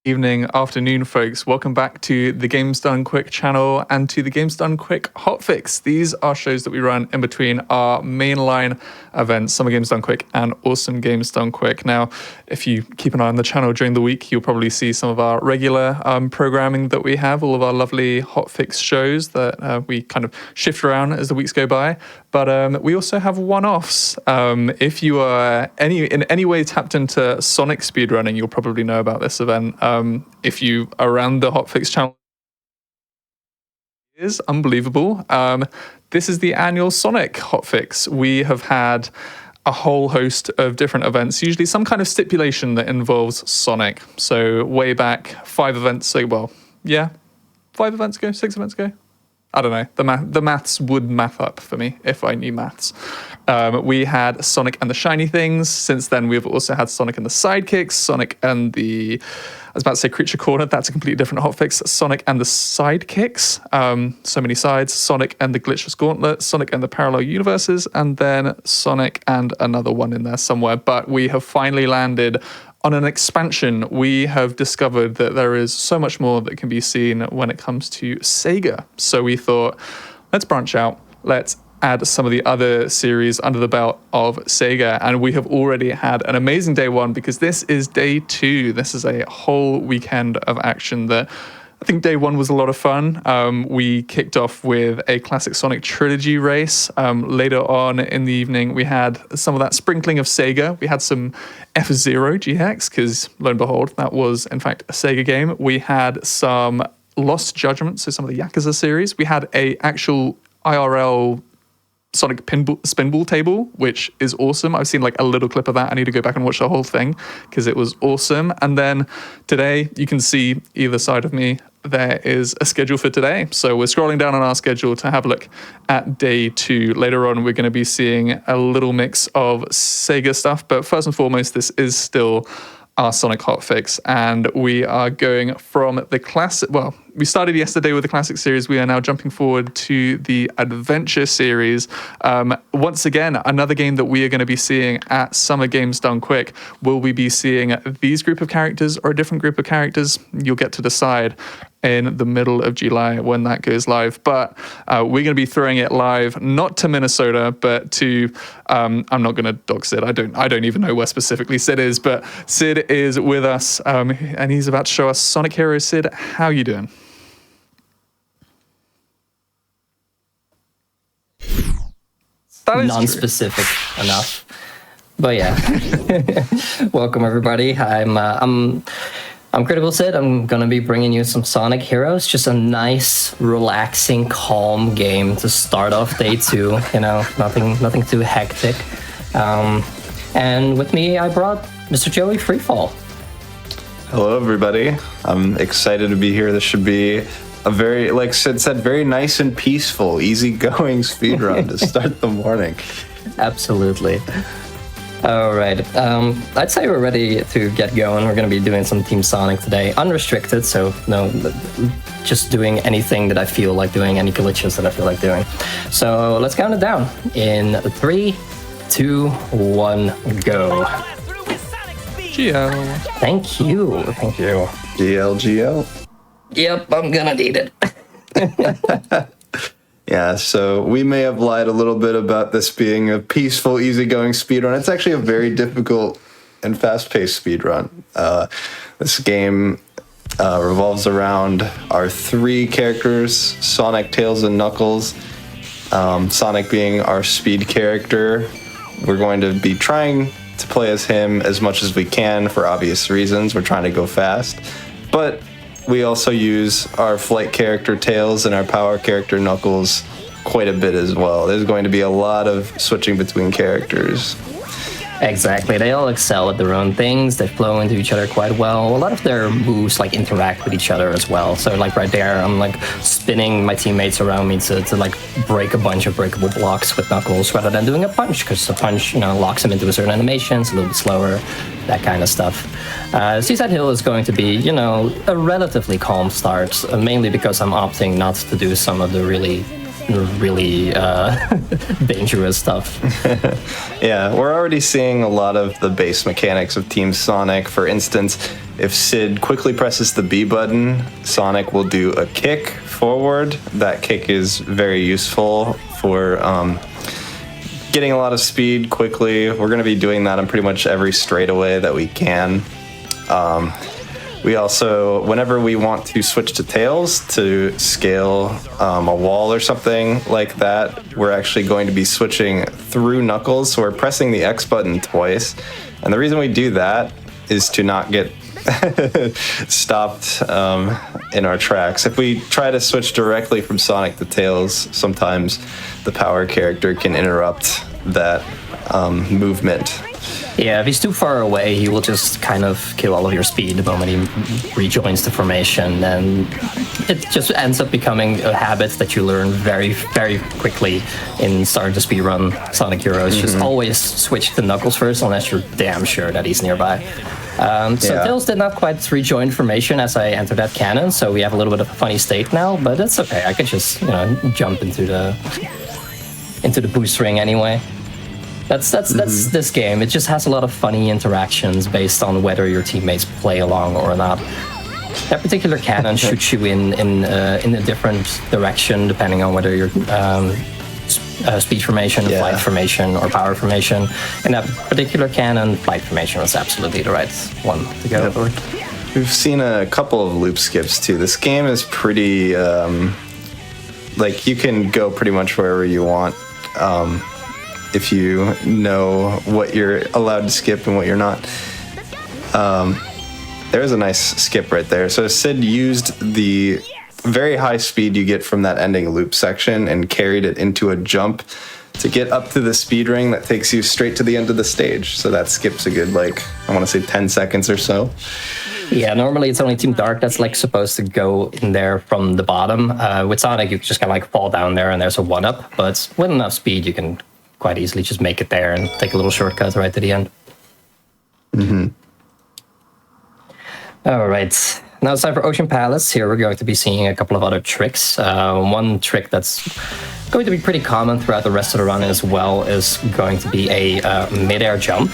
Evening, afternoon, folks. Welcome back to the Games Done Quick channel and to the Games Done Quick Hotfix. These are shows that we run in between our mainline events, Summer Games Done Quick and Awesome Games Done Quick. Now, if you keep an eye on the channel during the week, you'll probably see some of our regular programming that we have, all of our lovely Hotfix shows that we kind of shift around as the weeks go by. But we also have one-offs. If you are in any way tapped into Sonic speedrunning, you'll probably know about this event. If you are around the Hotfix channel, it is unbelievable. This is the annual Sonic Hotfix. We have had a whole host of different events, usually some kind of stipulation that involves Sonic. So way back, 5 events ago, 5 events ago, 6 events ago. I don't know, the maths would math up for me if I knew maths. We had Sonic and the Shiny Things. Since then, we've also had Sonic and the Sidekicks, Sonic and the, I was about to say Creature Corner, that's a completely different hotfix. Sonic and the Sidekicks, so many sides, Sonic and the Glitchless Gauntlet, Sonic and the Parallel Universes, and then Sonic and another one in there somewhere. But we have finally landed on an expansion. We have discovered that there is so much more that can be seen when it comes to Sega. So we thought, let's branch out. Let's add some of the other series under the belt of Sega. And we have already had an amazing day 1 because this is day 2. This is a whole weekend of action that I think day 1 was a lot of fun. We kicked off with a classic Sonic trilogy race. Later on in the evening, we had some of that sprinkling of Sega. We had some F-Zero GX, because lo and behold, that was in fact a Sega game. We had some Lost Judgment, so some of the Yakuza series. We had a actual IRL Sonic spinball table, which is awesome. I've seen like a little clip of that. I need to go back and watch the whole thing because it was awesome. And then today, you can see either side of me, there is a schedule for today. So we're scrolling down on our schedule to have a look at day 2. Later on, we're going to be seeing a little mix of Sega stuff. But first and foremost, this is still our Sonic Hotfix, and we are going from the classic, well, we started yesterday with the classic series. We are now jumping forward to the adventure series. Once again, another game that we are going to be seeing at Summer Games Done Quick. Will we be seeing these group of characters or a different group of characters? You'll get to decide in the middle of July when that goes live. But we're going to be throwing it live, not to Minnesota, but to, I'm not going to dog Sid. I don't even know where specifically Sid is, but Sid is with us, and he's about to show us Sonic Heroes. Sid, how you doing? Non-specific enough, but yeah. Welcome everybody. I'm Critical Sid. I'm gonna be bringing you some Sonic Heroes. Just a nice, relaxing, calm game to start off day 2. You know, nothing too hectic. And with me, I brought Mr. Joey Freefall. Hello everybody. I'm excited to be here. This should be a very, like Sid said, very nice and peaceful, easygoing speedrun to start the morning. Absolutely. All right. I'd say we're ready to get going. We're going to be doing some Team Sonic today, unrestricted. So no, just doing anything that I feel like doing, any glitches that I feel like doing. So let's count it down in 3, 2, 1, go. GL. Thank you. GL. Yep, I'm gonna need it. Yeah, so we may have lied a little bit about this being a peaceful, easygoing speedrun. It's actually a very difficult and fast-paced speedrun. This game revolves around our 3 characters, Sonic, Tails, and Knuckles. Sonic being our speed character. We're going to be trying to play as him as much as we can for obvious reasons. We're trying to go fast. But we also use our flight character Tails and our power character Knuckles quite a bit as well. There's going to be a lot of switching between characters. Exactly. They all excel at their own things. They flow into each other quite well. A lot of their moves like interact with each other as well. So like right there, I'm like spinning my teammates around me to like break a bunch of breakable blocks with Knuckles rather than doing a punch, because a punch, you know, locks him into a certain animation. It's a little bit slower, that kind of stuff. Seaside Hill is going to be, you know, a relatively calm start, mainly because I'm opting not to do some of the really really dangerous stuff. Yeah, we're already seeing a lot of the base mechanics of Team Sonic. For instance, if Sid quickly presses the B button, Sonic will do a kick forward. That kick is very useful for getting a lot of speed quickly. We're going to be doing that on pretty much every straightaway that we can. We also, whenever we want to switch to Tails to scale a wall or something like that, we're actually going to be switching through Knuckles. So we're pressing the X button twice. And the reason we do that is to not get stopped in our tracks. If we try to switch directly from Sonic to Tails, sometimes the power character can interrupt that movement. Yeah, if he's too far away, he will just kind of kill all of your speed the moment he rejoins the formation, and it just ends up becoming a habit that you learn very, very quickly in starting to speedrun Sonic Heroes. Just always switch to Knuckles first, unless you're damn sure that he's nearby. So Tails did not quite rejoin formation as I entered that cannon, so we have a little bit of a funny state now, but it's okay. I could just, jump into the boost ring anyway. That's this game. It just has a lot of funny interactions based on whether your teammates play along or not. That particular cannon shoots you in a different direction depending on whether you're speed formation, flight formation, or power formation. And that particular cannon, flight formation, was absolutely the right one to go for. We've seen a couple of loop skips too. This game is pretty you can go pretty much wherever you want. If you know what you're allowed to skip and what you're not. There's a nice skip right there. So Sid used the very high speed you get from that ending loop section and carried it into a jump to get up to the speed ring that takes you straight to the end of the stage. So that skips a good, I want to say 10 seconds or so. Yeah, normally it's only Team Dark that's supposed to go in there from the bottom. With Sonic, you just kind of fall down there and there's a 1-up. But with enough speed, you can quite easily just make it there and take a little shortcut right to the end. All right. Now it's time for Ocean Palace. Here we're going to be seeing a couple of other tricks. One trick that's going to be pretty common throughout the rest of the run as well is going to be a mid-air jump.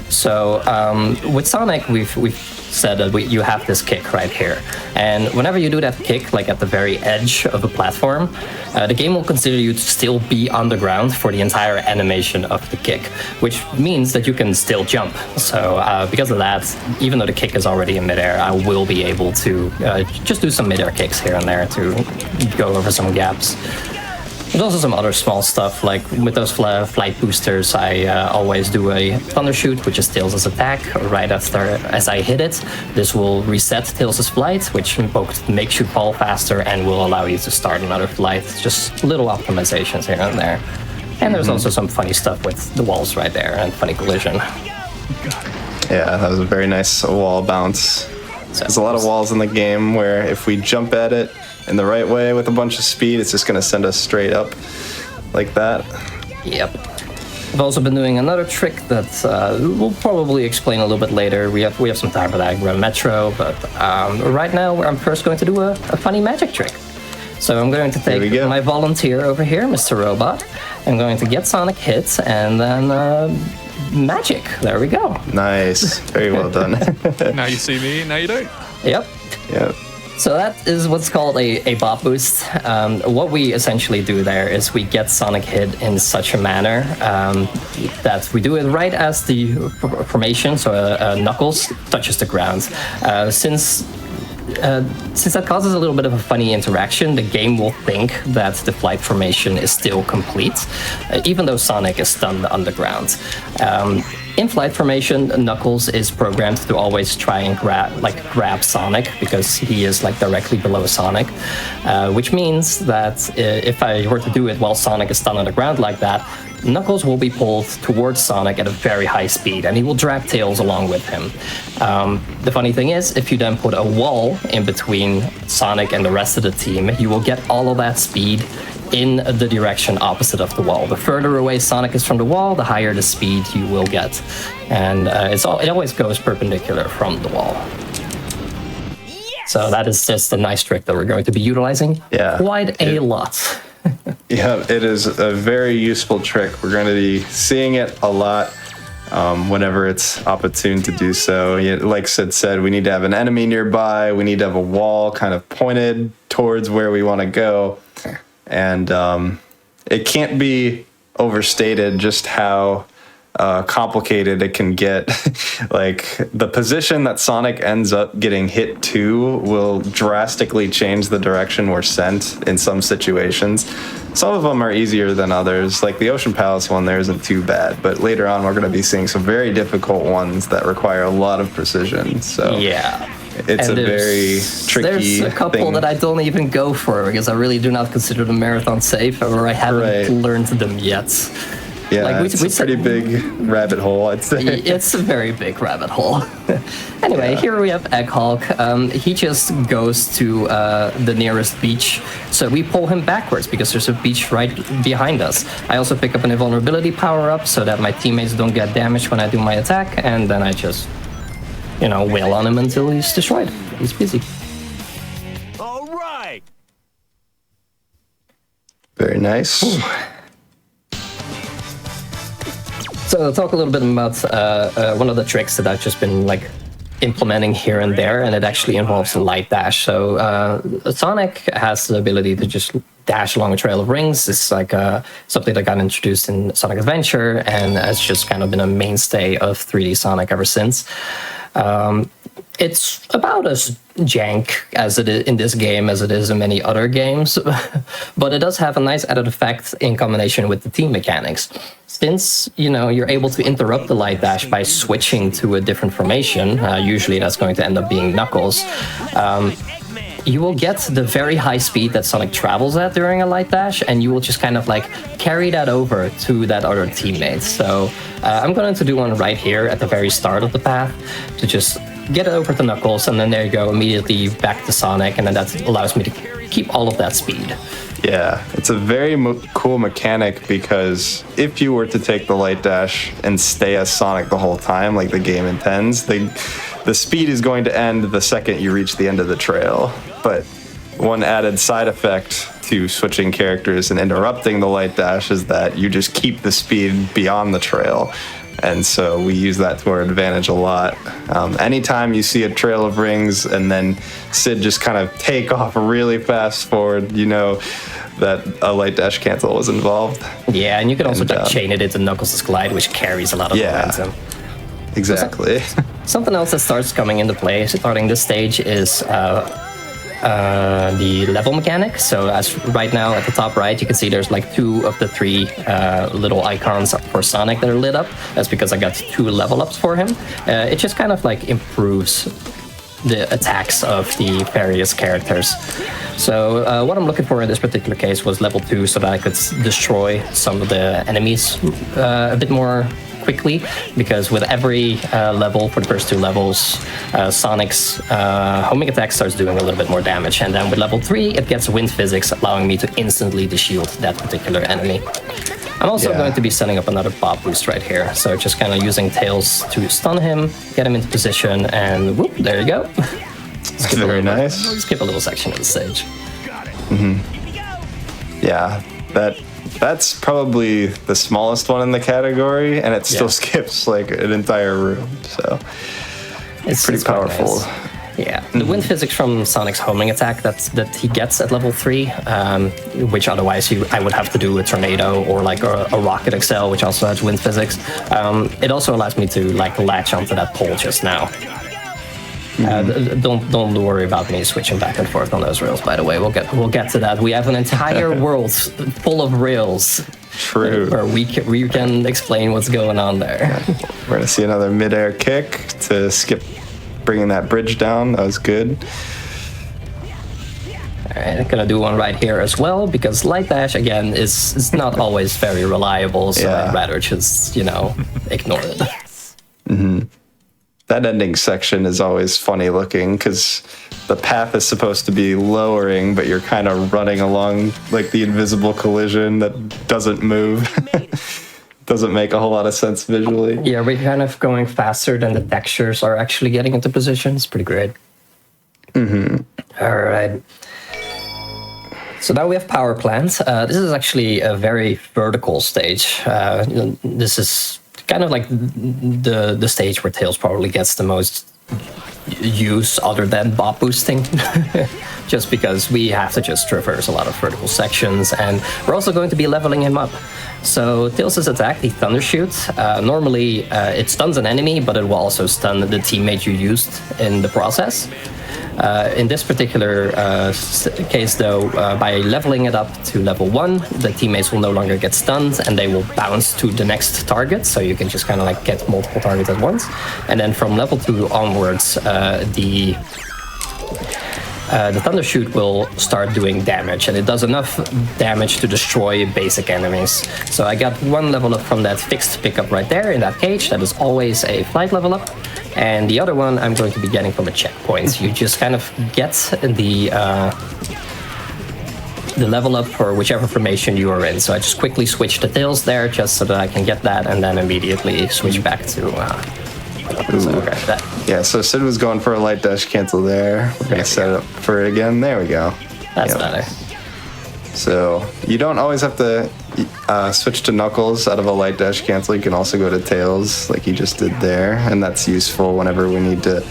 So with Sonic, we've said that you have this kick right here. And whenever you do that kick, at the very edge of a platform, the game will consider you to still be on the ground for the entire animation of the kick, which means that you can still jump. So because of that, even though the kick is already in midair, I will be able to just do some midair kicks here and there to go over some gaps. There's also some other small stuff, like with those flight boosters, I always do a Thunder Shoot, which is Tails' attack, right after as I hit it. This will reset Tails' flight, which both makes you fall faster and will allow you to start another flight. Just little optimizations here and there. And there's also some funny stuff with the walls right there and funny collision. Yeah, that was a very nice wall bounce. There's a lot of walls in the game where if we jump at it in the right way with a bunch of speed, it's just going to send us straight up like that. Yep. I've also been doing another trick that we'll probably explain a little bit later. We have some time for that in Metro, but right now I'm first going to do a funny magic trick. So I'm going to take my volunteer over here, Mr. Robot. I'm going to get Sonic hits and then magic. There we go. Nice. Very well done. Now you see me, now you don't. Yep. Yep. So that is what's called a bop boost. What we essentially do there is we get Sonic hit in such a manner that we do it right as the formation, so Knuckles touches the ground. Since that causes a little bit of a funny interaction, the game will think that the flight formation is still complete, even though Sonic is stunned on the ground. In flight formation, Knuckles is programmed to always try and grab Sonic because he is directly below Sonic, which means that if I were to do it while Sonic is stunned on the ground like that, Knuckles will be pulled towards Sonic at a very high speed, and he will drag Tails along with him. The funny thing is, if you then put a wall in between Sonic and the rest of the team, you will get all of that speed in the direction opposite of the wall. The further away Sonic is from the wall, the higher the speed you will get. And it always goes perpendicular from the wall. So that is just a nice trick that we're going to be utilizing quite a lot. Yeah, it is a very useful trick. We're going to be seeing it a lot whenever it's opportune to do so. Like Sid said, we need to have an enemy nearby. We need to have a wall kind of pointed towards where we want to go. And it can't be overstated just how complicated it can get. Like, the position that Sonic ends up getting hit to will drastically change the direction we're sent in some situations. Some of them are easier than others. Like the Ocean Palace one there isn't too bad, but later on we're going to be seeing some very difficult ones that require a lot of precision. So yeah, it's a very tricky There's a couple thing. that I don't even go for because I really do not consider the marathon safe, or I haven't learned them yet. Yeah, like it's a pretty big rabbit hole, I'd say. It's a very big rabbit hole. Anyway, here we have Hedgehog. He just goes to the nearest beach, so we pull him backwards because there's a beach right behind us. I also pick up an invulnerability power-up so that my teammates don't get damaged when I do my attack, and then I just, wail on him until he's destroyed. He's busy. All right. Very nice. So talk a little bit about one of the tricks that I've just been implementing here and there, and it actually involves a light dash. So Sonic has the ability to just dash along a trail of rings. It's something that got introduced in Sonic Adventure, and has just kind of been a mainstay of 3D Sonic ever since. It's about as jank as it is in this game as it is in many other games, but it does have a nice added effect in combination with the team mechanics. Since, you're able to interrupt the light dash by switching to a different formation, usually that's going to end up being Knuckles, you will get the very high speed that Sonic travels at during a light dash, and you will just kind of carry that over to that other teammate. So I'm going to do one right here at the very start of the path to just get it over to Knuckles, and then there you go, immediately back to Sonic, and then that allows me to keep all of that speed. Yeah, it's a very cool mechanic because if you were to take the light dash and stay as Sonic the whole time, like the game intends, the speed is going to end the second you reach the end of the trail. But one added side effect to switching characters and interrupting the light dash is that you just keep the speed beyond the trail. And so we use that to our advantage a lot. Anytime you see a trail of rings and then Sid just kind of take off really fast forward, that a light dash cancel was involved. Yeah, and you can also chain it into Knuckles' glide, which carries a lot of momentum. Exactly. Something else that starts coming into play starting this stage is the level mechanic. So as right now at the top right, you can see there's 2 of the 3 little icons for Sonic that are lit up. That's because I got 2 level ups for him. It just kind of improves the attacks of the various characters. So what I'm looking for in this particular case was level 2 so that I could destroy some of the enemies a bit more quickly, because with every level for the first 2 levels, Sonic's homing attack starts doing a little bit more damage, and then with level 3 it gets wind physics, allowing me to instantly de-shield that particular enemy. I'm also going to be setting up another pop boost right here, so just kind of using Tails to stun him, get him into position, and whoop, there you go. Very nice. Skip a little section of the stage. Mm-hmm. Yeah, that's probably the smallest one in the category, and it still skips an entire room, so it's pretty powerful. Nice. Yeah, the wind physics from Sonic's homing attack that he gets at level 3, which otherwise I would have to do a tornado or a rocket excel, which also has wind physics. It also allows me to latch onto that pole just now. Don't worry about me switching back and forth on those rails. By the way, we'll get to that. We have an entire world full of rails. True. Where we can explain what's going on there. We're gonna see another midair kick to skip bringing that bridge down. That was good. Alright, I'm gonna do one right here as well, because light dash again is not always very reliable, so I'd rather just ignore it. Mm-hmm. That ending section is always funny looking because the path is supposed to be lowering, but you're kind of running along the invisible collision that doesn't move. Doesn't make a whole lot of sense visually. Yeah, we're kind of going faster than the textures are actually getting into position. It's pretty great. Mm-hmm. All right. So now we have power plant. This is actually a very vertical stage. This is kind of like the stage where Tails probably gets the most use other than bob boosting. Just because we have to just traverse a lot of vertical sections, and we're also going to be leveling him up. So Tails' attack, the Thunder Shoot, normally it stuns an enemy, but it will also stun the teammate you used in the process. In this particular case, though, by leveling it up to level 1, the teammates will no longer get stunned, and they will bounce to the next target, so you can just kind of like get multiple targets at once. And then from level 2 onwards, the Thunder Shoot will start doing damage, and it does enough damage to destroy basic enemies. So I got 1 level up from that fixed pickup right there in that cage. That is always a flight level up. And the other one I'm going to be getting from a checkpoint. You just kind of get the level up for whichever formation you are in. So I just quickly switch to Tails there just so that I can get that, and then immediately switch back to... Yeah, so Sid was going for a light dash cancel there. We're going to set it up for it again. There we go. That's better. So you don't always have to switch to Knuckles out of a light dash cancel. You can also go to Tails like you just did there, and that's useful whenever we need to...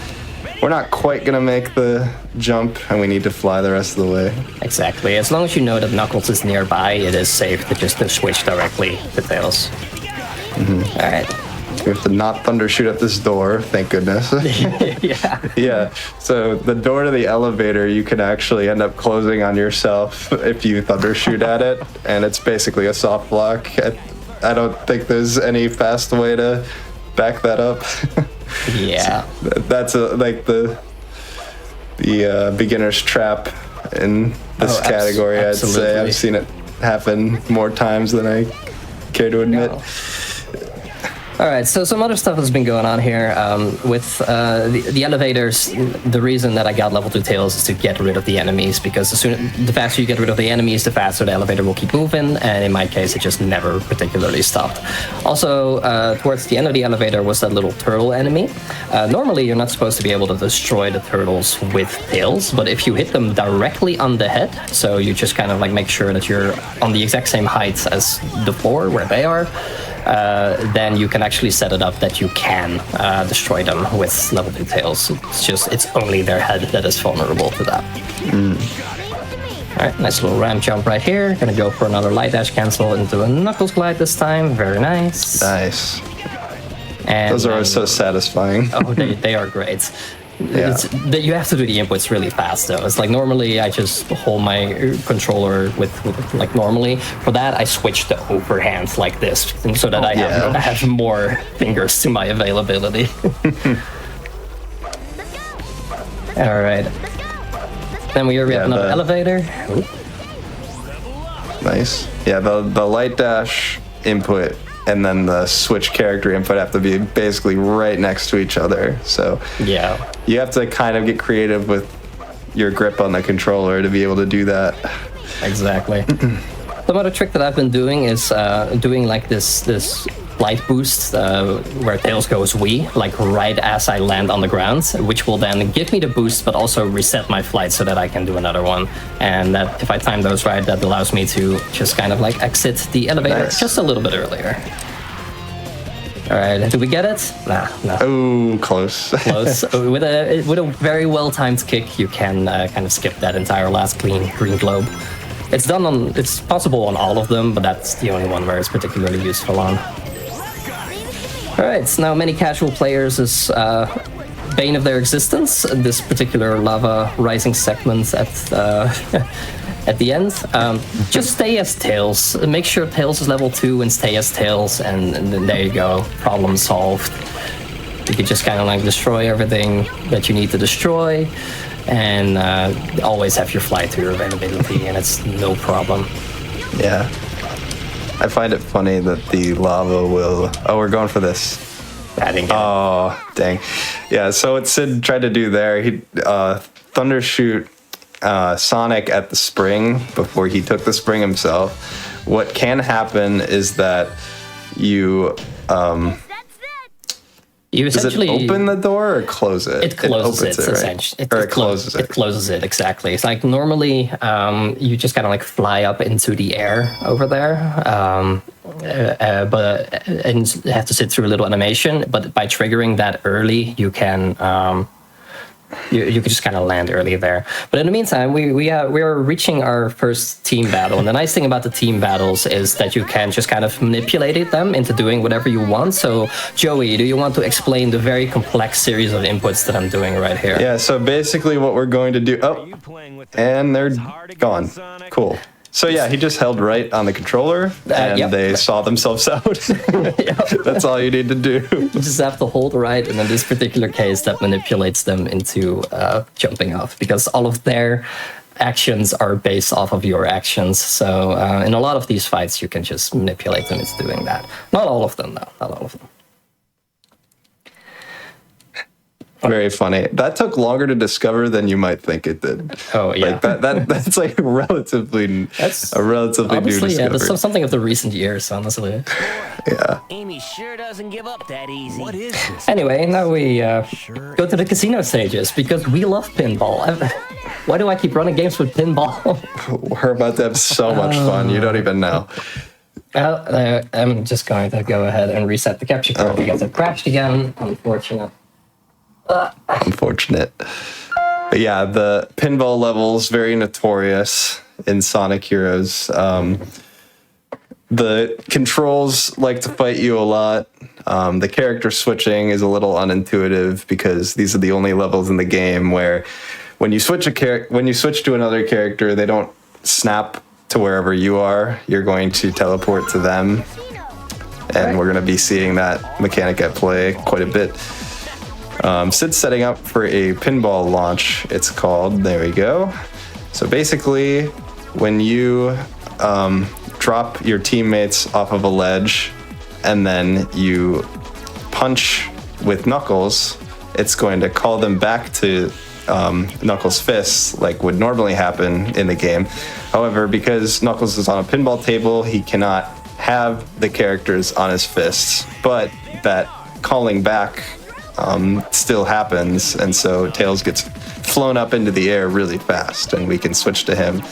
We're not quite going to make the jump, and we need to fly the rest of the way. Exactly. As long as you know that Knuckles is nearby, it is safe to just switch directly to Tails. All right. We have to not Thunder Shoot at this door, thank goodness. Yeah. So the door to the elevator, you can actually end up closing on yourself if you Thunder Shoot at it, and it's basically a soft block. I don't think there's any fast way to back that up. Yeah. So that's like the beginner's trap in this category. Absolutely. I'd say I've seen it happen more times than I care to admit. No. All right, so some other stuff has been going on here with the elevators. The reason that I got level 2 Tails is to get rid of the enemies, because the faster you get rid of the enemies, the faster the elevator will keep moving, and in my case, it just never particularly stopped. Also, towards the end of the elevator was that little turtle enemy. Normally, you're not supposed to be able to destroy the turtles with Tails, but if you hit them directly on the head, so you just kind of like make sure that you're on the exact same height as the floor where they are, then you can actually set it up that you can destroy them with level 2 Tails. It's only their head that is vulnerable to that. Alright, nice little ramp jump right here. Gonna go for another light dash cancel into a Knuckles glide this time. Very nice. Nice. And those are so satisfying. Oh, they are great. Yeah. You have to do the inputs really fast though. It's like normally I just hold my controller with like normally. For that I switch to overhand like this, so that I have more fingers to my availability. All right. Then we have another elevator. Ooh. Nice. Yeah, the light dash input and then the switch character input have to be basically right next to each other. So yeah, you have to kind of get creative with your grip on the controller to be able to do that. Exactly. Some other trick that I've been doing is doing like this light boost where Tails goes wee, like right as I land on the ground, which will then give me the boost but also reset my flight so that I can do another one. And that if I time those right, that allows me to just kind of like exit the elevator just a little bit earlier. All right, did we get it? Nah, no. Oh, close. Close. With a very well timed kick, you can kind of skip that entire last green globe. It's possible on all of them, but that's the only one where it's particularly useful on. Alright, so now many casual players is bane of their existence, this particular lava rising segment at the end. Just stay as Tails. Make sure Tails is level 2 and stay as Tails, and then there you go. Problem solved. You can just kind of like destroy everything that you need to destroy, and always have your fly to your availability, and it's no problem. Yeah. I find it funny that the lava will... Oh, we're going for this. I didn't get it. Oh, dang. Yeah, so what Sid tried to do there, he Thunder Shoot Sonic at the spring before he took the spring himself. What can happen is that you You Does it essentially open the door or close it? It closes it, opens right? essentially. Or it closes it. It closes it, exactly. It's like normally you just kind of like fly up into the air over there, and you have to sit through a little animation. But by triggering that early, you can you can just kind of land early there. But in the meantime, we are reaching our first team battle. And the nice thing about the team battles is that you can just kind of manipulate them into doing whatever you want. So, Joey, do you want to explain the very complex series of inputs that I'm doing right here? Yeah, so basically what we're going to do... Oh, and they're gone. Cool. So yeah, he just held right on the controller, and they saw themselves out. That's all you need to do. You just have to hold right, and in this particular case, that manipulates them into jumping off, because all of their actions are based off of your actions. So in a lot of these fights, you can just manipulate them into doing that. Not all of them, though. Not all of them. Very funny. That took longer to discover than you might think it did. Oh yeah, like that's like relatively new discovery. Yeah, that's something of the recent years, honestly. Yeah. Amy sure doesn't give up that easy. What is this? Anyway, now we go to the casino stages because we love pinball. Why do I keep running games with pinball? We're about to have so much fun. You don't even know. Well, I'm just going to go ahead and reset the capture card because it crashed again. Unfortunate. Unfortunate. But yeah, the pinball level's very notorious in Sonic Heroes. The controls like to fight you a lot. The character switching is a little unintuitive because these are the only levels in the game where when you switch to another character, they don't snap to wherever you are. You're going to teleport to them. And we're going to be seeing that mechanic at play quite a bit. Sid's setting up for a pinball launch, it's called. There we go. So basically, when you drop your teammates off of a ledge and then you punch with Knuckles, it's going to call them back to Knuckles' fists like would normally happen in the game. However, because Knuckles is on a pinball table, he cannot have the characters on his fists, but that calling back still happens, and so Tails gets flown up into the air really fast, and we can switch to him.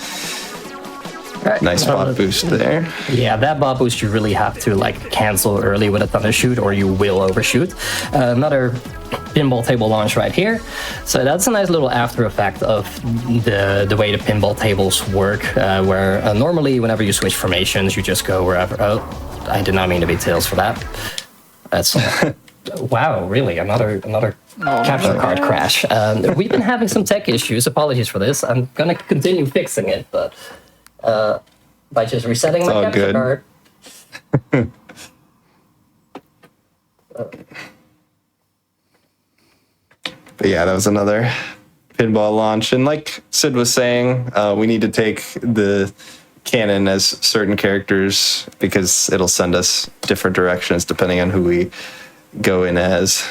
Nice bot boost there. Yeah, that bot boost you really have to like cancel early with a thunder shoot, or you will overshoot. Another pinball table launch right here. So that's a nice little after effect of the way the pinball tables work, where normally whenever you switch formations, you just go wherever. Oh, I did not mean to be Tails for that. That's. Wow, really? Another capture card crash. We've been having some tech issues. Apologies for this. I'm gonna continue fixing it, but by just resetting my capture card. But yeah, that was another pinball launch, and like Sid was saying, we need to take the canon as certain characters because it'll send us different directions depending on who we go in as.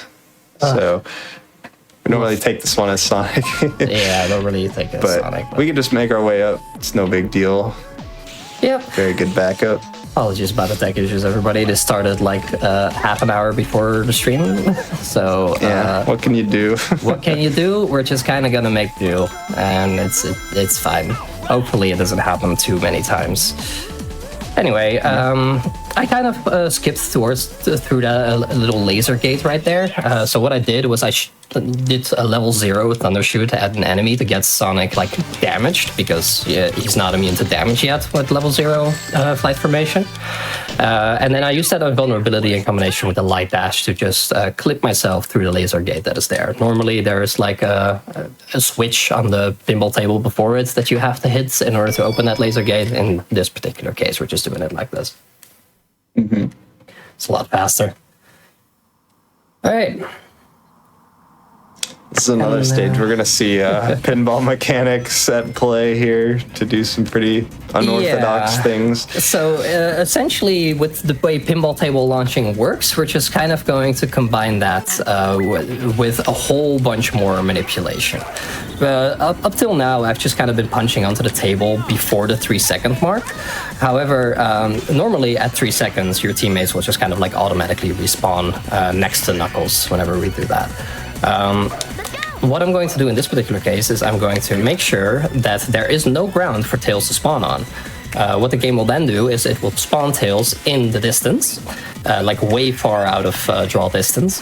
So we normally take this one as Sonic. Yeah, I don't really take it as Sonic. But we can just make our way up. It's no big deal. Yep. Very good backup. Apologies about the tech issues, everybody. This started like half an hour before the stream. So yeah, what can you do? What can you do? We're just kind of gonna make do, and it's fine. Hopefully it doesn't happen too many times. Anyway, I kind of skipped through that little laser gate right there. So what I did was I did a level 0 thunder shoot at an enemy to get Sonic like damaged, because he's not immune to damage yet with level 0 flight formation. And then I used that vulnerability in combination with the light dash to just clip myself through the laser gate that is there. Normally there's like a switch on the pinball table before it that you have to hit in order to open that laser gate. In this particular case, we're just doing it like this. Mm-hmm. It's a lot faster. All right. This is another stage. We're gonna see pinball mechanics at play here to do some pretty unorthodox things. So essentially, with the way pinball table launching works, we're just kind of going to combine that with a whole bunch more manipulation. Up till now, I've just kind of been punching onto the table before the 3-second mark. However, normally at 3 seconds, your teammates will just kind of like automatically respawn next to Knuckles whenever we do that. What I'm going to do in this particular case is I'm going to make sure that there is no ground for Tails to spawn on. What the game will then do is it will spawn Tails in the distance, like way far out of draw distance.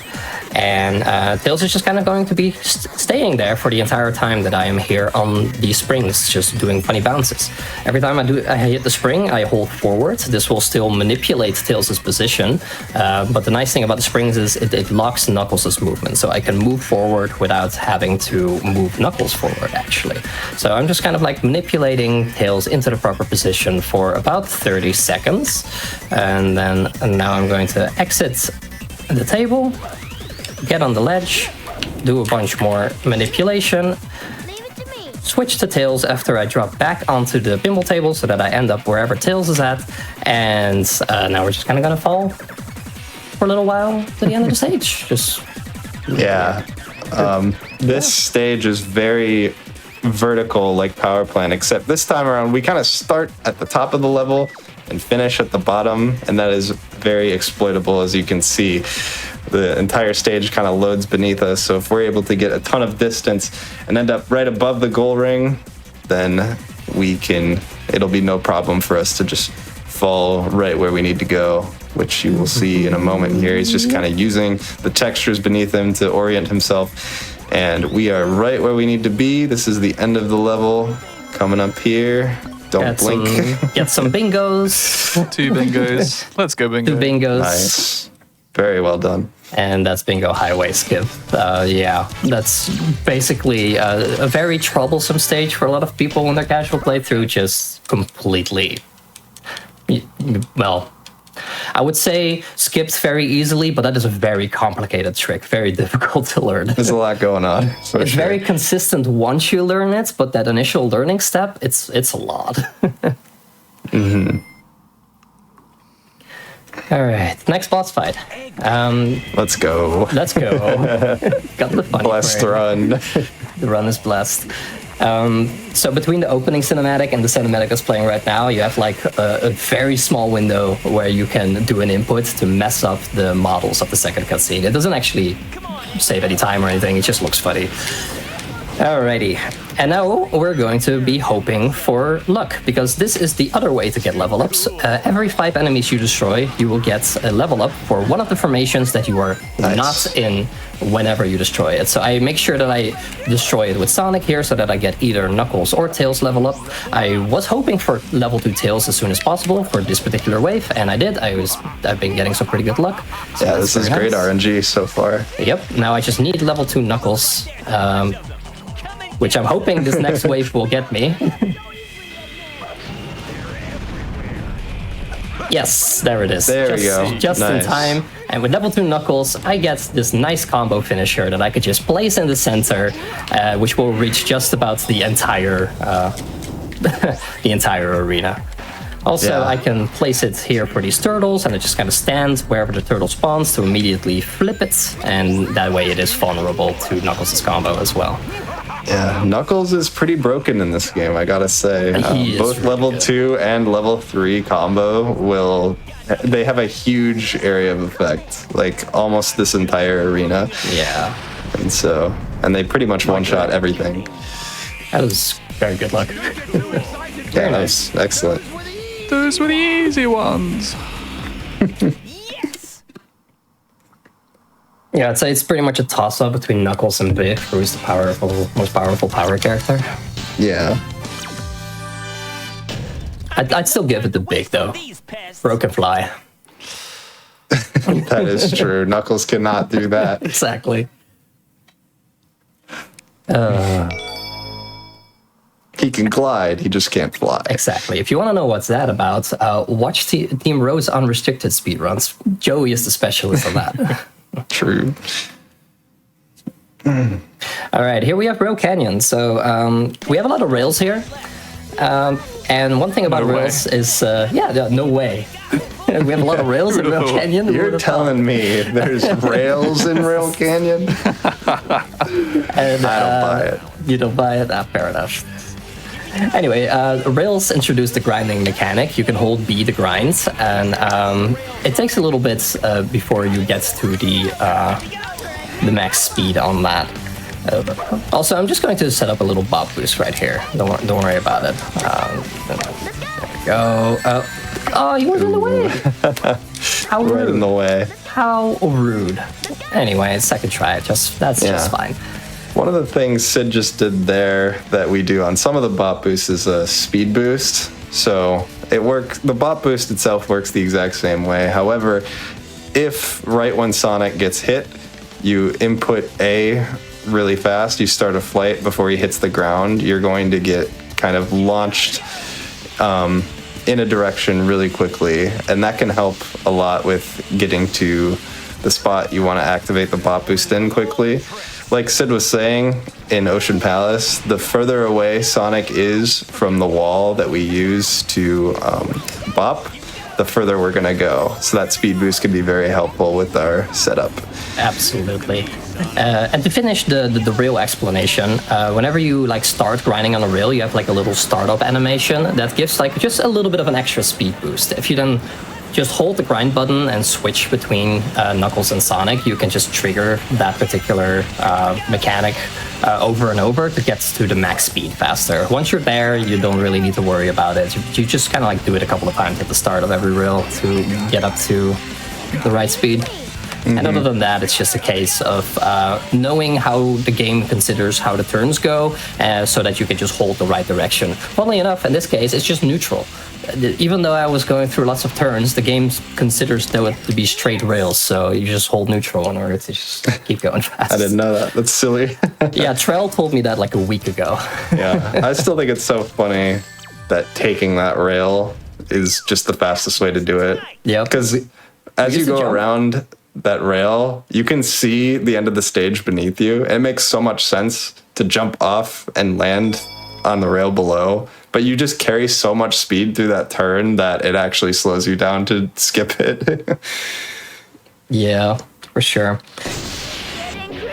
And Tails is just kind of going to be staying there for the entire time that I am here on these springs, just doing funny bounces. Every time I hit the spring, I hold forward. This will still manipulate Tails' position, but the nice thing about the springs is it locks Knuckles' movement, so I can move forward without having to move Knuckles forward, actually. So I'm just kind of like manipulating Tails into the proper position for about 30 seconds, and now I'm going to exit the table, get on the ledge, do a bunch more manipulation, switch to Tails after I drop back onto the pinball table so that I end up wherever Tails is at, and now we're just kind of gonna fall for a little while to the end of the stage. This stage is very vertical like Power Plant, except this time around we kind of start at the top of the level and finish at the bottom, and that is very exploitable. As you can see, the entire stage kind of loads beneath us, so if we're able to get a ton of distance and end up right above the goal ring, then it'll be no problem for us to just fall right where we need to go, which you will see in a moment here. He's just kind of using the textures beneath him to orient himself, and we are right where we need to be. This is the end of the level. Coming up here. Don't blink. Get some bingos. 2 bingos. Let's go bingo. 2 bingos. Nice. Very well done. And that's Bingo Highway Skip. That's basically a very troublesome stage for a lot of people when they're casual playthrough, just completely, well, I would say skipped very easily, but that is a very complicated trick, very difficult to learn. There's a lot going on. It's very consistent once you learn it, but that initial learning step, it's a lot. Mm-hmm. All right, next boss fight. Let's go. Let's go. Got the funny Blessed frame. run. The run is blessed. So between the opening cinematic and the cinematic that's playing right now, you have like a very small window where you can do an input to mess up the models of the second cutscene. It doesn't actually save any time or anything, it just looks funny. Alrighty, and now we're going to be hoping for luck, because this is the other way to get level ups. Every 5 enemies you destroy, you will get a level up for one of the formations that you are not in whenever you destroy it. So I make sure that I destroy it with Sonic here so that I get either Knuckles or Tails level up. I was hoping for level 2 Tails as soon as possible for this particular wave, and I did. I've been getting some pretty good luck. So yeah, this is great RNG so far. Yep, now I just need level 2 Knuckles. Which I'm hoping this next wave will get me. Yes, there it is. There we go. Just Nice. in time. And with level 2 Knuckles, I get this nice combo finisher that I could just place in the center, which will reach just about the entire the entire arena. Also, I can place it here for these turtles, and it just kind of stands wherever the turtle spawns to immediately flip it, and that way it is vulnerable to Knuckles' combo as well. Yeah, Knuckles is pretty broken in this game, I gotta say. Both really level good. 2 and level 3 combo they have a huge area of effect, like almost this entire arena. Yeah. And they pretty much one-shot everything. That was very good luck. Yeah, nice. Excellent. Those were the easy ones. Yeah, I'd say it's pretty much a toss-up between Knuckles and Biff, who's the most powerful power character. Yeah. I'd still give it to Big, though. Broken Fly. That is true. Knuckles cannot do that. Exactly. He can glide, he just can't fly. Exactly. If you want to know what's that about, watch Team Rose Unrestricted speedruns. Joey is the specialist on that. True. All right, here we have Rail Canyon. So we have a lot of rails here. And one thing about rails is, no way. We have a lot of rails in Rail Canyon. You're telling me there's rails in Rail Canyon? And, I don't buy it. You don't buy it? Fair enough. Anyway, rails introduce the grinding mechanic. You can hold B to grind, and it takes a little bit before you get to the max speed on that. Also, I'm just going to set up a little bop boost right here. Don't worry about it. There we go. Oh, he was in the way. How rude. Right in the way. How rude. Anyway, second try. That's just fine. One of the things Sid just did there that we do on some of the bop boosts is a speed boost. So it works. The bop boost itself works the exact same way. However, if right when Sonic gets hit, you input A really fast, you start a flight before he hits the ground, you're going to get kind of launched in a direction really quickly, and that can help a lot with getting to the spot you want to activate the bop boost in quickly. Like Sid was saying, in Ocean Palace, the further away Sonic is from the wall that we use to bop, the further we're going to go. So that speed boost can be very helpful with our setup. Absolutely. And to finish the rail explanation, whenever you start grinding on a rail, you have a little startup animation that gives just a little bit of an extra speed boost. If you then just hold the grind button and switch between Knuckles and Sonic, you can just trigger that particular mechanic over and over to get to the max speed faster. Once you're there, you don't really need to worry about it. You just kind of do it a couple of times at the start of every rail to get up to the right speed. Mm-hmm. And other than that, it's just a case of knowing how the game considers how the turns go, so that you can just hold the right direction. Funnily enough, in this case, it's just neutral. Even though I was going through lots of turns, the game considers them to be straight rails, so you just hold neutral in order to just keep going fast. I didn't know that. That's silly. Yeah, Trell told me that a week ago. Yeah, I still think it's so funny that taking that rail is just the fastest way to do it. Yeah. Because as you go around that rail, you can see the end of the stage beneath you. It makes so much sense to jump off and land on the rail below, but you just carry so much speed through that turn that it actually slows you down to skip it. Yeah, for sure.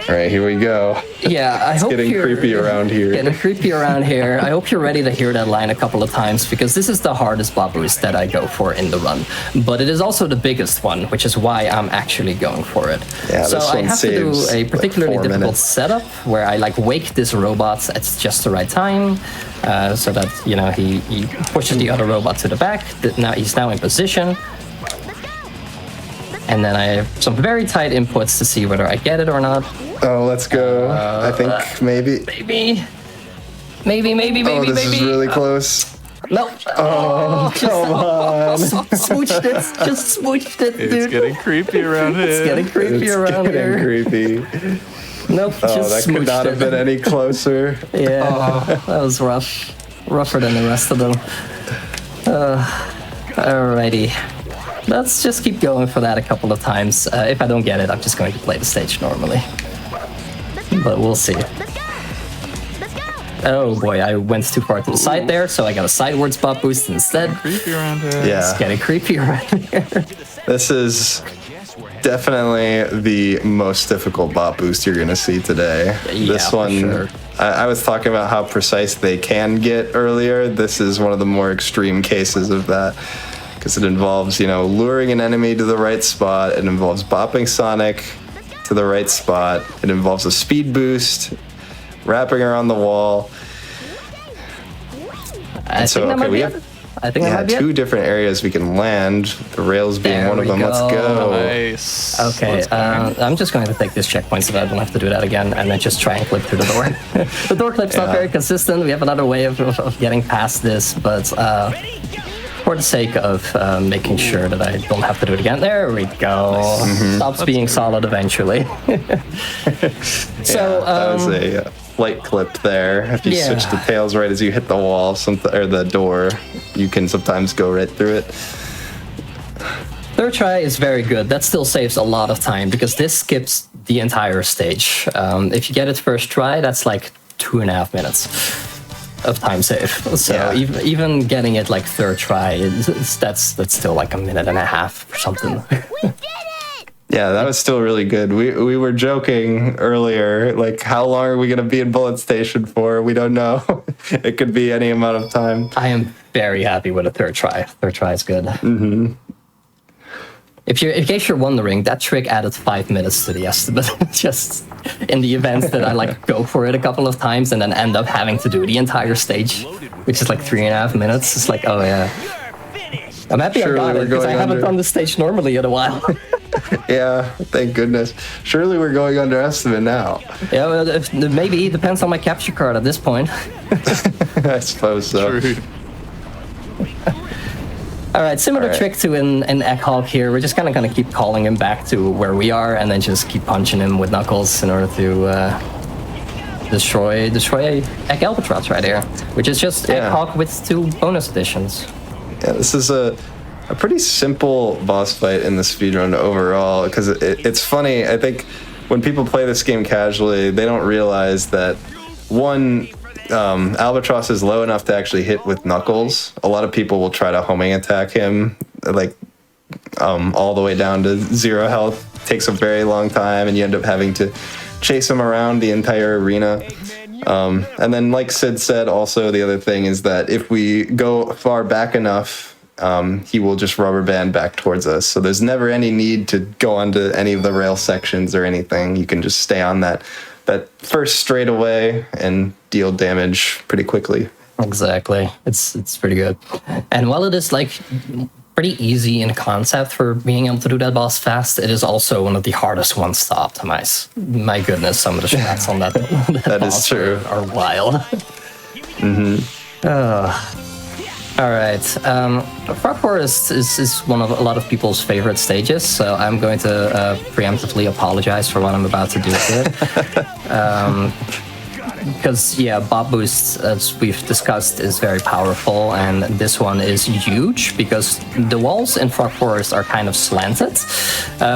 All right, here we go. Yeah, I hope getting creepy around here. Getting creepy around here. I hope you're ready to hear that line a couple of times, because this is the hardest bop boost that I go for in the run. But it is also the biggest one, which is why I'm actually going for it. Yeah, so this one I have to do a particularly difficult minutes. setup where I wake this robot at just the right time, so that he pushes the other robot to the back. Now he's now in position. And then I have some very tight inputs to see whether I get it or not. Oh, let's go. I think maybe. Maybe. Oh, this is really close. Nope. Oh, come on. Smooched it. Just smooched it, dude. It's getting creepy around here. It's getting creepy around here. Creepy. Nope. Oh, just that could not have been any closer. Yeah, that was rough. Rougher than the rest of them. Alrighty. Let's just keep going for that a couple of times. If I don't get it, I'm just going to play the stage normally. But we'll see. Oh boy, I went too far to the side there, so I got a sidewards bop boost instead. Creepy around here. Yeah. It's getting creepy around here. This is definitely the most difficult bop boost you're going to see today. Yeah, this one, for sure. I was talking about how precise they can get earlier. This is one of the more extreme cases of that. Because it involves, luring an enemy to the right spot. It involves bopping Sonic to the right spot. It involves a speed boost, wrapping around the wall. I think we have two different areas we can land. The rails being There one of we them. Let's go. Nice. Okay, I'm just going to take this checkpoint so that I don't have to do that again, and then just try and clip through the door. The door clip's not very consistent. We have another way of getting past this, but for the sake of making sure that I don't have to do it again. There we go. Stops being solid eventually. So that was a flight clip there. If you switch to tails right as you hit the wall or the door, you can sometimes go right through it. Third try is very good. That still saves a lot of time because this skips the entire stage. If you get it first try, that's like 2.5 minutes of time save. So even getting it like third try, that's still like 1.5 minutes or something. Yeah, that was still really good. We were joking earlier, like, how long are we going to be in Bullet Station for? We don't know. It could be any amount of time. I am very happy with a third try. Third try is good. Mm-hmm. In case you're wondering, that trick added 5 minutes to the estimate. Just in the event that I like go for it a couple of times and then end up having to do the entire stage, which is like 3.5 minutes. It's like, oh yeah. I'm happy I got it because I haven't done this stage normally in a while. Yeah, thank goodness. Surely we're going underestimate now. Yeah, well, maybe. It depends on my capture card at this point. I suppose so. True. All right, similar trick to an Hedgehog here. We're just kind of going to keep calling him back to where we are and then just keep punching him with Knuckles in order to destroy Egg Albatross right here, which is just Hedgehog with 2 bonus additions. Yeah, this is a pretty simple boss fight in the speedrun overall, because it's funny. I think when people play this game casually, they don't realize that, one, Albatross is low enough to actually hit with Knuckles. A lot of people will try to homing attack him, like all the way down to 0 health. Takes a very long time, and you end up having to chase him around the entire arena. And then, like Sid said, also the other thing is that if we go far back enough, he will just rubber band back towards us. So there's never any need to go onto any of the rail sections or anything. You can just stay on that first straightaway and deal damage pretty quickly. Exactly. It's pretty good. And while it is like pretty easy in concept for being able to do that boss fast, it is also one of the hardest ones to optimize. My goodness, some of the shots on that That boss is true. are wild. All right. Frog Forest is one of a lot of people's favorite stages, so I'm going to preemptively apologize for what I'm about to do here. Because, Bob Boost, as we've discussed, is very powerful, and this one is huge because the walls in Frog Forest are kind of slanted,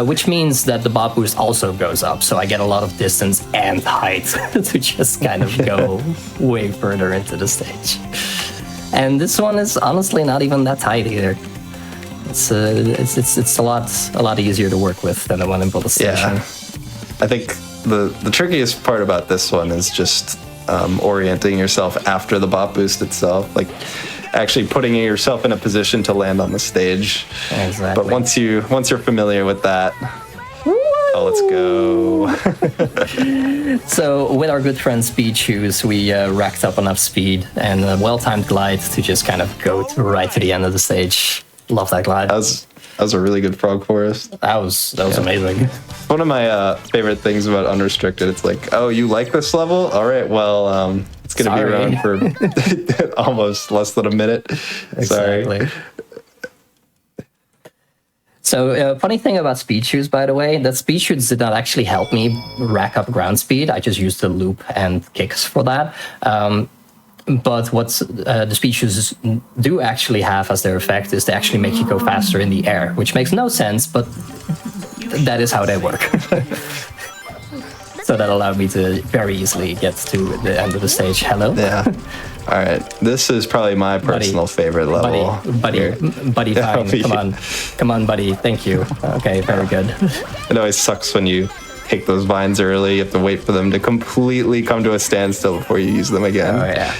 which means that the Bob Boost also goes up, so I get a lot of distance and height to just kind of go way further into the stage. And this one is honestly not even that tight either. It's a lot easier to work with than the one in Bullet Station. Yeah, I think the trickiest part about this one is just orienting yourself after the bot boost itself, like actually putting yourself in a position to land on the stage. Exactly. But once you're familiar with that, let's go. So with our good friend Speed Shoes, we racked up enough speed and a well-timed glide to just kind of go right to the end of the stage. Love that glide. That was a really good Frog Forest. That was amazing. One of my favorite things about Unrestricted, it's like, oh, you like this level? All right, well, it's going to be around for almost less than a minute. Exactly. Sorry. So, funny thing about Speed Shoes, by the way, that Speed Shoes did not actually help me rack up ground speed. I just used the loop and kicks for that. But what the Speed Shoes do actually have as their effect is they actually make you go faster in the air, which makes no sense, but that is how they work. So that allowed me to very easly get to the end of the stage. Hello? Yeah. All right. This is probably my personal favorite level. Buddy, fine. Come on, buddy. Thank you. Okay, very good. It always sucks when you take those vines early. You have to wait for them to completely come to a standstill before you use them again. Oh, yeah.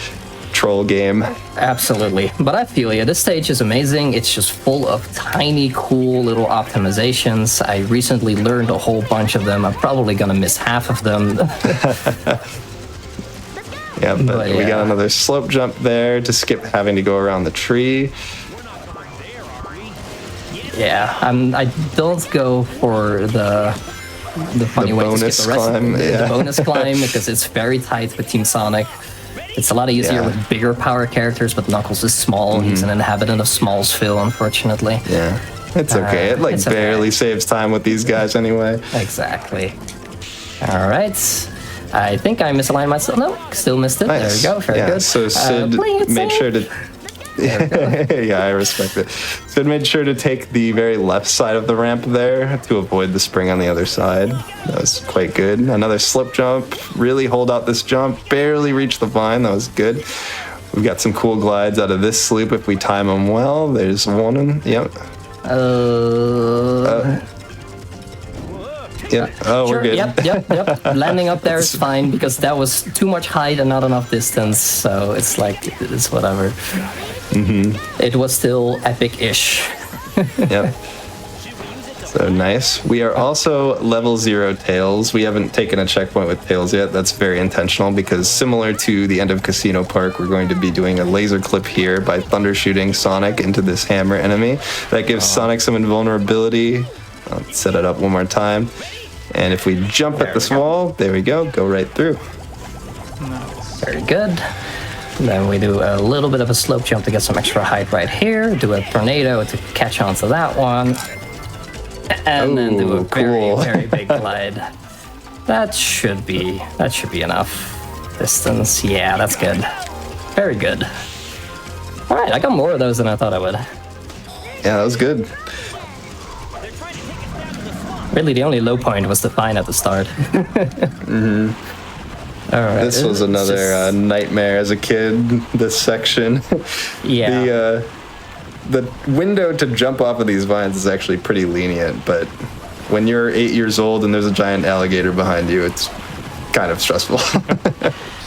Troll game. Absolutely. But I feel you. This stage is amazing. It's just full of tiny, cool little optimizations. I recently learned a whole bunch of them. I'm probably going to miss half of them. Yeah, but we got another slope jump there to skip having to go around the tree. Yeah, I don't go for the funny way to skip the rest of the bonus climb because it's very tight with Team Sonic. It's a lot easier with bigger power characters, but Knuckles is small. He's an inhabitant of Smallsville, unfortunately. Yeah, it's okay. It barely saves time with these guys anyway. Exactly. All right. I think I misaligned myself. No, still missed it. Nice. There we go. Very good. So Sid made sure to Yeah, I respect it. So I made sure to take the very left side of the ramp there to avoid the spring on the other side. That was quite good. Another slip jump. Really hold out this jump. Barely reached the vine. That was good. We've got some cool glides out of this loop if we time them well. There's one. Yep. Yeah. Oh, Sure, we're good. Yep. Landing up there is fine because that was too much height and not enough distance. So it's like, it's whatever. It was still epic-ish. Yep. So nice. We are also level 0 Tails. We haven't taken a checkpoint with Tails yet. That's very intentional because similar to the end of Casino Park, we're going to be doing a laser clip here by thunder shooting Sonic into this hammer enemy. That gives Sonic some invulnerability. I'll set it up one more time. And if we jump at this wall, there we go right through. Very good. Then we do a little bit of a slope jump to get some extra height right here. Do a tornado to catch on to that one. And then do a cool. very big glide. That should be enough distance. Yeah, that's good. Very good. All right, I got more of those than I thought I would. Yeah, that was good. Really, the only low point was the vine at the start. All right. This was another nightmare as a kid, this section. Yeah. The window to jump off of these vines is actually pretty lenient, but when you're 8 years old and there's a giant alligator behind you, it's kind of stressful.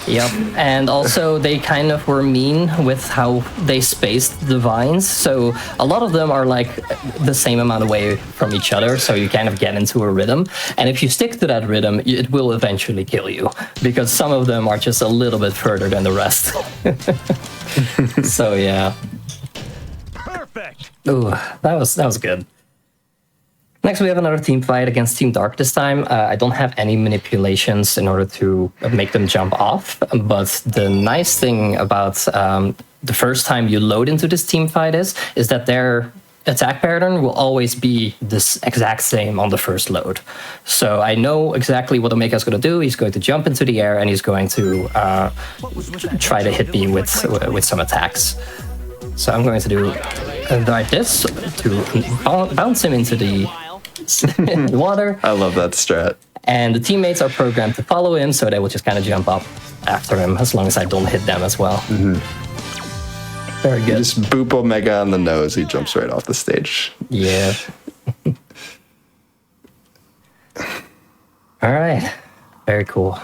Yep, and also they kind of were mean with how they spaced the vines, so a lot of them are like the same amount away from each other, so you kind of get into a rhythm, and if you stick to that rhythm, it will eventually kill you, because some of them are just a little bit further than the rest. So yeah. Perfect. Ooh, that was good. Next, we have another team fight against Team Dark this time. I don't have any manipulations in order to make them jump off, but the nice thing about the first time you load into this team fight is that their attack pattern will always be this exact same on the first load. So I know exactly what Omega's going to do. He's going to jump into the air and he's going to try to hit me with some attacks. So I'm going to do like this to bounce him into the water. I love that strat. And the teammates are programmed to follow him, so they will just kind of jump up after him as long as I don't hit them as well. Very good. You just boop Omega on the nose, he jumps right off the stage. Yeah. All right. Very cool.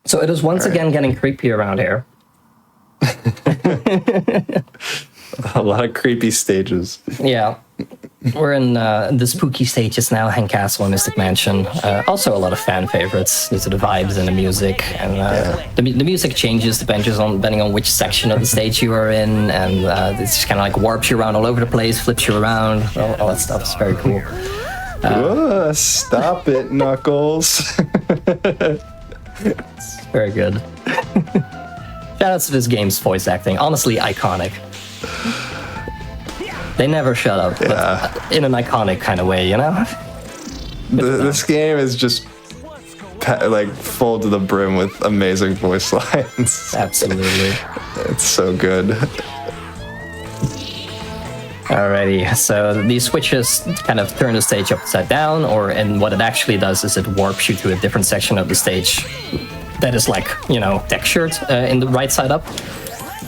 So it is once again getting creepy around here. A lot of creepy stages. Yeah. We're in the spooky stages now, Hang Castle and Mystic Mansion. Also a lot of fan favorites due to the vibes and the music. And the music changes depending on which section of the stage you are in. And it just kind of like warps you around all over the place, flips you around. All that stuff is very cool. Stop it, Knuckles. Very good. Shoutouts to this game's voice acting. Honestly, iconic. They never shut up, but in an iconic kind of way, you know? This game is just like full to the brim with amazing voice lines. Absolutely. It's so good. Alrighty, so these switches kind of turn the stage upside down, and what it actually does is it warps you to a different section of the stage that is like, textured in the right side up.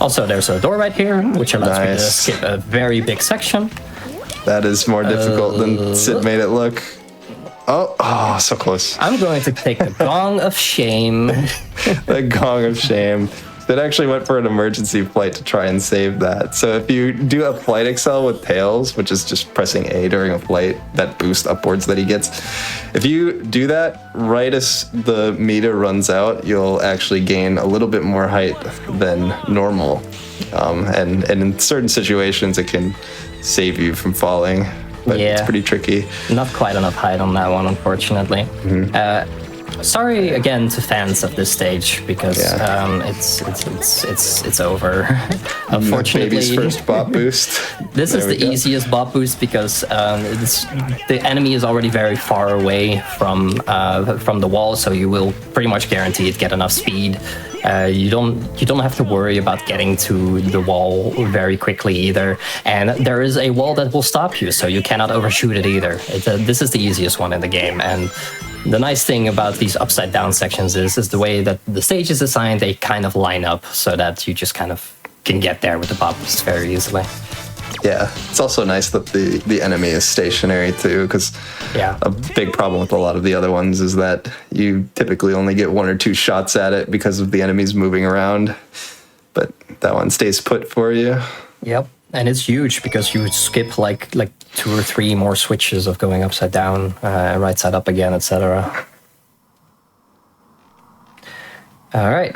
Also, there's a door right here, which allows me to skip a very big section. That is more difficult than Sid made it look. Oh, so close. I'm going to take the Gong of Shame. The Gong of Shame. That actually went for an emergency flight to try and save that. So if you do a flight excel with Tails, which is just pressing A during a flight, that boost upwards that he gets, if you do that right as the meter runs out, you'll actually gain a little bit more height than normal. And in certain situations, it can save you from falling, but it's pretty tricky. Not quite enough height on that one, unfortunately. Sorry again to fans of this stage because it's over. Unfortunately, Baby's first bot boost. This is the easiest bot boost because the enemy is already very far away from the wall, so you will pretty much guaranteed get enough speed. You don't have to worry about getting to the wall very quickly either, and there is a wall that will stop you, so you cannot overshoot it either. This is the easiest one in the game, and the nice thing about these upside down sections is the way that the stage is designed. They kind of line up so that you just kind of can get there with the bot boost very easily. Yeah, it's also nice that the enemy is stationary too, because a big problem with a lot of the other ones is that you typically only get 1 or 2 shots at it because of the enemies moving around, but that one stays put for you. Yep, and it's huge because you skip like 2 or 3 more switches of going upside down, right side up again, etc. All right.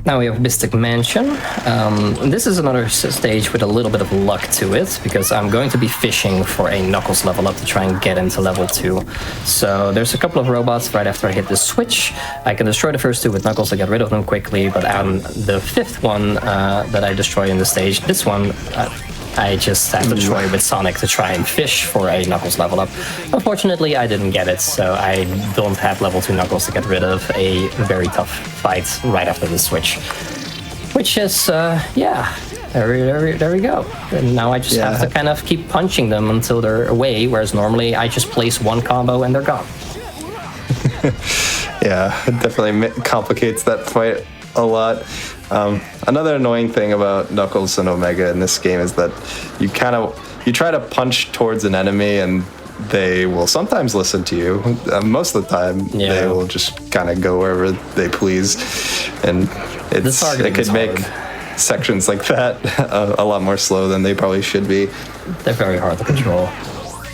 Now we have Mystic Mansion. This is another stage with a little bit of luck to it, because I'm going to be fishing for a Knuckles level up to try and get into level 2. So there's a couple of robots right after I hit this switch. I can destroy the first 2 with Knuckles to get rid of them quickly, but the 5th one that I destroy in the stage, this one I just have to destroy with Sonic to try and fish for a Knuckles level up. Unfortunately, I didn't get it, so I don't have level 2 Knuckles to get rid of a very tough fight right after the switch. Which is, there we go. And now I just have to kind of keep punching them until they're away, whereas normally I just place 1 combo and they're gone. Yeah, it definitely complicates that fight a lot. Another annoying thing about Knuckles and Omega in this game is that you try to punch towards an enemy and they will sometimes listen to you. Most of the time, they will just kind of go wherever they please, and it could make sections like that a lot more slow than they probably should be. They're very hard to control.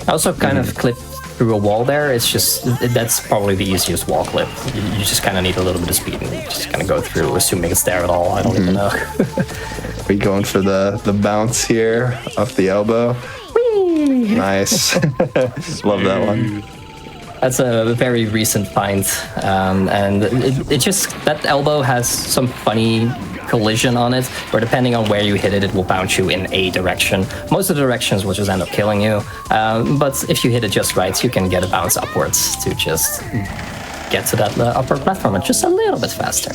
I also kind of clipped through a wall there. It's just, that's probably the easiest wall clip. You just kind of need a little bit of speed and just kind of go through, assuming it's there at all. I don't even know. We going for the bounce here off the elbow. Whee! Nice. Love that one. That's a very recent find, and it just, that elbow has some funny collision on it, where depending on where you hit it, it will bounce you in a direction. Most of the directions will just end up killing you, but if you hit it just right, you can get a bounce upwards to just get to that upper platform just a little bit faster.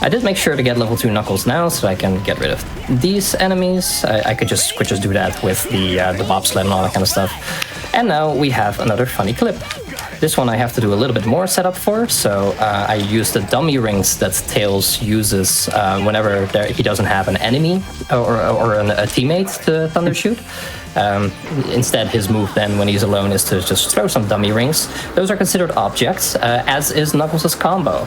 I did make sure to get level 2 Knuckles now, so I can get rid of these enemies. I could just do that with the bobsled and all that kind of stuff. And now we have another funny clip. This one I have to do a little bit more setup for, so I use the dummy rings that Tails uses whenever he doesn't have an enemy or a teammate to thunder shoot. Instead, his move then, when he's alone, is to just throw some dummy rings. Those are considered objects, as is Knuckles' combo.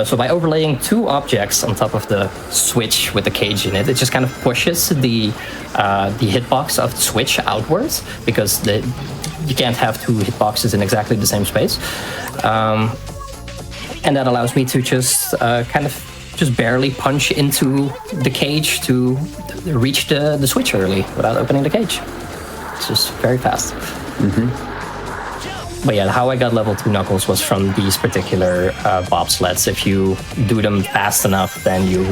So by overlaying 2 objects on top of the switch with the cage in it, it just kind of pushes the hitbox of the switch outwards, because you can't have 2 hitboxes in exactly the same space. And that allows me to just just barely punch into the cage to reach the switch early without opening the cage. It's just very fast. But yeah, how I got level 2 Knuckles was from these particular bobsleds. If you do them fast enough, then you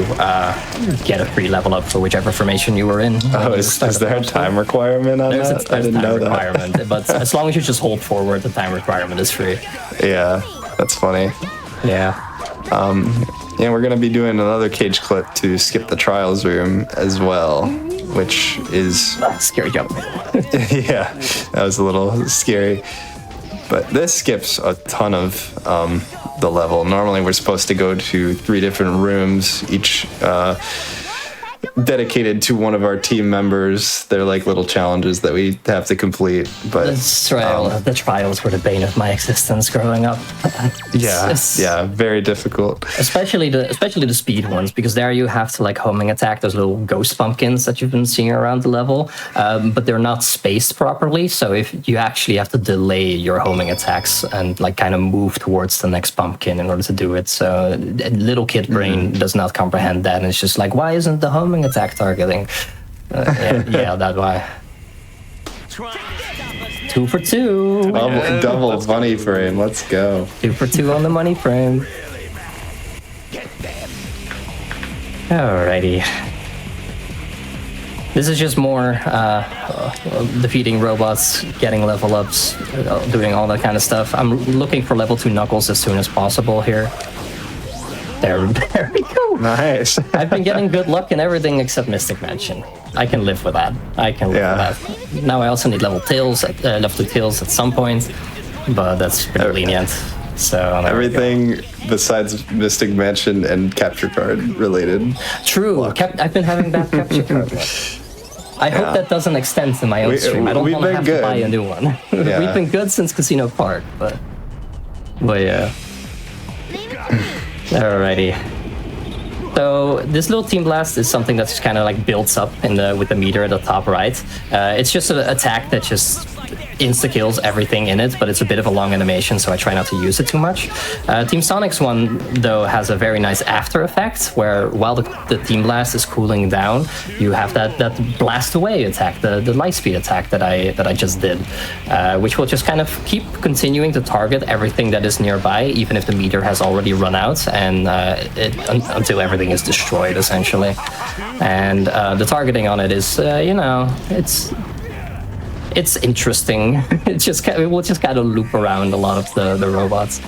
get a free level up for whichever formation you were in. Oh, is there a time requirement on that? I didn't know that. Requirement, but as long as you just hold forward, the time requirement is free. Yeah, that's funny. Yeah. Yeah, we're gonna be doing another cage clip to skip the trials room as well, which is scary jump. Yeah, that was a little scary. But this skips a ton of the level. Normally we're supposed to go to 3 different rooms, each dedicated to one of our team members. They're like little challenges that we have to complete. But the trials were the bane of my existence growing up. Yeah, very difficult. Especially the speed ones, because there you have to like homing attack those little ghost pumpkins that you've been seeing around the level, but they're not spaced properly. So if you actually have to delay your homing attacks and like kind of move towards the next pumpkin in order to do it. So little kid brain does not comprehend that, and it's just like, why isn't the homing attack targeting? Yeah, that's why. 2 for 2. Double money frame. Let's go. 2 for 2 on the money frame. Alrighty. This is just more defeating robots, getting level ups, doing all that kind of stuff. I'm looking for level 2 Knuckles as soon as possible here. There we go. Nice. I've been getting good luck in everything except Mystic Mansion. I can live with that. With that. Now I also need level 2 Tails at some point, but that's pretty lenient. So everything besides Mystic Mansion and Capture Card related. True. I've been having that Capture Card. I hope that doesn't extend to my own stream. I don't want to have to buy a new one. We've been good since Casino Park, but yeah. Alrighty. So this little Team Blast is something that's kind of like builds up with the meter at the top right. It's just an attack that just insta-kills everything in it, but it's a bit of a long animation, so I try not to use it too much. Team Sonic's one, though, has a very nice after effect, where while the Team Blast is cooling down, you have that blast away attack, the light speed attack that I just did, which will just kind of keep continuing to target everything that is nearby, even if the meter has already run out, and until everything is destroyed, essentially. And the targeting on it is, it's interesting. It will just kind of loop around a lot of the robots.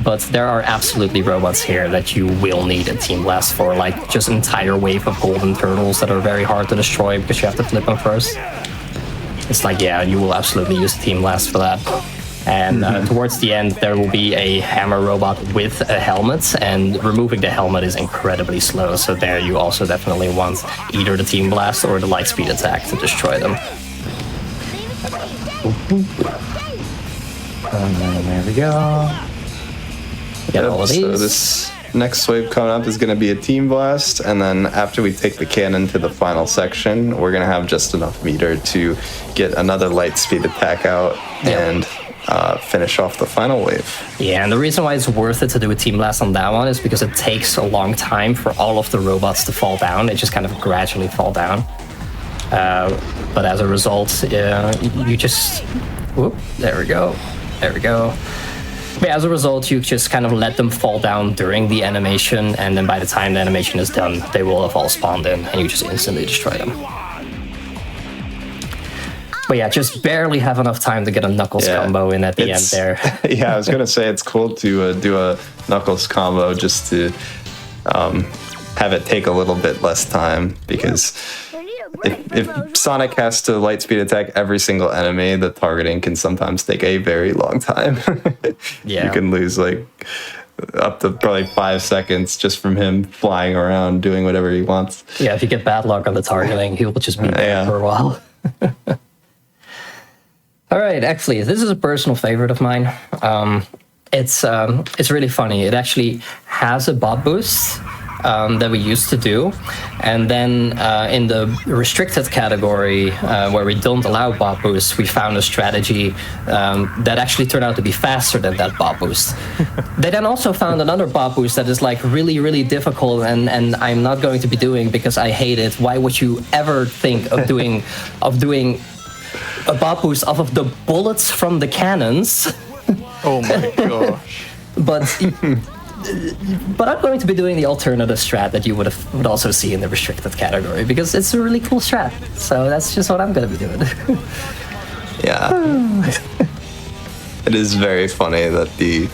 But there are absolutely robots here that you will need a Team Blast for, like just an entire wave of golden turtles that are very hard to destroy because you have to flip them first. It's like, yeah, you will absolutely use a Team Blast for that. And towards the end, there will be a hammer robot with a helmet, and removing the helmet is incredibly slow. So there you also definitely want either the Team Blast or the light speed attack to destroy them. There we go. Get all of these. So this next wave coming up is going to be a Team Blast, and then after we take the cannon to the final section, we're going to have just enough meter to get another light speed attack out and finish off the final wave. Yeah, and the reason why it's worth it to do a Team Blast on that one is because it takes a long time for all of the robots to fall down. They just kind of gradually fall down. But as a result, you just... Whoop, there we go. But as a result, you just kind of let them fall down during the animation, and then by the time the animation is done, they will have all spawned in, and you just instantly destroy them. But yeah, just barely have enough time to get a Knuckles combo in at the end there. Yeah, I was going to say it's cool to do a Knuckles combo just to have it take a little bit less time, because if Sonic has to light speed attack every single enemy, the targeting can sometimes take a very long time. Yeah. You can lose like up to probably 5 seconds just from him flying around doing whatever he wants. Yeah, if you get bad luck on the targeting, he will just be there for a while. All right, actually, this is a personal favorite of mine. It's really funny. It actually has a bot boost that we used to do, and then in the restricted category where we don't allow bot boosts, we found a strategy that actually turned out to be faster than that bot boost. They then also found another bot boost that is like really, really difficult, and I'm not going to be doing because I hate it. Why would you ever think of doing a bot boost off of the bullets from the cannons? Oh my gosh. But I'm going to be doing the alternative strat that you would also see in the restricted category, because it's a really cool strat. So that's just what I'm going to be doing. Yeah. It is very funny that the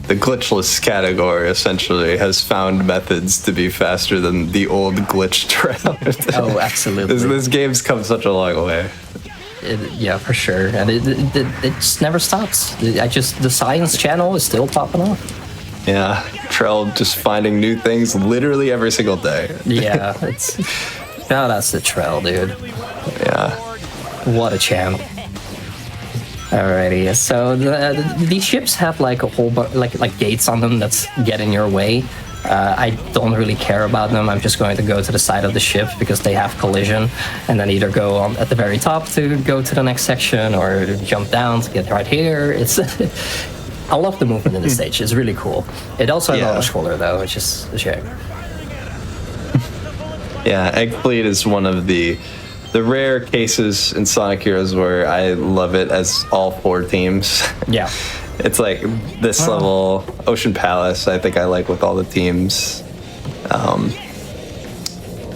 glitchless category essentially has found methods to be faster than the old glitched route. Oh, absolutely. This game's come such a long way. Yeah, for sure. And it just never stops. The science channel is still popping off. Yeah, Trell just finding new things literally every single day. Yeah, that's the Trell, dude. Yeah. What a champ. Alrighty, so these ships have like a whole like gates on them that's get in your way. I don't really care about them. I'm just going to go to the side of the ship because they have collision, and then either go on at the very top to go to the next section, or jump down to get right here. I love the movement in the stage. It's really cool. It also has auto-scroller though, which is a shame. Yeah, Egg Fleet is one of the the rare cases in Sonic Heroes where I love it as all 4 teams. Yeah. It's like this level, Ocean Palace, I think I like with all the teams. I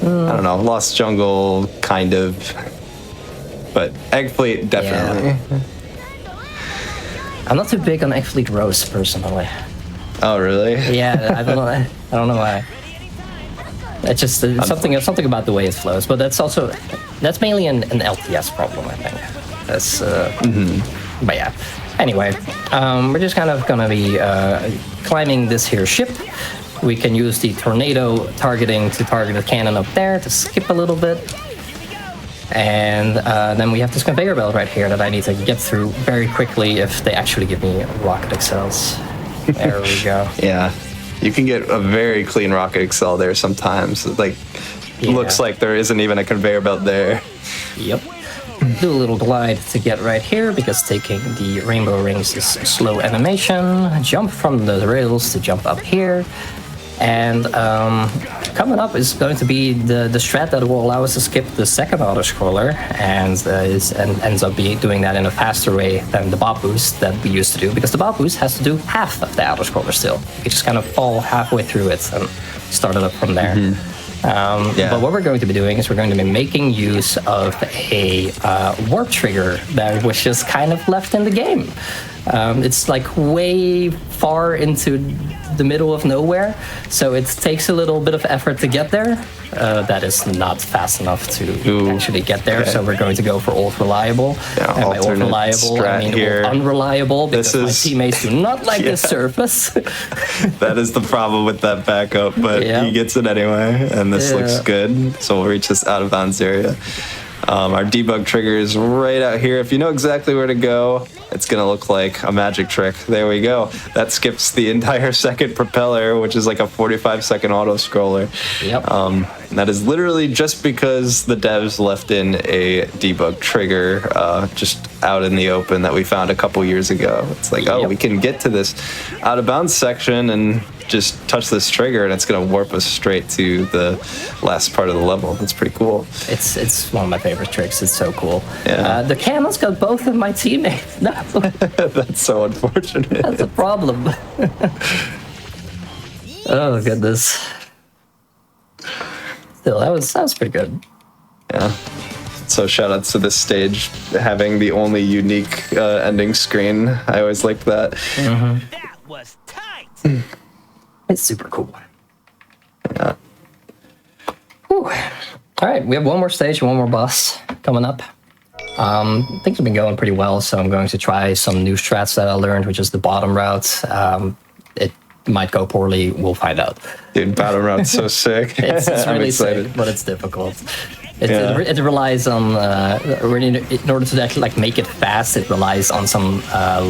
don't know, Lost Jungle, kind of. But Egg Fleet, definitely. Yeah. I'm not too big on Egg Fleet Rose, personally. Oh, really? Yeah, I don't know why. It's just something about the way it flows, but that's mainly an LTS problem, I think. That's but yeah. Anyway, we're just kind of gonna be climbing this here ship. We can use the tornado targeting to target the cannon up there to skip a little bit, and then we have this conveyor belt right here that I need to get through very quickly if they actually give me rocket excels. There we go. Yeah. You can get a very clean rocket excel there sometimes. Like, looks like there isn't even a conveyor belt there. Yep. Do a little glide to get right here because taking the rainbow rings is slow animation. Jump from the rails to jump up here. And coming up is going to be the strat that will allow us to skip the second auto-scroller and ends up doing that in a faster way than the Bob Boost that we used to do, because the Bob Boost has to do half of the auto-scroller still. You just kind of fall halfway through it and start it up from there. But what we're going to be doing is we're going to be making use of a warp trigger that was just kind of left in the game. It's like way far into the middle of nowhere, so it takes a little bit of effort to get there. That is not fast enough to actually get there, so we're going to go for ult reliable. Yeah, and by ult reliable, I mean here. Unreliable, because my teammates do not like this surface. That is the problem with that backup, but he gets it anyway, and this looks good. So we'll reach this out of bounds area. Our debug trigger is right out here. If you know exactly where to go, it's going to look like a magic trick. There we go. That skips the entire second propeller, which is like a 45-second auto-scroller. Yep. That is literally just because the devs left in a debug trigger just out in the open that we found a couple years ago. It's like, we can get to this out-of-bounds section and just touch this trigger and it's going to warp us straight to the last part of the level. That's pretty cool. It's one of my favorite tricks. It's so cool. Yeah. The cannons got both of my teammates. No. That's so unfortunate. That's a problem. Oh goodness. Still, that was pretty good. Yeah. So shout outs to this stage having the only unique ending screen. I always liked that. That was tight. It's super cool. Yeah. Whew. All right, we have one more stage, one more boss coming up. Things have been going pretty well, so I'm going to try some new strats that I learned, which is the bottom route. It might go poorly, we'll find out. Dude, bottom route's so sick. It's I'm really excited. sick, but it's difficult. It relies on, in order to actually like make it fast, it relies on some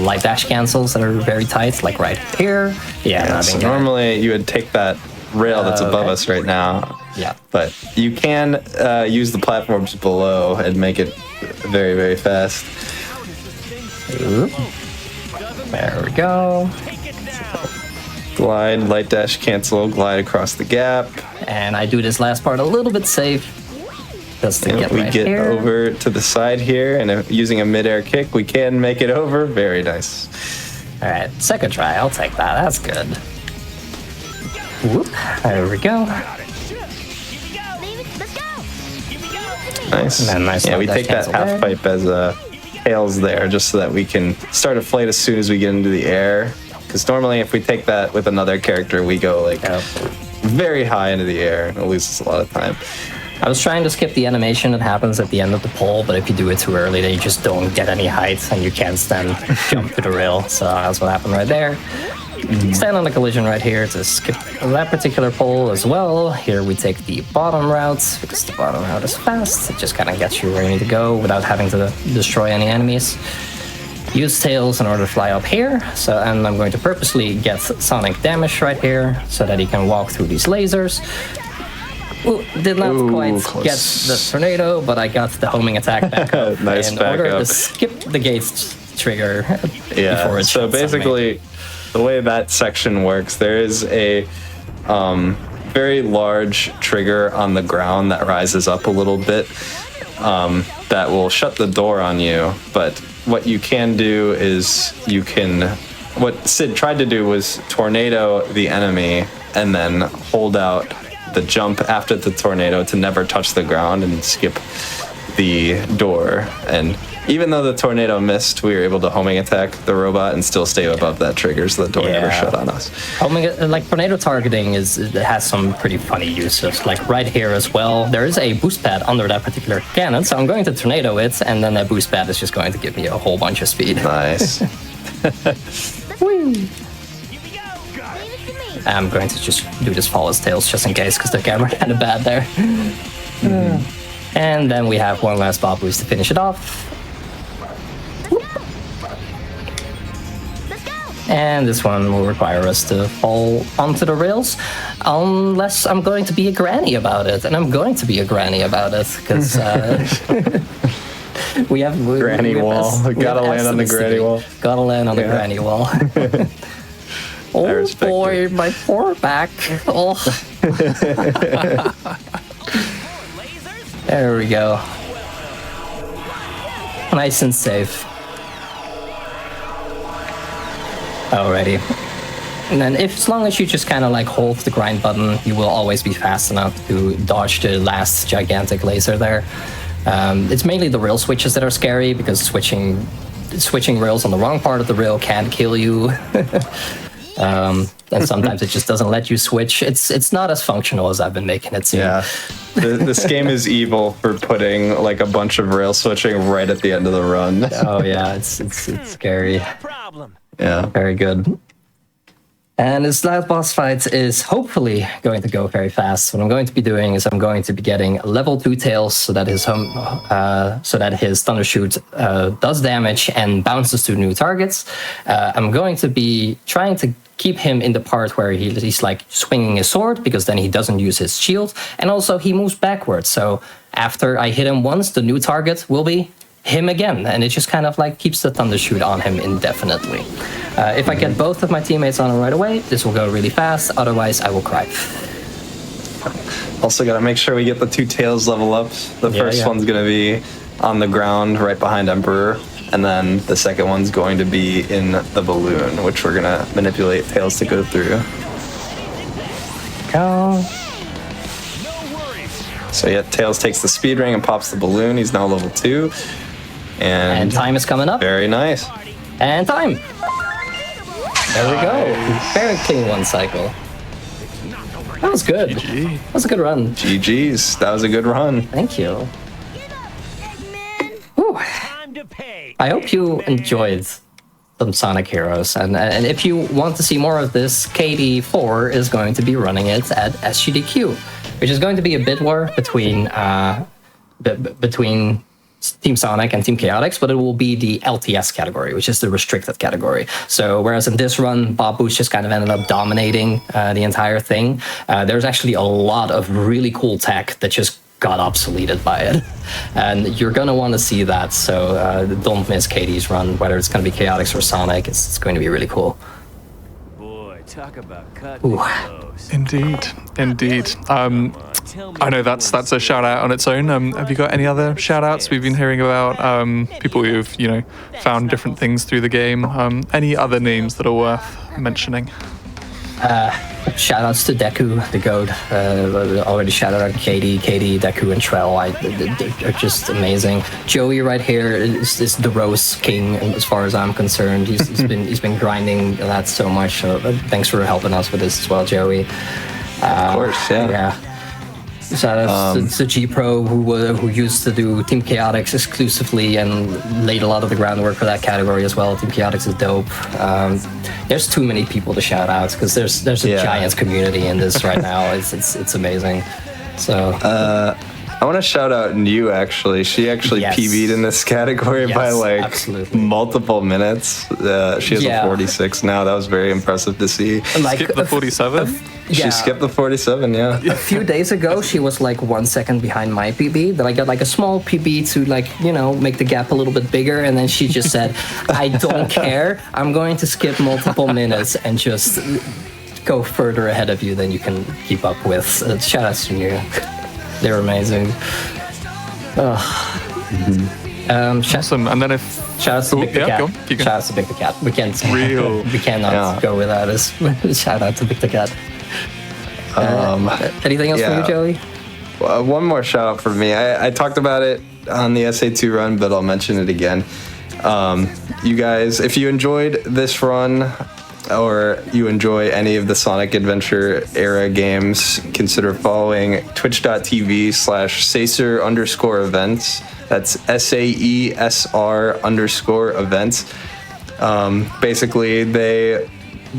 light dash cancels that are very tight, like right here. Yeah, so normally you would take that rail that's above us right now. Yeah. But you can use the platforms below and make it very, very fast. Oop. There we go. Glide, light dash cancel, glide across the gap. And I do this last part a little bit safe. Just to get we right get here. over to the side here, and using a mid-air kick, we can make it over. Very nice. All right, second try. I'll take that. That's good. Whoop. There we go. Nice. And nice. Yeah, we take that half there. pipe as tails there, just so that we can start a flight as soon as we get into the air. Because normally, if we take that with another character, we go like very high into the air, and it loses a lot of time. I was trying to skip the animation that happens at the end of the pole, but if you do it too early, then you just don't get any height, and you can't then jump to the rail. So that's what happened right there. Stand on the collision right here to skip that particular pole as well. Here we take the bottom route, because the bottom route is fast. It just kind of gets you where you need to go without having to destroy any enemies. Use tails in order to fly up here. So, and I'm going to purposely get Sonic damage right here so that he can walk through these lasers. Ooh, did not quite close. get the tornado, but I got the homing attack back up. Nice in back order up. to skip the gates trigger before it so shoots on me. basically, the way that section works, there is a very large trigger on the ground that rises up a little bit. that will shut the door on you. But what you can do is what Sid tried to do was tornado the enemy and then hold out the jump after the tornado to never touch the ground and skip the door. And even though the tornado missed, we were able to homing attack the robot and still stay above that trigger, so the door never shut on us. Like tornado targeting it has some pretty funny uses. Like right here as well, there is a boost pad under that particular cannon, so I'm going to tornado it, and then that boost pad is just going to give me a whole bunch of speed. Nice. Whee! I'm going to just do this flawless tails just in case, because the camera kind of bad there. And then we have one last bob boost to finish it off. And this one will require us to fall onto the rails, unless I'm going to be a granny about it. And I'm going to be a granny about it, because we have... Granny wall. Gotta land on the granny wall. Gotta land on the granny wall. Oh boy, my poor back. Oh. There we go. Nice and safe. Alrighty. And then as long as you just kind of like hold the grind button, you will always be fast enough to dodge the last gigantic laser there. It's mainly the rail switches that are scary, because switching rails on the wrong part of the rail can kill you. And sometimes it just doesn't let you switch. It's not as functional as I've been making it seem. Yeah. This game is evil for putting like a bunch of rail switching right at the end of the run. Oh yeah, it's scary. Yeah. Very good. And this last boss fight is hopefully going to go very fast. What I'm going to be doing is I'm going to be getting level 2 tails so that his thunder shoot does damage and bounces to new targets. I'm going to be trying to keep him in the part where he's like swinging his sword, because then he doesn't use his shield, and also he moves backwards. So after I hit him once, the new target will be him again, and it just kind of like keeps the thunder shoot on him indefinitely. If I get both of my teammates on him right away, this will go really fast. Otherwise, I will cry. Also, gotta make sure we get the 2 tails level ups. The first one's gonna be on the ground right behind Emperor, and then the second one's going to be in the balloon, which we're gonna manipulate tails to go through. Go. So yeah, Tails takes the speed ring and pops the balloon. He's now level 2. And time is coming up. Very nice. And time. There we go. Very clean one cycle. That was good. GG. That was a good run. GG's. That was a good run. Thank you. Whew. I hope you enjoyed some Sonic Heroes. And if you want to see more of this, KD4 is going to be running it at SGDQ, which is going to be a bid war between Team Sonic and Team Chaotix, but it will be the LTS category, which is the restricted category. So whereas in this run, Bob Boost just kind of ended up dominating the entire thing, there's actually a lot of really cool tech that just got obsoleted by it. And you're going to want to see that, so don't miss Katie's run, whether it's going to be Chaotix or Sonic. It's going to be really cool. Boy, talk about cut. Indeed. I know that's a shout out on its own. Have you got any other shout outs? We've been hearing about people who've found different things through the game. Any other names that are worth mentioning? Shout outs to Deku, the goat. Already shouted out Katie, Deku, and Trell. They're just amazing. Joey right here is the Rose King, as far as I'm concerned. He's been grinding that so much. So thanks for helping us with this as well, Joey. Of course, yeah. Shout out to G-Pro, who used to do Team Chaotix exclusively and laid a lot of the groundwork for that category as well. Team Chaotix is dope. There's too many people to shout out because there's a giant community in this right now. It's amazing. So I want to shout out New, actually. She actually PB'd in this category by multiple minutes. She has a 46 now. That was very impressive to see. Skip the 47? She skipped the 47, yeah. A few days ago, she was like 1 second behind my PB. Then I got like a small PB to make the gap a little bit bigger. And then she just said, I don't care. I'm going to skip multiple minutes and just go further ahead of you than you can keep up with. Shout out to you. They're amazing. Awesome. And then if Shout out to Big the Cat. go on, keep going. Shout out to Big the Cat. We can't. Real. We cannot go without us. Shout out to Big the Cat. Anything else from you, Joey? One more shout out for me. I talked about it on the SA2 run, but I'll mention it again. You guys, if you enjoyed this run or you enjoy any of the Sonic Adventure era games, consider following twitch.tv/Sacer_events. That's SAESR_events. Basically, they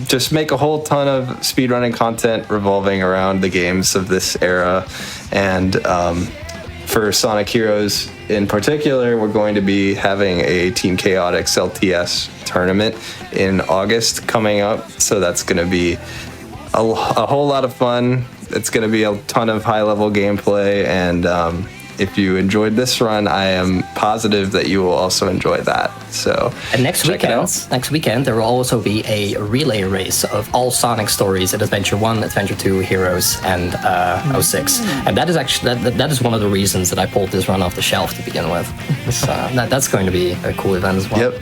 just make a whole ton of speedrunning content revolving around the games of this era. And for Sonic Heroes in particular, we're going to be having a Team Chaotix LTS tournament in August coming up. So that's going to be a whole lot of fun. It's going to be a ton of high-level gameplay. And if you enjoyed this run, I am positive that you will also enjoy that. So and next weekend, there will also be a relay race of all Sonic stories at Adventure 1, Adventure 2, Heroes, and 06. And that is actually that is one of the reasons that I pulled this run off the shelf to begin with. So that's going to be a cool event as well. Yep.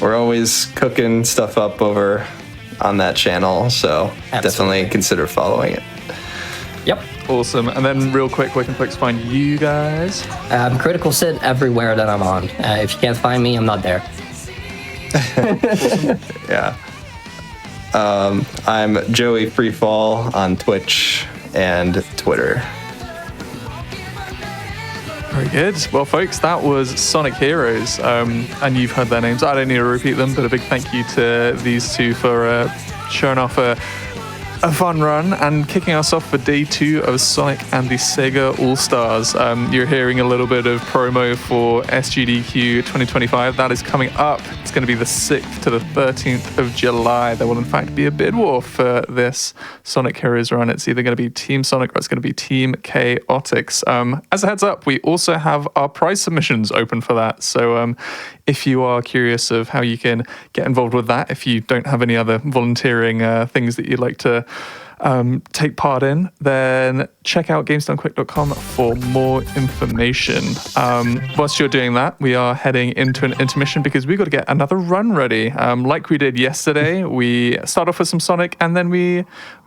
We're always cooking stuff up over on that channel, so definitely consider following it. Yep. Awesome. And then real quick, where can folks find you guys? Critical Sid everywhere that I'm on. If you can't find me, I'm not there. Yeah. I'm Joey Freefall on Twitch and Twitter. Very good. Well, folks, that was Sonic Heroes, and you've heard their names. I don't need to repeat them, but a big thank you to these two for showing off a fun run and kicking us off for day 2 of Sonic and the SEGA All-Stars. You're hearing a little bit of promo for SGDQ 2025. That is coming up. It's going to be the 6th to the 13th of July. There will, in fact, be a bid war for this Sonic Heroes run. It's either going to be Team Sonic or it's going to be Team Chaotix. As a heads up, we also have our prize submissions open for that. So if you are curious of how you can get involved with that, if you don't have any other volunteering things that you'd like to take part in, then check out gamesdonequick.com for more information. Whilst you're doing that, we are heading into an intermission because we've got to get another run ready. Like we did yesterday, we start off with some Sonic and then we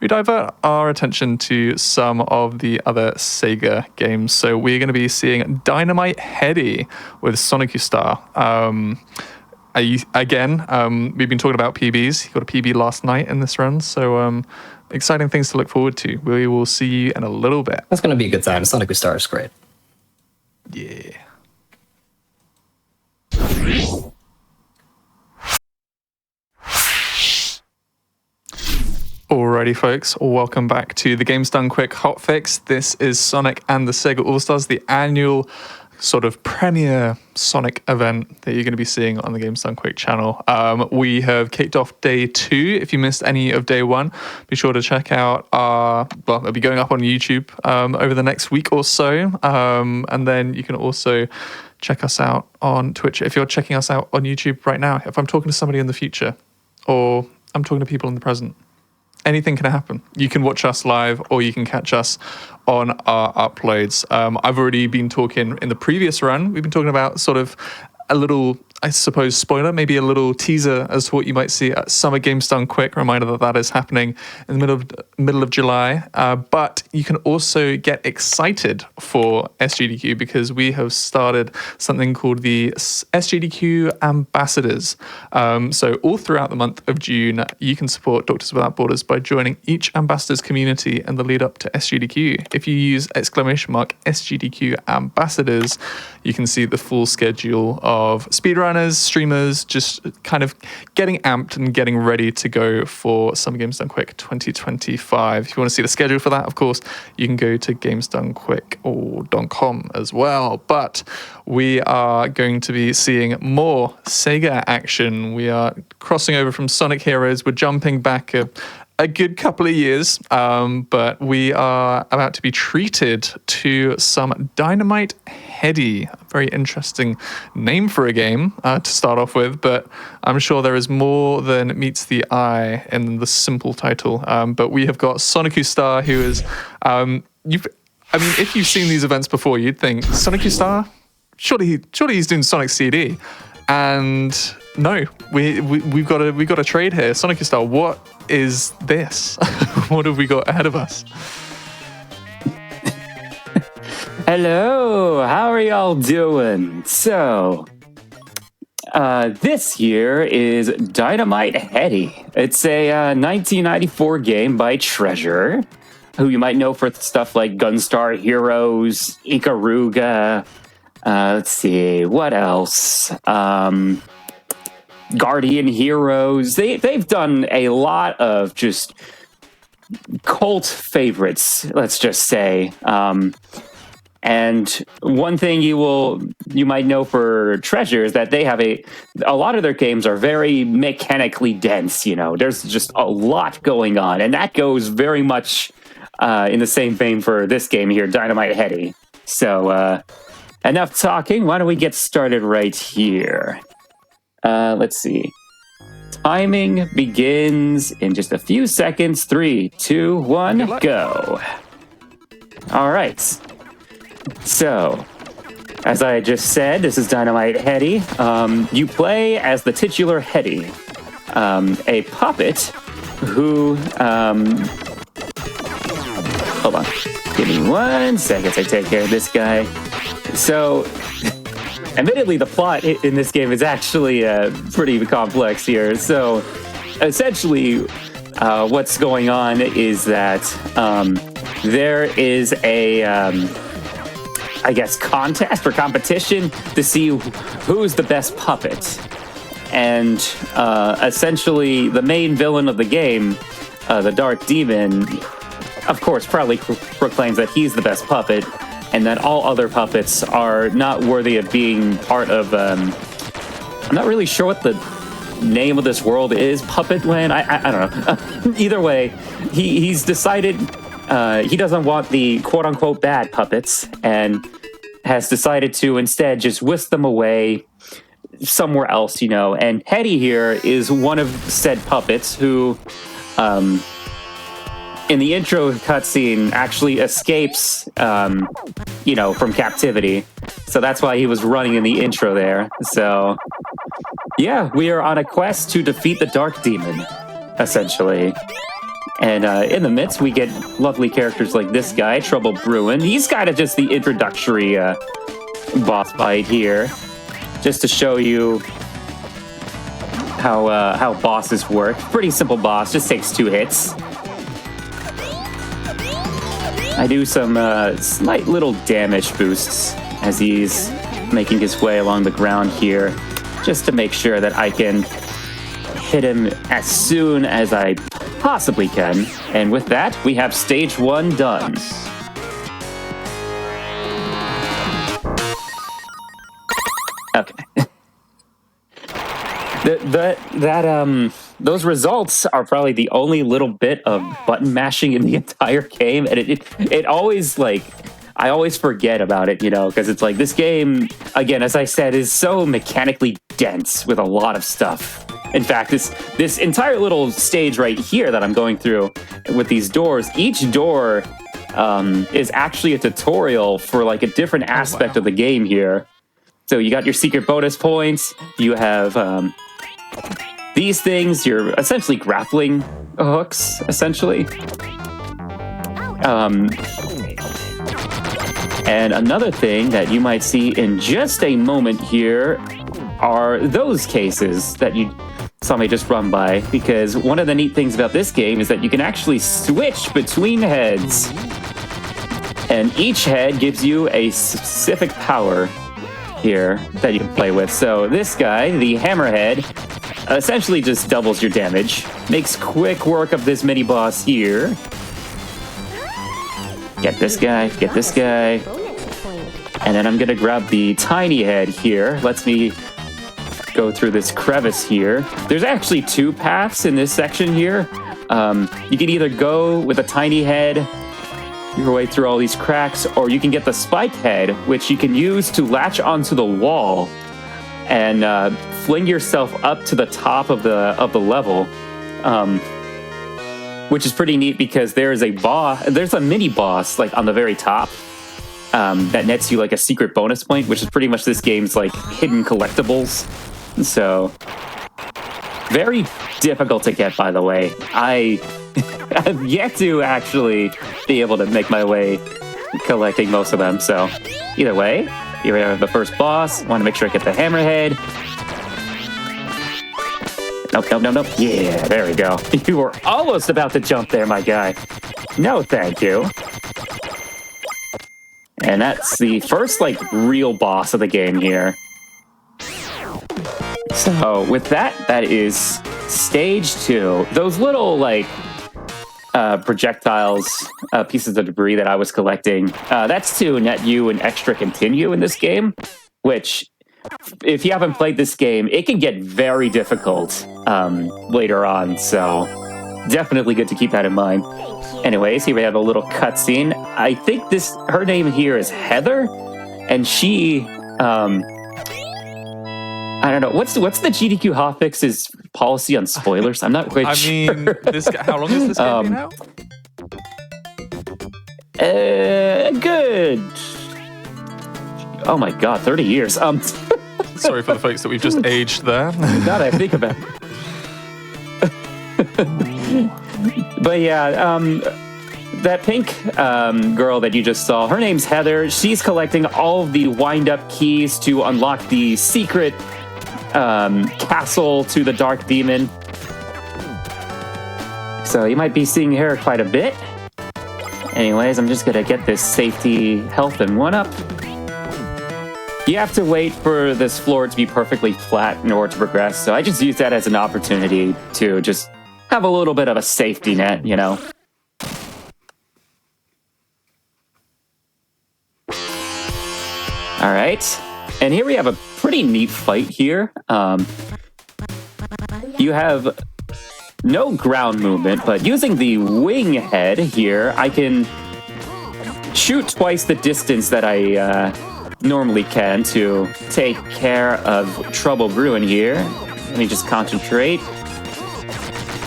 divert our attention to some of the other Sega games. So we're going to be seeing Dynamite Headdy with Sonic Star. Again, we've been talking about PBs. He got a PB last night in this run, so exciting things to look forward to. We will see you in a little bit. That's going to be a good time. Sonic Star is great. Yeah. Alrighty, folks, welcome back to the Games Done Quick Hotfix. This is Sonic and the SEGA All-Stars, the annual sort of premiere Sonic event that you're going to be seeing on the Games Done Quick channel. We have kicked off day 2. If you missed any of day 1, be sure to check out it'll be going up on YouTube over the next week or so. And then you can also check us out on Twitch if you're checking us out on YouTube right now. If I'm talking to somebody in the future or I'm talking to people in the present, anything can happen. You can watch us live or you can catch us on our uploads. I've already been talking in the previous run. We've been talking about sort of a little, I suppose, spoiler, maybe a little teaser as to what you might see at Summer Games Done Quick. Reminder that that is happening in the middle of July. But you can also get excited for SGDQ because we have started something called the SGDQ Ambassadors. So all throughout the month of June, you can support Doctors Without Borders by joining each ambassadors community in the lead up to SGDQ. If you use !SGDQ Ambassadors, you can see the full schedule of speedrunners, streamers, just kind of getting amped and getting ready to go for Summer Games Done Quick 2025. If you want to see the schedule for that, of course, you can go to gamesdonequick.com as well. But we are going to be seeing more Sega action. We are crossing over from Sonic Heroes. We're jumping back a good couple of years, but we are about to be treated to some Dynamite Headdy. A very interesting name for a game to start off with, but I'm sure there is more than meets the eye in the simple title. But we have got Sonic Star, who is, I I mean, if you've seen these events before, you'd think Sonic Star, surely he's doing Sonic CD, and no, we've got a trade here. Sonic Star, what is this? What have we got ahead of us? Hello, how are y'all doing? So, this here is Dynamite Headdy. It's a 1994 game by Treasure, who you might know for stuff like Gunstar Heroes, Ikaruga, let's see, what else? Guardian Heroes. They've done a lot of just cult favorites, let's just say. And one thing you might know for Treasure is that they have a lot of their games are very mechanically dense. You know, there's just a lot going on, and that goes very much in the same vein for this game here, Dynamite Headdy. So enough talking. Why don't we get started right here? Let's see. Timing begins in just a few seconds. 3, 2, 1, go. All right. So, as I just said, this is Dynamite Headdy. You play as the titular Headdy, a puppet who... hold on. Give me 1 second to take care of this guy. So, admittedly, the plot in this game is actually pretty complex here. So, essentially, what's going on is that there is a... I guess, contest or competition to see who's the best puppet. And essentially, the main villain of the game, the Dark Demon, of course, proudly proclaims that he's the best puppet, and that all other puppets are not worthy of being part of... I'm not really sure what the name of this world is, Puppet Land? I don't know. Either way, he's decided... he doesn't want the quote-unquote bad puppets, and has decided to instead just whisk them away somewhere else, you know. And Headdy here is one of said puppets who, in the intro cutscene, actually escapes, from captivity. So that's why he was running in the intro there. So, yeah, we are on a quest to defeat the Dark Demon, essentially. And in the midst, we get lovely characters like this guy, Trouble Bruin. He's kind of just the introductory boss fight here, just to show you how bosses work. Pretty simple boss, just takes 2 hits. I do some slight little damage boosts as he's making his way along the ground here, just to make sure that I can hit him as soon as I possibly can. And with that, we have stage 1 done. Okay. Those results are probably the only little bit of button mashing in the entire game, and it always, like, I always forget about it, you know, because it's like this game, again, as I said, is so mechanically dense with a lot of stuff. In fact, this entire little stage right here that I'm going through with these doors, each door is actually a tutorial for like a different aspect of the game here. So you got your secret bonus points, you have these things, you're essentially grappling hooks, essentially. And another thing that you might see in just a moment here are those cases that you saw me just run by, because one of the neat things about this game is that you can actually switch between heads, and each head gives you a specific power here that you can play with. So this guy, the Hammerhead, essentially just doubles your damage, makes quick work of this mini boss here. Get this guy, get this guy. And then I'm gonna grab the tiny head here. Lets me go through this crevice here. There's actually 2 paths in this section here. You can either go with a tiny head your way through all these cracks, or you can get the spike head, which you can use to latch onto the wall and fling yourself up to the top of the level. which is pretty neat because there's a mini boss like on the very top that nets you like a secret bonus point, which is pretty much this game's like hidden collectibles. So very difficult to get, by the way. I've yet to actually be able to make my way collecting most of them. So either way, here we have the first boss. Want to make sure I get the hammerhead. Nope. Yeah, there we go. You were almost about to jump there, my guy. No, thank you. And that's the first, like, real boss of the game here. So, with that is stage 2. Those little, like, projectiles, pieces of debris that I was collecting, that's to net you an extra continue in this game, which, if you haven't played this game, it can get very difficult later on, so definitely good to keep that in mind. Anyways, here we have a little cutscene. I think her name here is Heather, and she, I don't know, what's the GDQ Hotfix's policy on spoilers? I'm not quite sure. I mean, how long has this game been out? Good. Oh my god, 30 years. Sorry for the folks that we've just aged there. Now that I think about it. But yeah, that pink girl that you just saw, her name's Heather. She's collecting all of the wind-up keys to unlock the secret castle to the Dark Demon. So you might be seeing her quite a bit. Anyways, I'm just gonna get this safety, health, and 1-up. You have to wait for this floor to be perfectly flat in order to progress, so I just use that as an opportunity to just have a little bit of a safety net, you know? Alright, and here we have a pretty neat fight here. You have no ground movement, but using the wing head here, I can shoot twice the distance that I normally can to take care of Trouble Brewing here. Let me just concentrate.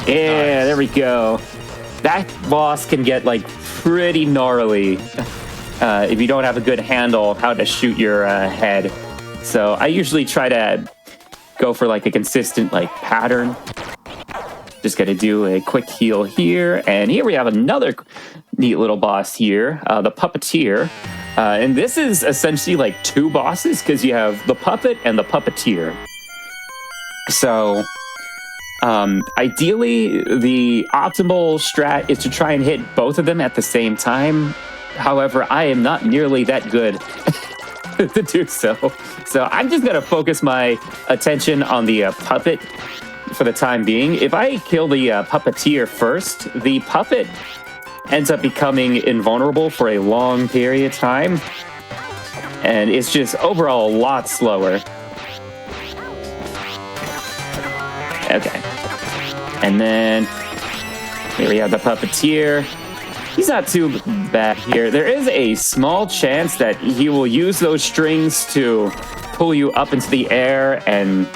Yeah, there we go. That boss can get like pretty gnarly if you don't have a good handle of how to shoot your head. So I usually try to go for like a consistent like pattern. Just got to do a quick heal here. And here we have another neat little boss here, the Puppeteer. And this is essentially like 2 bosses because you have the Puppet and the Puppeteer. So ideally, the optimal strat is to try and hit both of them at the same time. However, I am not nearly that good to do so. So I'm just going to focus my attention on the Puppet for the time being. If I kill the Puppeteer first, the Puppet ends up becoming invulnerable for a long period of time. And it's just overall a lot slower. Okay. And then here we have the Puppeteer. He's not too bad here. There is a small chance that he will use those strings to pull you up into the air and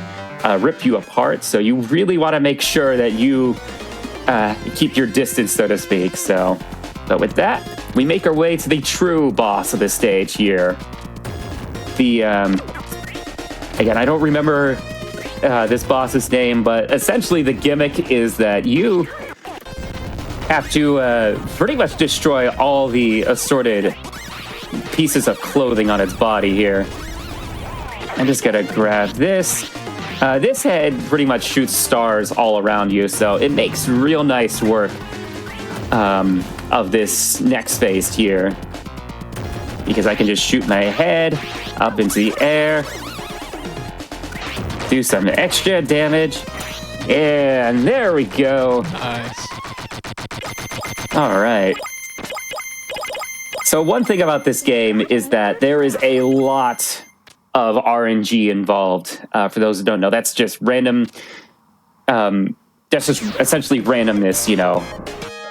rip you apart. So you really want to make sure that you keep your distance, so to speak. So, but with that, we make our way to the true boss of the stage here. The again, I don't remember this boss's name, but essentially the gimmick is that you have to pretty much destroy all the assorted pieces of clothing on its body here. I'm just gonna grab this. This head pretty much shoots stars all around you, so it makes real nice work of this next phase here. Because I can just shoot my head up into the air, do some extra damage, and there we go. Nice. All right. So one thing about this game is that there is a lot of RNG involved. For those who don't know, that's just random. That's just essentially randomness. You know,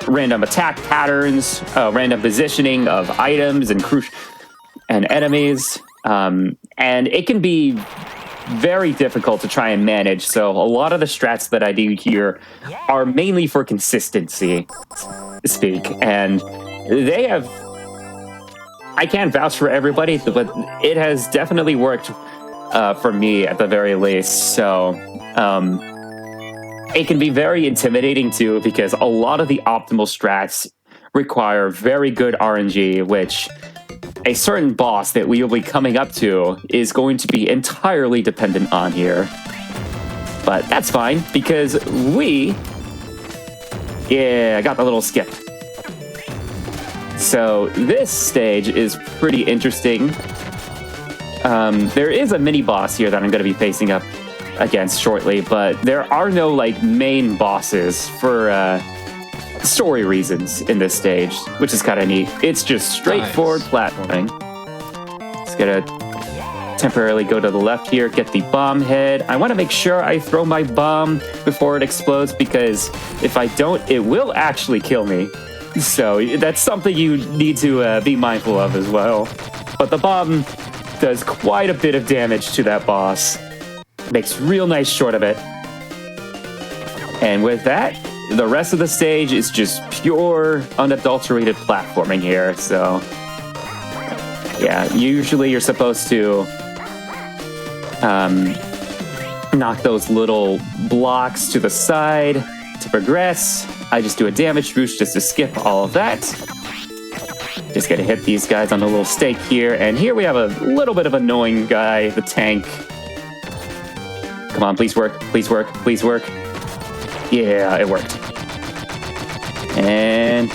random attack patterns, random positioning of items and enemies, and it can be very difficult to try and manage. So a lot of the strats that I do here are mainly for consistency, speak. And they have... I can't vouch for everybody, but it has definitely worked for me at the very least. So it can be very intimidating too, because a lot of the optimal strats require very good RNG, which a certain boss that we will be coming up to is going to be entirely dependent on here. But that's fine, because I got the little skip. So this stage is pretty interesting. There is a mini boss here that I'm going to be facing up against shortly, but there are no like main bosses for story reasons in this stage, which is kind of neat. It's just straightforward platforming. Just gonna temporarily go to the left here, get the bomb head. I want to make sure I throw my bomb before it explodes, because if I don't, it will actually kill me. So that's something you need to be mindful of as well. But the bomb does quite a bit of damage to that boss. Makes real nice short of it. And with that, the rest of the stage is just pure, unadulterated platforming here. So, yeah, usually you're supposed to knock those little blocks to the side to progress. I just do a damage boost just to skip all of that. Just gonna hit these guys on the little stake here. And here we have a little bit of annoying guy, the tank. Come on, please work, please work, please work. Yeah, it worked. And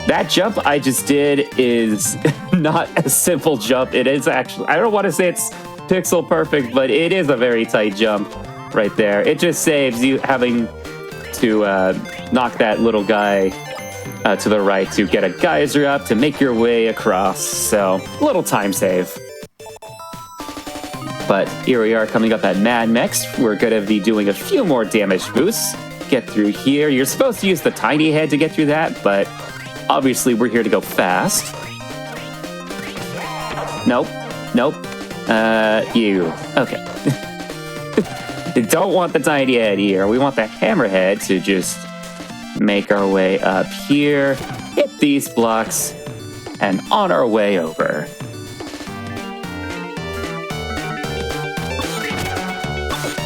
that jump I just did is not a simple jump. It is actually, I don't want to say it's pixel perfect, but it is a very tight jump right there. It just saves you having to knock that little guy to the right to get a geyser up to make your way across. So, a little time save. But here we are coming up at Mad next. We're going to be doing a few more damage boosts. Get through here. You're supposed to use the tiny head to get through that, but obviously we're here to go fast. Nope. Nope. You. Okay. We don't want the tiny head here. We want the hammerhead to just make our way up here, hit these blocks, and on our way over.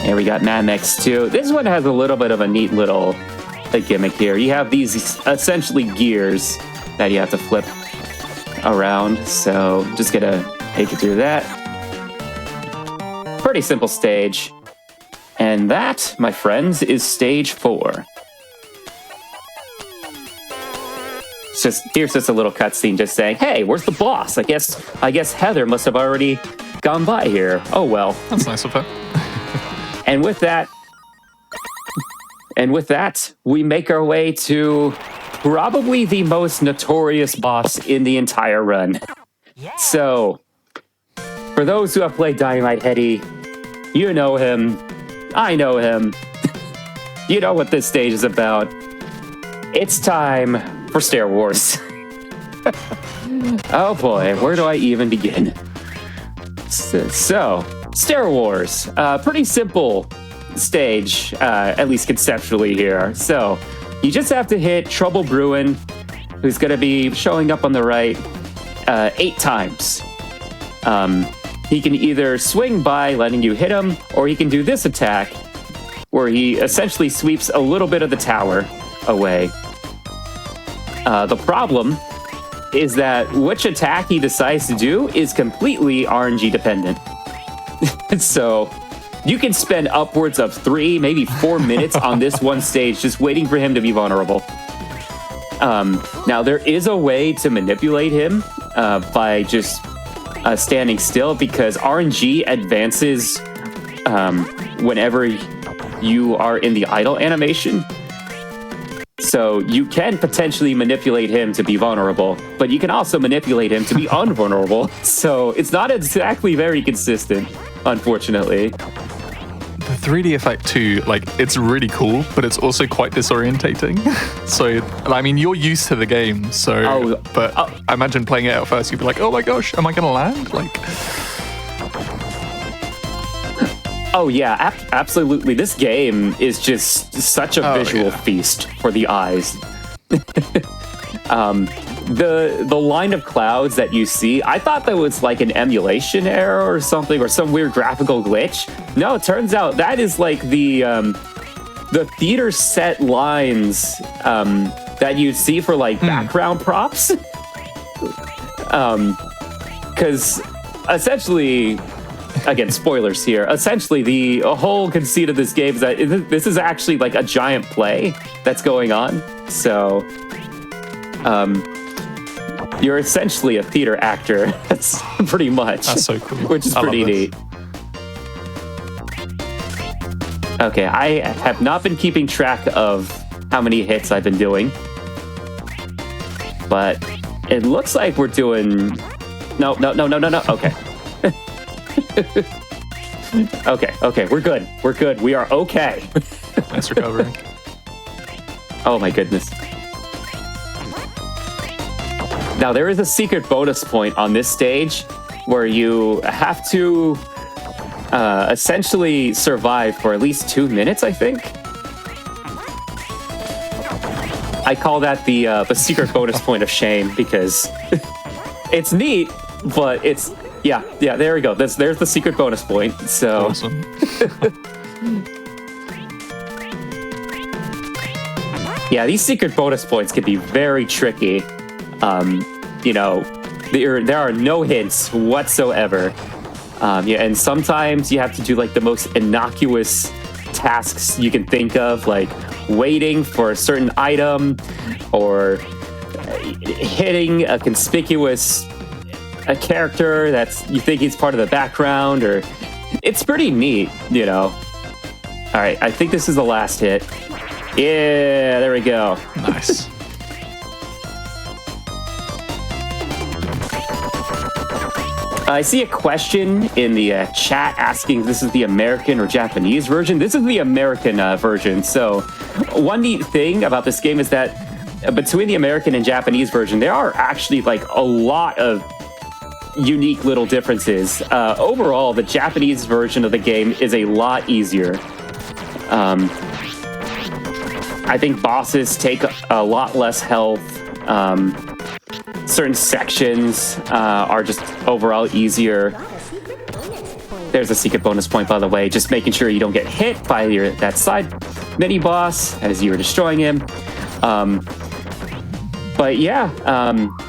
And we got Mamex too. This one has a little bit of a neat little gimmick here. You have these essentially gears that you have to flip around. So just gonna take you through that. Pretty simple stage. And that, my friends, is stage 4. Here's just a little cutscene just saying, hey, where's the boss? I guess Heather must have already gone by here. Oh well. That's nice of her. And with that, we make our way to probably the most notorious boss in the entire run. Yeah. So, for those who have played Dynamite Headdy, you know him. I know him. You know what this stage is about. It's time for Stair Wars. Oh boy, where do I even begin? So, Stair Wars, pretty simple stage, at least conceptually here. So, you just have to hit Trouble Bruin, who's going to be showing up on the right 8 times. He can either swing by letting you hit him, or he can do this attack, where he essentially sweeps a little bit of the tower away. The problem is that which attack he decides to do is completely RNG dependent. So you can spend upwards of 3, maybe 4 minutes on this one stage just waiting for him to be vulnerable. Now, there is a way to manipulate him by just standing still, because RNG advances whenever you are in the idle animation. So you can potentially manipulate him to be vulnerable, but you can also manipulate him to be unvulnerable. So it's not exactly very consistent, unfortunately. The 3D effect too, it's really cool, but it's also quite disorientating. So, I mean, you're used to the game, so, I imagine playing it at first, you'd be like, oh my gosh, am I gonna land? Oh yeah, absolutely. This game is just such a visual feast for the eyes. The line of clouds that you see, I thought that was like an emulation error or something, or some weird graphical glitch. No, it turns out that is like the theater set lines that you see for like background props. Because essentially, again, spoilers here. Essentially, the whole conceit of this game is that this is actually like a giant play that's going on. So, you're essentially a theater actor. That's pretty much. That's so cool. Which is pretty neat. Okay, I have not been keeping track of how many hits I've been doing, but it looks like we're doing. No. Okay. Okay, we're good. We are okay. Nice recovery. Oh my goodness. Now, there is a secret bonus point on this stage where you have to essentially survive for at least 2 minutes, I think. I call that the secret bonus point of shame because it's neat, but it's... Yeah, there we go. There's the secret bonus point. So... Awesome. Yeah, these secret bonus points can be very tricky. You know, there are no hints whatsoever. And sometimes you have to do like the most innocuous tasks you can think of, like waiting for a certain item or hitting a conspicuous character that's you think he's part of the background, or it's pretty neat, you know. All right, I think this is the last hit. Yeah, there we go. Nice. I see a question in the chat asking if this is the American or Japanese version. This is the American version. So one neat thing about this game is that between the American and Japanese version, there are actually like a lot of unique little differences. Overall, the Japanese version of the game is a lot easier. I think bosses take a lot less health. Certain sections are just overall easier. There's a secret bonus point, by the way. Just making sure you don't get hit by that side mini boss as you were destroying him. But yeah,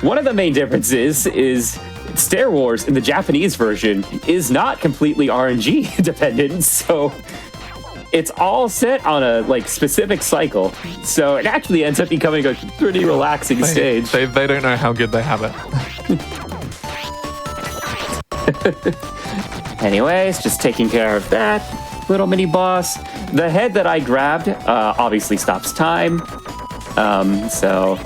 one of the main differences is Stair Wars in the Japanese version is not completely RNG dependent, so it's all set on a like specific cycle. So it actually ends up becoming a pretty relaxing stage. They don't know how good they have it. Anyways, just taking care of that little mini boss. The head that I grabbed obviously stops time. So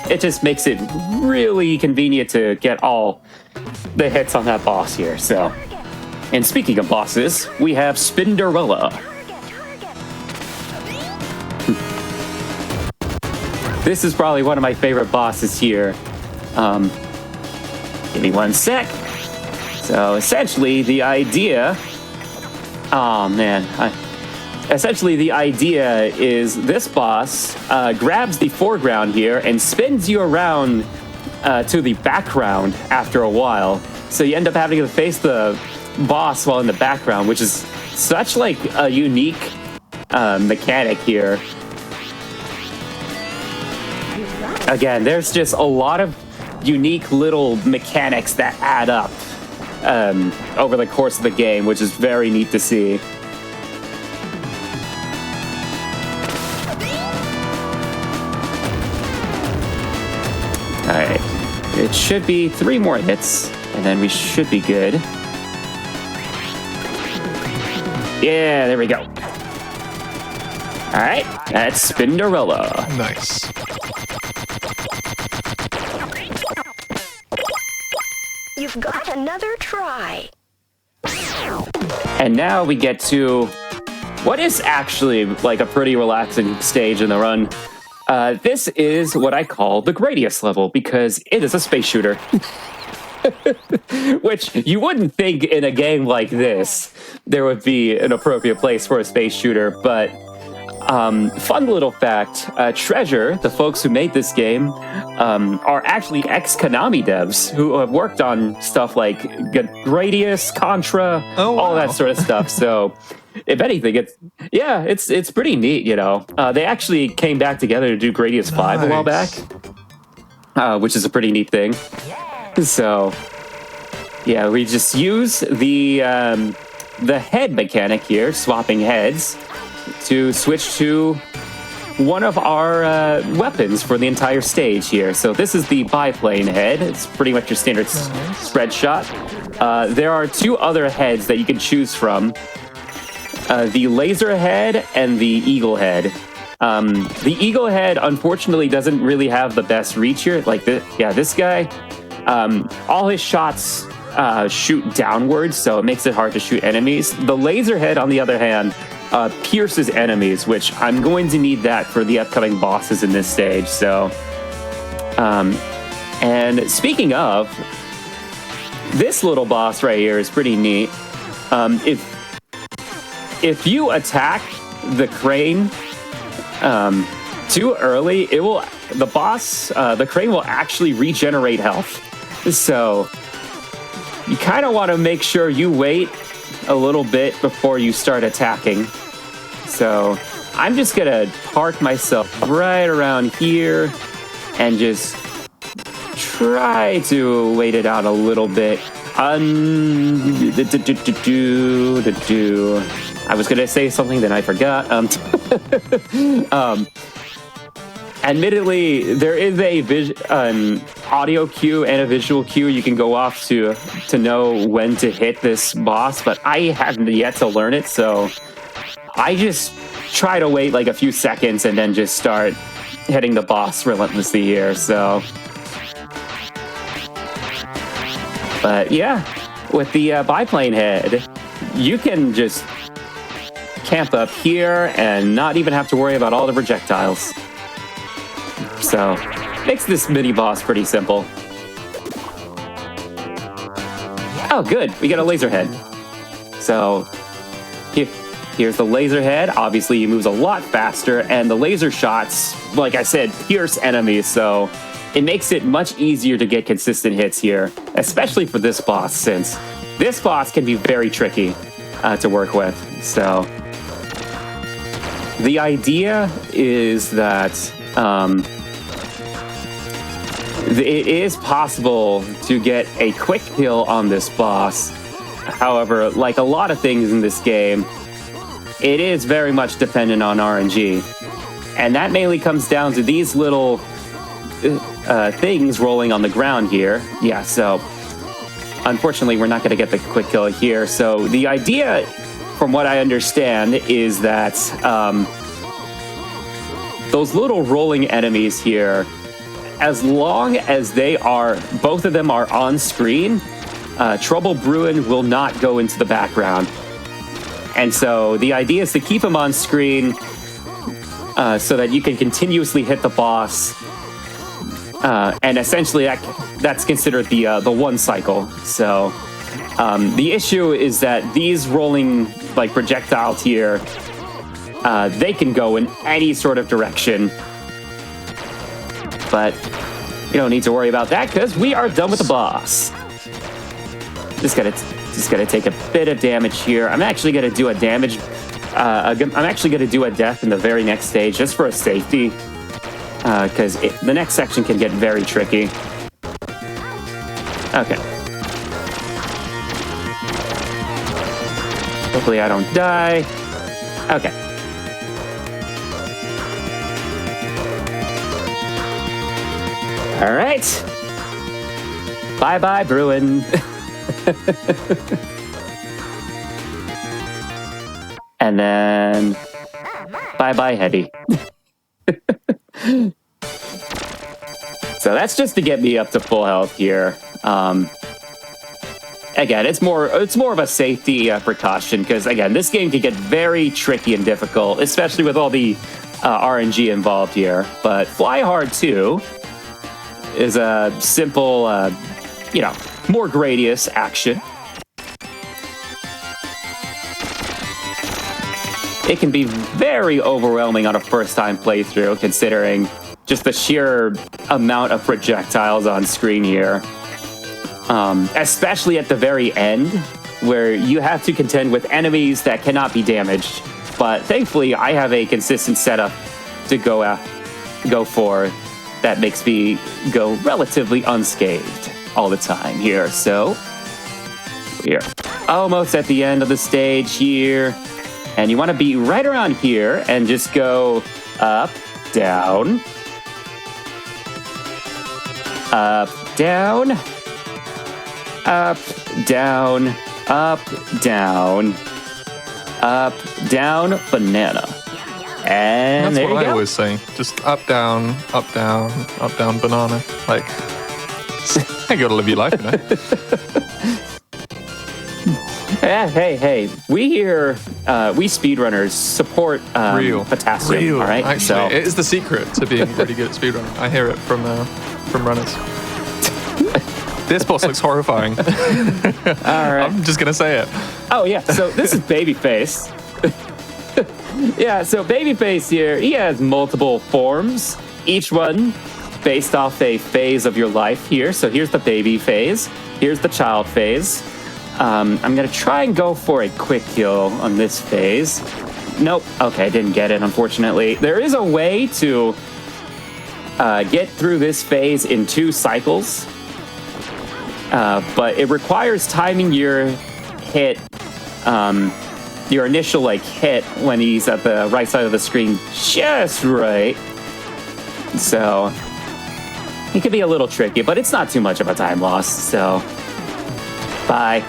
it just makes it really convenient to get all the hits on that boss here. So, and speaking of bosses, we have Spinderella. This is probably one of my favorite bosses here. Give me one sec. So essentially the idea... Oh man. Essentially the idea is this boss grabs the foreground here and spins you around to the background after a while. So you end up having to face the boss while in the background, which is such like a unique mechanic here. Again, there's just a lot of unique little mechanics that add up over the course of the game, which is very neat to see. Alright, it should be 3 more hits, and then we should be good. Yeah, there we go. Alright, that's Spinderella. Nice. You've got another try. And now we get to what is actually like a pretty relaxing stage in the run. This is what I call the Gradius level because it is a space shooter. Which you wouldn't think in a game like this there would be an appropriate place for a space shooter, but fun little fact, Treasure, the folks who made this game, are actually ex-Konami devs who have worked on stuff like Gradius, Contra, all that sort of stuff. So if anything, it's pretty neat, you know. They actually came back together to do Gradius 5 a while back, which is a pretty neat thing. So, yeah, we just use the head mechanic here, swapping heads, to switch to one of our weapons for the entire stage here. So this is the biplane head. It's pretty much your standard spread shot. There are two other heads that you can choose from. The laser head and the eagle head. The eagle head, unfortunately, doesn't really have the best reach here. Like, this guy, all his shots shoot downwards, so it makes it hard to shoot enemies. The laser head, on the other hand, pierces enemies, which I'm going to need that for the upcoming bosses in this stage. So, and speaking of, this little boss right here is pretty neat. If you attack the crane too early, the crane will actually regenerate health. So you kind of want to make sure you wait a little bit before you start attacking. So I'm just gonna park myself right around here and just try to wait it out a little bit. I was gonna say something, then I forgot. Admittedly, there is a audio cue and a visual cue you can go off to know when to hit this boss, but I haven't yet to learn it, so I just try to wait like a few seconds and then just start hitting the boss relentlessly here, so. But yeah, with the biplane head, you can just camp up here and not even have to worry about all the projectiles. So, makes this mini-boss pretty simple. Oh, good. We got a laser head. So, here's the laser head. Obviously, he moves a lot faster, and the laser shots, like I said, pierce enemies, so it makes it much easier to get consistent hits here, especially for this boss, since this boss can be very tricky to work with. So, the idea is that it is possible to get a quick kill on this boss. However, like a lot of things in this game, it is very much dependent on RNG. And that mainly comes down to these little things rolling on the ground here. Yeah, so unfortunately, we're not going to get the quick kill here. So the idea, from what I understand, is that those little rolling enemies here, as long as both of them are on screen, Trouble Bruin will not go into the background. And so the idea is to keep him on screen so that you can continuously hit the boss. And essentially that's considered the one cycle. So the issue is that these rolling like projectiles here, they can go in any sort of direction. But you don't need to worry about that because we are done with the boss. Just gotta take a bit of damage here. I'm actually gonna do a damage. I'm actually gonna do a death in the very next stage just for a safety, because the next section can get very tricky. Okay. Hopefully I don't die. Okay. All right. Bye-bye, Bruin. And then bye-bye, Headdy. So that's just to get me up to full health here. Again, it's more of a safety precaution because, again, this game can get very tricky and difficult, especially with all the RNG involved here. But Fly Hard 2 is a simple, more Gradius action. It can be very overwhelming on a first-time playthrough, considering just the sheer amount of projectiles on screen here. Especially at the very end, where you have to contend with enemies that cannot be damaged. But thankfully, I have a consistent setup to go for that makes me go relatively unscathed all the time here. So, we're almost at the end of the stage here. And you want to be right around here and just go up, down, up, down, up, down, up, down, up, down, banana. And That's there what you I go. always say. Just up, down, up, down, up, down, banana. Like, you gotta live your life, you know? Hey, we here, we speedrunners support potassium, all right? Actually, it is the secret to being really good at speedrunning. I hear it from runners. This boss looks horrifying. All right. I'm just gonna say it. Oh, yeah, so this is Babyface. Yeah, so Babyface here, he has multiple forms, each one based off a phase of your life here. So here's the baby phase, here's the child phase. I'm gonna try and go for a quick kill on this phase. Nope, okay, didn't get it, unfortunately. There is a way to get through this phase in 2 cycles, but it requires timing your hit, your initial hit when he's at the right side of the screen just right. So it could be a little tricky, but it's not too much of a time loss, so bye.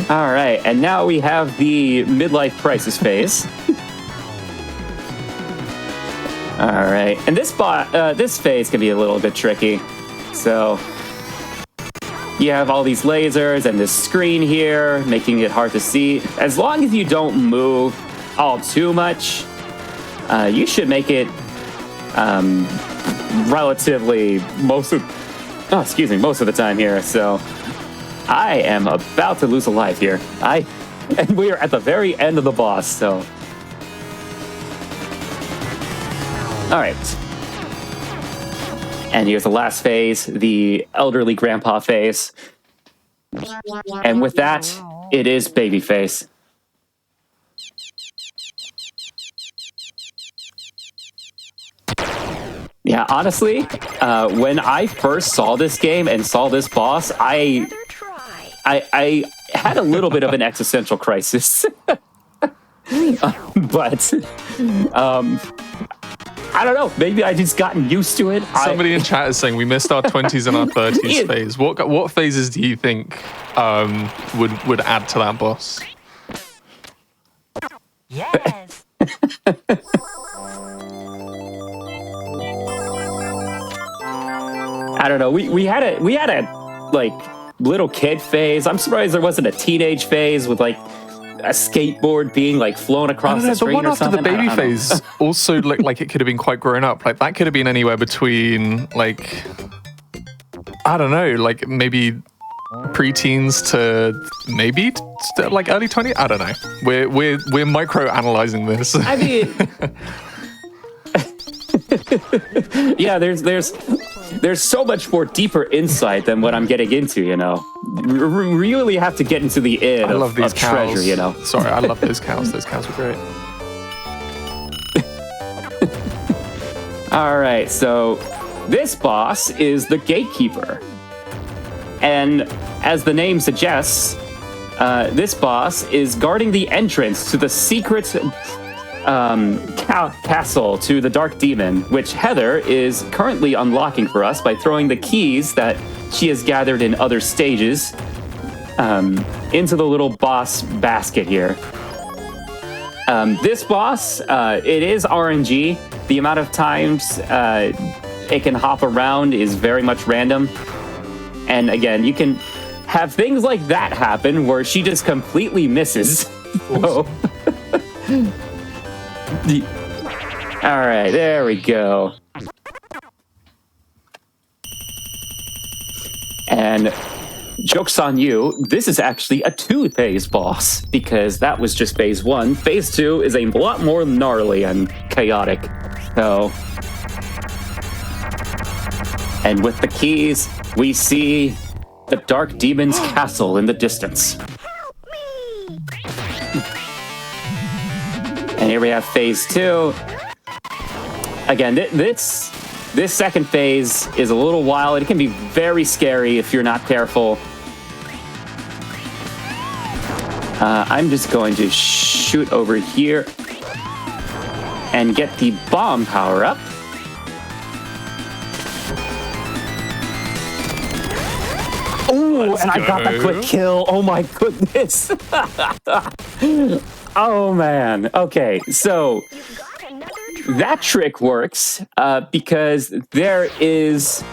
All right, and now we have the midlife crisis phase. All right, and this phase can be a little bit tricky. So you have all these lasers and this screen here, making it hard to see. As long as you don't move all too much, you should make it relatively most of the time here. So I am about to lose a life here. And we are at the very end of the boss, so. All right. And here's the last phase, the elderly grandpa phase. And with that, it is Babyface. Yeah, honestly, when I first saw this game and saw this boss, I had a little bit of an existential crisis. But I don't know. Maybe I just gotten used to it. Somebody in chat is saying we missed our 20s and our 30s phase. What phases do you think would add to that boss? Yes. I don't know. We had a little kid phase. I'm surprised there wasn't a teenage phase with a skateboard being flown across the screen the one or after something. the baby phase also looked like it could have been quite grown up. That could have been anywhere between I don't know, maybe preteens to maybe early 20s. I don't know. We're micro analyzing this. I mean, yeah, there's so much more deeper insight than what I'm getting into, you know. We really have to get into the id I love these of cows. treasure, you know. Sorry, I love those cows. Those cows were great. All right, so this boss is the Gatekeeper. And as the name suggests, this boss is guarding the entrance to the secret castle to the Dark Demon, which Heather is currently unlocking for us by throwing the keys that she has gathered in other stages into the little boss basket here. This boss, it is RNG. The amount of times it can hop around is very much random. And again, you can have things like that happen where she just completely misses. So, all right, there we go. And And joke's on you, this is actually a 2-phase boss, because that was just phase 1. Phase 2 is a lot more gnarly and chaotic. So, and with the keys, we see the Dark Demon's castle in the distance. Help me! And here we have phase 2. Again, this second phase is a little wild. It can be very scary if you're not careful. I'm just going to shoot over here and get the bomb power up. Oh, and I got that quick kill. Oh my goodness. Oh man. Okay, so You've got another try. that trick works because there is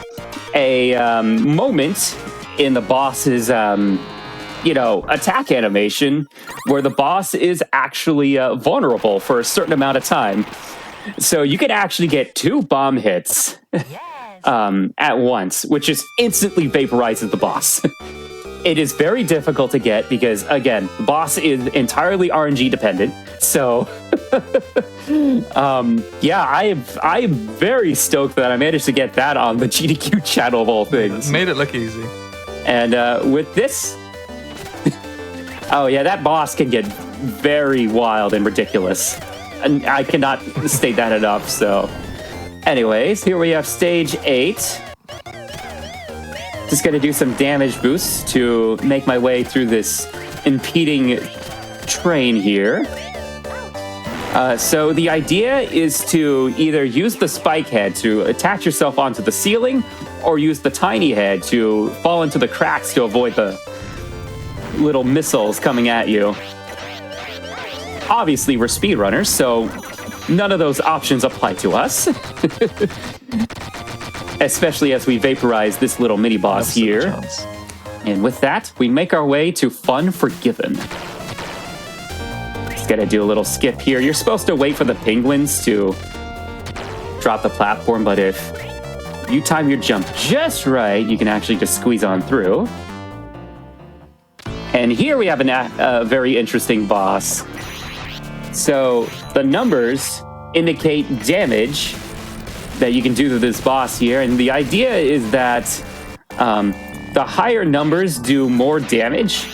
a moment in the boss's, attack animation where the boss is actually vulnerable for a certain amount of time. So you can actually get 2 bomb hits at once, which just instantly vaporizes the boss. It is very difficult to get because, again, the boss is entirely RNG dependent. So, I am very stoked that I managed to get that on the GDQ channel of all things. Made it look easy. And with this, oh yeah, that boss can get very wild and ridiculous. And I cannot state that enough, so. Anyways, here we have stage 8. Just gonna do some damage boosts to make my way through this impeding train here. So the idea is to either use the spike head to attach yourself onto the ceiling, or use the tiny head to fall into the cracks to avoid the little missiles coming at you. Obviously, we're speedrunners, so none of those options apply to us. Especially as we vaporize this little mini-boss here. And with that, we make our way to Fun Forgiven. Just gotta do a little skip here. You're supposed to wait for the penguins to drop the platform, but if you time your jump just right, you can actually just squeeze on through. And here we have a very interesting boss. So the numbers indicate damage that you can do to this boss here, and the idea is that the higher numbers do more damage.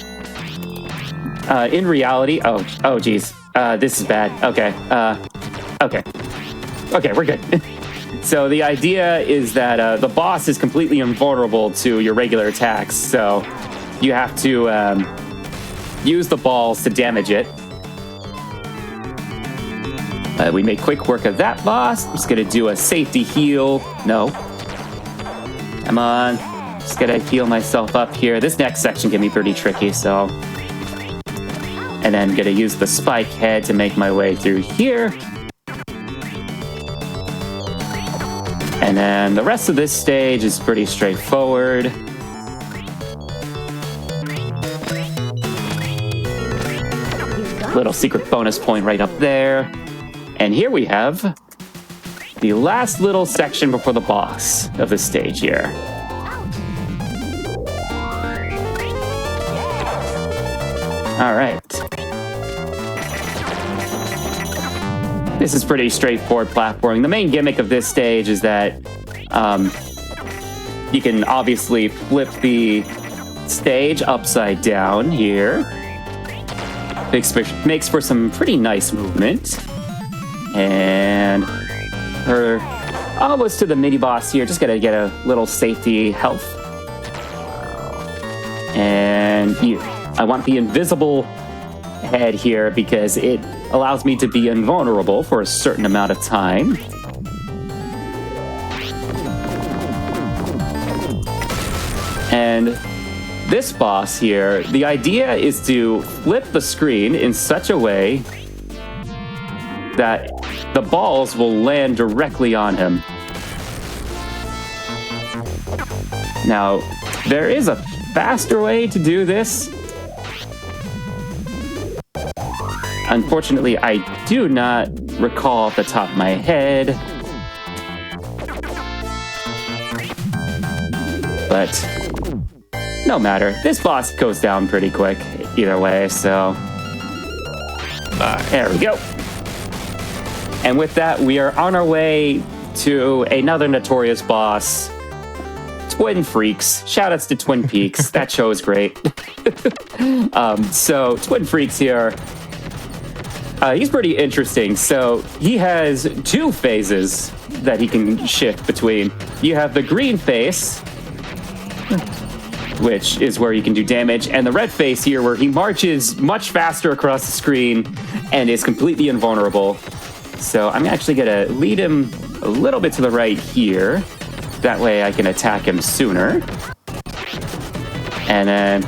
In reality, oh geez, this is bad. Okay, we're good. So the idea is that the boss is completely invulnerable to your regular attacks, so you have to use the balls to damage it. We made quick work of that boss. I'm just gonna do a safety heal. No. Come on. Just gotta heal myself up here. This next section can be pretty tricky, so. And then gonna use the spike head to make my way through here. And then the rest of this stage is pretty straightforward. Little secret bonus point right up there. And here we have the last little section before the boss of the stage here. All right. This is pretty straightforward platforming. The main gimmick of this stage is that you can obviously flip the stage upside down here. Makes for some pretty nice movement. And we're almost to the mini-boss here. Just gotta get a little safety health. And I want the invisible head here because it allows me to be invulnerable for a certain amount of time. And this boss here, the idea is to flip the screen in such a way that the balls will land directly on him. Now, there is a faster way to do this. Unfortunately, I do not recall off the top of my head. But no matter. This boss goes down pretty quick either way, so Nice. there we go. And with that, we are on our way to another notorious boss, Twin Freaks. Shoutouts to Twin Peaks. That show is great. So Twin Freaks here. He's pretty interesting. So he has two phases that he can shift between. You have the green phase, which is where you can do damage, and the red phase here where he marches much faster across the screen and is completely invulnerable. So I'm actually going to lead him a little bit to the right here. That way I can attack him sooner. And then...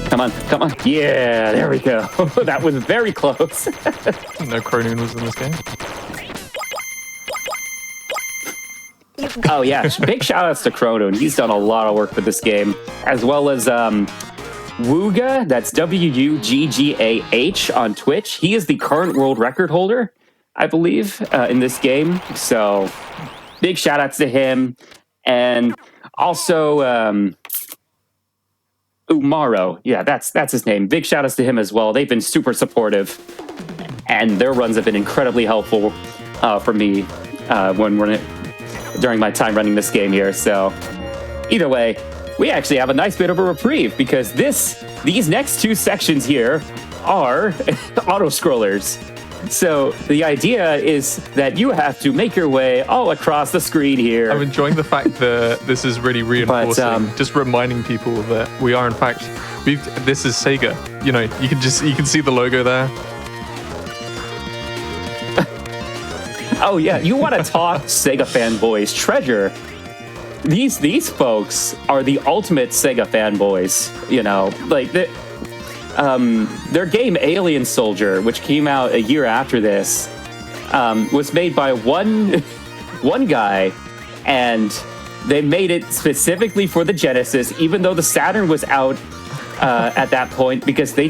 Come on. Yeah, there we go. That was very close. No Cronoon was in this game. Oh yeah, big shout outs to Cronoon. He's done a lot of work for this game. As well as Wugah, that's Wuggah on Twitch. He is the current world record holder, I believe, in this game. So big shout outs to him. And also Umaro. Yeah, that's his name. Big shout outs to him as well. They've been super supportive. And their runs have been incredibly helpful for me during my time running this game here. So either way, we actually have a nice bit of a reprieve because these next two sections here are auto-scrollers. So the idea is that you have to make your way all across the screen here. I'm enjoying the fact that this is really reinforcing, just reminding people that we are in fact, this is Sega. You know, you can see the logo there. Oh yeah, you want to talk Sega fanboys treasure. These folks are the ultimate Sega fanboys, you know. Like their game Alien Soldier, which came out a year after this, was made by one guy, and they made it specifically for the Genesis, even though the Saturn was out at that point, because they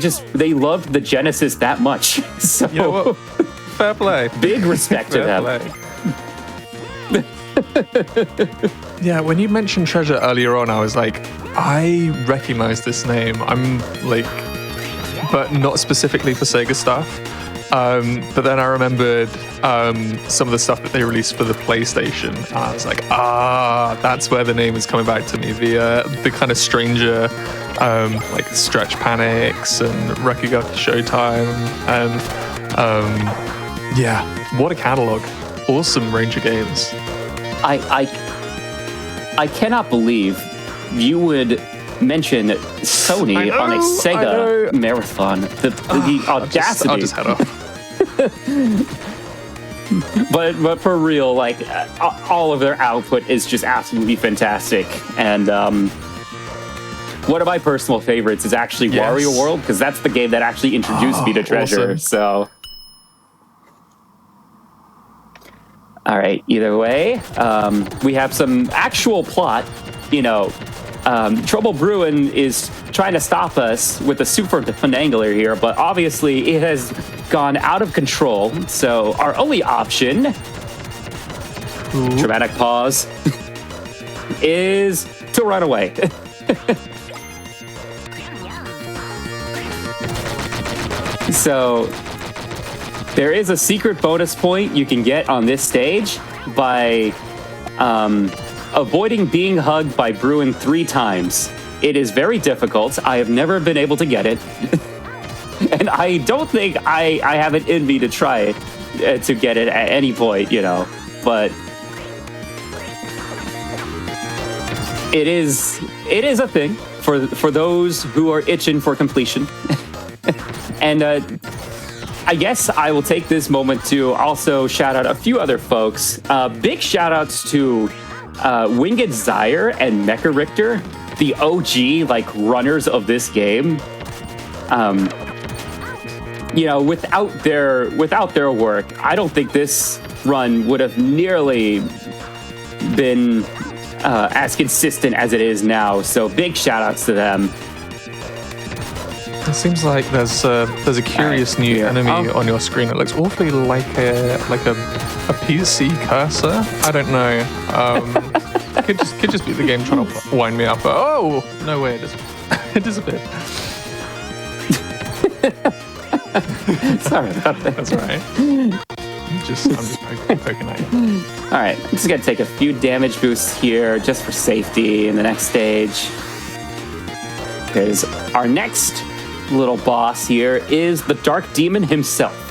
loved the Genesis that much. So You know what? Fair play. big respect to them. Yeah, when you mentioned Treasure earlier on, I was like, I recognize this name. I'm like, but not specifically for Sega stuff. But then I remembered some of the stuff that they released for the PlayStation. And I was like, that's where the name is coming back to me. The kind of stranger, like Stretch Panics and Rekiga Showtime. And yeah, what a catalog. Awesome range of games. I cannot believe you would mention Sony on a Sega marathon. The audacity. I'll just head off. but for real, like all of their output is just absolutely fantastic. And one of my personal favorites is actually Wario World, because that's the game that actually introduced me to Treasure. Awesome. So. All right, either way, we have some actual plot. You know, Trouble Bruin is trying to stop us with a super finangler here, but obviously it has gone out of control. So our only option, dramatic pause, is to run away. So there is a secret bonus point you can get on this stage by avoiding being hugged by Bruin 3 times. It is very difficult. I have never been able to get it. And I don't think I have it in me to try it, to get it at any point, you know. But it is a thing for those who are itching for completion. And I guess I will take this moment to also shout out a few other folks. Big shout outs to Winged Zyre and Mecha Richter, the OG like runners of this game. You know, without their work, I don't think this run would have nearly been as consistent as it is now. So big shout outs to them. It seems like there's a curious new enemy on your screen. It looks awfully like a PC cursor. I don't know. could just be the game trying to wind me up. Oh no way! It disappeared. Sorry about that. That's all right. I'm just poking at you. All right, I'm just gonna take a few damage boosts here just for safety in the next stage. Because our next little boss here is the Dark Demon himself.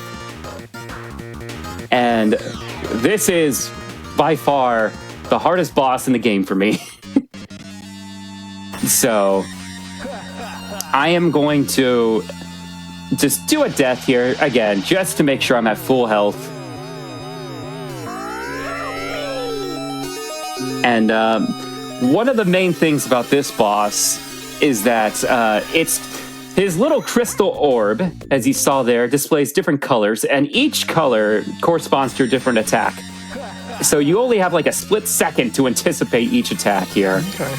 And this is by far the hardest boss in the game for me. So I am going to just do a death here again, just to make sure I'm at full health. And one of the main things about this boss is that it's his little crystal orb, as you saw there, displays different colors, and each color corresponds to a different attack. So you only have like a split second to anticipate each attack here. Okay.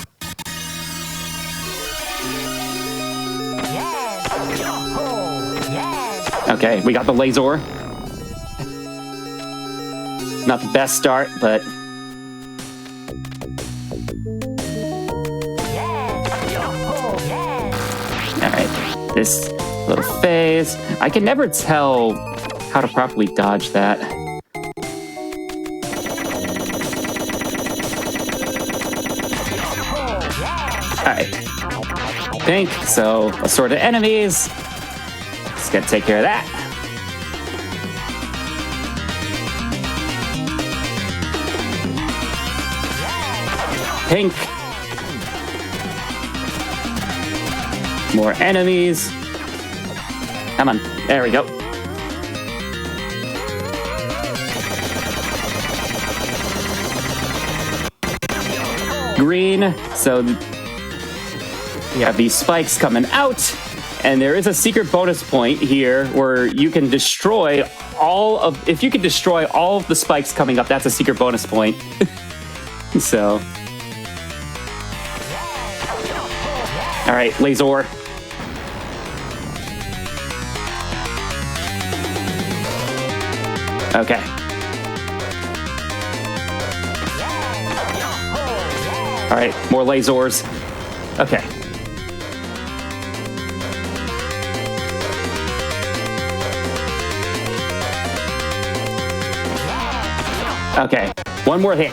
Okay, we got the laser. Not the best start, but... Alright, this little phase. I can never tell how to properly dodge that. Alright. Pink, so a sort of enemies. Just gotta take care of that. Pink. More enemies. Come on. There we go. Green. So we have these spikes coming out. And there is a secret bonus point here where you can destroy if you can destroy all of the spikes coming up, that's a secret bonus point. So. All right, laser. Okay. All right, more lasers. Okay. Okay, one more hit.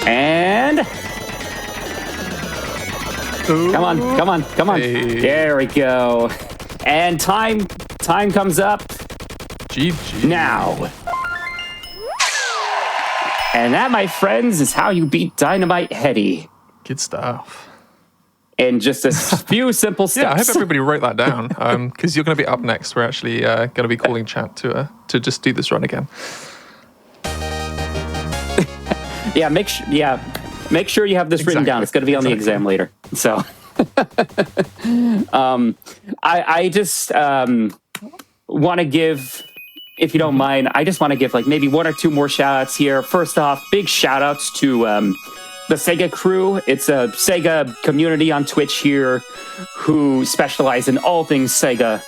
And come on, come on, come on. Hey. There we go. And time comes up GG. now. And that, my friends, is how you beat Dynamite Headdy Good stuff. in just a few simple steps. Yeah, I hope everybody wrote that down because you're going to be up next. We're actually going to be calling chat to just do this run again. Yeah, make sure you have this written down. It's going to be on the exam later. So, I just want to give, if you don't mind, I just want to give like maybe one or two more shout outs here. First off, big shout outs to the SEGA crew. It's a SEGA community on Twitch here who specialize in all things SEGA.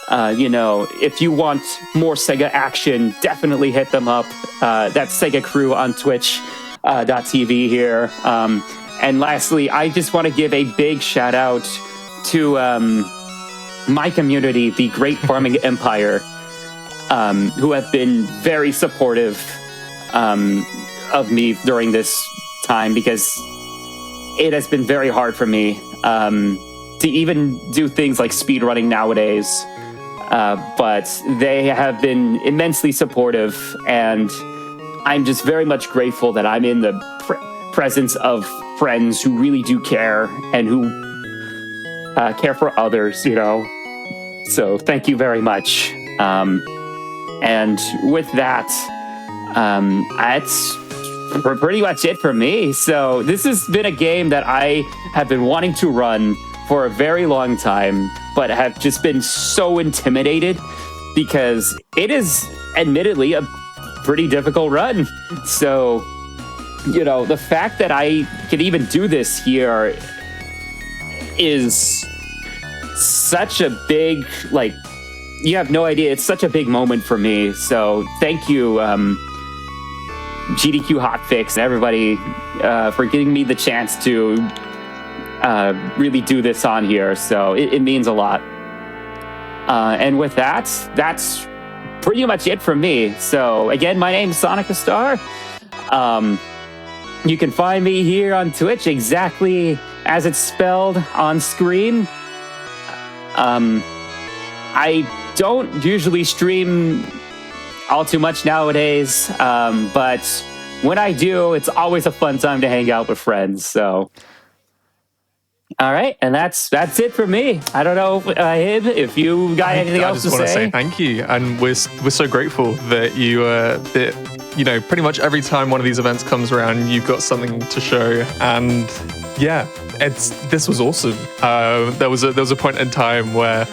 If you want more SEGA action, definitely hit them up. That's SEGA crew on Twitch.tv here. And lastly, I just want to give a big shout out to my community, the Great Farming Empire, who have been very supportive of me during this time, because it has been very hard for me to even do things like speedrunning nowadays. But they have been immensely supportive, and I'm just very much grateful that I'm in the presence of friends who really do care and who care for others, So thank you very much. And with that, that's pretty much it for me. So this has been a game that I have been wanting to run for a very long time, but have just been so intimidated because it is admittedly a pretty difficult run. So, the fact that I can even do this here is such a big, you have no idea. It's such a big moment for me. So thank you, GDQ Hotfix, and everybody for giving me the chance to really do this on here. So it means a lot. And with that, that's pretty much it from me. So again, my name's Sonic Star. You can find me here on Twitch exactly as it's spelled on screen. I don't usually stream all too much nowadays, but when I do, it's always a fun time to hang out with friends. So, all right, and that's it for me. I don't know, Hib, if you got anything else to say. I just want to say thank you, and we're so grateful that you pretty much every time one of these events comes around, you've got something to show, and yeah, this was awesome. There was a point in time where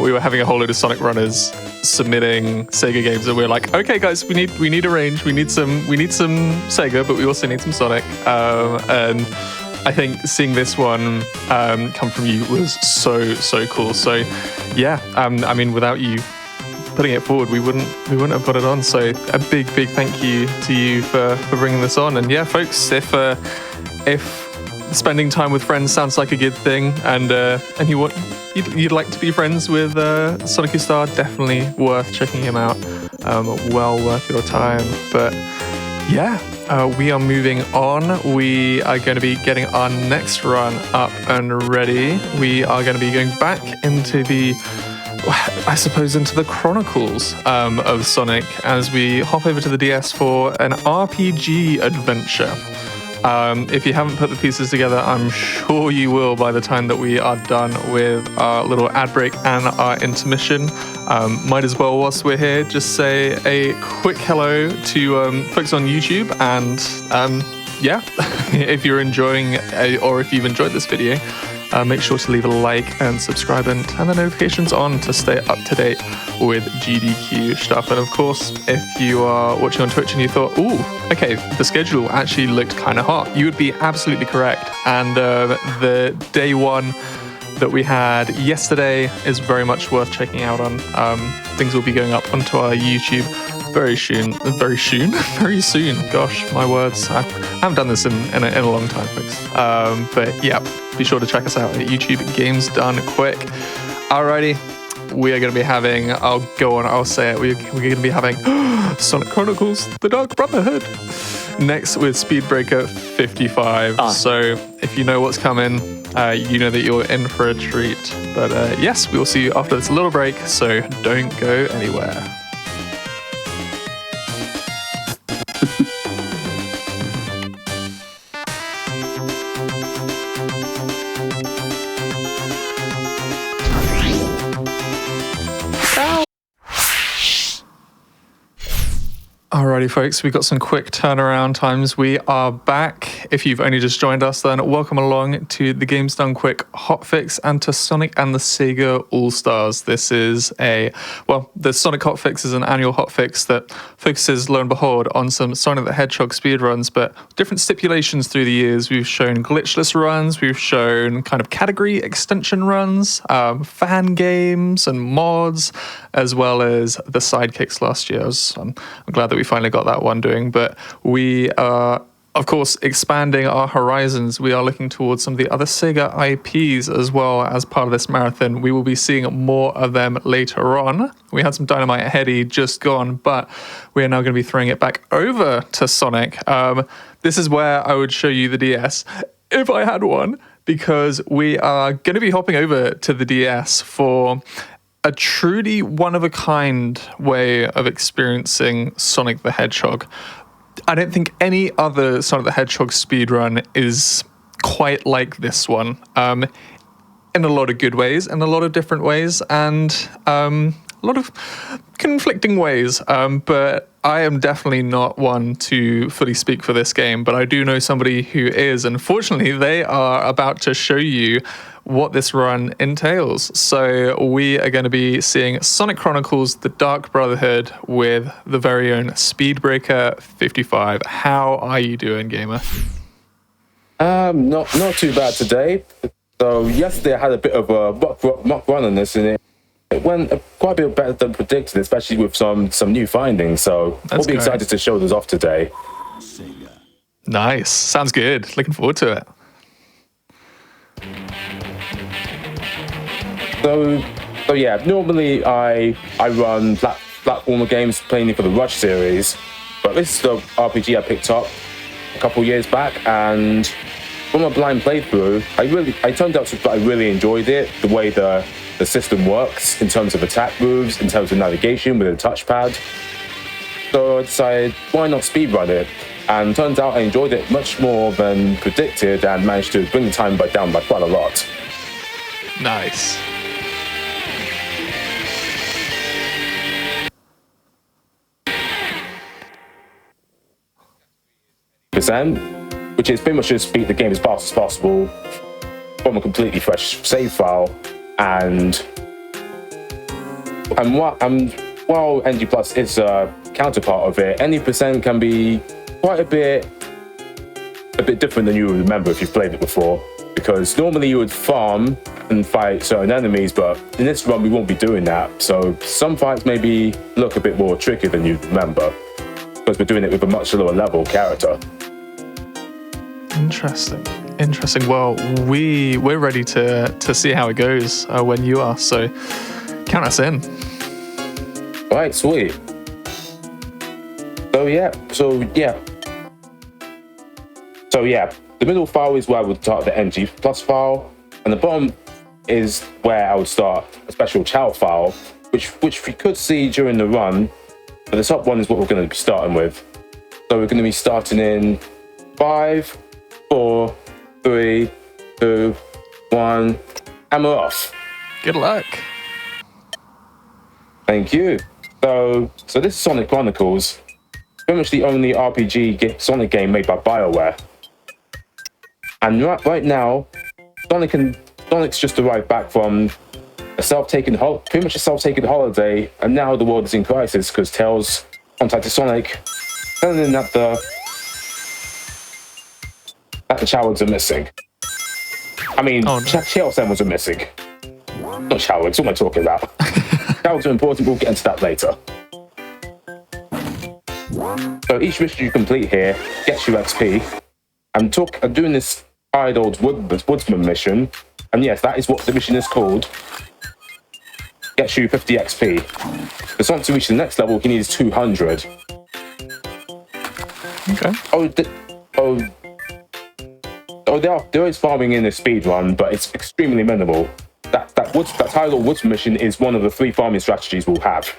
we were having a whole load of Sonic runners submitting Sega games, and we were like, okay, guys, we need a range, we need some Sega, but we also need some Sonic. And I think seeing this one come from you was so cool. So yeah, I mean, without you putting it forward, we wouldn't have got it on. So a big thank you to you for bringing this on. And yeah, folks, if spending time with friends sounds like a good thing, and you'd like to be friends with Sonic Star, definitely worth checking him out. Well worth your time. But yeah, we are moving on. We are going to be getting our next run up and ready. We are going to be going back into into the Chronicles of Sonic as we hop over to the DS for an RPG adventure. If you haven't put the pieces together, I'm sure you will by the time that we are done with our little ad break and our intermission. Might as well, whilst we're here, just say a quick hello to folks on YouTube. And yeah, if you're enjoying or if you've enjoyed this video, make sure to leave a like and subscribe and turn the notifications on to stay up to date with GDQ stuff. And of course, if you are watching on Twitch and you thought, ooh, okay, the schedule actually looked kind of hot, you would be absolutely correct. And the day one that we had yesterday is very much worth checking out on. Things will be going up onto our YouTube very soon. Gosh, my words. I haven't done this in a long time, folks. But yeah, be sure to check us out at YouTube, Games Done Quick. Alrighty, we are going to be having, I'll say it, we're going to be having Sonic Chronicles, The Dark Brotherhood, next with Speedbreaker 55. So if you know what's coming, you know that you're in for a treat. But yes, we will see you after this little break, so don't go anywhere. Alrighty, folks, we've got some quick turnaround times. We are back. If you've only just joined us, then welcome along to the Games Done Quick Hotfix and to Sonic and the SEGA All-Stars. This is the Sonic Hotfix is an annual hotfix that focuses, lo and behold, on some Sonic the Hedgehog speedruns, but different stipulations through the years. We've shown glitchless runs, we've shown kind of category extension runs, fan games and mods, as well as the sidekicks last year. I'm glad that we finally got that one doing, but we are, of course, expanding our horizons. We are looking towards some of the other Sega IPs as well as part of this marathon. We will be seeing more of them later on. We had some Dynamite Headdy just gone, but we are now going to be throwing it back over to Sonic. This is where I would show you the DS if I had one, because we are going to be hopping over to the DS for a truly one-of-a-kind way of experiencing Sonic the Hedgehog. I don't think any other Sonic the Hedgehog speedrun is quite like this one, in a lot of good ways, in a lot of different ways, and a lot of conflicting ways. But I am definitely not one to fully speak for this game, but I do know somebody who is, and fortunately they are about to show you what this run entails. So we are going to be seeing Sonic Chronicles, The Dark Brotherhood with the very own Speedbreaker 55. How are you doing, gamer? Not too bad today. So yesterday I had a bit of a mock run on this, and it went quite a bit better than predicted, especially with some new findings. So we'll be excited to show those off today. Nice. Sounds good. Looking forward to it. So yeah, normally I run platformer games mainly for the Rush series, but this is the RPG I picked up a couple years back, and from a blind playthrough, I turned out that I really enjoyed it, the way the system works in terms of attack moves, in terms of navigation with a touchpad. So I decided, why not speedrun it? And turns out I enjoyed it much more than predicted and managed to bring the time down by quite a lot. Nice. Which is pretty much just beat the game as fast as possible from a completely fresh save file, and while NG Plus is a counterpart of it, any percent can be quite a bit different than you would remember if you've played it before, because normally you would farm and fight certain enemies, but in this run we won't be doing that, so some fights maybe look a bit more tricky than you'd remember, because we're doing it with a much lower level character. Interesting. Well, we're ready to see how it goes when you are. So count us in. Right, sweet. So yeah. The middle file is where I would start the NG Plus file, and the bottom is where I would start a special chow file, which we could see during the run. But the top one is what we're going to be starting with. So we're going to be starting in 5, 4, 3, 2, 1, and we're off. Good luck. Thank you. So this is Sonic Chronicles, pretty much the only RPG Sonic game made by BioWare. And right now, Sonic's just arrived back from pretty much a self-taken holiday, and now the world is in crisis because Tails contacted Sonic, telling him that the Chowards are missing. I mean, Tails Samuels are missing. Not Chowards, what am I talking about? Chowards are important, we'll get into that later. So each mission you complete here gets you XP. I'm doing this Idled Woodsman mission, and yes, that is what the mission is called. Gets you 50 XP. The Sonic to reach the next level he needs 200. Okay. There is farming in the speedrun, but it's extremely minimal. That Tidal Woods mission is one of the 3 farming strategies we'll have.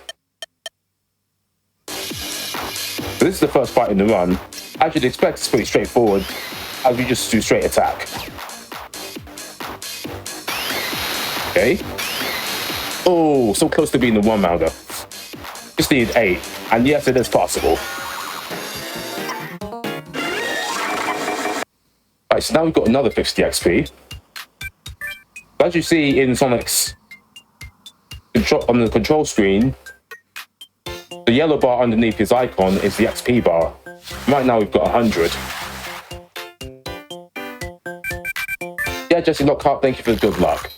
So this is the first fight in the run. As you'd expect, it's pretty straightforward, as we just do straight attack. Okay. Oh, so close to being the 1-rounder. Just need 8, and yes, it is possible. Right, so now we've got another 50 XP. As you see in Sonic's on the control screen, the yellow bar underneath his icon is the XP bar. Right now we've got 100. Yeah, Jesse Lockhart, thank you for the good luck.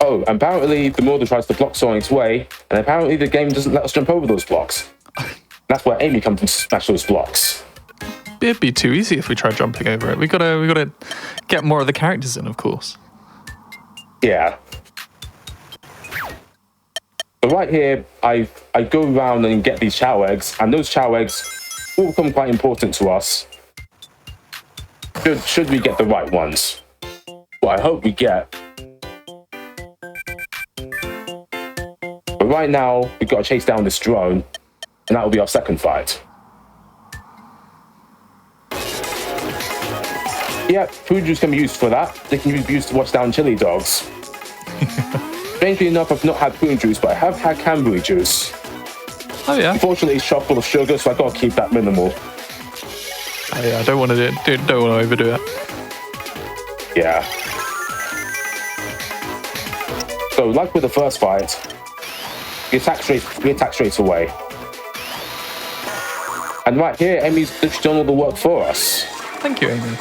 Oh, apparently the Mortar tries to block Sonic's way, and apparently the game doesn't let us jump over those blocks. That's where Amy comes and smash those blocks. It'd be too easy if we tried jumping over it. We gotta get more of the characters in, of course. Yeah. But right here, I go around and get these chow eggs, and those chow eggs will become quite important to us. Should we get the right ones? Well, I hope we get. But right now, we've got to chase down this drone, and that will be our second fight. Yeah, food juice can be used for that. They can be used to wash down chili dogs. Strangely enough, I've not had prune juice, but I have had cranberry juice. Oh yeah. Unfortunately, it's chock full of sugar, so I gotta keep that minimal. Oh yeah, I don't want to overdo it. Yeah. So, like with the first fight, we attack straight away. And right here, Amy's literally done all the work for us. Thank you, Amy.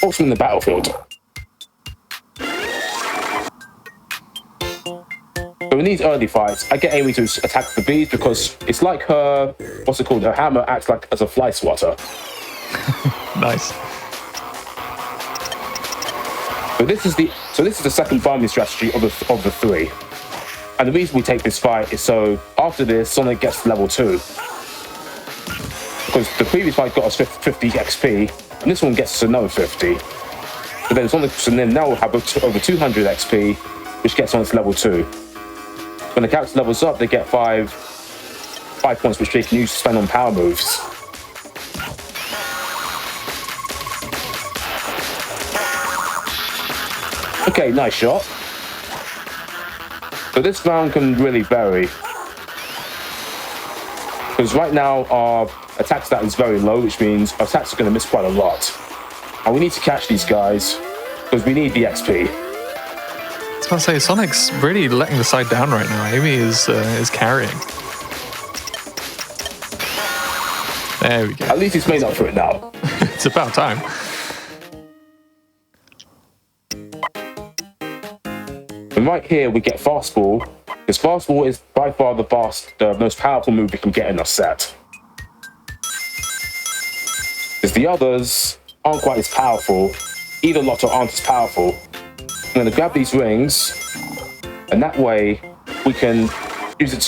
Ultimate in the battlefield. So in these early fights, I get Amy to attack the bees because it's like her, what's it called? Her hammer acts like as a fly swatter. Nice. So this is the second farming strategy of the three. And the reason we take this fight is so after this, Sonic gets to level 2. Because the previous fight got us 50 XP, and this one gets us another 50. So then now we'll have over 200 XP, which gets on to level 2. When the character levels up, they get 5 points, which they can use to spend on power moves. Okay, nice shot. So this round can really vary. Because right now our attack stat is very low, which means our attacks are going to miss quite a lot. And we need to catch these guys, because we need the XP. I was about to say, Sonic's really letting the side down right now. Amy is carrying. There we go. At least he's made up for it now. It's about time. And right here we get fastball, because fastball is by far the most powerful move we can get in our set. Because the others aren't quite as powerful, either lot aren't as powerful. I'm going to grab these rings, and that way we can use it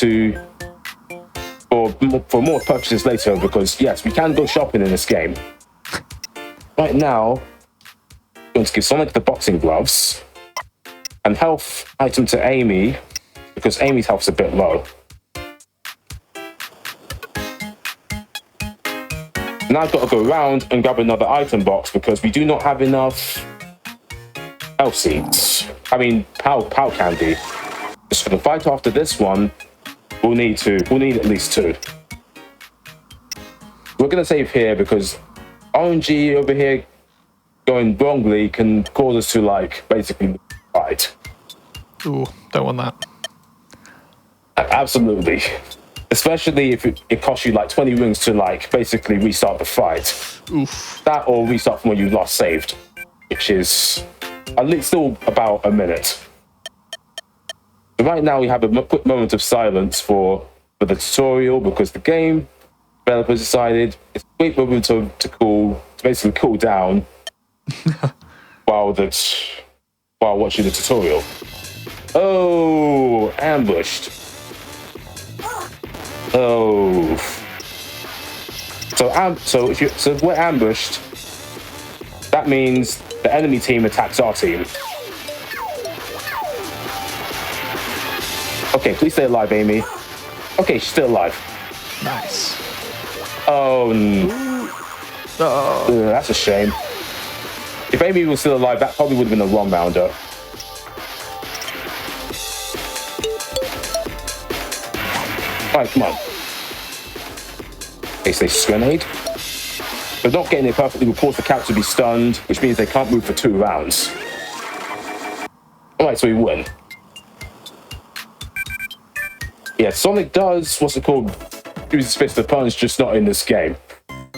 for more purchases later, because yes, we can go shopping in this game. Right now, I'm going to give Sonic the boxing gloves, and health item to Amy, because Amy's health's a bit low. Now I've got to go around and grab another item box because we do not have enough health seeds. I mean, pow candy. Just for the fight after this one, we'll need at least 2. We're gonna save here because RNG over here going wrongly can cause us to basically fight. Ooh, don't want that. Absolutely. Especially if it costs you 20 rings to basically restart the fight. Oof. That or restart from where you last saved, which is at least still about a minute. So right now we have a quick moment of silence for the tutorial because the game developers decided it's a quick moment to basically cool down while watching the tutorial. Oh, ambushed. Oh. So if we're ambushed, that means the enemy team attacks our team. Okay, please stay alive, Amy. Okay, she's still alive. Nice. Oh, that's a shame. If Amy was still alive, that probably would have been a wrong rounder. Alright, come on. Okay, stasis grenade. But not getting it perfectly will cause the character to be stunned, which means they can't move for 2 rounds. Alright, so we win. Yeah, Sonic does, use his fist to punch, just not in this game.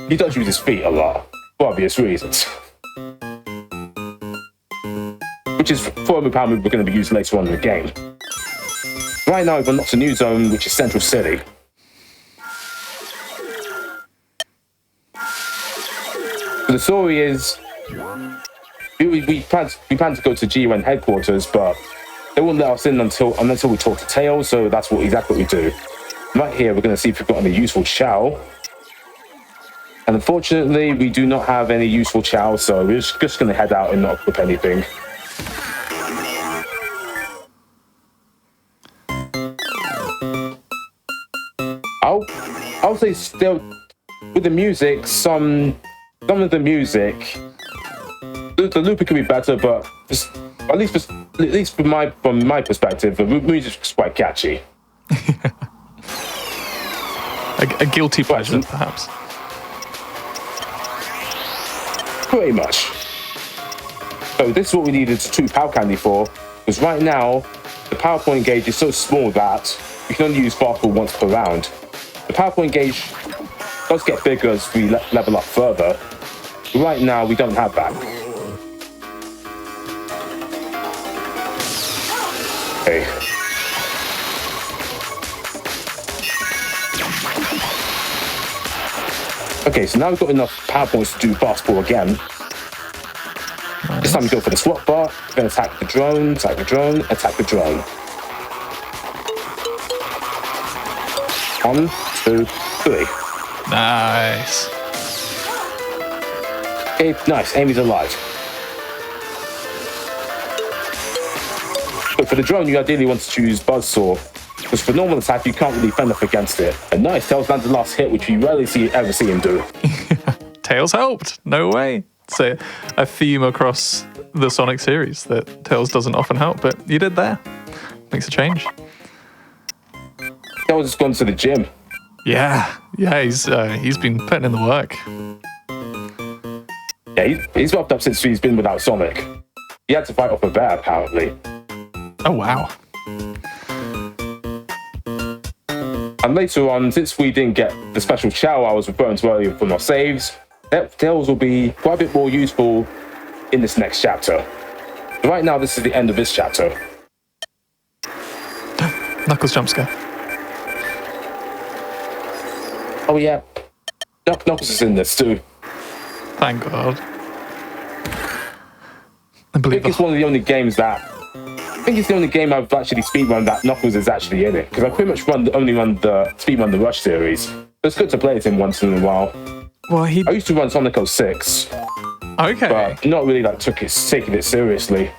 He does use his feet a lot, for obvious reasons. Which is for a power move we're going to be using later on in the game. Right now we've unlocked a new zone, which is Central City. So the story is, we plan to go to GUN headquarters, but they won't let us in until we talk to Tails, so that's exactly what we do. Right here, we're going to see if we've got any useful chow. And unfortunately, we do not have any useful chow, so we're just going to head out and not equip anything. I'll say still, with the music, some of the music, the looping could be better, but at least from my perspective, the music is quite catchy. a guilty pleasure, perhaps. Pretty much. So this is what we needed 2 power candy for, because right now the PowerPoint gauge is so small that we can only use fastball once per round. The PowerPoint gauge does get bigger as we level up further, but right now we don't have that. Okay. Okay, so now we've got enough power points to do fastball again. This time we go for the swap bar, then attack the drone, attack the drone, attack the drone. 1, 2, 3. Nice. Okay, nice. Amy's alive. But for the drone, you ideally want to choose Buzzsaw, because for normal attack, you can't really fend off against it. And nice, Tails lands the last hit, which you rarely ever see him do. Tails helped. No way. It's a theme across the Sonic series that Tails doesn't often help, but you did there. Makes a change. Tails has gone to the gym. Yeah, he's been putting in the work. Yeah, he's buffed up since he's been without Sonic. He had to fight off a bear, apparently. Oh wow. And later on, since we didn't get the special chow I was referring to earlier from our saves, Tails will be quite a bit more useful in this next chapter. But right now, this is the end of this chapter. Knuckles jump scare. Oh yeah, Knuckles is in this too. Thank God. I I believe think it's one of the only games that... I think it's the only game I've actually speedrun that Knuckles is actually in it. Because I pretty much only run the Rush series. It's good to play it in once in a while. Well, I used to run Sonic 06, okay. but not really like taking it seriously.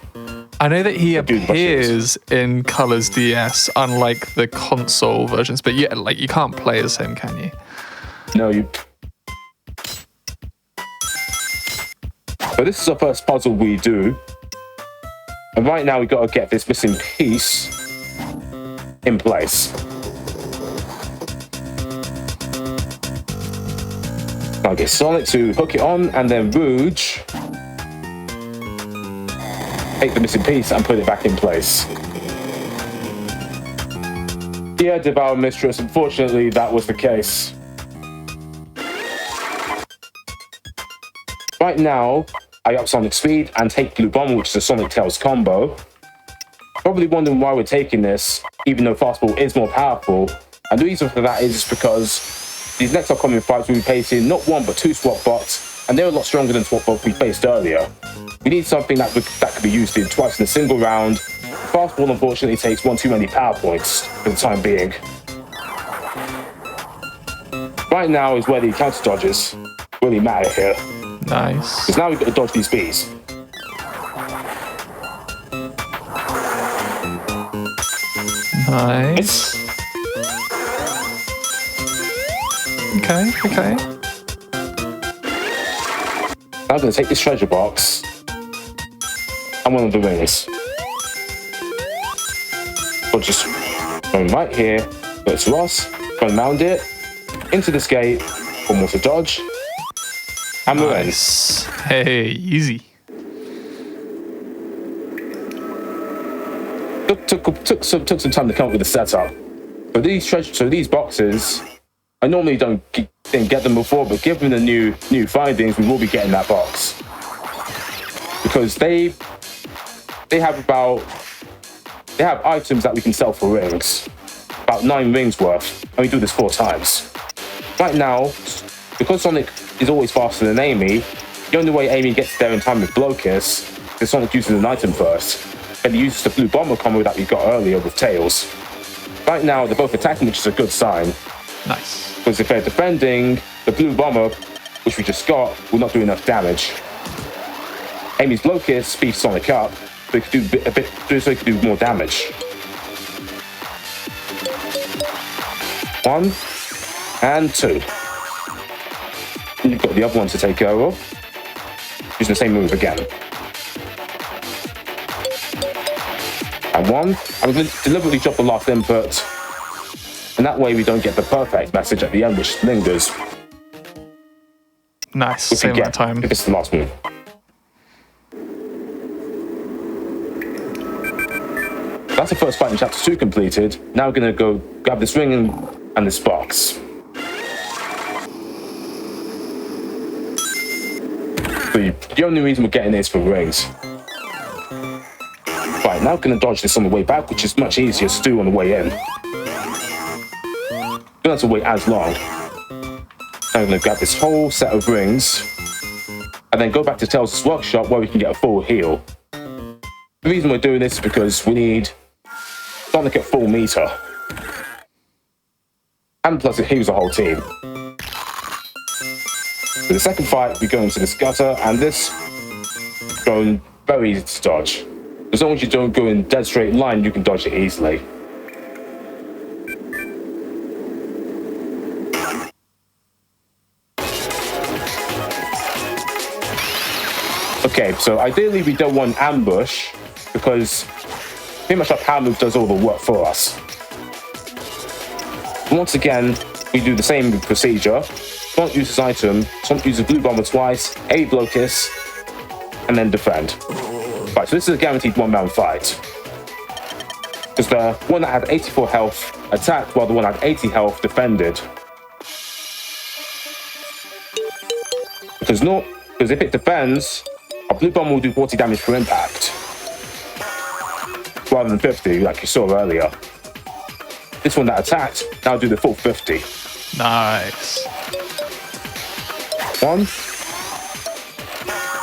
I know that he do the appears in Colors DS, unlike the console versions. But yeah, like you can't play as him, can you? No, you... So this is our first puzzle we do. And right now we got to get this missing piece in place. I'll get Sonic to hook it on, and then Rouge take the missing piece and put it back in place. Yeah, Devour Mistress, unfortunately that was the case. Right now, I up Sonic Speed and take Blue Bomber, which is a Sonic Tails combo. Probably wondering why we're taking this, even though Fastball is more powerful. And the reason for that is because these next upcoming fights we'll be facing not one but two swap bots, and they're a lot stronger than swap bots we faced earlier. We need something that could be used in twice in a single round. Fastball unfortunately takes one too many power points for the time being. Right now is where the counter dodges really matter here. Nice. Because now we've got to dodge these bees. Nice. Okay. Now I'm going to take this treasure box and one of the rings. We'll just go right here, go to Ross, go and mount it, into this gate, one more to dodge, and we're in. Nice. Hey, easy. Took some time to come up with the setup. But these boxes, I normally didn't get them before, but given the new findings, we will be getting that box. Because they have items that we can sell for rings. About 9 rings worth, and we do this 4 times. Right now, because Sonic is always faster than Amy, the only way Amy gets there in time with Blocus is Sonic uses an item first, and he uses the Blue Bomber combo that we got earlier with Tails. Right now, they're both attacking, which is a good sign. Nice. Because if they're defending, the Blue Bomber, which we just got, will not do enough damage. Amy's Blocus speeds Sonic up, so he can do more damage. 1 and 2. And you've got the other one to take care of. Using the same move again. And 1. I'm going to deliberately drop the last input, and that way we don't get the perfect message at the end, which lingers. Nice. Same that time. If it's the last move. That's the first fight in Chapter 2 completed. Now we're going to go grab this ring and this box. So the only reason we're getting this for rings. Right, Right, now I'm going to dodge this on the way back, which is much easier to do on the way in. Don't have to wait as long. I'm going to grab this whole set of rings and then go back to Tails' workshop where we can get a full heal. The reason we're doing this is because we need Sonic at full meter. And plus it heals the whole team. For the second fight, we go into this gutter, and this is going very easy to dodge. As long as you don't go in dead straight line, you can dodge it easily. Okay, so ideally we don't want ambush, because pretty much our power move does all the work for us. Once again, we do the same procedure. Sonic uses item, Sonic uses blue bomber twice, A blow kiss, and then defend. Right, so this is a guaranteed one-round fight. Because the one that had 84 health attacked, while the one that had 80 health defended. Because if it defends, a blue bomb will do 40 damage per impact, rather than 50, like you saw earlier. This one that attacked, now do the full 50. Nice. One.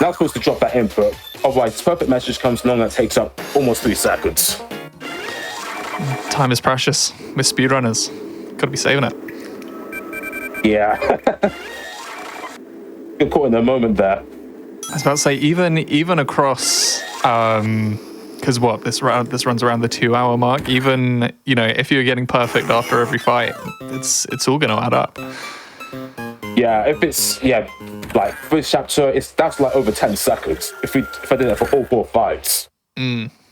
Now supposed to drop that input, otherwise this perfect message comes along that takes up almost 3 seconds. Time is precious with speedrunners. Gotta be saving it. Yeah. You're caught in the moment there. I was about to say, even across, because this runs around the 2-hour mark. Even if you're getting perfect after every fight, it's all gonna add up. Yeah, if it's like first chapter, that's like over 10 seconds. If I did that for all 4 fights,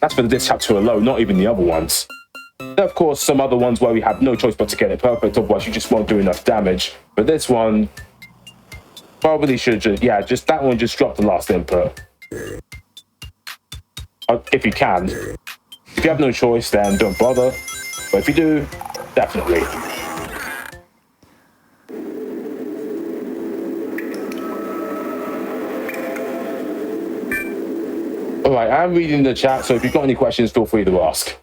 that's for this chapter alone, not even the other ones. There are, of course, some other ones where we have no choice but to get it perfect, otherwise you just won't do enough damage. But this one probably should just that one just drop the last input. If you can. If you have no choice, then don't bother. But if you do, definitely. Alright, I'm reading the chat, so if you've got any questions, feel free to ask.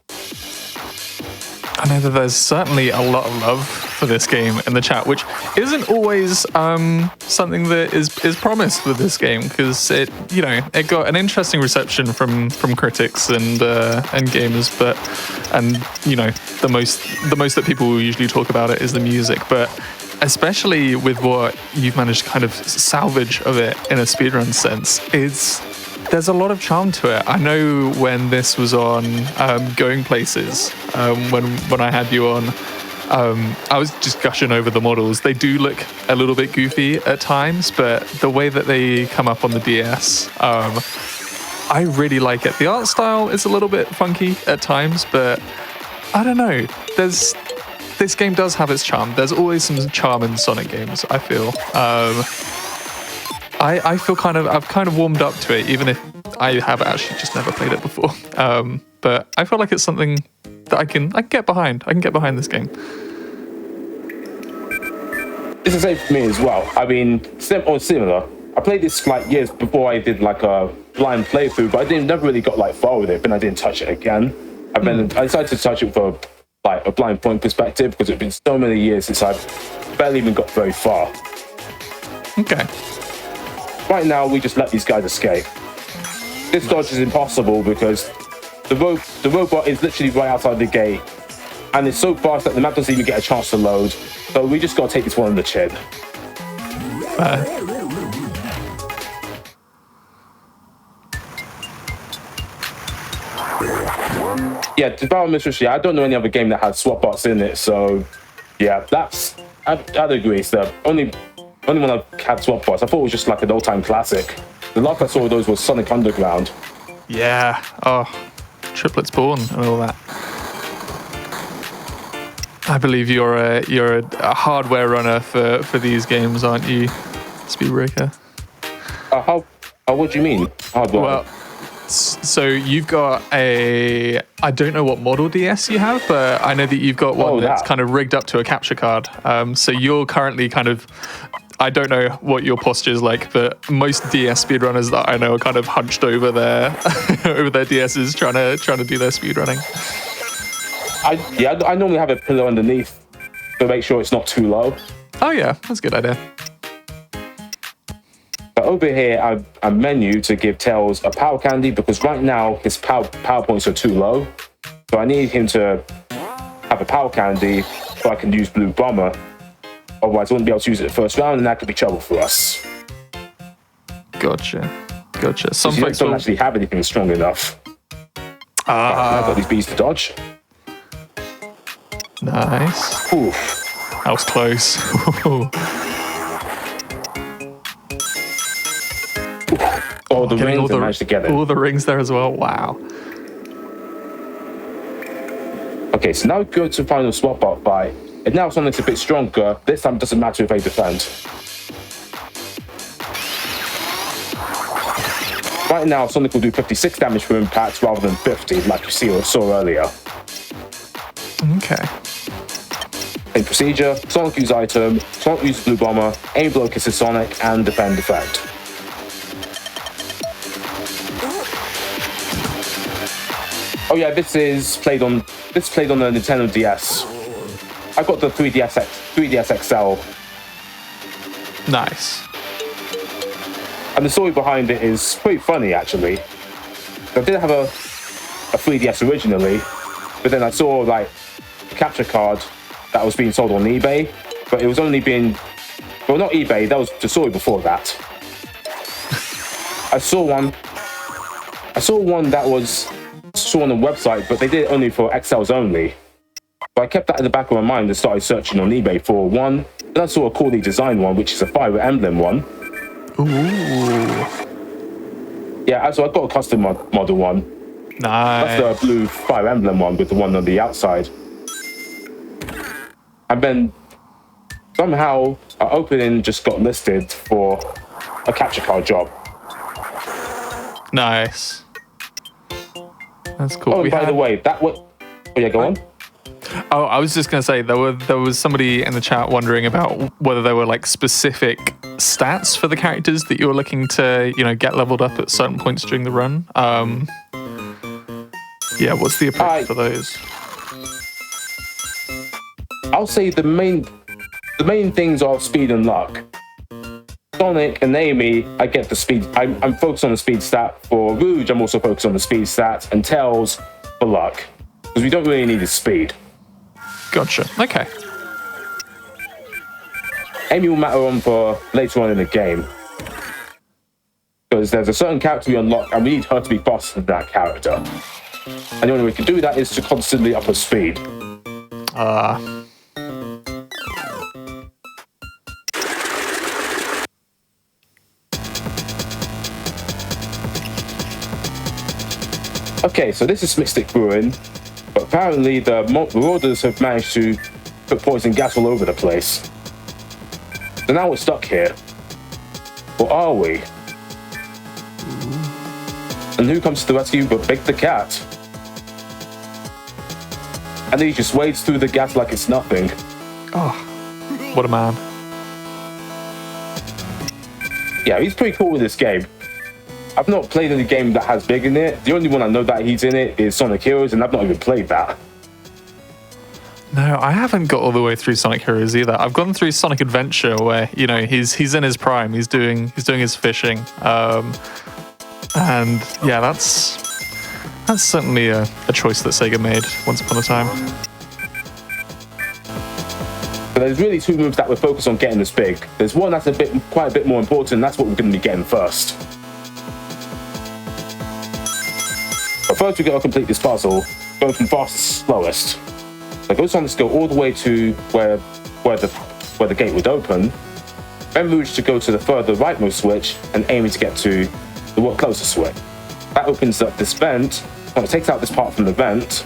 I know that there's certainly a lot of love for this game in the chat, which isn't always something that is promised with this game, because it got an interesting reception from critics and gamers, and the most that people usually talk about it is the music, but especially with what you've managed to kind of salvage of it in a speedrun sense, there's a lot of charm to it. I know when this was on Going Places, when I had you on, I was just gushing over the models. They do look a little bit goofy at times, but the way that they come up on the DS, I really like it. The art style is a little bit funky at times, but I don't know. This game does have its charm. There's always some charm in Sonic games, I feel. I feel I've kind of warmed up to it, even if I have actually just never played it before. But I feel like it's something that I can get behind. I can get behind this game. It's the same for me as well. I mean, similar. I played this like years before I did like a blind playthrough, but I never really got like far with it, but I didn't touch it again. I decided to touch it for like a blind point perspective, because it's been so many years since I've barely even got very far. Okay. Right now, we just let these guys escape. This dodge is impossible because the robot is literally right outside the gate, and it's so fast that the map doesn't even get a chance to load. So we just gotta take this one on the chin. Yeah, Development Mystery, I don't know any other game that has swap bots in it, so yeah, I'd agree. It's the only one I've had swap bots. I thought it was just like an old-time classic. The last I saw of those was Sonic Underground. Yeah. Oh, Triplets Born and all that. I believe you're a hardware runner for these games, aren't you, Speedbreaker? What do you mean? Hardware? Well, so you've got I don't know what model DS you have, but I know that you've got one that's kind of rigged up to a capture card. So you're currently kind of I don't know what your posture is like, but most DS speedrunners that I know are kind of hunched over their over their DSs trying to do their speedrunning. I normally have a pillow underneath to make sure it's not too low. Oh yeah, that's a good idea. But over here, I menu to give Tails a power candy because right now his power points are too low. So I need him to have a power candy so I can use Blue Bomber. Otherwise, I wouldn't be able to use it the first round, and that could be trouble for us. Gotcha. Some You folks don't will... actually have anything strong enough. I've got these bees to dodge. Nice. Oof. That was close. Oh, the Getting rings, I managed to get it. all the rings there as well. Wow. Okay, so now we go to the final swap up fight. And now Sonic's a bit stronger. This time it doesn't matter if they defend. Right now, Sonic will do 56 damage per impact rather than 50, like you saw earlier. Okay. In procedure, Sonic use item, Sonic use Blue Bomber, aim blow kisses Sonic, and defend defect. Oh yeah, this is played on the Nintendo DS. I've got the 3DS XL. Nice. And the story behind it is pretty funny, actually. I did have a 3DS originally, but then I saw like a capture card that was being sold on eBay, but it was only being, well, not eBay, that was the story before that. I saw one that was on a website, but they did it only for XLs only. But I kept that in the back of my mind and started searching on eBay for one. Then I saw a coolly designed one, which is a Fire Emblem one. Ooh. Yeah, so I got a custom model one. Nice. That's the blue Fire Emblem one with the one on the outside. And then somehow our opening just got listed for a capture card job. Nice. That's cool. Oh, and by the way, that was... Oh yeah, go on. Oh, I was just gonna say there was somebody in the chat wondering about whether there were like specific stats for the characters that you were looking to, get leveled up at certain points during the run. Yeah, what's the approach for those? I'll say the main things are speed and luck. Sonic and Amy, I get the speed. I'm focused on the speed stat. For Rouge, I'm also focused on the speed stat, and Tails for luck, because we don't really need his speed. Gotcha. Okay. Amy will matter on for later on in the game, because there's a certain character we unlock, and we need her to be faster than that character. And the only way we can do that is to constantly up her speed. Okay, so this is Mystic Ruin, but apparently the Marauders have managed to put poison gas all over the place. So now we're stuck here. Or are we? And who comes to the rescue but Big the Cat? And he just wades through the gas like it's nothing. Oh, what a man. Yeah, he's pretty cool with this game. I've not played any game that has Big in it. The only one I know that he's in it is Sonic Heroes, and I've not even played that. No, I haven't got all the way through Sonic Heroes either. I've gone through Sonic Adventure where, he's in his prime. He's doing his fishing. And yeah, that's certainly a choice that Sega made once upon a time. But there's really two moves that we're focused on getting this big. There's one that's quite a bit more important, and that's what we're going to be getting first. But first we got to complete this puzzle, going from fastest to slowest. So go Sonic to go all the way to where the gate would open, then Rouge to go to the further rightmost switch, and Amy to get to the closest switch. That opens up this vent. Well, it takes out this part from the vent,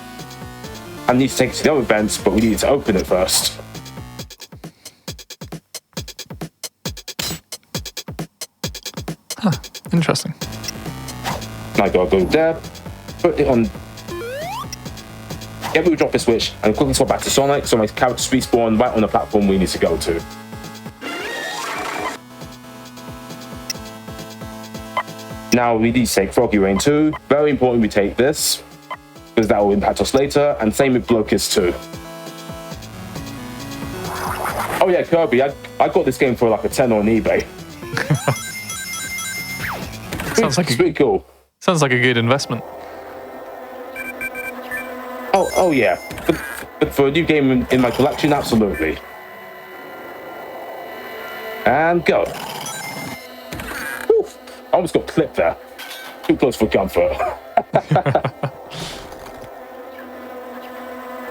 and needs to take it to the other vents, but we need to open it first. Huh, interesting. Now I gotta go there, put it on, get Rouge off the switch, and quickly swap back to Sonic, so my character respawn right on the platform we need to go to. Now we need to take Froggy Rain too. Very important we take this, because that will impact us later, and same with Blocus too. Oh yeah, Kirby, I got this game for like a 10 on eBay. It's pretty cool. Sounds like a good investment. Oh yeah, but for a new game in my collection, absolutely. And go. Oof, I almost got clipped there. Too close for comfort.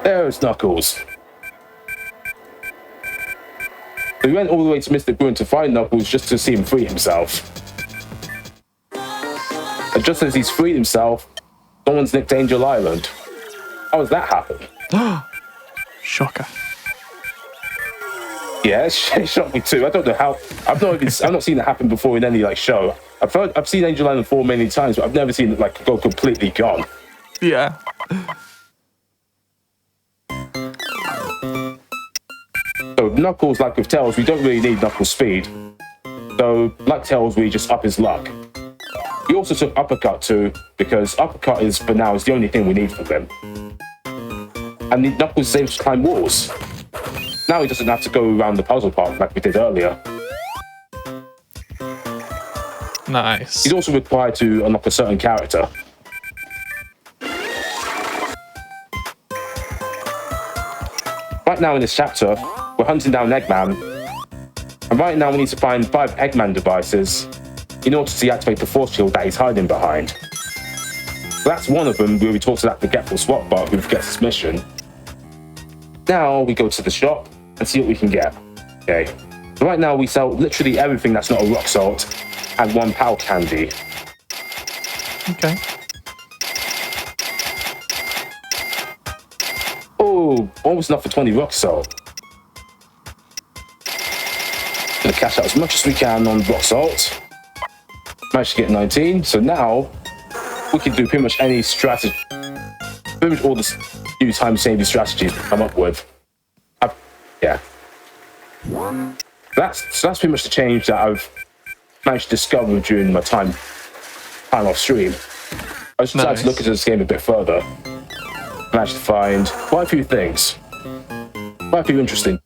There's Knuckles. So we went all the way to Mr. Bruin to find Knuckles just to see him free himself. And just as he's freed himself, someone's nicked Angel Island. How does that happen? Shocker. Yeah, it shocked me too. I don't know how. I've not seen it happen before in any like show. I've seen Angel Island fall many times, but I've never seen it like go completely gone. Yeah. So Knuckles, like with Tails, we don't really need Knuckles' speed. So like Tails, we just up his luck. We also took Uppercut too, because Uppercut is for now is the only thing we need from him. And Knuckles is able to climb walls. Now he doesn't have to go around the puzzle part like we did earlier. Nice. He's also required to unlock a certain character. Right now in this chapter, we're hunting down Eggman. And right now we need to find 5 Eggman devices in order to deactivate the force shield that he's hiding behind. So that's one of them where we talk to that forgetful SWAT bot who forgets his mission. Now we go to the shop and see what we can get. Okay. So right now we sell literally everything that's not a rock salt and 1 PAL candy. Okay. Oh, almost enough for 20 rock salt. Gonna cash out as much as we can on rock salt. Managed to get 19, so now we can do pretty much any strategy, pretty much all the new time-saving strategies we come up with. Yeah. That's pretty much the change that I've managed to discover during my time off stream. I just decided to look into this game a bit further. Managed to find quite a few things. Quite a few interesting.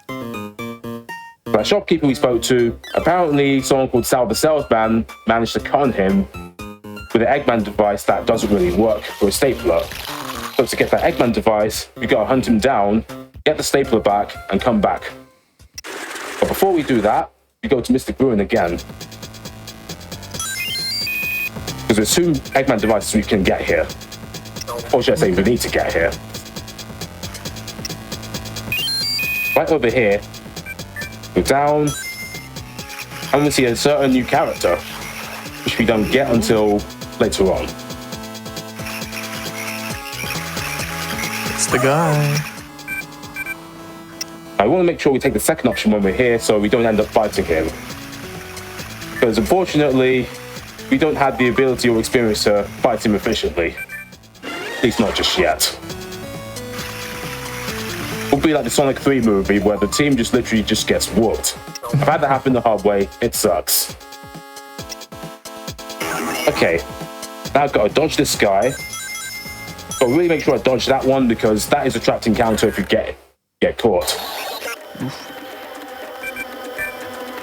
The shopkeeper we spoke to, apparently someone called Sal the Salesman managed to con him with an Eggman device that doesn't really work for a stapler. So to get that Eggman device, we gotta hunt him down, get the stapler back, and come back. But before we do that, we go to Mr. Bruin again. Because there's 2 Eggman devices we can get here. Or should I say, we need to get here. Right over here, go down, and we see a certain new character, which we don't get until later on. It's the guy. I want to make sure we take the second option when we're here so we don't end up fighting him. Because unfortunately, we don't have the ability or experience to fight him efficiently. At least not just yet. It'll be like the Sonic 3 movie where the team just literally just gets whooped. I've had that happen the hard way, it sucks. Okay, now I've got to dodge this guy. But really make sure I dodge that one because that is a trapped encounter if you get caught.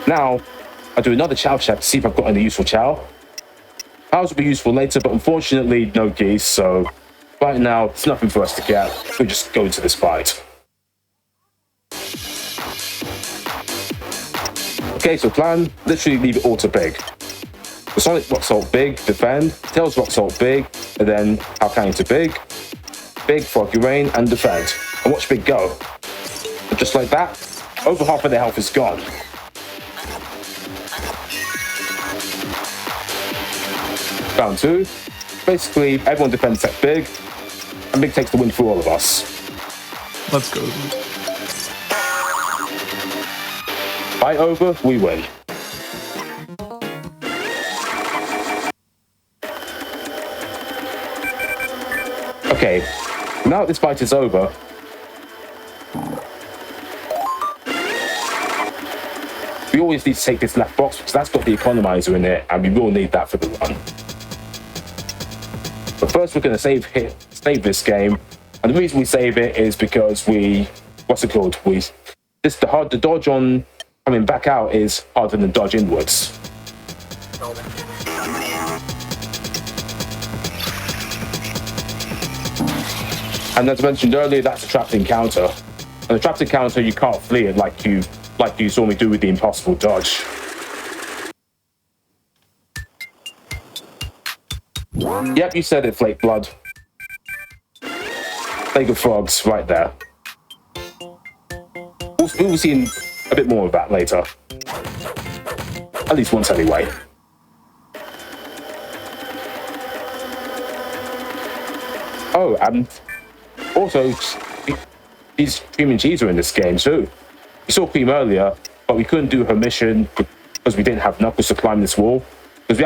Now, I do another chow check to see if I've got any useful chow. Chows will be useful later, but unfortunately no geese, so right now it's nothing for us to get. We'll just go into this fight. Okay, so plan, literally leave it all to big. The Sonic Rock Salt big, defend, Tails Rock Salt big, and then PAL Candy to big, Froggy Rain, and defend. And watch Big go. And just like that, over half of their health is gone. Round 2. Basically, everyone defends except Big, and Big takes the win for all of us. Let's go. Fight over, we win. Okay, now that this fight is over, we always need to take this left box because that's got the economizer in it, and we will need that for the run. But first, we're going to save this game, and the reason we save it is because the dodge on coming back out is harder than dodge inwards. And as I mentioned earlier, that's a trapped encounter. And the trapped encounter, you can't flee it like you saw me do with the impossible dodge. Yep, you said it, Flake Blood. Plague of Frogs, right there. We'll see a bit more of that later. At least once anyway. Oh, and also, these Cream and Cheese are in this game too. We saw Cream earlier, but we couldn't do her mission because we didn't have Knuckles to climb this wall. Because we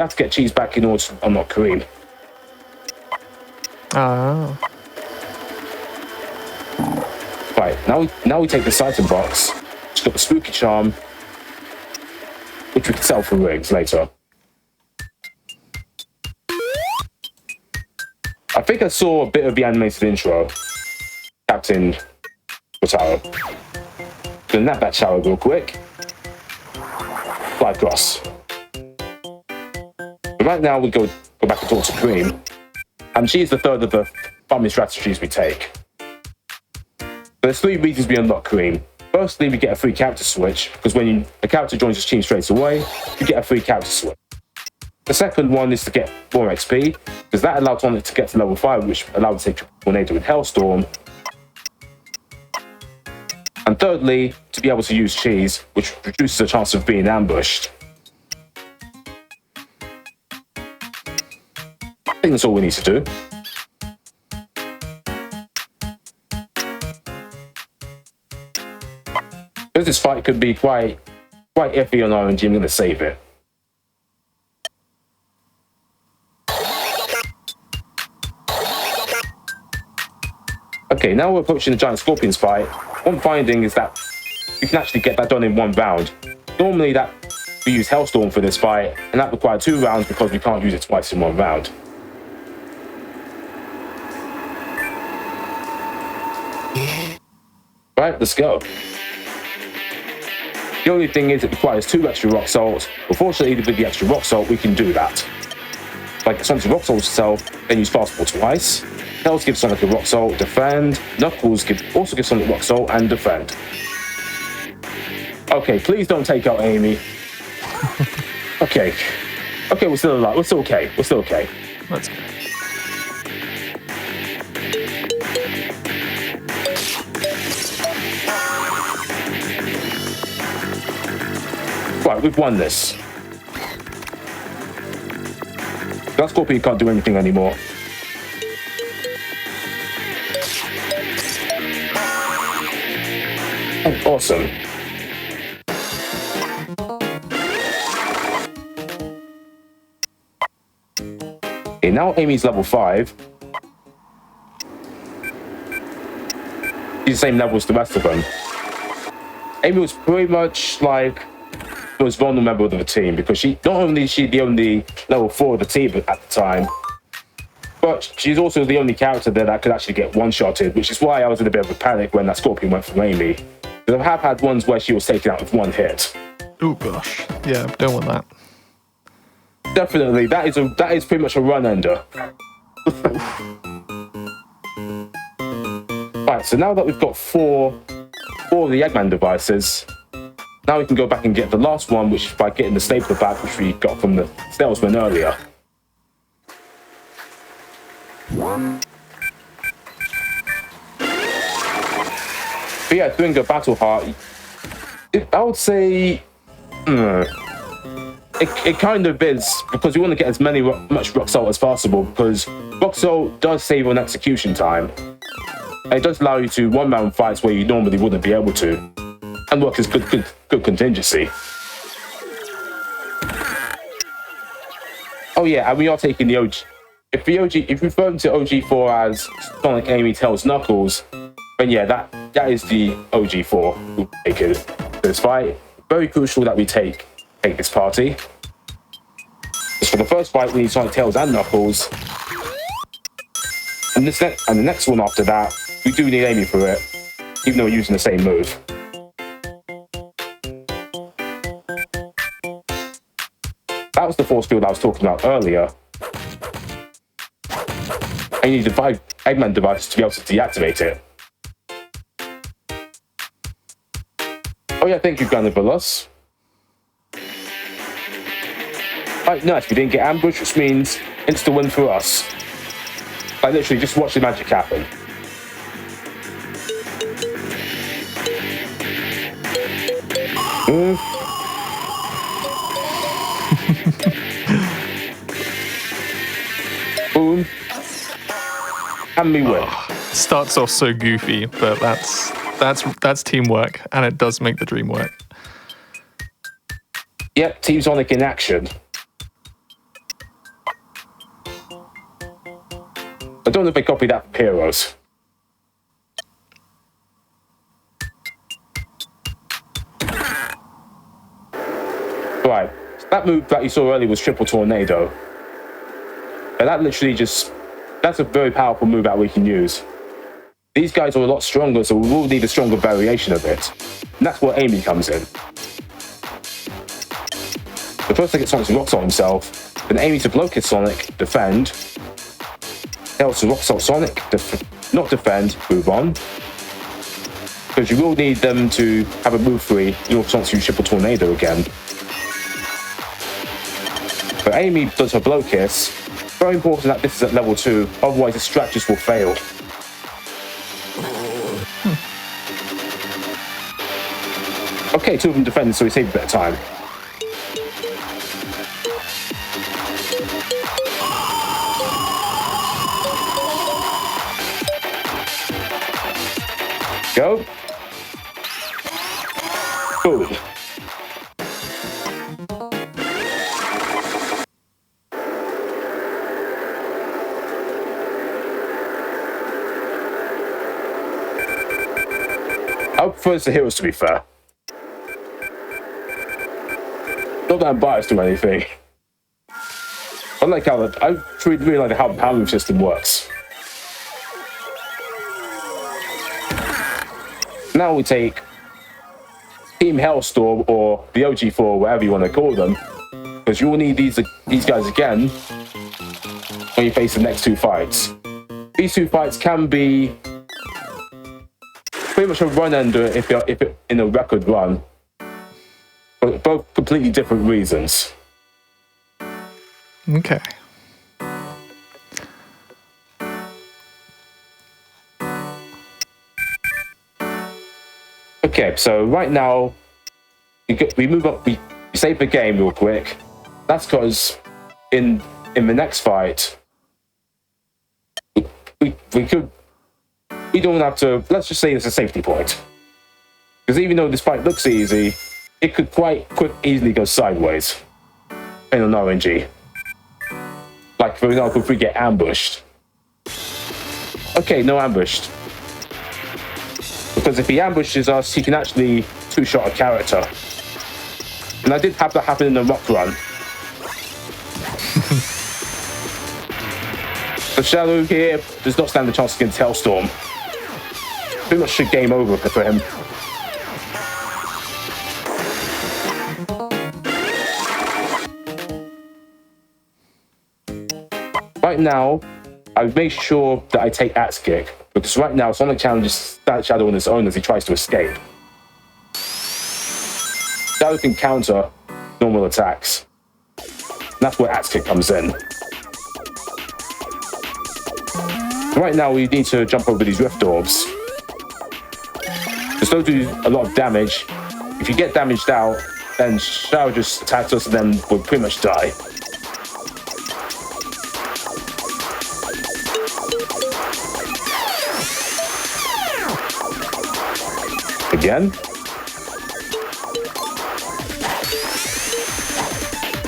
had to get Cheese back in order to unlock Cream. Oh. Right, now we take the Titan box. It's got the spooky charm, which we can sell for rings later. I think I saw a bit of the animated intro. Captain Wataru. Gonna nap that shower real quick. Fly across. But right now we go back and talk to Cream. And she's the third of the farming strategies we take. There's 3 reasons we unlock Cream. Firstly, we get a free character switch, because when a character joins his team straight away, you get a free character switch. The second one is to get more XP, because that allowed Sonic to get to level 5, which allowed to take Tornado with Hellstorm. And thirdly, to be able to use Cheese, which reduces the chance of being ambushed. I think that's all we need to do. Because this fight could be quite iffy on RNG, I'm going to save it. Okay, now we're approaching the Giant Scorpions fight. One finding is that you can actually get that done in 1 round. Normally we use Hellstorm for this fight, and that required 2 rounds because we can't use it twice in 1 round. Right, let's go. The only thing is it requires 2 extra rock salt. Unfortunately, with the extra rock salt, we can do that. Like Sonic's rock salt itself, then use fastball twice. Tails gives Sonic a rock salt, defend. Knuckles also gives Sonic rock salt and defend. Okay, please don't take out Amy. Okay, we're still alive. We're still okay. Let's go. Right, we've won this. That Scorpion can't do anything anymore. Oh, awesome. Okay, now Amy's level 5. She's the same level as the rest of them. Amy was pretty much like the most vulnerable member of the team because not only is she the only level 4 of the team at the time, but she's also the only character there that could actually get one-shotted, which is why I was in a bit of a panic when that Scorpion went for Amy. Because I have had ones where she was taken out with 1 hit. Oh gosh. Yeah, don't want that. Definitely, that is pretty much a run ender. Right, so now that we've got 4 of the Eggman devices, now we can go back and get the last one, which is by getting the stapler back, which we got from the salesman earlier. But yeah, doing a battle heart, I would say it kind of is, because we want to get as much rock salt as possible, because rock salt does save on execution time. And it does allow you to one-round fights where you normally wouldn't be able to, and work as good contingency. Oh yeah, and we are taking the OG. If we refer to OG4 as Sonic, Amy, Tails, Knuckles, then yeah, that is the OG4 who taken this fight. very crucial that we take this party. For the first fight, we need Sonic, Tails, and Knuckles. And the next one after that, we do need Amy for it, even though we're using the same move. That was the force field I was talking about earlier. And you need the 5 Eggman devices to be able to deactivate it. Oh yeah, thank you, Grandibolus. Right, nice, we didn't get ambushed, which means insta win for us. Like literally, just watch the magic happen. Boom. And we win. Starts off so goofy, but that's teamwork, and it does make the dream work. Yep, Team Sonic in action. I don't know if they copied that from PICROSS. Right, that move that you saw earlier was Triple Tornado. And that literally that's a very powerful move that we can use. These guys are a lot stronger, so we will need a stronger variation of it. And that's where Amy comes in. The first thing it's Sonic to rock salt himself, then Amy to blow kick Sonic, defend. Tails to rock salt Sonic, not defend, move on. Because you will need them to have a move free in order for Sonic to use Triple Tornado again. But Amy does her blow kiss. Very important that this is at level 2, otherwise the strategies will fail. Okay, 2 of them defend, so we save a bit of time. Go. Boom. I prefer the heroes, to be fair. Not that I'm biased or anything. I really like how the power move system works. Now we take Team Hellstorm or the OG4, whatever you want to call them, because you will need these guys again when you face the next 2 fights. These 2 fights can be pretty much a run ender if you're in a record run, but both completely different reasons. Okay. Okay, so right now we move up. We save the game real quick. That's because in the next fight we don't have to. Let's just say it's a safety point, because even though this fight looks easy, it could quite easily go sideways in an RNG. Like for example, if we get ambushed. Okay, no ambushed. Because if he ambushes us, he can actually 2-shot a character. And I did have that happen in the rock run. The Shadow here does not stand a chance against Hellstorm. Pretty much should game over for him. Right now, I've made sure that I take Axe Kick, because right now Sonic challenges that Shadow on his own as he tries to escape. Shadow can counter normal attacks. And that's where Axe Kick comes in. Right now we need to jump over these Rift Orbs. Because those do a lot of damage. If you get damaged out, then Shadow just attacks us and then we'll pretty much die. Again.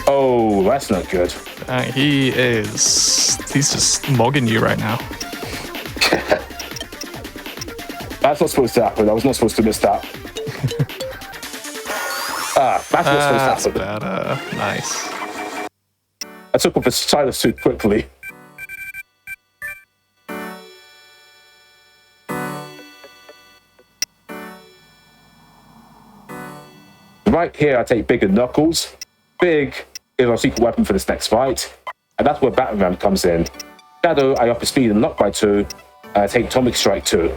Oh, that's not good. He's just mogging you right now. That's not supposed to happen. I was not supposed to miss that. That's what's That's supposed to happen. better. Nice. I took off the Silas suit quickly. Right here, I take Big and Knuckles. Big is our secret weapon for this next fight, and that's where Batman comes in. Shadow, I up his speed and luck by 2, and I take Atomic Strike 2.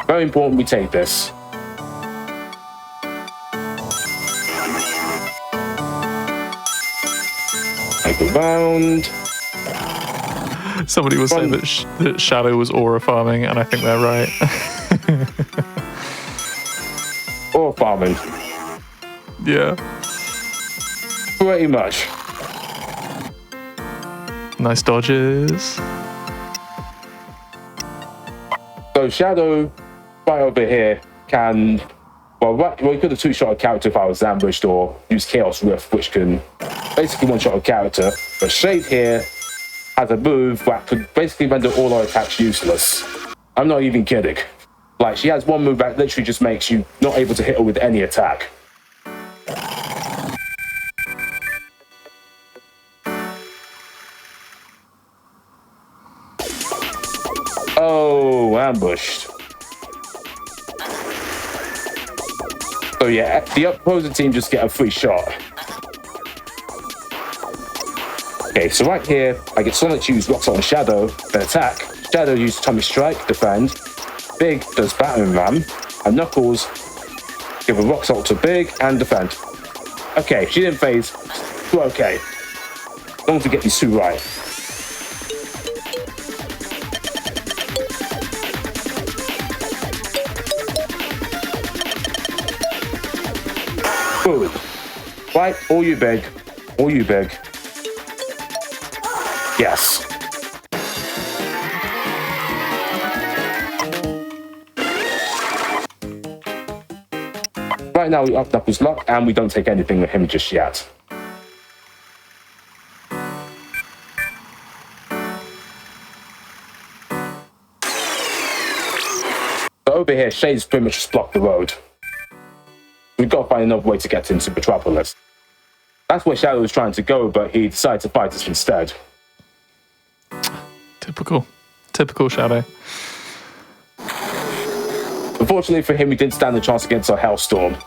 Very important we take this. Take it round. Somebody was saying that Shadow was aura farming, and I think they're right. Or farming. Yeah. Pretty much. Nice dodges. So Shadow, right over here, can... Well, he could have two-shot a character if I was ambushed, or use Chaos Rift, which can basically one-shot a character. But Shade here has a move that could basically render all our attacks useless. I'm not even kidding. Like, she has one move that literally just makes you not able to hit her with any attack. Oh, ambushed. So yeah, the opposing team just get a free shot. Okay, so right here, I get Sonic to use Rock Salt on Shadow, then attack. Shadow uses Atomic Strike, defend. Big does Battering Ram, and Knuckles give a Rock Salt to Big and defend. Okay, she didn't phase. We're okay. As long as we get these two right. Boom. Right, all you Big. All you Big. Yes. Right now we up Knuckles' luck and we don't take anything with him just yet. So over here, Shade's pretty much just blocked the road. We've got to find another way to get into Metropolis. That's where Shadow was trying to go, but he decided to fight us instead. Typical Shadow. Unfortunately for him, he didn't stand a chance against our Hellstorm.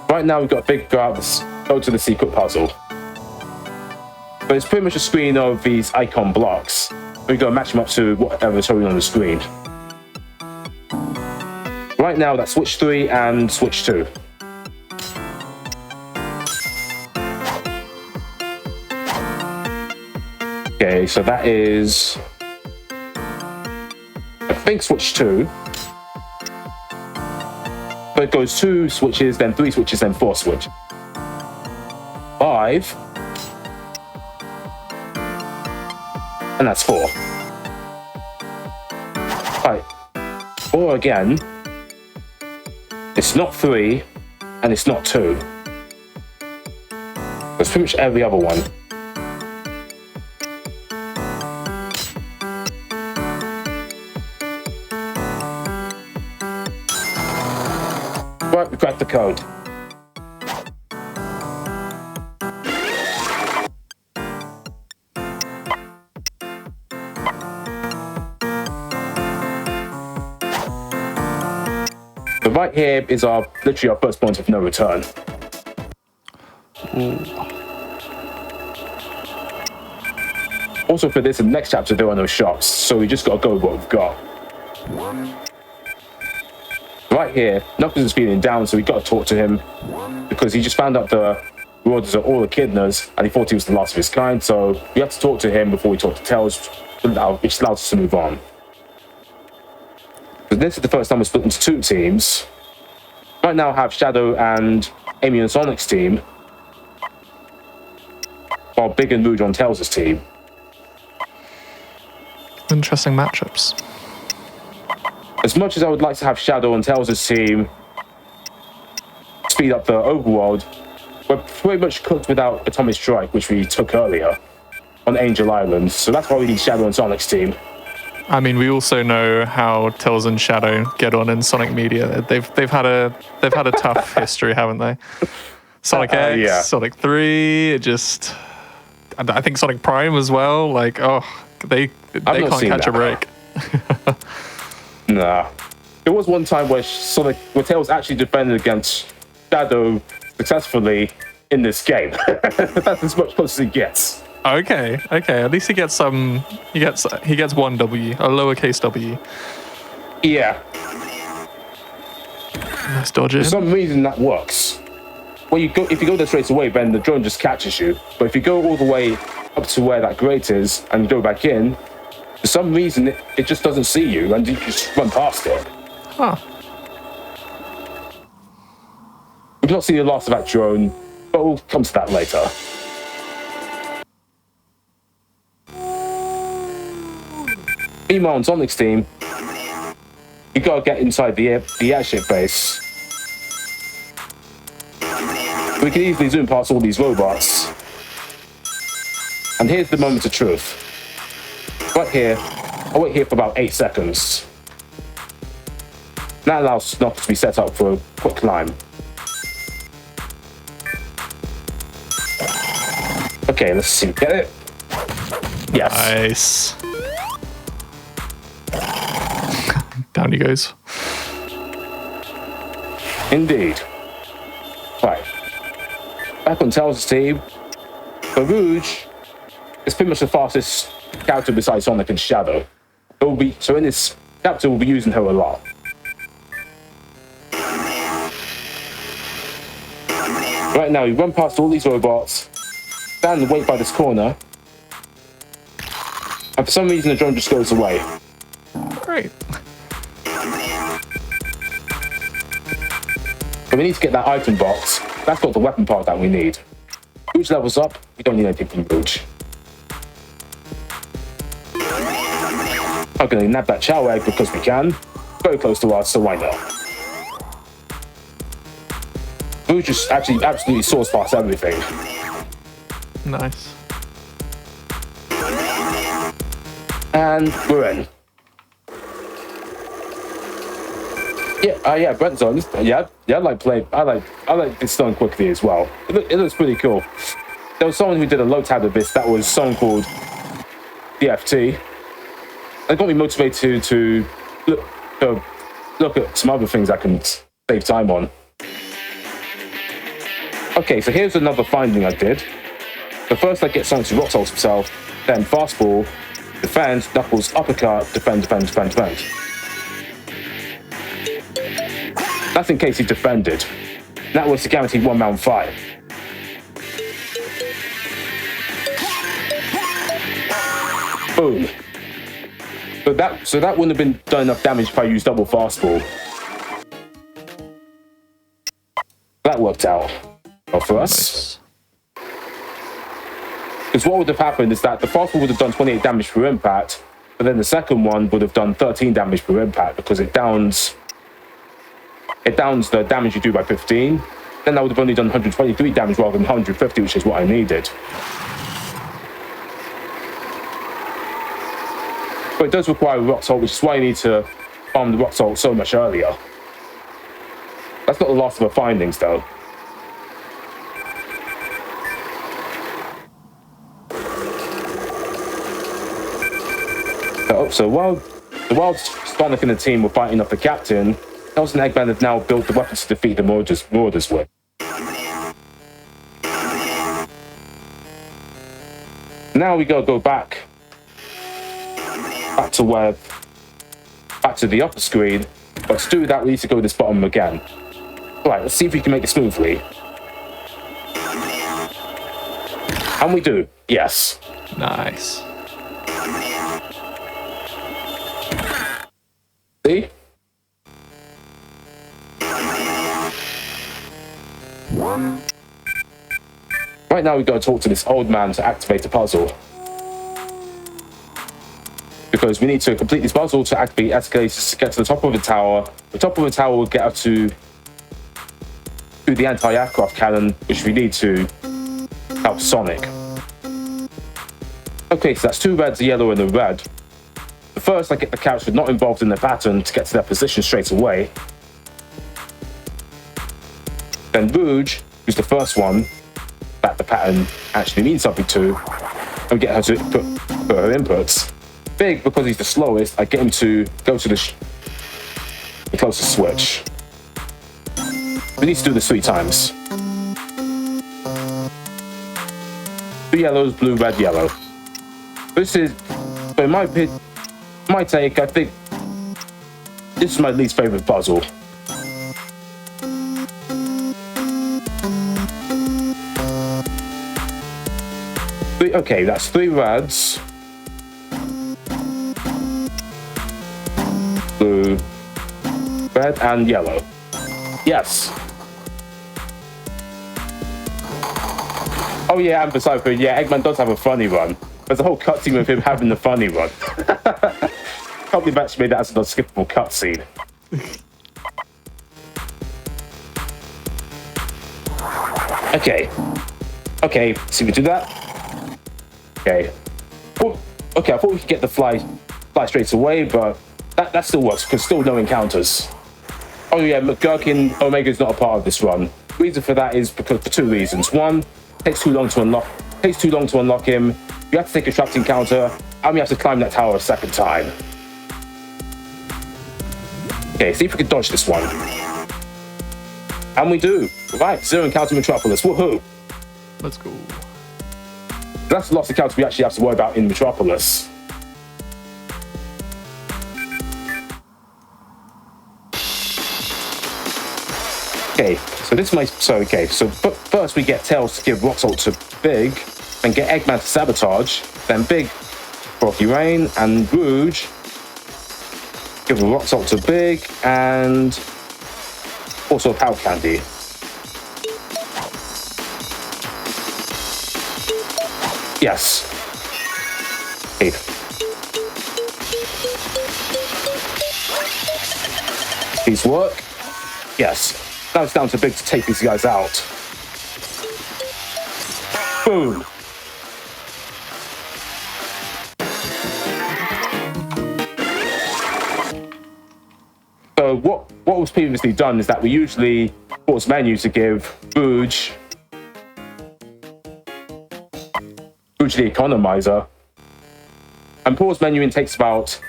Right now, we've got a big go to the secret puzzle. But it's pretty much a screen of these icon blocks. We've got to match them up to whatever's showing on the screen. Right now, that's switch 3 and switch 2. Okay, so that is, I think, switch 2. But it goes 2 switches, then 3 switches, then 4 switches. 5. And that's 4. Right. 4 again. It's not 3, and it's not 2. That's pretty much every other one. Right, we cracked the code. So right here is literally our first point of no return. Also for this, in the next chapter, there are no shops, so we just got to go with what we've got. Right here, Knuckles is feeling down, so we got to talk to him because he just found out the orders are all echidnas and he thought he was the last of his kind, so we have to talk to him before we talk to Tails, which allows us to move on. So this is the first time we're split into 2 teams. Right now I have Shadow and Amy and Sonic's team, while Big and Rouge on Tails' team. Interesting matchups. As much as I would like to have Shadow and Tails' team speed up the overworld, we're pretty much cooked without Atomic Strike, which we took earlier on Angel Island. So that's why we need Shadow and Sonic's team. I mean, we also know how Tails and Shadow get on in Sonic media. They've had a tough history, haven't they? Sonic X, yeah. Sonic 3, and I think Sonic Prime as well. Like, oh, they can't catch a break. Nah. There was one time where Tails actually defended against Shadow successfully in this game. That's as much close as he gets. Okay. At least he gets some. He gets one W, a lowercase W. Yeah. Nice dodging. For some reason that works. Well, if you go there straight away, then the drone just catches you. But if you go all the way up to where that grate is and go back in, for some reason it just doesn't see you and you just run past it. Huh. We've not seen the last of that drone, but we'll come to that later. Meanwhile, on Sonic's team, you gotta get inside the airship base. We can easily zoom past all these robots. And here's the moment of truth. Right here, I'll wait here for about 8 seconds. That allows Snock to be set up for a quick climb. Okay, let's see. Get it? Yes. Nice. Down he goes. Indeed. Right. Back on Tails' team, Barouge is pretty much the fastest character besides Sonic and Shadow. So in this chapter, we'll be using her a lot. Right now, you run past all these robots, stand and wait by this corner, and for some reason the drone just goes away. Great. But we need to get that item box. That's got the weapon part that we need. Rouge levels up, we don't need anything from Rouge. I'm gonna nab that Chow Egg because we can. Very close to us, so why not? Rouge just actually absolutely soars past everything. Nice. And we're in. Yeah, Brent Zone. Yeah, I like this done quickly as well. It looks pretty cool. There was someone who did a low tab of this that was someone called DFT. It got me motivated to look at some other things I can save time on. Okay, so here's another finding I did. But first I get Sonic to rock salt himself, then fastball, defend, Knuckles, uppercut, defend. That's in case he defended. That was the guaranteed 1 round fight. Boom. So that wouldn't have been done enough damage if I used double fastball. That worked out well for us. Because what would have happened is that the fastball would have done 28 damage per impact, but then the second one would have done 13 damage per impact because it downs the damage you do by 15. Then that would have only done 123 damage rather than 150, which is what I needed. But it does require rock salt, which is why you need to farm the rock salt so much earlier. That's not the last of the findings, though. So while Sonic and the team were fighting off the captain, Tails and Eggman have now built the weapons to defeat the Marauders with. Now we gotta go back to the upper screen, but to do that we need to go to this bottom again. Right, let's see if we can make it smoothly. And we do, yes. Nice. See? Right now we gotta talk to this old man to activate the puzzle. Because we need to complete this puzzle to activate escalators to get to the top of the tower. The top of the tower will get us to the anti-aircraft cannon, which we need to help Sonic. Okay, so that's 2 reds, a yellow, and a red. first I get the character not involved in the pattern to get to their position straight away. Then Rouge, who's the first one that the pattern actually means something to, and get her to put her inputs. Big, because he's the slowest, I get him to go to the closest switch. We need to do this 3 times. 2 yellows, blue, red, yellow. This is, so in my take, I think this is my least favorite puzzle. Okay, that's 3 reds. Blue, red, and yellow. Yes. Oh yeah, Amber Cyprian, yeah, Eggman does have a funny run. There's a whole cutscene with him having the funny run. Can't believe actually made that as an unskippable cutscene. Okay, see we do that? Okay. Oh, okay, I thought we could get the fly straight away, but that still works, because still no encounters. Oh yeah, McGurkin Omega's not a part of this run. The reason for that is because for 2 reasons. One, it takes too long to unlock him. You have to take a trapped encounter, and we have to climb that tower a 2nd time. Okay, see if we can dodge this one. And we do. Right, 0 encounter Metropolis. Woohoo! Let's go. That's the last encounter we actually have to worry about in Metropolis. Okay, so this might. So but first we get Tails to give Rock Salt to Big, and get Eggman to sabotage. Then Big, Rocky Rain, and Rouge give a Rock Salt to Big, and also Power Candy. Yes. Okay. These work. Yes. Now it's down to Big to take these guys out. Boom. So what was previously done is that we usually pause menu to give Rouge the economizer, and pause menuing takes about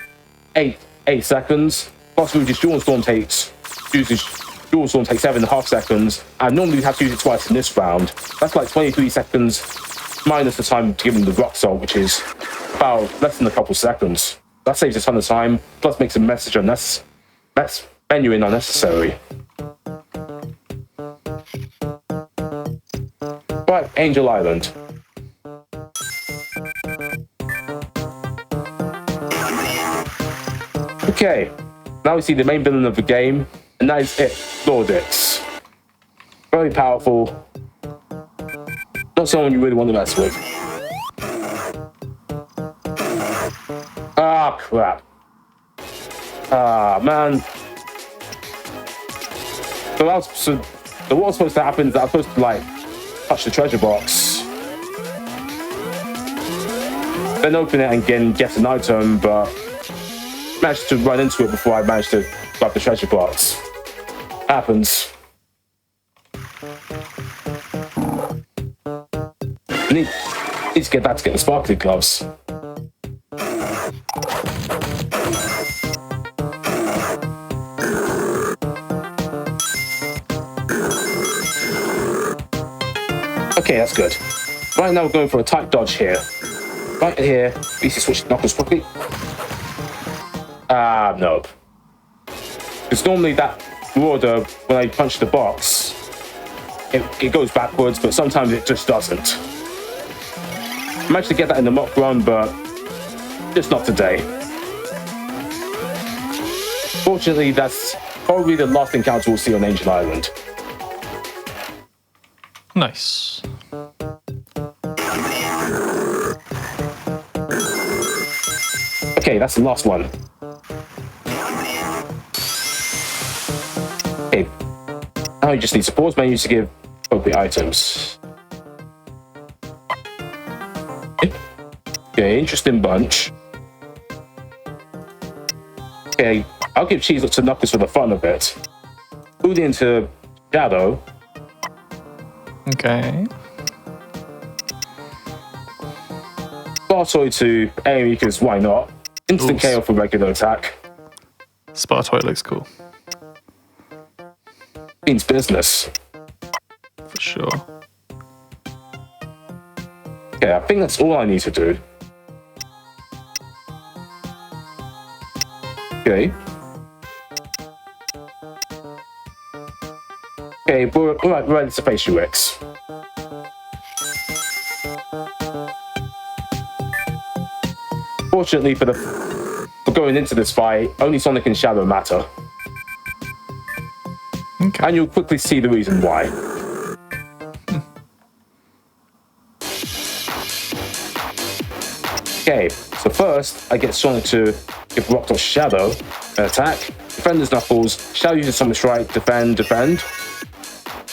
8 seconds. Plus Rouge's Dual Storm takes 7.5 seconds, and normally we have to use it twice in this round. That's like 23 seconds minus the time to give him the Rock Salt, which is about less than a couple seconds. That saves a ton of time, plus makes the menuing unnecessary. Right, Angel Island. Okay, now we see the main villain of the game, and that is it, Lordix. Very powerful. Not someone you really want to mess with. Ah, crap. Ah, man. So what was supposed to happen is that I'm supposed to, like, touch the treasure box, then open it and again get an item, but managed to run into it before I managed to grab the treasure box. Happens. Need to get back to get the sparkly gloves. Okay, that's good. Right now we're going for a tight dodge here. Right here, easy switch knuckles quickly. Ah, nope. Because normally that order, when I punch the box, it goes backwards, but sometimes it just doesn't. I managed to get that in the mock run, but just not today. Fortunately, that's probably the last encounter we'll see on Angel Island. Nice. Okay, that's the last one. Okay, now you just need support menus to give appropriate items. Okay, interesting bunch. Okay, I'll give cheese to Knuckles for the fun of it. Moving into Shadow. Okay. Spartoy to Amy, because why not? Instant Ooh. KO for regular attack. Spartoy looks cool. Means business. For sure. Okay, I think that's all I need to do. Okay. Okay, we're ready to face you, X. Fortunately for going into this fight, only Sonic and Shadow matter. Okay. And you'll quickly see the reason why. Okay, so first I get Sonic to give Rock Dodge Shadow an attack. Defend his Knuckles. Shadow uses Sonic Strike. Defend.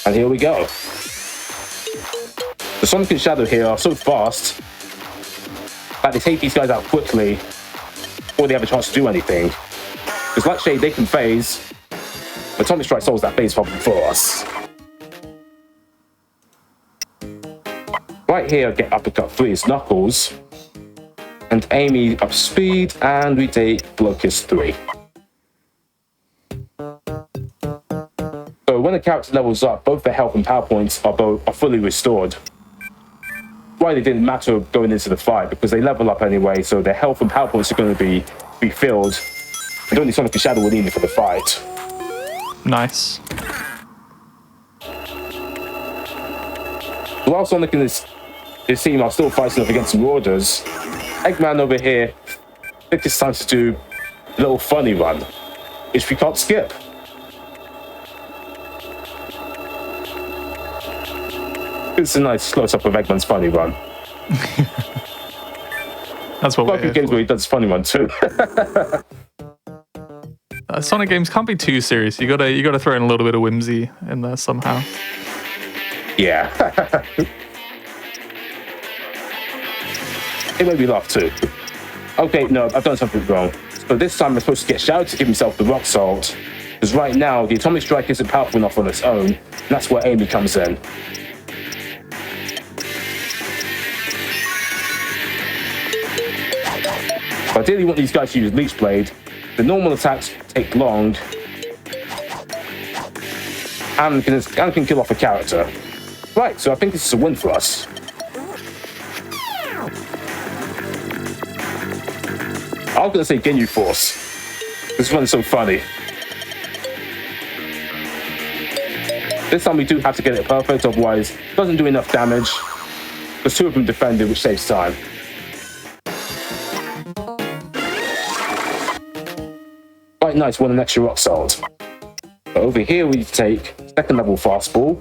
And here we go. The Sonic and Shadow here are so fast that they take these guys out quickly before they have a chance to do anything. Because like Shade, they can phase. Atomic Strike solves that phase problem for us. Right here, get Uppercut 3 is Knuckles. And Amy up speed, and we take Blow Kiss 3. So when a character levels up, both their health and power points are fully restored. Why they didn't matter going into the fight, because they level up anyway, so their health and power points are going to be filled. And only Sonic and Shadow will need it for the fight. Nice. While Sonic and his team are still fighting off against Marauders, Eggman over here, I think it's time to do a little funny run, which we can't skip. It's a nice close-up of Eggman's funny run. That's what we're Like here games for. where he does funny run too. Sonic games can't be too serious. You gotta throw in a little bit of whimsy in there somehow. Yeah. It made me laugh too. Okay, no, I've done something wrong. So this time I'm supposed to get Shadow to give himself the Rock Salt. Because right now, the Atomic Strike isn't powerful enough on its own. And that's where Amy comes in. So ideally, you want these guys to use Leech Blade. The normal attacks take long. And can kill off a character. Right, so I think this is a win for us. I was going to say Ginyu Force. This one's so funny. This time we do have to get it perfect, otherwise it doesn't do enough damage. Because two of them defended, which saves time. Right, nice, won an extra Rock Salt. Over here we take second level Fastball.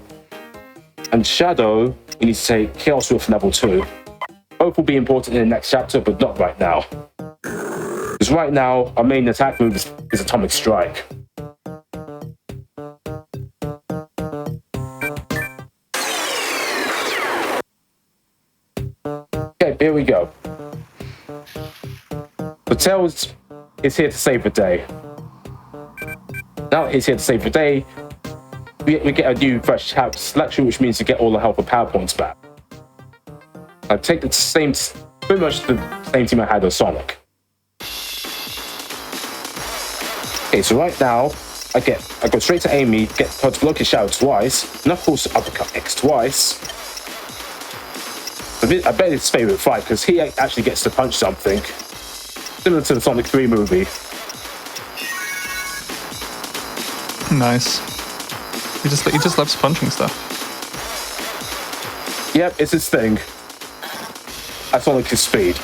And Shadow, we need to take Chaos Rift level 2. Both will be important in the next chapter, but not right now. Because right now, our main attack move is Atomic Strike. Okay, here we go. So Tails is here to save the day. Now he's here to save the day. We get a new fresh character selection, which means you get all the health and power points back. I take the same, pretty much the same team I had with Sonic. Okay, so right now, I go straight to Amy, get her to block his Shadow twice, Knuckles uppercut X twice. I bet it's his favourite fight, because he actually gets to punch something. Similar to the Sonic 3 movie. Nice. He just loves punching stuff. Yep, it's his thing. At Sonic's speed.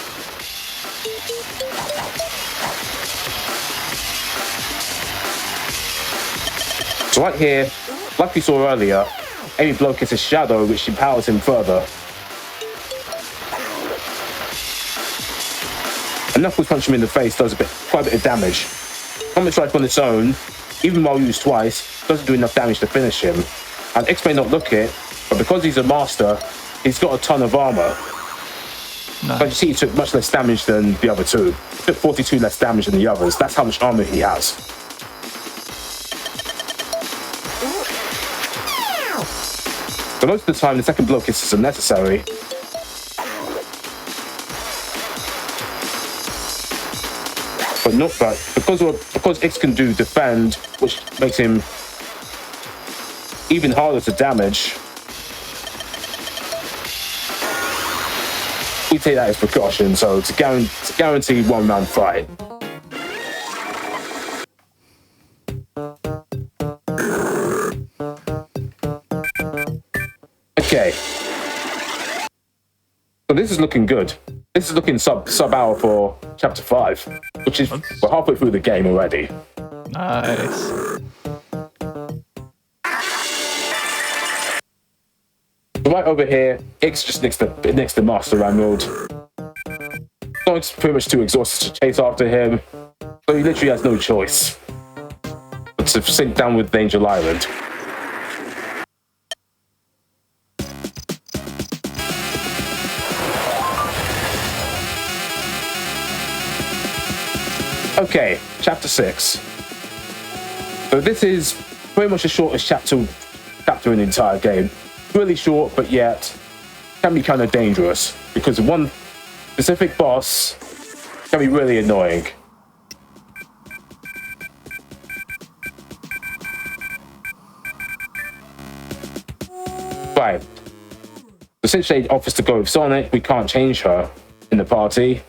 So right here, like we saw earlier, Amy blow kisses Shadow, which empowers him further. And Knuckles punch him in the face does quite a bit of damage. Atomic Strike on its own, even while used twice, doesn't do enough damage to finish him. And X may not look it, but because he's a master, he's got a ton of armor. Nice. But you see, he took much less damage than the other two. He took 42 less damage than the others. That's how much armor he has. But most of the time, the second blow kiss is unnecessary. But not but because X can do defend, which makes him even harder to damage. We take that as precaution, so to guarantee one-round fight. Okay. So this is looking good. This is looking sub-hour for Chapter 5, which is, we're halfway through the game already. Nice. Right over here, X just nicks the Master Emerald. Sonic's pretty much too exhausted to chase after him, so he literally has no choice but to sink down with Angel Island. Okay, Chapter 6. So this is pretty much the shortest chapter in the entire game. Really short, but yet can be kind of dangerous because one specific boss can be really annoying. Right. So since she offers to go with Sonic, we can't change her in the party.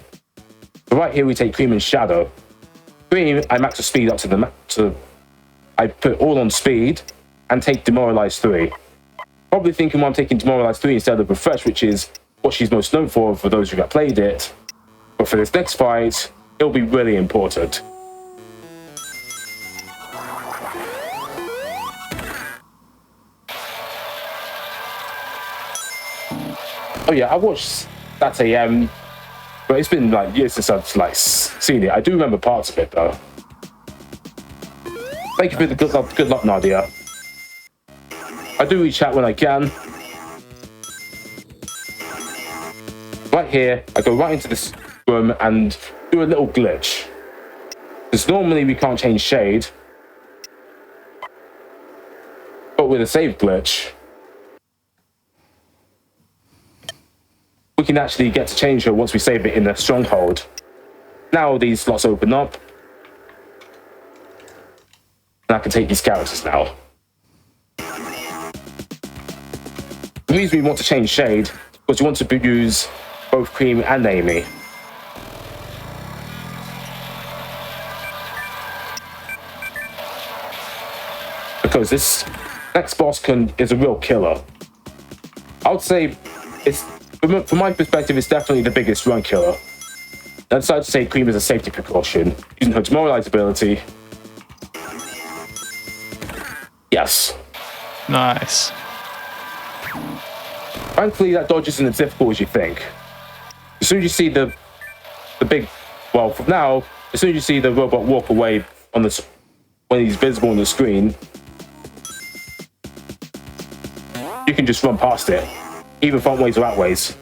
But right here we take Cream and Shadow. Cream, I max the speed up to I put all on speed and take Demoralize 3. Probably thinking why I'm taking Demoralize 3 instead of Refresh, which is what she's most known for those who have played it. But for this next fight, it'll be really important. Oh yeah, I watched that AM, but it's been like years since I've seen it. I do remember parts of it though. Thank you for the good luck, Nadia. I do reach out when I can. Right here, I go right into this room and do a little glitch. Because normally we can't change shade. But with a save glitch, we can actually get to change her once we save it in the stronghold. Now these slots open up. And I can take these characters now. The reason we want to change shade because we want to use both Cream and Amy. Because this next boss is a real killer. I would say from my perspective, it's definitely the biggest run killer. I decided to say Cream as a safety precaution, using her Demoralize ability. Yes. Nice. Thankfully, that dodge isn't as difficult as you think. As soon as you see the big, well, from now, as soon as you see the robot walk away when he's visible on the screen, you can just run past it, either front ways or out ways.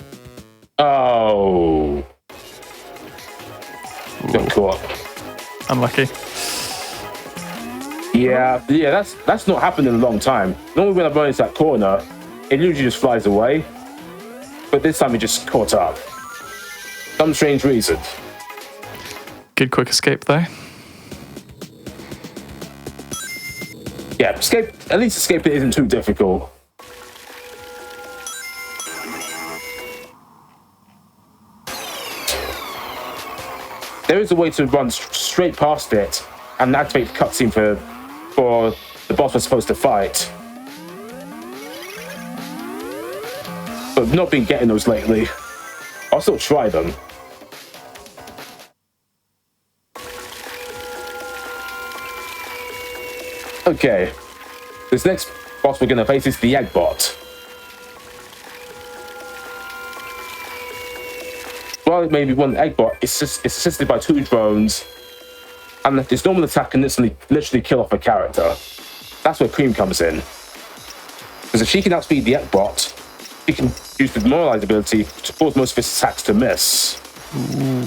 Oh. Got caught. Unlucky. Yeah, that's not happened in a long time. Normally when I run into that corner, it usually just flies away. But this time it just caught up. Some strange reason. Good quick escape though. Yeah, at least escaping isn't too difficult. There is a way to run straight past it and activate the cutscene for the boss we're supposed to fight. But I've not been getting those lately. I'll still try them. Okay. This next boss we're going to face is the Eggbot. While it may be one Eggbot, it's assisted by 2 drones, and its normal attack can literally kill off a character. That's where Cream comes in. Because if she can outspeed the Eggbot, use the Demoralize ability to cause most of its attacks to miss. Ooh.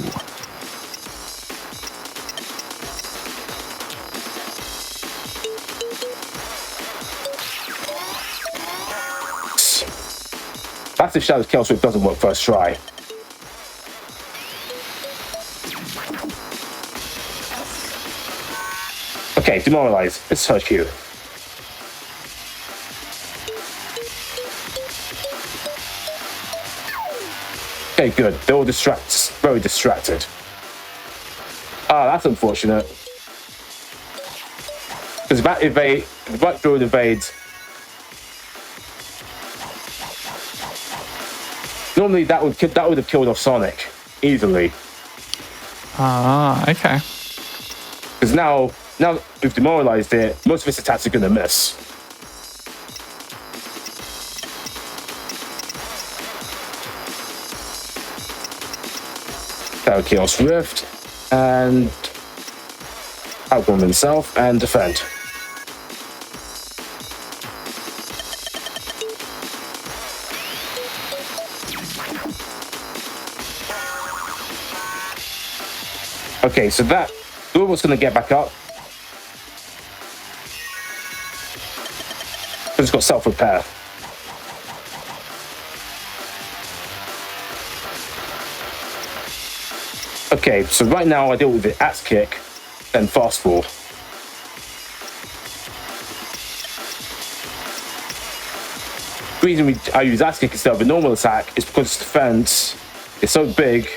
That's if Shadow's Kill Swift doesn't work first try. Okay, Demoralize. It's her cue. Okay, good. They're all very distracted. Ah, that's unfortunate. Because if the Black Druid evades, normally that would have killed off Sonic easily. Ah, okay. Because now we've demoralized it, most of its attacks are going to miss. That'll Chaos Rift and outgrow himself and defend. Okay, so that Uber's going to get back up. But it's got self-repair. Okay, so right now I deal with the Axe Kick, then Fastball. The reason I use Axe Kick instead of a normal attack is because its defense is so big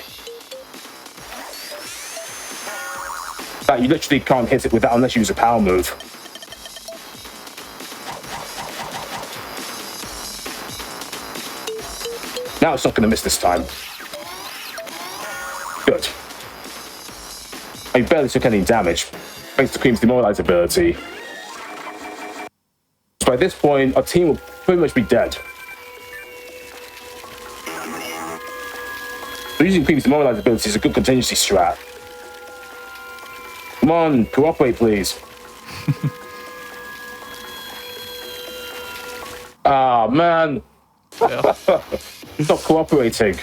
that you literally can't hit it with that unless you use a power move. Now it's not going to miss this time. Good. I barely took any damage, thanks to Cream's Demoralize ability. So by this point, our team will pretty much be dead. So using Cream's Demoralize ability is a good contingency strat. Come on, cooperate, please. Ah, man. Yeah. He's not cooperating.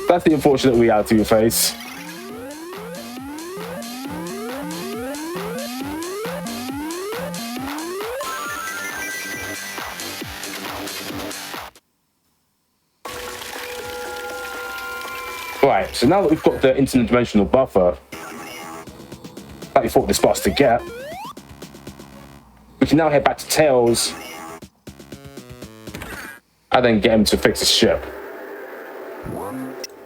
That's the unfortunate reality we face. Right, so now that we've got the interdimensional buffer that we fought this boss to get, we can now head back to Tails and then get him to fix his ship.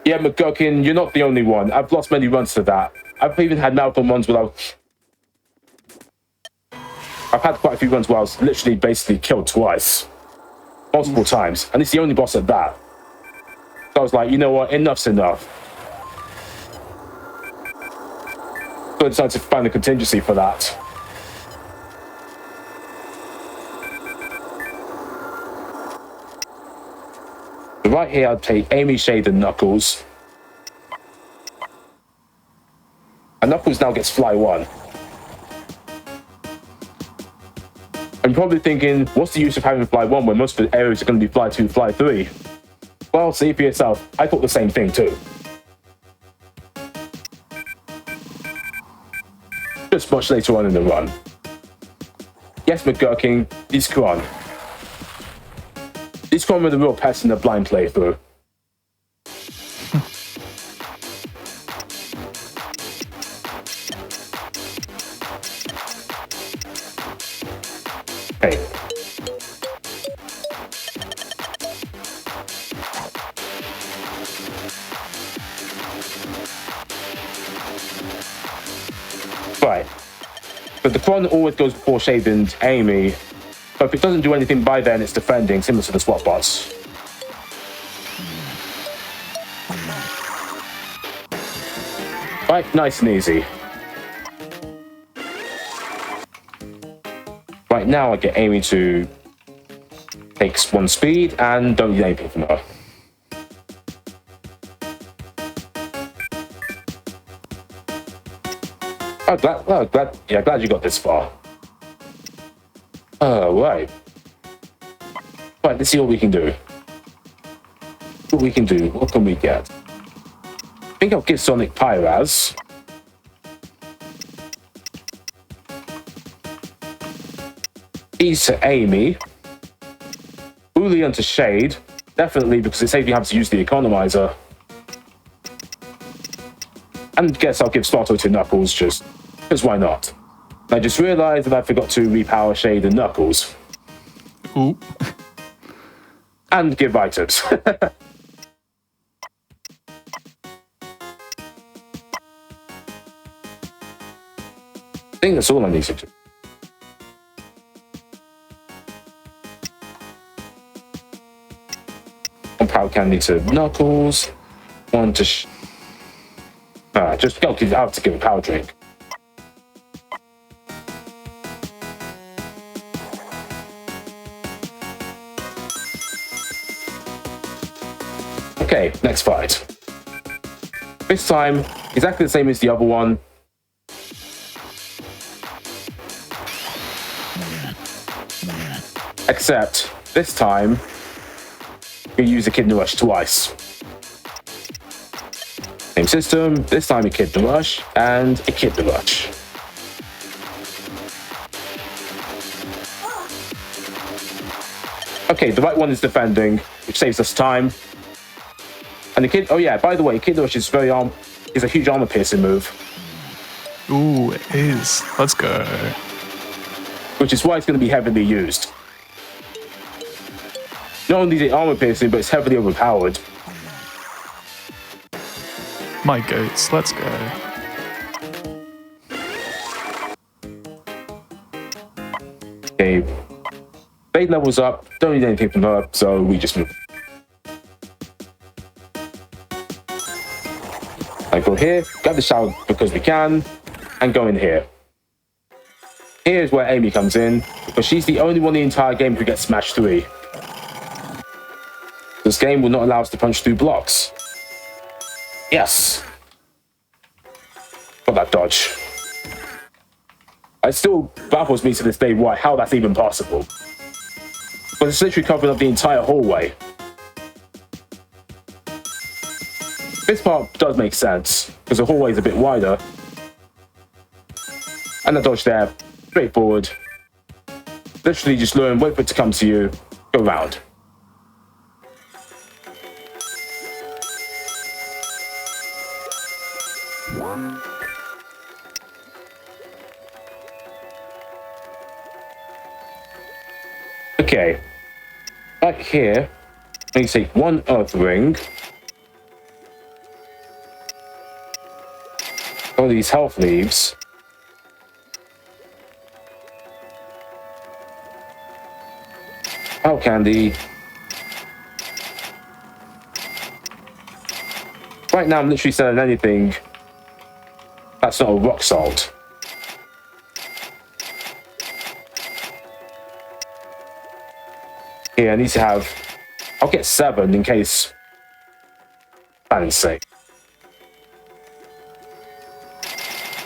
Yeah, McGurkin, you're not the only one. I've lost many runs to that. I've even had marathon runs where I've had quite a few runs where I was literally basically killed twice. Multiple times. And it's the only boss at that. So I was like, you know what, enough's enough. So I decided to find a contingency for that. So right here, I'd take Amy, Shade, and Knuckles. And Knuckles now gets Fly 1. I'm probably thinking, what's the use of having Fly 1 when most of the areas are going to be Fly 2, Fly 3? Well, see for yourself. I thought the same thing too. Just much later on in the run. Yes, McGurking, these Kron. These Kron were the real pests in the blind playthrough. Hey. Right. But the Kron always goes before Shade and Amy. But if it doesn't do anything by then, it's defending, similar to the SWAT bots. Right, nice and easy. Right now I get Amy to take 1 speed and don't need anything from her. Glad you got this far. Right. Right, let's see what we can do. What we can do, what can we get? I think I'll give Sonic Pyraz. Ease to Amy. Boolean to Shade. Definitely, because it saves you having to use the economizer. And guess I'll give Sparto to Knuckles, just because why not? I just realized that I forgot to repower Shade and Knuckles. Ooh. And give items. I think that's all I need to do. One power candy to Knuckles. One to just go, because I have to give a power drink. Okay, next fight. This time, exactly the same as the other one. Except, this time, we use a Kid Rush twice. Same system, this time a Kid Rush and a Kid Rush. Okay, the right one is defending, which saves us time. And the Kid, oh yeah, by the way, Kid Rush is is a huge armor piercing move. Ooh, it is. Let's go. Which is why it's going to be heavily used. Not only is it armor piercing, but it's heavily overpowered. My goats, let's go. Okay. Fade levels up, don't need anything from her, so we just move. I go here, grab the shower because we can, and go in here. Here's where Amy comes in, because she's the only one in the entire game who gets Smash 3. This game will not allow us to punch through blocks. Yes! Got that dodge. It still baffles me to this day how that's even possible. But it's literally covering up the entire hallway. This part does make sense, because the hallway is a bit wider. And the dodge there, straightforward. Literally just learn, wait for it to come to you, go around. Okay, back here, I need to take one Earth Ring. All these health leaves. Power candy. Right now, I'm literally selling anything that's not a rock salt. Here, I need to have. I'll get 7 in case. Planning's sake.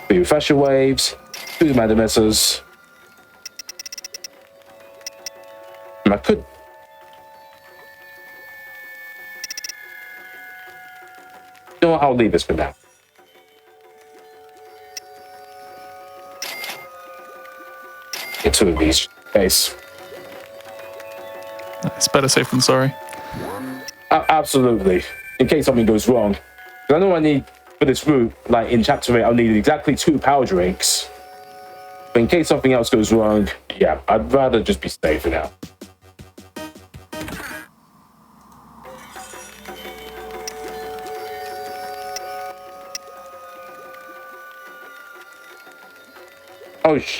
3 refresher waves, 2 Meta Missers. I could. You know what? I'll leave this for now. Get 2 of these. Base. It's better safe than sorry. Absolutely. In case something goes wrong. I know I need, for this route, like in Chapter 8, I'll need exactly 2 power drinks. But in case something else goes wrong, yeah, I'd rather just be safe for now.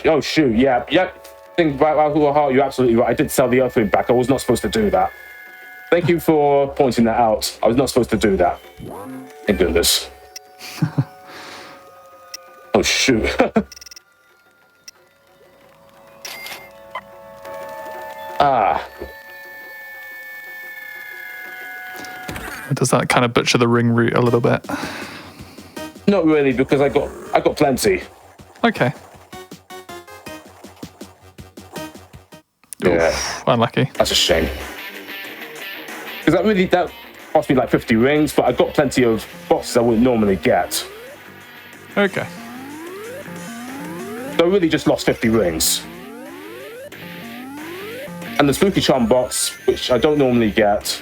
Oh shoot, yeah. Think about who heart, you're absolutely right. I did sell the Earth Ring back. I was not supposed to do that. Thank you for pointing that out. I was not supposed to do that. Thank goodness. Oh shoot. Does that kind of butcher the ring route a little bit? Not really, because I got plenty. Okay. Yeah. Oof, unlucky. That's a shame. that cost me like 50 rings, but I got plenty of boxes I wouldn't normally get. Okay. So I really just lost 50 rings. And the Spooky Charm box, which I don't normally get,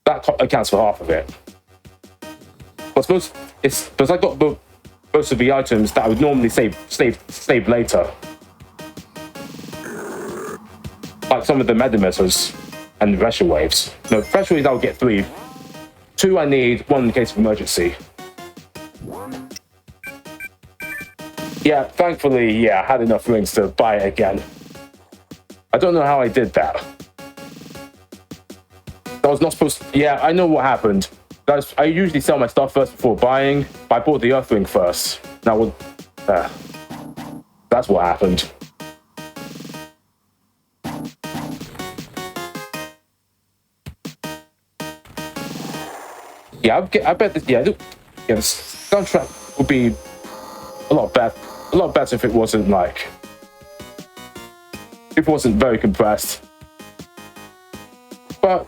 that accounts for half of it. But because I got most of the items that I would normally save later. Like some of the Meta Missiles and the Pressure Waves. No, Pressure Waves I'll get 3. 2 I need, 1 in case of emergency. Yeah, thankfully, I had enough rings to buy it again. I don't know how I did that. I was not supposed to... Yeah, I know what happened. I usually sell my stuff first before buying, but I bought the Earth Ring first. Now, that's what happened. Yeah, I bet this... Yeah, the soundtrack would be a lot better if it wasn't like... If it wasn't very compressed. But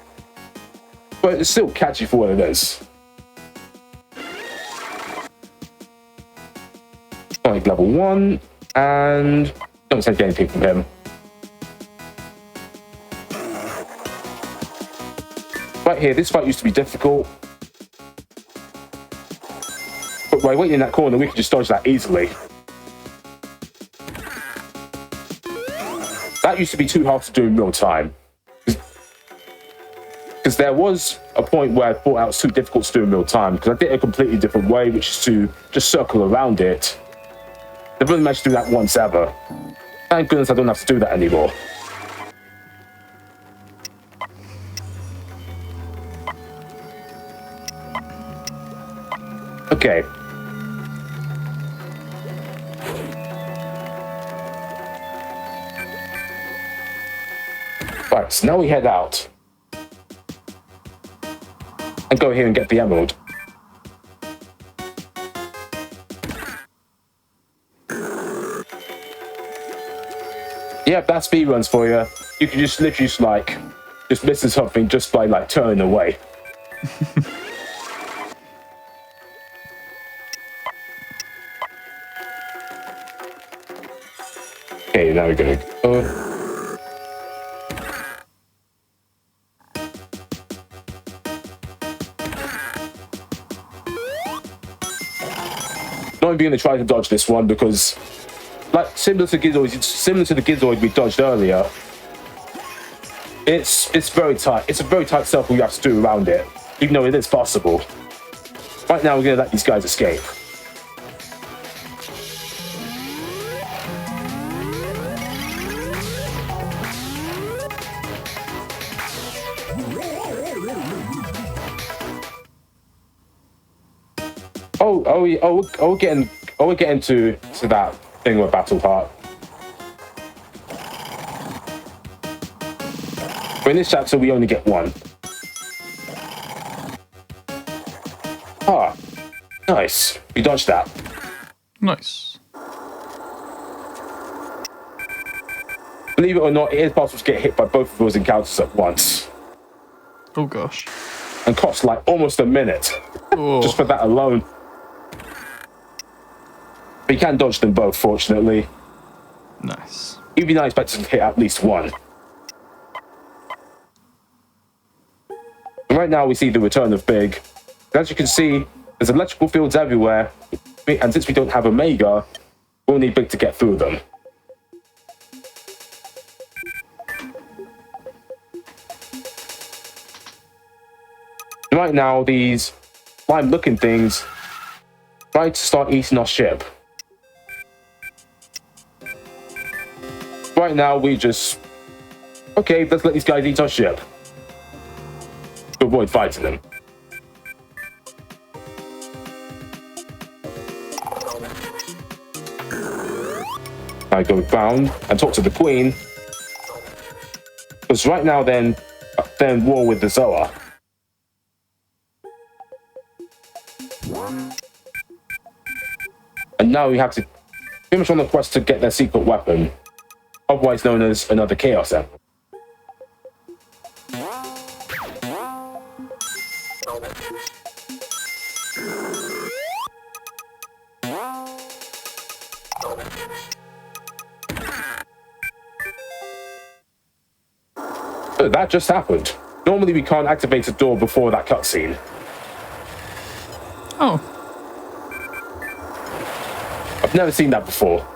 it's still catchy for what it is. Sonic level 1, and don't take anything from him. Right here, this fight used to be difficult. But by waiting in that corner, we could just dodge that easily. That used to be too hard to do in real time. Because there was a point where I thought that was too difficult to do in real time, because I did it a completely different way, which is to just circle around it. I've only managed to do that once ever. Thank goodness I don't have to do that anymore. Okay. Right, so now we head out. And go here and get the emerald. Yeah, that's speedruns for you. You can just literally just miss something just by like turning away. Okay, now we're gonna go. Not even going to try to dodge this one because, like, similar to the Gizzoid we dodged earlier, it's very tight. It's a very tight circle you have to do around it, even though it is possible. Right now, we're going to let these guys escape. We're getting to that thing with Battle Heart. But in this chapter, we only get 1. Ah, nice. We dodged that. Nice. Believe it or not, it is possible to get hit by both of those encounters at once. Oh gosh. And cost like almost a minute. Oh. Just for that alone. But you can dodge them both, fortunately. Nice. Even though I expect to hit at least 1. And right now we see the return of Big. As you can see, there's electrical fields everywhere. And since we don't have Omega, we'll need Big to get through them. Right now, these slime-looking things try to start eating our ship. Right now, we just... Okay, let's let these guys eat our ship. To avoid fighting them. I go down and talk to the Queen. Because right now, they're in war with the Zoa. And now we have to pretty much on the quest to get their secret weapon, otherwise known as another Chaos Emerald. Oh, that just happened. Normally we can't activate a door before that cutscene. Oh, I've never seen that before.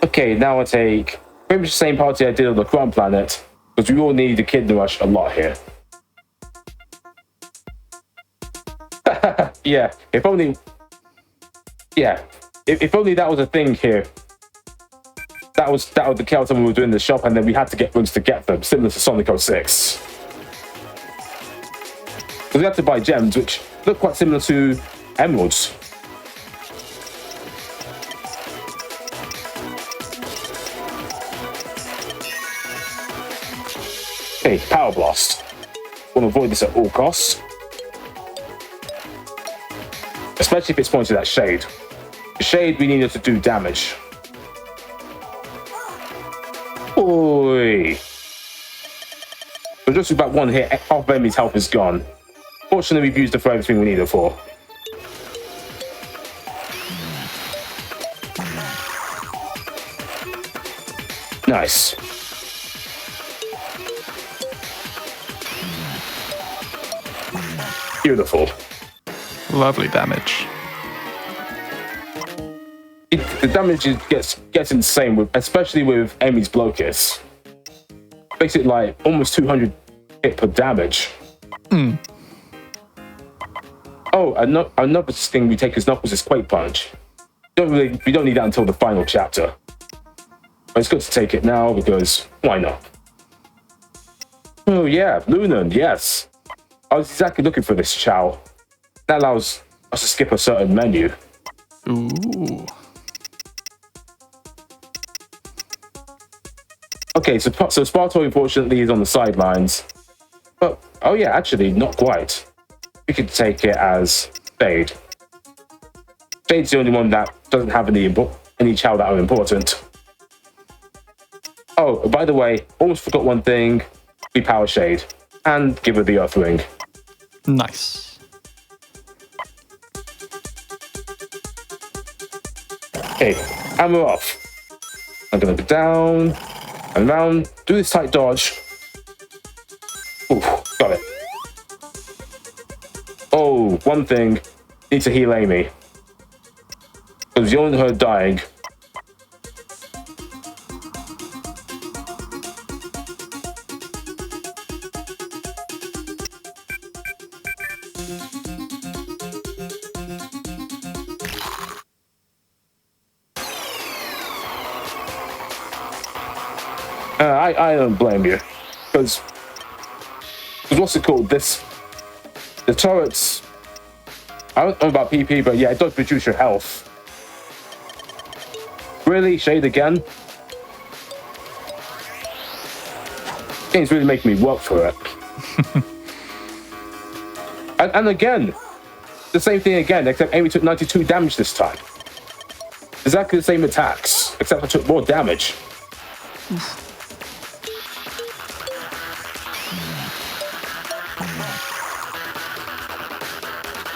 Okay, now I take pretty much the same party I did on the Crown Planet, because we all need the Kid Rush a lot here. Yeah, if only... Yeah, if only that was a thing here. That was the chaos when we were doing the shop, and then we had to get rooms to get them, similar to Sonic 06. Because we had to buy gems, which look quite similar to emeralds. Okay, Power Blast. Want to avoid this at all costs. Especially if it's pointed at Shade. The Shade, we needed to do damage. Oi! So just about one hit, half of enemy's health is gone. Fortunately, we've used it for everything we need it for. Nice. Beautiful. lovely damage. The damage gets insane, especially with Amy's Blocus. Makes it like almost 200 hit per damage. Oh, another thing we take as Knuckles is Quake Punch. We don't need that until the final chapter. But it's good to take it now because why not? Oh yeah, Lunan, yes. I was exactly looking for this Chow. That allows us to skip a certain menu. Ooh. Okay, so Sparto unfortunately is on the sidelines. But, oh yeah, actually, not quite. We could take it as Shade. Shade's the only one that doesn't have any Chow that are important. Oh, by the way, almost forgot one thing. We power Shade. And give her the Earth Ring. Nice. Okay, and we're off. I'm gonna go down and round, do this tight dodge. Ooh, got it. Oh, one thing, need to heal Amy. Because you don't want her dying. I don't blame you, because what's it called? The turrets. I don't know about PP, but yeah, it does reduce your health. Really, Shade again? Game's really making me work for it. and again, the same thing again, except Amy took 92 damage this time. Exactly the same attacks, except I took more damage.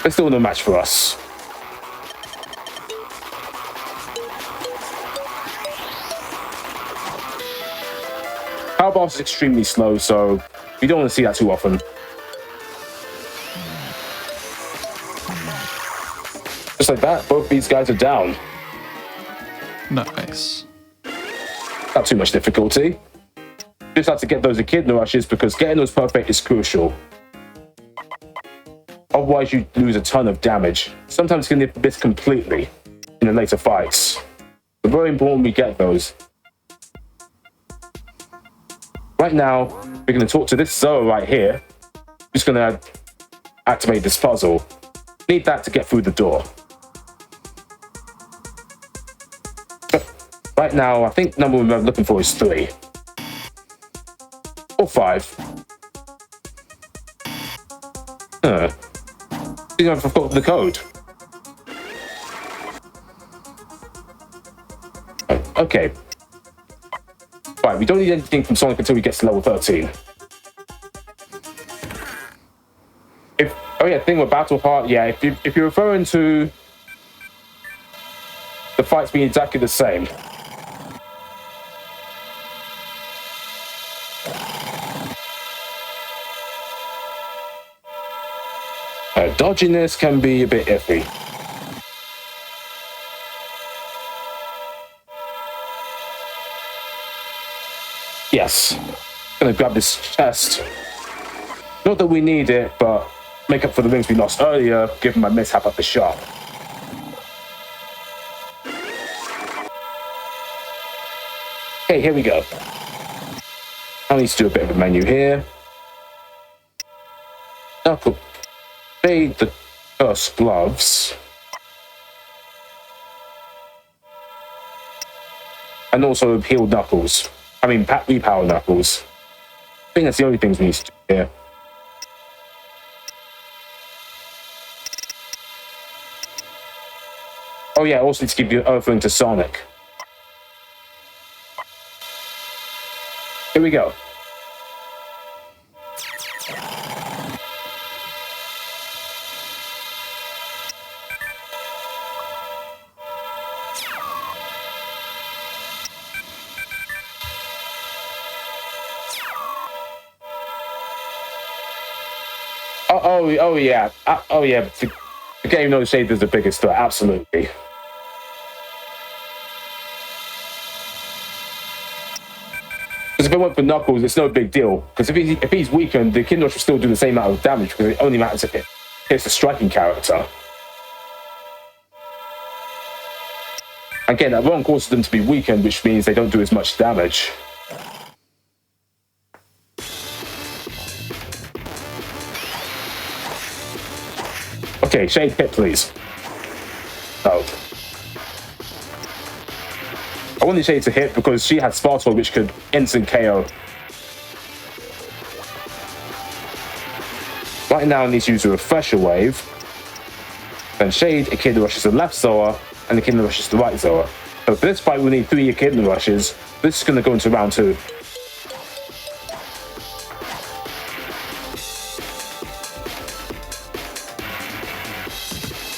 It's still no match for us. Power Boss is extremely slow, so we don't want to see that too often. Just like that, both these guys are down. Nice. Not too much difficulty. Just have to get those Echidna rushes because getting those perfect is crucial. Otherwise, you lose a ton of damage. Sometimes you can miss completely in the later fights. But very important we get those. Right now, we're going to talk to this Zoa right here. Who's going to activate this puzzle. Need that to get through the door. But right now, I think the number we're looking for is 3. Or 5. I think I've forgotten the code. Okay. Right, we don't need anything from Sonic until we get to level 13. Oh yeah, thing with Battle Heart, yeah, if you're referring to fight's been exactly the same. Dodging this can be a bit iffy. Yes. Gonna grab this chest. Not that we need it, but make up for the rings we lost earlier, given my mishap at the shop. Okay, here we go. I need to do a bit of a menu here. Knuckle. Fade the cursed gloves. And also heal Knuckles. I mean, repower Knuckles. I think that's the only things we need to do here. Oh yeah, also need to give you Earth Ring to Sonic. Here we go. Oh yeah. Oh yeah. The game knows Shade is the biggest threat. Absolutely. Because if it went for Knuckles, it's no big deal. Because if he's weakened, the Kid Rush will still do the same amount of damage because it only matters if it hits the striking character. Again, that won't cause them to be weakened, which means they don't do as much damage. Okay, Shade hit, please. Oh. I wanted Shade to hit because she had Spartor, which could instant KO. Right now, I need to use a Refresher Wave. Then Shade Echidna rushes the left Zoa, and Echidna rushes the right Zoa. So for this fight, we need 3 Echidna rushes. This is going to go into round 2.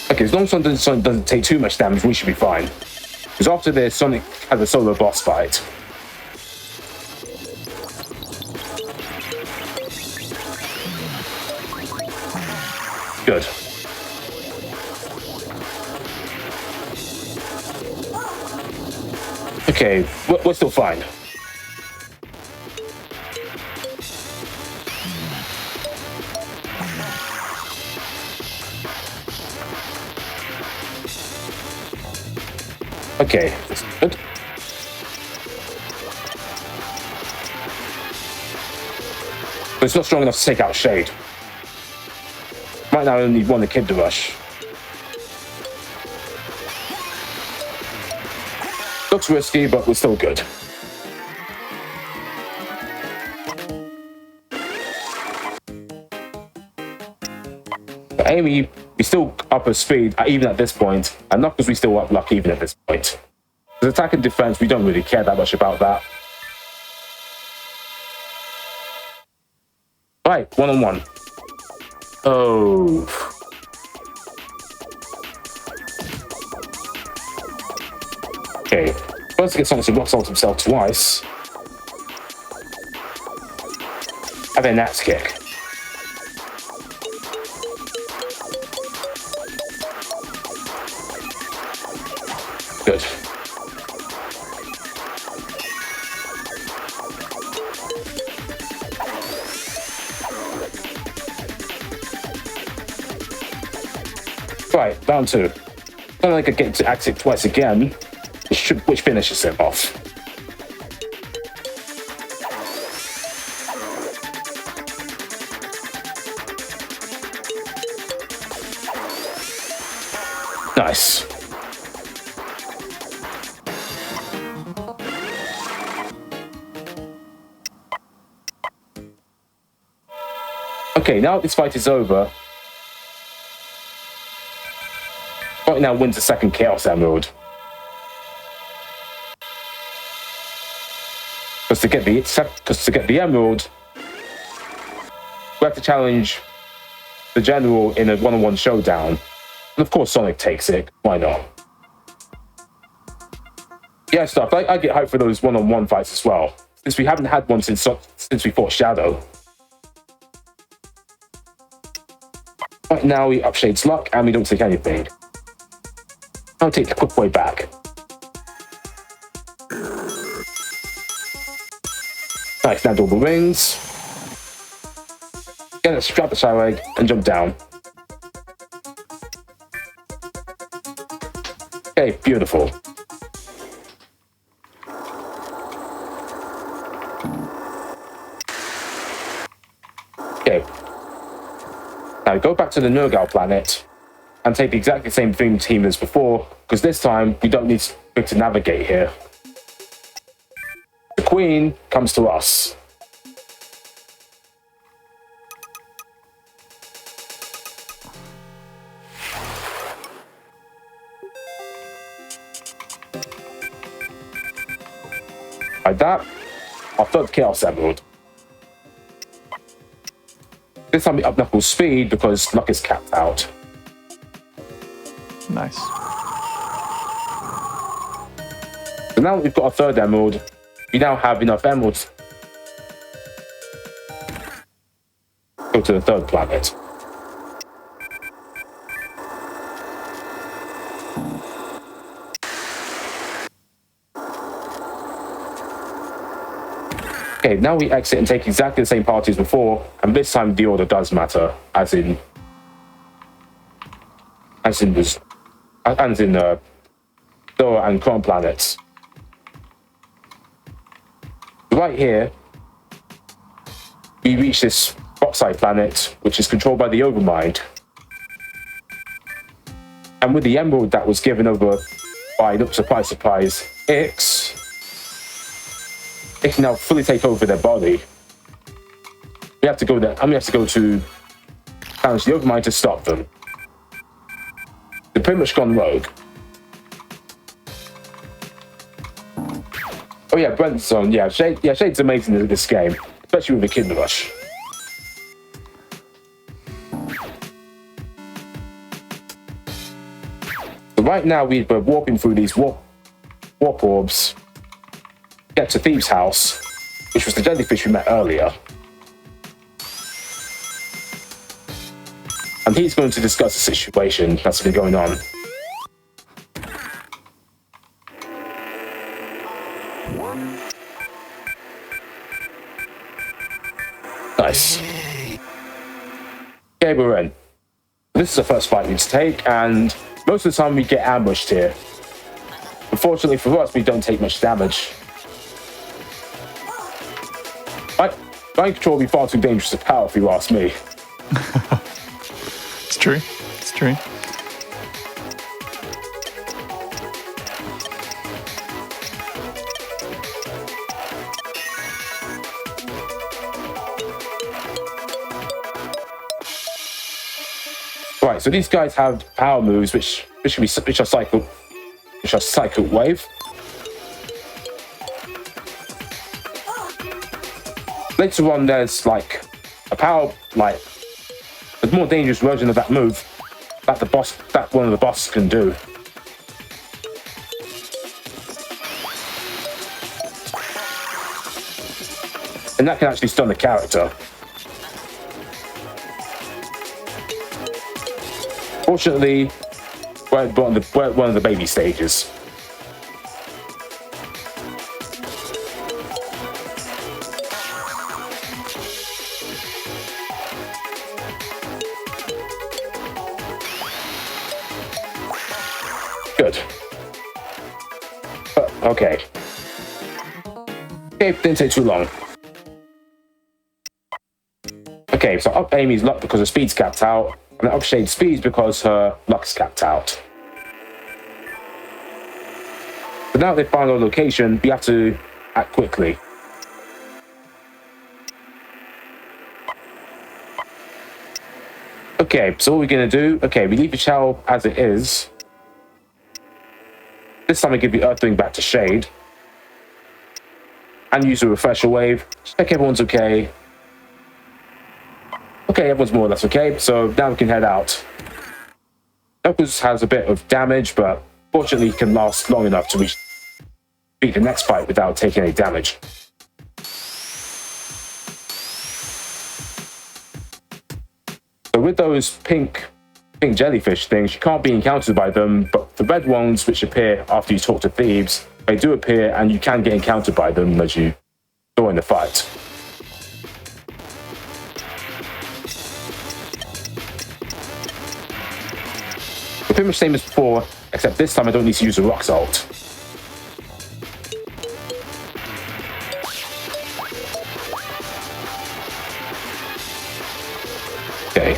Okay, as long as Sonic doesn't take too much damage, we should be fine. Because after this, Sonic has a solo boss fight. Good. Okay, we're still fine. Okay, that's good. But it's not strong enough to take out Shade. Right now I only need 1 Echidna rush. Looks risky, but we're still good. But Amy, we still up her speed, even at this point, and Knuckles we still up luck even at this point. Because attack and defense, we don't really care that much about that. Right, 1-on-1. Oh. Okay, first to get Sonic to rock salt himself twice. And then Nat's kick. Good. Right, round 2. Don't think I get to act it twice again, which finishes him off. Nice. Okay, now this fight is over, right now wins the second Chaos Emerald. Because to get the Emerald, we have to challenge the General in a 1-on-1 showdown. And of course Sonic takes it, why not? Yeah, stuff. I get hyped for those one-on-one fights as well, since we haven't had one since we fought Shadow. Right now we up Shade's luck and we don't take anything. I'll take the quick way back. Nice, now double rings. Get it, strap the side leg and jump down. Okay, beautiful. Okay. Now go back to the Nurgle planet and take the exactly same team as before, because this time we don't need to navigate here. The Queen comes to us. Like that, our third Chaos Emerald. This time we up Knuckles' speed because luck is capped out. Nice. So now that we've got our third emerald, we now have enough emeralds. Go to the third planet. Okay, now we exit and take exactly the same party as before, and this time the order does matter, as in Dora and Cron planets. Right here, we reach this Rockside planet, which is controlled by the Overmind. And with the emerald that was given over by, surprise, surprise, Ix, they can now fully take over their body. We have to go there, and we have to go to challenge the Overmind to stop them. They're pretty much gone rogue. Oh yeah, Brent's on. Yeah, Shade's amazing in this game, especially with the Kid Rush. So right now we're warping through these warp orbs. Get to Thieves' house, which was the jellyfish we met earlier. And he's going to discuss the situation that's been going on. Nice. Okay, we're in. This is the first fight we need to take, and most of the time we get ambushed here. Unfortunately for us, we don't take much damage. Mind control would be far too dangerous to power, if you ask me. It's true. It's true. Right, so these guys have power moves which are cycle wave. Later on, there's like a power, like a more dangerous version of that move that one of the bosses can do. And that can actually stun the character. Fortunately, we're at one of the baby stages. Good. Okay. Okay, didn't take too long. Okay, so up Amy's luck because her speed's capped out, and up Shade's speed because her luck's capped out. But now they find our location, we have to act quickly. Okay, so what we're gonna do, we leave the shell as it is. This time I give the Earthling back to Shade. And use a refresher wave. Check everyone's okay. Okay, everyone's more or less okay, so now we can head out. Knuckles has a bit of damage, but fortunately he can last long enough to reach. beat the next fight without taking any damage. So with those pink jellyfish things, you can't be encountered by them, but the red ones, which appear after you talk to thieves, they do appear and you can get encountered by them as you join the fight. They're pretty much the same as before, except this time I don't need to use a rock salt. Okay.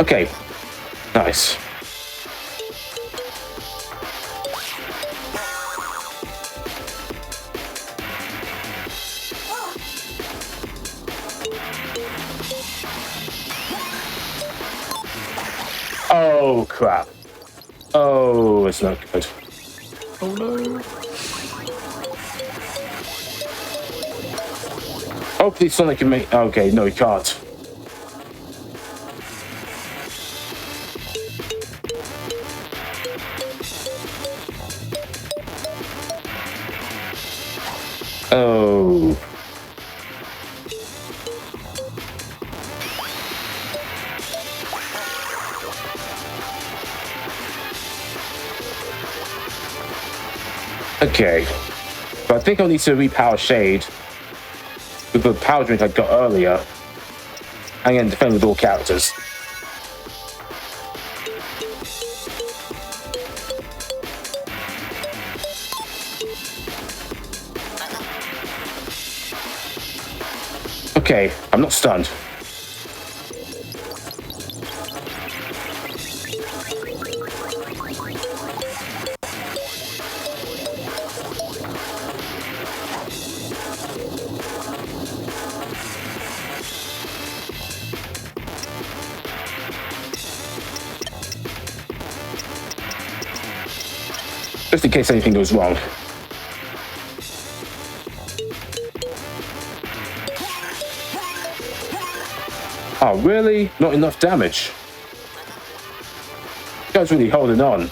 Okay. Nice. Oh, crap. Oh, it's not good. Oh no. Hopefully Sonic can make... Okay, no, he can't. Oh. Okay. But I think I'll need to repower Shade with the power drink I got earlier, and then defend with all characters. Okay, I'm not stunned. Just in case anything goes wrong. Oh, really? Not enough damage. This guy's really holding on.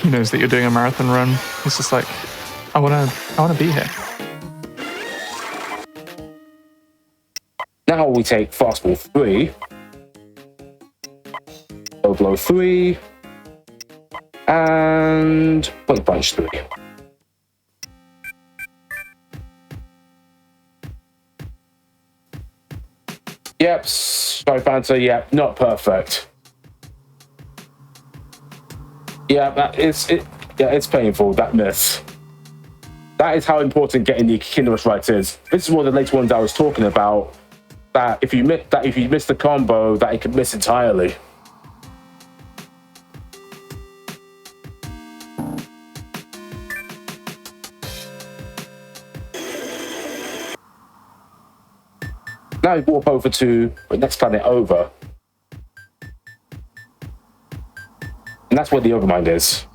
He knows that you're doing a marathon run. He's just like, I wanna be here. Now we take fastball 3, low blow 3, and point punch 3. Yep, sorry Fanta, yep, not perfect. Yeah, it's painful, that miss. That is how important getting the Kingdom Rush right is. This is one of the later ones I was talking about. That if you miss the combo, that it could miss entirely. Now we warp over to the next planet over. And that's where the Overmind is.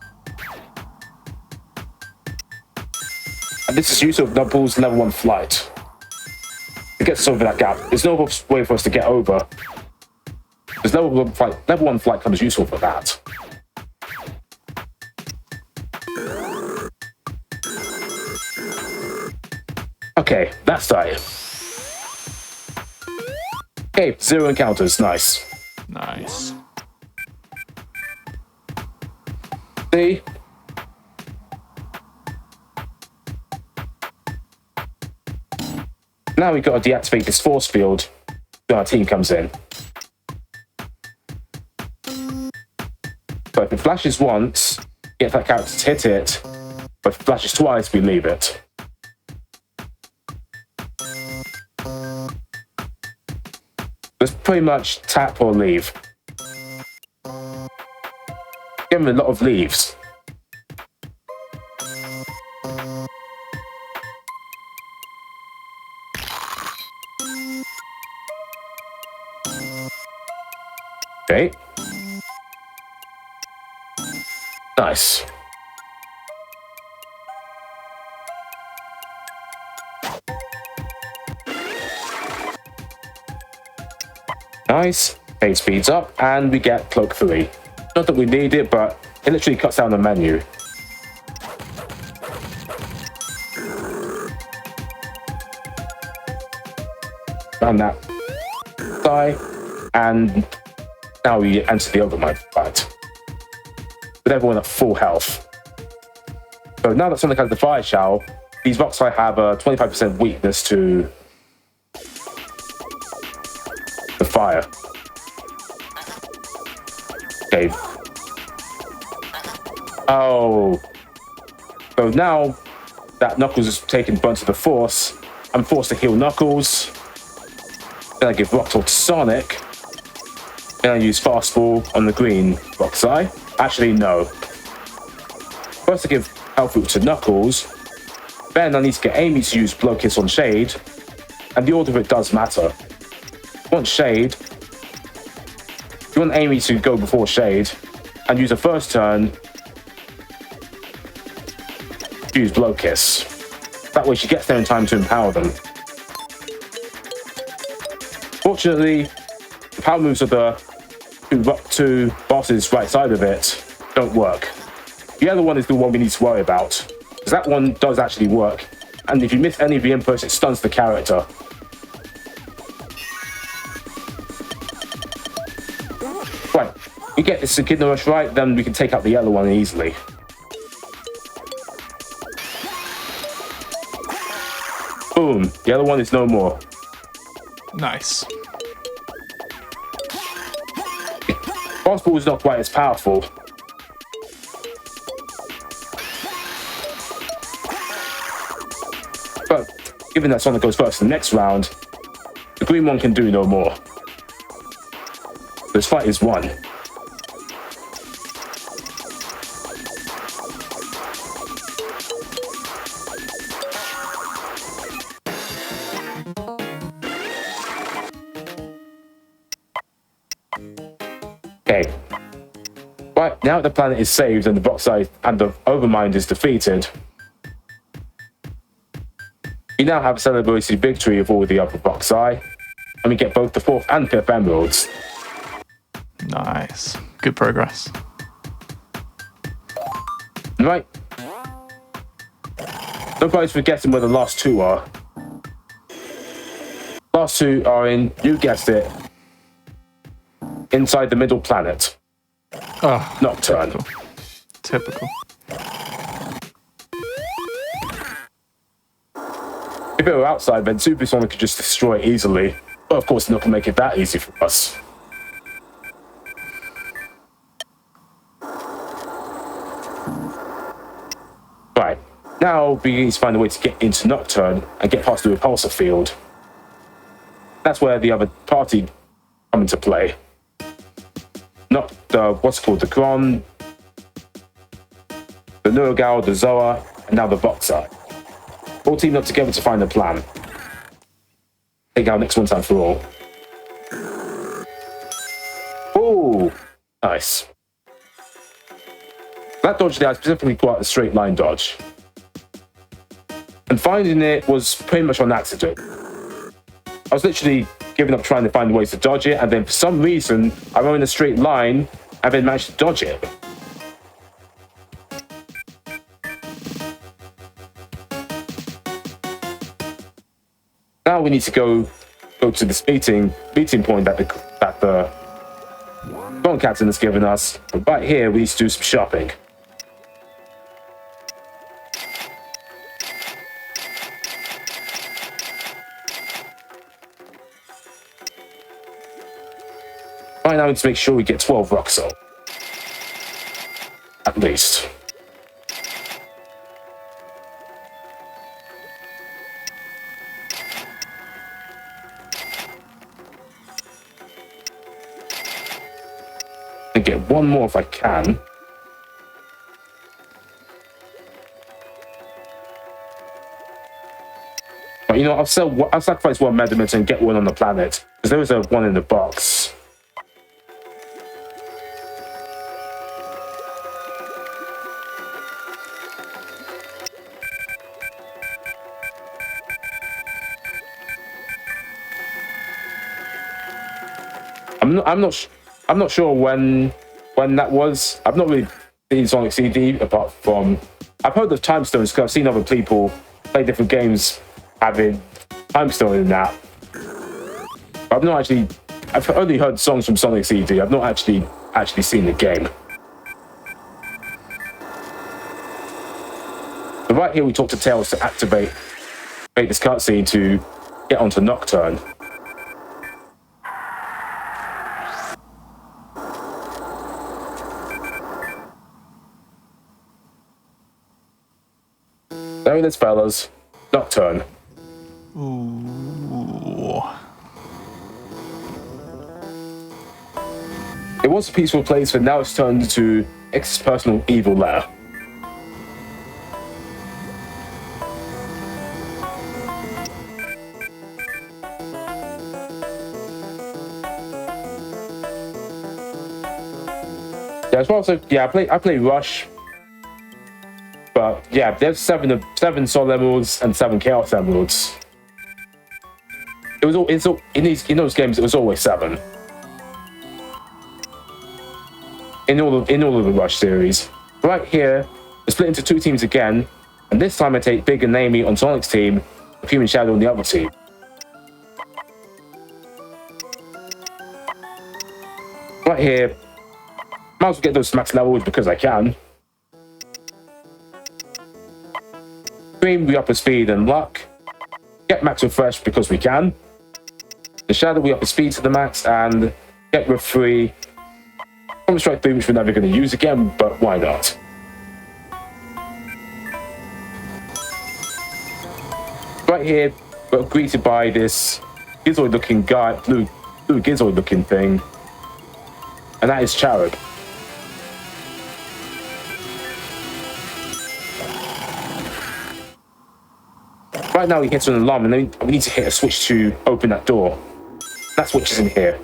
And this is use of Knuckles' level 1 flight. It gets us over that gap. There's no way for us to get over. Because level 1 flight comes useful for that. Okay, that's right. Okay, 0 encounters, nice. Nice. See? Now we've got to deactivate this force field when our team comes in. But if it flashes once, get that character to hit it. But if it flashes twice, we leave it. Just pretty much tap or leave. Give him a lot of leaves. Okay. Nice. Nice. Page speeds up, and we get Cloak 3. Not that we need it, but it literally cuts down the menu. Found that die, and now we enter the Overmind fight with everyone at full health. So now that Sonic has the Fire Shower, these Roxai have a 25% weakness to the fire. Okay. Oh. So now that Knuckles has taken bunch of the Force, I'm forced to heal Knuckles. Then I give Roxor to Sonic. Then I use Fastball on the green Roxai. Actually, no. First I give Health Root to Knuckles. Then I need to get Amy to use Blow Kiss on Shade. And the order of it does matter. If you want Shade, you want Amy to go before Shade and use a first turn to use Blow Kiss. That way she gets there in time to empower them. Fortunately, the power moves of the two bosses right side of it don't work. The other one is the one we need to worry about, because that one does actually work. And if you miss any of the inputs, it stuns the character. Right, we get this Echidna Rush right, then we can take out the yellow one easily. Boom, the other one is no more. Nice. Fastball is not quite as powerful. But given that Sonic goes first in the next round, the green one can do no more. This fight is won. Okay. Right, now the planet is saved and the Roxai and the Overmind is defeated, we now have a celebrated victory of all the other Roxai, and we get both the 4th and 5th emeralds. Nice. Good progress. Right. Nobody's forgetting where the last two are. Last two are in, you guessed it, inside the middle planet. Oh, Nocturne. typical. If it were outside, then Super Sonic could just destroy it easily. But of course, not going to make it that easy for us. Right, now we need to find a way to get into Nocturne and get past the repulsor field. That's where the other party come into play. Not the, what's it called, the Kron, the Neurogal, the Zoa, and now the Boxer. All teamed up together to find a plan. Take out next one time for all. Ooh, nice. That dodge there, I specifically call it a straight line dodge. And finding it was pretty much on accident. I was literally giving up trying to find ways to dodge it, and then for some reason, I went in a straight line and then managed to dodge it. Now we need to go to this meeting point that the Gon Captain has given us. But right here, we need to do some shopping. Right now, we need to make sure we get 12 Roxo. At least. And get one more if I can. But you know, I'll sacrifice one Mediment and get one on the planet, because there is a one in the box. I'm not sure when that was. I've not really seen Sonic CD apart from I've heard of time stones because I've seen other people play different games having time stone in that. But I've only heard songs from Sonic CD. I've not actually seen the game. So right here we talk to Tails to activate this cutscene to get onto Nocturne. There it is, fellas. Nocturne. Ooh. It was a peaceful place, but now it's turned into X's personal evil lair. Yeah, as well as I play Rush. But yeah, there's seven Soul Emeralds and 7 Chaos Emeralds. In those games it was always 7. In all of the Rush series. Right here, we're split into 2 teams again, and this time I take Big and Amy on Sonic's team, with Human Shadow on the other team. Right here, might as well get those max levels because I can. Cream, we up with speed and luck. Get max refresh because we can. The Shadow, we up with speed to the max, and get with 3. Common Strike 3, which we're never going to use again, but why not? Right here, we're greeted by this Gizoid-looking guy, blue Gizoid-looking thing, and that is Cherub. Right now he hits an alarm, and then we need to hit a switch to open that door. That switch is in here.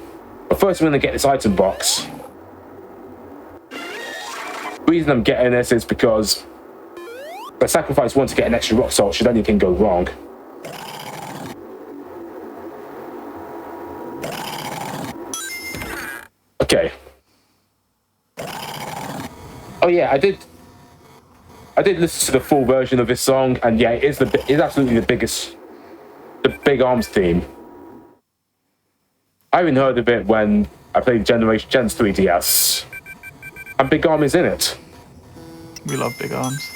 But first we're going to get this item box. The reason I'm getting this is because I sacrifice 1 to get an extra rock salt should anything go wrong. Okay. Oh yeah, I did listen to the full version of this song, and yeah, it's absolutely the Big Arms theme. I even heard of it when I played Gens 3DS. And Big Arm is in it. We love Big Arms.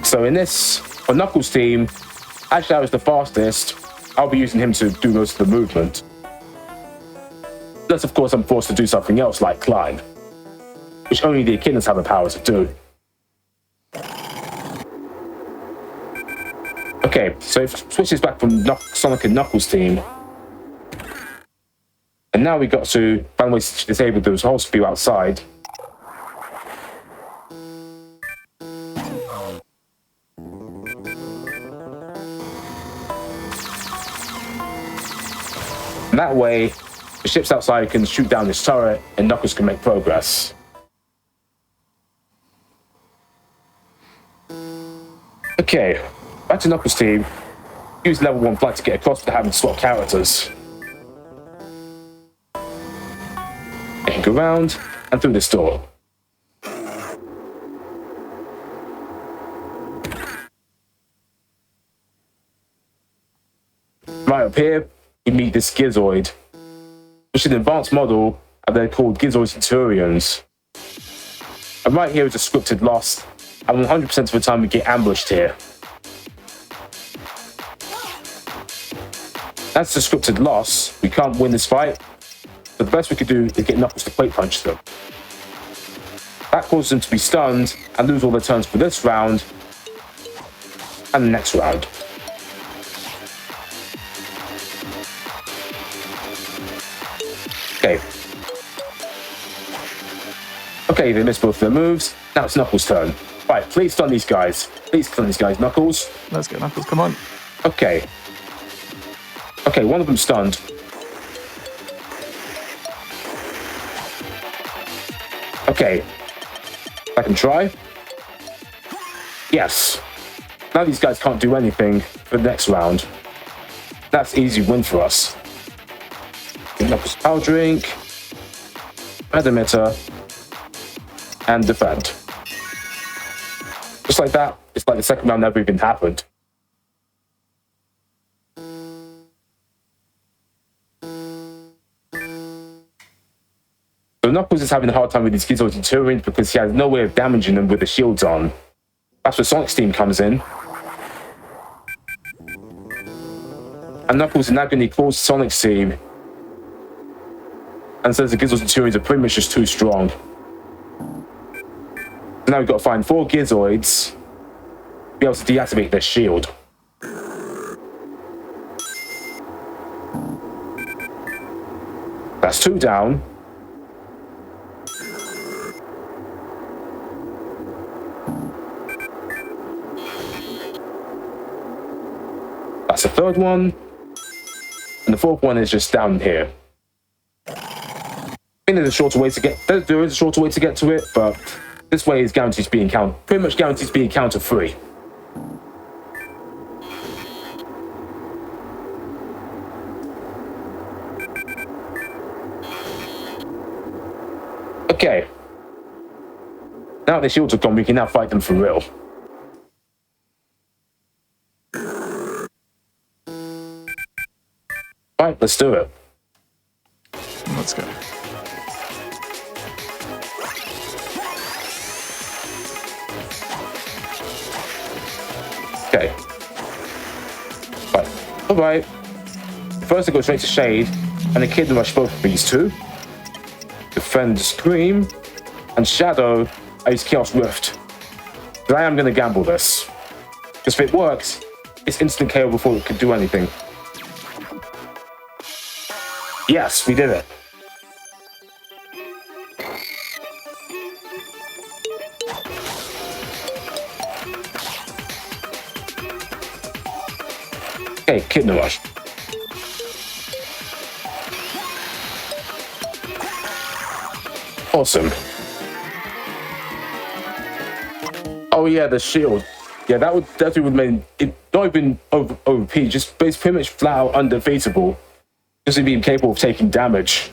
So in this, on Knuckles' team, actually I was the fastest. I'll be using him to do most of the movement. Unless, of course, I'm forced to do something else like climb, which only the Echidnas have the power to do. Okay, so it switches back from Sonic and Knuckles' team. And now we got to finally disable those holes for you outside. And that way, the ships outside can shoot down this turret and Knuckles can make progress. Okay, back to Knuckles' team. Use level 1 flight to get across without having to swap characters. You can go around and through this door. Right up here, you meet this Gizoid, which is an advanced model, and they're called Gizoid Centurions. And right here is a scripted loss, and 100% of the time we get ambushed here. That's the scripted loss. We can't win this fight, but the best we could do is get Knuckles to plate punch them. That causes them to be stunned and lose all their turns for this round and the next round. Okay, they missed both their moves. Now it's Knuckles' turn. Right, please stun these guys. Please stun these guys, Knuckles. Let's go, Knuckles, come on. Okay. Okay, one of them stunned. Okay. I can try. Yes. Now these guys can't do anything for the next round. That's easy win for us. Knuckles power drink, red emitter, and defend. Just like that, it's like the second round never even happened. So Knuckles is having a hard time with these Gizmo's Centurions because he has no way of damaging them with the shields on. That's where Sonic's team comes in. And Knuckles is now going to close Sonic's team and says the Gizmo Centurions are pretty much just too strong. So now we've got to find 4 Gizoids to be able to deactivate their shield. That's 2 down. That's the 3rd one. And the 4th one is just down here. I think there's a shorter way to get there is a shorter way to get to it, but this way is guaranteed to be pretty much guaranteed to be encounter free. Okay. Now the shields are gone, we can now fight them for real. Right, let's do it. Let's go. Okay. Right. Alright. First I go straight to Shade, and the Kid rush both of these two. Defend Scream, and Shadow, I use Chaos Rift. But I am going to gamble this. Because if it works, it's instant KO before it could do anything. Yes, we did it. Okay, Kidney Rush. Awesome. Oh yeah, the shield. Yeah, that would definitely would make it not even OP, just it's pretty much flat out undefeatable. Just to be capable of taking damage.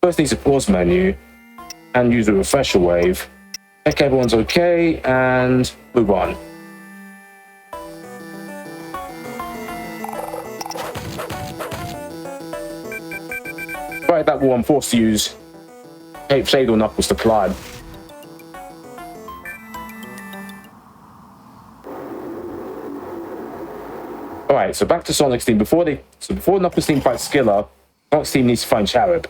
First needs a pause menu and use a refresher wave. Check everyone's okay and move on. Right, that will I'm forced to use Shade or Knuckles to climb. Alright, so back to Sonic's team. Before Knuckles' team fights Skiller, Sonic's team needs to find Cherub.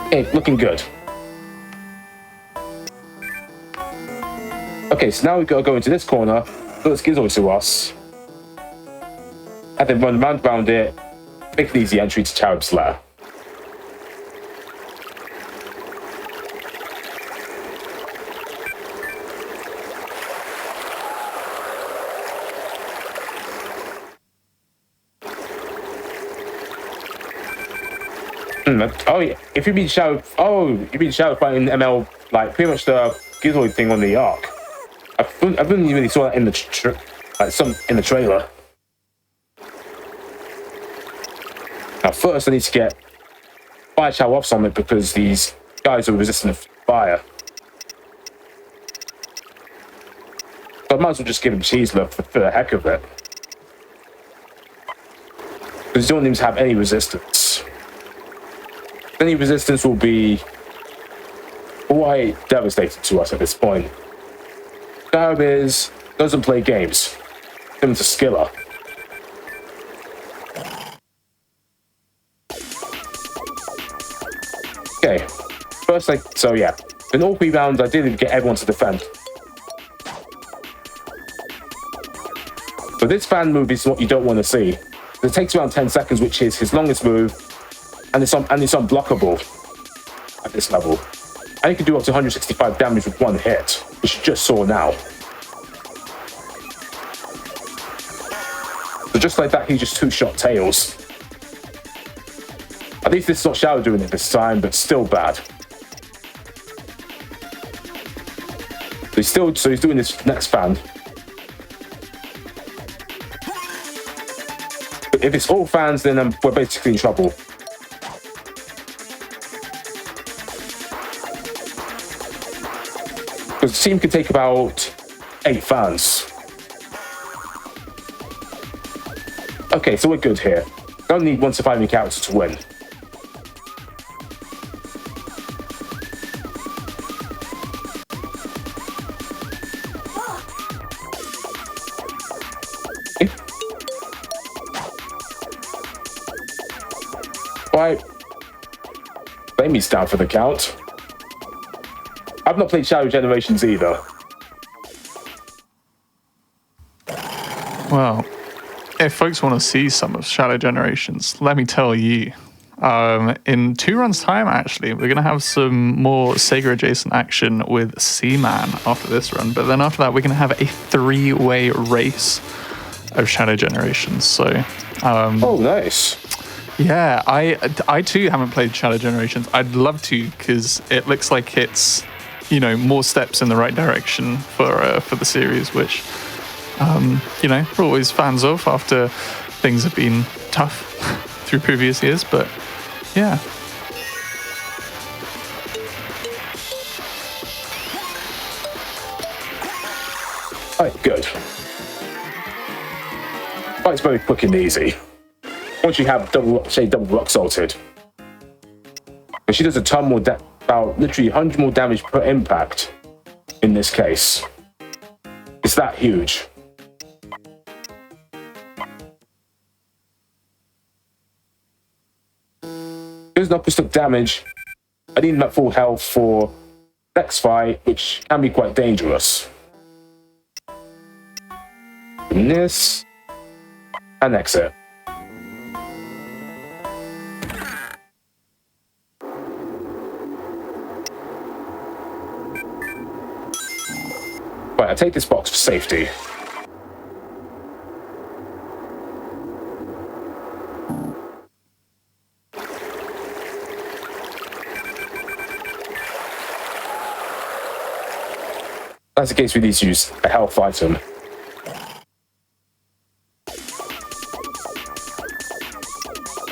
Okay, looking good. Okay, so now we've got to go into this corner, so let's Gizmo to us. And then run round it, make an easy entry to Cherub's lair. Oh yeah, if you beat Shadow, you beat Shadow fighting ML, like pretty much the Gizoid thing on the Ark. I really really saw that in the trailer. Now first I need to get Fire Chow off Sonic because these guys are resistant to fire. So I might as well just give him Cheese Love for the heck of it. Because he don't seem to have any resistance. Any resistance will be quite devastating to us at this point. Cherub doesn't play games. Similar to Skiller. Okay, first so yeah, in all 3 rounds I did get everyone to defend. So this fan move is what you don't want to see. It takes around 10 seconds, which is his longest move, and it's unblockable at this level. And he can do up to 165 damage with 1 hit, which you just saw now. So just like that, he just two-shot Tails. At least it's not Shadow doing it this time, but still bad. So he's doing this next fan. But if it's all fans, then we're basically in trouble. Because the team can take about 8 fans. Okay, so we're good here. Don't need one surviving character to win. Right. Amy's down for the count. I've not played Shadow Generations either. Well, if folks want to see some of Shadow Generations, let me tell you, in 2 runs' time, actually, we're going to have some more Sega adjacent action with Seaman after this run. But then after that, we're going to have a 3-way race of Shadow Generations. So, oh, nice. Yeah, I too haven't played Shadow Generations. I'd love to, because it looks like it's, more steps in the right direction for the series, which, we're always fans of after things have been tough through previous years. But yeah. Right, good. Fight's very quick and easy. Once you have double rock salted. But she does a ton more, about literally 100 more damage per impact in this case. It's that huge. There's no pistol damage. I need that full health for next fight, which can be quite dangerous. And this, and exit. Right, I take this box for safety. That's the case we need to use a health item.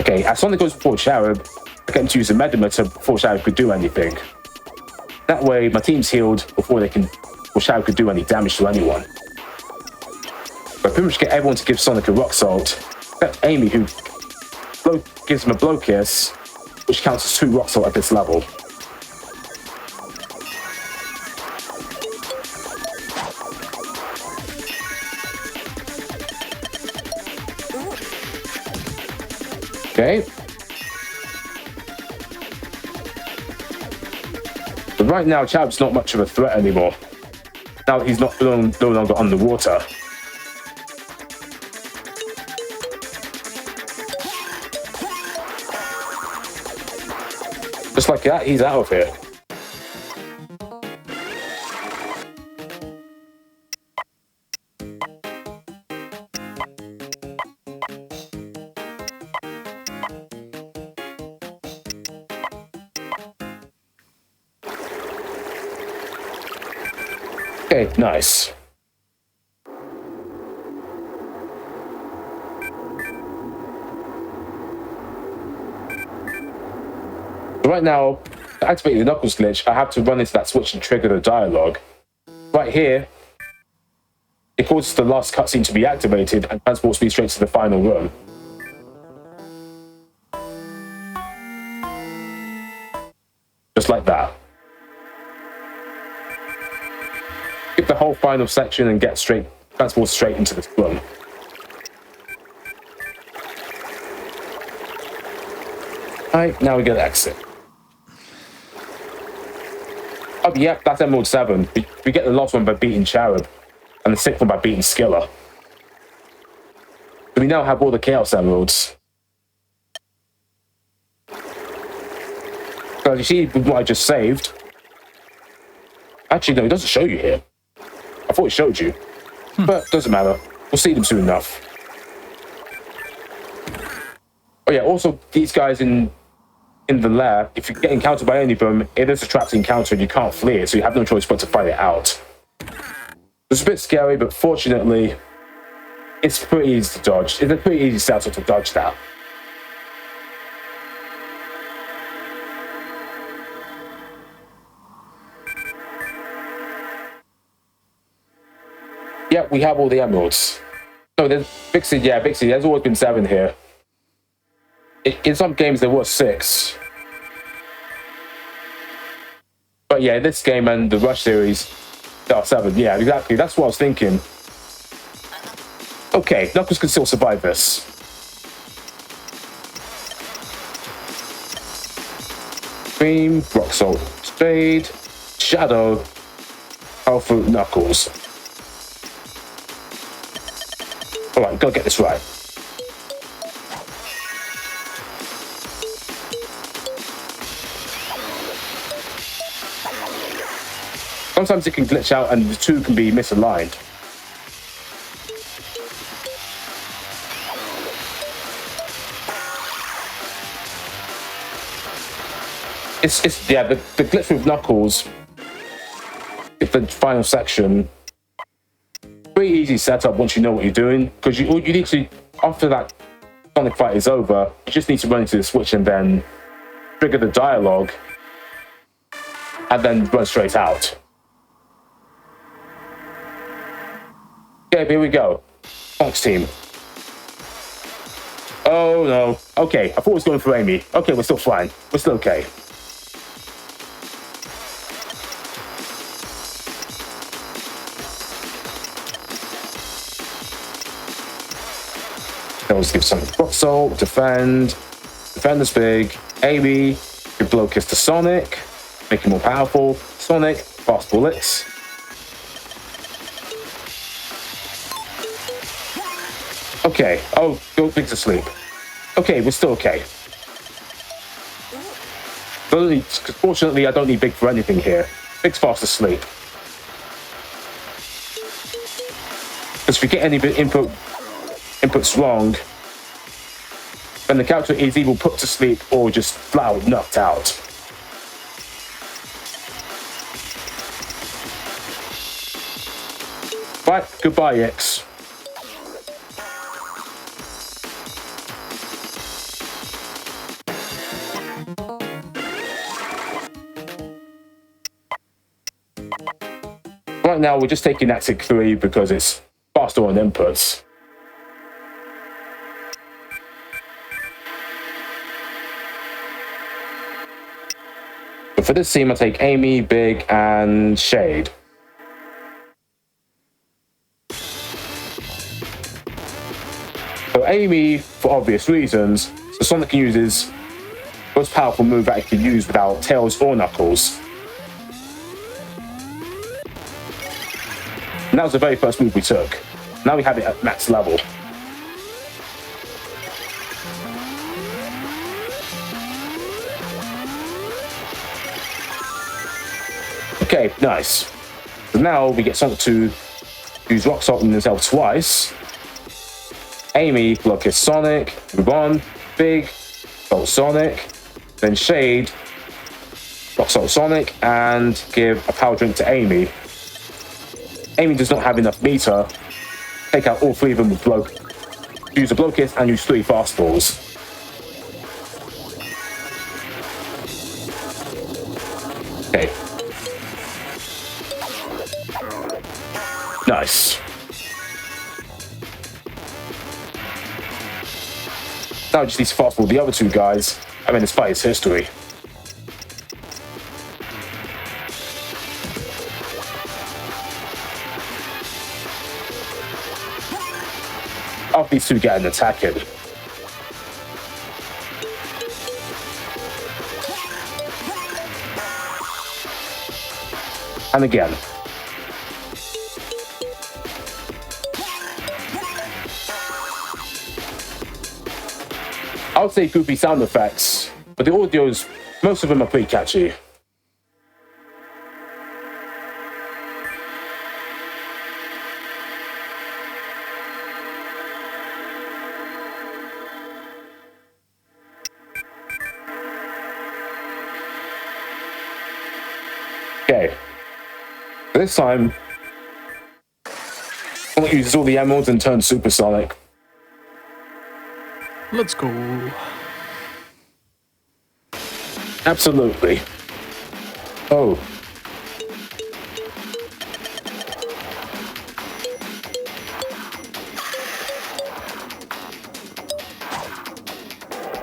Okay, as Sonic goes before Cherub, I get him to use a Medimeter before Cherub could do anything. That way, my team's healed before Shadow could do any damage to anyone. But I pretty much get everyone to give Sonic a rock salt, except Amy, who gives him a blow kiss, which counts as 2 rock salt at this level. Okay. But right now, Chab's not much of a threat anymore. Now he's no longer underwater. Just like that, he's out of here. Okay, nice. Right now, to activate the Knuckles glitch, I have to run into that switch and trigger the dialogue. Right here, it causes the last cutscene to be activated and transports me straight to the final room. Just like that. Skip the whole final section and get transport straight into this room. Alright, now we get to exit. Oh, yep, that's Emerald 7. We get the last one by beating Cherub, and the 6th one by beating Skiller. So we now have all the Chaos Emeralds. So you see what I just saved. Actually, no, it doesn't show you here. I thought it showed you. But doesn't matter. We'll see them soon enough. Oh yeah, also these guys in the lair, if you get encountered by any of them, it is a trapped encounter and you can't flee it, so you have no choice but to fight it out. It's a bit scary, but fortunately, it's pretty easy to dodge. It's a pretty easy setup to dodge that. Yeah, we have all the emeralds. No, there's Bixie, yeah, Bixie, there's always been 7 here. In some games there was 6. But yeah, this game and the Rush series, there are 7. Yeah, exactly, that's what I was thinking. Okay, Knuckles can still survive this. Cream, Rock Salt, Spade, Shadow, Alpha Knuckles. Alright, gotta get this right. Sometimes it can glitch out and the two can be misaligned. It's yeah, the glitch with Knuckles, it's the final section. Pretty easy setup once you know what you're doing, because you need to, after that Sonic fight is over, you just need to run into the switch and then trigger the dialogue and then run straight out. Okay, here we go. Fox team. Oh no. Okay, I thought it was going for Amy. Okay, we're still fine. We're still okay. Let's give some rock salt, defend this big. Amy, give blow kiss to Sonic, make him more powerful. Sonic, fast bullets. Okay, oh, go Big's asleep. Okay, we're still okay. Fortunately, I don't need Big for anything here. Big's fast asleep. Because if we get any inputs wrong, then the character is either put to sleep or just flat out knocked out. Right, goodbye, X. Right now, we're just taking Actic 3 because it's faster on inputs. But for this team, I take Amy, Big, and Shade. So Amy, for obvious reasons, so Sonic can use his most powerful move that he can use without Tails or Knuckles. And that was the very first move we took. Now we have it at max level. Okay, nice. So now we get Sonic to use Rock Salt on himself twice. Amy, block his Sonic, move on. Big, Salt Sonic. Then Shade, Rock Salt Sonic, and give a power drink to Amy. Amy does not have enough meter. Take out all 3 of them with blow. Use a blow kiss and use 3 fastballs. Okay. Nice. Now just needs to fastball the other 2 guys. I mean, despite its history. After these 2 get an attack in. And again. I would say goofy sound effects, but the audios, most of them are pretty catchy. Okay. This time, Sonic uses all the emeralds and turns supersonic. Let's go. Absolutely. Oh.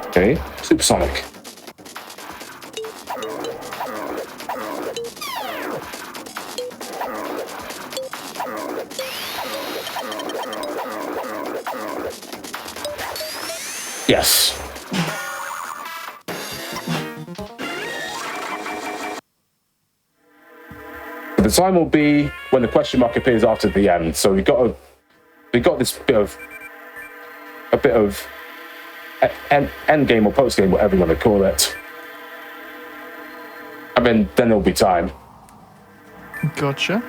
Okay, supersonic. Yes. The time will be when the question mark appears after the end. So we got this bit of end game or post game, whatever you want to call it. And then there'll be time. Gotcha.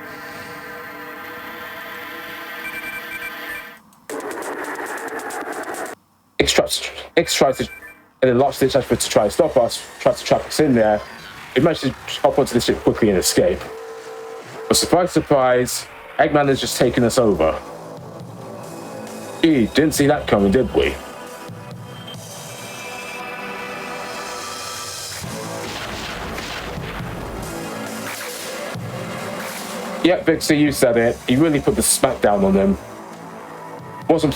X tries to, in a last ditch effort to try to stop us, tries to trap us in there. It managed to hop onto the ship quickly and escape. But surprise, surprise, Eggman has just taken us over. Gee, didn't see that coming, did we? Yep, Vixie, you said it. He really put the smackdown on him.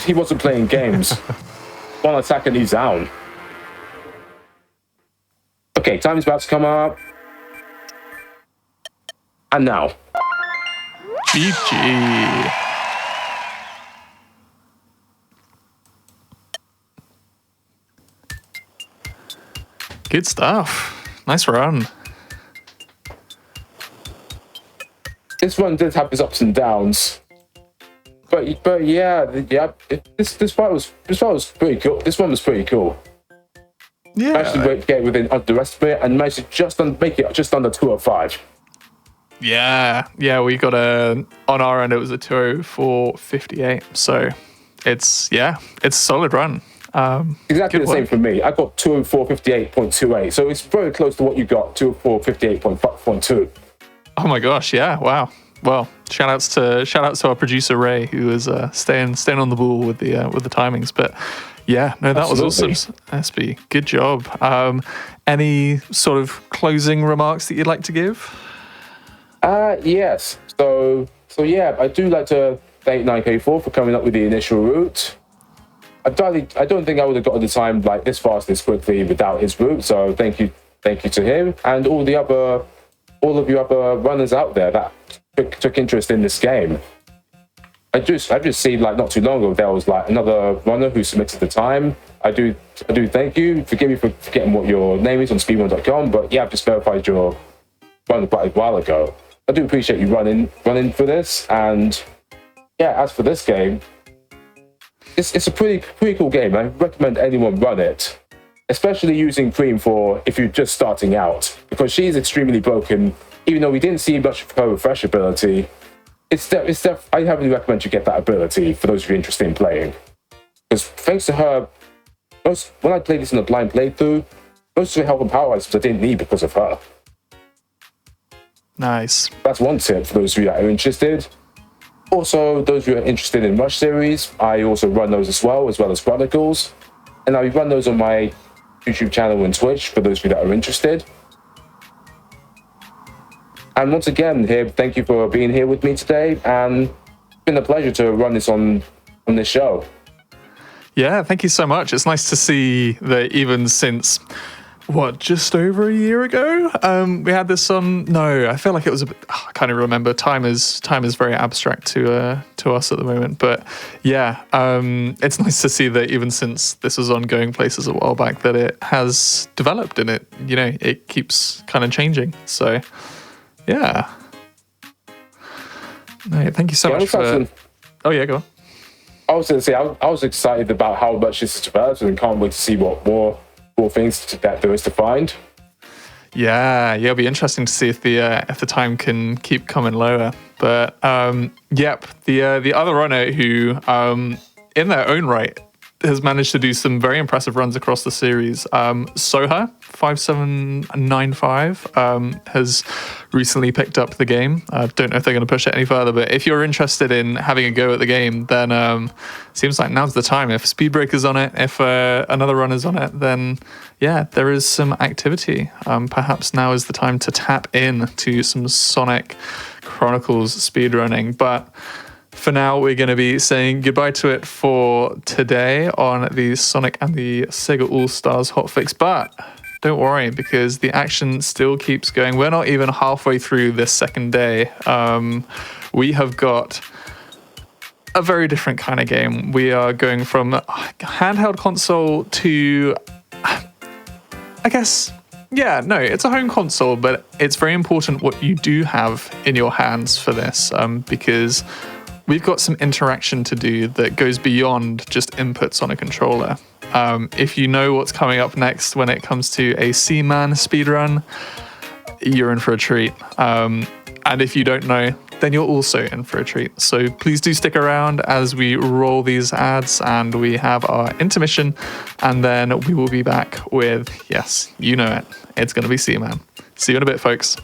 He wasn't playing games. One attack and he's down. Okay, time is about to come up. And now. GG. Good stuff. Nice run. This one did have its ups and downs. But yeah, this fight was pretty cool. This one was pretty cool. Yeah. Actually, get within the rest of it and managed to make it just under 205. Yeah, we got on our end, it was a 204.58. So it's a solid run. Exactly the same for me. I got 204.58.28. So it's very close to what you got, 204.58.2. Oh my gosh, yeah, wow. Well, shout outs to our producer Ray, who was staying on the ball with the timings. But yeah, no, that was awesome. SB, good job. Any sort of closing remarks that you'd like to give? Yes. So yeah, I do like to thank 9K4 for coming up with the initial route. I don't think I would have gotten the time like this fast, this quickly without his route. So thank you to him and all of you other runners out there that took interest in this game. I just seen like not too long ago there was like another runner who submitted the time. I do thank you. Forgive me for forgetting what your name is on speedrun.com, but yeah, I've just verified your run quite a while ago. I do appreciate you running for this, and yeah, as for this game, it's a pretty cool game. I recommend anyone run it, especially using Cream for if you're just starting out, because she's extremely broken. Even though we didn't see much of her refresh ability, I heavily recommend you get that ability for those of you interested in playing. Because thanks to her, when I played this in a blind playthrough, most of the health and power items I didn't need because of her. Nice. That's one tip for those of you that are interested. Also, those of you who are interested in Rush series, I also run those as well as Chronicles. And I run those on my YouTube channel and Twitch for those of you that are interested. And once again, thank you for being here with me today, and it's been a pleasure to run this on this show. Yeah, thank you so much. It's nice to see that even since, just over a year ago, we had this on. No, I feel like it was I can't even remember. Time is very abstract to us at the moment. But yeah, it's nice to see that even since this was on Going Places a while back, that it has developed and it keeps kind of changing. So. Yeah. No, thank you so much for... Oh, yeah, go on. I was going to say, I was excited about how much this is developed and can't wait to see what more things that there is to find. Yeah, it'll be interesting to see if the time can keep coming lower. But, the other runner who, in their own right, has managed to do some very impressive runs across the series. Soha 5795 has recently picked up the game. I don't know if they're going to push it any further, but if you're interested in having a go at the game, then seems like now's the time. If Speedbreaker's on it, if another runner's on it, then yeah, there is some activity. Perhaps now is the time to tap in to some Sonic Chronicles speedrunning. But for now, we're going to be saying goodbye to it for today on the Sonic and the SEGA All-Stars hotfix. But don't worry, because the action still keeps going. We're not even halfway through this second day. We have got a very different kind of game. We are going from handheld console to, I guess, yeah, no, it's a home console, but it's very important what you do have in your hands for this, because we've got some interaction to do that goes beyond just inputs on a controller. If you know what's coming up next when it comes to a Seaman speedrun, you're in for a treat. And if you don't know, then you're also in for a treat. So please do stick around as we roll these ads and we have our intermission, and then we will be back with, yes, you know it, it's going to be Seaman. See you in a bit, folks.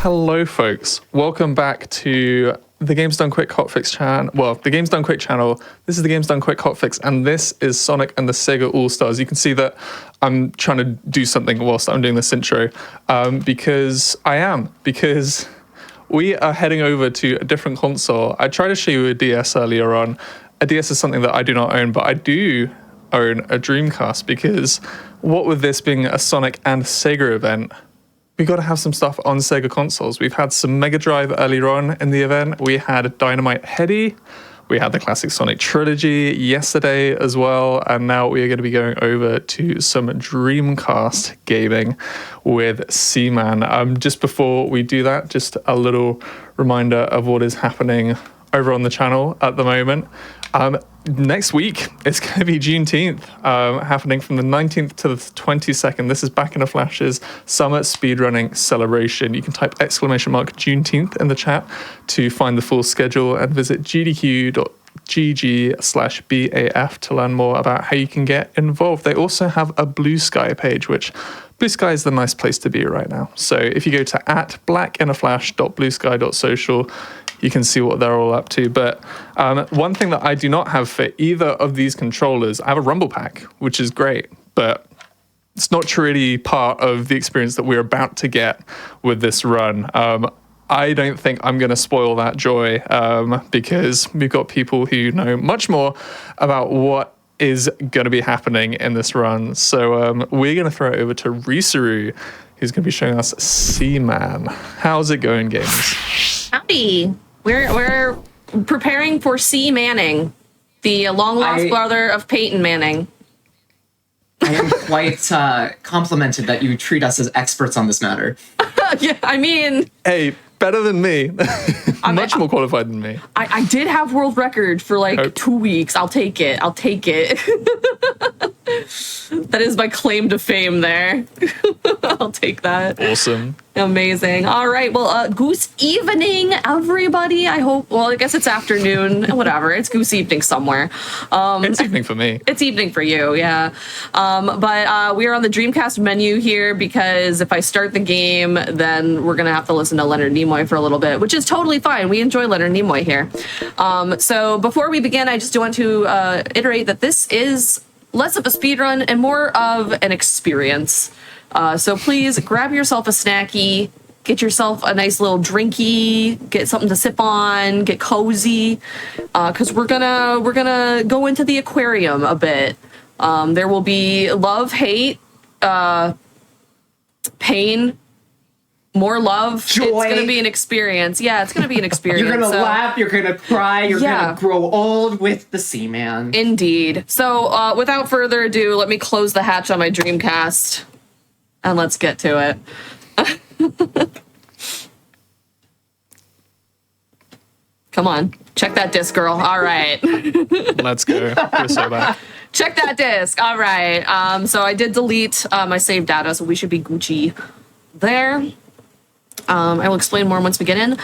Hello, folks. Welcome back to the Games Done Quick Hotfix channel. Well, the Games Done Quick channel. This is the Games Done Quick Hotfix, and this is Sonic and the SEGA All-Stars. You can see that I'm trying to do something whilst I'm doing this intro, because we are heading over to a different console. I tried to show you a DS earlier on. A DS is something that I do not own, but I do own a Dreamcast, because what with this being a Sonic and SEGA event, we got to have some stuff on Sega consoles. We've had some Mega Drive earlier on in the event. We had Dynamite Headdy. We had the classic Sonic trilogy yesterday as well. And now we are going to be going over to some Dreamcast gaming with Seaman. Just before we do that, just a little reminder of what is happening over on the channel at the moment. Next week, it's going to be Juneteenth, happening from the 19th to the 22nd. This is Back in a Flash's Summer Speedrunning Celebration. You can type !Juneteenth in the chat to find the full schedule and visit gdq.gg/BAF to learn more about how you can get involved. They also have a Blue Sky page, which Blue Sky is the nice place to be right now. So if you go to @blackinaflash.bluesky.social, you can see what they're all up to. But one thing that I do not have for either of these controllers, I have a Rumble Pack, which is great, but it's not really part of the experience that we're about to get with this run. I don't think I'm going to spoil that joy, because we've got people who know much more about what is going to be happening in this run. So we're going to throw it over to Risaru, who's going to be showing us Seaman. How's it going, gamers? Howdy. We're preparing for C. Manning, the long-lost brother of Peyton Manning. I am quite complimented that you treat us as experts on this matter. Yeah, I mean... Hey, better than me. Much more qualified than me. I did have world record for like 2 weeks. I'll take it. That is my claim to fame there. I'll take that. Awesome. Amazing. All right. Well, goose evening, everybody. I hope. Well, I guess it's afternoon. Whatever. It's goose evening somewhere. It's evening for me. It's evening for you. Yeah. But we are on the Dreamcast menu here because if I start the game, then we're gonna have to listen to Leonard Nimoy for a little bit, which is totally fine. We enjoy Leonard Nimoy here. So before we begin, I just want to iterate that this is less of a speedrun and more of an experience. So please grab yourself a snacky, get yourself a nice little drinky, get something to sip on, get cozy, because we're gonna go into the aquarium a bit. There will be love, hate, pain, more love. Joy. It's gonna be an experience. Yeah, it's gonna be an experience. You're gonna laugh, you're gonna cry, you're gonna grow old with the Seaman. Indeed. So without further ado, let me close the hatch on my Dreamcast and let's get to it. Come on, check that disc, girl. All right. Let's go. We're so back. Check that disc. All right. So I did delete my save data, so we should be Gucci there. I will explain more once we get in.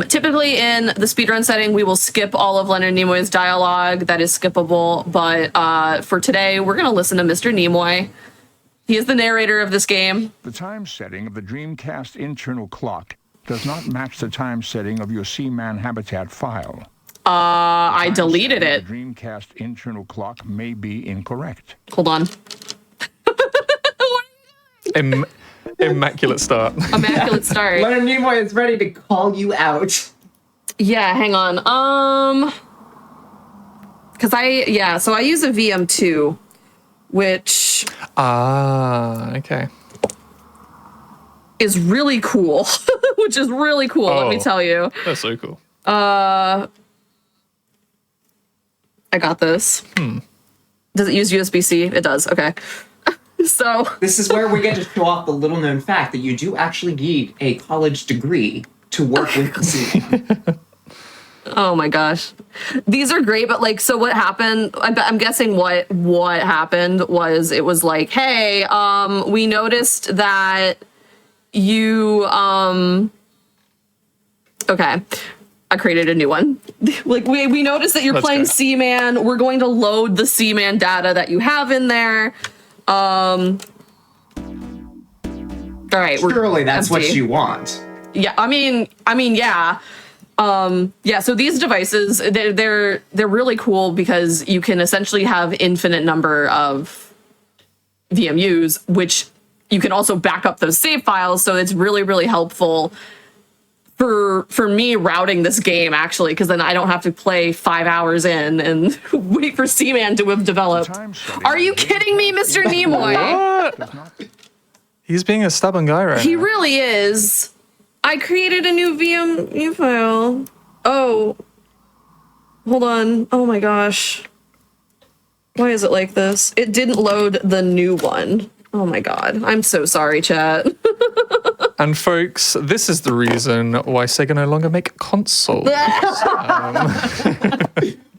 Typically in the speedrun setting, we will skip all of Leonard Nimoy's dialogue. That is skippable. But for today, we're going to listen to Mr. Nimoy. He is the narrator of this game. The time setting of the Dreamcast internal clock does not match the time setting of your Seaman habitat file. I deleted it. The Dreamcast internal clock may be incorrect. Hold on. Immaculate start. Immaculate start. Leonard Nimoy is ready to call you out. Yeah, hang on. Because so I use a VM2, which Okay. is really cool. Which is really cool, let me Oh. tell you. That's so cool. I got this. Does it use USB-C? It does. Okay. So This is where we get to show off the little known fact that you do actually need a college degree to work with the Seaman. oh my gosh, these are great. But like, so what happened? I'm guessing what happened was it was like, hey, we noticed that you okay. I created a new one. Like we noticed that you're That's playing good. Seaman. We're going to load the Seaman data that you have in there. All right. Surely that's what empty. you want. Yeah, I mean, yeah. So these devices, they're really cool because you can essentially have infinite number of VMUs, which you can also back up those save files. So it's really, really helpful for me routing this game, actually, because then I don't have to play 5 hours in and wait for Seaman to have developed. Are you kidding me, Mr. Nimoy? What? He's being a stubborn guy right He now. really is. I created a new VMU file. Oh. Hold on. Oh my gosh. Why is it like this? It didn't load the new one. Oh my god. I'm so sorry, chat. And folks, this is the reason why Sega no longer make consoles.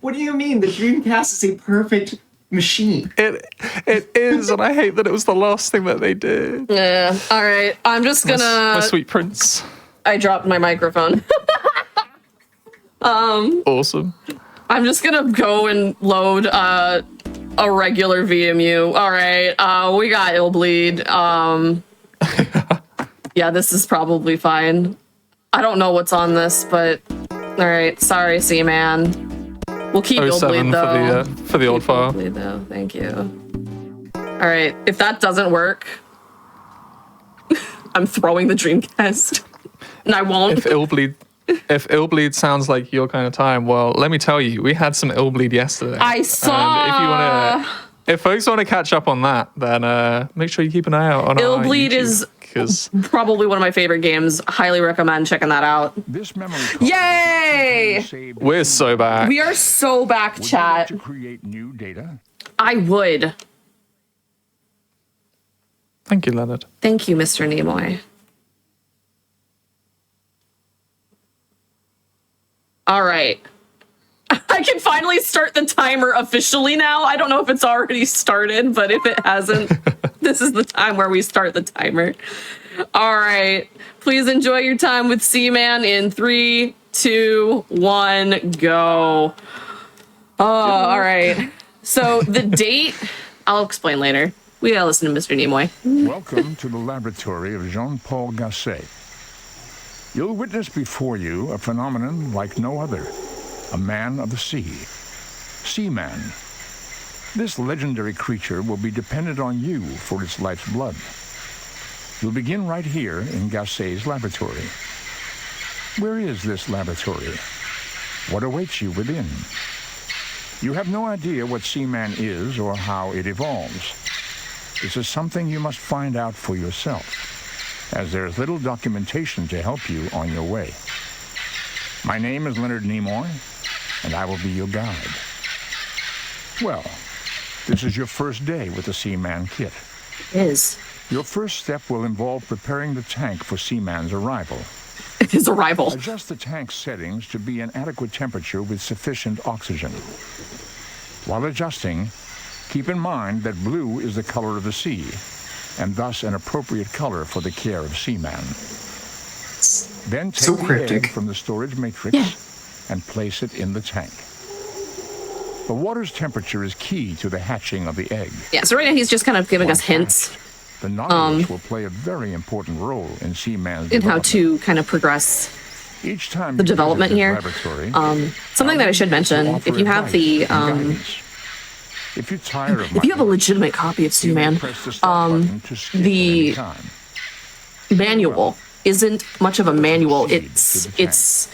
What do you mean? The Dreamcast is a perfect machine. It is, and I hate that it was the last thing that they did. Yeah. All right. I'm just My gonna. sweet prince. I dropped my microphone. Awesome. I'm just gonna go and load a regular VMU. All right. We got Illbleed. Yeah, this is probably fine. I don't know what's on this, but all right. Sorry, Seaman. We'll keep Illbleed 07 though. for the old file. Illbleed, though. Thank you. All right. If that doesn't work, I'm throwing the Dreamcast, and I won't. If Illbleed sounds like your kind of time, well, let me tell you, we had some Illbleed yesterday. I saw. And if folks want to catch up on that, then make sure you keep an eye out on our Illbleed YouTube, is 'cause probably one of my favorite games. Highly recommend checking that out. This memory card Yay! saved we're so back. We are so back, Would you like chat. to create new data? I would. Thank you, Leonard. Thank you, Mr. Nimoy. All right. I can finally start the timer officially now. I don't know if it's already started, but if it hasn't, this is the time where we start the timer. All right. Please enjoy your time with Seaman in 3, 2, 1, go. Oh, all right. So the date, I'll explain later. We gotta listen to Mr. Nimoy. Welcome to the laboratory of Jean-Paul Gasset. You'll witness before you a phenomenon like no other, a man of the sea, Seaman. This legendary creature will be dependent on you for its life's blood. You'll begin right here in Gasset's laboratory. Where is this laboratory? What awaits you within? You have no idea what Seaman is or how it evolves. This is something you must find out for yourself, as there is little documentation to help you on your way. My name is Leonard Nimoy, and I will be your guide. Well, this is your first day with the Seaman kit. It is. Your first step will involve preparing the tank for Seaman's arrival. His arrival. Adjust the tank settings to be an adequate temperature with sufficient oxygen. While adjusting, keep in mind that blue is the color of the sea, and thus an appropriate color for the care of Seaman. Then take So the cryptic. egg from the storage matrix and place it in the tank. The water's temperature is key to the hatching of the egg. Yeah, so right now he's just kind of giving us hints The Nautilus will play a very important role in Seaman's in how development. to kind of progress Each time the you development visit here. his laboratory, Something that I should mention, if you have the if you're tired of if you have a legitimate copy of Seaman, the manual isn't much of a manual. It's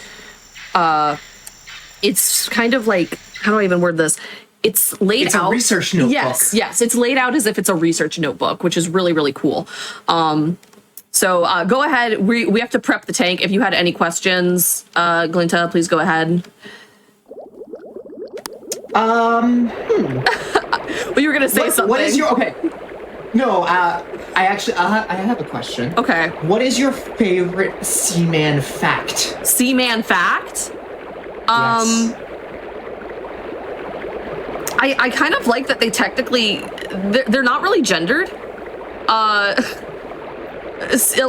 kind of like, how do I even word this? It's laid It's out. a research notebook. Yes, it's laid out as if it's a research notebook, which is really, really cool. So go ahead. We have to prep the tank. If you had any questions, Glinta, please go ahead. Well, you were gonna say something. What is your okay? No, I actually I have a question. Okay. What is your favorite Seaman fact? Seaman fact? Yes. I kind of like that they technically they're not really gendered.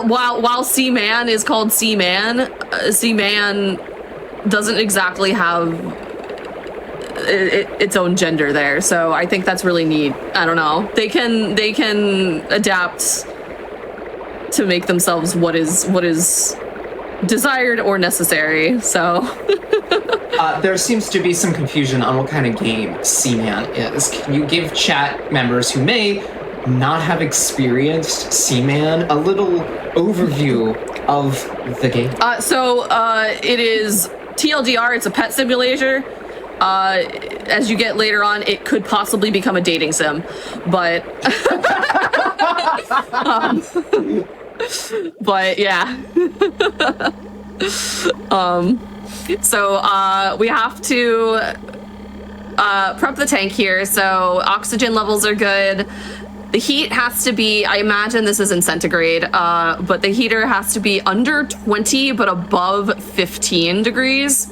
While Seaman is called Seaman, Seaman doesn't exactly have its own gender there. So I think that's really neat. I don't know. They can adapt to make themselves what is desired or necessary. So There seems to be some confusion on what kind of game Seaman is. Can you give chat members who may not have experienced Seaman a little overview of the game? So it is TLDR. It's a pet simulator. As you get later on, it could possibly become a dating sim, but but yeah. So we have to prep the tank here. So oxygen levels are good. The heat has to be, I imagine this is in centigrade, but the heater has to be under 20 but above 15 degrees.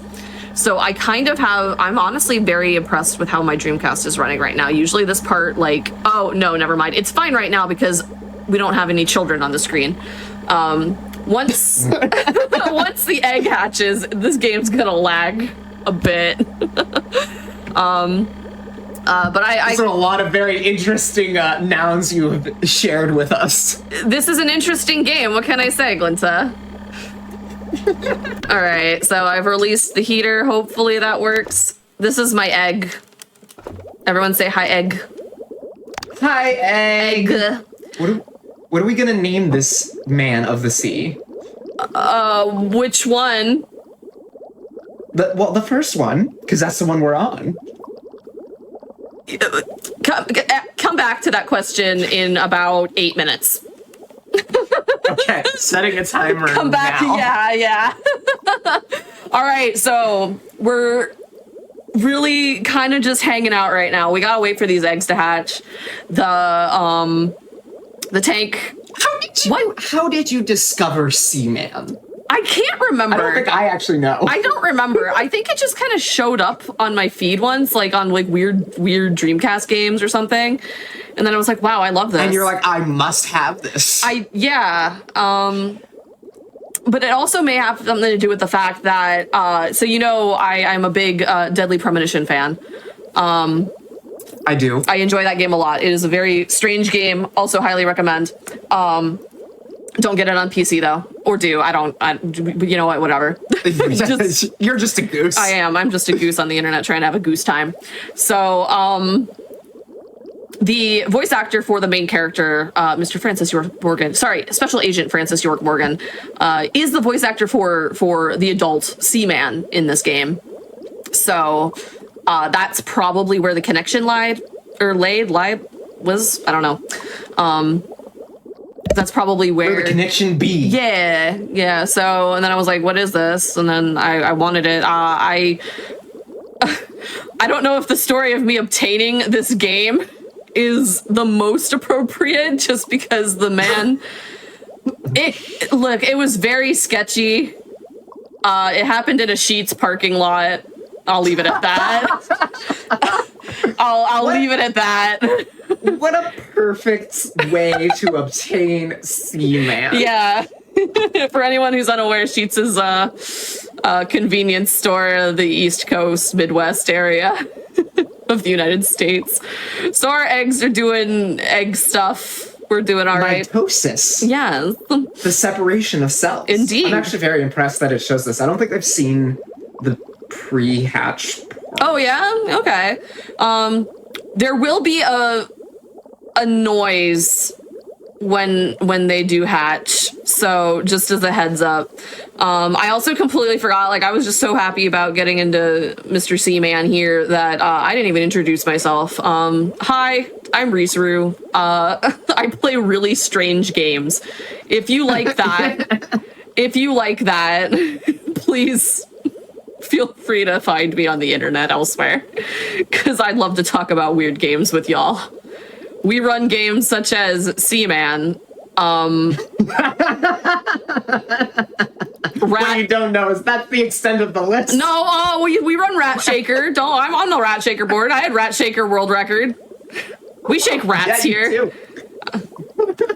So I kind of I'm honestly very impressed with how my Dreamcast is running right now. Usually this part, like, oh no, never mind. It's fine right now because we don't have any children on the screen. Once once the egg hatches, this game's gonna lag a bit. But These are a lot of very interesting nouns you have shared with us. This is an interesting game. What can I say, Glinta? All right, so I've released the heater. Hopefully that works. This is my egg. Everyone say hi, egg. Hi, egg. Egg. What are we gonna name this man of the sea? Which one? The first one, because that's the one we're on. Come back to that question in about 8 minutes. Okay, setting a timer. Come back. now. Yeah. All right, so we're really kind of just hanging out right now. We gotta wait for these eggs to hatch. The tank. How did you discover Seaman? I can't remember. I don't think I actually know. I don't remember. I think it just kind of showed up on my feed once, like on like weird Dreamcast games or something. And then I was like, wow, I love this. And you're like, I must have this. Yeah. But it also may have something to do with the fact that, so you know, I'm a big Deadly Premonition fan. I do. I enjoy that game a lot. It is a very strange game. Also highly recommend. Don't get it on PC though, or do. You know what? Whatever. You're just a goose. I am. I'm just a goose on the internet trying to have a goose time. So, the voice actor for the main character, Mr. Francis York Morgan, Special Agent Francis York Morgan, is the voice actor for the adult Seaman in this game. So that's probably where the connection was. I don't know. That's probably where the connection be. Yeah. So, and then I was like, what is this? And then I wanted it. I don't know if the story of me obtaining this game is the most appropriate, just because the man, it was very sketchy. It happened in a Sheetz parking lot. I'll leave it at that. I'll leave it at that. What a perfect way to obtain Seaman. Yeah. For anyone who's unaware, Sheets is a convenience store, the East Coast, Midwest area of the United States. So our eggs are doing egg stuff. We're doing all right. Mitosis. Yes. The separation of cells. Indeed. I'm actually very impressed that it shows this. I don't think I've seen the pre-hatch. Oh yeah? Okay. There will be a noise when they do hatch, so just as a heads up. I also completely forgot, like I was just so happy about getting into Mr. Seaman here that I didn't even introduce myself. Hi, I'm Rizuru. I play really strange games. If you like that, please feel free to find me on the internet elsewhere, because I'd love to talk about weird games with y'all. We run games such as Seaman. What you don't know is that's the extent of the list. No, we run Rat Shaker. I'm on the Rat Shaker board. I had Rat Shaker world record. We shake rats here.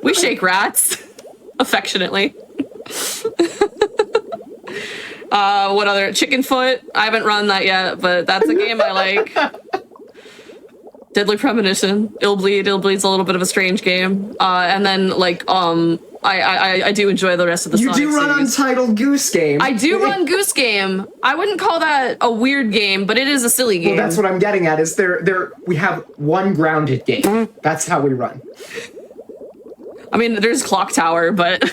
We shake rats affectionately. What other? Chicken Foot? I haven't run that yet, but that's a game I like. Deadly Premonition, Illbleed. Illbleed's a little bit of a strange game. And then like I do enjoy the rest of the Sonic You do run series. Untitled Goose Game. I do run Goose Game. I wouldn't call that a weird game, but it is a silly game. Well, that's what I'm getting at. Is we have one grounded game. That's how we run. I mean, there's Clock Tower, but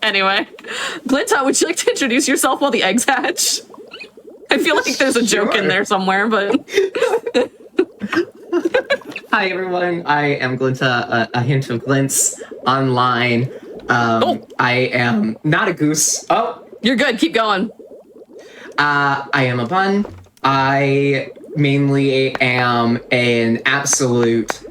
anyway. Glinta, would you like to introduce yourself while the eggs hatch? I feel like there's a joke in there somewhere, but... Hi, everyone. I am Glinta, a hint of Glints online. I am not a goose. Oh! You're good. Keep going. I am a bun. I mainly am an absolute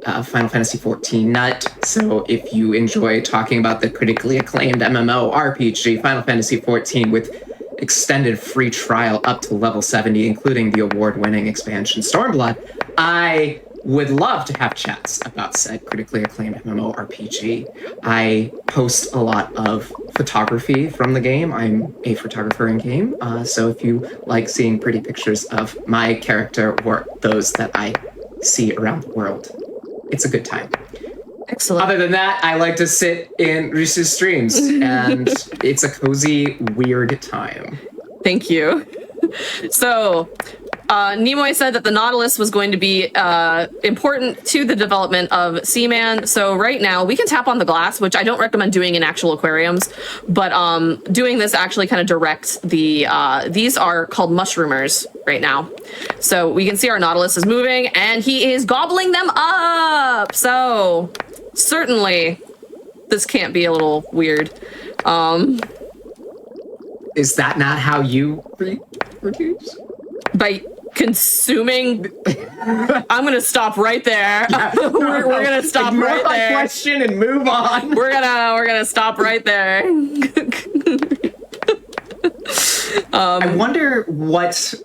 Final Fantasy XIV nut. So if you enjoy talking about the critically acclaimed MMO RPG Final Fantasy XIV with extended free trial up to level 70, including the award-winning expansion Stormblood, I would love to have chats about said critically acclaimed MMORPG. I post a lot of photography from the game. I'm a photographer in game, so if you like seeing pretty pictures of my character or those that I see around the world, it's a good time. Excellent. Other than that, I like to sit in Reese's streams, and it's a cozy, weird time. Thank you. So, Nimoy said that the Nautilus was going to be important to the development of Seaman. So right now, we can tap on the glass, which I don't recommend doing in actual aquariums, but doing this actually kind of directs the... these are called mushroomers right now. So we can see our Nautilus is moving, and he is gobbling them up! So... certainly, this can't be a little weird. Is that not how you reproduce? By consuming... I'm going to stop right there. We're going to stop right there. Question and move on. We're gonna stop right there. I wonder what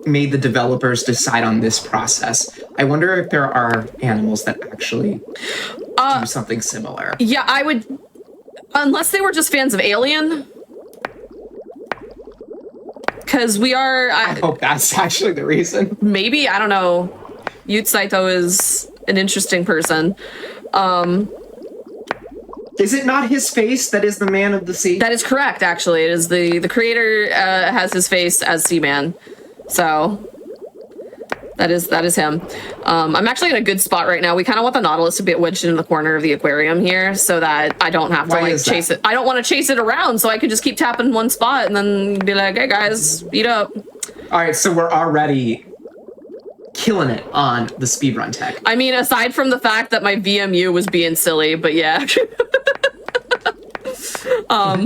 made the developers decide on this process. I wonder if there are animals that actually do something similar. Yeah, I would... unless they were just fans of Alien. Because we are... I hope that's actually the reason. Maybe, I don't know. Yut Saito is an interesting person. Is it not his face that is the man of the sea? That is correct, actually. It is the creator has his face as Seaman. So... That is him. I'm actually in a good spot right now. We kind of want the Nautilus to be wedged in the corner of the aquarium here so that I don't have to like chase it. I don't want to chase it around, so I could just keep tapping one spot and then be like, hey guys, beat up. All right, so we're already killing it on the speedrun tech. I mean, aside from the fact that my VMU was being silly, but yeah.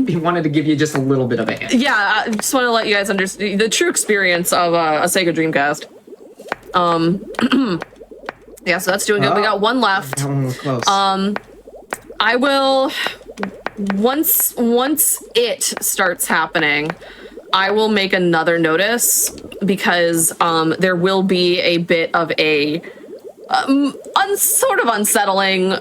He wanted to give you just a little bit of a hint. Yeah, I just want to let you guys understand the true experience of a Sega Dreamcast. Yeah, so that's doing good. We got one left. That one was close. I will once it starts happening, I will make another notice because there will be a bit of a sort of unsettling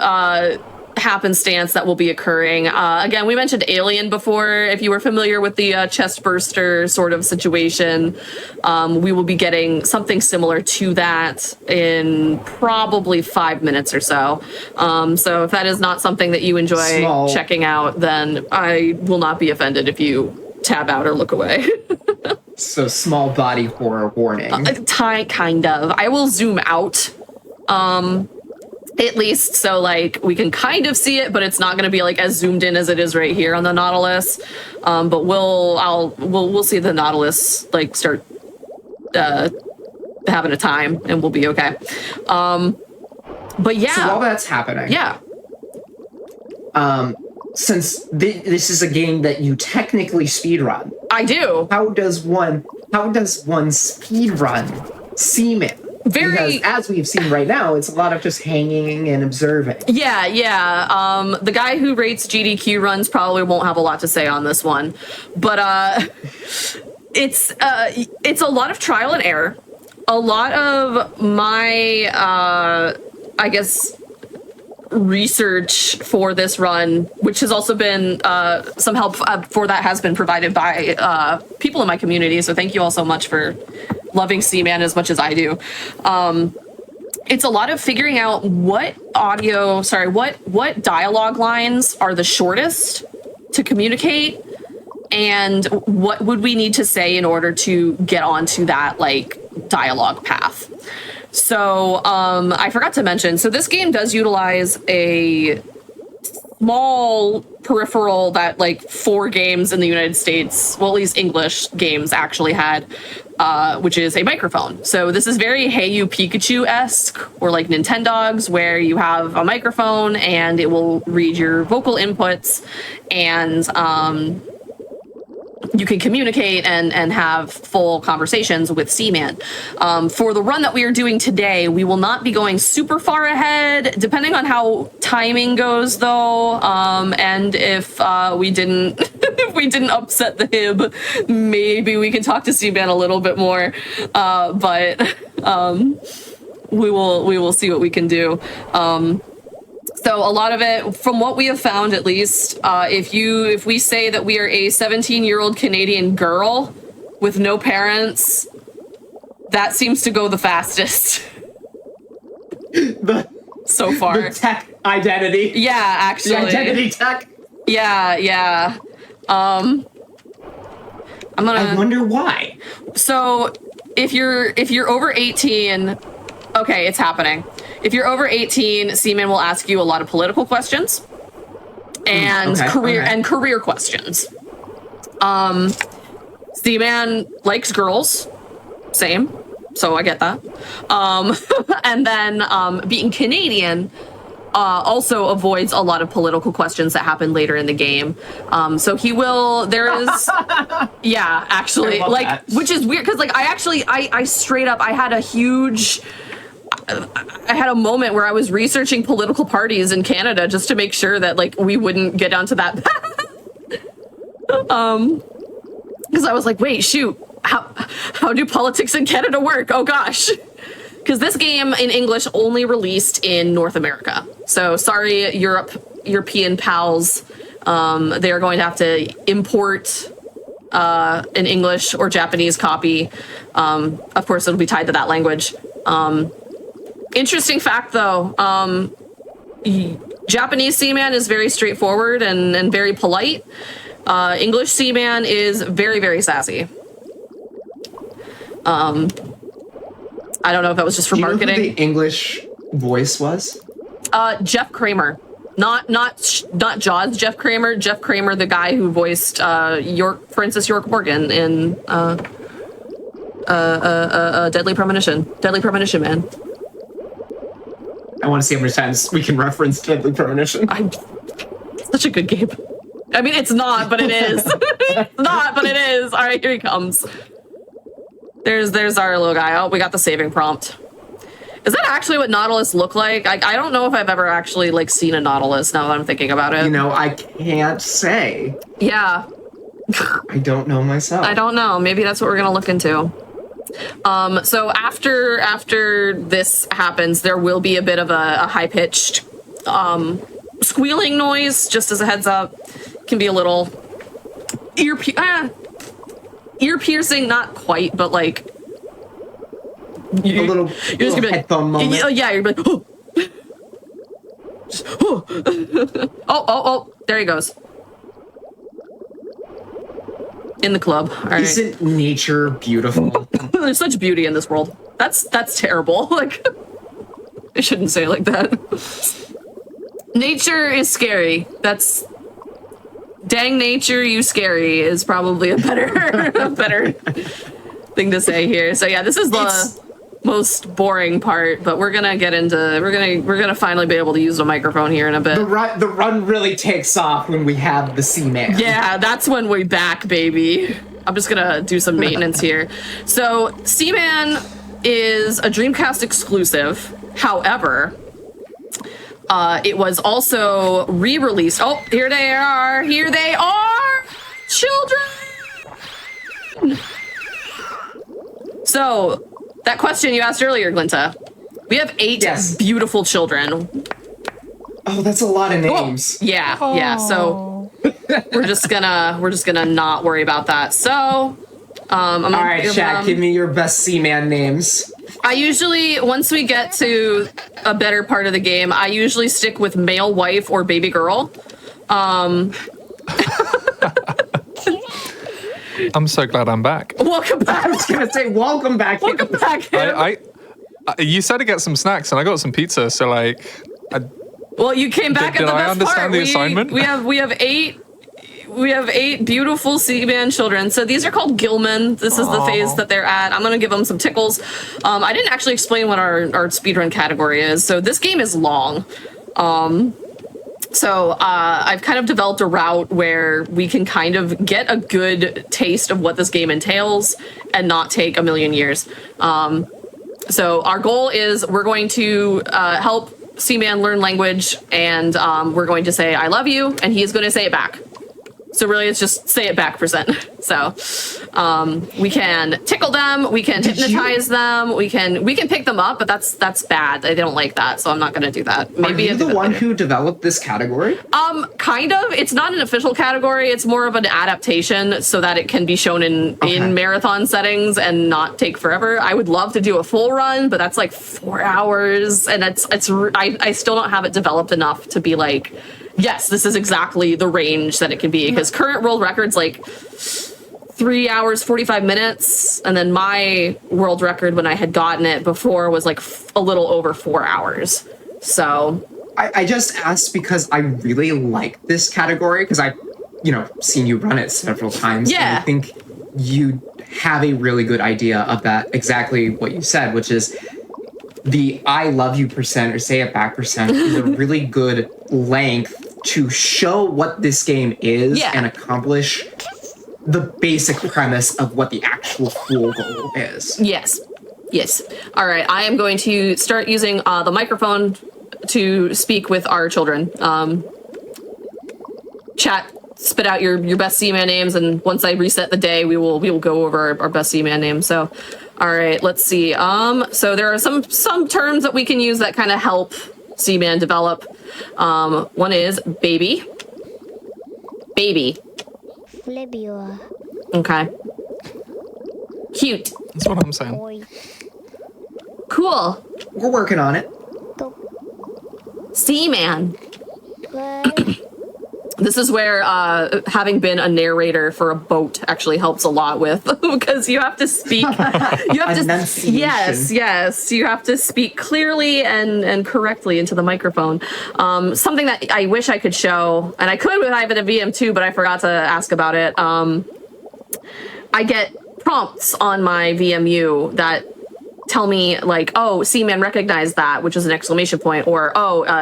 happenstance that will be occurring. Again, we mentioned Alien before. If you were familiar with the chest burster sort of situation, we will be getting something similar to that in probably 5 minutes or so. So if that is not something that you enjoy checking out, then I will not be offended if you tab out or look away. So small body horror warning. Kind of. I will zoom out. At least so like we can kind of see it, but it's not going to be like as zoomed in as it is right here on the Nautilus. But we'll see the Nautilus like start having a time, and we'll be okay. But yeah. So while that's happening, yeah. Since this is a game that you technically speedrun, I do. How does one speedrun Seaman? Because as we've seen right now, it's a lot of just hanging and observing. Yeah. The guy who rates GDQ runs probably won't have a lot to say on this one, but it's a lot of trial and error. A lot of my I guess research for this run, which has also been some help for that has been provided by people in my community. So thank you all so much for loving Seaman as much as I do. It's a lot of figuring out what dialogue lines are the shortest to communicate, and what would we need to say in order to get onto that like dialogue path. So I forgot to mention, so this game does utilize a small peripheral that like 4 games in the United States, well, at least English games actually had, which is a microphone. So this is very Hey You Pikachu-esque, or like Nintendogs, where you have a microphone and it will read your vocal inputs, and you can communicate and have full conversations with Seaman. For the run that we are doing today, we will not be going super far ahead, depending on how timing goes, though. And if we didn't, if we didn't upset the Hib, maybe we can talk to Seaman a little bit more. But we will see what we can do. So a lot of it, from what we have found at least, if we say that we are a 17-year-old Canadian girl with no parents, that seems to go the fastest. So far. The tech identity. Yeah, actually. The identity tech. Yeah. I wonder why. So if you're over 18, okay, it's happening. If you're over 18, Seaman will ask you a lot of political questions and career questions. Seaman likes girls, same, so I get that. And then being Canadian also avoids a lot of political questions that happen later in the game. So he will. There is, yeah, actually, like that. Which is weird because like I straight up I had a moment where I was researching political parties in Canada just to make sure that like we wouldn't get onto that path. Because I was like, wait, shoot, how do politics in Canada work? Oh gosh. Because this game in English only released in North America. So sorry, European pals. They are going to have to import an English or Japanese copy. Of course, it'll be tied to that language. Interesting fact, though, Japanese Seaman is very straightforward and very polite. English Seaman is very, very sassy. I don't know if that was just for marketing. Do you know who the English voice was? Jeff Kramer. Not Jaws Jeff Kramer. Jeff Kramer, the guy who voiced Francis York Morgan in Deadly Premonition. Deadly Premonition, man. I want to see how many times we can reference Deadly Premonition. Such a good game. I mean, it's not, but it is. It's not, but it is. All right, here he comes. There's our little guy. Oh, we got the saving prompt. Is that actually what Nautilus look like? I don't know if I've ever actually like seen a Nautilus now that I'm thinking about it. You know, I can't say. Yeah. I don't know myself. I don't know. Maybe that's what we're gonna look into. So after this happens, there will be a bit of a high-pitched squealing noise, just as a heads up, can be a little ear piercing, not quite, but like A little headphone moment. Yeah, you're like, oh. Oh, there he goes. In the club. All right. Isn't nature beautiful? There's such beauty in this world. That's terrible. Like, I shouldn't say it like that. Nature is scary. That's dang nature, you scary is probably a better thing to say here. So yeah, this is the most boring part, but we're gonna get into we're gonna finally be able to use the microphone here in a bit. The run really takes off when we have the Seaman. Yeah, that's when we're back, baby. I'm just gonna do some maintenance here. So Seaman is a Dreamcast exclusive. However, it was also re-released. Oh, here they are! Here they are, children. So. That question you asked earlier, Glinta. We have 8 beautiful children. Oh, that's a lot of names. Yeah. So we're just gonna not worry about that. So, all right, Shaq, give me your best Seaman names. I usually, once we get to a better part of the game, I usually stick with male wife or baby girl. I'm so glad I'm back. Welcome back. I was gonna say welcome back. Welcome back. You said to get some snacks, and I got some pizza. So well, you came back at the best part. Did I understand the assignment? We have 8 beautiful Seaman children. So these are called Gilman. This is the phase that they're at. I'm gonna give them some tickles. I didn't actually explain what our speedrun category is. So this game is long. So I've kind of developed a route where we can kind of get a good taste of what this game entails and not take a million years. So our goal is we're going to help Seaman learn language, and we're going to say, I love you, and he's going to say it back. So really, it's just say it back %. So we can tickle them, we can hypnotize them, we can pick them up, but that's bad. They don't like that, so I'm not going to do that. Maybe Are you the one who developed this category? Kind of. It's not an official category. It's more of an adaptation so that it can be shown in marathon settings and not take forever. I would love to do a full run, but that's like 4 hours, and I still don't have it developed enough to be like, yes, this is exactly the range that it can be, because current world record's like 3 hours, 45 minutes. And then my world record when I had gotten it before was like a little over 4 hours. So I just asked because I really like this category because I've, seen you run it several times. Yeah. And I think you have a really good idea of that, exactly what you said, which is the I love you % or say it back % is a really good length to show what this game is and accomplish the basic premise of what the actual full goal is. Yes. All right, I am going to start using the microphone to speak with our children. Chat, spit out your best Seaman names, and once I reset the day, we will go over our best Seaman names. So, all right, let's see. So there are some terms that we can use that kind of help Seaman develop. One is baby. Libya. Okay. Cute. That's what I'm saying. Cool. We're working on it. Seaman. This is where having been a narrator for a boat actually helps a lot with, because you have to speak. You have to yes. You have to speak clearly and correctly into the microphone. Something that I wish I could show, and I could when I have it at VM2, but I forgot to ask about it. I get prompts on my VMU that tell me like, oh, Seaman recognized that, which is an exclamation point, or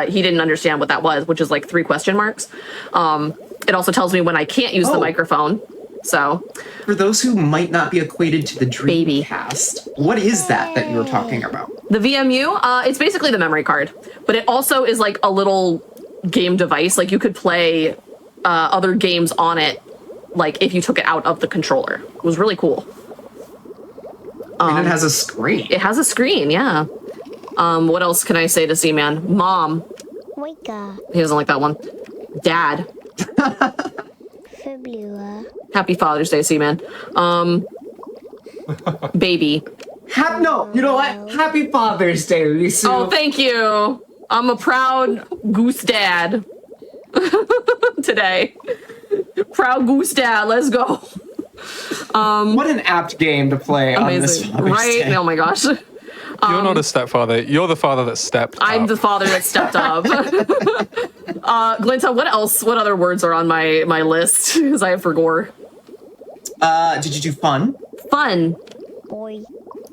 he didn't understand what that was, which is like 3 question marks. It also tells me when I can't use the microphone. So for those who might not be acquainted to the Dreamcast, what is that you were talking about? The VMU, it's basically the memory card, but it also is like a little game device. Like you could play other games on it, like if you took it out of the controller. It was really cool. And it has a screen. It has a screen, yeah. What else can I say to Seaman? Mom. Wika. He doesn't like that one. Dad. February. Happy Father's Day, Seaman. Baby. No, you know what? Happy Father's Day, Risu. Oh, thank you. I'm a proud goose dad today. Proud goose dad. Let's go. What an apt game to play on this Amazing, Father's right? Day. Oh my gosh. You're not a stepfather. You're the father that stepped I'm up. the father that stepped up. Glinta, what else? What other words are on my list? Because I have for gore. Did you do fun? Fun. Boy.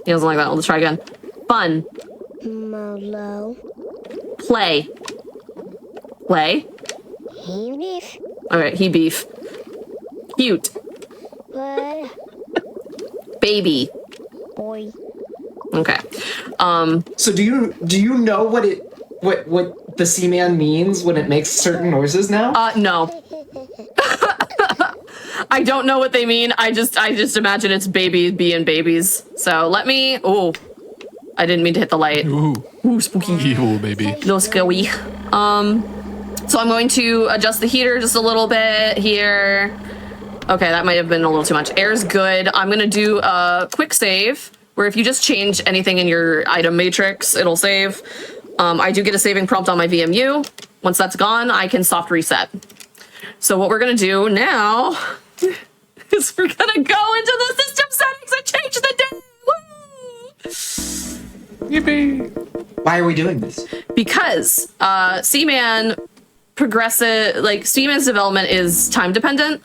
He doesn't like that. Let's try again. Fun. Molo. Play. Play. Beef. Okay, he beef. Cute. But. Baby. Boy. Okay. So do you know what the Seaman means when it makes certain noises now? No. I don't know what they mean. I just imagine it's baby being babies. So let me. Oh, I didn't mean to hit the light. Ooh, Spooky. evil baby. Little scary. So I'm going to adjust the heater just a little bit here. Okay, that might have been a little too much. Air's good. I'm gonna do a quick save where if you just change anything in your item matrix, it'll save. I do get a saving prompt on my VMU. Once that's gone, I can soft reset. So what we're gonna do now is we're gonna go into the system settings and change the day. Woo! Yippee! Why are we doing this? Because Seaman Seaman's development is time dependent.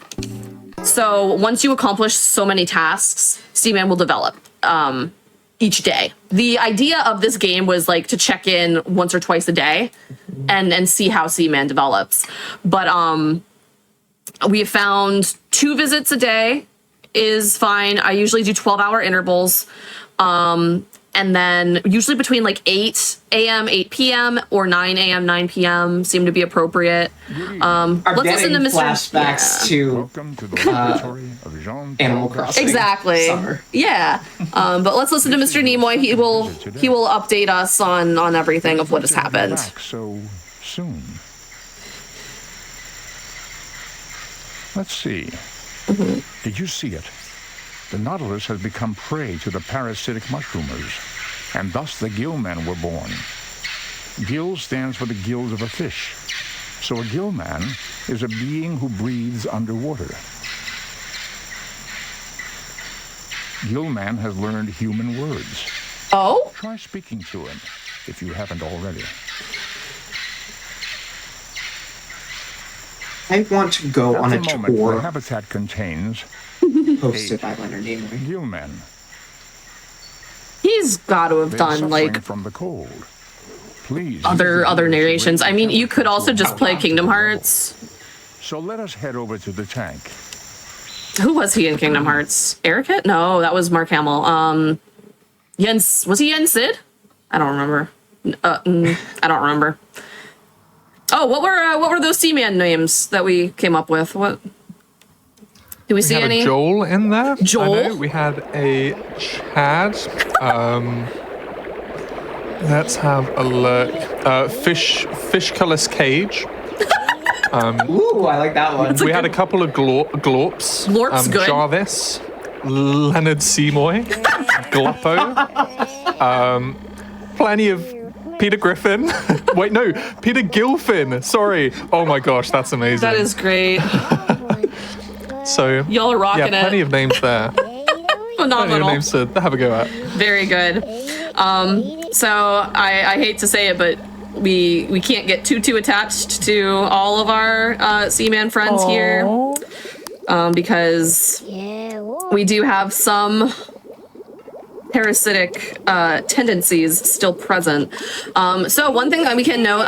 So once you accomplish so many tasks, Seaman will develop each day. The idea of this game was like to check in once or twice a day and see how Seaman develops. But we have found 2 visits a day is fine. I usually do 12-hour intervals. And then usually between like 8 a.m., 8 p.m. or 9 a.m., 9 p.m. seem to be appropriate. Let's listen to Mr. flashbacks to Welcome to the laboratory of Jean Animal Crossing. Exactly. Summer. Yeah. But let's listen to Mr. Nimoy. He will update us on everything of what has happened. Back so soon. Let's see. Did you see it? The Nautilus has become prey to the parasitic mushroomers, and thus the gillmen were born. Gill stands for the gills of a fish. So a gillman is a being who breathes underwater. Gillman has learned human words. Oh? Try speaking to him, if you haven't already. I want to go on a At the moment, the tour habitat contains hosted by Leonard Nimoy. gillmen. He's got to have They're done suffering like from the cold. Please. other narrations. I mean, you could also just play Kingdom Hearts. So let us head over to the tank. Who was he in Kingdom Hearts? Eric? No, that was Mark Hamill. Jens, was he Jens Sid? I don't remember. I don't remember. Oh, what were those Seaman names that we came up with? What? Do we see had any? a Joel in there. Joel? I know. We had a Chad. Let's have a look. Fishculus Cage. Ooh, I like that one. We had a couple of glorps. Glorp's good. Jarvis, Leonard Seymour, Gloppo. Plenty of Peter Griffin. Wait, no, Peter Gilfin. Sorry. Oh my gosh, that's amazing. That is great. So Y'all are rocking yeah, plenty it. of names there. Plenty of Phenomenal. names to have a go at. Very good. So I hate to say it, but we can't get too attached to all of our Seaman friends here, because we do have some parasitic tendencies still present. So one thing that we can note,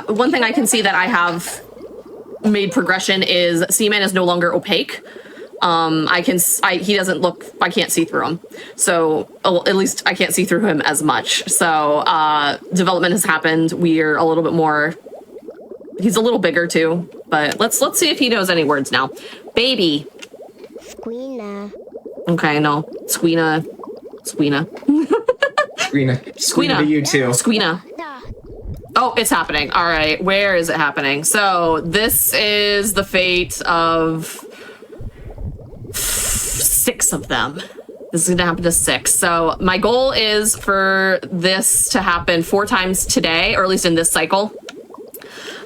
one thing I can see that I have made progression is Seaman is no longer opaque. He doesn't look, I can't see through him. So at least I can't see through him as much. So development has happened. We're a little bit more, he's a little bigger too, but let's see if he knows any words now. Baby. Squeena. Okay, no. Squeena. Squeena to you too. Squeena. Oh, it's happening. All right. Where is it happening? So this is the fate of 6 of them. This is going to happen to 6. So my goal is for this to happen 4 times today, or at least in this cycle.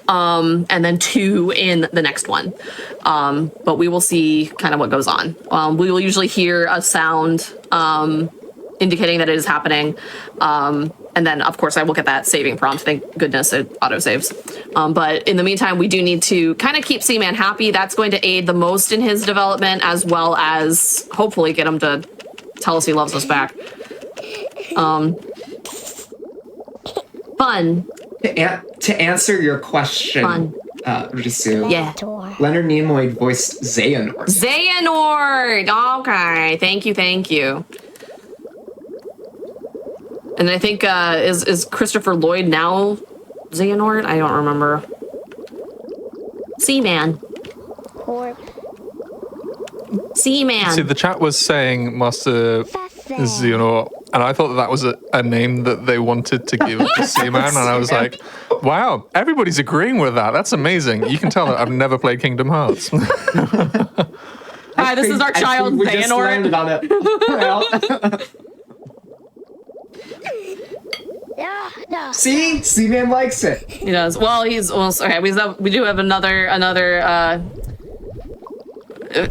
And then 2 in the next one. But we will see kind of what goes on. We will usually hear a sound indicating that it is happening. And then, of course, I will get that saving prompt. Thank goodness it auto-saves. But in the meantime, we do need to kind of keep Seaman happy. That's going to aid the most in his development, as well as hopefully get him to tell us he loves us back. Fun. To answer your question, Risu, Yeah. Leonard Nimoy voiced Xehanort. Xehanort! Okay, thank you. And I think, is Christopher Lloyd now Xehanort? I don't remember. Seaman. Seaman. See, the chat was saying Master Xehanort, and I thought that was a name that they wanted to give to Seaman, and I was like, wow, everybody's agreeing with that. That's amazing. You can tell that I've never played Kingdom Hearts. Hi, this is our child, we just landed Xehanort. on it. See? Seaman likes it. He does. Well, okay. We do have another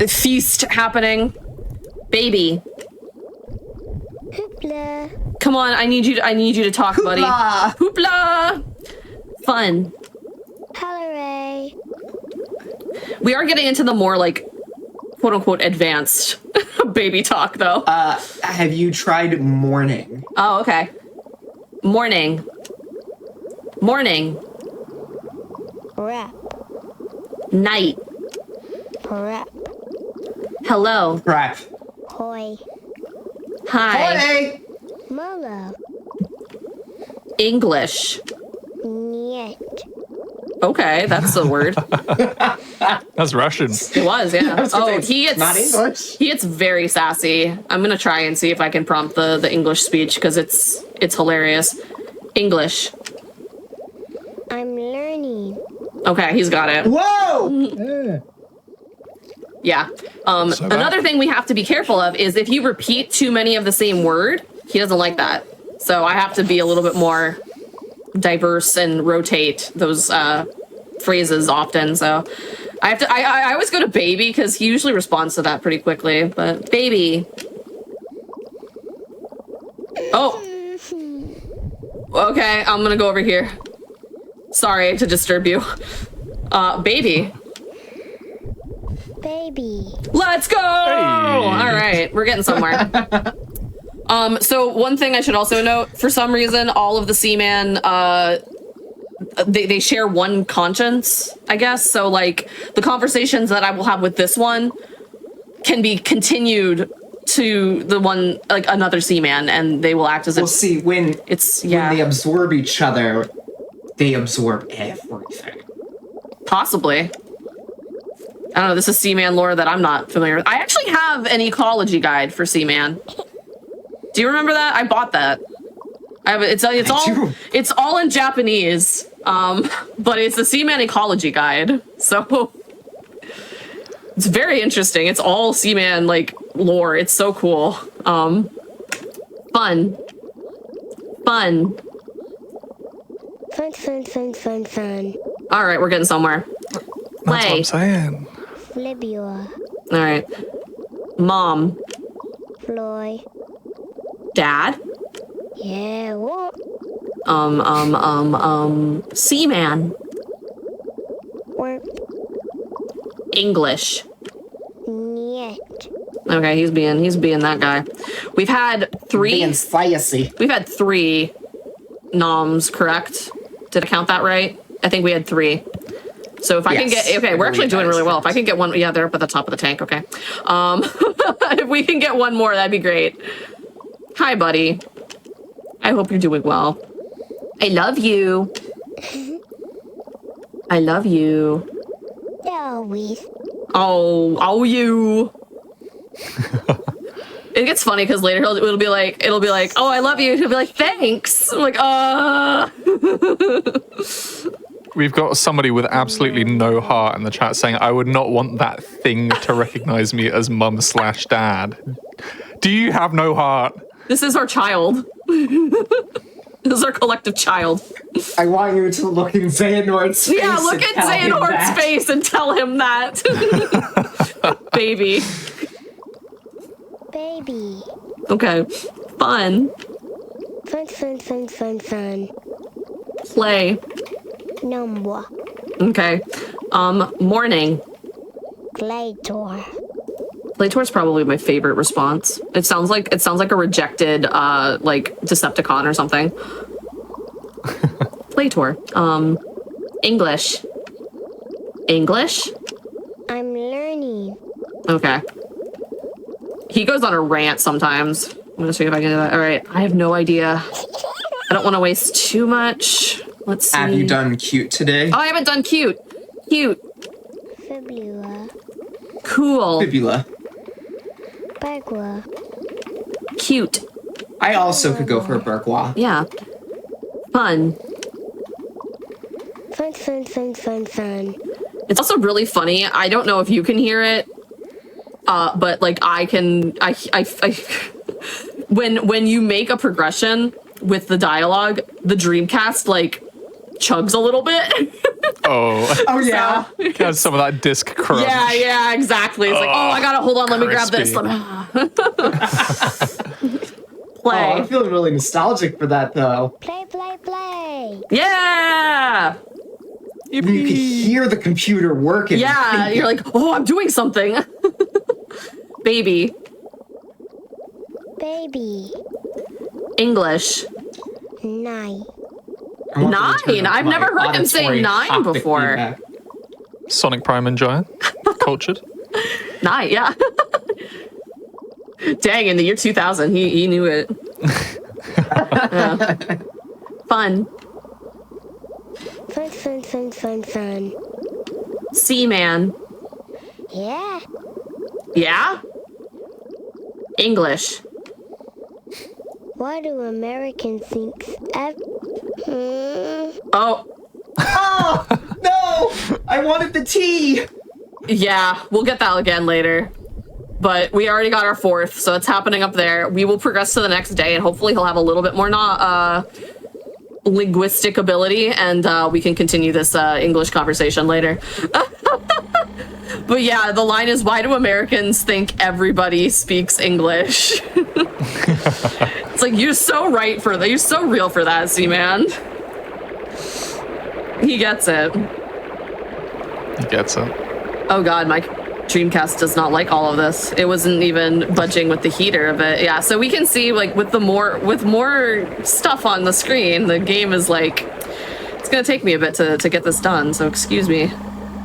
feast happening. Baby. Hoopla. Come on, I need you to talk, buddy. Hoopla! Fun. Hooray. We are getting into the more, like, quote-unquote advanced baby talk, though. Have you tried morning? Oh, okay. Morning. Rap. Night. Rap. Hello. Rap. Hoi. Hi. Hey! Molo. English. Niet. Okay, that's a word. That's Russian. It was, yeah. Oh, he gets not English. He gets very sassy. I'm gonna try and see if I can prompt the English speech because it's hilarious. English. I'm learning. Okay, he's got it. Whoa! Yeah. Another thing we have to be careful of is if you repeat too many of the same word, he doesn't like that. So I have to be a little bit more diverse and rotate those phrases often. So I have to. I always go to baby because he usually responds to that pretty quickly. But baby. Oh. Okay, I'm gonna go over here. Sorry to disturb you. Baby. Baby. Let's go! All right, we're getting somewhere. So one thing I should also note, for some reason, all of the Seaman, they share one conscience, I guess. So, like, the conversations that I will have with this one can be continued to the one, like, another Seaman, and they will act as if... We'll see, when they absorb each other, they absorb everything. Possibly. I don't know, this is Seaman lore that I'm not familiar with. I actually have an ecology guide for Seaman. Do you remember that? I bought that. I have it's all in Japanese. But it's the Seaman ecology guide. So it's very interesting. It's all Seaman like lore. It's so cool. Fun. Fun. All right, we're getting somewhere. That's what I'm saying. Libya. All right. Mom. Floy. Dad. Yeah, what? Seaman. Work. English. Niet. Okay, he's being that guy. We've had 3. Being spicy. We've had 3 noms, correct? Did I count that right? I think we had 3. So if I can get, okay, we're actually doing really well. If I can get one, yeah, they're up at the top of the tank. Okay. If we can get one more, that'd be great. Hi, buddy. I hope you're doing well. I love you. I love you. Always. Oh, you. It gets funny because later it'll be like, oh, I love you. He'll be like, thanks. I'm like, We've got somebody with absolutely no heart in the chat saying, I would not want that thing to recognize me as mum/dad. Do you have no heart? This is our child. This is our collective child. I want you to look in Xehanort's face. Yeah, look at Xehanort's face and tell him that. Baby. Baby. Okay. Fun. Fun. Play. Number. Okay. Morning. Glator. Glator is probably my favorite response. It sounds like a rejected like Decepticon or something. Glator. English. English? I'm learning. Okay. He goes on a rant sometimes. I'm gonna see if I can do that. All right. I have no idea. I don't want to waste too much. Let's see. Have you done cute today? Oh, I haven't done cute. Cute. Fibula. Cool. Fibula. Bagua. Cute. I also could go for a Burgwa. Yeah. Fun. Fun. It's also really funny. I don't know if you can hear it, but like I when you make a progression with the dialogue, the Dreamcast like chugs a little bit. Oh yeah. It has some of that disc crunch. Yeah, exactly. It's like, oh, I gotta hold on. Let me grab this. Play. Oh, I'm feeling really nostalgic for that though. Play. Yeah. You could hear the computer working. Yeah, you're like, oh, I'm doing something. Baby. English. 9. 9? I've never heard him say 9 before. Feedback. Sonic Prime and Giant. Cultured. 9, yeah. Dang, in the year 2000, he knew it. Yeah. Fun. Fun. Seaman. Yeah. Yeah? English. Why do Americans think Oh. Oh no! I wanted the T. Yeah, we'll get that again later. But we already got our 4th, so it's happening up there. We will progress to the next day, and hopefully he'll have a little bit more linguistic ability, and we can continue this English conversation later. But yeah, the line is, why do Americans think everybody speaks English? It's like, you're so right for that. You're so real for that, Seaman. He gets it. He gets it. Oh god, my Dreamcast does not like all of this. It wasn't even budging with the heater of it. Yeah, so we can see, like, with more stuff on the screen, the game is like, it's gonna take me a bit to get this done, so excuse me.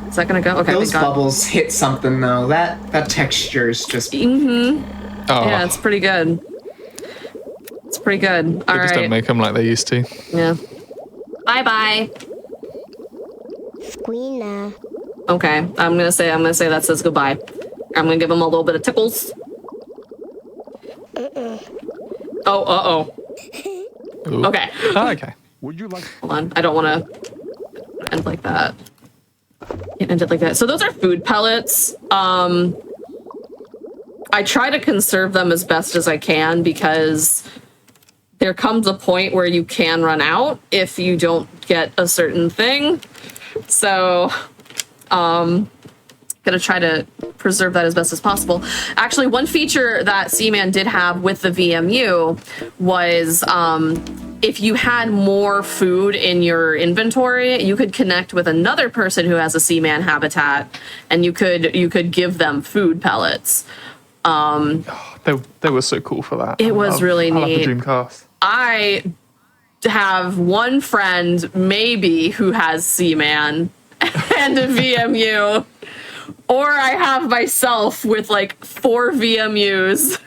Is that gonna go? Okay, those bubbles hit something though. That texture is just. Mm-hmm. Oh. Yeah, it's pretty good. It's pretty good. They just don't make them like they used to. Yeah. Bye. Squeena. Okay, I'm gonna say that says goodbye. I'm gonna give him a little bit of tickles. Oh, Ooh. Okay. Oh, okay. Would you like? Hold on. I don't want to end like that. Can't end it like that. So those are food pellets. I try to conserve them as best as I can because there comes a point where you can run out if you don't get a certain thing. So, gonna try to preserve that as best as possible. Actually, one feature that Seaman did have with the VMU was if you had more food in your inventory, you could connect with another person who has a Seaman habitat, and you could give them food pellets. They were so cool for that. It was really neat. I love the Dreamcast. I have one friend, maybe, who has Seaman and a VMU. Or I have myself with like 4 VMUs.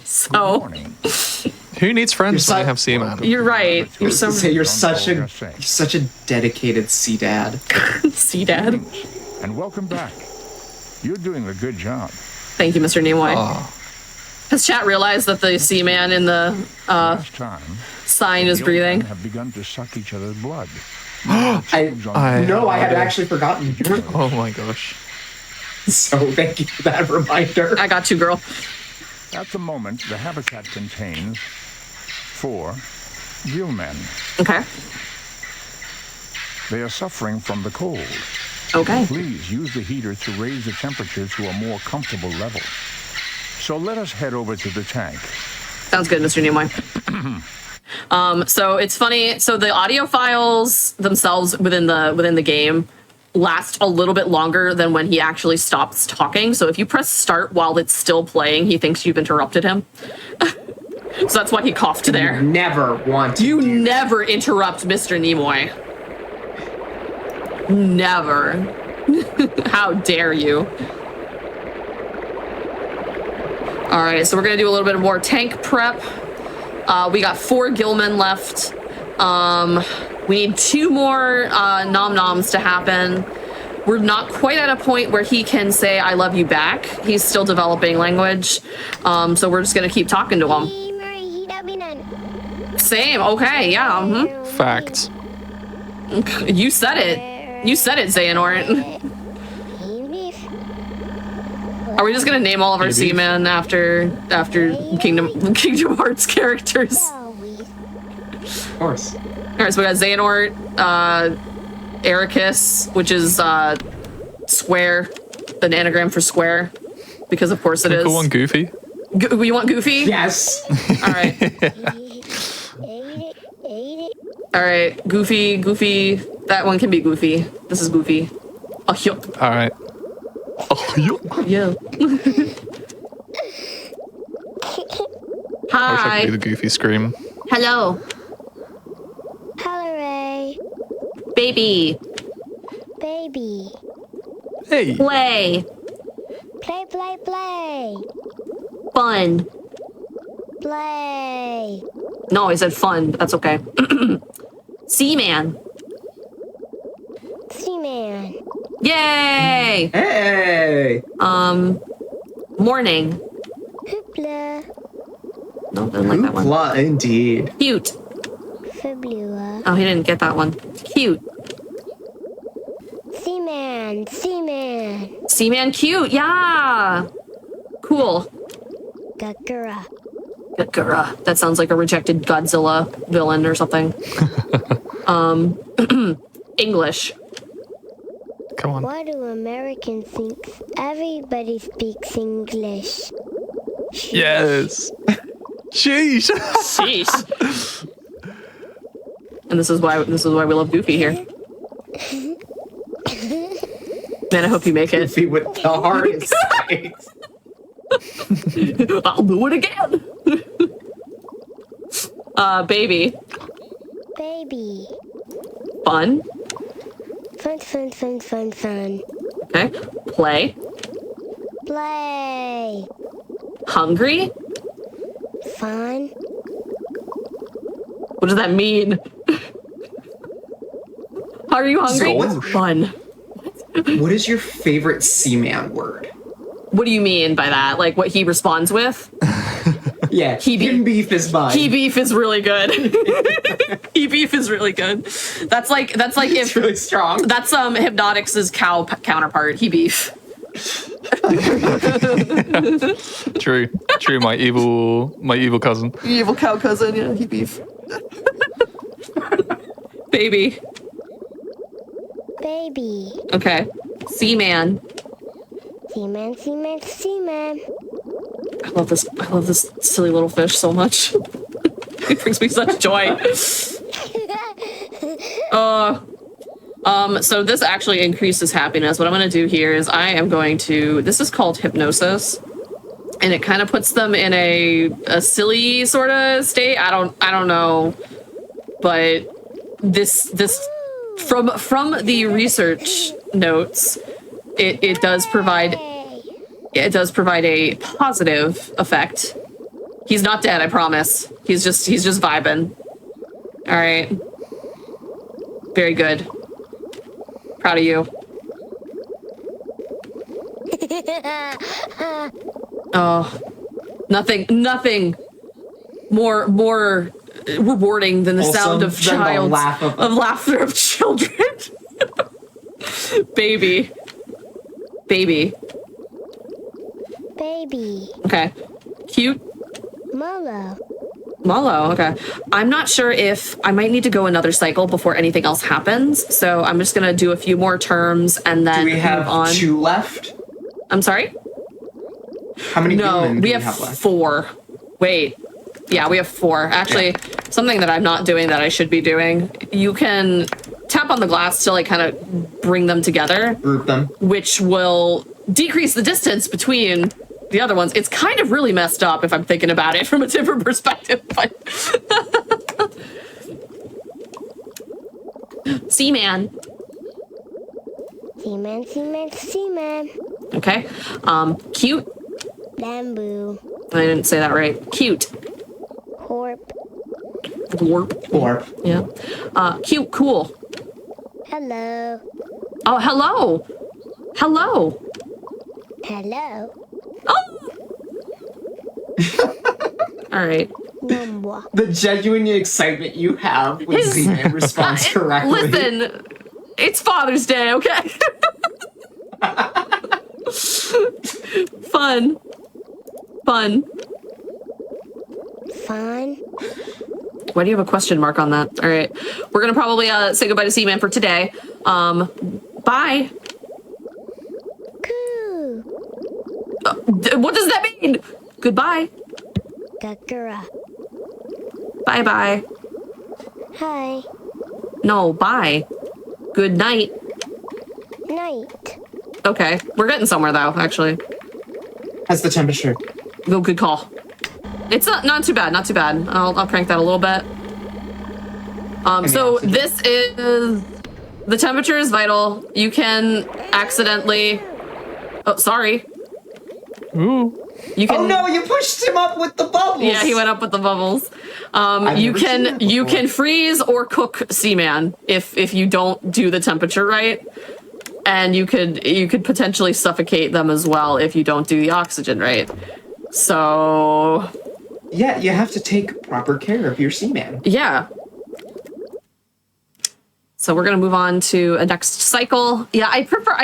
So who needs friends when you have Seaman? You're right. You're such a dedicated C-Dad. C-Dad. And welcome back. You're doing a good job. Thank you, Mr. Nimoy. Has chat realized that the Seaman in the Last time, sign is the breathing? have begun to suck each other's blood. I had actually forgotten. Oh my gosh. So thank you for that reminder. I got you, girl. At the moment, the habitat contains 4 gill men. Okay. They are suffering from the cold. Okay. Please use the heater to raise the temperature to a more comfortable level. So let us head over to the tank. Sounds good, Mr. Nimoy. So it's funny. So the audio files themselves within the game last a little bit longer than when he actually stops talking. So if you press start while it's still playing, he thinks you've interrupted him. So that's why he coughed there. Never want to. You never interrupt Mr. Nimoy. Never. How dare you? All right, so we're gonna do a little bit more tank prep. We got 4 Gilman left. We need 2 more nom-noms to happen. We're not quite at a point where he can say, I love you back. He's still developing language. So we're just gonna keep talking to him. Same, okay, yeah. Fact. You said it. You said it, Xehanort. Are we just gonna name all of our Seamen after Kingdom Hearts characters? Of course. All right, so we got Xehanort, Ericus, which is square, an anagram for square, because of course it is. Cool one, Goofy. You want Goofy? Yes. All right. All right, Goofy. That one can be Goofy. This is Goofy. Oh, yo. All right. Oh, yo. Yeah. I wish I Hi. could do the Goofy scream. Hello. Hello, Ray. Baby. Baby. Hey. Play. Play, play, play. Fun. Play. No, I said fun. That's okay. Seaman. Seaman. Yay! Hey. Morning. Hoopla. No, didn't like that one. Hoopla, indeed. Cute. Fibula. Oh, he didn't get that one. Cute. Seaman. Seaman. Seaman cute. Yeah. Cool. Gakura. Gakura. That sounds like a rejected Godzilla villain or something. English. Come on. Why do Americans think everybody speaks English? Yes. Sheesh. Sheesh. And this is why we love Goofy here. Man, I hope you make it. Goofy with the hardest face. I'll do it again. Baby. Baby. Fun. Fun, fun, fun, fun, fun. Okay. Play. Play. Hungry. Fun. What does that mean? Are you hungry? So what's- Fun. What is your favorite Seaman word? What do you mean by that? Like what he responds with? Yeah, He beef is mine. He beef is really good. He beef is really good. That's like it's if really strong. that's Hibnotix's cow counterpart. He beef. True. My evil cousin. Evil cow cousin. Yeah, he beef. Baby. Baby. Okay. Seaman. Seaman, Seaman, Seaman. I love this silly little fish so much. It brings me such joy. So this actually increases happiness. What I'm going to do here is this is called hypnosis, and it kind of puts them in a silly sort of state. I don't know, but this from the research notes, it does provide a positive effect. He's not dead, I promise. He's just vibing. All right. Very good. Proud of you. Oh. Nothing more rewarding than the sound of laughter of children. Baby. Okay. Cute. Molo, okay. I'm not sure if I might need to go another cycle before anything else happens, so I'm just gonna do a few more terms and then Do we have move on. 2 left? I'm sorry? How many No, Gilman do we have left? 4. Wait. Yeah, we have 4. Actually, something that I'm not doing that I should be doing. You can tap on the glass to like kind of bring them together. Group them. Which will decrease the distance between the other ones. It's kind of really messed up if I'm thinking about it from a different perspective, but Seaman. Seaman. Okay. Cute. Bamboo. I didn't say that right. Cute. Warp. Yeah. Cute, cool. Hello. Oh, hello. Oh. All right. The genuine excitement you have when Seaman responds correctly. Listen, it's Father's Day, okay? Fun. Why do you have a question mark on that? All right. We're going to probably say goodbye to Seaman for today. Bye. Coo. What does that mean? Goodbye. Gakura. Bye-bye. Hi. No, bye. Good night. Night. Okay. We're getting somewhere, though, actually. How's the temperature? Oh, good call. It's not too bad, not too bad. I'll crank that a little bit. So this is... The temperature is vital. You can accidentally... Oh, sorry. Ooh. You can... Oh no, you pushed him up with the bubbles! Yeah, he went up with the bubbles. You can freeze or cook Seaman if you don't do the temperature right. And you could potentially suffocate them as well if you don't do the oxygen right. So... Yeah, you have to take proper care of your Seaman. Yeah. So we're gonna move on to a next cycle. Yeah, I prefer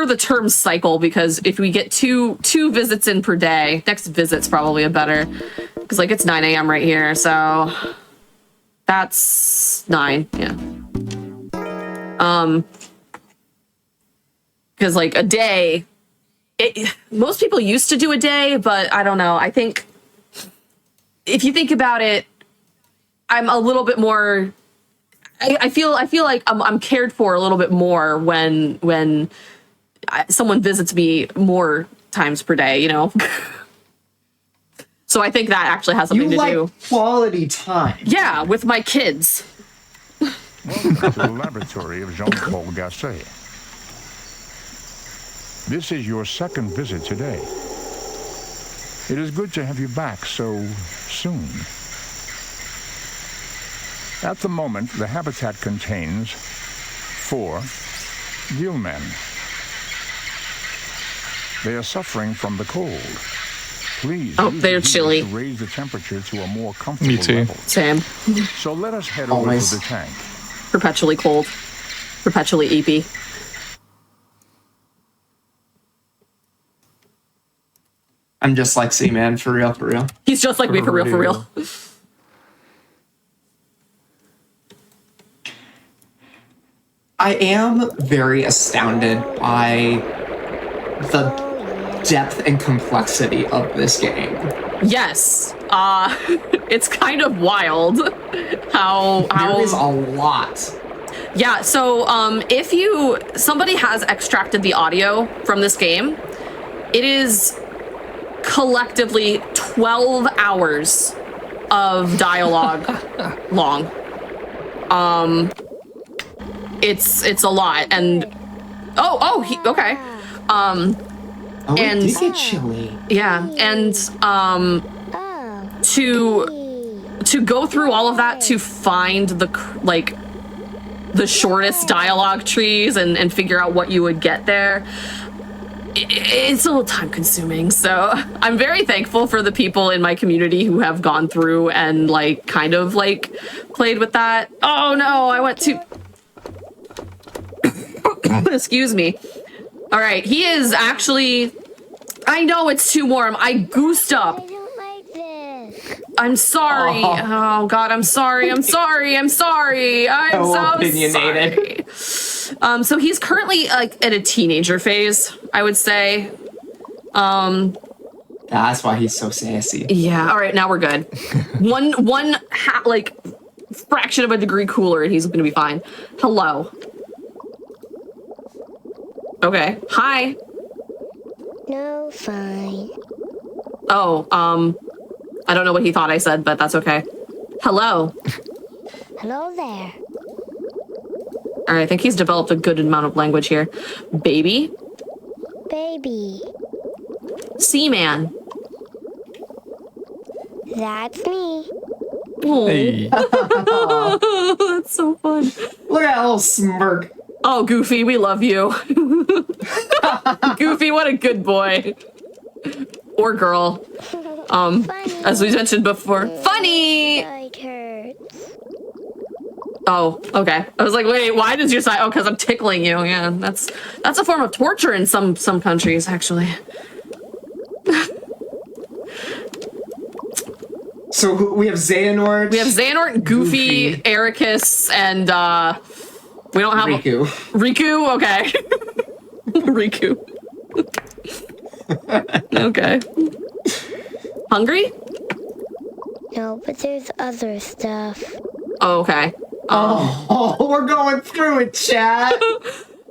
the term cycle because if we get two visits in per day, next visit's probably a better, because like it's 9 a.m. right here, so that's 9, yeah. Because like a day, most people used to do a day, but I don't know. I think if you think about it, I'm a little bit more. I feel like I'm cared for a little bit more when someone visits me more times per day, you know? So I think that actually has something to do. Quality time. Yeah, with my kids. Welcome to the laboratory of Jean-Paul Gasset. This is your second visit today. It is good to have you back so soon. At the moment, the habitat contains 4 gillmen. They are suffering from the cold. Please, they're chilly. To raise the temperature to a more comfortable level. Same. So let us head over to the tank. Perpetually cold. Perpetually eepy. I'm just like Seaman, for real, for real. He's just like me, for real, for real. I am very astounded by the depth and complexity of this game. Yes. It's kind of wild how there is a lot. Yeah, so if somebody has extracted the audio from this game, it is collectively 12 hours of dialogue long. It's a lot, and okay. It did get chilly. Yeah, and to go through all of that to find the shortest dialogue trees and figure out what you would get there. it's a little time consuming. So I'm very thankful for the people in my community who have gone through and like kind of like played with that. Oh no, I went to excuse me. All right, he is actually, I know it's too warm. I goosed up. I don't like this. I'm sorry. Oh God, I'm sorry. I'm sorry. I'm sorry. I'm so opinionated. sorry. So he's currently like at a teenager phase, I would say. That's why he's so sassy. Yeah. All right, now we're good. one like fraction of a degree cooler, and he's gonna be fine. Hello. Okay. Hi. No, fine. Oh, I don't know what he thought I said, but that's okay. Hello. Hello there. All right, I think he's developed a good amount of language here. Baby. Baby. Seaman. That's me. Oh, Hey. that's so fun. Look at that little smirk. Oh, Goofy, we love you. Goofy, what a good boy. Or girl. Funny. As we mentioned before. Funny! Side hurts. Oh, okay. I was like, wait, why does your side? Oh, because I'm tickling you. Yeah, that's a form of torture in some countries, actually. So we have Xehanort. We have Xehanort, Goofy, Ericus, and we don't have Riku. Riku, okay. Riku. Okay. Hungry? No, but there's other stuff. Oh, okay. Oh, we're going through it, chat.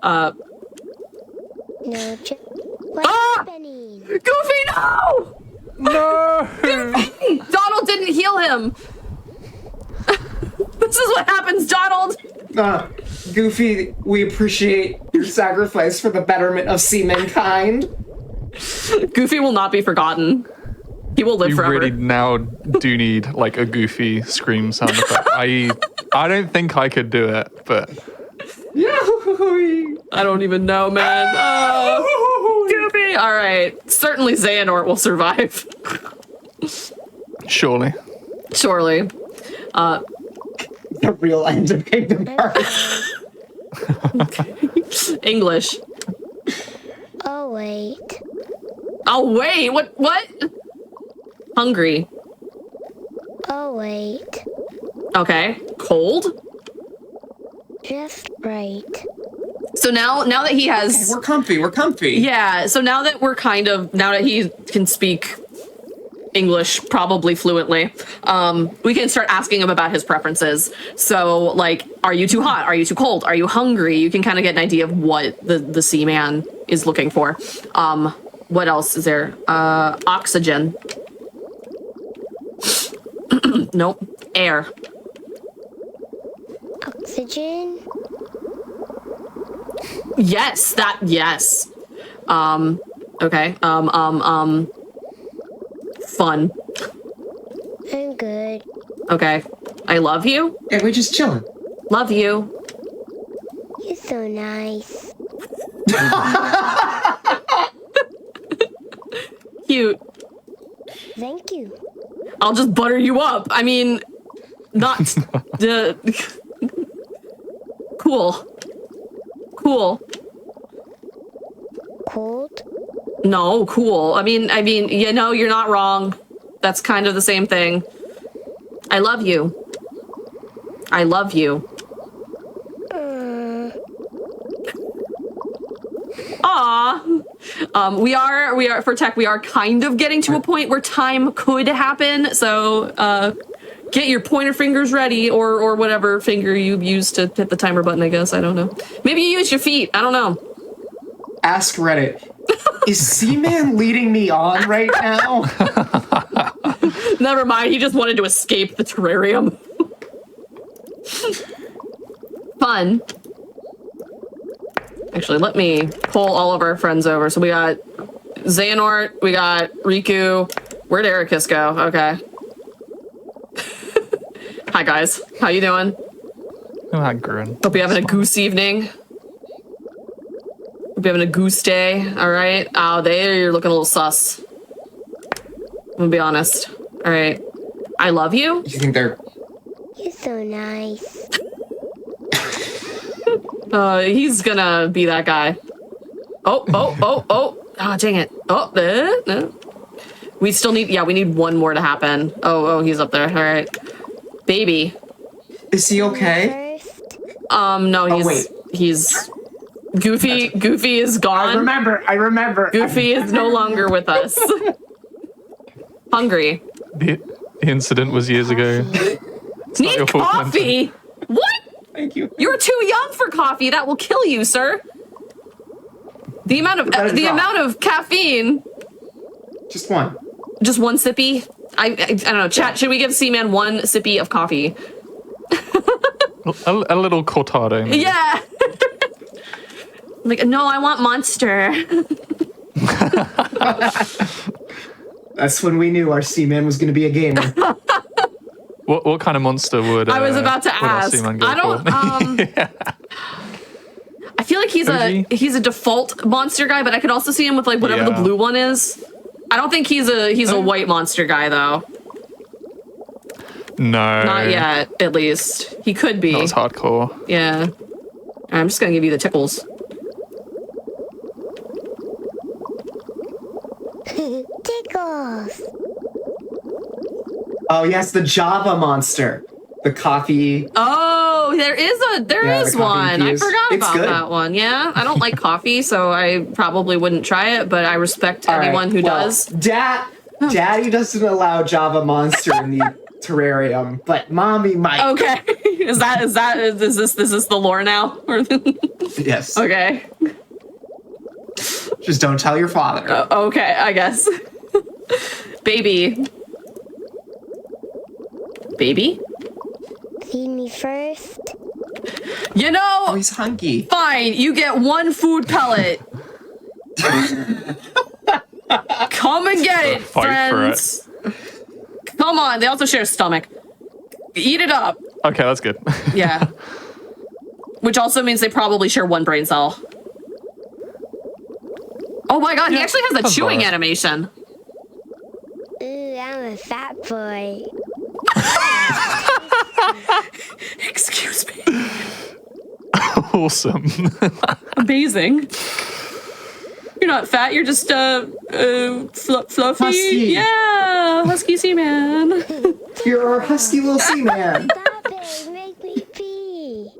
No, what's happening? Goofy, no! No! Goofy! Donald didn't heal him. This is what happens, Donald. Goofy, we appreciate your sacrifice for the betterment of seamankind. Goofy will not be forgotten. He will live You forever. really now do need like a Goofy scream sound effect. I don't think I could do it, but I don't even know, man. Goofy. All right. Certainly Xehanort will survive. surely. Surely. The real end of Kingdom Hearts. English. Oh, wait. Oh, wait. What? Hungry. Oh, wait. Okay. Cold. Just right. So now that he has... We're comfy. Yeah, so now that he can speak English probably fluently, we can start asking him about his preferences. So, like, are you too hot? Are you too cold? Are you hungry? You can kind of get an idea of what the Seaman is looking for. What else is there? Oxygen. Nope. Air. Oxygen? Yes, yes. Okay. Fun. I'm good. Okay. I love you. Yeah, we're just chilling. Love you. You're so nice. Cute. Thank you. I'll just butter you up. I mean, not cool. Cold? No, cool. I mean, you know, you're not wrong. That's kind of the same thing. I love you. I love you. Aw. We are for tech. We are kind of getting to a point where time could happen. So, get your pointer fingers ready, or whatever finger you use to hit the timer button. I guess I don't know. Maybe you use your feet. I don't know. Ask Reddit. Is Seaman leading me on right now? Never mind. He just wanted to escape the terrarium. Fun. Actually, let me pull all of our friends over. So we got Xehanort, we got Riku. Where'd Ericus go? Okay. Hi guys, how you doing? Oh, that grin. Hope you're having a goose evening. Hope you're having a goose day. All right. Oh, you're looking a little sus. I'm gonna be honest. All right. I love you. You think they're... You're so nice. He's gonna be that guy. Oh, dang it. Oh, no. We still need, we need one more to happen. Oh, he's up there. All right. Baby. Is he okay? No, he's Goofy is gone. I remember. Goofy is no longer with us. Hungry. The incident was years ago. Need coffee? What? Thank you. You're too young for coffee. That will kill you, sir. The amount of caffeine. Just one. Just one sippy? I don't know. Chat, should we give Seaman one sippy of coffee? A little cortado. Maybe. Yeah. Like, no, I want Monster. That's when we knew our Seaman was going to be a gamer. What kind of monster would I was about to ask. I don't. I feel like he's a default monster guy, but I could also see him with like whatever the blue one is. I don't think he's a white monster guy though. No. Not yet, at least. He could be. Not as hardcore. Yeah. I'm just gonna give you the tickles. Tickles. Oh yes, the Java monster. The coffee. Oh, there is one. I forgot about that one. Yeah, I don't like coffee, so I probably wouldn't try it, but I respect anyone who does. Daddy doesn't allow Java monster in the terrarium, but Mommy might. Okay. Is this the lore now? Yes. Okay. Just don't tell your father. Okay, I guess. Baby. Feed me first. You know. Oh, he's hungry. Fine, you get one food pellet. Come and get it, friends. Come on, they also share a stomach. Eat it up. Okay, that's good. Yeah. Which also means they probably share one brain cell. Oh my god, he actually has a chewing animation. Ooh, I'm a fat boy. Excuse me. Awesome. Amazing. You're not fat, you're just fluffy. Husky. Yeah, husky Seaman. You're our husky little Seaman. Stop it, make me pee.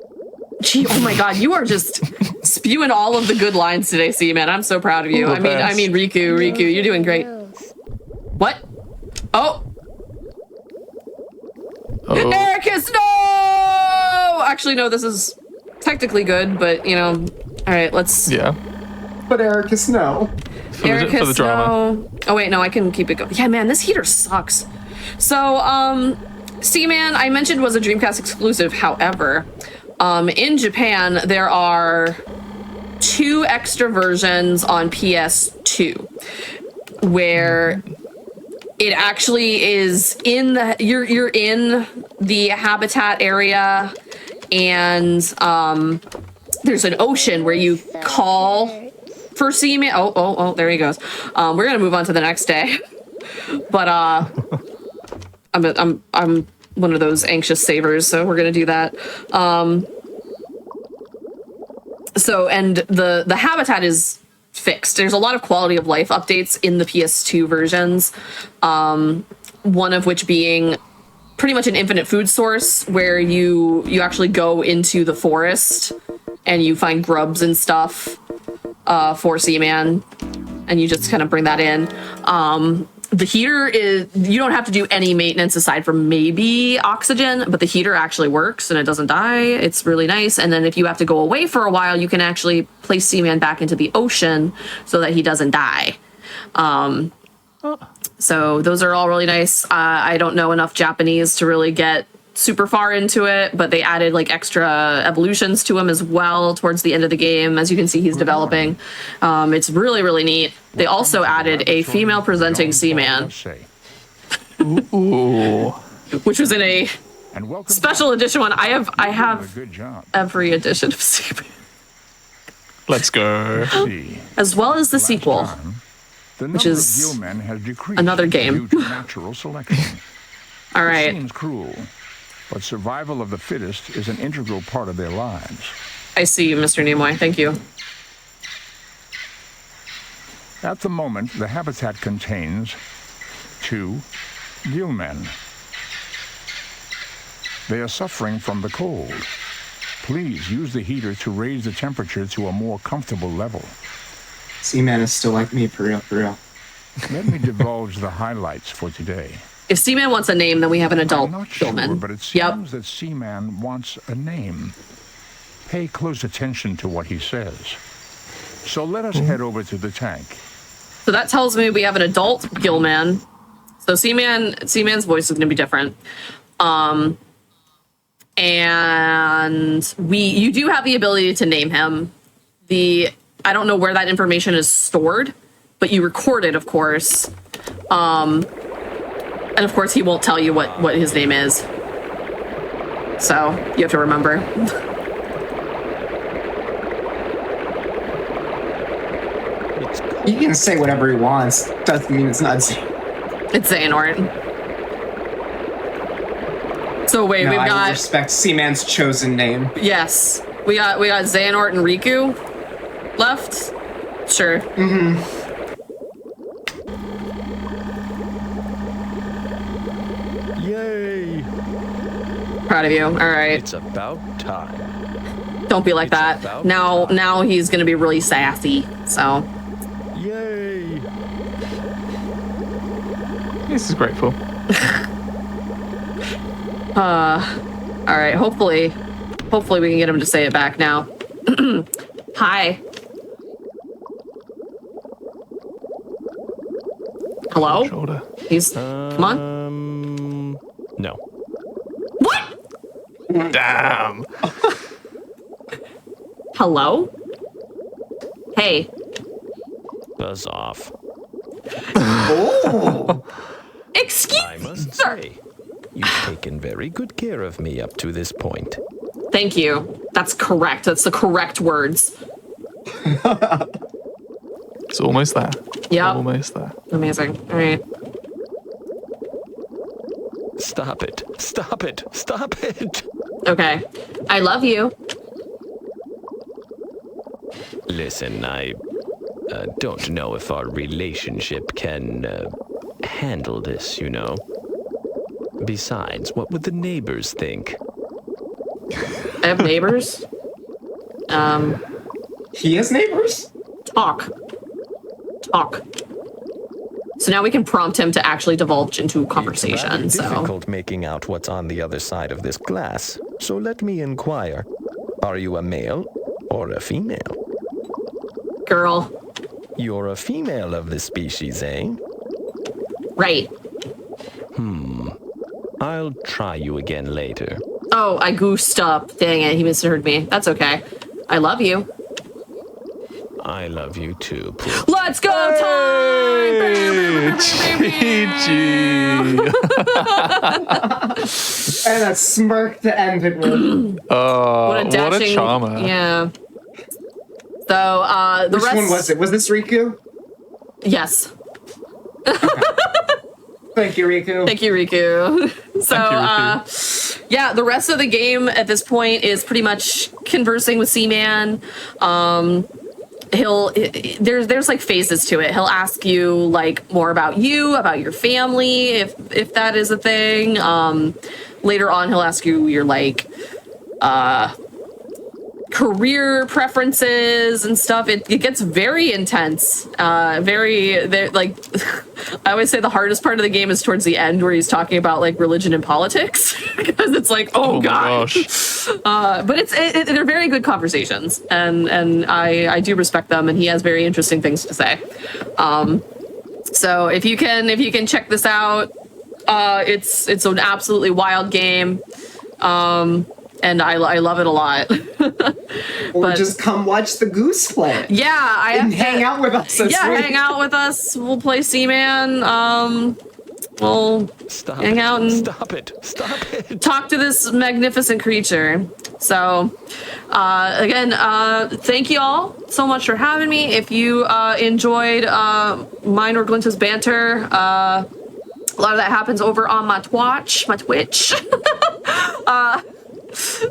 Gee, oh my god, you are just spewing all of the good lines today, Seaman. I'm so proud of you. I mean Riku, you're doing great. What? Oh. Ericus, no! Actually, no, this is technically good, but you know, all right, let's. Yeah. But Ericus, no. For the drama. No. Oh wait, no, I can keep it going. Yeah, man, this heater sucks. So, Seaman, I mentioned was a Dreamcast exclusive. However, in Japan, there are 2 extra versions on PS2 where it actually is in the you're in the habitat area, and there's an ocean where you call for Seaman. Oh, there he goes. We're gonna move on to the next day, but I'm one of those anxious savers, so we're gonna do that. So, and the habitat is fixed. There's a lot of quality of life updates in the PS2 versions. One of which being pretty much an infinite food source where you actually go into the forest and you find grubs and stuff for Seaman, and you just kind of bring that in. The heater is, you don't have to do any maintenance aside from maybe oxygen, but the heater actually works and it doesn't die. It's really nice. And then if you have to go away for a while, you can actually place Seaman back into the ocean so that he doesn't die. So those are all really nice. I don't know enough Japanese to really get super far into it, but they added like extra evolutions to him as well towards the end of the game. As you can see, he's developing. It's really, really neat. They also added a female presenting Seaman. Ooh. Which was in a special edition one. I have every edition of Seaman. Let's go. As well as the sequel, which is another game. Natural selection. All right. It seems cruel, but survival of the fittest is an integral part of their lives. I see you, Mr. Nimoy. Thank you. At the moment, the habitat contains 2 gillmen. They are suffering from the cold. Please use the heater to raise the temperature to a more comfortable level. Seaman is still like me, for real, for real. Let me divulge the highlights for today. If Seaman wants a name, then we have an adult I'm not sure, Gilman. but it seems that Seaman wants a name. Pay close attention to what he says. So let us head over to the tank. So that tells me we have an adult Gilman. So Seaman's voice is going to be different. And you do have the ability to name him. I don't know where that information is stored, but you record it, of course. And of course, he won't tell you what his name is. So you have to remember. He can say whatever he wants. Doesn't mean it's not. It's Xehanort. So wait, no, we've got. I respect Seaman's chosen name. Yes, we got Xehanort and Riku left. Sure. Mm-hmm. Yay! Proud of you. All right. It's about time. Don't be like that. Now he's gonna be really sassy. So. Yay! This is grateful. All right. Hopefully we can get him to say it back now. Hi. Hello? Shoulder. He's come on. No. What? Damn. Hello? Hey. Buzz off. Oh. Excuse I must sir. say, you've taken very good care of me up to this point. Thank you. That's correct. That's the correct words. It's almost there. Yeah. Almost there. Amazing. All right. Stop it. Stop it. Stop it. Okay. I love you. Listen, I don't know if our relationship can handle this, you know. Besides, what would the neighbors think? I have neighbors. He has neighbors? Talk. So now we can prompt him to actually divulge into conversation. It's So difficult making out what's on the other side of this glass. So let me inquire. Are you a male or a female? girl. You're a female of the species, eh? Right. I'll try you again later. Oh, I goosed up. Dang it, he misheard me. That's okay. I love you. I love you too, Pooh. Let's go time! GG. And a smirk to end it with. Oh, What a dashing, what a charmer. Yeah. So, the Which rest... one was it? Was this Riku? Yes. Thank you, Riku. Thank you, Riku. So, Riku. Yeah, the rest of the game at this point is pretty much conversing with Seaman. There's like phases to it. He'll ask you like more about you, about your family, if that is a thing. Later on, he'll ask you your like career preferences and stuff. It gets very intense. Like I always say the hardest part of the game is towards the end where he's talking about like religion and politics because it's like, oh gosh. But they're very good conversations and I do respect them, and he has very interesting things to say. So if you can check this out, it's an absolutely wild game. And I love it a lot. Or just come watch the Goose play. Yeah, hang out with us. Hang out with us. We'll play Seaman. we'll hang out and Stop it. talk to this magnificent creature. So, again, thank you all so much for having me. If you enjoyed mine or Glinta's banter, a lot of that happens over on my Twitch.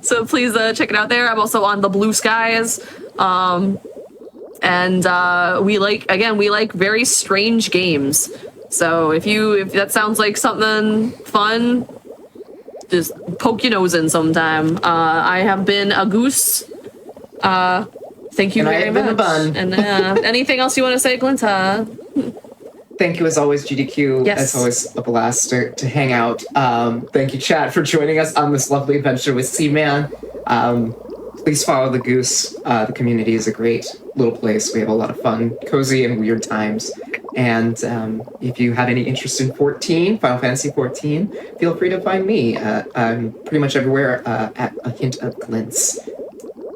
So please check it out there. I'm also on the Blue Skies. And we like very strange games. So if that sounds like something fun, just poke your nose in sometime. I have been a goose. Thank you very much. Been a bun. And anything else you want to say, Glinta? Thank you as always, GDQ. Yes. It's always a blast to hang out. Thank you, chat, for joining us on this lovely adventure with Seaman. Please follow the Goose. The community is a great little place. We have a lot of fun, cozy, and weird times. And if you have any interest in Final Fantasy 14, feel free to find me. I'm pretty much everywhere at A Hint of Glints.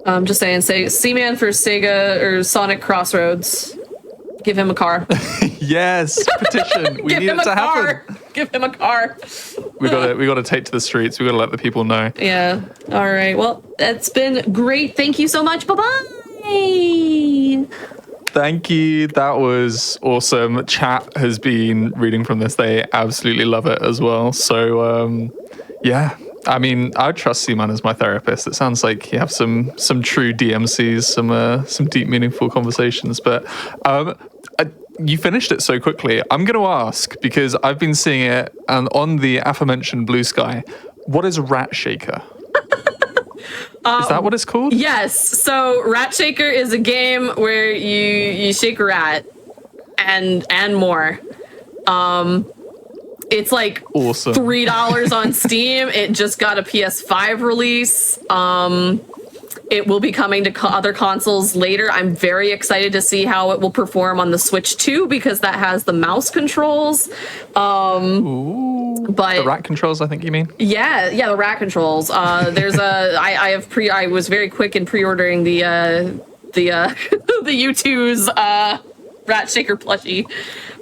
Just saying, say Seaman for Sega or Sonic Crossroads. Give him a car. Yes, petition. We need it to happen. Give him a car. We got to take to the streets. We got to let the people know. Yeah. All right. Well, that's been great. Thank you so much. Bye-bye. Thank you. That was awesome. Chat has been reading from this. They absolutely love it as well. So, yeah. I mean, I would trust Seaman as my therapist. It sounds like you have some true DMCs, some deep, meaningful conversations. But you finished it so quickly. I'm going to ask, because I've been seeing it on the aforementioned Blue Sky, what is Rat Shaker? Is that what it's called? Yes. So Rat Shaker is a game where you shake a rat and more. It's like awesome. $3 on Steam. It just got a PS5 release. It will be coming to other consoles later. I'm very excited to see how it will perform on the Switch 2 because that has the mouse controls. Ooh, but the rat controls, I think you mean? Yeah, the rat controls. There's I was very quick in pre-ordering the U2's Rat Shaker plushie.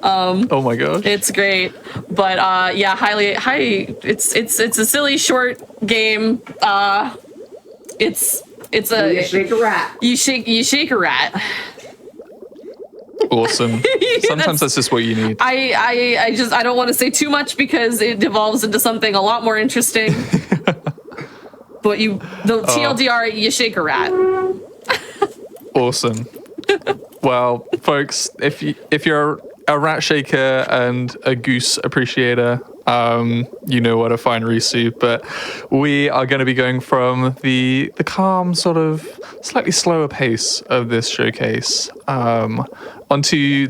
Oh my gosh, it's great. But yeah, highly. It's a silly short game. You shake a rat. You shake a rat. Awesome. Sometimes that's just what you need. I don't want to say too much because it devolves into something a lot more interesting. But TLDR, you shake a rat. Awesome. Well, folks, if you're a rat shaker and a goose appreciator, you know where to find Risu. But we are going to be going from the calm, sort of slightly slower pace of this showcase onto.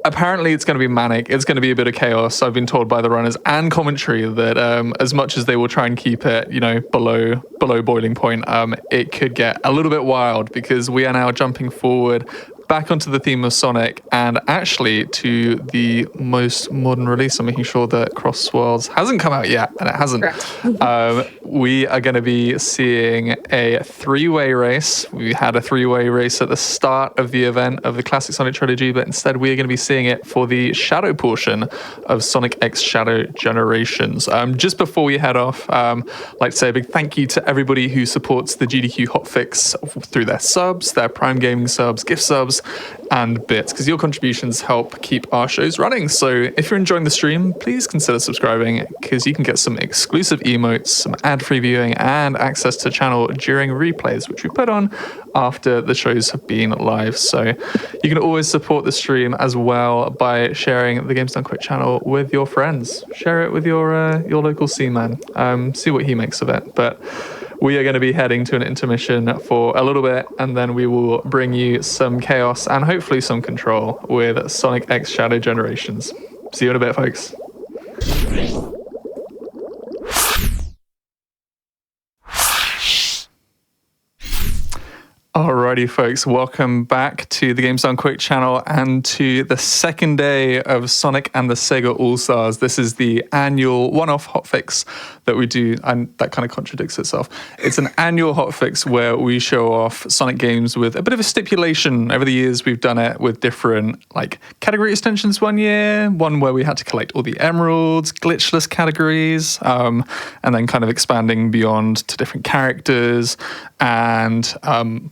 Apparently, it's going to be manic. It's going to be a bit of chaos. I've been told by the runners and commentary that as much as they will try and keep it, below boiling point, it could get a little bit wild because we are now jumping forward back onto the theme of Sonic and actually to the most modern release. I'm making sure that Cross Worlds hasn't come out yet, and it hasn't. We are going to be seeing a three-way race. We had a three-way race at the start of the event of the Classic Sonic Trilogy, but instead we are going to be seeing it for the Shadow portion of Sonic X Shadow Generations. Just before we head off, I'd like to say a big thank you to everybody who supports the GDQ Hotfix through their subs, their Prime Gaming subs, gift subs, and bits, because your contributions help keep our shows running. So if you're enjoying the stream, please consider subscribing, because you can get some exclusive emotes, some ad-free viewing, and access to channel during replays, which we put on after the shows have been live. So you can always support the stream as well by sharing the Games Done Quick channel with your friends. Share it with your local Seaman. See what he makes of it. But we are going to be heading to an intermission for a little bit, and then we will bring you some chaos and hopefully some control with Sonic X Shadow Generations. See you in a bit, folks. Alrighty, folks, welcome back to the Games Done Quick channel and to the second day of Sonic and the SEGA All-Stars. This is the annual one-off hotfix that we do, and that kind of contradicts itself. It's an annual hotfix where we show off Sonic games with a bit of a stipulation. Over the years, we've done it with different category extensions one year, one where we had to collect all the emeralds, glitchless categories, and then kind of expanding beyond to different characters and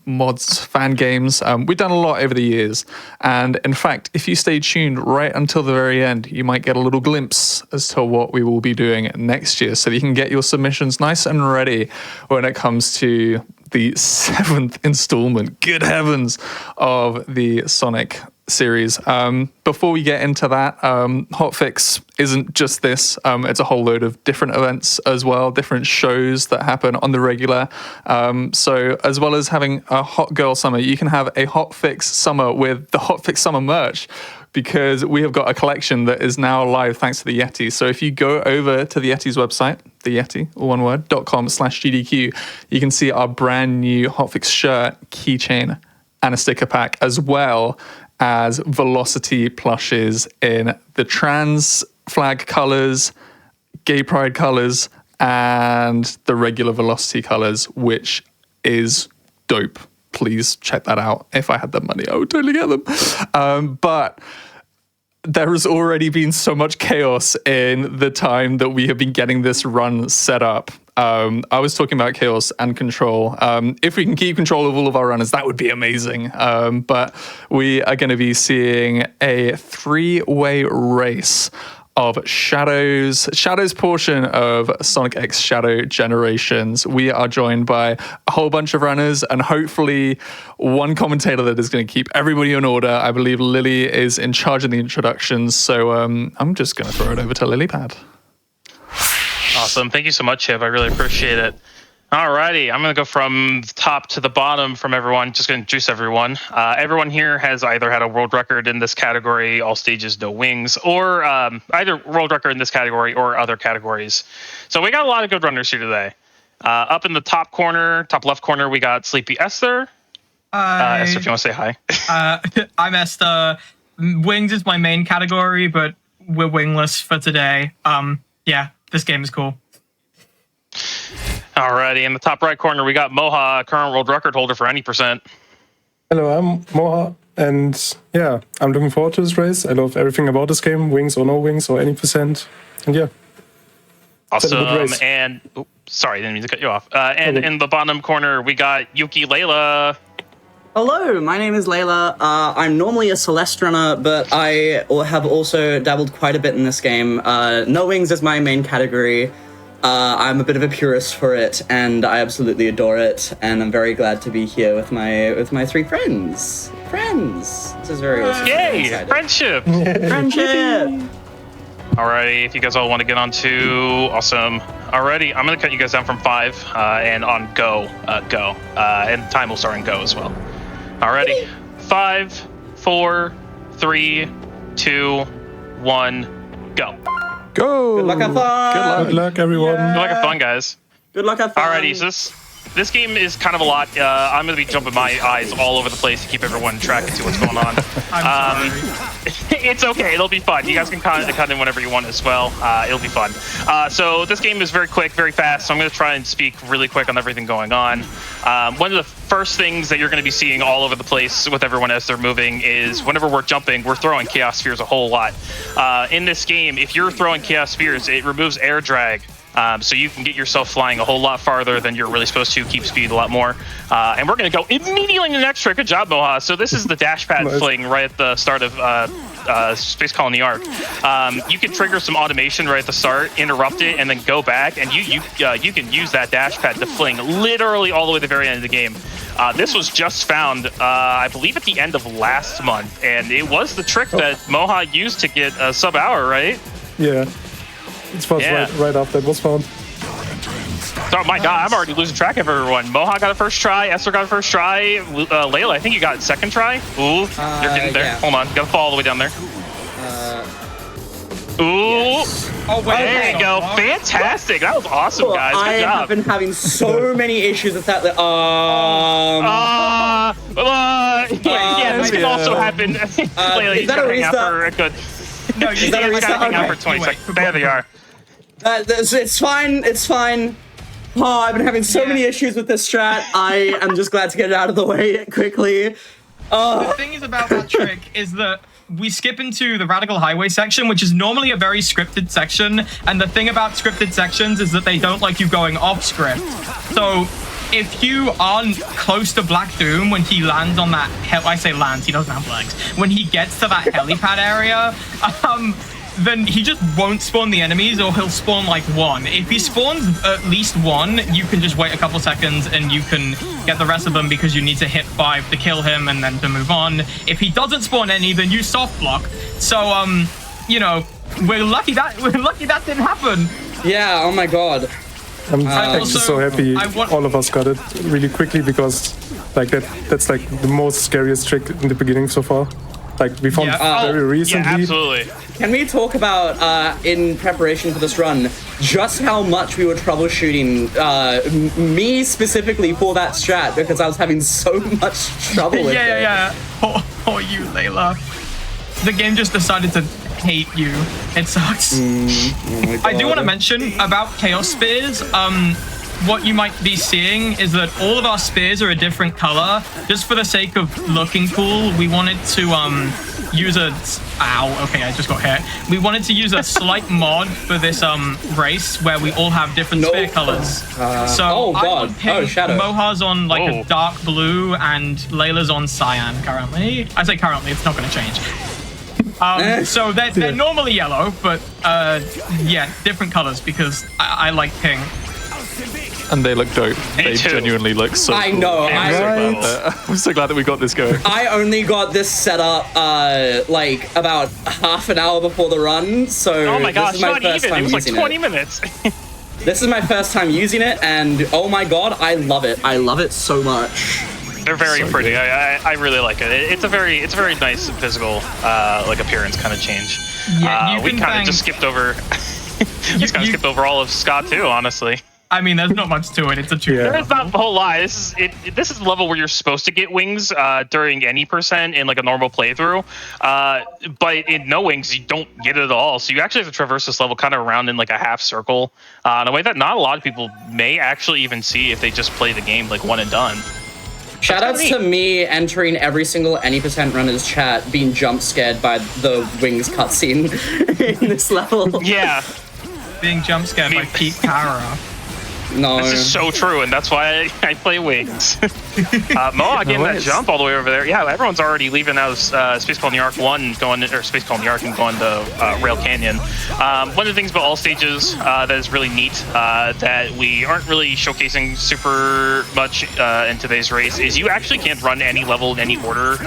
mods, fan games. We've done a lot over the years. And in fact, if you stay tuned right until the very end, you might get a little glimpse as to what we will be doing next year, so that you can get your submissions nice and ready when it comes to the 7th installment, good heavens, of the Sonic series. Before we get into that, Hotfix isn't just this. It's a whole load of different events as well, different shows that happen on the regular. So as well as having a Hot Girl Summer, you can have a Hotfix Summer with the Hotfix Summer merch, because we have got a collection that is now live thanks to the Yeti. So if you go over to the Yeti's website, the Yeti, all one word, .com/GDQ, you can see our brand new Hotfix shirt, keychain, and a sticker pack, as well as Velocity plushes in the trans flag colors, gay pride colors, and the regular Velocity colors, which is dope. Please check that out. If I had the money, I would totally get them. But there has already been so much chaos in the time that we have been getting this run set up. I was talking about chaos and control. If we can keep control of all of our runners, that would be amazing. But we are going to be seeing a 3-way race of Shadow's portion of Sonic X Shadow Generations. We are joined by a whole bunch of runners and hopefully one commentator that is going to keep everybody in order. I believe Lily is in charge of the introductions, so I'm just going to throw it over to Lilypad. Awesome. Thank you so much, Hiv. I really appreciate it. Alrighty, I'm going to go from the top to the bottom from everyone. Just going to introduce everyone. Everyone here has either had a world record in this category, all stages, no wings, or either world record in this category or other categories. So we got a lot of good runners here today. Up in the top corner, top left corner, we got Sleepy Esther. Esther, if you want to say hi. I'm Esther. Wings is my main category, but we're wingless for today. Yeah, this game is cool. Alrighty, in the top right corner, we got Moha, current world record holder for any %. Hello, I'm Moha, and yeah, I'm looking forward to this race. I love everything about this game, wings or no wings or any %. And yeah. Awesome, and sorry, didn't mean to cut you off. And in the bottom corner, we got Yuki Layla. Hello, my name is Layla. I'm normally a Celeste runner, but I have also dabbled quite a bit in this game. No wings is my main category. I'm a bit of a purist for it, and I absolutely adore it. And I'm very glad to be here with my 3 friends. This is very awesome. Yay! Friendship! Friendship! Alrighty, if you guys all want to get on to awesome. Alrighty, I'm gonna cut you guys down from 5 and on go, and time will start on go as well. Alrighty, 5, 4, 3, 2, 1, go. Go! Good luck, have fun! Good luck, everyone. Good luck, have fun, guys. Good luck, have fun! Alrighty, so this game is kind of a lot. I'm going to be jumping my eyes all over the place to keep everyone track and see what's going on. I'm sorry. It's okay. It'll be fun. You guys can cut in whenever you want as well. It'll be fun. So this game is very quick, very fast. So I'm going to try and speak really quick on everything going on. One of the first things that you're going to be seeing all over the place with everyone as they're moving is whenever we're jumping, we're throwing Chaos Spheres a whole lot. In this game, if you're throwing Chaos Spheres, it removes air drag. So you can get yourself flying a whole lot farther than you're really supposed to, keep speed a lot more. And we're going to go immediately to the next trick. Good job, Moha. So this is the dash pad fling right at the start of Space Colony Arc. You can trigger some automation right at the start, interrupt it, and then go back. And you can use that dash pad to fling literally all the way to the very end of the game. This was just found, I believe, at the end of last month. And it was the trick that Moha used to get a sub-hour, right? Yeah. It was right after it was found. Oh my god, I'm already losing track of everyone. Moha got a first try, Esther got a first try, Layla, I think you got a second try. Ooh, you're getting there. Yeah. Hold on, gotta fall all the way down there. Ooh. Yes. Oh, wait, there you go. Fantastic. That was awesome, guys. Good job. I have been having so many issues with that. also happened. Layla, is you that gotta a hang out restart? for a good. No, Is that a You restart? gotta hang out Okay. for 20 seconds. There they are. It's fine. It's fine. Oh, I've been having so many issues with this strat. I am just glad to get it out of the way quickly. The thing is about that trick is that we skip into the Radical Highway section, which is normally a very scripted section. And the thing about scripted sections is that they don't like you going off script. So if you aren't close to Black Doom when he lands on that, I say lands, he doesn't have legs. When he gets to that helipad area, then he just won't spawn the enemies, or he'll spawn like one. If he spawns at least one, you can just wait a couple seconds and you can get the rest of them because you need to hit 5 to kill him and then to move on. If he doesn't spawn any, then you soft block. So you know, we're lucky that didn't happen. Yeah. Oh my god. I'm actually so happy all of us got it really quickly, because like that's like the most scariest trick in the beginning so far. Like we found very recently. Yeah, absolutely. Can we talk about, in preparation for this run, just how much we were troubleshooting, me specifically for that strat, because I was having so much trouble with it. Yeah. Oh, you, Layla. The game just decided to hate you. It sucks. Oh I do want to mention about Chaos Spears. What you might be seeing is that all of our spears are a different color. Just for the sake of looking cool, we wanted to use a... Ow, okay, I just got hit. We wanted to use a slight mod for this race where we all have different spear colors. So I'm on pink, Moha's on like a dark blue, and Layla's on cyan currently. I say currently, it's not going to change. So they're normally yellow, but yeah, different colors because I like pink. And they look dope. They genuinely look so cool. I know. I'm so glad that we got this going. I only got this set up like about half an hour before the run, so Oh my gosh, this is my not first even. time It was like using 20 minutes. This is my first time using it, and oh my god, I love it. I love it so much. They're very pretty. I really like it. It's a very nice physical like appearance kind of change. Yeah, we kind of just skipped over. Just kind of skipped over all of Scott too, honestly. I mean, there's not much to it. It's a tutorial. There's not a whole lot. This is the level where you're supposed to get wings during any percent in like a normal playthrough. But in no wings, you don't get it at all. So you actually have to traverse this level kind of around in like a half circle in a way that not a lot of people may actually even see if they just play the game like one and done. Shoutouts to me entering every single any percent runners chat being jump scared by the wings cutscene in this level. Yeah. Being jump scared by Pete Cara. No. This is so true, and that's why I play wings. Moa getting that jump all the way over there. Yeah, everyone's already leaving out of Space Call New York 1, or Space Call New York and going to Rail Canyon. One of the things about all stages that is really neat that we aren't really showcasing super much in today's race is you actually can't run any level in any order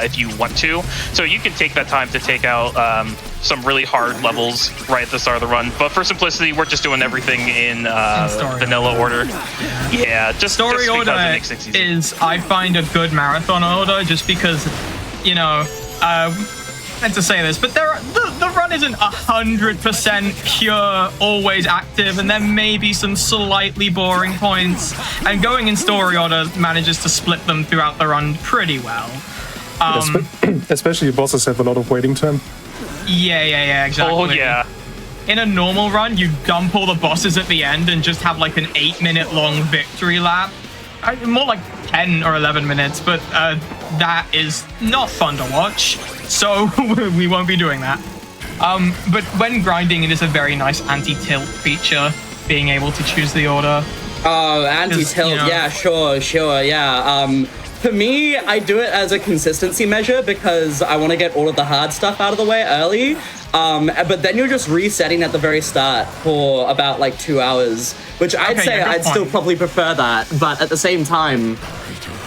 if you want to. So you can take that time to take out some really hard levels right at the start of the run. But for simplicity, we're just doing everything in vanilla order. Yeah, just story order is, I find, a good marathon order just because, you know, I meant to say this, but the run isn't 100% pure, always active, and there may be some slightly boring points, and going in story order manages to split them throughout the run pretty well. Especially bosses have a lot of waiting time. Yeah, exactly. Oh, yeah. In a normal run, you dump all the bosses at the end and just have like an 8-minute long victory lap. More like 10 or 11 minutes, but that is not fun to watch, so we won't be doing that. But when grinding, it is a very nice anti-tilt feature, being able to choose the order. Oh, anti-tilt, you know, yeah, sure, yeah. For me, I do it as a consistency measure because I want to get all of the hard stuff out of the way early. But then you're just resetting at the very start for about like 2 hours, which I'd say I'd still probably prefer that. But at the same time,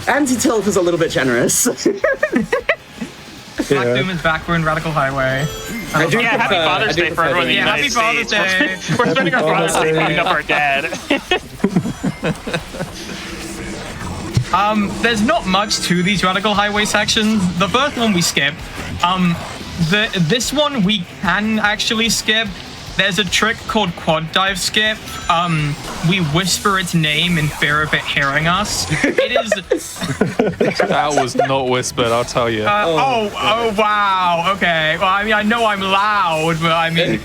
anti-tilt is a little bit generous. Black Doom is back. We're in Radical Highway. Happy Father's Day for everyone in the United States. Happy Father's Day. We're spending our Father's Day beating up our dad. There's not much to these Radical Highway sections. The first one we skipped. This one we can actually skip. there's a trick called quad dive skip. We whisper its name in fear of it hearing us. It is. That was not whispered, I'll tell you. Oh, wow. Okay. Well, I mean, I know I'm loud, but I mean.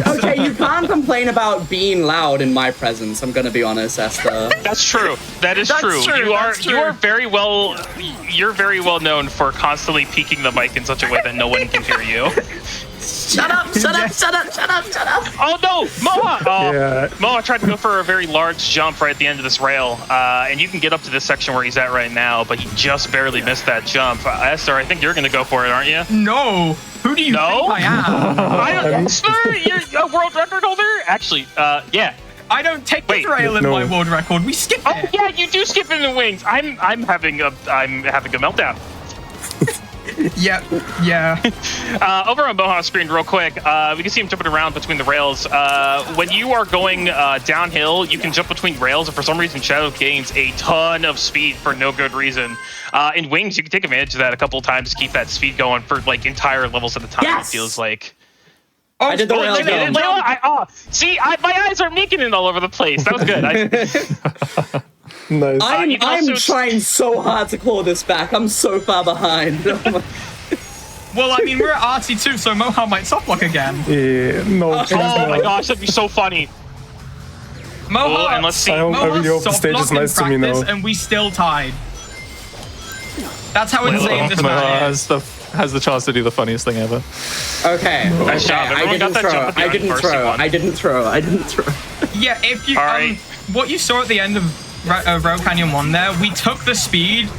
Okay, you can't complain about being loud in my presence. I'm gonna be honest, Esther. That's true. That is true. You are very well. You're very well known for constantly peaking the mic in such a way that no one can hear you. Shut up! Oh no, Moha! Moha tried to go for a very large jump right at the end of this rail, and you can get up to this section where he's at right now, but he just barely missed that jump. Esther, I think you're gonna go for it, aren't you? No. Who do you think I am? Esther, you're a world record holder? Actually, yeah. I don't take the rail in my world record. We skip it. Oh yeah, you do skip in the wings. I'm having a meltdown. Yeah. Over on Moha's screen, real quick, we can see him jumping around between the rails. When you are going downhill, you can jump between rails, and for some reason, Shadow gains a ton of speed for no good reason. In wings, you can take advantage of that a couple of times to keep that speed going for like entire levels at a time. Yes! It feels like. Oh, I did the rail jump. My eyes are making it all over the place. That was good. Nice. I'm trying so hard to claw this back. I'm so far behind. Well, I mean, we're at RT2, so Moha might softlock again. Yeah, no. Oh my gosh, that'd be so funny. Moha, and let's see. I really hope the stage is nice to me now. And we still tied. That's how insane this man is. Has the chance to do the funniest thing ever. Okay. Nice job. I didn't throw. Yeah, if you what you saw at the end of Road Canyon 1 there, we took the speed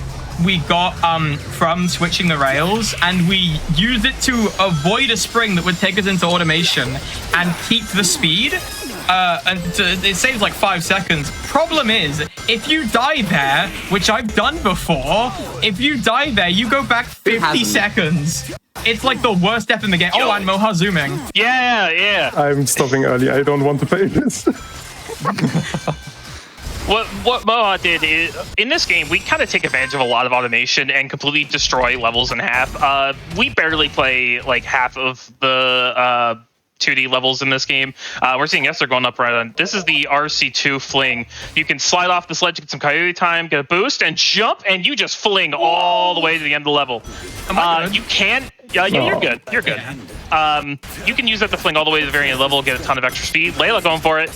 we got from switching the rails, and we used it to avoid a spring that would take us into automation and keep the speed. It saves like 5 seconds. Problem is, if you die there, which I've done before, if you die there, you go back 50 seconds. It's like the worst death in the game. Oh, and Moha zooming. Yeah. I'm stopping early. I don't want to play this. What Moha did is, in this game, we kind of take advantage of a lot of automation and completely destroy levels in half. We barely play like half of the 2D levels in this game. We're seeing Esther going up right on. This is the RC2 fling. You can slide off the ledge, get some coyote time, get a boost, and jump, and you just fling all the way to the end of the level. You can. Yeah, you're good. You're good. You can use that to fling all the way to the very end level, get a ton of extra speed. Layla going for it.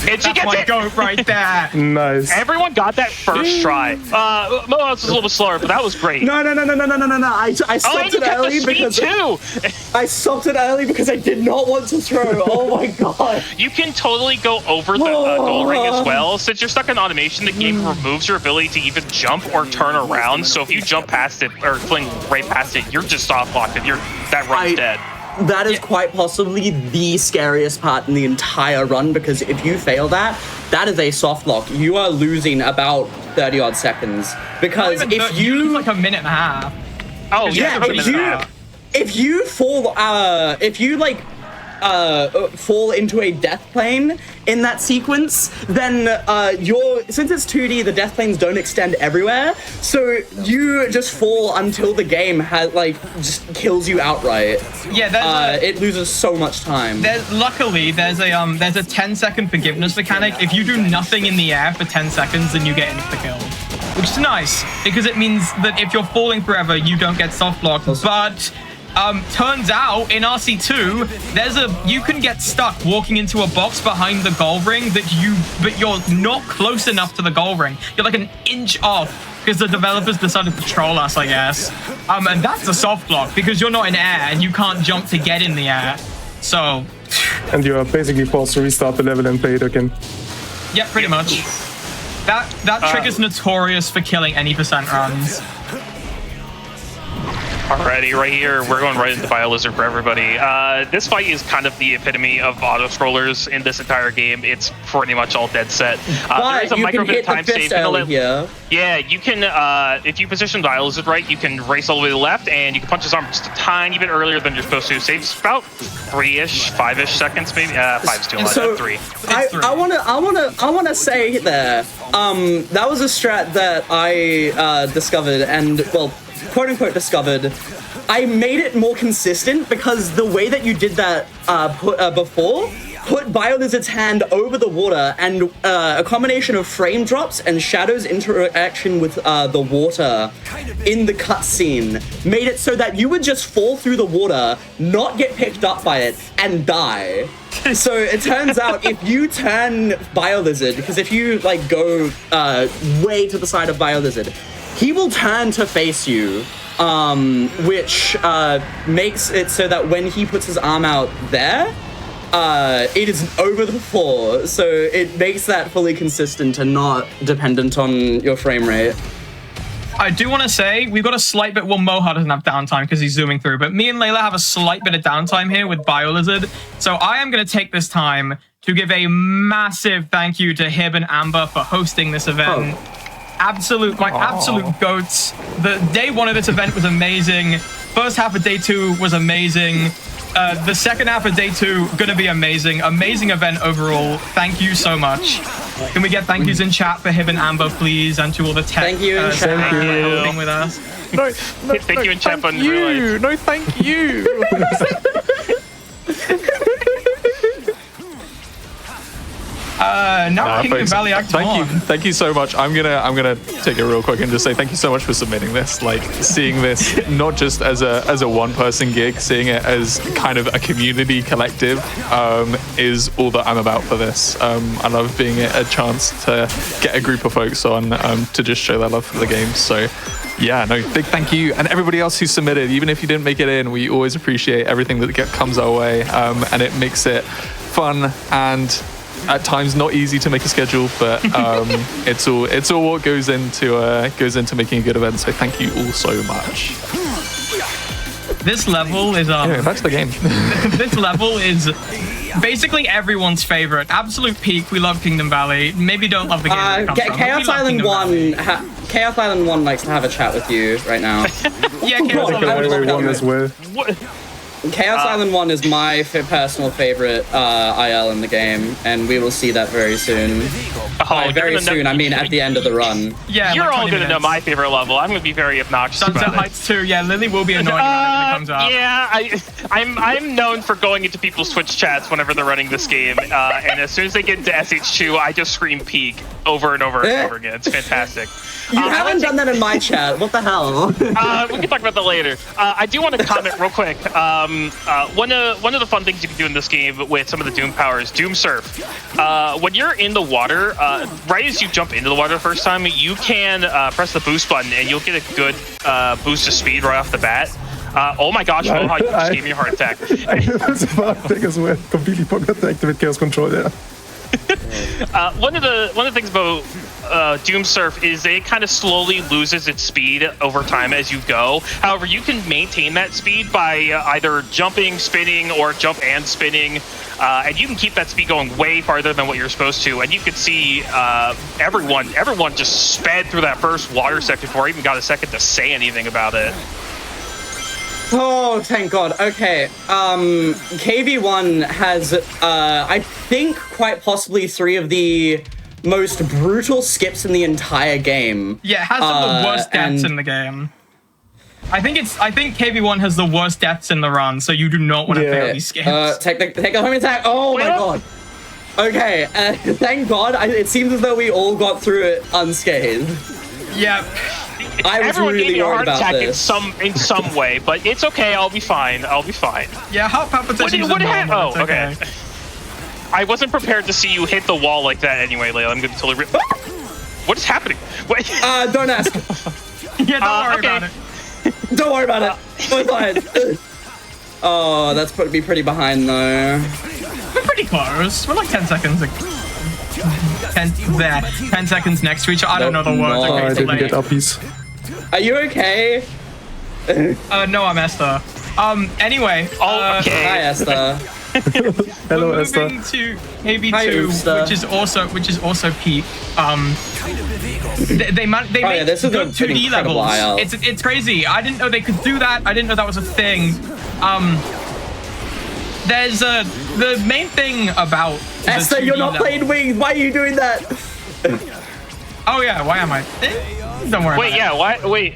And she gets it! Goat right there. Nice. Everyone got that first try. Moha was a little bit slower, but that was great. No. I stopped it early because I stopped it early because I did not want to throw. Oh my god. You can totally go over the goal ring as well. Since you're stuck in automation, the game removes your ability to even jump or turn around. So if you jump past it or fling right past it, you're just off locked and that run's dead. That is quite possibly the scariest part in the entire run, because if you fail that is a soft lock. You are losing about 30 odd seconds, because if you lose like a minute and a half. Oh yeah, if you fall fall into a death plane in that sequence, then since it's 2D, the death planes don't extend everywhere, so you just fall until the game has just kills you outright. Yeah, it loses so much time. Luckily, there's a 10-second forgiveness mechanic. If you do nothing in the air for 10 seconds, then you get insta-killed, which is nice because it means that if you're falling forever, you don't get soft locked. But turns out in RC2, you can get stuck walking into a box behind the goal ring but you're not close enough to the goal ring. You're like an inch off because the developers decided to troll us, I guess. And that's a soft lock because you're not in air and you can't jump to get in the air. So. And you are basically forced to restart the level and play it again. Yeah, pretty much. That trick is notorious for killing any percent runs. Alrighty, right here, we're going right into BioLizard for everybody. This fight is kind of the epitome of auto-scrollers in this entire game. It's pretty much all dead set. There is a micro bit of time save. Yeah, you can, if you position BioLizard right, you can race all the way to the left, and you can punch his arm just a tiny bit earlier than you're supposed to. Saves about 3-ish, 5-ish seconds, maybe. 5's too much. 3. I wanna say there, that was a strat that I discovered, and well, quote unquote discovered I made it more consistent because the way that you did that before put Biolizard's hand over the water, and a combination of frame drops and Shadow's interaction with the water in the cutscene made it so that you would just fall through the water, not get picked up by it, and die. So it turns out if you turn Biolizard, because if you like go way to the side of Biolizard, he will turn to face you, which makes it so that when he puts his arm out there, it is over the floor, so it makes that fully consistent and not dependent on your frame rate. I do want to say, we've got a slight bit, well, Moha doesn't have downtime because he's zooming through, but me and Layla have a slight bit of downtime here with Biolizard, so I am going to take this time to give a massive thank you to Hib and Amber for hosting this event. Absolute goats. The day one of this event was amazing. First half of day 2 was amazing. The second half of day 2 gonna be amazing. Amazing event overall. Thank you so much. Can we get thank yous in chat for Hib and Amber, please, and to all the tech. Thank you in chat. Thank you for being with us. No, thank you in chat on real life. No, thank you. Now Kingdom folks, Valley Act 1. Thank you so much. I'm gonna take it real quick and just say thank you so much for submitting this. Like, seeing this not just as a one-person gig, seeing it as kind of a community collective is all that I'm about for this. I love being a chance to get a group of folks on to just show their love for the game. So yeah, no, big thank you. And everybody else who submitted, even if you didn't make it in, we always appreciate everything that comes our way, and it makes it fun and at times not easy to make a schedule, but it's all what goes into making a good event. So thank you all so much. This level is anyway, back to the game. This level is basically everyone's favorite. Absolute peak. We love Kingdom Valley. Maybe don't love the game. Chaos Island 1. Chaos Island 1 likes to have a chat with you right now. Yeah, Chaos Island 1 as well. Chaos Island 1 is my personal favorite IL in the game, and we will see that very soon. By very soon, I mean at the end of the run. Yeah, you're like all going to know my favorite level. I'm going to be very obnoxious Sunset about Heights 2, yeah, Lily will be annoying about it when it comes out. Yeah, I'm known for going into people's Twitch chats whenever they're running this game, and as soon as they get into SH2, I just scream peak over and over and over again. It's fantastic. You haven't done that in my chat. What the hell? We can talk about that later. I do want to comment real quick. One of the fun things you can do in this game with some of the Doom powers, Doom Surf. When you're in the water, right as you jump into the water the first time, you can press the boost button and you'll get a good boost of speed right off the bat. Oh my gosh, Moha, you just gave me a heart attack. I was about to take as well. Completely forgot to activate Chaos Control there. One of the things about Doom Surf is it kind of slowly loses its speed over time as you go. However, you can maintain that speed by either jumping, spinning, or jump and spinning, and you can keep that speed going way farther than what you're supposed to. And you can see everyone just sped through that first water section before I even got a second to say anything about it. Oh, thank God. Okay. KV1 has, I think, quite possibly 3 of the most brutal skips in the entire game. Yeah, it has some of the worst deaths in the game. I think KV1 has the worst deaths in the run, so you do not want to fail these skips. Take a home attack. Oh my God. Okay, thank God. It seems as though we all got through it unscathed. Yep. I was Everyone really gave me a heart worried about attack this. in some way, but it's okay. I'll be fine. Yeah, heart palpitations What are normal. Oh, okay. I wasn't prepared to see you hit the wall like that anyway, Layla. I'm gonna totally what is happening? Wait. Don't ask. Yeah, don't worry about it. Don't worry about it. We're fine. Oh, that's put me pretty behind though. We're pretty close. We're like 10 seconds. 10 seconds next to each other. I don't know the words. Okay, I didn't get uppies. Are you okay? No, I'm Esther. Anyway. Okay. Hi, Esther. Hello, we're Esther. moving to AB2, which is also peak. They make good 2D levels. It's crazy. I didn't know they could do that. I didn't know that was a thing. There's the main thing about Esther, you're not playing Wings. Why are you doing that? Oh yeah, why am I? Don't worry. Wait, about yeah, why? Wait.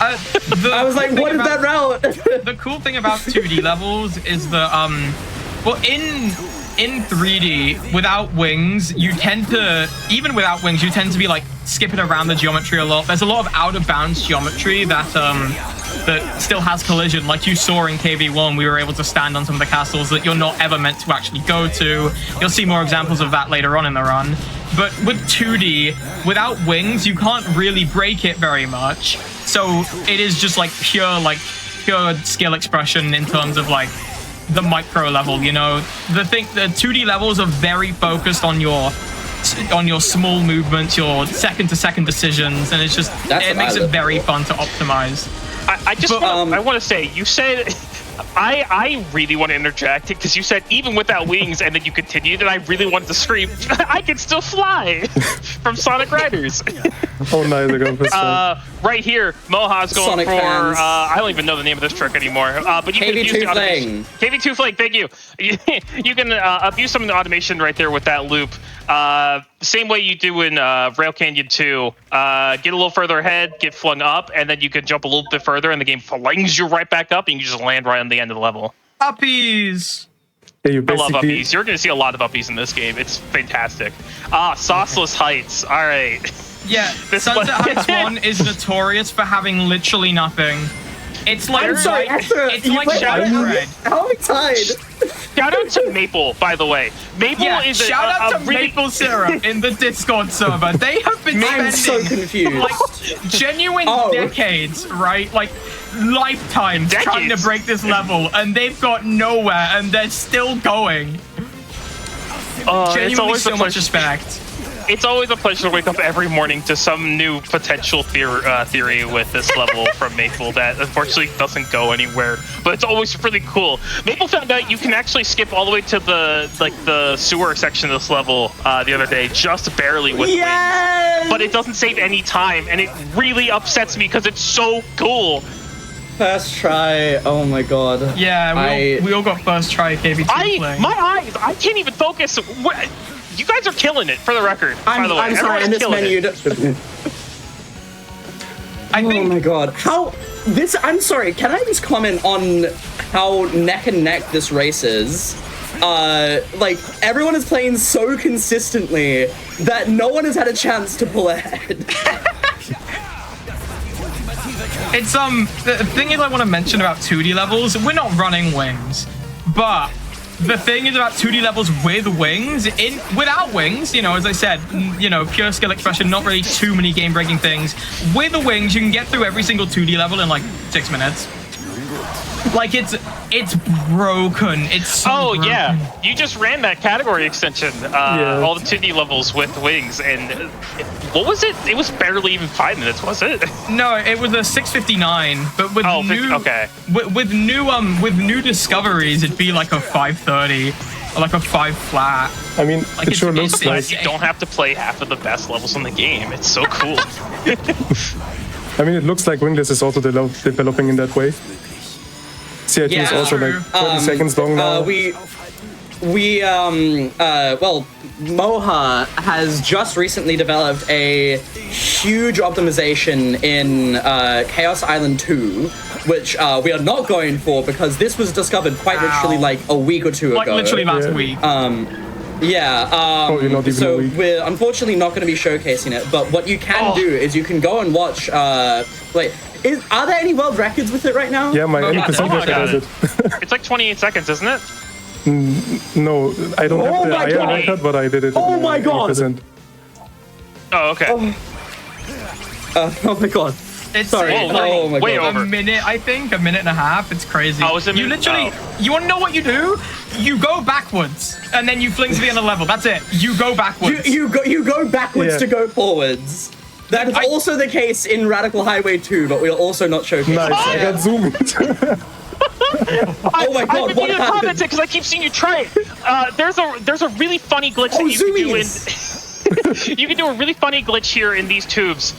I was like, what is that route? The cool thing about 2D levels is the well, in 3D, without wings, you tend to, even without wings, you tend to be like skipping around the geometry a lot. There's a lot of out of bounds geometry that that still has collision. Like you saw in KV1, we were able to stand on some of the castles that you're not ever meant to actually go to. You'll see more examples of that later on in the run. But with 2D, without wings, you can't really break it very much. So it is just like pure skill expression in terms of like the micro level, you know. The 2D levels are very focused on your small movements, your second to second decisions, and it's just it makes it very fun to optimize. I want to say, you said, I really want to interject because you said even without wings, and then you continued, and I really wanted to scream, I can still fly from Sonic Riders. Oh, nice. I got this right here, Moha's going Sonic for, fans. I don't even know the name of this trick anymore, but you can use the automation. KV2 Fling, thank you. You can abuse some of the automation right there with that loop. Same way you do in Rail Canyon 2. Get a little further ahead, get flung up, and then you can jump a little bit further, and the game flings you right back up, and you just land right on the end of the level. Uppies! Yeah, I love uppies. You're going to see a lot of uppies in this game. It's fantastic. Sauceless Heights. All right. Yeah, Sunset Heights 1 is notorious for having literally nothing. It's like, I'm sorry, it's like Shadow Bread. How am I tied? Shout out to Maple, by the way. Maple is shout out to really... Maple Syrup in the Discord server. They have been I'm so spending confused. like genuine decades, right? Like lifetimes trying to break this level, and they've got nowhere, and they're still going. Genuinely so much respect. It's always a pleasure to wake up every morning to some new potential theory with this level from Maple that unfortunately doesn't go anywhere, but it's always really cool. Maple found out you can actually skip all the way to the sewer section of this level the other day, just barely with wings, but it doesn't save any time, and it really upsets me because it's so cool. First try, oh my god. Yeah, we all got first try KV2 playing. My eyes, I can't even focus. You guys are killing it, for the record. By the way, I'm sorry, I mismenued. Oh my god. I'm sorry, can I just comment on how neck and neck this race is? Like, everyone is playing so consistently that no one has had a chance to pull ahead. It's the thing is I want to mention about 2D levels, we're not running wings, but the thing is about 2D levels with wings, without wings, you know, as I said, you know, pure skill expression, not really too many game-breaking things. With the wings, you can get through every single 2D level in like 6 minutes. Like it's broken. It's so broken. Yeah, you just ran that category extension, all the 2D levels with wings, and what was it? It was barely even 5 minutes, was it? No, it was a 6:59, but with new discoveries, it'd be like a 5:30, or like a 5 flat. I mean, like it sure looks like you don't have to play half of the best levels in the game. It's so cool. I mean, it looks like Wingless is also developing in that way. CIT is also like 30 seconds long now. Well, Moha has just recently developed a huge optimization in Chaos Island 2, which we are not going for because this was discovered quite literally like a week or two ago. Like literally last week. So we're unfortunately not going to be showcasing it, but what you can do is you can go and watch, are there any world records with it right now? Yeah, my any percent record has it. It's like 28 seconds, isn't it? No, I don't have the IR record, but I did it. Oh my god! Oh, okay. Oh my god. It's way over. A minute, I think, a minute and a half. It's crazy. Oh, is it you literally, you want to know what you do? You go backwards, and then you fling to the end of the level. That's it. You go backwards. You go backwards to go forwards. That is also the case in Radical Highway 2, but we'll also not showcase. Nice, I got zoomed. Oh my god, what happened? Because I keep seeing you try it. There's a really funny glitch that you can do You can do a really funny glitch here in these tubes,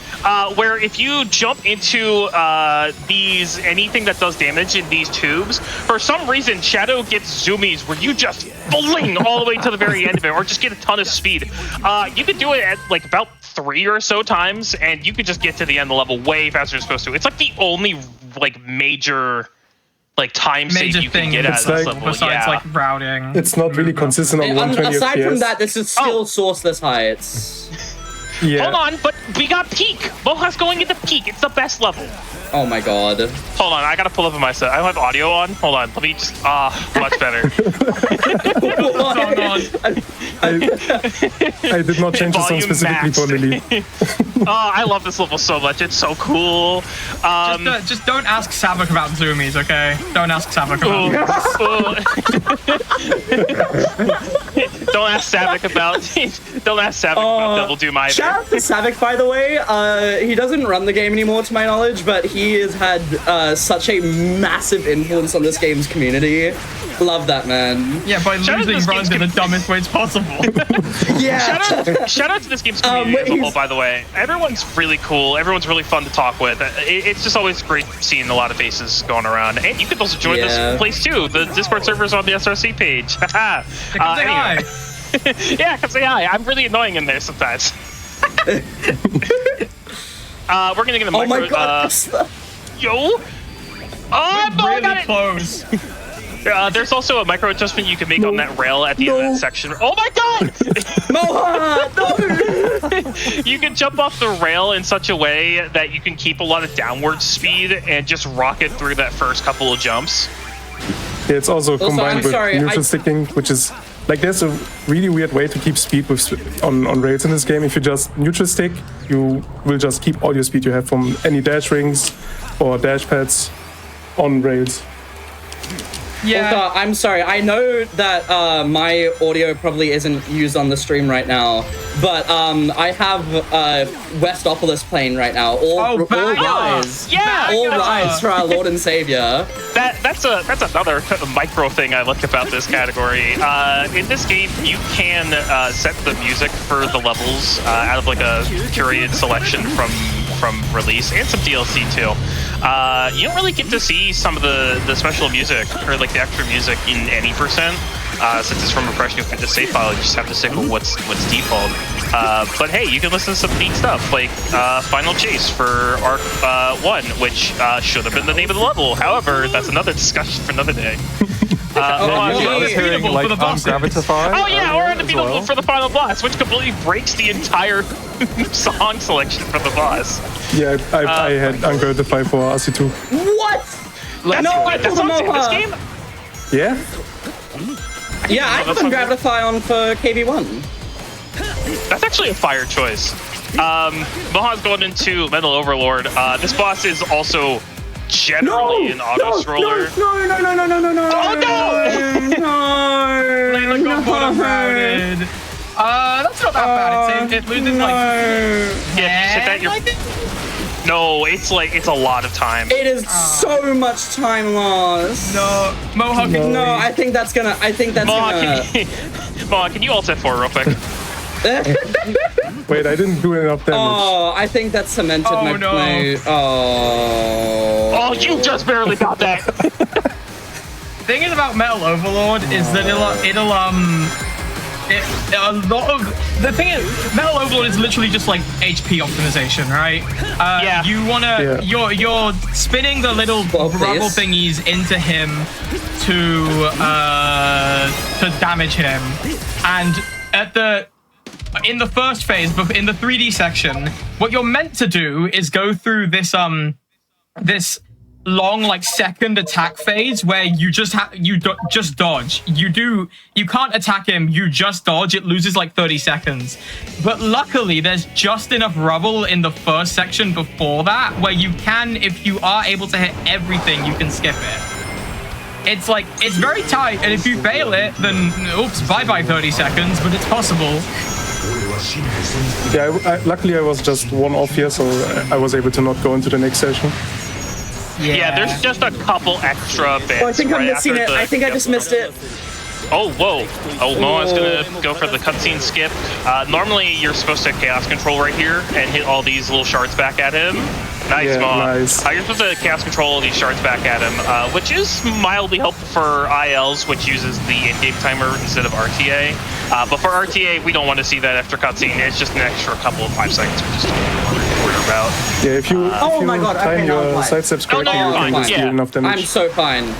where if you jump into anything that does damage in these tubes, for some reason Shadow gets zoomies where you just fling all the way to the very end of it, or just get a ton of speed. You could do it at like about 3 or so times, and you could just get to the end of the level way faster than you're supposed to. It's like the only like major time save you can get at this level. Besides like routing. It's not really consistent on 120 Aside FPS. from that, this is still sourceless heights. Yeah. Hold on, but we got Peak. Moha's going into Peak. It's the best level. Oh my god. Hold on, I gotta pull up in my set. I don't have audio on. Hold on, let me just. Much better. I did not change the song specifically for Lily. I love this level so much. It's so cool. Just don't ask Savok about zoomies, okay? Don't ask Savok about Don't ask Savok about Double Doom either. Shout out to Savok, by the way. He doesn't run the game anymore, to my knowledge, but he has had such a massive influence on this game's community. Love that, man. Yeah, by losing runs in the dumbest ways possible. Yeah. Shout out to this game's community as a whole, by the way. Everyone's really cool. Everyone's really fun to talk with. It's just always great seeing a lot of faces going around. And you can also join this place too. The Discord server's on the SRC page. Come say hi. Yeah, come say hi. I'm really annoying in there sometimes. We're gonna get a micro. Oh my god. Yo. Really close. There's also a micro adjustment you can make on that rail at the end of that section. Oh my god! Moha, no! You can jump off the rail in such a way that you can keep a lot of downward speed and just rocket through that first couple of jumps. Yeah, it's also combined with neutral sticking, which is like there's a really weird way to keep speed on rails in this game. If you just neutral stick, you will just keep all your speed you have from any dash rings or dash pads on rails. Yeah. I'm sorry. I know that my audio probably isn't used on the stream right now, but I have Westopolis playing right now. All rise. Yeah. All rise for our Lord and Savior. That's another micro thing I like about this category. In this game, you can set the music for the levels out of like a curated selection from release and some DLC too. You don't really get to see some of the special music or like the extra music in any percent. Since it's from a fresh new save file, you just have to stick with what's default. But hey, you can listen to some neat stuff like Final Chase for Arc 1, which should have been the name of the level. However, that's another discussion for another day. Unbeatable Oh yeah, or Unbeatable for the final boss, which completely breaks the entire song selection for the boss. Yeah, I had Ungratify for RC2. What? That song's in this game? Yeah? Yeah, I have Ungratify on for KV1. That's actually a fire choice. Moha's going into Metal Overlord. This boss is also generally an auto scroller. No. Oh no! Layla got bottom routed. That's not that bad. It loses like. Yeah, hit that. No, it's a lot of time. It is so much time lost. No, Moha. No, I think that's gonna. Moha, can you alt F4 real quick? Wait, I didn't do enough damage. Oh, I think that cemented my play. Oh, you just barely got that. The thing is about Metal Overlord is that the thing is, Metal Overlord is literally just like HP optimization, right? Yeah. You wanna, you're spinning the little rubble thingies into him to damage him, and in the first phase, in the 3D section, what you're meant to do is go through this long like second attack phase where you just dodge. You can't attack him, you just dodge. It loses like 30 seconds. But luckily there's just enough rubble in the first section before that where you can, if you are able to hit everything, you can skip it. It's like, it's very tight, and if you fail it, then oops, bye-bye 30 seconds, but it's possible. Yeah, luckily I was just one off here, so I was able to not go into the next session. Yeah, there's just a couple extra bits. Oh, I think I'm missing it. I think I just missed it. Oh, whoa. Oh, Moa's gonna go for the cutscene skip. Normally, you're supposed to chaos control right here and hit all these little shards back at him. Nice, Moa. Nice. You're supposed to chaos control all these shards back at him, which is mildly helpful for ILs, which uses the in-game timer instead of RTA. But for RTA, we don't want to see that after cutscene. It's just an extra couple of 5 seconds. We just don't worry about. Yeah, if you time your side steps correctly, you can just deal enough damage. I'm so fine.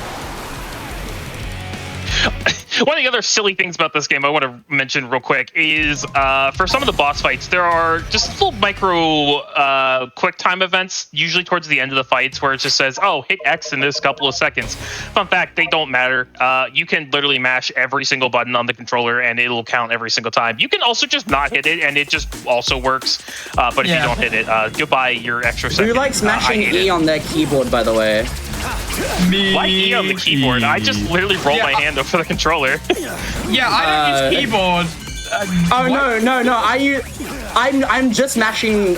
One of the other silly things about this game I want to mention real quick is for some of the boss fights, there are just little micro quick time events, usually towards the end of the fights, where it just says, oh, hit X in this couple of seconds. Fun fact, they don't matter. You can literally mash every single button on the controller and it'll count every single time. You can also just not hit it and it just also works. But if you don't hit it, goodbye your extra second. Who likes smashing E on their keyboard, by the way? Me. Why E on the keyboard? I just literally roll my hand over the controller. Yeah, I don't use keyboard. No. I'm just mashing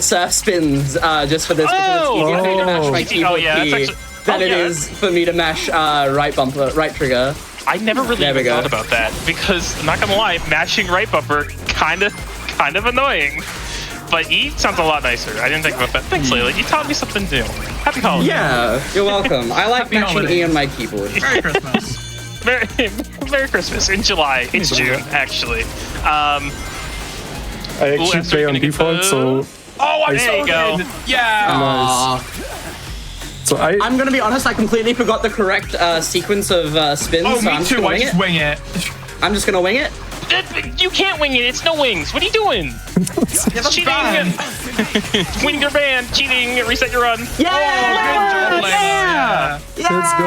surf spins just for this because it's easier for me to mash my keyboard key than it is for me to mash right trigger. I never really even thought about that because I'm not gonna lie, mashing right bumper kind of annoying. But E sounds a lot nicer. I didn't think about that. Thanks, Layla. You taught me something new. Happy holidays. Yeah, you're welcome. I like mashing E on my keyboard. Merry Christmas. Merry Christmas in July. It's June, actually. I actually play on default, so. There you go. Yeah. Nice. So I'm gonna be honest. I completely forgot the correct sequence of spins. Oh, so me too. I just wing it. I'm just gonna wing it. You can't wing it. It's no wings. What are you doing? Cheating. Winning your band. Cheating. Reset your run. Yeah! Let's go.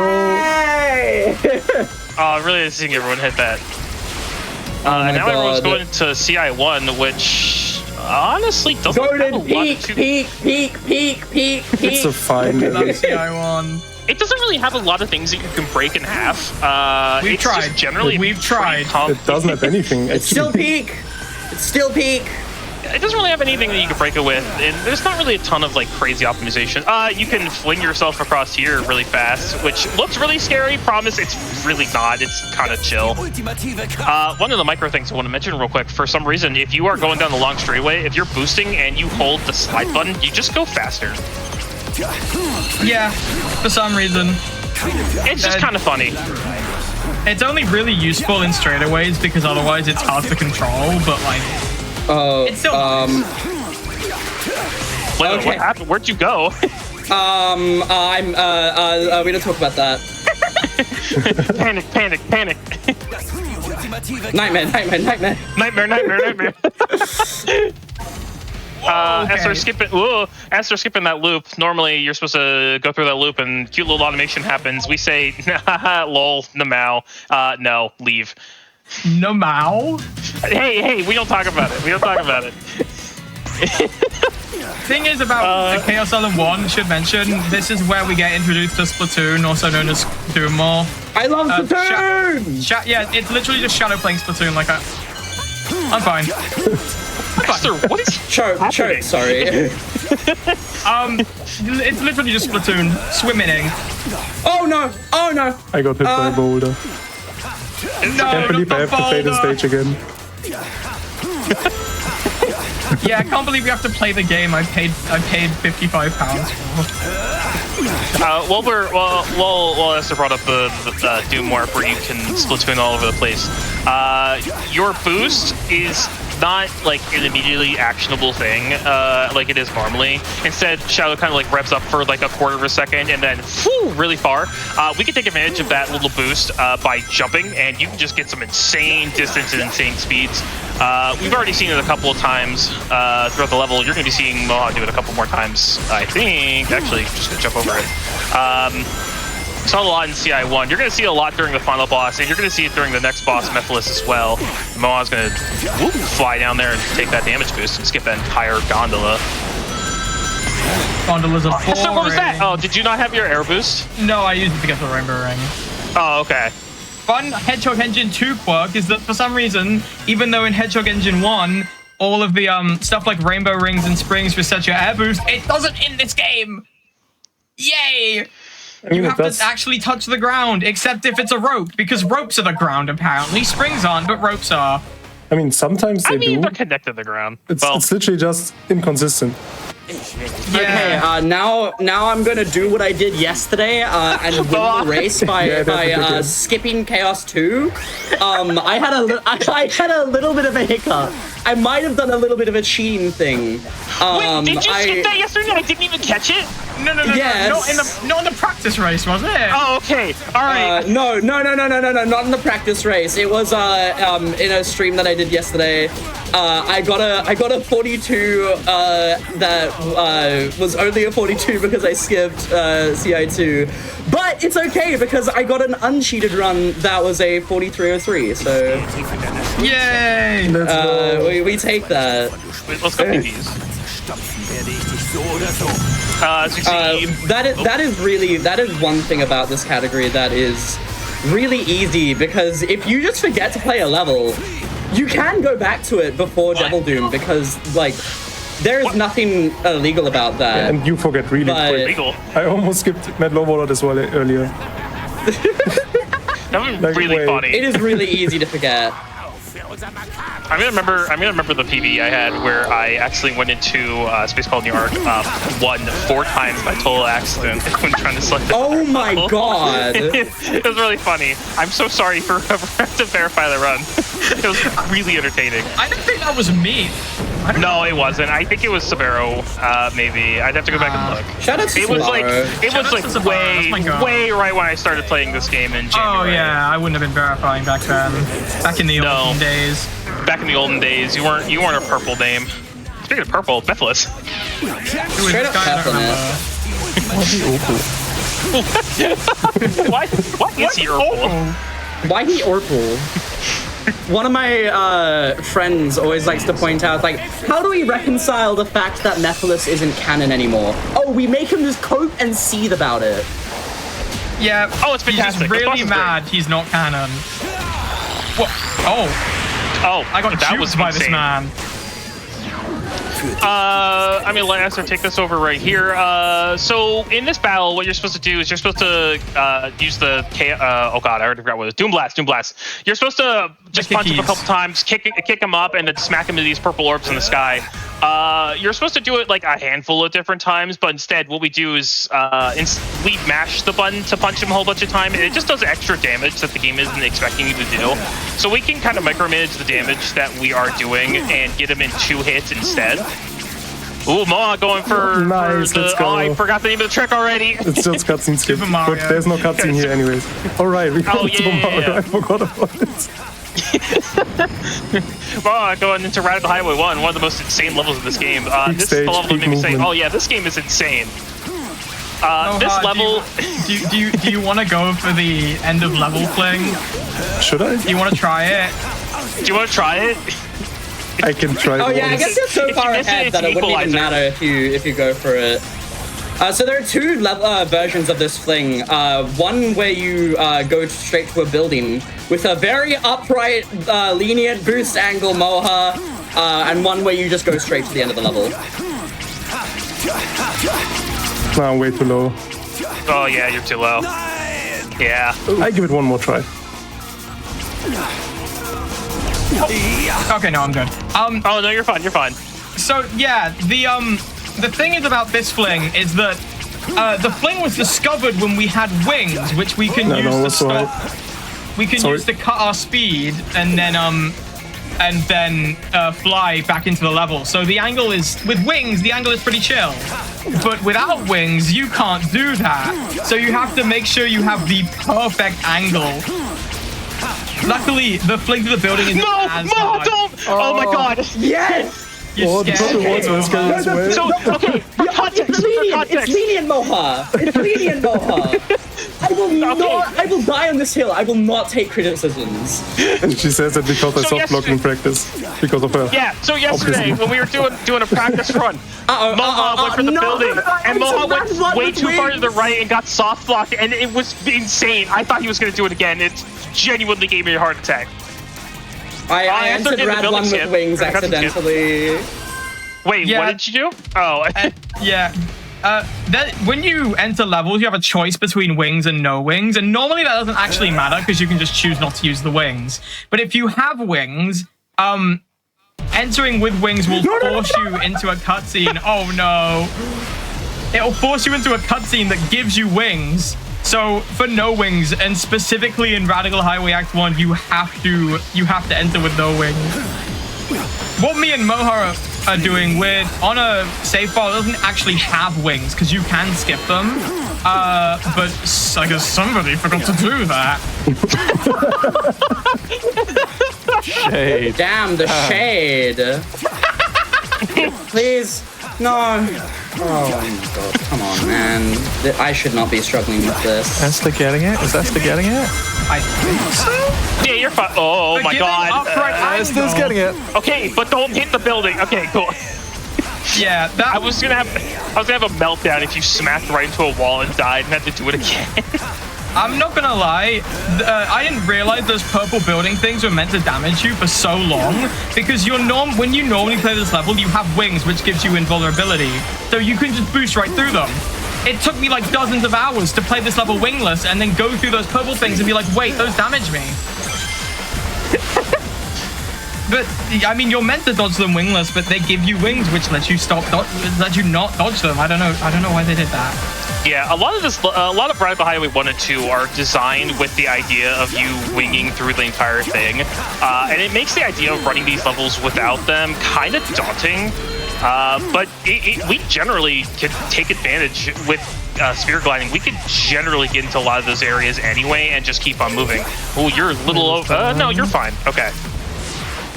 Oh, really seeing everyone hit that. Now everyone's going to CI1, which honestly doesn't have a lot peak. It's a fine. CI1. It doesn't really have a lot of things that you can break in half. We've tried. We've tried. It doesn't have anything. It's still peak. It doesn't really have anything that you can break it with, and there's not really a ton of like crazy optimization. You can fling yourself across here really fast, which looks really scary. Promise, it's really not. It's kind of chill. One of the micro things I want to mention real quick, for some reason, if you are going down the long straightaway, if you're boosting and you hold the slide button, you just go faster. Yeah, for some reason. It's just kind of funny. It's only really useful in straightaways because otherwise it's hard to control, but like... it's still Wait, what happened? Where'd you go? We don't talk about that. Panic. Nightmare. As they're skipping that loop, normally you're supposed to go through that loop and cute little automation happens. We say, lol, no, leave. No. Hey, we don't talk about it. Thing is about the Chaos Island 1, should mention, this is where we get introduced to Splatoon, also known as Doom More. I love Splatoon! Yeah, it's literally just Shadow playing Splatoon. Like, I'm fine. Esther, what is choke, sorry. It's literally just Splatoon swimming. Oh no! I got hit by a boulder. I can't believe I have to play this stage again. Yeah, I can't believe we have to play the game I paid £55 for. Well, Esther brought up the Doom Warp where you can Splatoon all over the place. Your boost is not like an immediately actionable thing like it is normally. Instead, Shadow kind of like revs up for like a quarter of a second and then really far. We can take advantage of that little boost by jumping, and you can just get some insane distance and insane speeds. We've already seen it a couple of times throughout the level. You're going to be seeing Moha do it a couple more times, I think. Actually, just going to jump over it. Saw a lot in CI1. You're going to see a lot during the final boss, and you're going to see it during the next boss, Mephiles, as well. Moa's going to fly down there and take that damage boost and skip that entire gondola. Gondola's a boring. So what was that? Oh, did you not have your air boost? No, I used it to get the rainbow ring. Oh, okay. Fun Hedgehog Engine 2 quirk is that for some reason, even though in Hedgehog Engine 1, all of the stuff like rainbow rings and springs reset your air boost, it doesn't in this game. Yay! You have to actually touch the ground, except if it's a rope, because ropes are the ground apparently. Springs aren't, but ropes are. I mean, sometimes they do. They're connected to the ground. It's literally just inconsistent. Okay, now I'm gonna do what I did yesterday and win the race by skipping Chaos 2. I had a little bit of a hiccup. I might have done a little bit of a cheating thing. Wait, did you skip that yesterday? I didn't even catch it. No. Yes. Not in the practice race, was it? Oh, okay. All right. No, not in the practice race. It was in a stream that I did yesterday. I got a 42 that was only a 42 because I skipped CI2. But it's okay because I got an uncheated run that was a 4303. So yay! We take that. Let's go PVs. That is one thing about this category that is really easy, because if you just forget to play a level, you can go back to it before Devil Doom, because like there is nothing illegal about that. Yeah, and you forget really quick. I almost skipped Mad Low Water as well earlier. That was really funny. It is really easy to forget. I'm gonna remember the PB I had where I actually went into Space Colony Arc, won 4 times by total accident when trying to select. Oh my god! It was really funny. I'm so sorry for whoever had to verify the run. It was really entertaining. I didn't think that was me. No, it wasn't. I think it was Severo. Maybe I'd have to go back and look. Shout out to It was like way right when I started playing this game in January. Oh yeah, I wouldn't have been verifying back then. Back in the olden days. Back in the olden days, you weren't a purple name. Speaking of purple, Bethless. Straight up Why is he Urple? Why he Urple? One of my friends always likes to point out, like, how do we reconcile the fact that Nephilis isn't canon anymore? Oh, we make him just cope and seethe about it. Yeah. Oh, it's fantastic. He's really mad he's not canon. What? Oh, I got juked by this man. I'm gonna let Esther take this over right here. So in this battle, what you're supposed to do is you're supposed to use the oh god, I already forgot what it was. Doom Blast. You're supposed to just punch him a couple times, kick him up, and then smack him into these purple orbs in the sky. You're supposed to do it like a handful of different times, but instead what we do is we mash the button to punch him a whole bunch of time, and it just does extra damage that the game isn't expecting you to do. So we can kind of micromanage the damage that we are doing and get him in 2 hits instead. Ooh, Moa going for nice. the... Oh, I forgot the name of the trick already. It's just cutscene skip, but there's no cutscene here anyways. Alright, we got Super Mario. I forgot about it. Moa going into Radical Highway 1, one of the most insane levels of this game. This is the level that made me say, oh yeah, this game is insane. This level... Do you want to go for the end of level fling? Should I? Do you want to try it? Do you want to try it? I can try. Oh yeah, I guess you're so far ahead that it wouldn't even matter if you go for it. So there are 2 versions of this fling. One where you go straight to a building with a very upright, lenient boost angle Moha, and one where you just go straight to the end of the level. No, I'm way too low. Oh yeah, you're too low. Yeah. I give it one more try. Okay, no, I'm good. Oh no, you're fine. You're fine. So yeah, the thing is about this fling is that the fling was discovered when we had wings, which we can use to stop. We can use to cut our speed and then fly back into the level. So the angle is with wings. The angle is pretty chill, but without wings, you can't do that. So you have to make sure you have the perfect angle. Luckily, the fling to the building is not as hard. Don't! Oh my god! Yes! You're scared. So, okay, for context. It's lenient Moha. It's lenient Moha. I will die on this hill. I will not take criticisms. And she says that because I soft blocked in practice. Because of her. Yeah, so yesterday when we were doing a practice run, Moha went for the building, and Moha went way too far to the right and got soft blocked, and it was insane. I thought he was going to do it again. It genuinely gave me a heart attack. I entered Rad 1 with wings accidentally. Wait, what did you do? Oh. Yeah. when you enter levels, you have a choice between wings and no wings, and normally that doesn't actually matter because you can just choose not to use the wings. But if you have wings, entering with wings will force you into a cutscene. Oh no! It'll force you into a cutscene that gives you wings. So for no wings, and specifically in Radical Highway Act 1, you have to enter with no wings. What me and Moha are doing, we're on a save file that doesn't actually have wings because you can skip them. But I guess somebody forgot to do that. Shade. Damn, the shade. Please, no. Oh my god, come on, man. I should not be struggling with this. Esther getting it? Is Esther getting it? I think so. Yeah, you're fine. Oh my god. Esther's getting it. Okay, but don't hit the building. Okay, cool. Yeah, I was gonna have a meltdown if you smacked right into a wall and died and had to do it again. I'm not gonna lie, I didn't realize those purple building things were meant to damage you for so long, because when you normally play this level, you have wings, which gives you invulnerability, so you can just boost right through them. It took me like dozens of hours to play this level wingless and then go through those purple things and be like, wait, those damage me. But I mean, you're meant to dodge them wingless, but they give you wings, which lets you let you not dodge them. I don't know why they did that. Yeah, a lot of Radical Highway 1 and 2 are designed with the idea of you winging through the entire thing, and it makes the idea of running these levels without them kind of daunting. But we generally can take advantage with spear gliding. We could generally get into a lot of those areas anyway and just keep on moving. Oh, you're a little... no, you're fine. Okay.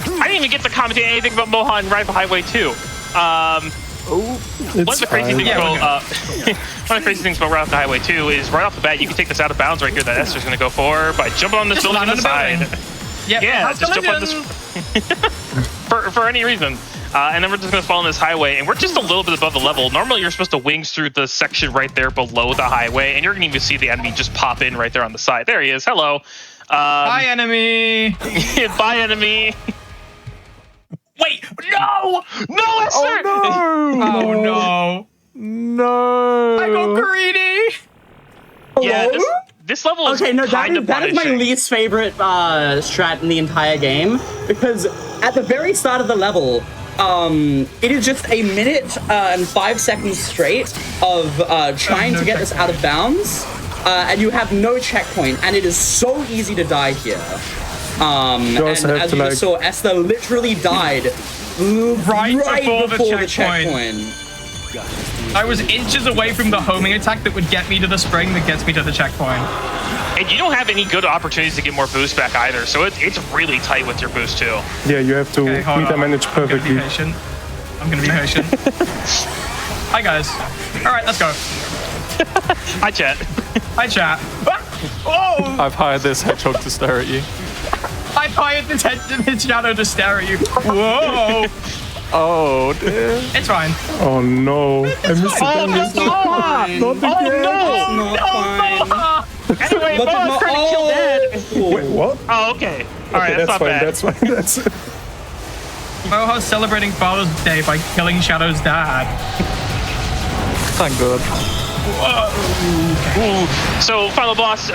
I didn't even get to commentate anything about Moha and Radical Highway 2. One of the crazy things about Radical Highway 2 is right off the bat, you can take this out of bounds right here that Esther's going to go for by jumping on this building on the side. Yeah, just jump on this for any reason. And then we're just going to fall on this highway, and we're just a little bit above the level. Normally, you're supposed to wings through the section right there below the highway, and you're going to even see the enemy just pop in right there on the side. There he is. Hello. Bye, enemy. Bye, enemy. Wait, no! No, Esther! Oh, no! Oh, no. No! I go greedy! Yeah, this level is okay, no, that is my least favorite strat in the entire game, because at the very start of the level, it is just a minute and 5 seconds straight of trying to get this out of bounds, and you have no checkpoint, and it is so easy to die here. And as you just saw, Esther literally died right before the checkpoint. I was inches away from the homing attack that would get me to the spring that gets me to the checkpoint. And you don't have any good opportunities to get more boost back either, so it's really tight with your boost too. Yeah, you have to meter manage perfectly. I'm gonna be patient. Hi guys. All right, let's go. Hi chat. Hi chat. Oh! I've hired this hedgehog to stare at you. I hired this shadow to stare at you. Whoa! Oh dear. It's fine. Oh no! I missed it. Oh no! Anyway, Moha's trying to kill Dad. Wait, what? Oh, okay. All right, that's not fine. bad. That's fine. That's it. Moha's celebrating Father's Day by killing Shadow's dad. Thank God. Ooh. So, final boss,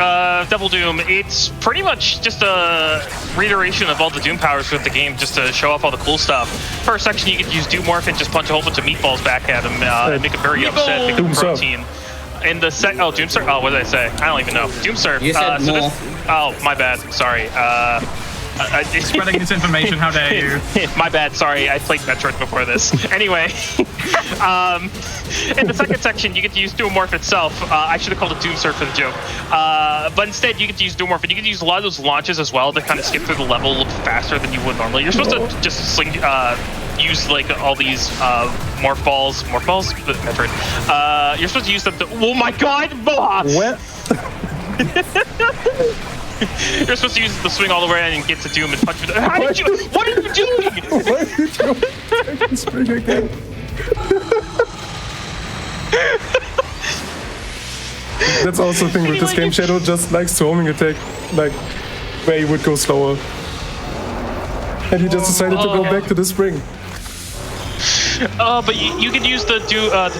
Devil Doom. It's pretty much just a reiteration of all the Doom powers with the game, just to show off all the cool stuff. First section, you could use Doom Morph and just punch a whole bunch of meatballs back at him and make him very upset, make him protein. In the Doom Surf. Oh, what did I say? I don't even know. Doom Surf. You said more. Oh, my bad. Sorry. Spreading this information, how dare you? My bad, sorry, I played Metroid before this. Anyway, in the second section, you get to use Doom Morph itself. I should have called it Doom Surf for the joke. But instead, you get to use Doom Morph, and you get to use a lot of those launches as well to kind of skip through the level a little faster than you would normally. You're supposed to just use like all these morph balls, Metroid. You're supposed to use them to, oh my god, Moha! What? You're supposed to use it to swing all the way in and get to Doom and punch. What are you doing? Why are you doing? I can spring again. That's also the thing with this game. Shadow just likes to homing attack, like where he would go slower, and he just decided to go back to the spring. But you could use the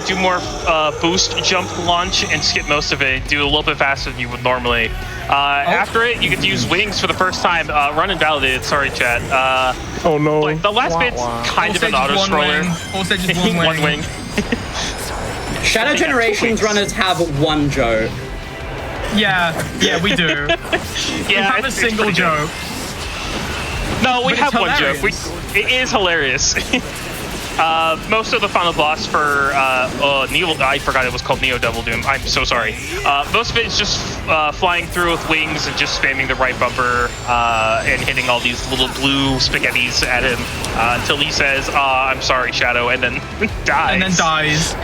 do more boost jump launch and skip most of it. Do a little bit faster than you would normally. After it, you get to use wings for the first time. Run invalidated. Sorry, chat. Oh no. But the last bit's kind of an auto scroller. All stages one wing. Shadow Generations runners have one joke. Yeah, we do. Yeah, we have a single joke. No, we But have it's one joke. It is hilarious. Most of the final boss for Neo, I forgot it was called Neo Double Doom. I'm so sorry. Most of it is just flying through with wings and just spamming the right bumper and hitting all these little blue spaghettis at him until he says, "I'm sorry, Shadow," and then dies. And then dies.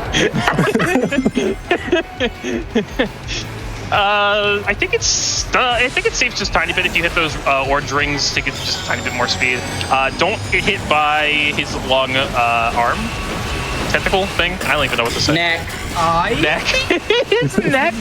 I think it's safe just a tiny bit if you hit those orange rings to get just a tiny bit more speed. Don't get hit by his long arm tentacle thing. I don't even know what to say. Neck. Neck. His neck.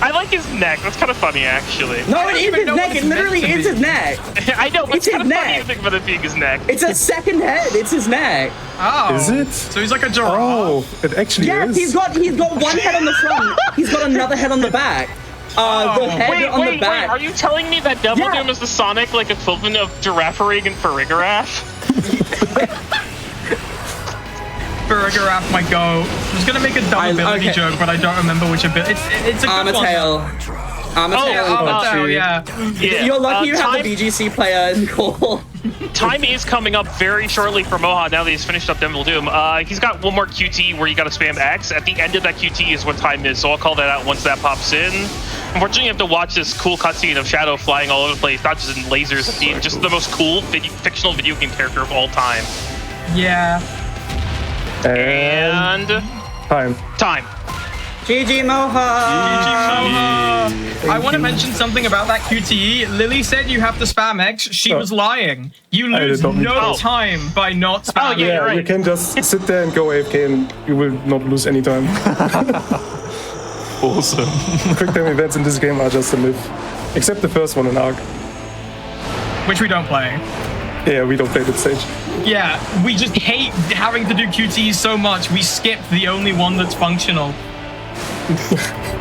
I like his neck. That's kind of funny, actually. No, it is his neck. It literally is his neck. I know, but It's it's kind his of funny neck. to think about it being his neck. It's a second head. It's his neck. Oh. Is it? So he's like a giraffe. Oh, it actually Yes, is. he's got one head on the front. He's got another head on the back. The head on the back. Wait, are you telling me that Devil Doom is the Sonic like equivalent of Giraffering and Farigarath? Farigarath might go. I was gonna make a dumb ability joke, but I don't remember which ability. It's a good one. Armatail. Yeah. You're lucky you have the VGC player in call. Time is coming up very shortly for Moha now that he's finished up Devil Doom. He's got one more QT where you gotta spam X. At the end of that QT is what time is, so I'll call that out once that pops in. Unfortunately, you have to watch this cool cutscene of Shadow flying all over the place, not just in lasers, being just the most cool fictional video game character of all time. Yeah. And time. GG Moha! I want to mention something about that QTE. Lily said you have to spam X. She was lying. You lose no time by not spamming. Yeah, you can just sit there and go AFK and you will not lose any time. Awesome. Quick time events in this game are just a myth. Except the first one in ARC. Which we don't play. Yeah, we don't play that stage. Yeah, we just hate having to do QTEs so much. We skip the only one that's functional.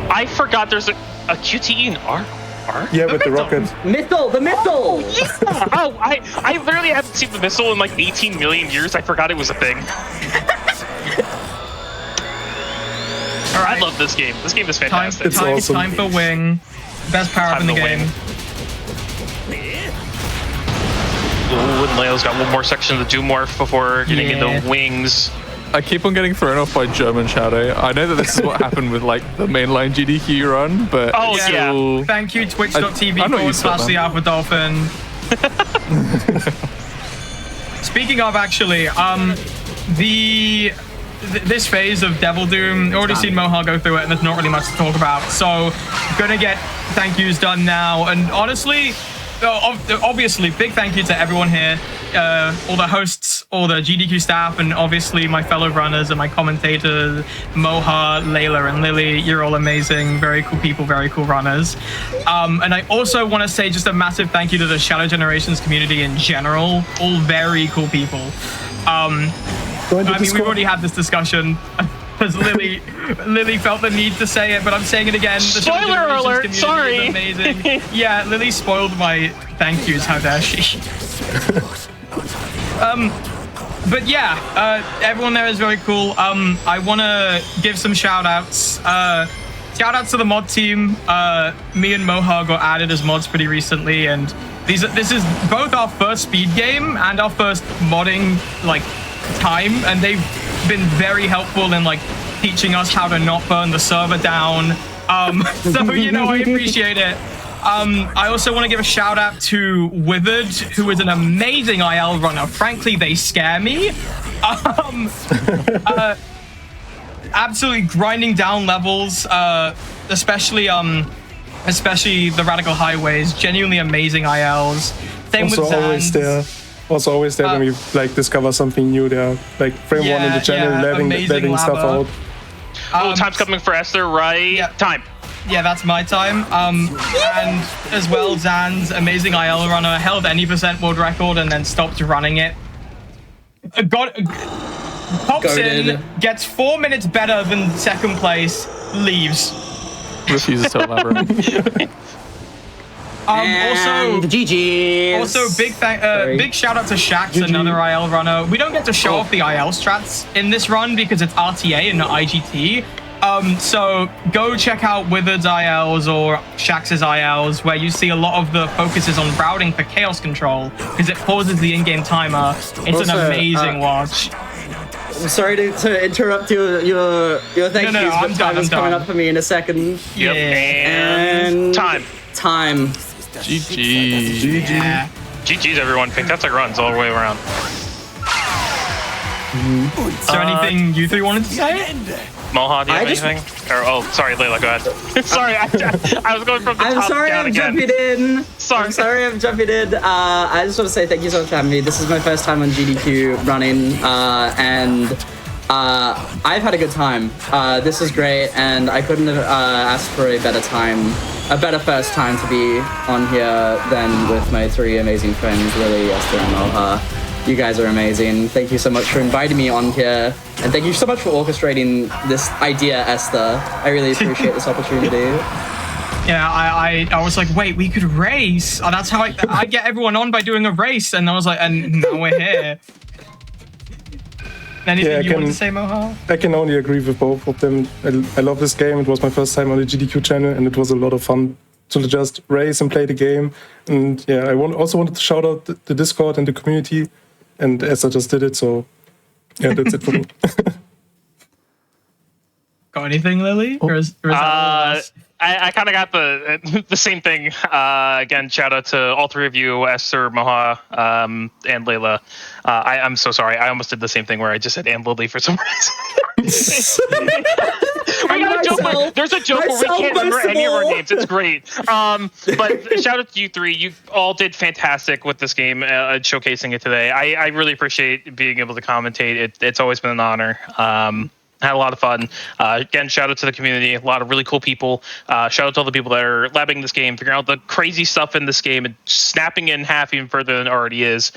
I forgot there's a QTE in R. Yeah, with the rocket. Missile! The missile! Yeah. Oh, I literally haven't seen the missile in like 18 million years. I forgot it was a thing. All right. I love this game. This game is fantastic. It's awesome. Time for wing. Best power up in the game. Ooh, and Leo's got one more section of the Doomorph before getting into wings. I keep on getting thrown off by German Shadow. I know that this is what happened with like the mainline GDQ run, but still... Thank you, twitch.tv/the Alpha Dolphin. Speaking of, actually, this phase of Devil Doom, already seen Moha go through it, and there's not really much to talk about. So, gonna get thank yous done now, and honestly, obviously, big thank you to everyone here, all the hosts, all the GDQ staff, and obviously my fellow runners and my commentators, Moha, Layla, and Lily. You're all amazing, very cool people, very cool runners. And I also want to say just a massive thank you to the Shadow Generations community in general, all very cool people. I mean, we've already had this discussion. Because Lily felt the need to say it, but I'm saying it again. The Spoiler alert! Sorry. Is amazing. Yeah, Lily spoiled my thank yous. How dare she? But yeah, everyone there is very cool. I want to give some shout outs. Shout outs to the mod team. Me and Moha got added as mods pretty recently, and this is both our first speed game and our first modding time, and they've been very helpful in teaching us how to not burn the server down. So I appreciate it. I also want to give a shout out to Withered, who is an amazing IL runner. Frankly, they scare me. Absolutely grinding down levels, especially the Radical Highways. Genuinely amazing ILs. Same Also with Zans. always there when we discover something new there. Frame one in the channel, letting stuff out. Time's coming for Esther, right? Yeah. Time. Yeah, that's my time. And as well, Zan's amazing IL runner held any % world record and then stopped running it. pops in, gets 4 minutes better than second place, leaves. Refuses to elaborate. And GG. Also, big shout out to Shax, another IL runner. We don't get to show off the IL strats in this run because it's RTA and not IGT. So go check out Withered's ILs or Shax's ILs, where you see a lot of the focus is on routing for chaos control because it pauses the in-game timer. It's an amazing watch. I'm sorry to interrupt your thank yous, but time is coming up for me in a second. Yep. And time. GG. Yeah. GG's everyone. Fantastic runs all the way around. Is there anything you three wanted to say? Moha, do you have anything? Sorry, Layla, go ahead. Sorry, I was going from the top down again. I'm sorry I'm jumping in. I just want to say thank you so much for having me. This is my first time on GDQ running, and I've had a good time. This is great, and I couldn't have asked for a better first time to be on here than with my three amazing friends, Lily, Esther, and Moha. You guys are amazing. Thank you so much for inviting me on here, and thank you so much for orchestrating this idea, Esther. I really appreciate this opportunity. Yeah, I was like, wait, we could race. Oh, that's how I get everyone on by doing a race, and I was like, and now we're here. Anything you want to say, Moha? I can only agree with both of them. I love this game. It was my first time on the GDQ channel, and it was a lot of fun to just race and play the game. And yeah, I also wanted to shout out the Discord and the community, and Esther just did it, so yeah, that's it for me. Got anything, Lily? Or is that all of us? I kind of got the same thing. Again, shout out to all three of you, Esther, Moha, and Layla. I'm so sorry. I almost did the same thing where I just said and Lily for some reason. There's a joke where we can't remember any of our names. It's great. But shout out to you three. You all did fantastic with this game, showcasing it today. I really appreciate being able to commentate. It's always been an honor. Had a lot of fun. Again, shout out to the community. A lot of really cool people. Shout out to all the people that are labbing this game, figuring out the crazy stuff in this game, and snapping it in half even further than it already is.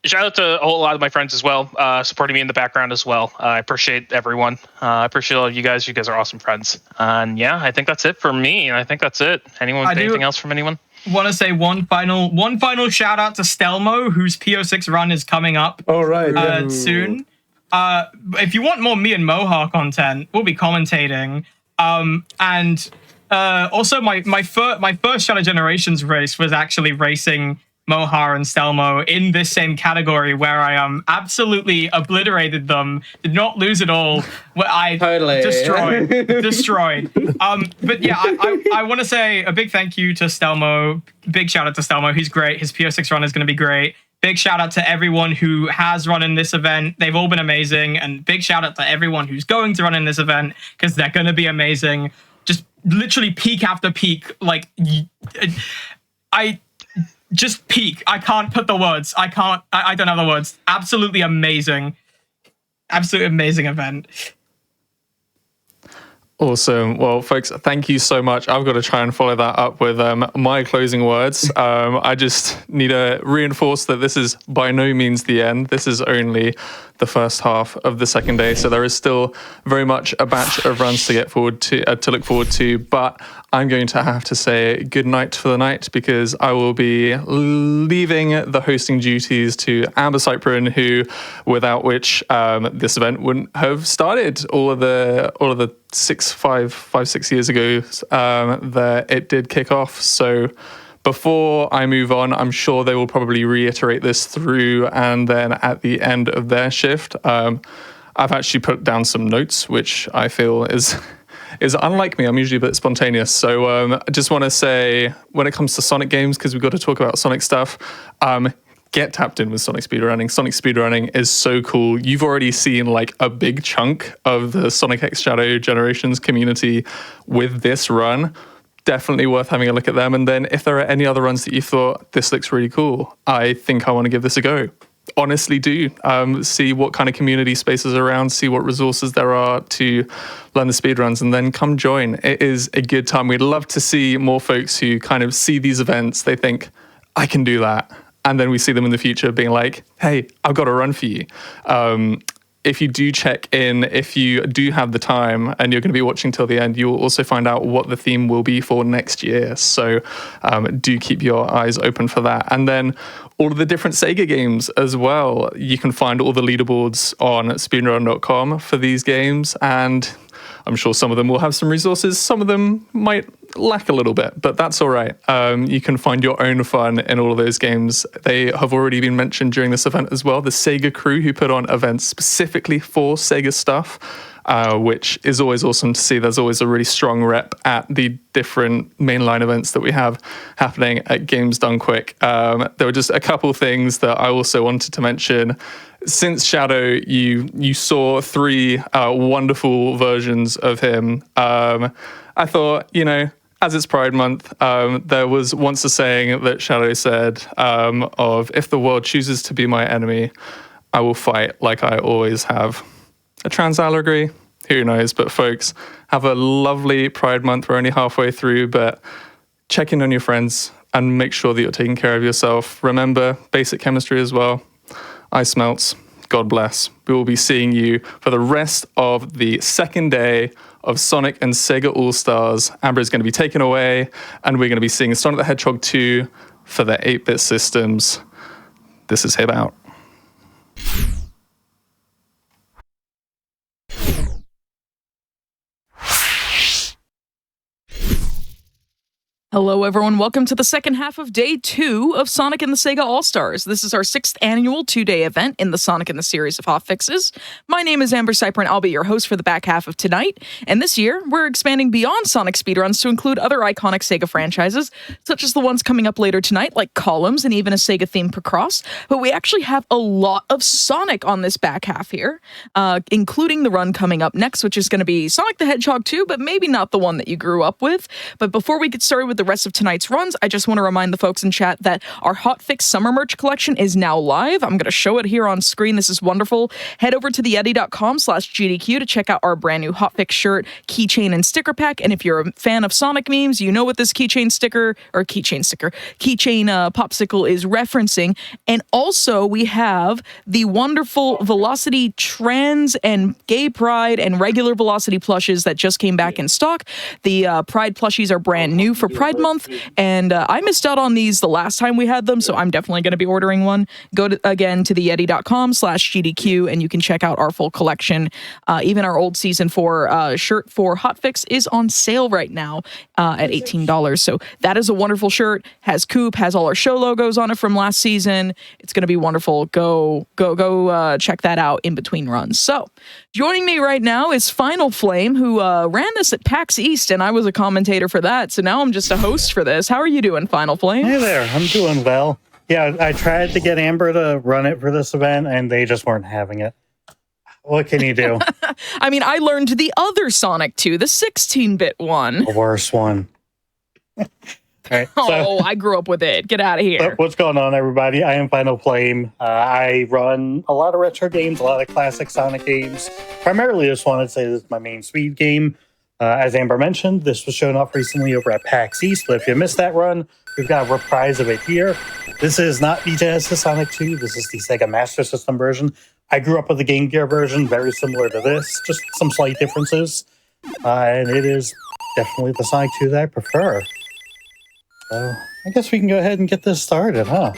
Shout out to a whole lot of my friends as well, supporting me in the background as well. I appreciate everyone. I appreciate all of you guys. You guys are awesome friends. And yeah, I think that's it for me. I think that's it. Anyone? Anything else from anyone? Want to say one final shout out to Stelmo, whose PO6 run is coming up. Soon. If you want more me and Moha content, we'll be commentating. And also my first Shadow Generations race was actually racing Moha and Stelmo in this same category, where I absolutely obliterated them, did not lose at all. I destroyed. But yeah, I want to say a big thank you to Stelmo. Big shout out to Stelmo. He's great. His PO6 run is going to be great. Big shout out to everyone who has run in this event. They've all been amazing. And big shout out to everyone who's going to run in this event, because they're going to be amazing. Just literally peak after peak. Like, just peak. I can't put the words. I don't have the words. Absolutely amazing. Absolutely amazing event. Awesome. Well, folks, thank you so much. I've got to try and follow that up with my closing words. I just need to reinforce that this is by no means the end. This is only the first half of the second day, so there is still very much a batch of runs to look forward to. But I'm going to have to say good night for the night, because I will be leaving the hosting duties to Amber Cyprian, who, without which this event wouldn't have started. All of the 6 years ago that it did kick off. So before I move on, I'm sure they will probably reiterate this through, and then at the end of their shift, I've actually put down some notes, which I feel is unlike me. I'm usually a bit spontaneous. So I just want to say, when it comes to Sonic games, because we've got to talk about Sonic stuff, get tapped in with Sonic speedrunning. Sonic speedrunning is so cool. You've already seen like a big chunk of the Sonic X Shadow Generations community with this run. Definitely worth having a look at them. And then if there are any other runs that you thought, this looks really cool, I think I want to give this a go. Honestly do. See what kind of community spaces are around, see what resources there are to learn the speedruns, and then come join. It is a good time. We'd love to see more folks who kind of see these events, they think, I can do that. and then we see them in the future being like, hey, I've got a run for you. If you do check in, if you do have the time and you're going to be watching till the end, you'll also find out what the theme will be for next year. So do keep your eyes open for that. And then all of the different Sega games as well. You can find all the leaderboards on speedrun.com for these games. And I'm sure some of them will have some resources. Some of them might lack a little bit, but that's all right. You can find your own fun in all of those games. They have already been mentioned during this event as well. The Sega crew who put on events specifically for Sega stuff, which is always awesome to see. There's always a really strong rep at the different mainline events that we have happening at Games Done Quick. There were just a couple things that I also wanted to mention. Since Shadow, you saw 3 wonderful versions of him. I thought, as it's Pride Month, there was once a saying that Shadow said of, if the world chooses to be my enemy, I will fight like I always have. A trans allegory? Who knows? But folks, have a lovely Pride Month. We're only halfway through, but check in on your friends and make sure that you're taking care of yourself. Remember basic chemistry as well. Ice melts. God bless. We will be seeing you for the rest of the second day of Sonic and Sega All-Stars. Amber is going to be taken away, and we're going to be seeing Sonic the Hedgehog 2 for the 8-bit systems. This is Hib out. Hello, everyone. Welcome to the second half of Day 2 of Sonic and the Sega All-Stars. This is our 6th annual 2-day event in the Sonic and the series of hotfixes. My name is Amber Cyprian. I'll be your host for the back half of tonight. And this year, we're expanding beyond Sonic speedruns to include other iconic Sega franchises, such as the ones coming up later tonight, like Columns and even a Sega-themed PICROSS. But we actually have a lot of Sonic on this back half here, including the run coming up next, which is going to be Sonic the Hedgehog 2, but maybe not the one that you grew up with. But before we get started with the rest of tonight's runs, I just want to remind the folks in chat that our Hotfix summer merch collection is now live. I'm going to show it here on screen. This is wonderful. Head over to theyeti.com/GDQ to check out our brand new Hotfix shirt, keychain, and sticker pack. And if you're a fan of Sonic memes, you know what this keychain popsicle is referencing. And also, we have the wonderful Velocity Trans and Gay Pride and regular Velocity plushes that just came back in stock. The Pride plushies are brand new for Pride Month, and I missed out on these the last time we had them, so I'm definitely going to be ordering one. Go to theyeti.com/GDQ, and you can check out our full collection. Even our old Season 4 shirt for Hotfix is on sale right now at $18. So that is a wonderful shirt. Has Coop, has all our show logos on it from last season. It's going to be wonderful. Go check that out in between runs. So joining me right now is Final Flame, who ran this at PAX East, and I was a commentator for that. So now I'm just a host for this. How are you doing, Final Flame? Hey there, I'm doing well. Yeah, I tried to get Amber to run it for this event, and they just weren't having it. What can you do? I mean, I learned the other Sonic 2, the 16-bit one. The worst one. All right, I grew up with it. Get out of here. So what's going on, everybody? I am Final Flame. I run a lot of retro games, a lot of classic Sonic games. Primarily this one, I'd say this is my main speed game. As Amber mentioned, this was shown off recently over at PAX East, but if you missed that run, we've got a reprise of it here. This is not the Genesis Sonic 2, this is the Sega Master System version. I grew up with the Game Gear version, very similar to this, just some slight differences. And it is definitely the Sonic 2 that I prefer. So I guess we can go ahead and get this started, huh?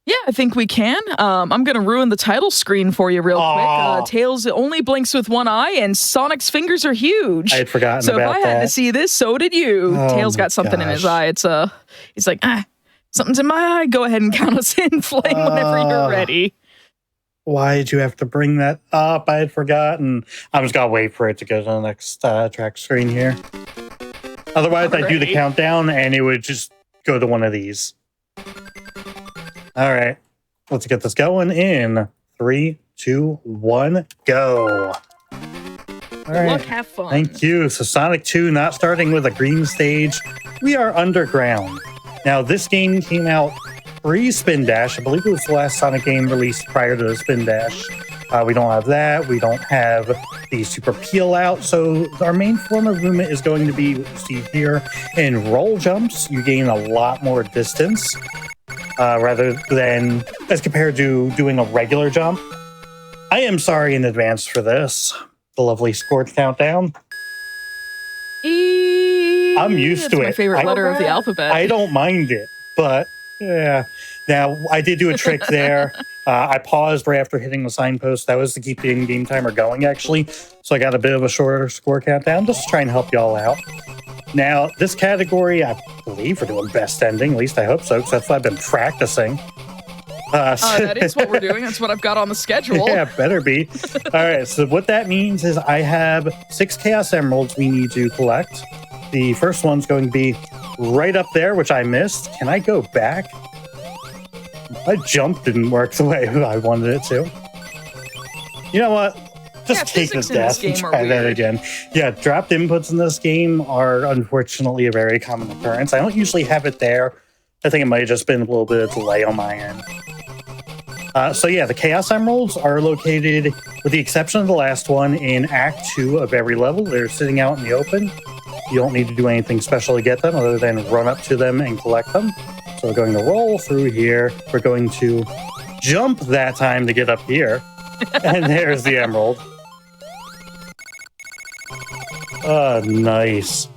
Yeah, I think we can. I'm going to ruin the title screen for you real quick. Tails only blinks with one eye, and Sonic's fingers are huge. I had forgotten about that. So if I had to see this, so did you. Tails got something in his eye. He's like, something's in my eye. Go ahead and count us in, Flame, whenever you're ready. Why did you have to bring that up? I had forgotten. I'm just going to wait for it to go to the next track screen here. Otherwise, I'd do the countdown, and it would just go to one of these. All right, let's get this going in 3, 2, 1, go. All right. Look, have fun. Thank you. So Sonic 2, not starting with a green stage. We are underground. Now, this game came out pre-Spin Dash. I believe it was the last Sonic game released prior to the Spin Dash. We don't have that. We don't have the Super Peel Out. So our main form of movement is going to be what you see here. In roll jumps, you gain a lot more distance. rather than as compared to doing a regular jump. I am sorry in advance for this. The lovely score countdown. I'm used to it. My favorite letter of the alphabet. I don't mind it, but yeah. Now, I did do a trick there. I paused right after hitting the signpost. That was to keep the in-game timer going, actually. So I got a bit of a shorter score countdown just to try and help y'all out. Now, this category, I believe we're doing best ending. At least I hope so, because that's what I've been practicing. That is what we're doing. That's what I've got on the schedule. Yeah, better be. All right, so what that means is I have 6 Chaos Emeralds we need to collect. The first one's going to be right up there, which I missed. Can I go back? My jump didn't work the way I wanted it to. You know what? Just take the death and try that again. Yeah, dropped inputs in this game are unfortunately a very common occurrence. I don't usually have it there. I think it might have just been a little bit of delay on my end. So yeah, the Chaos Emeralds are located, with the exception of the last one, in Act 2 of every level. They're sitting out in the open. You don't need to do anything special to get them other than run up to them and collect them. So we're going to roll through here. We're going to jump that time to get up here. And there's the emerald. Nice.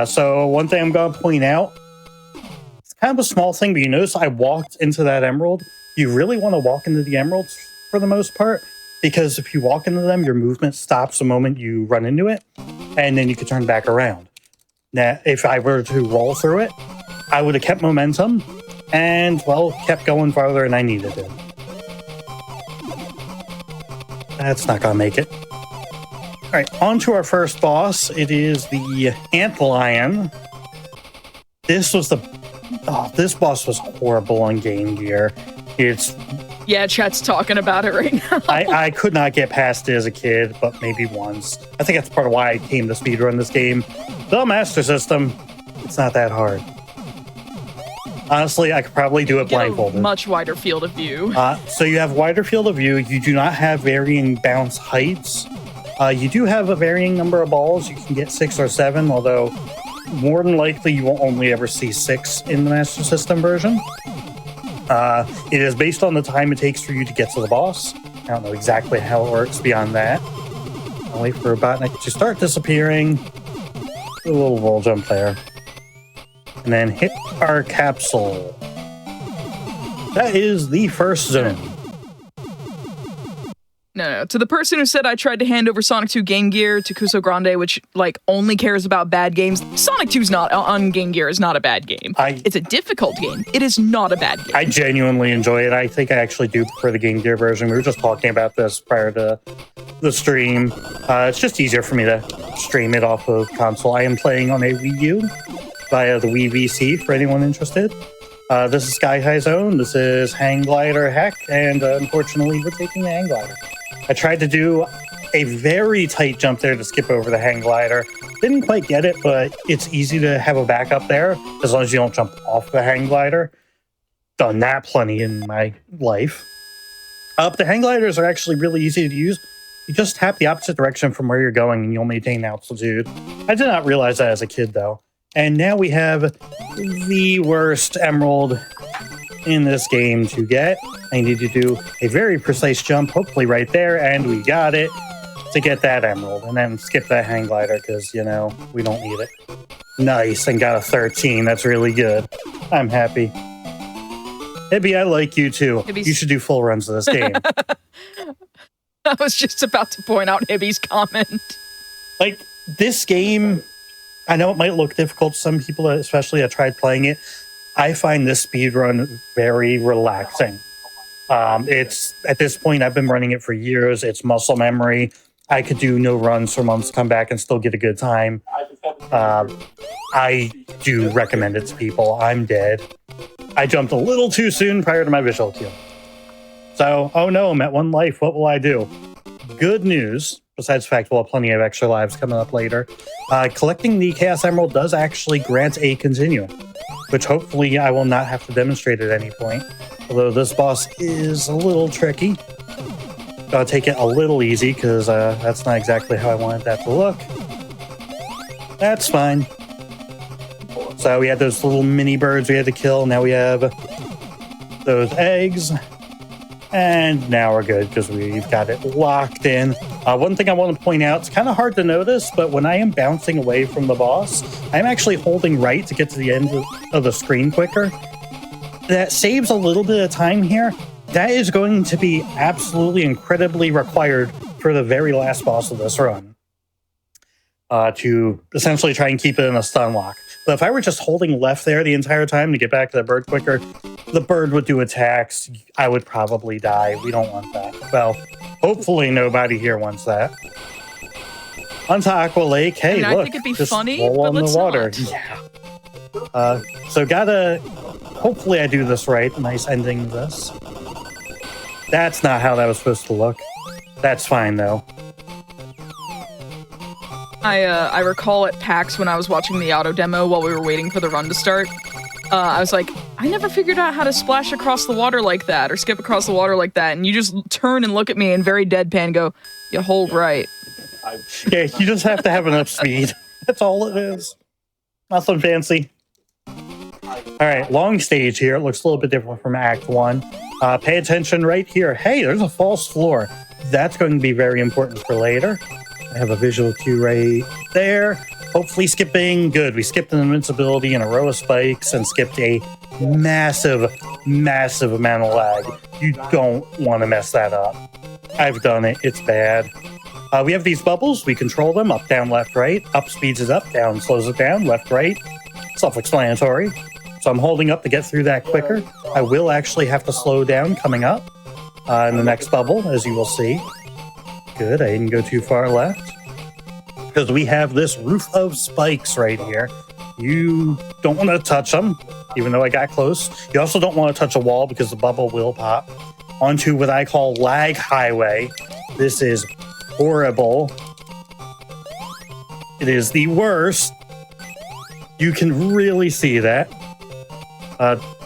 So one thing I'm going to point out, it's kind of a small thing, but you notice I walked into that emerald. You really want to walk into the emeralds for the most part, because if you walk into them, your movement stops the moment you run into it, and then you can turn back around. Now, if I were to roll through it, I would have kept momentum and, well, kept going farther than I needed to. That's not going to make it. All right, on to our first boss. It is the Ant Lion. This was this boss was horrible on Game Gear. Yeah, chat's talking about it right now. I could not get past it as a kid, but maybe once. I think that's part of why I came to speedrun this game. The Master System, it's not that hard. Honestly, I could probably do it blindfolded. Much wider field of view. So you have wider field of view. You do not have varying bounce heights. You do have a varying number of balls. You can get 6 or 7, although more than likely you will only ever see 6 in the Master System version. It is based on the time it takes for you to get to the boss. I don't know exactly how it works beyond that. I'll wait for a Robotnik to start disappearing. Do a little roll jump there. And then hit our capsule. That is the first zone. No. To the person who said I tried to hand over Sonic 2 Game Gear to Kuso Grande, which only cares about bad games, Sonic 2's not on Game Gear is not a bad game. It's a difficult game. It is not a bad game. I genuinely enjoy it. I think I actually do prefer the Game Gear version. We were just talking about this prior to the stream. It's just easier for me to stream it off of console. I am playing on a Wii U via the Wii VC for anyone interested. This is Sky High Zone. This is Hang Glider Heck, and unfortunately, we're taking the Hang Glider. I tried to do a very tight jump there to skip over the hang glider. Didn't quite get it, but it's easy to have a backup there as long as you don't jump off the hang glider. Done that plenty in my life. The hang gliders are actually really easy to use. You just tap the opposite direction from where you're going and you'll maintain altitude. I did not realize that as a kid, though. And now we have the worst emerald in this game to get. I need to do a very precise jump, hopefully right there, and we got it to get that emerald. And then skip that hang glider because, we don't need it. Nice, and got a 13. That's really good. I'm happy. Hibby, I like you too. You should do full runs of this game. I was just about to point out Hibby's comment. This game, I know it might look difficult to some people, especially I tried playing it. I find this speedrun very relaxing. It's at this point, I've been running it for years. It's muscle memory. I could do no runs for months, come back and still get a good time. I do recommend it to people. I'm dead. I jumped a little too soon prior to my visual cue. So, oh no, I'm at 1 life. What will I do? Good news, besides the fact we'll have plenty of extra lives coming up later. Collecting the Chaos Emerald does actually grant a continue, which hopefully I will not have to demonstrate at any point. Although this boss is a little tricky. Gotta take it a little easy because that's not exactly how I wanted that to look. That's fine. So we had those little mini birds we had to kill. Now we have those eggs. And now we're good because we've got it locked in. One thing I want to point out, it's kind of hard to notice, but when I am bouncing away from the boss, I'm actually holding right to get to the end of the screen quicker. That saves a little bit of time here. That is going to be absolutely incredibly required for the very last boss of this run. To essentially try and keep it in a stun lock. But if I were just holding left there the entire time to get back to the bird quicker, the bird would do attacks. I would probably die. We don't want that. Well, hopefully nopody here wants that. Onto Aqua Lake. Hey, I mean, look. I think it'd be just funny, roll but on the let's water. not. Yeah. So gotta... Hopefully I do this right. Nice ending to this. That's not how that was supposed to look. That's fine, though. I recall at PAX when I was watching the auto demo while we were waiting for the run to start. I was like, I never figured out how to splash across the water like that or skip across the water like that. And you just turn and look at me and very deadpan go, you hold right. Yeah, you just have to have enough speed. That's all it is. Nothing fancy. All right, long stage here. It looks a little bit different from Act 1. Pay attention right here. Hey, there's a false floor. That's going to be very important for later. I have a visual cue right there. Hopefully skipping. Good. We skipped an invincibility and a row of spikes and skipped a massive, massive amount of lag. You don't want to mess that up. I've done it. It's bad. We have these bubbles. We control them. Up, down, left, right. Up speeds it up. Down slows it down. Left, right. Self-explanatory. So I'm holding up to get through that quicker. I will actually have to slow down coming up in the next bubble, as you will see. Good, I didn't go too far left. Because we have this roof of spikes right here. You don't want to touch them, even though I got close. You also don't want to touch a wall because the bubble will pop. Onto what I call lag highway. This is horrible. It is the worst. You can really see that.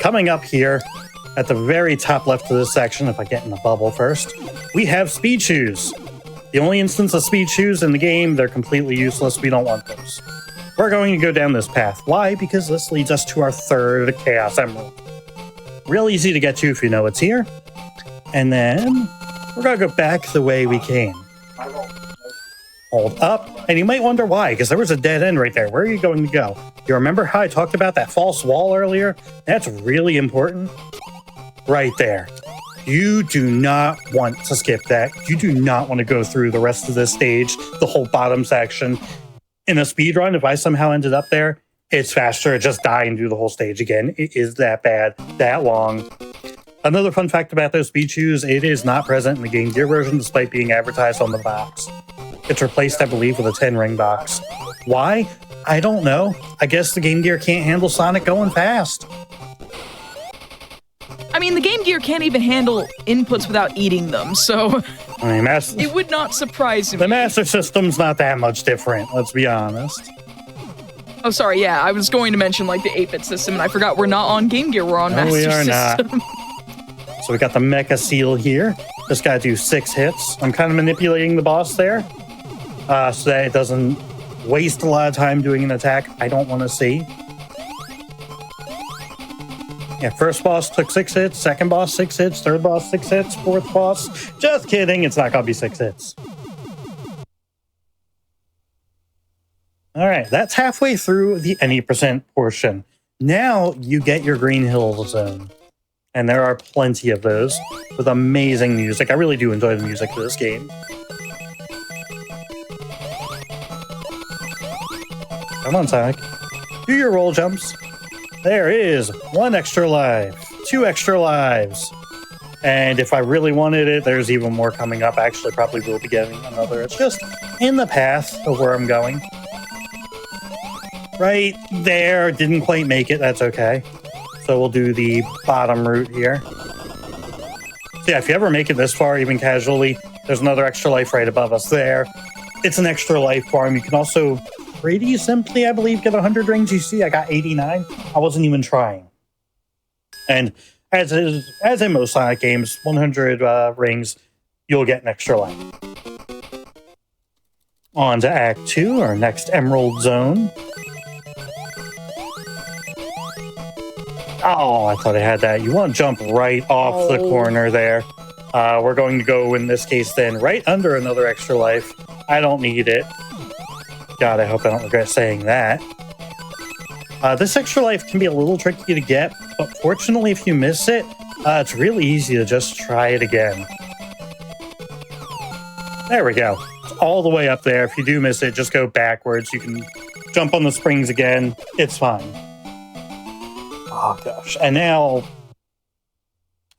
Coming up here, at the very top left of this section, if I get in the bubble first, we have speed shoes. The only instance of speed shoes in the game, they're completely useless. We don't want those. We're going to go down this path. Why? Because this leads us to our third Chaos Emerald. Real easy to get to if you know it's here. And then we're going to go back the way we came. Hold up. And you might wonder why, because there was a dead end right there. Where are you going to go? You remember how I talked about that false wall earlier? That's really important. Right there. You do not want to skip that. You do not want to go through the rest of this stage, the whole bottom section. In a speedrun, if I somehow ended up there, it's faster to just die and do the whole stage again. It is that bad, that long. Another fun fact about those speed shoes, it is not present in the Game Gear version despite being advertised on the box. It's replaced, I believe, with a 10-ring box. Why? I don't know. I guess the Game Gear can't handle Sonic going fast. I mean, the Game Gear can't even handle inputs without eating them, so I mean, it would not surprise me. The Master System's not that much different, let's be honest. Oh, sorry, yeah, I was going to mention, like, the 8-bit system, and I forgot we're not on Game Gear, we're on Master we are System. Not. So we got the Mecha Seal here. Just gotta do 6 hits. I'm kind of manipulating the boss there, so that it doesn't waste a lot of time doing an attack I don't want to see. Yeah, first boss took 6 hits, second boss 6 hits, third boss 6 hits, fourth boss. Just kidding, it's not gonna be 6 hits. All right, that's halfway through the any percent portion. Now you get your Green Hill Zone. And there are plenty of those with amazing music. I really do enjoy the music of this game. Come on, Sonic. Do your roll jumps. There is 1 extra life, 2 extra lives. And if I really wanted it, there's even more coming up. I actually probably will be getting another. It's just in the path of where I'm going. Right there. Didn't quite make it. That's okay. So we'll do the bottom route here. So yeah, if you ever make it this far, even casually, there's another extra life right above us there. It's an extra life farm. You can also pretty simply, I believe, get 100 rings. You see, I got 89. I wasn't even trying. And as in most Sonic games, 100 rings, you'll get an extra life. On to Act 2, our next Emerald Zone. Oh, I thought I had that. You want to jump right off the corner there. We're going to go, in this case, then right under another extra life. I don't need it. God, I hope I don't regret saying that. This extra life can be a little tricky to get, but fortunately, if you miss it, it's really easy to just try it again. There we go. It's all the way up there. If you do miss it, just go backwards. You can jump on the springs again. It's fine. Oh, gosh. And now,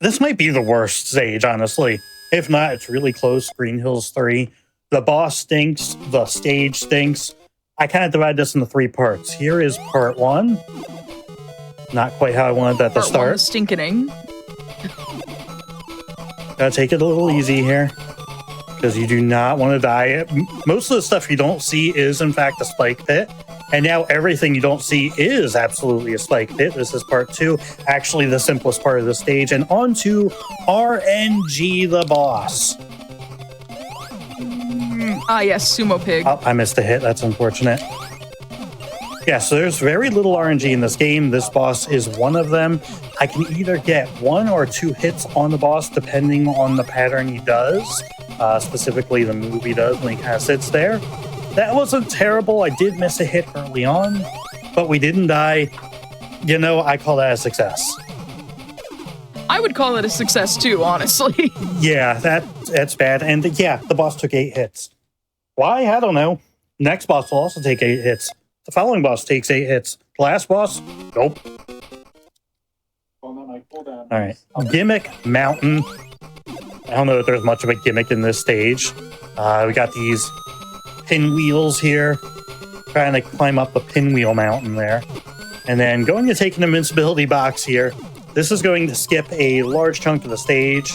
this might be the worst stage, honestly. If not, it's really close. Green Hills 3. The boss stinks. The stage stinks. I kind of divide this into 3 parts. Here is part 1. Not quite how I wanted that to start. Part 1 is stinkening. Gotta take it a little easy here, because you do not want to die. Most of the stuff you don't see is, in fact, a spike pit. And now everything you don't see is absolutely a spike pit. This is part 2, actually the simplest part of the stage. And on to RNG the boss. Yes, Sumo Pig. Oh, I missed a hit. That's unfortunate. Yeah, so there's very little RNG in this game. This boss is one of them. I can either get 1 or 2 hits on the boss, depending on the pattern he does. Specifically, the move he does when he kind of sits there. That wasn't terrible. I did miss a hit early on, but we didn't die. You know, I call that a success. I would call it a success too, honestly. Yeah, that's bad. And yeah, the boss took 8 hits. Why? I don't know. Next boss will also take 8 hits. The following boss takes 8 hits. The last boss? Nope. All right. Gimmick Mountain. I don't know if there's much of a gimmick in this stage. We got these pinwheels here. Trying to climb up the pinwheel mountain there. And then going to take an invincibility box here. This is going to skip a large chunk of the stage.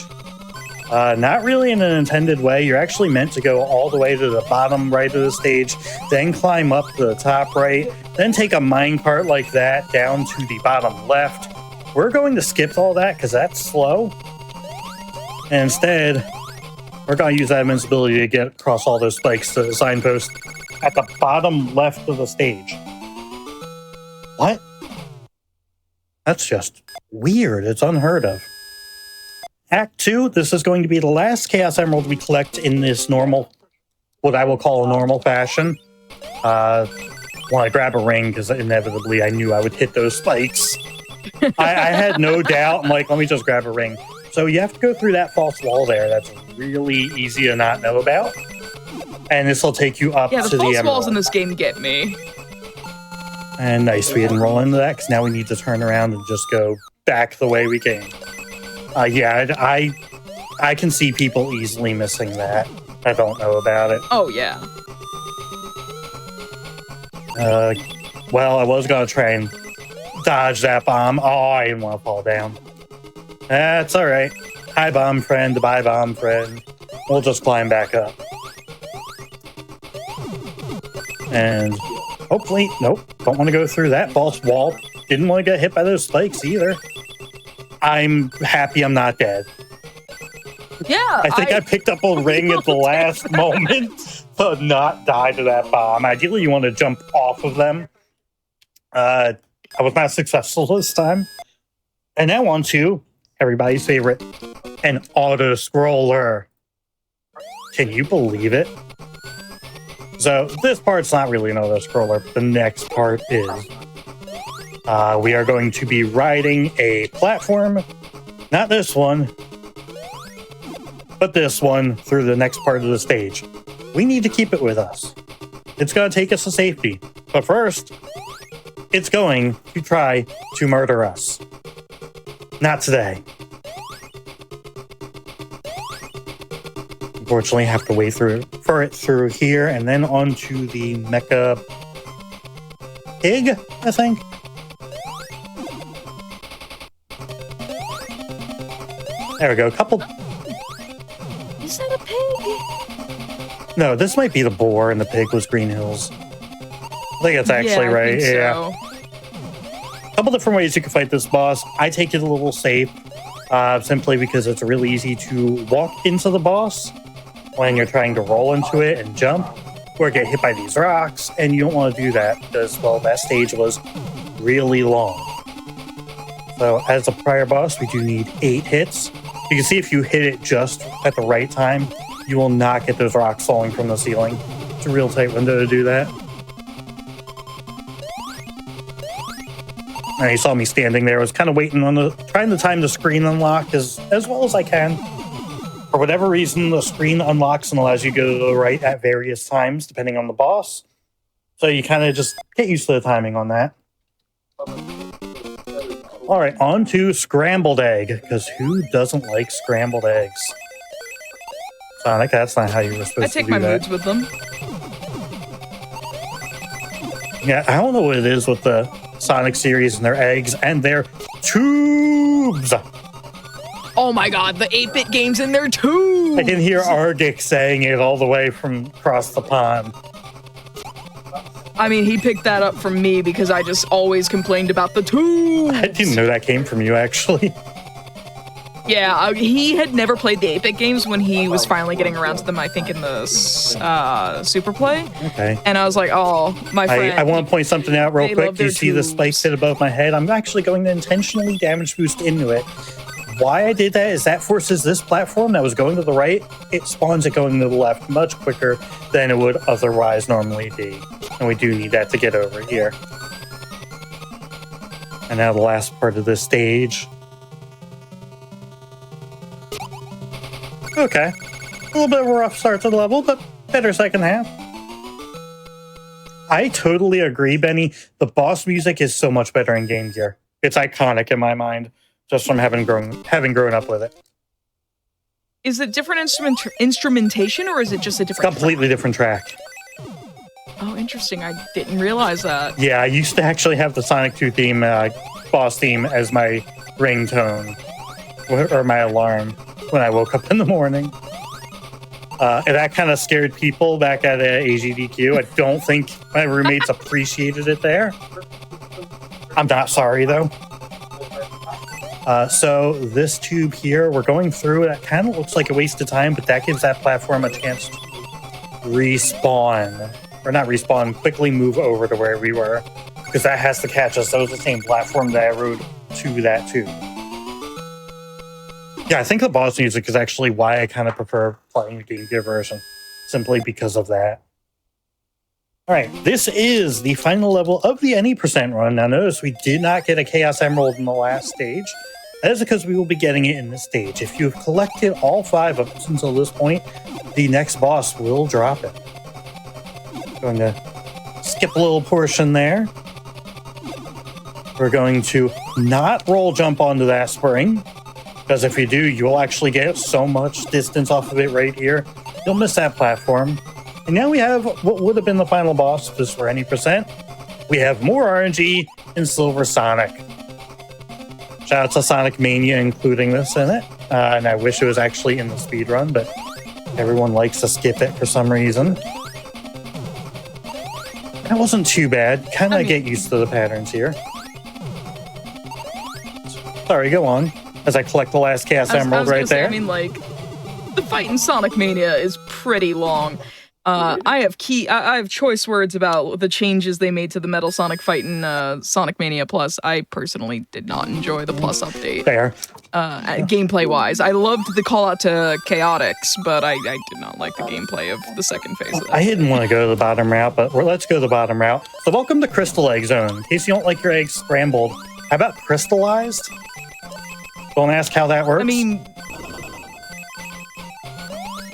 Not really in an intended way. You're actually meant to go all the way to the bottom right of the stage, then climb up to the top right, then take a minecart like that down to the bottom left. We're going to skip all that because that's slow. And instead, we're going to use that invincibility to get across all those spikes to the signpost at the bottom left of the stage. What? That's just weird. It's unheard of. Act 2, this is going to be the last Chaos Emerald we collect in this normal, what I will call a normal fashion. Want to grab a ring because inevitably I knew I would hit those spikes. I had no doubt. I'm like, let me just grab a ring. So you have to go through that false wall there. That's really easy to not know about. And this will take you up to the emerald. Yeah, the false walls in this game get me. And nice, we didn't roll into that because now we need to turn around and just go back the way we came. Yeah, I can see people easily missing that. I don't know about it. Oh, yeah. Well, I was going to try and dodge that bomb. Oh, I didn't want to fall down. That's all right. Hi, bomb friend. Bye, bomb friend. We'll just climb back up. And hopefully, nope, don't want to go through that false wall. Didn't want to get hit by those spikes either. I'm happy I'm not dead. Yeah. I think I picked up a ring at the last moment to not die to that bomb. Ideally, you want to jump off of them. I was not successful this time. And now on to everybody's favorite, an auto-scroller. Can you believe it? So this part's not really an auto-scroller, but the next part is. We are going to be riding a platform, not this one, but this one through the next part of the stage. We need to keep it with us. It's going to take us to safety, but first, it's going to try to murder us. Not today. Unfortunately, I have to wait for it through here and then onto the Mecha Pig, I think. There we go. A couple. Is that a pig? No, this might be the boar and the pig was Green Hills. I think that's actually right. Yeah. A couple different ways you can fight this boss. I take it a little safe, simply because it's really easy to walk into the boss when you're trying to roll into it and jump, or get hit by these rocks, and you don't want to do that because, well, that stage was really long. So as a prior boss, we do need 8 hits. You can see if you hit it just at the right time, you will not get those rocks falling from the ceiling. It's a real tight window to do that. And you saw me standing there. I was kind of waiting on trying to time the screen unlock as well as I can. For whatever reason, the screen unlocks and allows you to go to the right at various times, depending on the boss. So you kind of just get used to the timing on that. All right, on to scrambled egg, because who doesn't like scrambled eggs? Sonic, that's not how you were supposed to do that. I take my moods with them. Yeah, I don't know what it is with the Sonic series and their eggs and their tubes. Oh my god, the 8-bit games and their tubes! I can hear Argic saying it all the way from across the pond. I mean, he picked that up from me because I just always complained about the tubes. I didn't know that came from you, actually. Yeah, he had never played the 8-bit games when he was finally getting around to them, I think, in the Super Play. Okay. And I was like, oh, my friend. I want to point something out real they quick. love Do you their see the tubes. spikes hit above my head? I'm actually going to intentionally damage boost into it. Why I did that is that forces this platform that was going to the right, it spawns it going to the left much quicker than it would otherwise normally be. And we do need that to get over here. And now the last part of this stage. Okay. A little bit of a rough start to the level, but better second half. I totally agree, Benny. The boss music is so much better in Game Gear. It's iconic in my mind, just from having grown up with it. Is it different instrumentation, or is it just a different Completely different track. Oh, interesting. I didn't realize that. Yeah, I used to actually have the Sonic 2 theme, boss theme, as my ringtone, or my alarm, when I woke up in the morning. And that kind of scared people back at AGDQ. I don't think my roommates appreciated it there. I'm not sorry, though. So this tube here, we're going through. That kind of looks like a waste of time, but that gives that platform a chance to respawn. Or not respawn, quickly move over to where we were. Because that has to catch us. That was the same platform that I rode to that tube. Yeah, I think the boss music is actually why I kind of prefer playing the Game Gear version. Simply because of that. Alright, this is the final level of the Any % run. Now notice we did not get a Chaos Emerald in the last stage. That is because we will be getting it in this stage. If you've collected all 5 of us until this point, the next boss will drop it. Going to skip a little portion there. We're going to not roll jump onto that spring, because if you do, you'll actually get so much distance off of it right here. You'll miss that platform. And now we have what would have been the final boss if this were any %. We have more RNG in Silver Sonic. Shout out to Sonic Mania including this in it. And I wish it was actually in the speedrun, but everyone likes to skip it for some reason. That wasn't too bad. Kind of get used to the patterns here. Sorry, go on. As I collect the last Chaos Emerald right there. I mean, like, the fight in Sonic Mania is pretty long. I have choice words about the changes they made to the Metal Sonic fight in Sonic Mania Plus. I personally did not enjoy the Plus update. Fair. Gameplay-wise. I loved the call-out to Chaotix, but I did not like the gameplay of the second phase of that. I didn't want to go to the bottom route, but let's go the bottom route. So welcome to Crystal Egg Zone. In case you don't like your eggs scrambled, how about crystallized? Don't ask how that works. I mean,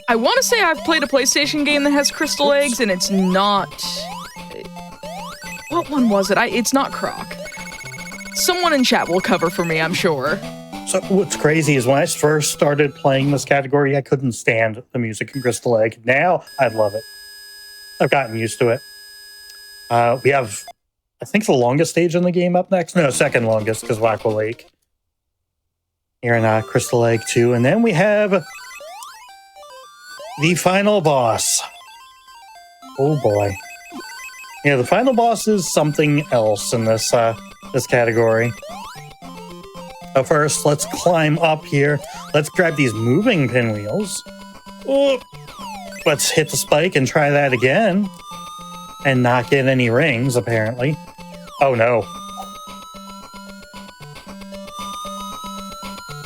I want to say I've played a PlayStation game that has crystal eggs, and it's not... What one was it? It's not Croc. Someone in chat will cover for me, I'm sure. So what's crazy is when I first started playing this category, I couldn't stand the music in Crystal Egg. Now, I love it. I've gotten used to it. We have, I think, the longest stage in the game up next. No, second longest, because Wacko Lake. Here in Crystal Egg 2. And then we have the final boss. Oh boy. Yeah, the final boss is something else in this this category. So first, let's climb up here. Let's grab these moving pinwheels. Oh. Let's hit the spike and try that again. And not get any rings, apparently. Oh no.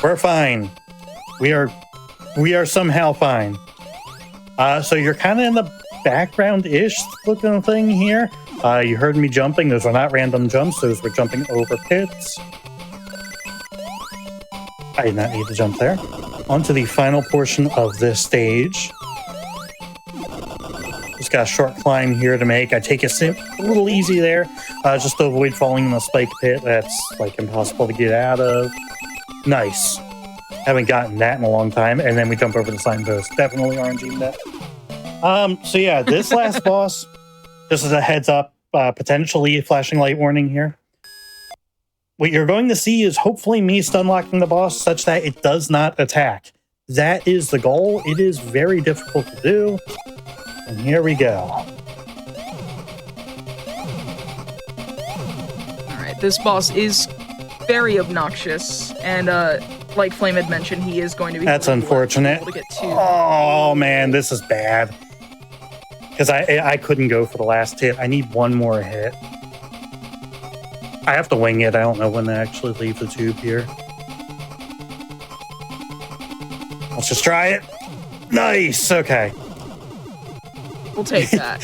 We're fine. We are somehow fine. So you're kind of in the background-ish looking thing here. You heard me jumping. Those are not random jumps. Those were jumping over pits. I did not need to jump there. On to the final portion of this stage. Just got a short climb here to make. I take it a little easy there, just to avoid falling in the spike pit. That's like impossible to get out of. Nice. Haven't gotten that in a long time. And then we jump over the signpost. Definitely RNG that. So yeah, this last boss, this is a heads up, potentially a flashing light warning here. What you're going to see is hopefully me stun locking the boss such that it does not attack. That is the goal. It is very difficult to do. And here we go. All right, this boss is very obnoxious, and like Flame had mentioned, he is going to be. That's unfortunate. Able to get to. Oh man, this is bad. Because I couldn't go for the last hit. I need one more hit. I have to wing it. I don't know when to actually leave the tube here. Let's just try it. Nice. Okay. We'll take that.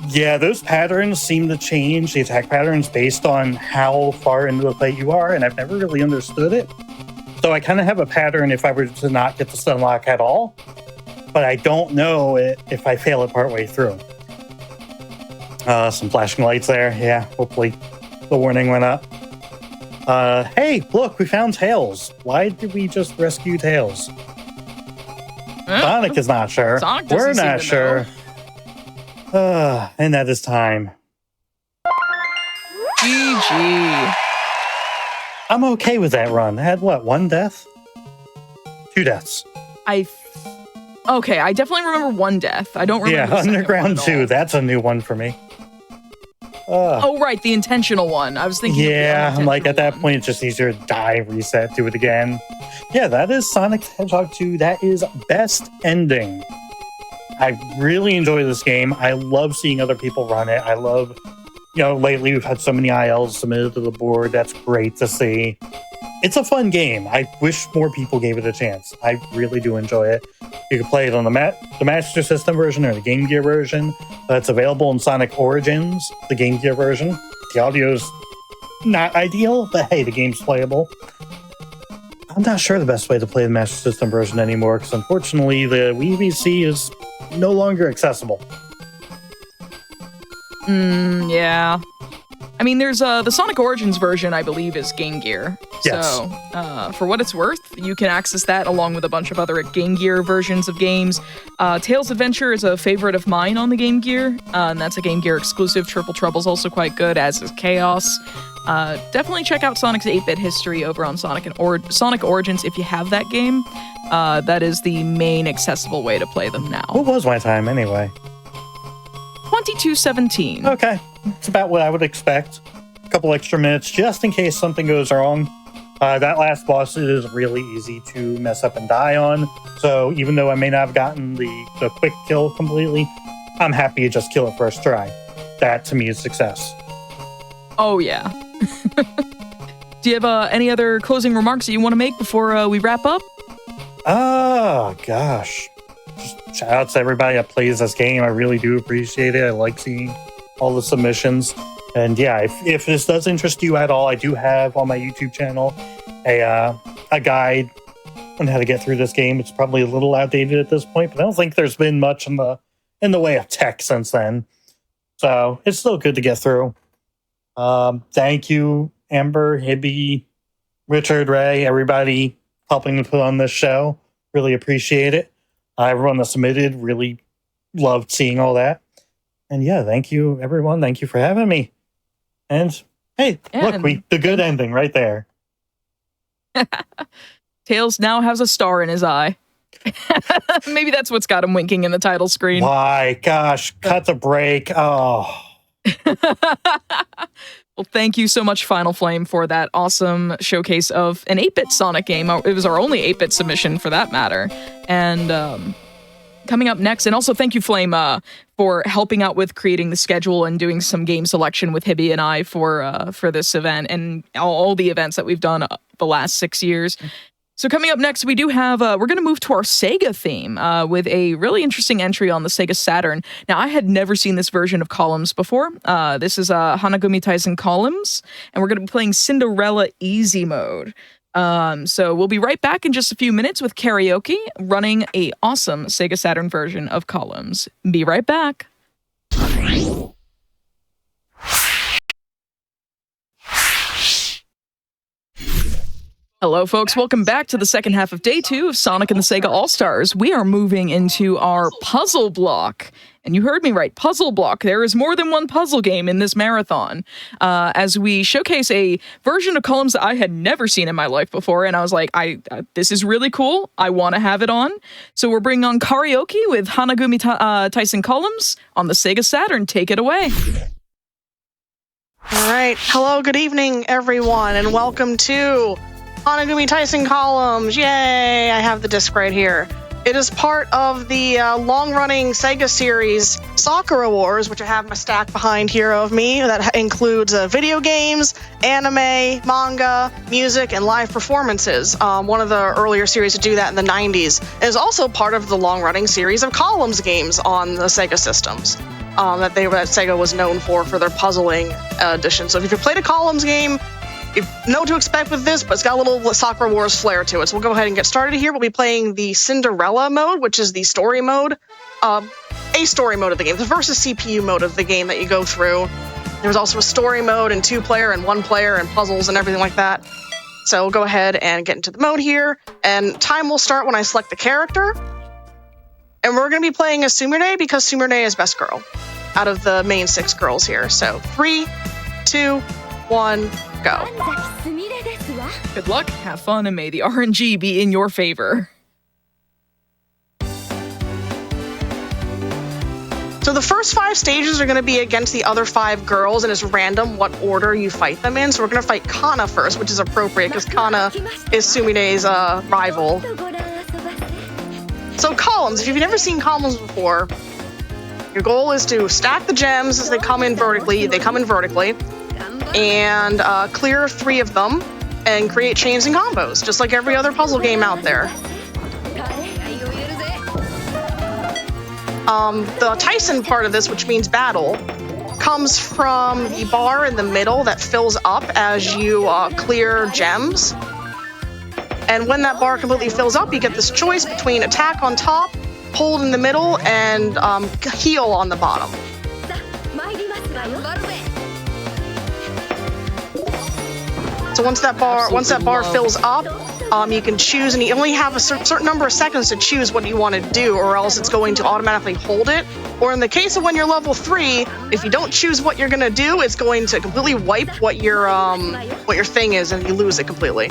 Yeah, those patterns seem to change, the attack patterns, based on how far into the plate you are, and I've never really understood it. So I kind of have a pattern if I were to not get the stun lock at all, but I don't know if I fail it partway through. Some flashing lights there. Yeah, hopefully the warning went up. Hey, look, we found Tails. Why did we just rescue Tails? Sonic is not sure. We're not sure. And that is time. GG. I'm okay with that run. I had what, 1 death? 2 deaths. Okay, I definitely remember 1 death. I don't remember. Yeah, Underground 2. That's a new one for me. Oh, right, the intentional one. I was thinking. Yeah, I'm like, at that point, it's just easier to die, reset, do it again. Yeah, that is Sonic the Hedgehog 2. That is best ending. I really enjoy this game. I love seeing other people run it. I love, lately we've had so many ILs submitted to the board. That's great to see. It's a fun game. I wish more people gave it a chance. I really do enjoy it. You can play it on the Master System version or the Game Gear version. It's available in Sonic Origins, the Game Gear version. The audio's not ideal, but hey, the game's playable. I'm not sure the best way to play the Master System version anymore, because unfortunately the Wii VC is no longer accessible. Yeah. I mean, there's the Sonic Origins version, I believe, is Game Gear. Yes. So, for what it's worth, you can access that along with a bunch of other Game Gear versions of games. Tails Adventure is a favorite of mine on the Game Gear, and that's a Game Gear exclusive. Triple Trouble's also quite good, as is Chaos. Definitely check out Sonic's 8-bit history over on Sonic Origins if you have that game. That is the main accessible way to play them now. What was my time anyway? 22:17. Okay, it's about what I would expect. A couple extra minutes just in case something goes wrong. That last boss is really easy to mess up and die on. So even though I may not have gotten the quick kill completely, I'm happy to just kill it first try. That to me is success. Oh yeah. Do you have any other closing remarks that you want to make before we wrap up? Oh gosh. Just shout out to everybody that plays this game. I really do appreciate it. I like seeing all the submissions. And yeah, if this does interest you at all, I do have on my YouTube channel a guide on how to get through this game. It's probably a little outdated at this point, but I don't think there's been much in the way of tech since then. So it's still good to get through. Thank you, Amber, Hibby, Richard, Ray, everybody helping to put on this show. Really appreciate it. Everyone that submitted, really loved seeing all that. And yeah, thank you, everyone. Thank you for having me. And hey, look, the good ending right there. Tails now has a star in his eye. Maybe that's what's got him winking in the title screen. Why? Gosh, cut the break. Oh. Well, thank you so much, Final Flame, for that awesome showcase of an 8-bit Sonic game. It was our only 8-bit submission for that matter. And coming up next, and also thank you, Flame, for helping out with creating the schedule and doing some game selection with Hibby and I for this event and all the events that we've done the last 6 years. So coming up next, we do have, we're going to move to our Sega theme with a really interesting entry on the Sega Saturn. Now, I had never seen this version of Columns before. This is Hanagumi Taisen Columns, and we're going to be playing Cinderella Easy Mode. So we'll be right back in just a few minutes with Karaoke running a awesome Sega Saturn version of Columns. Be right back. Hello, folks. Welcome back to the second half of Day 2 of Sonic and the SEGA All-Stars. We are moving into our puzzle block. And you heard me right, puzzle block. There is more than one puzzle game in this marathon. As we showcase a version of Columns that I had never seen in my life before. And I was like, this is really cool. I want to have it on. So we're bringing on Karaoke with Hanagumi Taisen Columns on the Sega Saturn. Take it away. All right. Hello, good evening, everyone, and welcome to Hanagumi Taisen Columns. Yay! I have the disc right here. It is part of the long-running Sega series Sakura Wars, which I have my stack behind here of me. That includes video games, anime, manga, music, and live performances. One of the earlier series to do that in the 90s. It is also part of the long-running series of Columns games on the Sega systems that Sega was known for their puzzling edition. So if you've played a Columns game, you know what to expect with this, but it's got a little Sakura Wars flair to it. So we'll go ahead and get started here. We'll be playing the Cinderella mode, which is the story mode. A story mode of the game, the versus CPU mode of the game that you go through. There's also a story mode and 2-player and 1-player and puzzles and everything like that. So we'll go ahead and get into the mode here. And time will start when I select the character. And we're going to be playing as Sumire because Sumire is best girl out of the main 6 girls here. So 3, 2, 1, go. Good luck, have fun, and may the RNG be in your favor. So the first 5 stages are going to be against the other 5 girls, and it's random what order you fight them in. So we're going to fight Kana first, which is appropriate because Kana is Sumire's rival. So Columns, if you've never seen Columns before, your goal is to stack the gems as they come in vertically. And clear 3 of them and create chains and combos, just like every other puzzle game out there. The Taisen part of this, which means battle, comes from the bar in the middle that fills up as you clear gems. And when that bar completely fills up, you get this choice between attack on top, hold in the middle, and heal on the bottom. So once that bar fills up, you can choose, and you only have a certain number of seconds to choose what you want to do, or else it's going to automatically hold it. Or in the case of when you're level 3, if you don't choose what you're going to do, it's going to completely wipe what your thing is, and you lose it completely.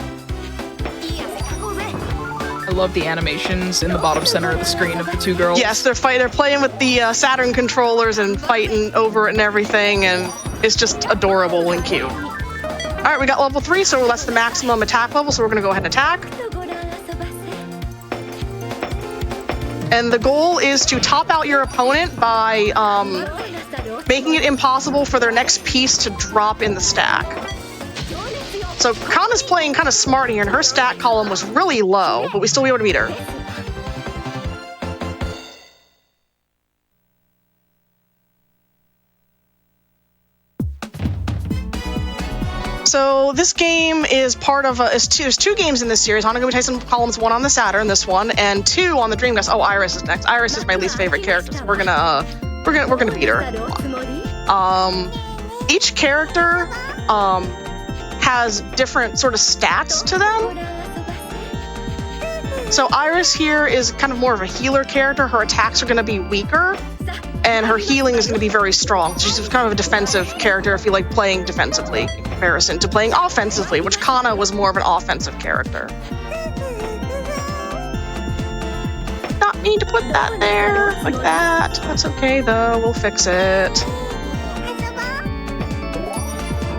I love the animations in the bottom center of the screen of the 2 girls. Yes, they're playing with the Saturn controllers and fighting over it and everything, and it's just adorable and cute. All right, we got level 3, so that's the maximum attack level, so we're going to go ahead and attack. And the goal is to top out your opponent by making it impossible for their next piece to drop in the stack. So Kana's playing kind of smart here, and her stat column was really low, but we still be able to beat her. So this game is part of there's 2 games in this series. Hanagumi Taisen Columns 1 on the Saturn, this one, and 2 on the Dreamcast. Oh, Iris is next. Iris is my least favorite character, so we're gonna beat her. Each character has different sort of stats to them. So Iris here is kind of more of a healer character. Her attacks are going to be weaker, and her healing is going to be very strong. She's kind of a defensive character if you like playing defensively in comparison to playing offensively, which Kana was more of an offensive character. Not need to put that there like that. That's okay though, we'll fix it.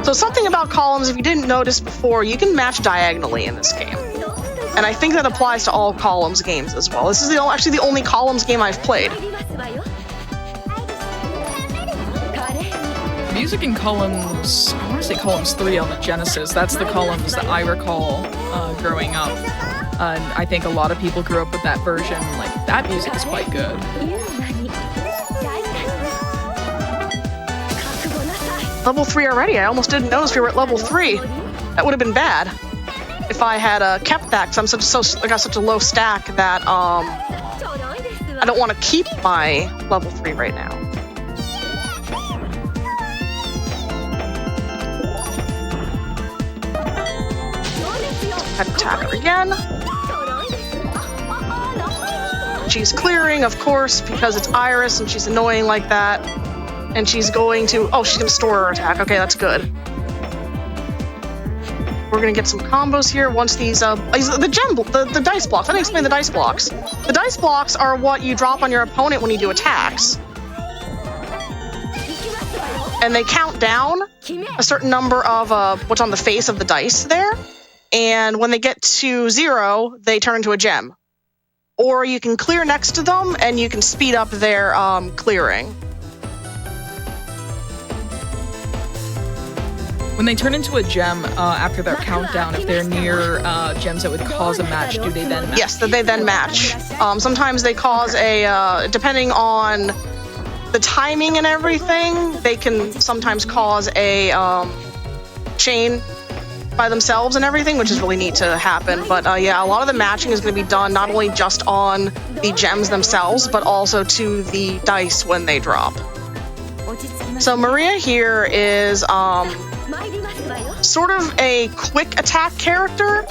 So something about Columns, if you didn't notice before, you can match diagonally in this game. And I think that applies to all Columns games as well. This is actually the only Columns game I've played. Music in Columns, I want to say Columns 3 on the Genesis. That's the Columns that I recall growing up. And I think a lot of people grew up with that version. Like, that music is quite good. Level 3 already? I almost didn't notice we were at level 3. That would have been bad if I had kept that, because I got such a low stack that I don't want to keep my level 3 right now. Head attack her again. She's clearing, of course, because it's Iris and she's annoying like that. And she's going to... Oh, she's going to store her attack. Okay, that's good. We're going to get some combos here once these... the dice blocks. Let me explain the dice blocks. The dice blocks are what you drop on your opponent when you do attacks. And they count down a certain number of what's on the face of the dice there. And when they get to 0, they turn into a gem. Or you can clear next to them, and you can speed up their clearing. When they turn into a gem after their countdown, if they're near gems that would cause a match, do they then match? Yes, they then match. Sometimes they cause a, depending on the timing and everything, they can sometimes cause a chain by themselves and everything, which is really neat to happen. But yeah, a lot of the matching is going to be done not only just on the gems themselves, but also to the dice when they drop. So Maria here is sort of a quick attack character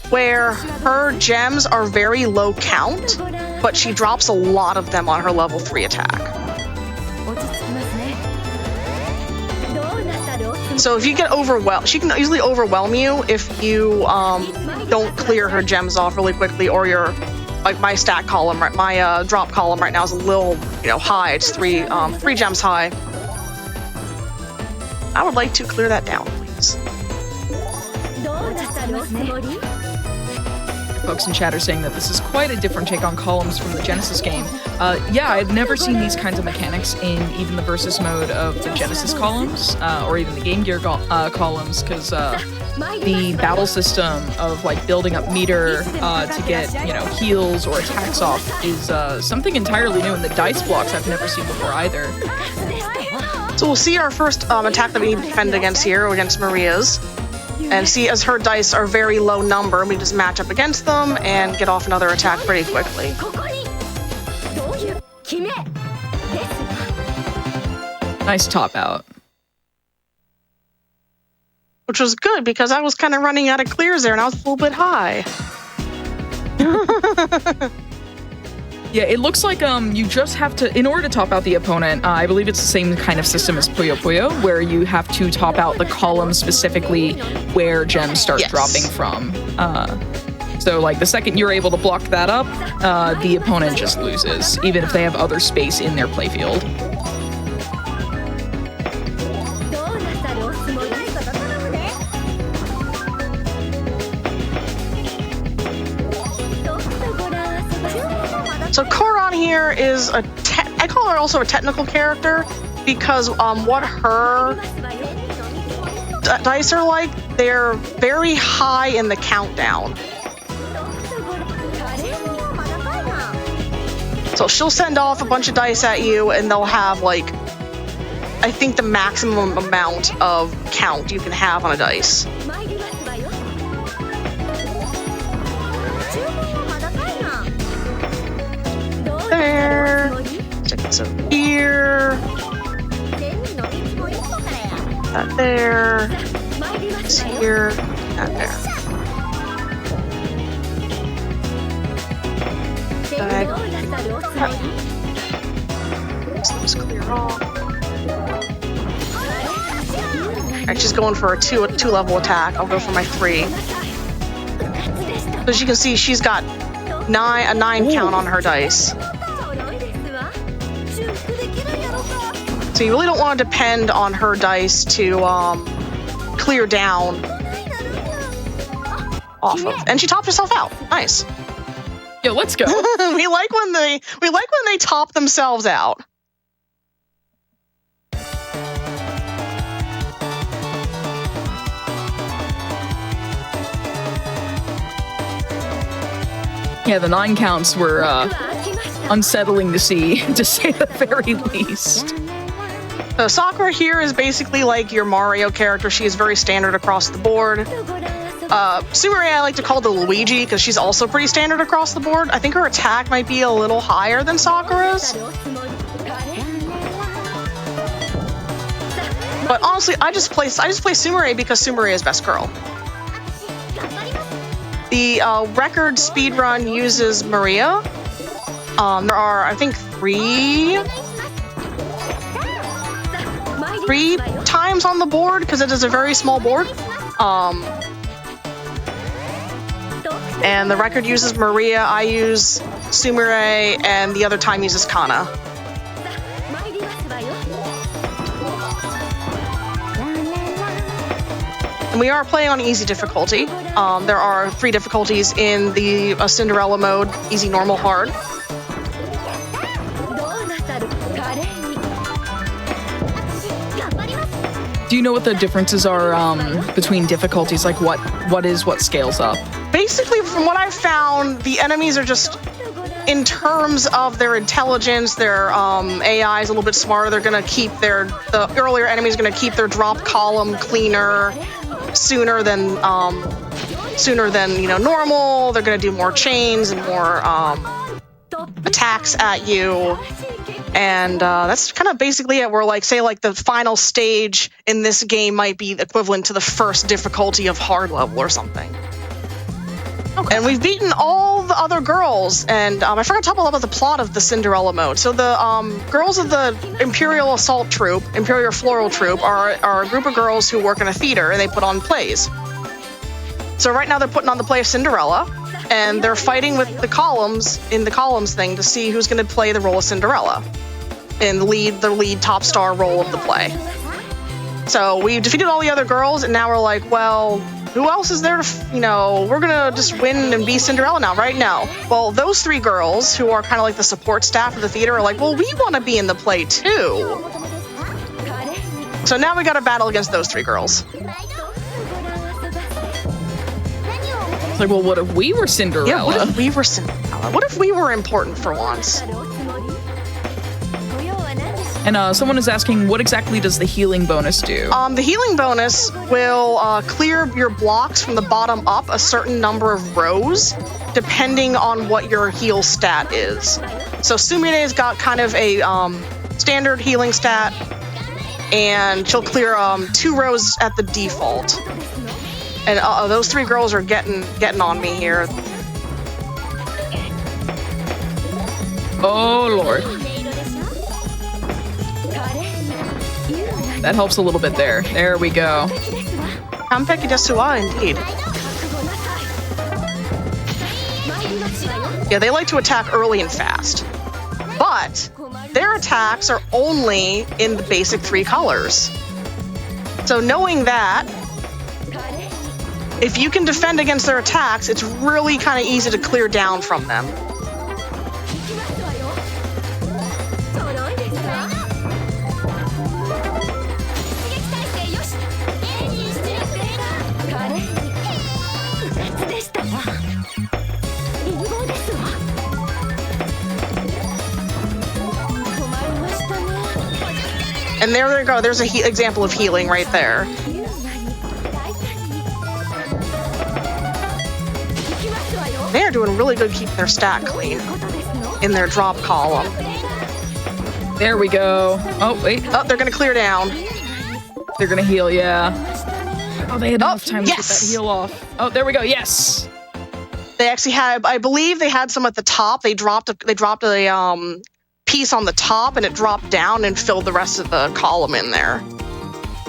where her gems are very low count, but she drops a lot of them on her level 3 attack. So if you get overwhelmed, she can easily overwhelm you if you don't clear her gems off really quickly, or your, like my stat column, right? My drop column right now is a little, high. It's three gems high. I would like to clear that down, please. Folks in chat are saying that this is quite a different take on columns from the Genesis game. Yeah, I've never seen these kinds of mechanics in even the versus mode of the Genesis columns, or even the Game Gear columns, because the battle system of like building up meter to get heals or attacks off is something entirely new, and the dice blocks I've never seen before either. So we'll see our first attack that we need to defend against here, against Maria's. And see, as her dice are very low number, we just match up against them and get off another attack pretty quickly. Nice top out. Which was good, because I was kind of running out of clears there, and I was a little bit high. Yeah, it looks like you just have to, in order to top out the opponent, I believe it's the same kind of system as Puyo Puyo, where you have to top out the column specifically where gems start dropping from. So like the second you're able to block that up, the opponent just loses, even if they have other space in their playfield. So Koran here is I call her also a technical character, because what her dice are like, they're very high in the countdown. So she'll send off a bunch of dice at you, and they'll have like, I think the maximum amount of count you can have on a dice. There. Check this out here. That there. It's here. That there. Let's clear off. Alright, she's going for a two level attack. I'll go for my 3. As you can see, she's got a 9 count on her dice. So you really don't want to depend on her dice to clear down off of. And she topped herself out. Nice. Yeah, let's go. we like when they top themselves out. Yeah, the 9 counts were unsettling to see, to say the very least. So Sakura here is basically like your Mario character. She is very standard across the board. Sumire I like to call the Luigi because she's also pretty standard across the board. I think her attack might be a little higher than Sakura's. But honestly, I just play Sumire because Sumire is best girl. The record speedrun uses Maria. There are, I think, three times on the board because it is a very small board. And the record uses Maria. I use Sumire, and the other time uses Kana. And we are playing on easy difficulty. There are 3 difficulties in the Cinderella mode: easy, normal, hard. Do you know what the differences are between difficulties? Like what scales up? Basically, from what I've found, the enemies are just, in terms of their intelligence, their AI is a little bit smarter. They're gonna keep the earlier enemies are gonna keep their drop column cleaner sooner than normal. They're gonna do more chains and more attacks at you. And that's kind of basically it. Where say the final stage in this game might be equivalent to the first difficulty of hard level or something. Okay. And we've beaten all the other girls, and I forgot to talk about the plot of the Cinderella mode. So the girls of the Imperial Assault Troop, Imperial Floral Troop, are a group of girls who work in a theater, and they put on plays. So right now they're putting on the play of Cinderella, and they're fighting with the columns in the columns thing to see who's going to play the role of Cinderella and the lead top star role of the play. So we defeated all the other girls, and now we're like, well, who else is there to, we're gonna just win and be Cinderella now, right now. Well, those 3 girls, who are kind of like the support staff of the theater, are like, well, we want to be in the play too. So now we got to battle against those 3 girls. It's like, well, what if we were Cinderella? Yeah, what if we were Cinderella? What if we were important for once? And someone is asking, what exactly does the healing bonus do? The healing bonus will clear your blocks from the bottom up a certain number of rows, depending on what your heal stat is. So Sumire's got kind of a standard healing stat, and she'll clear 2 rows at the default. And those 3 girls are getting on me here. Oh, Lord. That helps a little bit there. There we go. Kampeki desu wa, indeed. Yeah, they like to attack early and fast. But their attacks are only in the basic 3 colors. So knowing that, if you can defend against their attacks, it's really kind of easy to clear down from them. And there they go. There's an example of healing right there. They're doing really good keeping their stat clean in their drop column. There we go. Oh, wait. Oh, they're going to clear down. They're going to heal, yeah. Oh, they had enough time to get that heal off. Oh, there we go. Yes. They actually had, I believe they had some at the top. They dropped a piece on the top, and it dropped down and filled the rest of the column in there.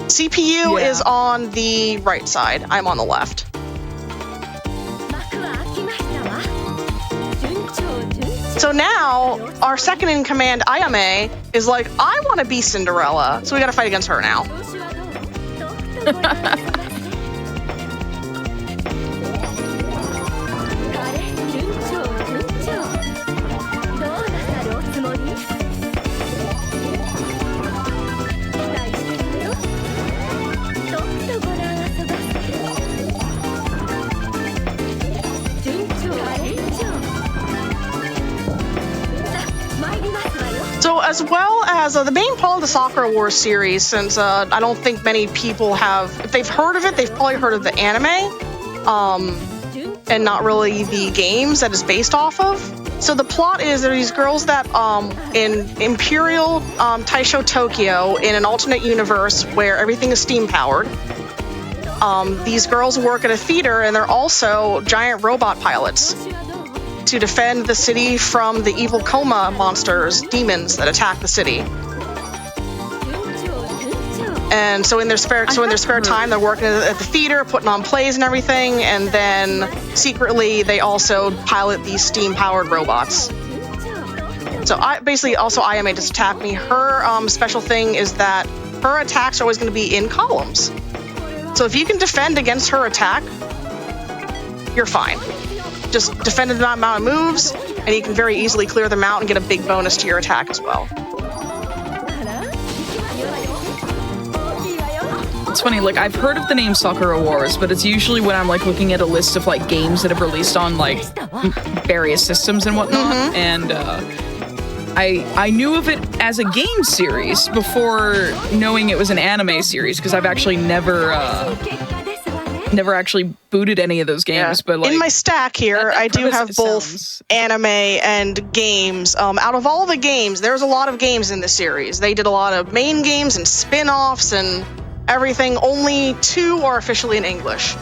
CPU is on the right side. I'm on the left. So now, our second in command, Ayame, is like, I want to be Cinderella. So we got to fight against her now. as well as the main part of the Sakura Wars series, since I don't think many people have, if they've heard of it, they've probably heard of the anime, and not really the games that it's based off of. So the plot is there are these girls that in Imperial Taisho Tokyo, in an alternate universe where everything is steam powered, these girls work at a theater and they're also giant robot pilots to defend the city from the evil coma monsters, demons that attack the city. And so in their spare time, they're working at the theater, putting on plays and everything, and then secretly they also pilot these steam-powered robots. So Ayame just attacked me. Her special thing is that her attacks are always going to be in columns. So if you can defend against her attack, you're fine. Just defend the amount of moves, and you can very easily clear them out and get a big bonus to your attack as well. It's funny, like, I've heard of the name Sakura Wars, but it's usually when I'm, like, looking at a list of, like, games that have released on, like, various systems and whatnot, and, I knew of it as a game series before knowing it was an anime series, because I've actually never actually booted any of those games, but, like... In my stack here, I do have both anime and games. Out of all the games, there's a lot of games in this series. They did a lot of main games and spin-offs and everything. Only 2 are officially in English.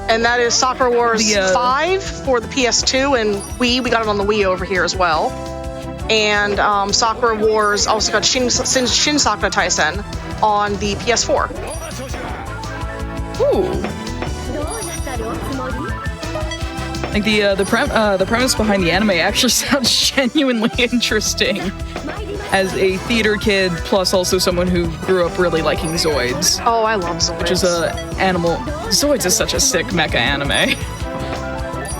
And that is Sakura Wars 5 for the PS2 and Wii. We got it on the Wii over here as well. And Sakura Wars also got Shin Sakura Taisen on the PS4. Ooh. Like the premise behind the anime actually sounds genuinely interesting. As a theater kid, plus also someone who grew up really liking Zoids. Oh, I love Zoids. Which is Zoids is such a sick mecha anime.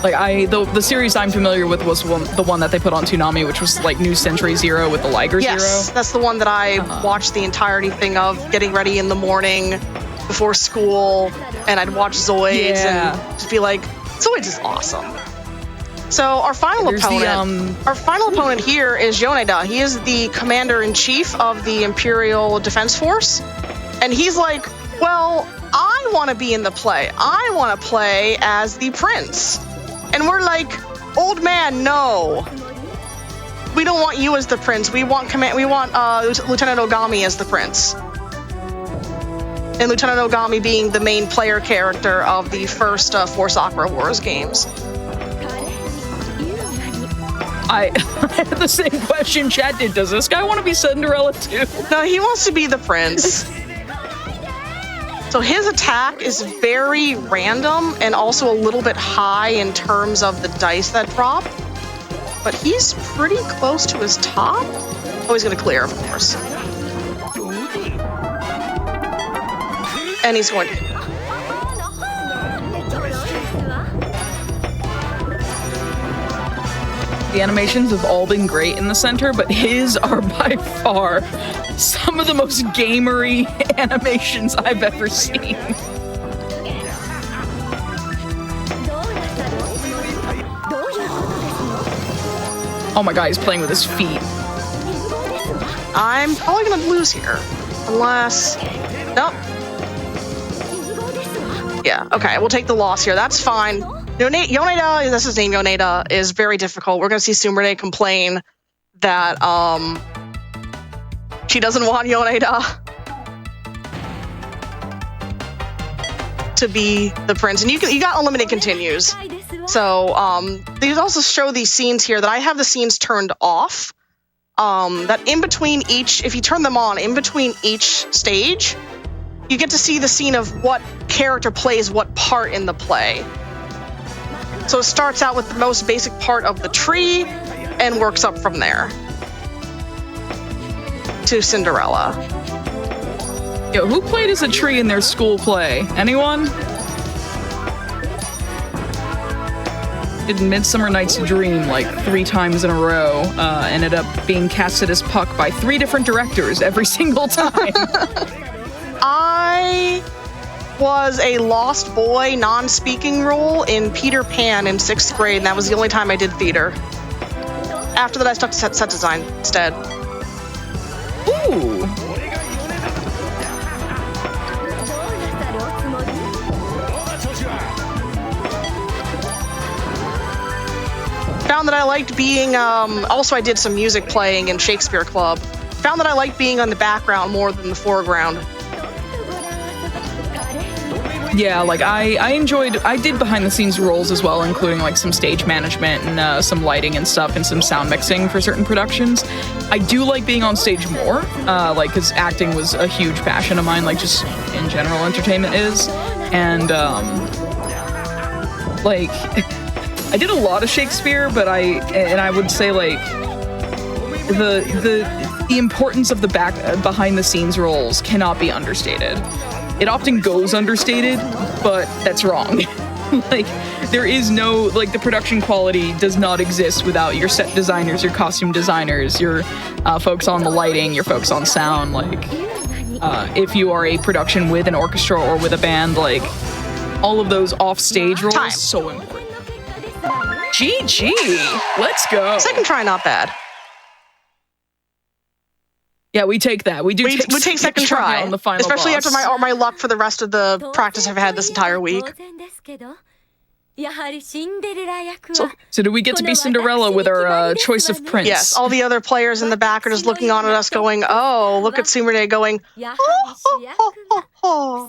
Like the series I'm familiar with was the one that they put on Toonami, which was like New Century Zero with the Liger Zero. Yes, that's the one that I watched the entirety thing of, getting ready in the morning before school, and I'd watch Zoids and just be like, Zoids is awesome. So our final opponent here is Yoneda. He is the commander-in-chief of the Imperial Defense Force, and he's like, well, I want to be in the play. I want to play as the prince. And we're like, old man, no. We don't want you as the prince. We want Lieutenant Ogami as the prince. And Lieutenant Ogami being the main player character of the first 4 Sakura Wars games. I had the same question Chad did. Does this guy want to be Cinderella too? No, he wants to be the prince. So his attack is very random and also a little bit high in terms of the dice that drop. But he's pretty close to his top. Oh, he's going to clear, of course. And he's going to... The animations have all been great in the center, but his are by far some of the most gamery animations I've ever seen. Oh my god, he's playing with his feet. I'm probably gonna lose here. Unless... Nope. Yeah, okay, we'll take the loss here. That's fine. Yoneda, that's his name, Yoneda, is very difficult. We're going to see Sumire complain that she doesn't want Yoneda to be the prince. And you got unlimited continues. So these also show these scenes here that I have the scenes turned off. That in between each, if you turn them on, in between each stage, you get to see the scene of what character plays what part in the play. So it starts out with the most basic part of the tree and works up from there to Cinderella. Yo, who played as a tree in their school play? Anyone? Did Midsummer Night's Dream like 3 times in a row. Ended up being casted as Puck by 3 different directors every single time. I was a lost boy non-speaking role in Peter Pan in 6th grade, and that was the only time I did theater. after that, I stuck to set design instead. Ooh. Found that I liked being, also I did some music playing in Shakespeare Club. Found that I liked being on the background more than the foreground. Yeah, like I did behind the scenes roles as well, including like some stage management and some lighting and stuff and some sound mixing for certain productions. I do like being on stage more, like because acting was a huge passion of mine, like just in general entertainment is. And like I did a lot of Shakespeare, but I would say like the importance of the behind the scenes roles cannot be understated. It often goes understated, but that's wrong. Like, there is no, like, the production quality does not exist without your set designers, your costume designers, your folks on the lighting, your folks on sound. Like, if you are a production with an orchestra or with a band, like, all of those off-stage roles, so important. GG! Let's go! Second try, not bad. Yeah, we take that. We take second try on the final especially boss. after my luck for the rest of the practice I've had this entire week. So do we get to be Cinderella with our choice of prince? Yes, all the other players in the back are just looking on at us going, oh, look at Sumire going, oh.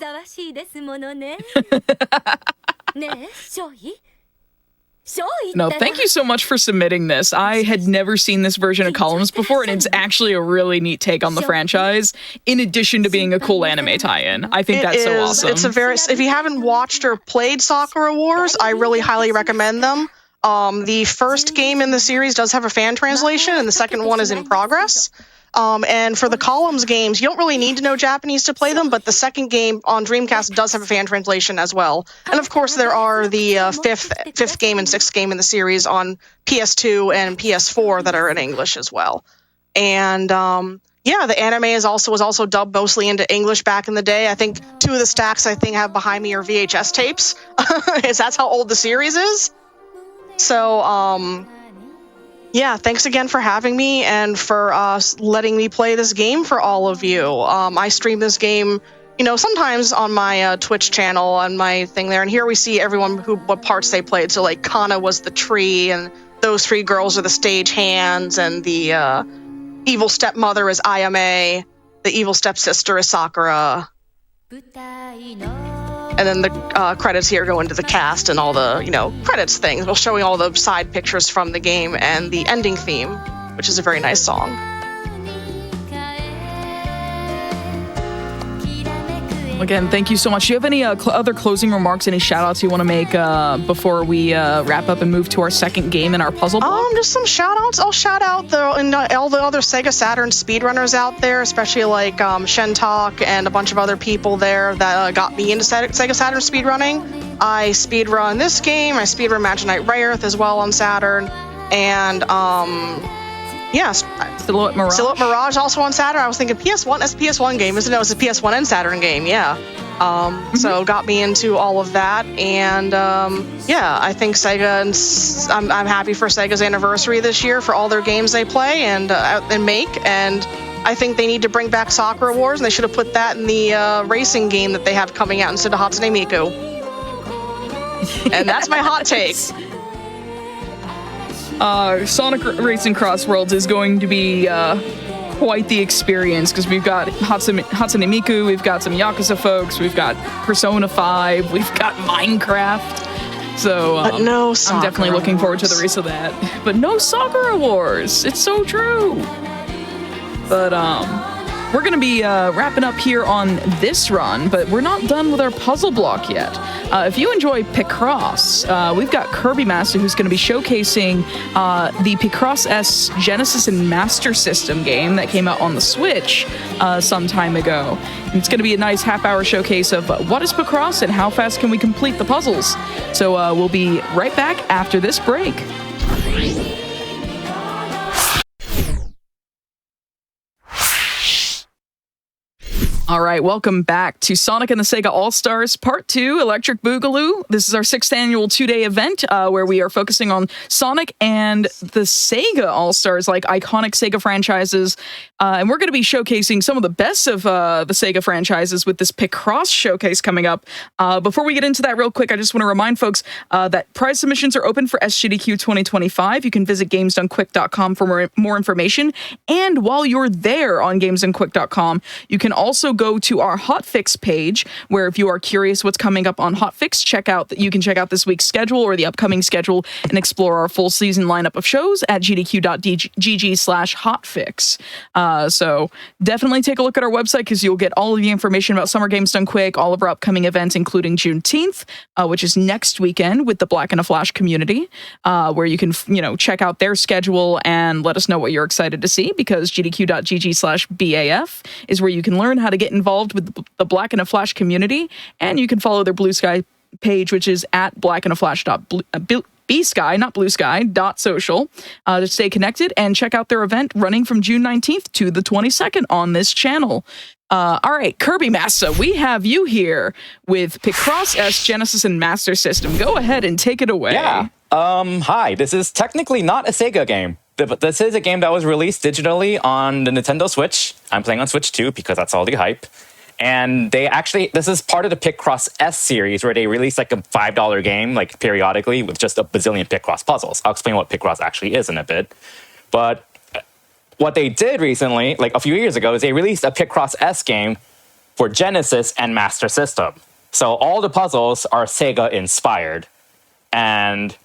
No, thank you so much for submitting this. I had never seen this version of Columns before, and it's actually a really neat take on the franchise, in addition to being a cool anime tie-in. I think that's so awesome. It's a very, if you haven't watched or played Sakura Wars, I really highly recommend them. The first game in the series does have a fan translation, and the second one is in progress. And for the Columns games, you don't really need to know Japanese to play them, but the second game on Dreamcast does have a fan translation as well. And of course, there are the fifth game and sixth game in the series on PS2 and PS4 that are in English as well. And yeah, the anime was also dubbed mostly into English back in the day. I think two of the stacks I think have behind me are VHS tapes, that's how old the series is. So, yeah, thanks again for having me and for letting me play this game for all of you. I stream this game, sometimes on my Twitch channel on my thing there, and here we see everyone what parts they played. So like Kana was the tree, and those three girls are the stage hands, and the evil stepmother is Ayame, the evil stepsister is Sakura. And then the credits here go into the cast and all the, credits things. We'll showing all the side pictures from the game and the ending theme, which is a very nice song. Again, thank you so much. Do you have any other closing remarks, any shout-outs you want to make before we wrap up and move to our second game in our puzzle block? Just some shout-outs. I'll shout out all the other Sega Saturn speedrunners out there, especially like Shentalk and a bunch of other people there that got me into Sega Saturn speedrunning. I speedrun this game. I speedrun Magic Knight Rayearth as well on Saturn. And, yes. Silhouette Mirage. Silhouette Mirage also on Saturn. I was thinking PS1, that's a PS1 game, isn't it? It's a PS1 and Saturn game, yeah. So got me into all of that, and yeah, I think Sega, and I'm happy for Sega's anniversary this year for all their games they play and make, and I think they need to bring back Sakura Wars, and they should have put that in the racing game that they have coming out instead of Hatsune Miku. And that's my hot take. Sonic Racing Cross Worlds is going to be quite the experience, because we've got Hatsune Miku, we've got some Yakuza folks, we've got Persona 5, we've got Minecraft. So no I'm definitely looking forward to the race of that. But no Sakura Wars. It's so true. But we're going to be wrapping up here on this run, but we're not done with our puzzle block yet. If you enjoy PICROSS, we've got Kirby Master who's going to be showcasing the PICROSS S Genesis and Master System game that came out on the Switch some time ago. And it's going to be a nice half-hour showcase of what is PICROSS and how fast can we complete the puzzles. So we'll be right back after this break. All right, welcome back to Sonic and the SEGA All-Stars Part 2, Electric Boogaloo. This is our 6th annual 2-day event where we are focusing on Sonic and the SEGA All-Stars, like iconic SEGA franchises. And we're going to be showcasing some of the best of the SEGA franchises with this PICROSS showcase coming up. Before we get into that real quick, I just want to remind folks that prize submissions are open for SGDQ 2025. You can visit gamesdonequick.com for more information. And while you're there on gamesdonequick.com, you can also go to our Hotfix page, where if you are curious what's coming up on Hotfix, you can check out this week's schedule or the upcoming schedule and explore our full season lineup of shows at gdq.gg/Hotfix. So definitely take a look at our website because you'll get all of the information about Summer Games Done Quick, all of our upcoming events, including Juneteenth, which is next weekend with the Black in a Flash community, where you can check out their schedule and let us know what you're excited to see, because gdq.gg/BAF is where you can learn how to get involved with the Black in a Flash community, and you can follow their Blue Sky page, which is at blackinaFlash.bsky, not Blue Sky, .social, to stay connected and check out their event running from June 19th to the 22nd on this channel. All right, Kirby Massa, we have you here with PICROSS S, Genesis, and Master System. Go ahead and take it away. Yeah. Hi, this is technically not a SEGA game. But this is a game that was released digitally on the Nintendo Switch. I'm playing on Switch 2 because that's all the hype. And this is part of the PICROSS S series, where they release like a $5 game, like periodically, with just a bazillion PICROSS puzzles. I'll explain what PICROSS actually is in a bit. But what they did recently, like a few years ago, is they released a PICROSS S game for Genesis and Master System. So all the puzzles are Sega inspired. And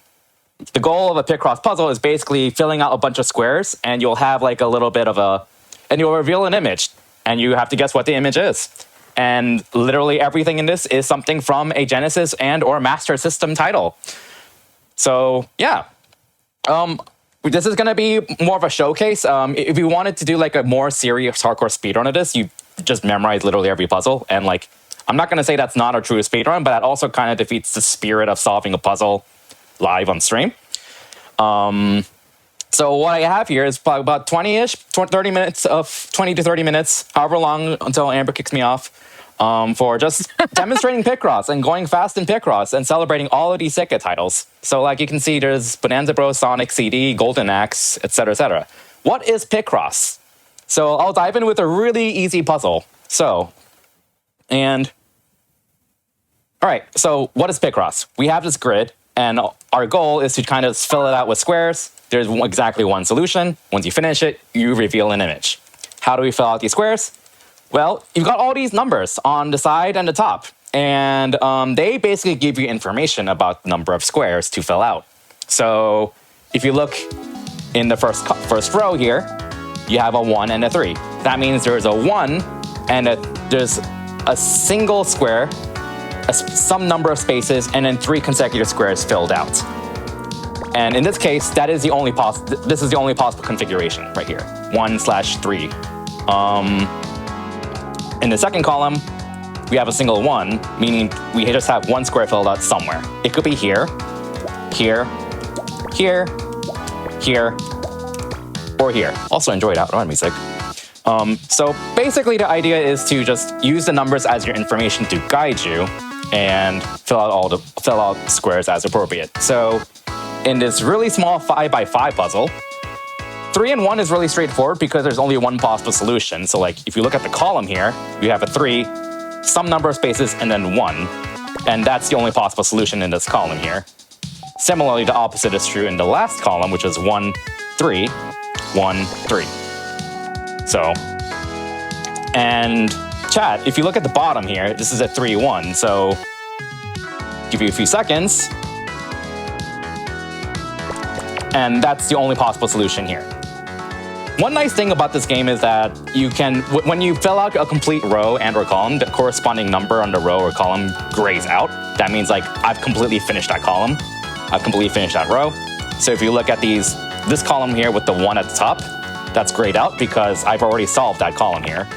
the goal of a PICROSS puzzle is basically filling out a bunch of squares, and you'll have like a little bit of and you'll reveal an image, and you have to guess what the image is. And literally everything in this is something from a Genesis and or Master System title. So yeah, this is going to be more of a showcase. If you wanted to do like a more serious hardcore speedrun of this, you just memorize literally every puzzle. And like, I'm not going to say that's not a true speedrun, but that also kind of defeats the spirit of solving a puzzle live on stream. So what I have here is probably about 20 to 30 minutes, however long until Amber kicks me off, for just demonstrating PICROSS and going fast in PICROSS and celebrating all of these SEGA titles. So like you can see, there's Bonanza Bros, Sonic CD, Golden Axe, etc., etc. What is PICROSS? So I'll dive in with a really easy puzzle. All right, so what is PICROSS? We have this grid, and our goal is to kind of fill it out with squares. There's exactly one solution. Once you finish it, you reveal an image. How do we fill out these squares? Well, you've got all these numbers on the side and the top, and they basically give you information about the number of squares to fill out. So if you look in the first row here, you have a 1 and a 3. That means there's a 1 and there's a single square, some number of spaces, and then 3 consecutive squares filled out. And in this case, this is the only possible configuration right here, 1/3. In the second column, we have a single 1, meaning we just have 1 square filled out somewhere. It could be here, here, here, here, or here. Also enjoyed outrun music. So basically the idea is to just use the numbers as your information to guide you and fill out squares as appropriate. So in this really small 5x5 puzzle, 3 and 1 is really straightforward because there's only one possible solution. So like if you look at the column here, you have a 3, some number of spaces, and then 1. And that's the only possible solution in this column here. Similarly, the opposite is true in the last column, which is 1, 3, 1, 3. So, and chat, if you look at the bottom here, this is a 3, 1. So give you a few seconds. And that's the only possible solution here. One nice thing about this game is that you can, when you fill out a complete row and or column, the corresponding number on the row or column grays out. That means like, I've completely finished that column. I've completely finished that row. So if you look at this column here with the 1 at the top, that's grayed out because I've already solved that column here.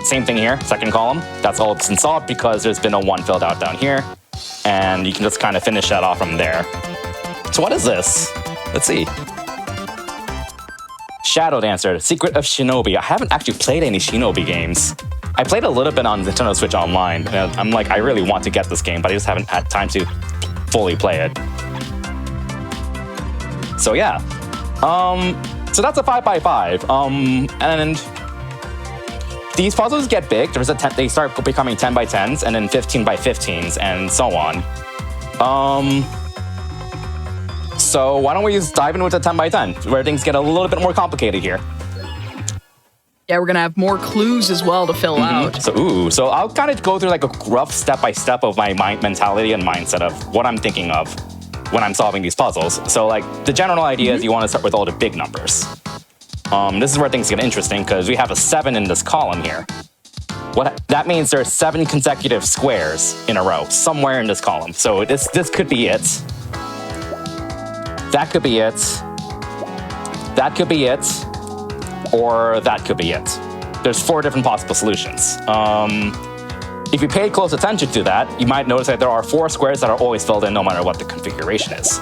Same thing here, second column, that's all been solved because there's been a 1 filled out down here. And you can just kind of finish that off from there. So what is this? Let's see. Shadow Dancer, Secret of Shinobi. I haven't actually played any Shinobi games. I played a little bit on Nintendo Switch Online, and I'm like, I really want to get this game, but I just haven't had time to fully play it. So yeah, so that's a 5x5, and these puzzles get big. They start becoming 10x10s, and then 15x15s, and so on. So why don't we just dive in with a 10x10, where things get a little bit more complicated here. Yeah, we're gonna have more clues as well to fill out. So I'll kind of go through like a rough step-by-step of my mentality and mindset of what I'm thinking of when I'm solving these puzzles. So like the general idea is you want to start with all the big numbers. This is where things get interesting because we have a 7 in this column here. That means there are 7 consecutive squares in a row somewhere in this column. So this could be it. That could be it. That could be it. Or that could be it. There's 4 different possible solutions. If you pay close attention to that, you might notice that there are 4 squares that are always filled in no matter what the configuration is,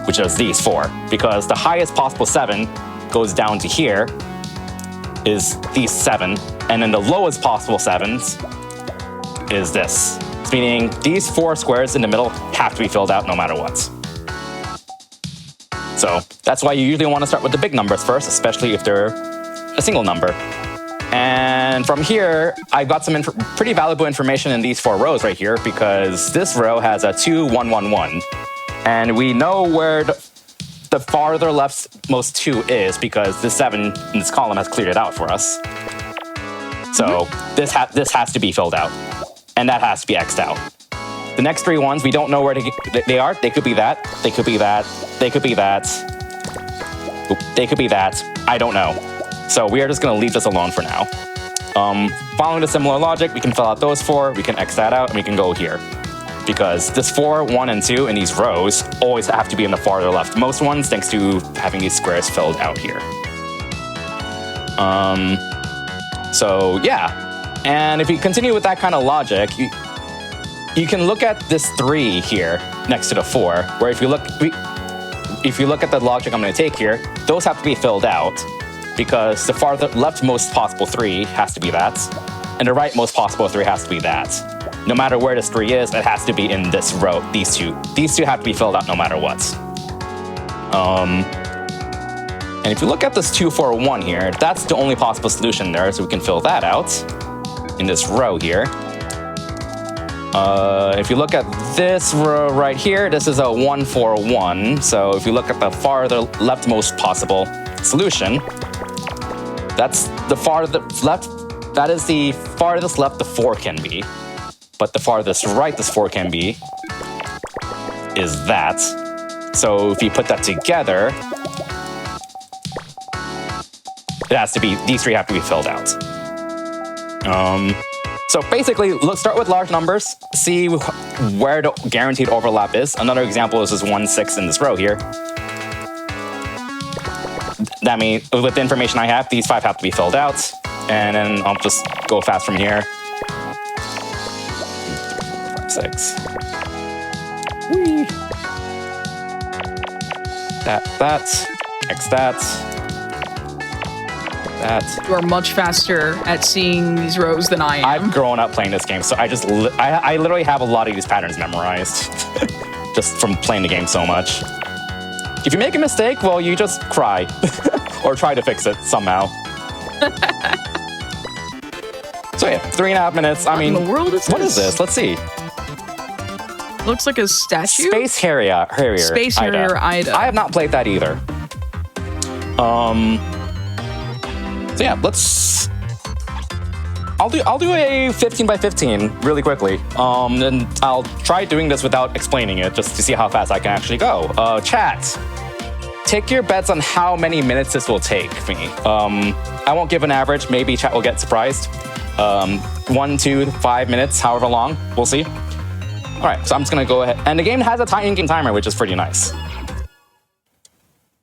which is these 4, because the highest possible 7 goes down to here, is these 7, and then the lowest possible 7s is this. It's meaning these 4 squares in the middle have to be filled out no matter what. So that's why you usually want to start with the big numbers first, especially if they're a single number. And from here, I got some pretty valuable information in these 4 rows right here, because this row has a 2, 1, 1, 1. And we know where the farther leftmost 2 is because the 7 in this column has cleared it out for us. So this has to be filled out, and that has to be X'd out. The next 3 ones, we don't know where they are. They could be that. They could be that. They could be that. They could be that. I don't know. So we are just going to leave this alone for now. Following the similar logic, we can fill out those 4. We can X that out, and we can go here. Because this 4, 1, and 2 in these rows always have to be in the farther leftmost ones, thanks to having these squares filled out here. So yeah. And if you continue with that kind of logic, you can look at this 3 here next to the 4, where if you look at the logic I'm going to take here, those have to be filled out because the farther leftmost possible 3 has to be that, and the rightmost possible 3 has to be that. No matter where this 3 is, it has to be in this row, these 2. These 2 have to be filled out no matter what. And if you look at this 2, 4, 1 here, that's the only possible solution there, so we can fill that out in this row here. If you look at this row right here, this is a 1, 4, 1. So if you look at the farther leftmost possible solution, that's the farthest left. That is the farthest left the 4 can be, but the farthest right this 4 can be is that. So if you put that together, it has to be, these 3 have to be filled out. So basically, let's start with large numbers, see where the guaranteed overlap is. Another example is this 1, 6 in this row here. That means, with the information I have, these 5 have to be filled out. And then I'll just go fast from here. 6. Whee! That, X that. You are much faster at seeing these rows than I am. I've grown up playing this game, so I literally have a lot of these patterns memorized just from playing the game so much. If you make a mistake, well, you just cry or try to fix it somehow. So yeah, 3.5 minutes. I mean, what in the world is what is this? Let's see. Looks like a statue. Space Harrier. Space Harrier Ida. I have not played that either. So yeah, I'll do a 15x15 really quickly. And I'll try doing this without explaining it just to see how fast I can actually go. Chat, take your bets on how many minutes this will take me. I won't give an average. Maybe chat will get surprised. 1, 2, 5 minutes, however long. We'll see. All right, so I'm just gonna go ahead. And the game has a in-game timer, which is pretty nice.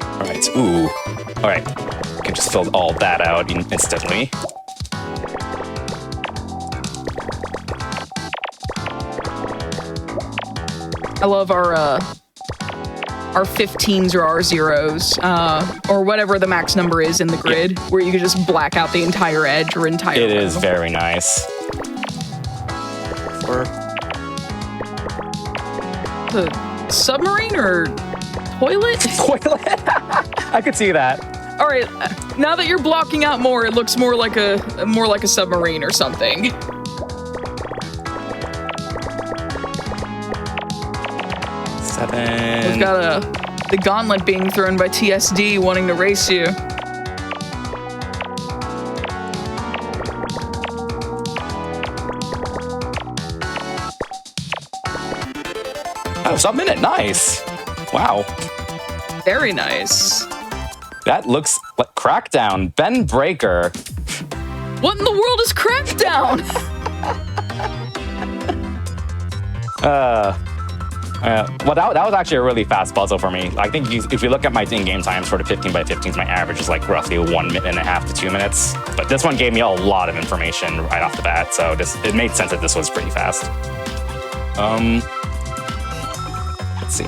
All right, ooh. All right, I can just fill all that out instantly. I love our R15s or R0s, or whatever the max number is in the grid, where you can just black out the entire edge or entire It row. is very nice. The submarine or toilet? Toilet? I could see that. All right, now that you're blocking out more, it looks more like a submarine or something. 7. We've got the gauntlet being thrown by TSD wanting to race you. Oh, sub-minute, nice. Wow. Very nice. That looks like Crackdown, Ben Breaker. What in the world is Crackdown? Well, that was actually a really fast puzzle for me. I think if you look at my in-game times for the 15 by 15s, my average is like roughly 1.5 minutes to 2 minutes. But this one gave me a lot of information right off the bat, so it made sense that this was pretty fast. Let's see.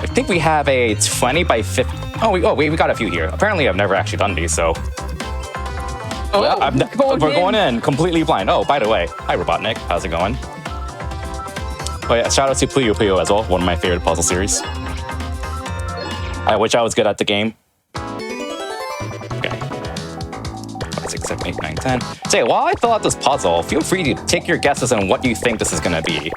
I think we have a 20 by 50. We got a few here. Apparently, I've never actually done these, so. We're going in completely blind. Oh, by the way, hi Robotnik, how's it going? Oh yeah, shout out to Puyo Puyo as well, one of my favorite puzzle series. I wish I was good at the game. Okay. 5, 6, 7, 8, 9, 10. Say, while I fill out this puzzle, feel free to take your guesses on what you think this is gonna be.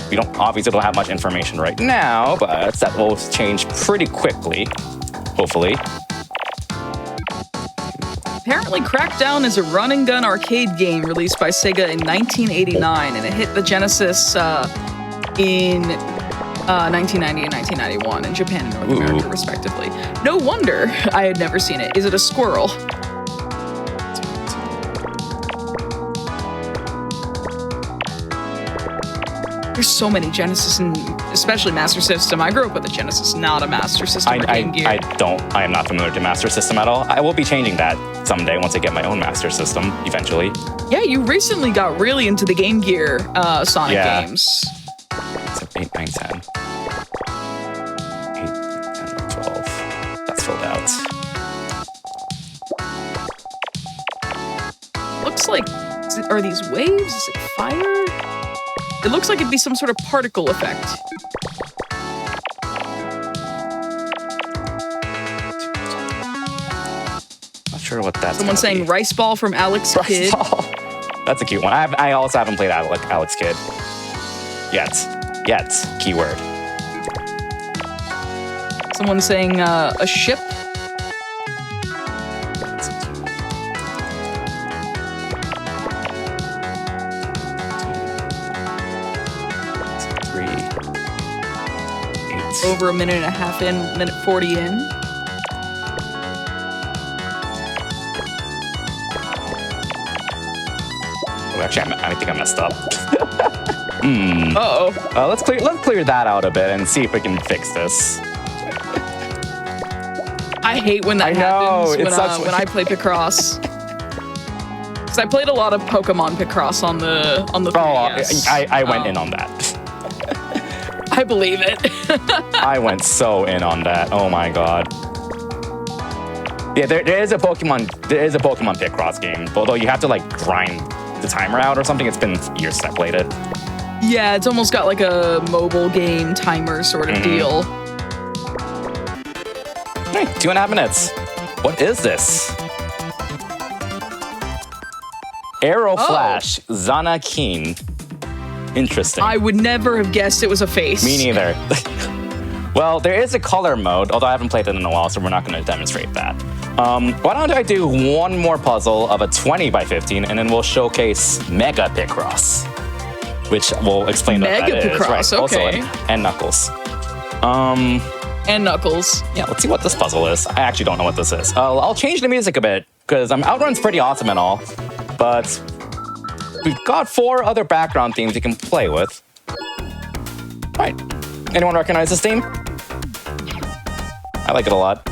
We obviously don't have much information right now, but that will change pretty quickly, hopefully. Apparently, Crackdown is a run-and-gun arcade game released by SEGA in 1989, and it hit the Genesis in 1990 and 1991 in Japan and North America, respectively. No wonder I had never seen it. Is it a squirrel? There's so many Genesis and especially Master System. I grew up with a Genesis, not a Master System or Game Gear. I am not familiar with the Master System at all. I will be changing that someday once I get my own Master System, eventually. Yeah, you recently got really into the Game Gear Sonic games. 7, 8, 9, 10. 8, 10, 12. That's filled out. Looks like, are these waves? Is it fire? It looks like it'd be some sort of particle effect. Not sure what that's. Someone saying Rice Ball from Alex Kidd. That's a cute one. I also haven't played Alex Kidd yet. Keyword. Someone saying a ship. Over a minute and a half in, minute 40 in. Oh, actually, I think I messed up. Uh-oh. Let's clear that out a bit and see if we can fix this. I hate when that happens when I play PICROSS. Because I played a lot of Pokemon PICROSS on the 3DS. I went in on that. I believe it. I went so in on that. Oh my god. Yeah, there is a Pokemon PICROSS game, although you have to like grind the timer out or something. It's been years since I played it. Yeah, it's almost got like a mobile game timer sort of deal. Hey, 2.5 minutes. What is this? Arrow Flash, Zanakin. Interesting. I would never have guessed it was a face. Me neither. Well, there is a color mode, although I haven't played it in a while, so we're not going to demonstrate that. Why don't I do one more puzzle of a 20 by 15, and then we'll showcase Mega Picross, which will explain what that is. Mega Picross, okay. Also, and Knuckles. And Knuckles. Yeah, let's see what this puzzle is. I actually don't know what this is. I'll change the music a bit, because Outrun's pretty awesome and all, but we've got 4 other background themes you can play with. Right. Anyone recognize this theme? I like it a lot.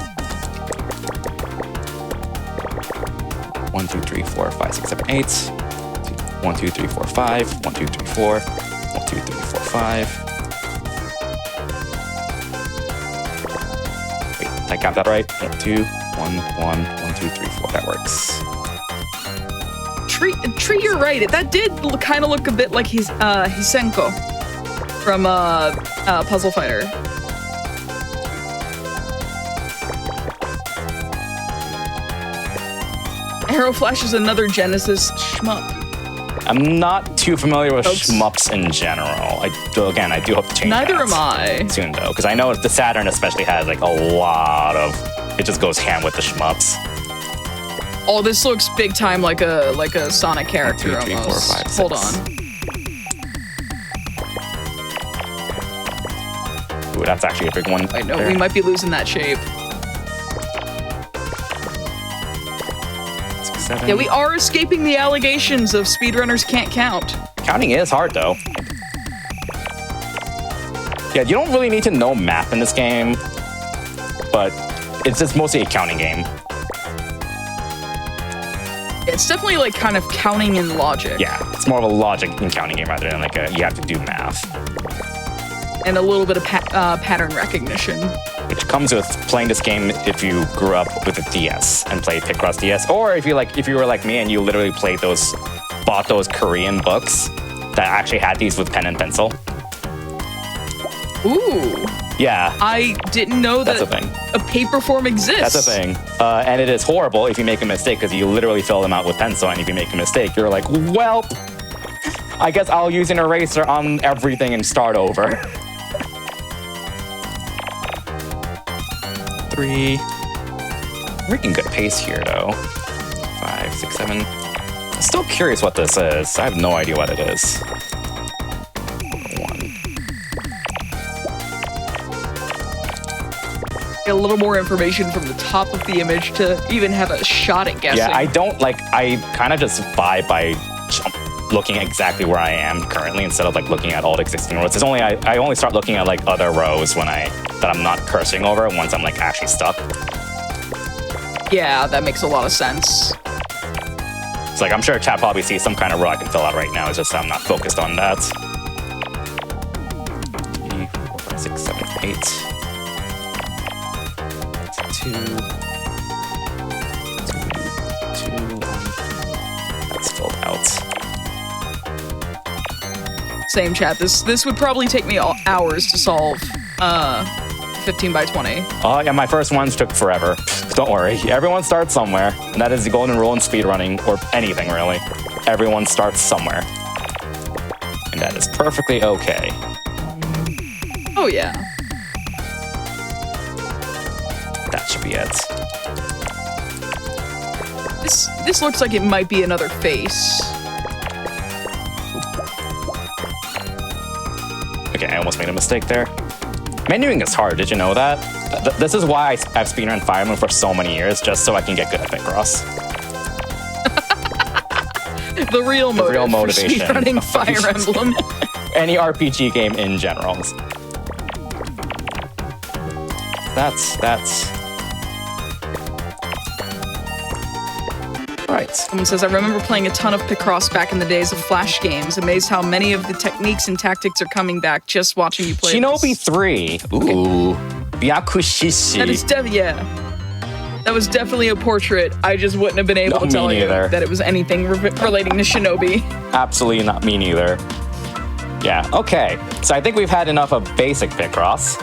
1, 2, 3, 4, 5, 6, 7, 8. 1, 2, 3, 4, 5. 1, 2, 3, 4. 1, 2, 3, 4, 5. I got that right? 2, 1, 1, 1, 2, 3, 4. That works. Tree, you're right. That did kind of look a bit like Hisenko from Puzzle Fighter. Arrow Flash is another Genesis shmup. I'm not too familiar with shmups in general. I do hope to change Neither that am I. soon, though, because I know the Saturn especially has like a lot of. It just goes ham with the shmups. Oh, this looks big time like a Sonic character 1, 2, 3, 4, almost. 5, 6. Hold on. Ooh, that's actually a big one. I know we might be losing that shape. 6, 7. Yeah, we are escaping the allegations of speedrunners can't count. Counting is hard, though. Yeah, you don't really need to know math in this game, but it's just mostly a counting game. It's definitely like kind of counting in logic. Yeah, it's more of a logic and counting game rather than like you have to do math. And a little bit of pattern recognition. Which comes with playing this game if you grew up with a DS and played PICROSS DS, or if you were like me and you literally bought those Korean books that actually had these with pen and pencil. Ooh. Yeah. I didn't know that That's a thing. a paper form exists. That's a thing. And it is horrible if you make a mistake because you literally fill them out with pencil, and if you make a mistake, you're like, well, I guess I'll use an eraser on everything and start over. 3. Making good pace here, though. 5, 6, 7. I'm still curious what this is. I have no idea what it is. 1. Get a little more information from the top of the image to even have a shot at guessing. Yeah, I kind of just vibe by looking at exactly where I am currently instead of like looking at all the existing rows. It's only I only start looking at like other rows that I'm not cursing over once I'm like actually stuck. Yeah, that makes a lot of sense. It's like I'm sure chat probably sees some kind of row I can fill out right now. It's just I'm not focused on that. 3, 4, 5, 6, 7, 8. 2, 1. That's filled out. Same chat. This would probably take me hours to solve 15 by 20. Oh yeah, my first ones took forever. Don't worry, everyone starts somewhere. And that is the golden rule in speedrunning, or anything really. Everyone starts somewhere. And that is perfectly okay. Oh yeah. That should be it. This looks like it might be another face. Okay, I almost made a mistake there. Menuing is hard, did you know that? This is why I've speedrun Fire Emblem for so many years, just so I can get good at PICROSS. The real motivation for speedrunning Fire Emblem. Any RPG game in general. That's... Right. Someone says, I remember playing a ton of PICROSS back in the days of Flash games. Amazed how many of the techniques and tactics are coming back just watching you play. Shinobi 3. Ooh. Byakushishi. That is that was definitely a portrait. I just wouldn't have been able to tell you that it was anything relating to Shinobi. Absolutely not, me neither. Yeah, okay. So I think we've had enough of basic PICROSS.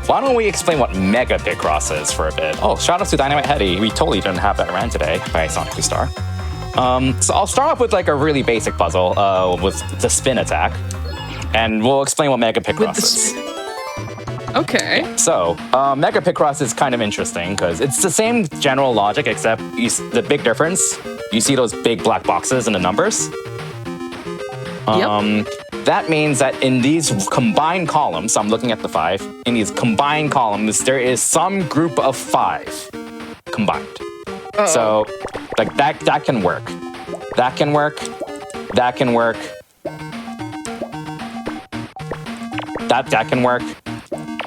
Why don't we explain what Mega PICROSS is for a bit? Oh, shout out to Dynamite Headdy. We totally didn't have that around today by Sonic Star. So I'll start off with like a really basic puzzle with the spin attack. And we'll explain what Mega PICROSS is. Okay. So, Mega PICROSS is kind of interesting because it's the same general logic, except the big difference, you see those big black boxes and the numbers? Yep. That means that in these combined columns, so I'm looking at the 5, in these combined columns, there is some group of 5 combined. Uh-oh. So, like that can work. That can work. That can work. That can work.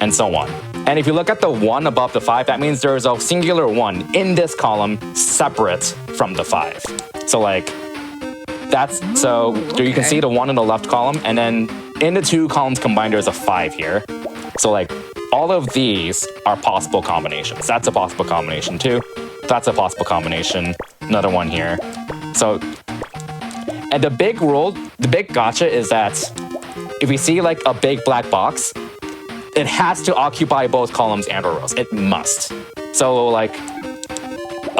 And so on. And if you look at the 1 above the 5, that means there is a singular 1 in this column separate from the 5. So like, so you can see the 1 in the left column, and then in the 2 columns combined, there's a 5 here. So like all of these are possible combinations. That's a possible combination too. That's a possible combination. Another one here. So, and the big rule, the big gotcha is that if we see like a big black box, it has to occupy both columns and or rows. It must. So like,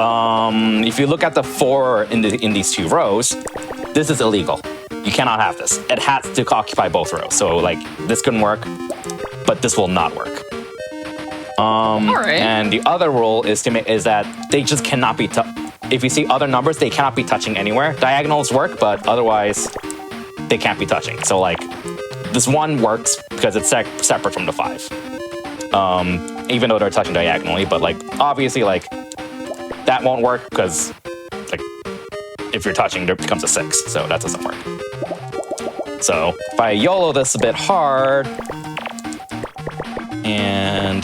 if you look at the 4 in these 2 rows, this is illegal. You cannot have this. It has to occupy both rows. So like, this couldn't work, but this will not work. And the other rule is that they just cannot be. If you see other numbers, they cannot be touching anywhere. Diagonals work, but otherwise, they can't be touching. So like, this 1 works because it's separate from the 5, even though they're touching diagonally. But like, obviously, like that won't work because like, if you're touching, there becomes a 6. So that doesn't work. So if I YOLO this a bit hard, and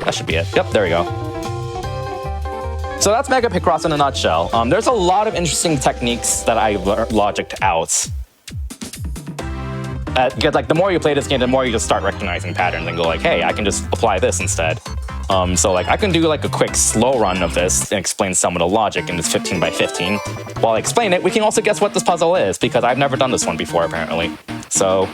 that should be it. Yep, there we go. So that's Mega PICROSS in a nutshell. There's a lot of interesting techniques that I logicked out. Because like the more you play this game, the more you just start recognizing patterns and go like, hey, I can just apply this instead. So like I can do like a quick slow run of this and explain some of the logic in this 15 by 15. While I explain it, we can also guess what this puzzle is because I've never done this one before apparently. So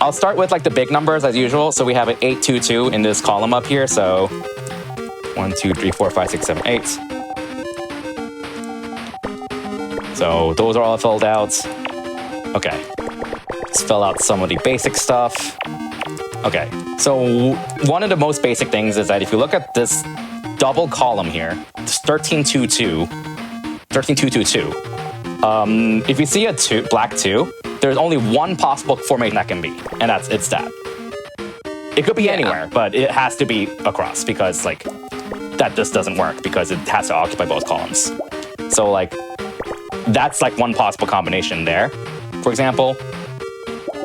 I'll start with like the big numbers as usual. So we have an 8, 2, 2 in this column up here. So 1, 2, 3, 4, 5, 6, 7, 8. So those are all filled out. Okay. Let's fill out some of the basic stuff. Okay. So one of the most basic things is that if you look at this double column here, it's 13, 2, 2. 13, 2, 2, 2. If you see a black 2, there's only one possible formation that can be, and it's that. It could be anywhere, but it has to be across because like that just doesn't work because it has to occupy both columns. So like that's like one possible combination there, for example.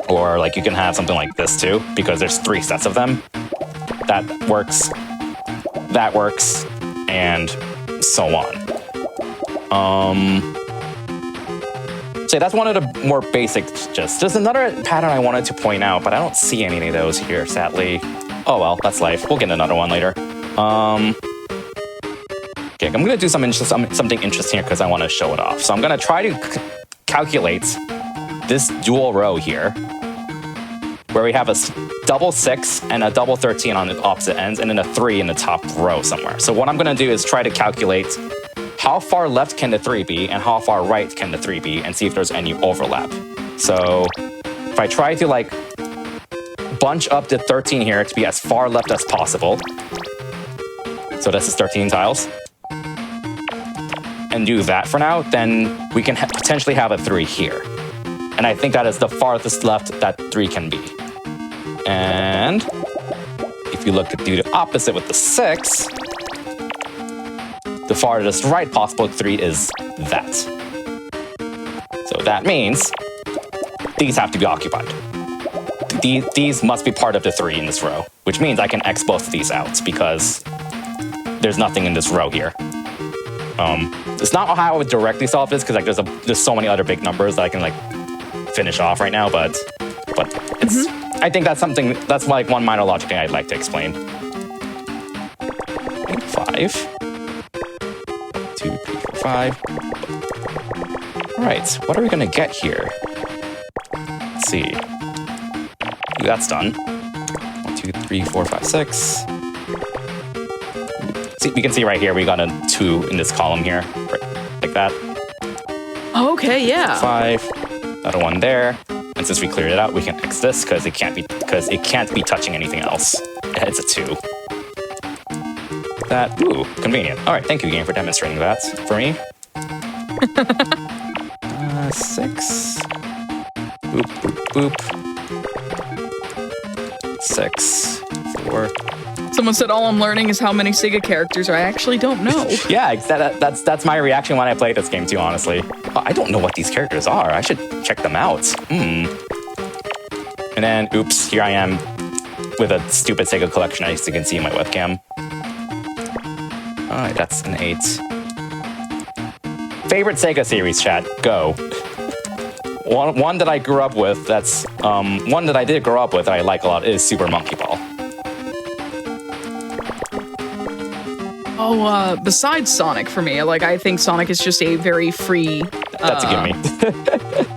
Or like you can have something like this too, because there's 3 sets of them. That works, and so on. So that's one of the more basic just. There's another pattern I wanted to point out, but I don't see any of those here, sadly. Oh well, that's life. We'll get another one later. Okay, I'm gonna do something interesting here because I want to show it off. So I'm gonna try to calculate this dual row here, where we have a double 6 and a double 13 on the opposite ends, and then a 3 in the top row somewhere. So what I'm gonna do is try to calculate how far left can the 3 be and how far right can the 3 be, and see if there's any overlap. So if I try to like bunch up the 13 here to be as far left as possible, so this is 13 tiles, and do that for now, then we can potentially have a 3 here. And I think that is the farthest left that 3 can be. And if you look to do the opposite with the 6, the farthest right possible 3 is that. So that means these have to be occupied. These must be part of the 3 in this row, which means I can X both of these out because there's nothing in this row here. It's not how I would directly solve this because like there's so many other big numbers that I can like finish off right now, but it's I think that's like one minor logic thing I'd like to explain. 5, 2, 3, 4, 5. All right, what are we gonna get here? Let's see. That's done. 1, 2, 3, 4, 5, 6. See, we can see right here we got a 2 in this column here, right, like that. Okay, yeah. 5. Another one there. And since we cleared it out, we can X this because it can't be touching anything else. It's a 2. That, ooh, convenient. All right, thank you, game, for demonstrating that for me. 6. Boop, boop, boop. 6, 4. Someone said all I'm learning is how many SEGA characters I actually don't know. Yeah, that's my reaction when I play this game too, honestly. I don't know what these characters are. I should check them out. And then, oops, here I am with a stupid SEGA collection, as you can see in my webcam. All right, that's an 8. Favorite SEGA series, chat, go. one that I grew up with. That's one that I did grow up with that I like a lot is Super Monkey Ball. Oh, besides Sonic for me, like I think Sonic is just a very free. That's a gimme.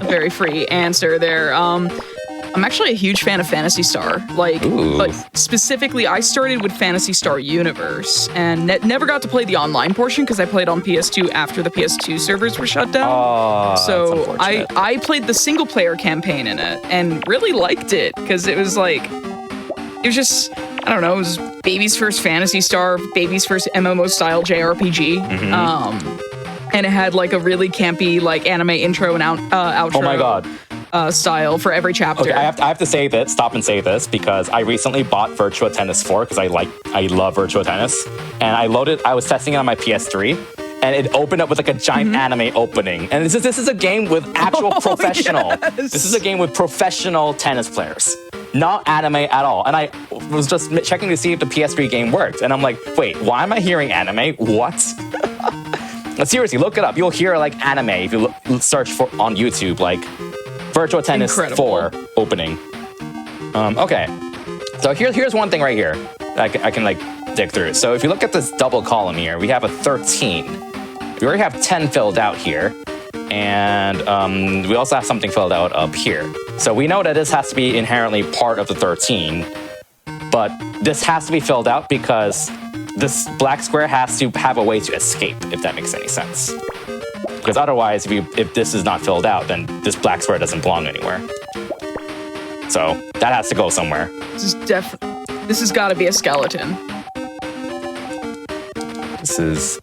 A very free answer there. I'm actually a huge fan of Phantasy Star. Like, but specifically, I started with Phantasy Star Universe and never got to play the online portion because I played on PS2 after the PS2 servers were shut down. Oh, so I played the single player campaign in it and really liked it because it was like, it was just, I don't know, it was baby's first Phantasy Star, baby's first MMO style JRPG. And it had like a really campy like anime intro and outro. Oh my god. Style for every chapter. Okay, I have to say this, stop and say this, because I recently bought Virtua Tennis 4 because I love Virtua Tennis. And I was testing it on my PS3, and it opened up with like a giant anime opening. And this is a game with actual professional. Yes. This is a game with professional tennis players. Not anime at all. And I was just checking to see if the PS3 game worked. And I'm like, wait, why am I hearing anime? What? Seriously, look it up. You'll hear like anime if you search for on YouTube, like Virtua Tennis 4 opening. Okay, so here's one thing right here that I can like dig through. So if you look at this double column here, we have a 13. We already have 10 filled out here, and we also have something filled out up here. So we know that this has to be inherently part of the 13, but this has to be filled out because this black square has to have a way to escape, if that makes any sense. Because otherwise, if this is not filled out, then this black square doesn't belong anywhere. So that has to go somewhere. This has got to be a skeleton. This is...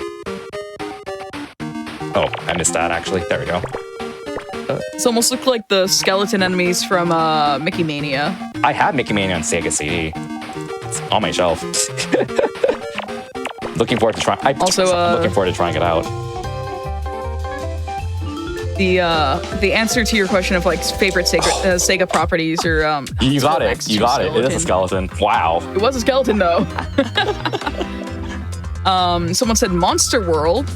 Oh, I missed that actually. There we go. It's almost looked like the skeleton enemies from Mickey Mania. I have Mickey Mania on Sega CD. It's on my shelf. Looking forward to trying. I'm looking forward to trying it out. The answer to your question of like favorite Sega properties or you got it. You got it. It is a skeleton. Wow. It was a skeleton though. Someone said Monster World,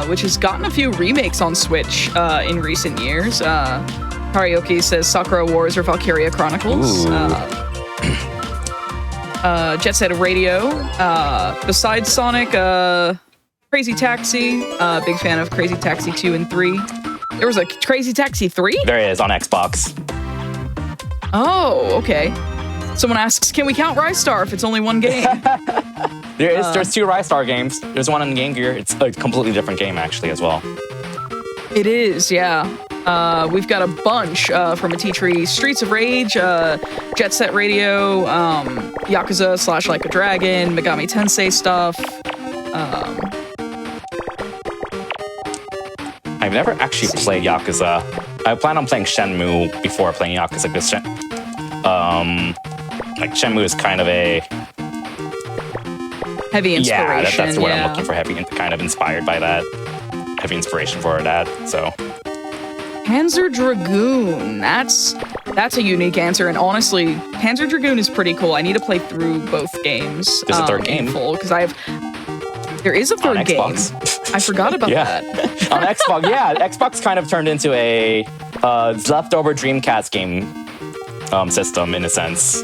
which has gotten a few remakes on Switch in recent years. Karaoke says Sakura Wars or Valkyria Chronicles. Jet Set Radio. Besides Sonic, Crazy Taxi. Big fan of Crazy Taxi 2 and 3. There was a Crazy Taxi 3? There is on Xbox. Oh, okay. Someone asks, can we count Rise Star if it's only one game? There's 2 Rise Star games. There's one on Game Gear. It's a completely different game actually as well. It is, yeah. We've got a bunch from a T-Tree, Streets of Rage, Jet Set Radio, Yakuza / Like a Dragon, Megami Tensei stuff. I've never actually played Yakuza. I plan on playing Shenmue before playing Yakuza because like Shenmue is kind of a heavy inspiration. Yeah, that's what I'm looking for. Heavy, kind of inspired by that. Heavy inspiration for that. So Panzer Dragoon. That's a unique answer, and honestly, Panzer Dragoon is pretty cool. I need to play through both games. There's a third game because there is a third game. I forgot about that. On Xbox, yeah, Xbox kind of turned into a leftover Dreamcast game system in a sense,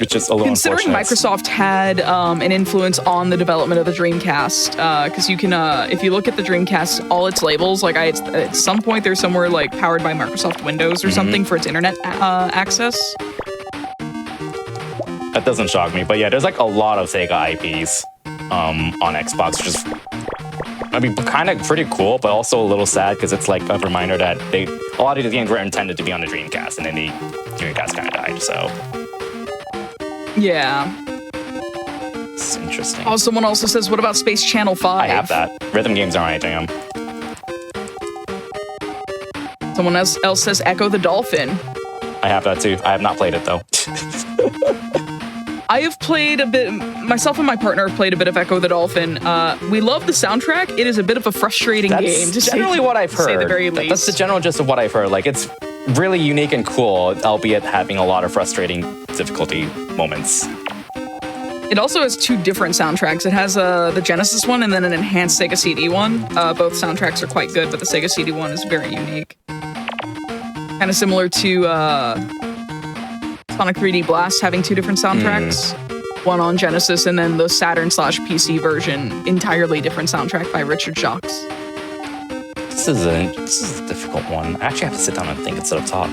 which is a little considering unfortunate. Microsoft had an influence on the development of the Dreamcast, because you can, if you look at the Dreamcast, all its labels, like at some point there's somewhere like powered by Microsoft Windows or something for its internet access. That doesn't shock me, but yeah, there's like a lot of Sega IPs on Xbox, which is, I mean, kind of pretty cool, but also a little sad because it's like a reminder that a lot of these games were intended to be on the Dreamcast, and then the Dreamcast kind of died. So yeah, it's interesting. Oh, someone also says, "What about Space Channel 5?" I have that. Rhythm games are my jam. Someone else says, "Echo the Dolphin." I have that too. I have not played it though. I have played a bit, myself and my partner have played a bit of Echo the Dolphin. We love the soundtrack. It is a bit of a frustrating game. That's generally what I've heard. Say the very least. That's the general gist of what I've heard. Like, it's really unique and cool, albeit having a lot of frustrating difficulty moments. It also has 2 different soundtracks. It has the Genesis one and then an enhanced Sega CD one. Both soundtracks are quite good, but the Sega CD one is very unique. Kind of similar to Sonic 3D Blast having 2 different soundtracks. One on Genesis and then the Saturn/PC version, entirely different soundtrack by Richard Jacques. This is a difficult one. I actually have to sit down and think instead of talk.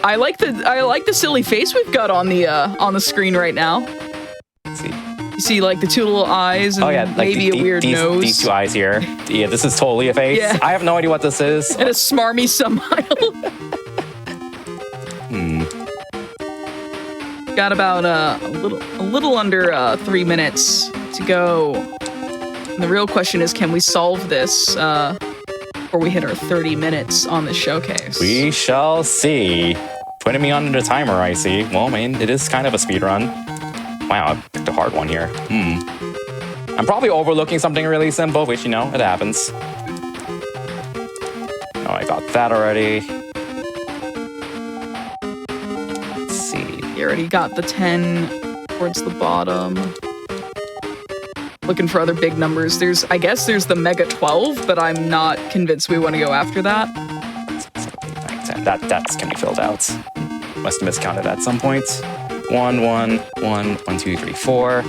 I like the silly face we've got on the screen right now. Let's see. You see like the 2 little eyes and like maybe a weird nose. These 2 eyes here. Yeah, this is totally a face. Yeah. I have no idea what this is. And a smarmy smile. Got about a little under 3 minutes to go. And the real question is, can we solve this before we hit our 30 minutes on the showcase? We shall see. Putting me under the timer, I see. Well, I mean, it is kind of a speed run. Wow, I picked a hard one here. I'm probably overlooking something really simple, which, you know, it happens. Oh, I got that already. Let's see. You already got the 10 towards the bottom. Looking for other big numbers. I guess there's the Mega 12, but I'm not convinced we want to go after that. That can be filled out. Must have miscounted at some point. 1, 1, 1, 1, 2, 3, 4.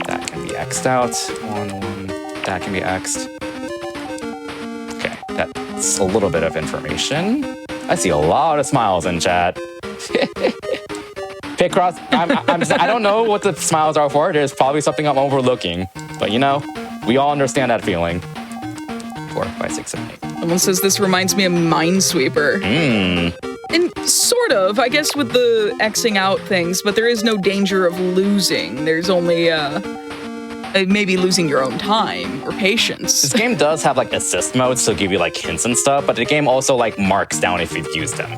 That can be X'd out. 1, 1. That can be X'd. Okay, that's a little bit of information. I see a lot of smiles in chat. PICROSS, I don't know what the smiles are for. There's probably something I'm overlooking. But you know, we all understand that feeling. 4, 5, 6, 7, 8. Someone says this reminds me of Minesweeper. And sort of, I guess, with the Xing out things, but there is no danger of losing. There's only maybe losing your own time or patience. This game does have like assist modes to give you like hints and stuff, but the game also like marks down if you've used them.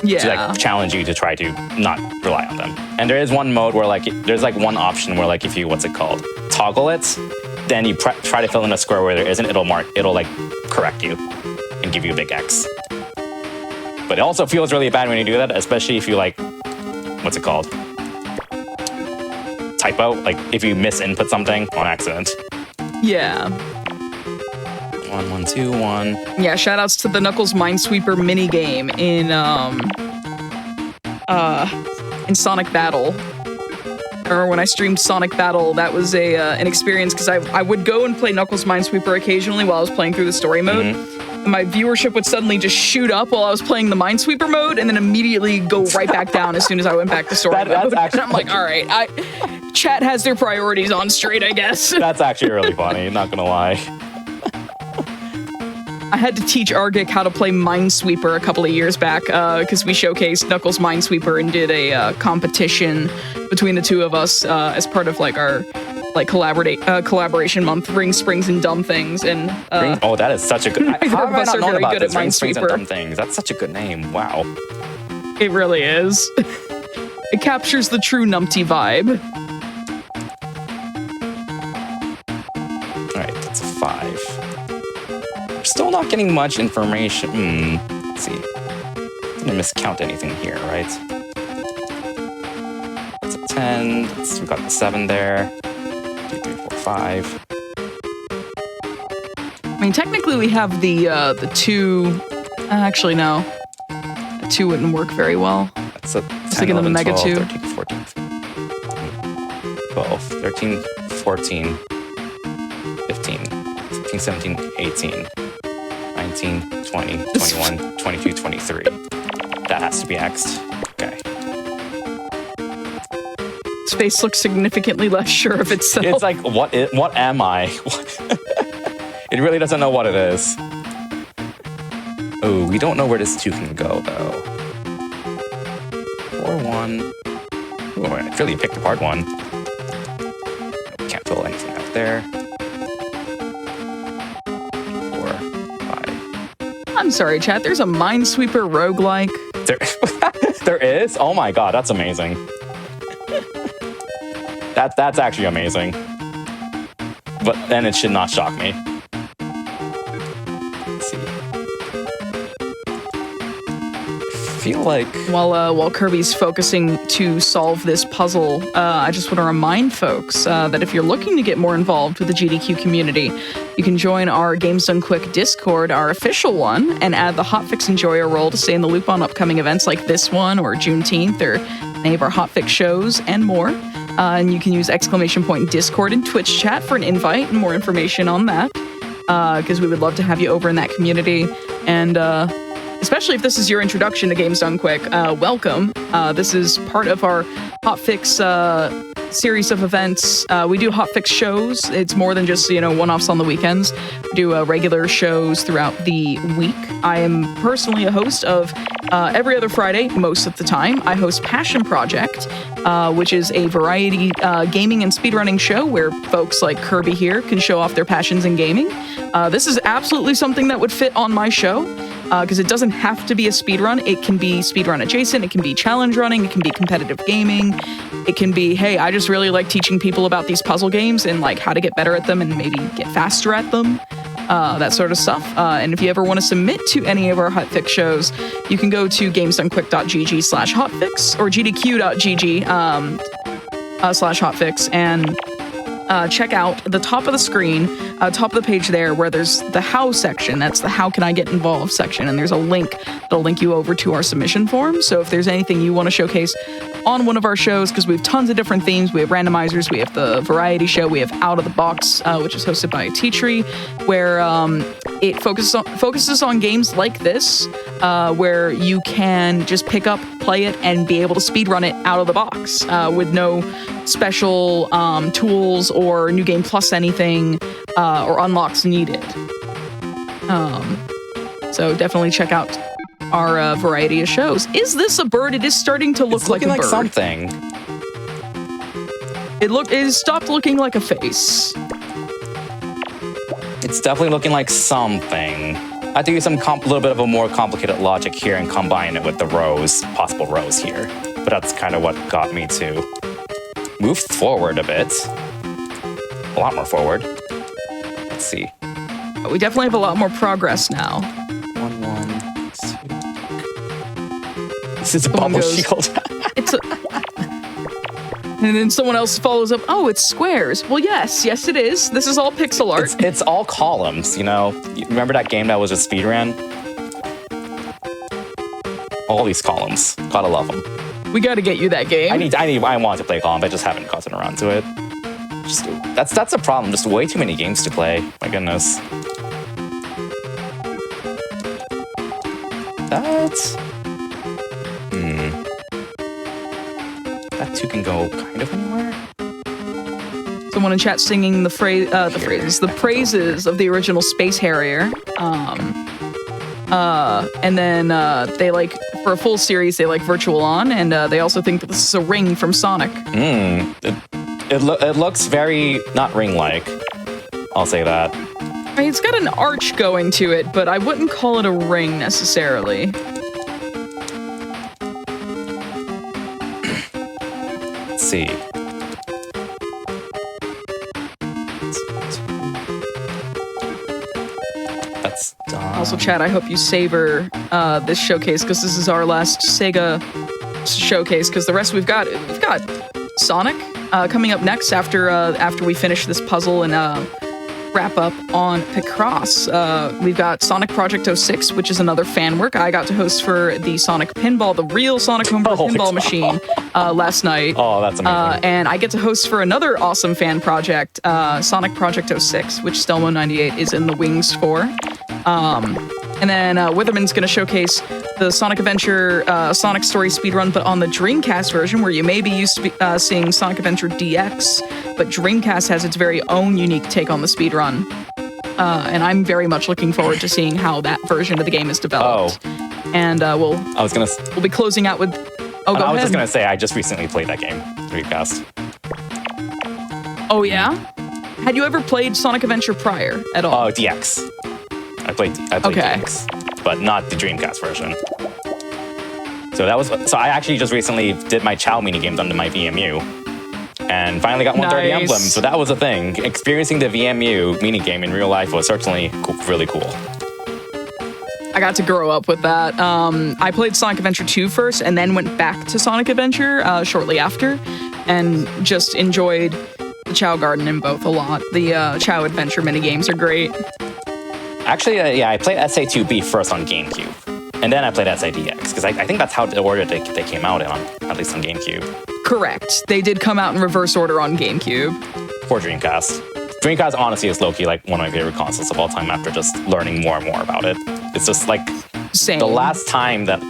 Yeah. To like challenge you to try to not rely on them. And there is one mode where like there's like one option where like if you toggle it, then you try to fill in a square where there isn't, it'll like correct you and give you a big X. But it also feels really bad when you do that, especially if you like typo, like if you misinput something on accident. Yeah. 1, 1, 2, 1. Yeah, shoutouts to the Knuckles Minesweeper minigame in Sonic Battle. I remember when I streamed Sonic Battle, that was an experience because I would go and play Knuckles Minesweeper occasionally while I was playing through the story mode. And my viewership would suddenly just shoot up while I was playing the Minesweeper mode and then immediately go right back down as soon as I went back to story mode. And I'm like, all right, chat has their priorities on straight, I guess. That's actually really funny, not gonna lie. I had to teach Argic how to play Minesweeper a couple of years back because we showcased Knuckles Minesweeper and did a competition between the 2 of us as part of like our collaboration month, Ring Springs and Dumb Things. And oh, that is such a good. How have I not known about this? Ring Springs and Minesweeper. Dumb Things. That's such a good name. Wow. It really is. It captures the true numpty vibe. All right, that's a 5. Still not getting much information. Let's see. Didn't miscount anything here, right? That's a 10. We got the 7 there. 2, 3, 4, 5. I mean, technically we have the 2. Actually, no. The 2 wouldn't work very well. That's a 10, thinking 11, of the Mega 12, 2. 13, 14, 12, 13, 14, 15, 16, 17, 18. 19, 20, 21, 22, 23. That has to be X'd. Okay. Space looks significantly less sure of itself. It's like, what am I? It really doesn't know what it is. Oh, we don't know where this 2 can go, though. 4, 1. Oh, I really picked a hard one. Can't fill anything out there. I'm sorry, chat. There's a Minesweeper roguelike. There is? Oh my god, that's amazing. That's actually amazing. But then it should not shock me. Let's see. feel like while Kirby's focusing to solve this puzzle, I just want to remind folks that if you're looking to get more involved with the GDQ community, you can join our Games Done Quick Discord, our official one, and add the Hotfix Enjoyer role to stay in the loop on upcoming events like this one or Juneteenth or any of our Hotfix shows and more. And you can use !Discord and Twitch chat for an invite and more information on that, because we would love to have you over in that community. And especially if this is your introduction to Games Done Quick, welcome. This is part of our Hotfix series of events. We do Hotfix shows. It's more than just, one-offs on the weekends. We do regular shows throughout the week. I am personally a host of every other Friday, most of the time. I host Passion Project, which is a variety gaming and speedrunning show where folks like Kirby here can show off their passions in gaming. This is absolutely something that would fit on my show, because it doesn't have to be a speedrun. It can be speedrun adjacent, it can be challenge running, it can be competitive gaming, it can be, hey, I just really like teaching people about these puzzle games and like how to get better at them and maybe get faster at them, that sort of stuff. And if you ever want to submit to any of our Hotfix shows, you can go to gamesdonequick.gg/hotfix or gdq.gg /hotfix and check out the top of the screen, top of the page there where there's the how section. That's the how can I get involved section. And there's a link that'll link you over to our submission form. So if there's anything you want to showcase on one of our shows, because we have tons of different themes. We have randomizers, we have the variety show, we have Out of the Box, which is hosted by Teatree, where it focuses on games like this, where you can just pick up, play it, and be able to speedrun it out of the box with no special tools or New Game Plus anything or unlocks needed. So definitely check out our variety of shows. Is this a bird? It is starting to look like a bird. It's looking like something. It stopped looking like a face. It's definitely looking like something. I have to use some little bit of a more complicated logic here and combine it with the possible rows here. But that's kind of what got me to move forward a bit. A lot more forward. Let's see. We definitely have a lot more progress now. 1, 1, 2. This is a bubble shield. It's a... And then someone else follows up, oh, it's squares. Well, yes, it is. This is all pixel art. It's all columns, You remember that game that was a speedrun? All these columns. Gotta love them. We gotta get you that game. I want to play columns, I just haven't gotten around to it. That's a problem. Just way too many games to play. My goodness. That too can go kind of anywhere. Someone in chat singing the praises of the original Space Harrier. And then they for a full series, they like Virtual On, and they also think that this is a ring from Sonic. It looks very not ring-like. I'll say that. I mean, it's got an arch going to it, but I wouldn't call it a ring necessarily. Let's see. That's done. Also, chat, I hope you savor this showcase, because this is our last Sega showcase, because the rest we've got Sonic coming up next after we finish this puzzle and wrap up on PICROSS. We've got Sonic Project 06, which is another fan work. I got to host for the Sonic Pinball, the real Sonic Homebrew Pinball machine last night. Oh, that's amazing. And I get to host for another awesome fan project, Sonic Project 06, which Stelmo98 is in the wings for. And then Witherman's going to showcase the Sonic Adventure Sonic Story speedrun, but on the Dreamcast version, where you may be used to seeing Sonic Adventure DX, but Dreamcast has its very own unique take on the speedrun. And I'm very much looking forward to seeing how that version of the game is developed. And we'll be closing out with... Oh, go ahead. I was just going to say, I just recently played that game, Dreamcast. Oh, yeah? Had you ever played Sonic Adventure prior at all? Oh, DX. I played DX, but not the Dreamcast version. So I actually just recently did my Chow minigames under my VMU, and finally got 130 emblems. So that was a thing. Experiencing the VMU minigame in real life was certainly really cool. I got to grow up with that. I played Sonic Adventure 2 first and then went back to Sonic Adventure shortly after and just enjoyed the Chow Garden in both a lot. The Chow Adventure minigames are great. Actually, I played SA2B first on GameCube. And then I played SIDX, because I think that's how the order they came out in, at least on GameCube. Correct. They did come out in reverse order on GameCube. For Dreamcast. Dreamcast, honestly, is low-key like one of my favorite consoles of all time after just learning more and more about it. It's just like the last time that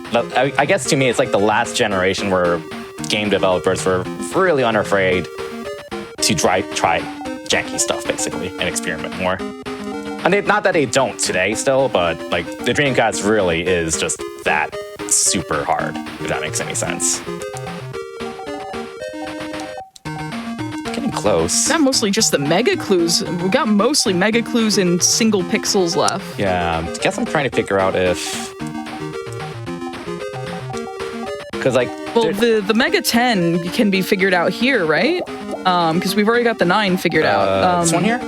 I guess to me, it's like the last generation where game developers were really unafraid to try janky stuff, basically, and experiment more. And not that they don't today still, but like the Dreamcast really is just that super hard, if that makes any sense. Getting close. Not mostly just the mega clues. We got mostly mega clues and single pixels left. Yeah, I guess I'm trying to figure out if... Because like... Well, the Mega 10 can be figured out here, right? Because we've already got the 9 figured out. This one here?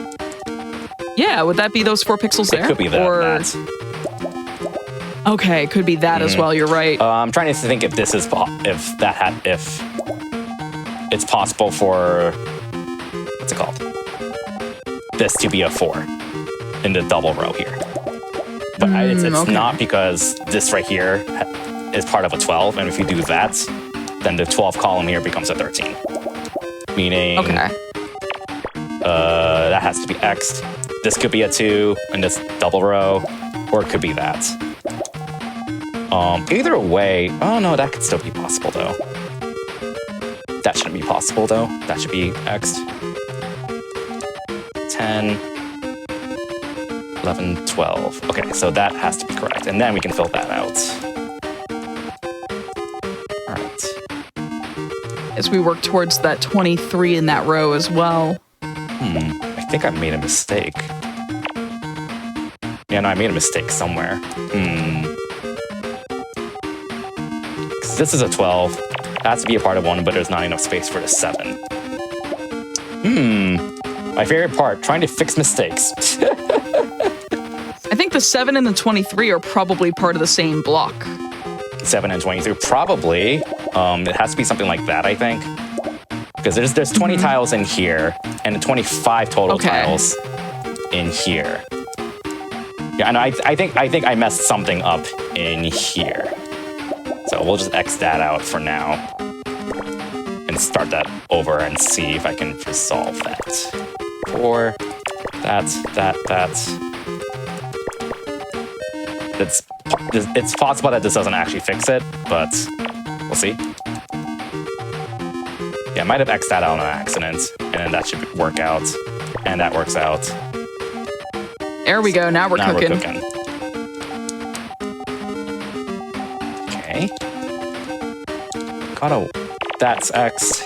Yeah, would that be those 4 pixels there? It could be that. Or... Okay, could be that as well. You're right. I'm trying to think if this is if it's possible for what's it called? This to be a 4 in the double row here, but it's okay. not, because this right here is part of a 12, and if you do that, then the 12 column here becomes a 13. Meaning, that has to be X'd. This could be a 2 in this double row, or it could be that. Either way, oh no, that could still be possible though. That shouldn't be possible though. That should be X'd. 10, 11, 12. Okay, so that has to be correct, and then we can fill that out. All right. As we work towards that 23 in that row as well. I think I made a mistake. Yeah, no, I made a mistake somewhere. This is a 12. That has to be a part of 1, but there's not enough space for the 7. My favorite part, trying to fix mistakes. I think the 7 and the 23 are probably part of the same block. 7 and 23, probably. It has to be something like that, I think. Because there's 20 tiles in here, and 25 total tiles in here. Yeah, and I think I messed something up in here. So we'll just X that out for now. And start that over and see if I can resolve that. 4, that. It's possible that this doesn't actually fix it, but we'll see. Yeah, I might have X'd that out on accident, and then that should work out. And that works out. There we go, now we're cooking. Okay. That's X.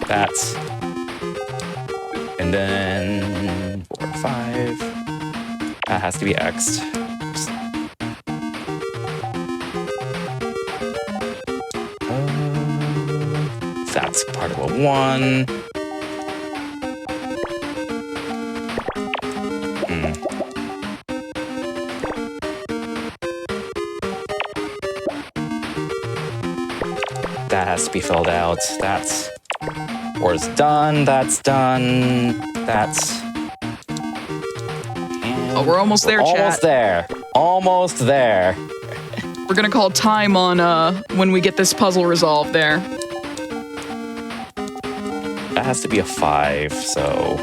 That's. And then 4, 5. That has to be X'd. That's part of a 1. That has to be filled out. That's 4 is done. That's done. That's. Oh, we're almost there, chat. Almost there. Almost there. We're gonna call time on when we get this puzzle resolved there. That has to be a 5, so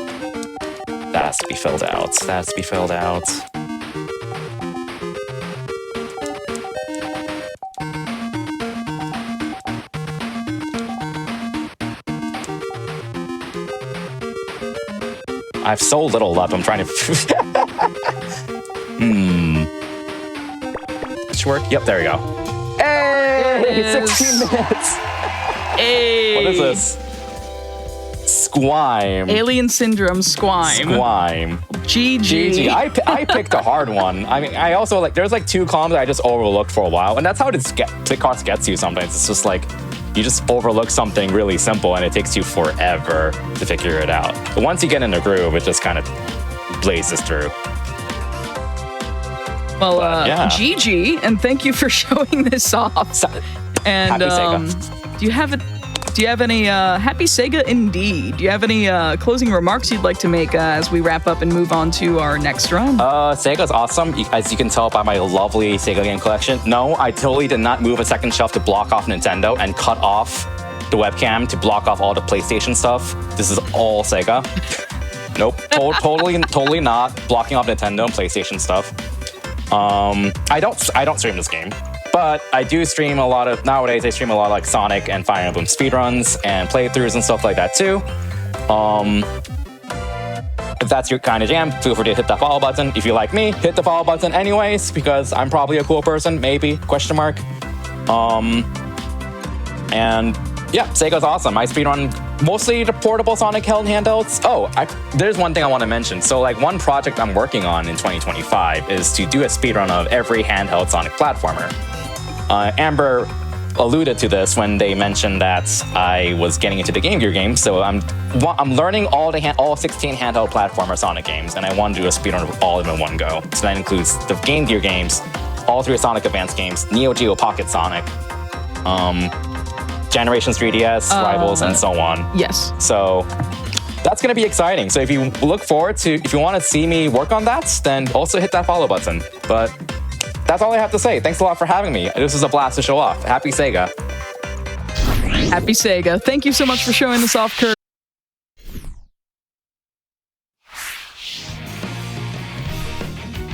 that has to be filled out. That has to be filled out. I have so little left. I'm trying to. Should work. Yep, there we go. Hey, 16 minutes. Hey. What is this? Squime. Alien Syndrome Squime. Squime. GG. I picked a hard one. I mean, I also there's 2 columns I just overlooked for a while, and that's how PICROSS gets you sometimes. It's just like you just overlook something really simple, and it takes you forever to figure it out. But once you get in the groove, it just kind of blazes through. Well, GG, and thank you for showing this off. And Happy Sega. do you have any happy Sega indeed? Do you have any closing remarks you'd like to make as we wrap up and move on to our next run? Sega's awesome, as you can tell by my lovely Sega game collection. No, I totally did not move a second shelf to block off Nintendo and cut off the webcam to block off all the PlayStation stuff. This is all Sega. Nope, totally not blocking off Nintendo and PlayStation stuff. I don't stream this game, but I do stream a lot of, nowadays I stream a lot of like Sonic and Fire Emblem speedruns and playthroughs and stuff like that too. If that's your kind of jam, feel free to hit that follow button. If you like me, hit the follow button anyways, because I'm probably a cool person, maybe, question mark. And yeah, Sega's awesome. I speedrun mostly the portable Sonic handhelds. Oh, there's one thing I want to mention. So like one project I'm working on in 2025 is to do a speedrun of every handheld Sonic platformer. Amber alluded to this when they mentioned that I was getting into the Game Gear games. So I'm learning all 16 handheld platformer Sonic games, and I want to do a speedrun of all of them in one go. So that includes the Game Gear games, all 3 Sonic Advance games, Neo Geo Pocket Sonic, Generations 3DS, Rivals, and so on. Yes. So that's going to be exciting. So if you look forward to, if you want to see me work on that, then also hit that follow button. But that's all I have to say. Thanks a lot for having me. This was a blast to show off. Happy Sega. Happy Sega. Thank you so much for showing this off, Kurt.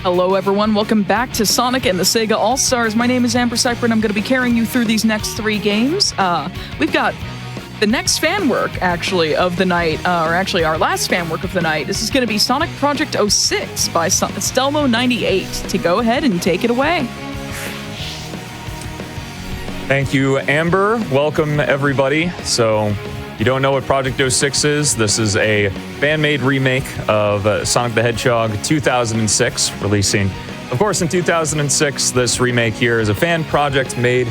Hello everyone, welcome back to Sonic and the SEGA All-Stars. My name is Amber Cyprian. I'm going to be carrying you through these next 3 games. We've got the next fan work, actually, of the night, or actually our last fan work of the night. This is going to be Sonic Project 06 by Stelmo98. To go ahead and take it away. Thank you, Amber. Welcome, everybody. So, you don't know what Project 06 is? This is a fan-made remake of Sonic the Hedgehog 2006, releasing, of course, in 2006. This remake here is a fan project started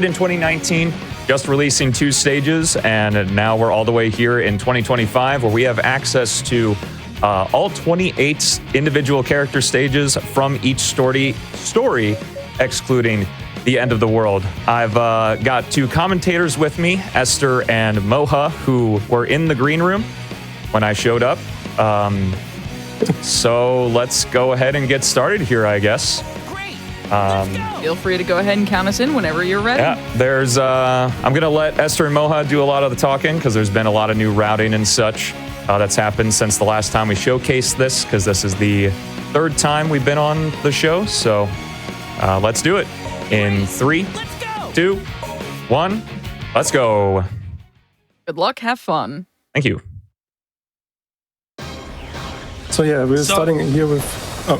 in 2019, just releasing 2 stages, and now we're all the way here in 2025, where we have access to all 28 individual character stages from each story, excluding the end of the world. I've got 2 commentators with me, Esther and Moha, who were in the green room when I showed up. So let's go ahead and get started here, I guess. Feel free to go ahead and count us in whenever you're ready. Yeah, I'm going to let Esther and Moha do a lot of the talking, because there's been a lot of new routing and such that's happened since the last time we showcased this, because this is the 3rd time we've been on the show. So let's do it. In 3, 2, 1, let's go. Good luck, have fun. Thank you. So yeah, we're starting here with... Oh,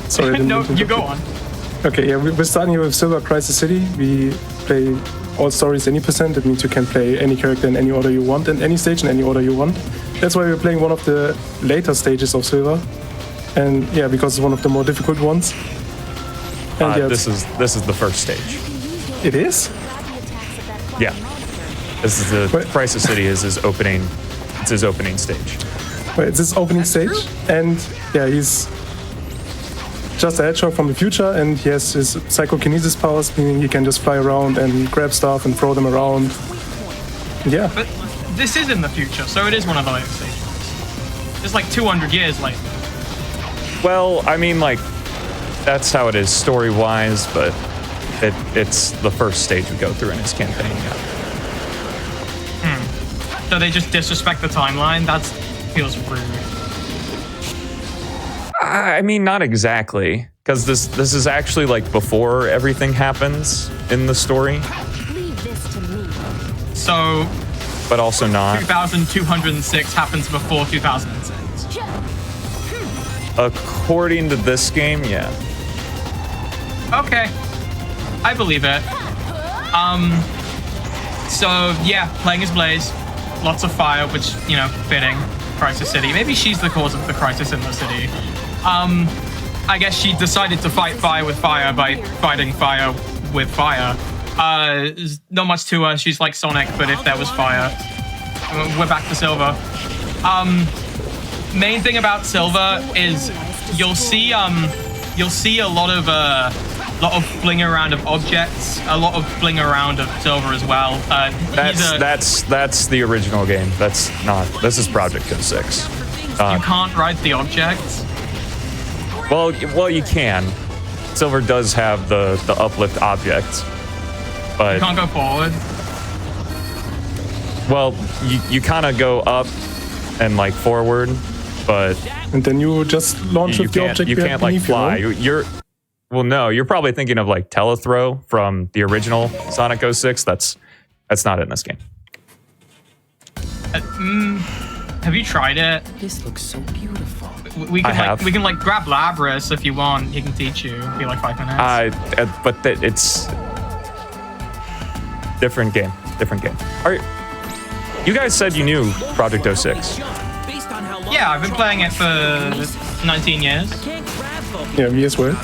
sorry. No, you go on. Okay, yeah, we're starting here with Silver Crisis City. We play all stories any percent. That means you can play any character in any order you want, and any stage in any order you want. That's why we're playing one of the later stages of Silver. And yeah, because it's one of the more difficult ones. And yeah, this is the first stage. It is? Yeah. This is the Crisis City is his opening. It's his opening stage. Wait, it's his opening stage, and yeah, he's just a hedgehog from the future, and he has his psychokinesis powers, meaning he can just fly around and grab stuff and throw them around. Yeah. But this is in the future, so it is one of the later stages. It's like 200 years later. Well, I mean, like, that's how it is story-wise, but it's the first stage we go through in his campaign. Yeah. So they just disrespect the timeline? That feels rude. I mean, not exactly, because this is actually like before everything happens in the story. So, but also not. 2206 happens before 2006. According to this game, yeah. Okay, I believe it. So yeah, playing as Blaze, lots of fire, which, you know, fitting. Crisis City. Maybe she's the cause of the crisis in the city. I guess she decided to fight fire with fire by fighting fire with fire. There's not much to her. She's like Sonic, but if there was fire. We're back to Silver. Main thing about Silver is you'll see you'll see a lot of fling around of objects, a lot of fling around of Silver as well. That's the original game. That's not. This is Project 06. You can't ride the objects. Well, you can. Silver does have the uplift object, but You can't go forward. Well, you kind of go up and like forward, but and then you just launch with the object. You can't like fly. You know? Well, no, you're probably thinking of like telethrow from the original Sonic 06. That's not in this game. Have you tried it? This looks so beautiful. We can like grab Labras if you want. He can teach you. It'll be like 5 minutes. But it's different game. You guys said you knew Project 06. Yeah, I've been playing it for 19 years. Yeah, me as well.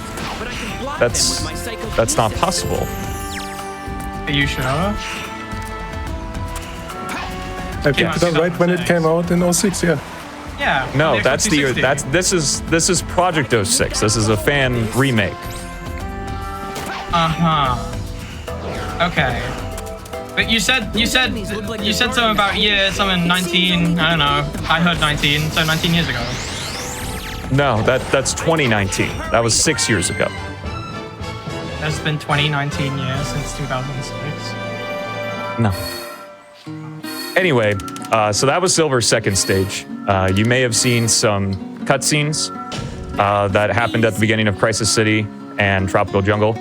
That's not possible. Are you sure? I picked it up right when it came out in 06, yeah. Yeah. No, this is Project 06. This is a fan remake. Okay. But you said something about something 19. I don't know. I heard 19, so 19 years ago. No, that's 2019. That was 6 years ago. It's been 19 years since 2006. No. Anyway, so that was Silver's second stage. You may have seen some cutscenes that happened at the beginning of Crisis City and Tropical Jungle.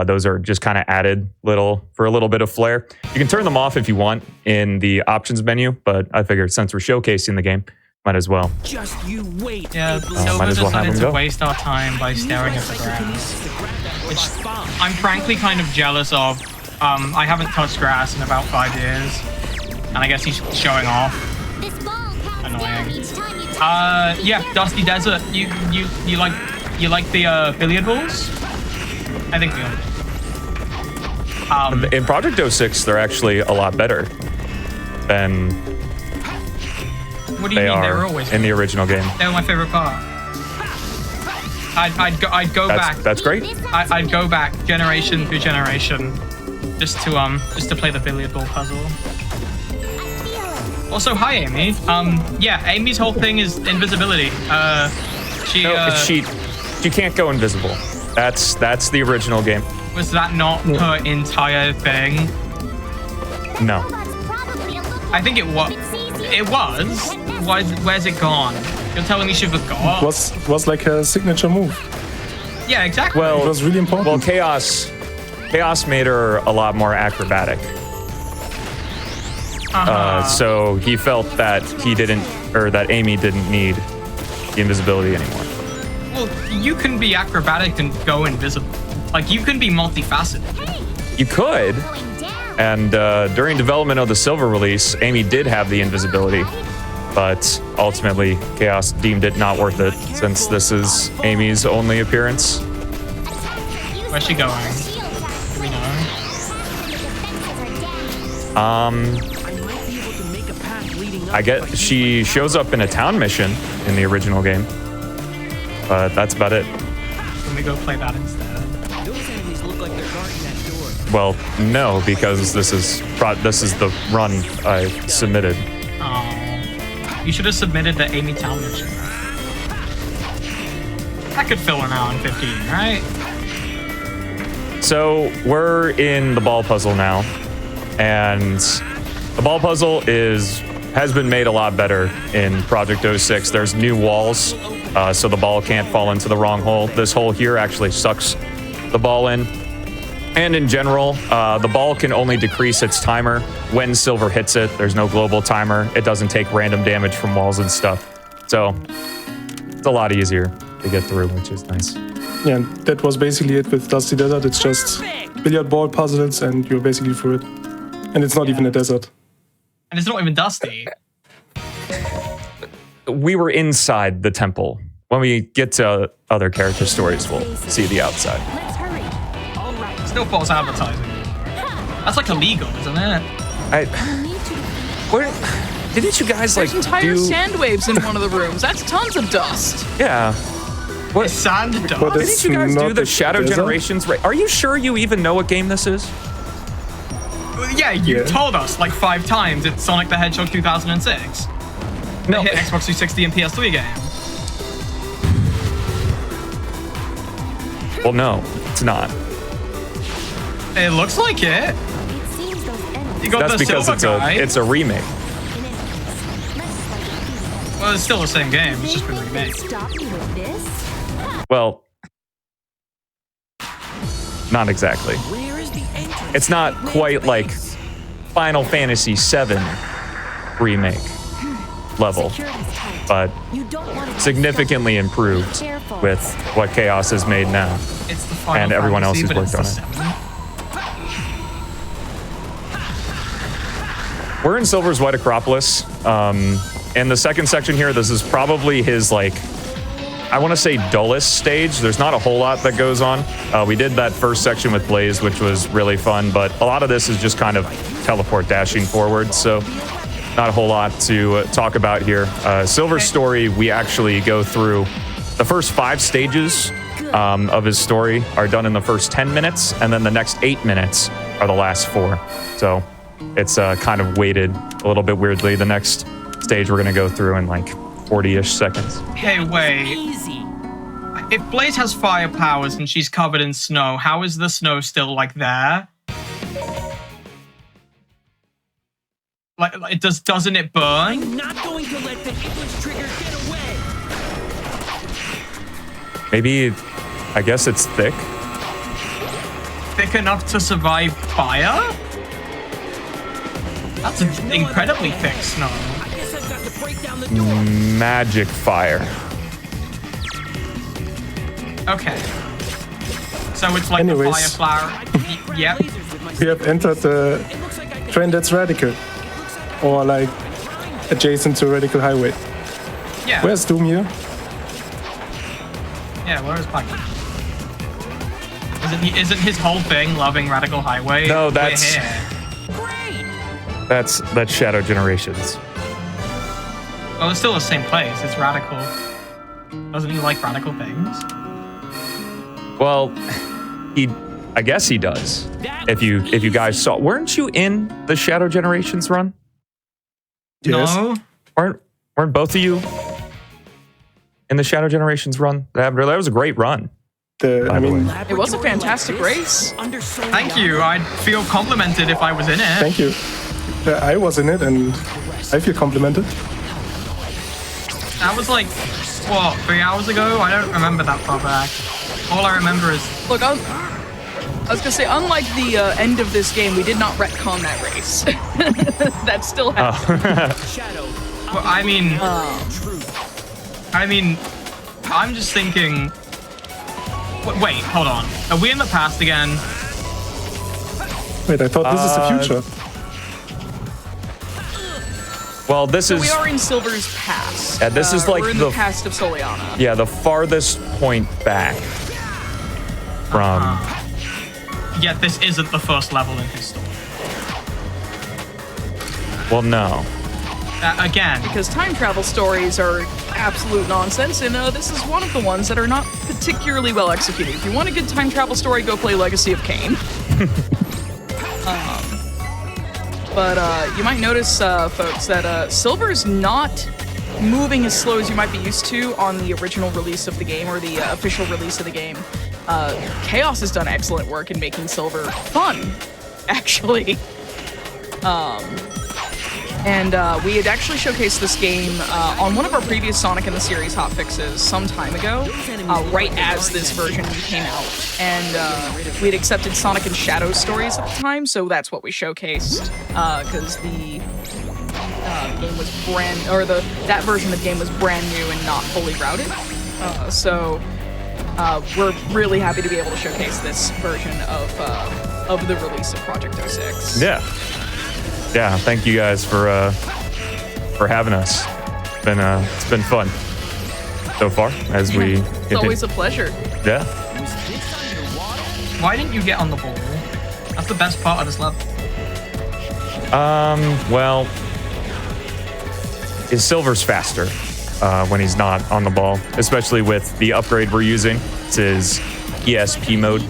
Those are just kind of added for a little bit of flair. You can turn them off if you want in the options menu, but I figured since we're showcasing the game, might as well. Just you wait. Yeah, Silver might as well have decided them to go. waste our time by staring at the grass, which I'm frankly kind of jealous of. I haven't touched grass in about 5 years, and I guess he's showing off. Annoying. Yeah, Dusty Desert. You like the billiard balls? I think we all do. In Project 06, they're actually a lot better than What do you mean? They were always in the original game. They were my favorite part. I'd go back. That's great. I'd go back generation through generation, just to play the billiard ball puzzle. Also, hi Amy. Yeah, Amy's whole thing is invisibility. She can't go invisible. That's the original game. Was that not her entire thing? No. I think it was. It was. Where's it gone? You're telling me she forgot? It was like a signature move. Yeah, exactly. Well, it was really important. Well, Chaos made her a lot more acrobatic. So he felt that that Amy didn't need the invisibility anymore. Well, you can be acrobatic and go invisible. Like, you can be multifaceted. You could. And during development of the Silver release, Amy did have the invisibility, but ultimately Chaos deemed it not worth it since this is Amy's only appearance. Where's she going? Do we know? I get she shows up in a town mission in the original game, but that's about it. Can we go play that instead? Well, no, because this is the run I submitted. Oh, you should have submitted the Amy Town mission. That could fill an hour and 15, right? So we're in the ball puzzle now, and the ball puzzle has been made a lot better in Project 06. There's new walls, so the ball can't fall into the wrong hole. This hole here actually sucks the ball in. And in general, the ball can only decrease its timer when Silver hits it. There's no global timer. It doesn't take random damage from walls and stuff. So it's a lot easier to get through, which is nice. Yeah, that was basically it with Dusty Desert. It's just billiard ball puzzles and you're basically through it. And it's not even a desert. And it's not even dusty. We were inside the temple. When we get to other character stories, we'll see the outside. Still false advertising. That's like illegal, isn't it? Didn't you guys There's entire sand waves in one of the rooms. That's tons of dust. Yeah. What? Sand dust? Didn't you guys do the Shadow Generations? Are you sure you even know what game this is? Yeah, you told us like 5 times it's Sonic the Hedgehog 2006. No. The hit Xbox 360 and PS3 game. Well, no, it's not. It looks like it. You got That's the because silver guy. it's a remake. Well, it's still the same game. It's just been remade. Well, not exactly. It's not quite like Final Fantasy VII remake level, but significantly improved with what Chaos has made now. It's the Final and everyone else Fantasy, has but worked it's on the it. We're in Silver's White Acropolis. In the second section here, this is probably his, like, I want to say dullest stage. There's not a whole lot that goes on. We did that first section with Blaze, which was really fun, but a lot of this is just kind of teleport dashing forward, so not a whole lot to talk about here. Silver's story, we actually go through the first 5 stages of his story are done in the first 10 minutes, and then the next 8 minutes are the last 4. So it's kind of weighted a little bit weirdly. The next stage we're going to go through in like 40-ish seconds. Hey, wait. If Blaze has fire powers and she's covered in snow, how is the snow still like there? Like doesn't it burn? I'm not going to let the English trigger get away. Maybe, I guess it's thick. Thick enough to survive fire? That's an incredibly thick snow. Magic fire. Okay. So it's like Anyways. the fire flower. Yep. We have entered the train that's radical, or like adjacent to Radical Highway. Yeah. Where's Doom here? Yeah, where is Bucky? Isn't his whole thing loving Radical Highway? No, We're that's here. that's Shadow Generations. Well, it's still the same place. It's Radical. Doesn't he like radical things? Well, I guess he does. If you guys saw, weren't you in the Shadow Generations run? Yes. No. Weren't both of you in the Shadow Generations run? That was a great run. It was a fantastic race. Thank you. I'd feel complimented if I was in it. Thank you. I was in it, and I feel complimented. That was like, what, 3 hours ago? I don't remember that far back. All I remember is... Look, I was gonna say, unlike the end of this game, we did not retcon that race. That still happened. Well, I mean, I'm just thinking... Wait, hold on. Are we in the past again? Wait, I thought this is the future. Well, this So is... we are in Silver's past. Yeah, this is like we're in the past of Soliana. Yeah, the farthest point back from... Yet this isn't the first level in his story. Well, no. Again. Because time travel stories are absolute nonsense, and this is one of the ones that are not particularly well executed. If you want a good time travel story, go play Legacy of Kain. But you might notice, folks, that Silver's not moving as slow as you might be used to on the original release of the game or the official release of the game. Chaos has done excellent work in making Silver fun, actually. And we had actually showcased this game on one of our previous Sonic in the Series hotfixes some time ago, right as this version came out. And we had accepted Sonic and Shadow stories at the time, so that's what we showcased, because the game was that version of the game was brand new and not fully routed. So we're really happy to be able to showcase this version of the release of Project 06. Yeah, thank you guys for having us. It's been fun so far as we. It's always a pleasure. Yeah. Why didn't you get on the ball? That's the best part of this level. Well, is Silver's faster, when he's not on the ball, especially with the upgrade we're using. It's his ESP mode.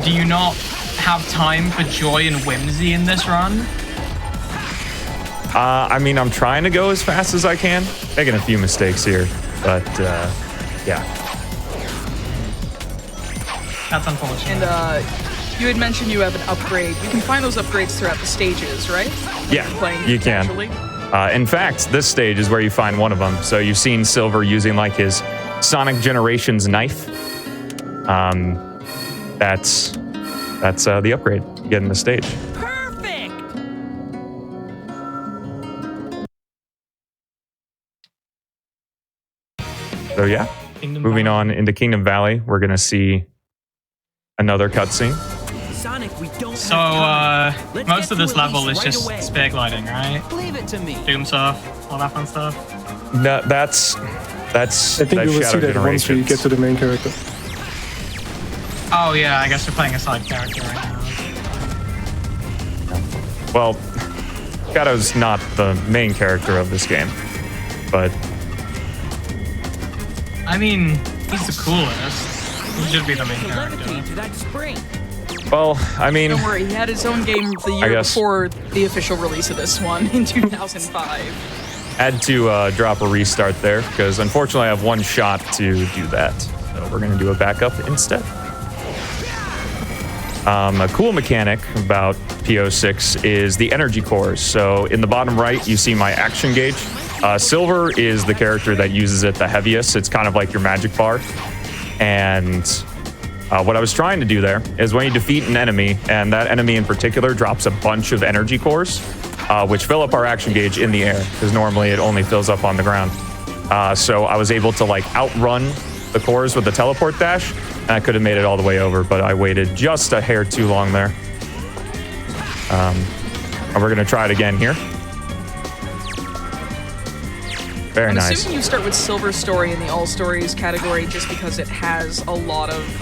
Do you not have time for joy and whimsy in this run? I mean, I'm trying to go as fast as I can. Making a few mistakes here, but yeah. That's unfortunate. And you had mentioned you have an upgrade. You can find those upgrades throughout the stages, right? Yeah, you can. In fact, this stage is where you find one of them. So you've seen Silver using like his Sonic Generations knife. That's the upgrade you get in the stage. Perfect. So yeah, moving on into Kingdom Valley, we're gonna see another cutscene. Sonic, we don't So, most of this level is just spear gliding, right? Leave it to me. Doom stuff, all that fun stuff. No, that's I think you will see that once we get to the main character. Oh yeah, I guess we're playing a side character right now. Well, Shadow's not the main character of this game, but I mean, he's the coolest. He should be the main character. To that spring. well, I mean, Don't worry, he had his own game the I year guess. before the official release of this one in 2005. had to drop a restart there because unfortunately I have one shot to do that. So we're gonna do a backup instead. A cool mechanic about PO6 is the energy cores. So in the bottom right, you see my action gauge. Silver is the character that uses it the heaviest. It's kind of like your magic bar. And what I was trying to do there is when you defeat an enemy, and that enemy in particular drops a bunch of energy cores, which fill up our action gauge in the air, because normally it only fills up on the ground. So I was able to like outrun the cores with the teleport dash, and I could have made it all the way over, but I waited just a hair too long there. And we're gonna try it again here. Very I'm nice. assuming you start with Silver's story in the All Stories category just because it has a lot of,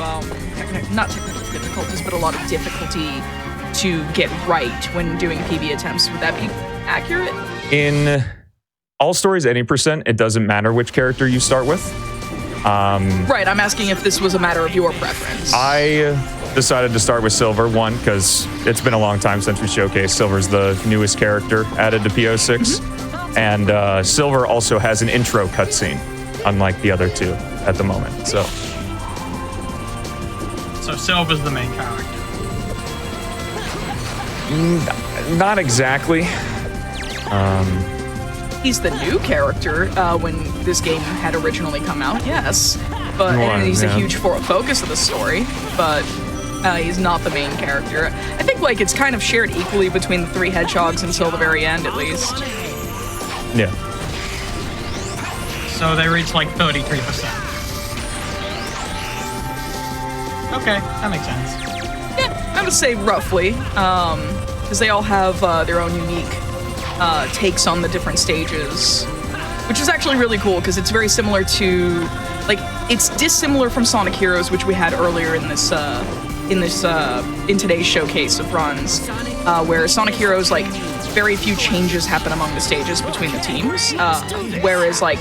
not technical difficulties, but a lot of difficulty to get right when doing PB attempts. Would that be accurate? In All Stories, any percent, it doesn't matter which character you start with. Right, I'm asking if this was a matter of your preference. I decided to start with Silver, one, because it's been a long time since we showcased. Silver's the newest character added to PO6. And Silver also has an intro cutscene, unlike the other two at the moment. So Silver's the main character. Not exactly. He's the new character when this game had originally come out, yes. But and he's a huge focus of the story, but he's not the main character. I think like it's kind of shared equally between the three Hedgehogs until the very end, at least. Yeah. So they reach like 33%. Okay, that makes sense. Yeah, I would say roughly, because they all have their own unique takes on the different stages, which is actually really cool because it's very similar to, like, it's dissimilar from Sonic Heroes, which we had earlier in this in today's showcase of runs, where Sonic Heroes, like, very few changes happen among the stages between the teams, whereas like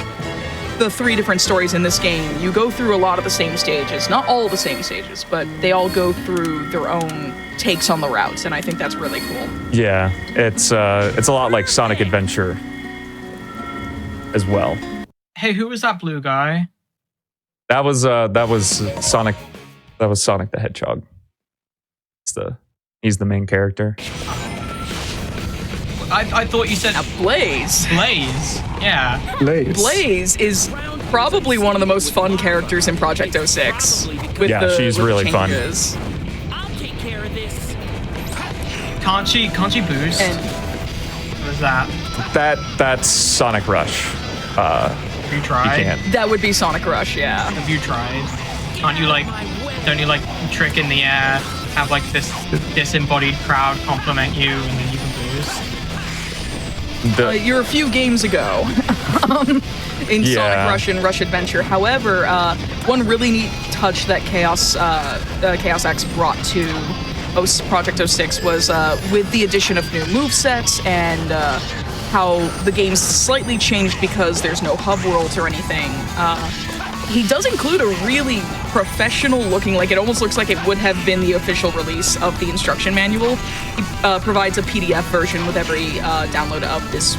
the three different stories in this game, you go through a lot of the same stages, not all the same stages, but they all go through their own takes on the routes, and I think that's really cool. Yeah, it's a lot like Sonic Adventure as well. Hey, who was that blue guy? That was Sonic. That was Sonic the Hedgehog. He's the main character. I thought you said Blaze. Blaze, yeah. Blaze is probably one of the most fun characters in Project 06. Yeah, she's really fun. Can't she boost? What is that? That's Sonic Rush. Have you tried? You can't. That would be Sonic Rush, yeah. Have you tried? Can't you don't you like trick in the air, have like this disembodied crowd compliment you, and then you can boost? You're a few games ago in Sonic Rush and Rush Adventure. However, one really neat touch that Chaos X brought to Project 06 was with the addition of new movesets and how the game's slightly changed because there's no hub worlds or anything. He does include a really professional looking, like it almost looks like it would have been the official release of the instruction manual. He provides a PDF version with every download of this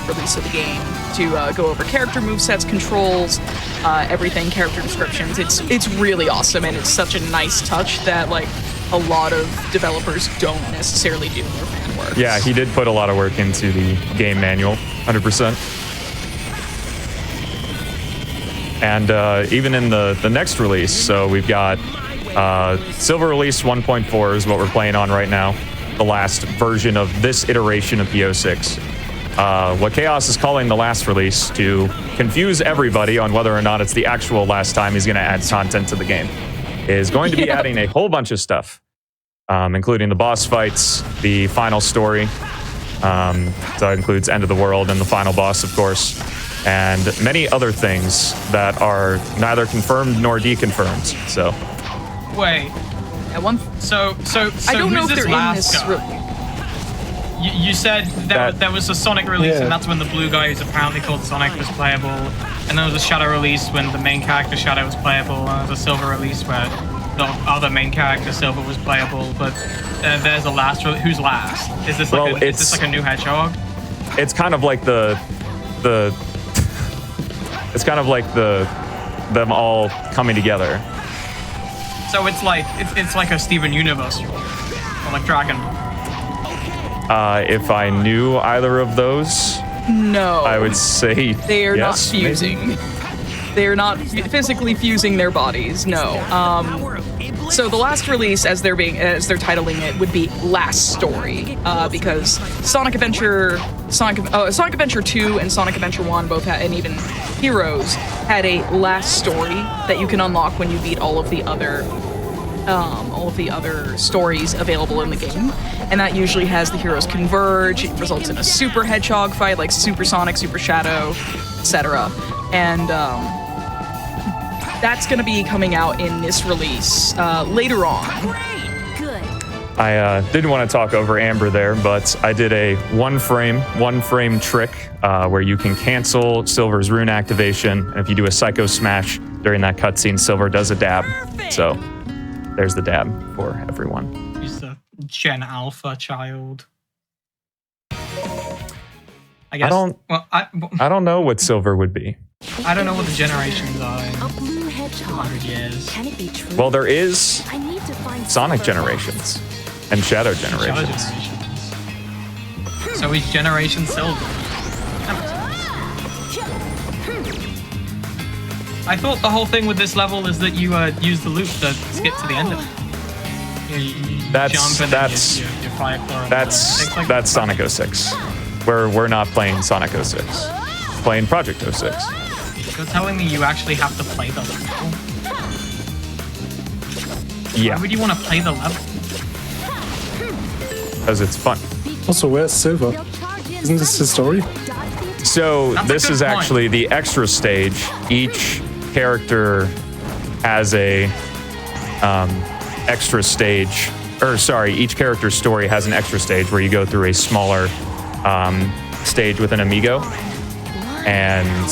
release of the game to go over character movesets, controls, everything, character descriptions. It's really awesome, and it's such a nice touch that like a lot of developers don't necessarily do in their fan work. Yeah, he did put a lot of work into the game manual, 100%. And even in the next release, so we've got Silver Release 1.4 is what we're playing on right now, the last version of this iteration of PO6. What Chaos is calling the last release to confuse everybody on whether or not it's the actual last time he's going to add content to the game, is going to be adding a whole bunch of stuff, including the boss fights, the final story, so that includes End of the World and the final boss, of course, and many other things that are neither confirmed nor deconfirmed. So, wait, so I don't know who's if this they're in last this. guy? You said there was a Sonic release, and that's when the blue guy who's apparently called Sonic was playable. And there was a Shadow release when the main character Shadow was playable. And there was a Silver release where the other main character Silver was playable. But there's a last. Who's last? Is this like is this like a new Hedgehog? It's kind of like it's kind of like them all coming together. So it's like a Steven Universe or like Dragon Ball. If I knew either of those, no, I would say they are yes, not fusing. Maybe? They're not physically fusing their bodies. No. So the last release, as they're titling it, would be Last Story, because Sonic Adventure 2 and Sonic Adventure 1 both had, and even Heroes had a last story that you can unlock when you beat all of the other stories available in the game, and that usually has the heroes converge. It results in a Super Hedgehog fight, like Super Sonic, Super Shadow, etc. And that's going to be coming out in this release later on. I didn't want to talk over Amber there, but I did a one frame trick where you can cancel Silver's rune activation, and if you do a Psycho Smash during that cutscene, Silver does a dab. So there's the dab for everyone. He's the Gen Alpha child. I guess. I don't know what Silver would be. I don't know what the generations are in 200 years. Can it be true? Well, there is I need to find Sonic Generations and Shadow Generations. So he's Generation Silver. I thought the whole thing with this level is that you use the loop to skip to the end of it. You jump and then you fire core. That's Sonic 06. We're not playing Sonic 06. We're playing Project 06. You're telling me you actually have to play the level? Yeah. Why would you want to play the level? Because it's fun. Also, where's Silver? Isn't this his story? So this is actually the extra stage. Each character has a extra stage, each character's story has an extra stage where you go through a smaller stage with an amigo. And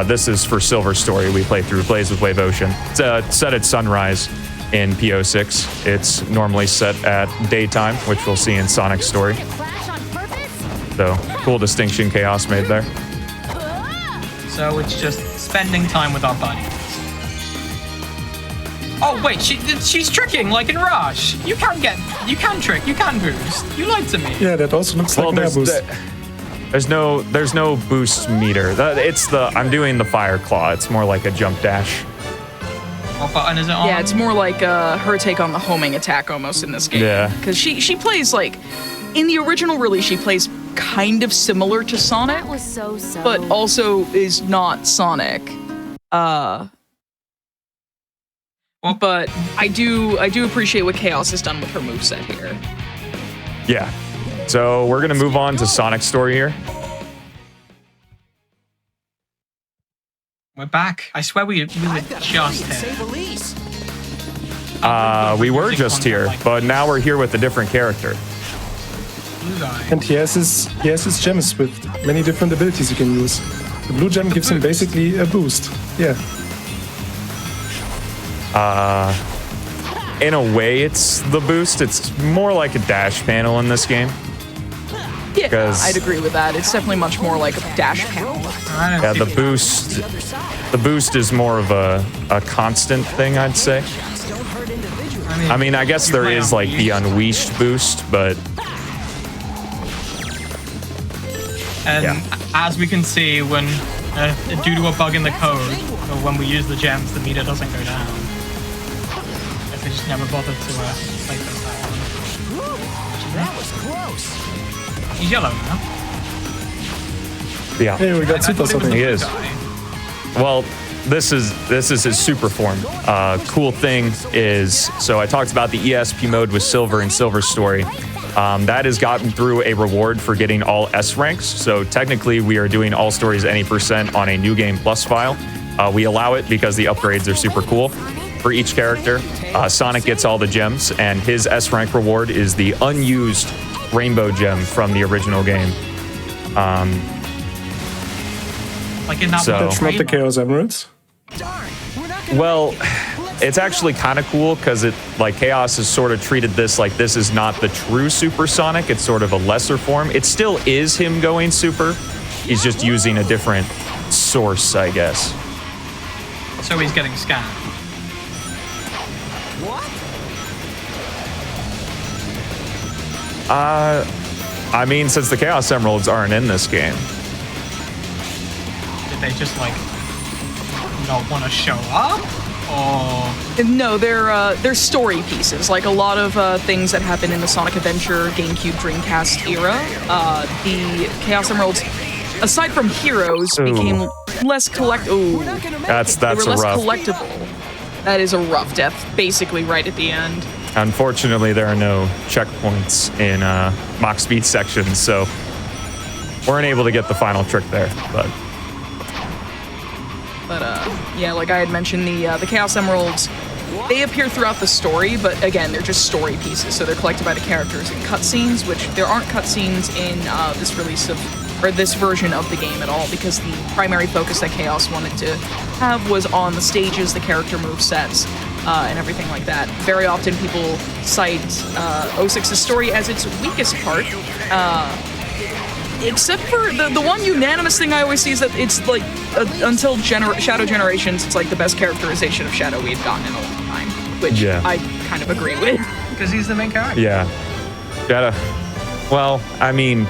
this is for Silver's story. We play through Blaze with Wave Ocean. It's set at sunrise in PO6. It's normally set at daytime, which we'll see in Sonic's story. So, cool distinction Chaos made there. So it's just spending time with our buddies. Oh wait, she's tricking like in Rush. You can trick, you can boost. You lied to me. Yeah, that also looks like an boost. There's no boost meter. I'm doing the Fire Claw. It's more like a jump dash. What button is it on? Yeah, it's more like her take on the homing attack almost in this game. Yeah. Because she plays like, in the original release, she plays kind of similar to Sonic, That was so. but also is not Sonic. But I do appreciate what Chaos has done with her moveset here. Yeah. So we're gonna move on to Sonic's story here. We're back. I swear we were just here. We were just here, but now we're here with a different character. Blue guy. And he has his gems with many different abilities you can use. The blue gem gives him basically a boost. Yeah. In a way, it's the boost. It's more like a dash panel in this game. Yeah, I'd agree with that. It's definitely much more like a dash panel. Yeah, the boost is more of a constant thing, I'd say. I mean, I guess there is like the unleashed boost, but And as we can see, when due to a bug in the code, or when we use the gems, the meter doesn't go down. I guess I just never bothered to play that one. That was close. He's yellow now. yeah. Hey, we got super something. He is. Well, this is his super form. Cool thing is, so I talked about the ESP mode with Silver and Silver's story. That has gotten through a reward for getting all S ranks. So technically, we are doing all stories any % on a New Game Plus file. We allow it because the upgrades are super cool for each character. Sonic gets all the gems, and his S rank reward is the unused Rainbow Gem from the original game. Like in that So- That's not the Chaos Emeralds. Well, it's actually kind of cool because it, like, Chaos has sort of treated this like this is not the true Super Sonic. It's sort of a lesser form. It still is him going super. He's just using a different source, I guess. So he's getting scanned. I mean, since the Chaos Emeralds aren't in this game. Did they just like not want to show up? Or No, they're story pieces. Like a lot of things that happen in the Sonic Adventure, GameCube, Dreamcast era. The Chaos Emeralds, aside from heroes, became less That's they were a less rough. collectible. That is a rough death, basically right at the end. Unfortunately, there are no checkpoints in Mach Speed sections, so weren't able to get the final trick there. But yeah, like I had mentioned, the Chaos Emeralds, they appear throughout the story, but again, they're just story pieces, so they're collected by the characters in cutscenes, which there aren't cutscenes in this release or this version of the game at all, because the primary focus that Chaos wanted to have was on the stages, the character movesets, and everything like that. Very often people cite 06's story as its weakest part, except for the one unanimous thing I always see is that it's like, until Shadow Generations, it's like the best characterization of Shadow we had gotten in a long time, which Yeah. I kind of agree with. because he's the main character. yeah, well, I mean,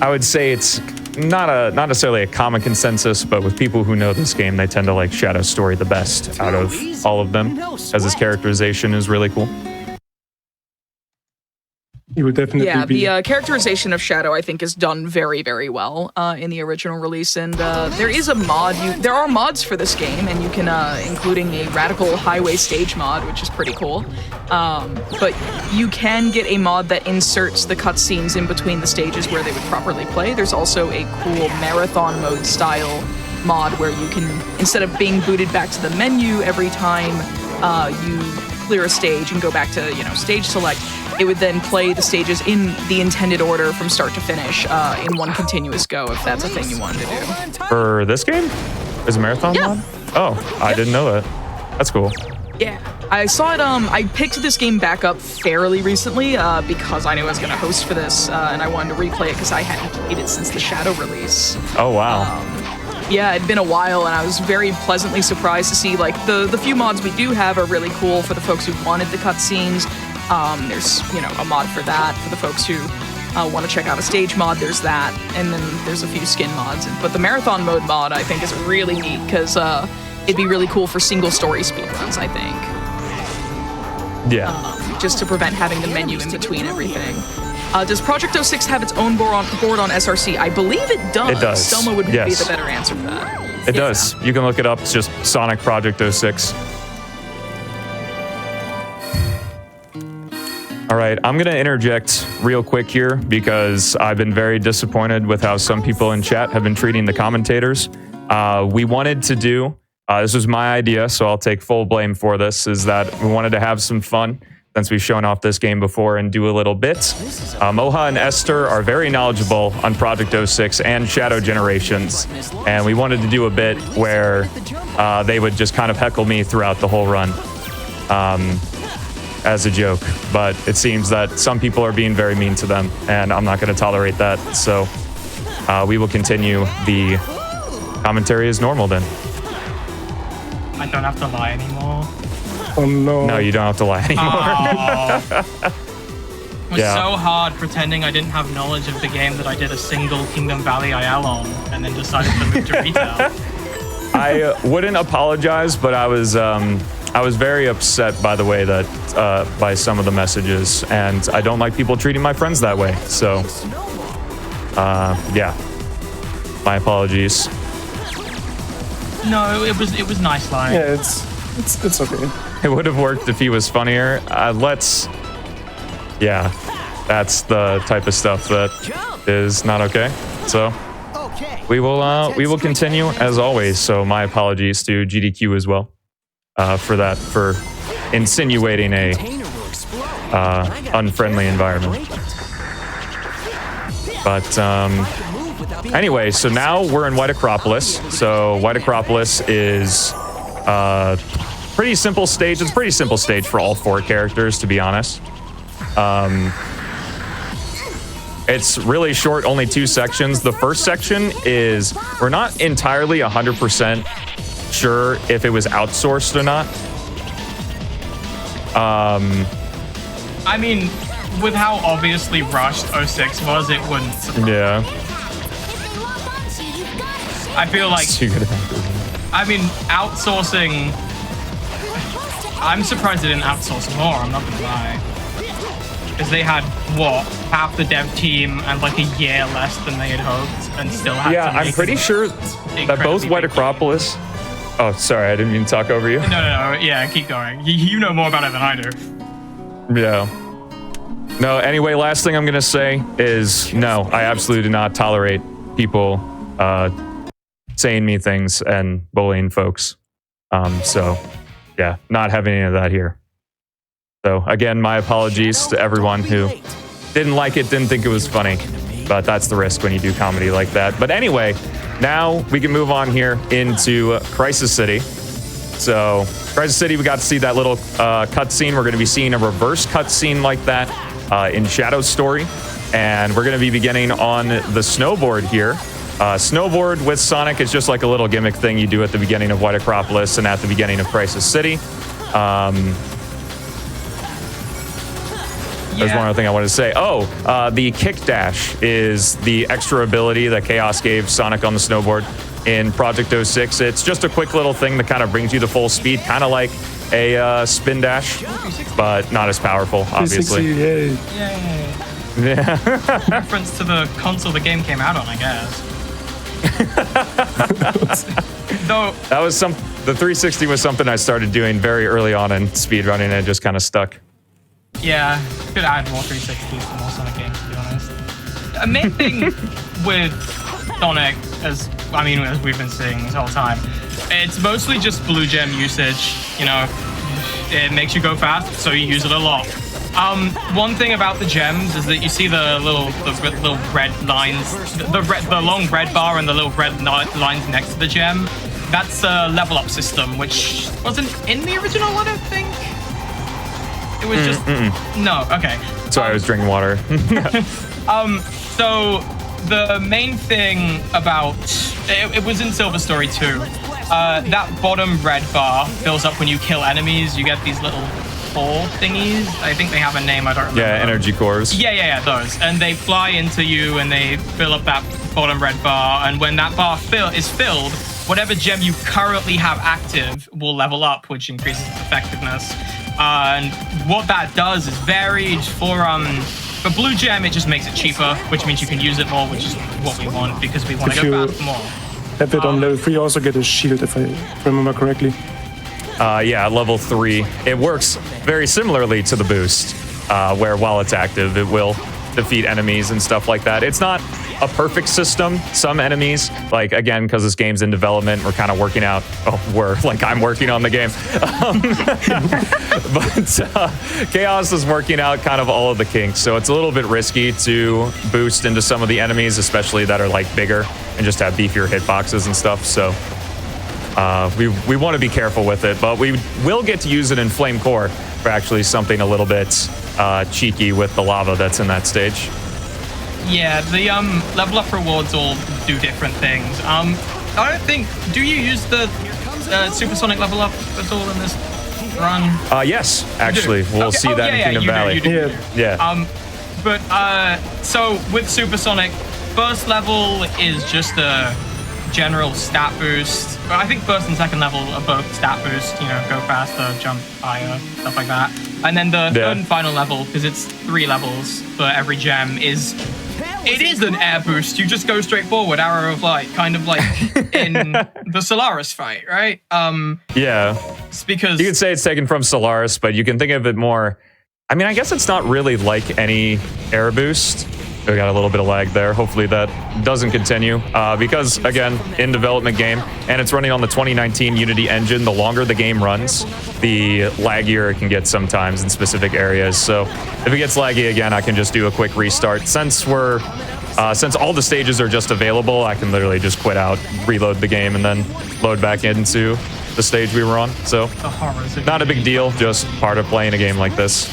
I would say it's not necessarily a common consensus, but with people who know this game, they tend to like Shadow's story the best out of all of them, as his characterization is really cool. He would definitely be. Yeah, the characterization of Shadow, I think, is done very, very well in the original release, and there is a mod. There are mods for this game, and you can, including a Radical Highway stage mod, which is pretty cool. But you can get a mod that inserts the cutscenes in between the stages where they would properly play. There's also a cool marathon mode style mod where you can, instead of being booted back to the menu every time you clear a stage and go back to, stage select, it would then play the stages in the intended order from start to finish in one continuous go, if that's a thing you wanted to do. For this game? Is a marathon mod? Oh, I didn't know that. That's cool. Yeah, I saw it, I picked this game back up fairly recently because I knew I was going to host for this, and I wanted to replay it because I hadn't played it since the Shadow release. Oh, wow. Yeah, it'd been a while, and I was very pleasantly surprised to see, like, the few mods we do have are really cool for the folks who wanted the cutscenes. There's, a mod for that. For the folks who want to check out a stage mod, there's that. And then there's a few skin mods. But the marathon mode mod, I think, is really neat, because it'd be really cool for single story speedruns, I think. Yeah. Just to prevent having the menu in between everything. Does Project 06 have its own board on SRC? I believe it does. It does. Selma would be Yes. the better answer for that. It does. You can look it up. It's just Sonic Project 06. All right, I'm going to interject real quick here because I've been very disappointed with how some people in chat have been treating the commentators. We wanted to do, this was my idea, so I'll take full blame for this, is that we wanted to have some fun since we've shown off this game before, and do a little bit. Moha and Esther are very knowledgeable on Project 06 and Shadow Generations, and we wanted to do a bit where they would just kind of heckle me throughout the whole run as a joke. But it seems that some people are being very mean to them, and I'm not going to tolerate that. So we will continue the commentary as normal then. I don't have to lie anymore. Oh no. No, you don't have to lie anymore. It was so hard pretending I didn't have knowledge of the game that I did a single Kingdom Valley IL on and then decided to move to retail. I wouldn't apologize, but I was very upset by the way that by some of the messages, and I don't like people treating my friends that way. So, yeah, my apologies. No, it was nice lying. Yeah, it's okay. It would have worked if he was funnier. Yeah, that's the type of stuff that is not okay. So we will continue as always. So my apologies to GDQ as well for that, for insinuating a unfriendly environment. But anyway, so now we're in White Acropolis. So White Acropolis is pretty simple stage. It's a pretty simple stage for all 4 characters, to be honest. It's really short, only 2 sections. The first section is, we're not entirely 100% sure if it was outsourced or not. I mean, with how obviously rushed 06 was, it wouldn't surprise. Yeah. I feel like, I mean, outsourcing, I'm surprised they didn't outsource more, I'm not gonna lie. Because they had, what, half the dev team and like a year less than they had hoped, and still had Yeah, I'm pretty sure that both White Acropolis... Oh, sorry, I didn't mean to talk over you. No, yeah, keep going. You know more about it than I do. Yeah. No, anyway, last thing I'm going to say is, no, I absolutely do not tolerate people saying mean things and bullying folks. So, yeah, not having any of that here. So, again, my apologies to everyone who didn't like it, didn't think it was funny. But that's the risk when you do comedy like that. But anyway, now we can move on here into Crisis City. So, Crisis City, we got to see that little cutscene. We're going to be seeing a reverse cutscene like that in Shadow's story. And we're going to be beginning on the snowboard here. Snowboard with Sonic is just like a little gimmick thing you do at the beginning of White Acropolis and at the beginning of Crisis City. There's one other thing I wanted to say. Oh, the kick dash is the extra ability that Chaos gave Sonic on the snowboard in Project 06. It's just a quick little thing that kind of brings you to full speed, kind of like a spin dash, but not as powerful, obviously. Yay. Yeah. Reference to the console the game came out on, I guess. Though that was the 360 was something I started doing very early on in speedrunning, and it just kind of stuck. Yeah, could add more 360s to more Sonic games, to be honest. The main thing with Sonic, as we've been seeing this whole time, it's mostly just blue gem usage. You know, it makes you go fast, so you use it a lot. One thing about the gems is that you see the little red lines, the long red bar and the little red lines next to the gem. That's a level up system, which wasn't in the original, I don't think. It was just no. Okay. Sorry, I was drinking water. So the main thing about it was in Silver Story 2. That bottom red bar fills up when you kill enemies. You get these little core thingies. I think they have a name. I don't remember. Yeah, energy cores. Yeah, those. And they fly into you and they fill up that bottom red bar. And when that bar is filled, whatever gem you currently have active will level up, which increases its effectiveness. And what that does is varied for blue gem, it just makes it cheaper, which means you can use it more, which is what we want because we want to go fast more. Have it on level 3, you also get a shield, if I remember correctly. Yeah, level 3. It works very similarly to the boost, where while it's active, it will defeat enemies and stuff like that. It's not a perfect system. Some enemies, like, again, because this game's in development, we're kind of working out. I'm working on the game. But Chaos is working out kind of all of the kinks, so it's a little bit risky to boost into some of the enemies, especially that are like bigger and just have beefier hitboxes and stuff. So we want to be careful with it, but we will get to use it in Flame Core for actually something a little bit cheeky with the lava that's in that stage. Yeah, the level up rewards all do different things. I don't think. Do you use the supersonic level up at all in this run? Yes, actually, we'll see that in Kingdom Valley. Yeah. But so with supersonic, first level is just a general stat boost. But I think first and second level are both stat boost. You know, go faster, jump higher, stuff like that. And then the third and final level, because it's 3 levels for every gem, is an air boost. You just go straight forward, arrow of light, kind of like in the Solaris fight, right? Yeah. It's because you could say it's taken from Solaris, but you can think of it more. I mean, I guess it's not really like any air boost. We got a little bit of lag there. Hopefully that doesn't continue because, again, in development game, and it's running on the 2019 Unity engine. The longer the game runs, the laggier it can get sometimes in specific areas. So if it gets laggy again, I can just do a quick restart. Since all the stages are just available, I can literally just quit out, reload the game, and then load back into the stage we were on. So not a big deal, just part of playing a game like this.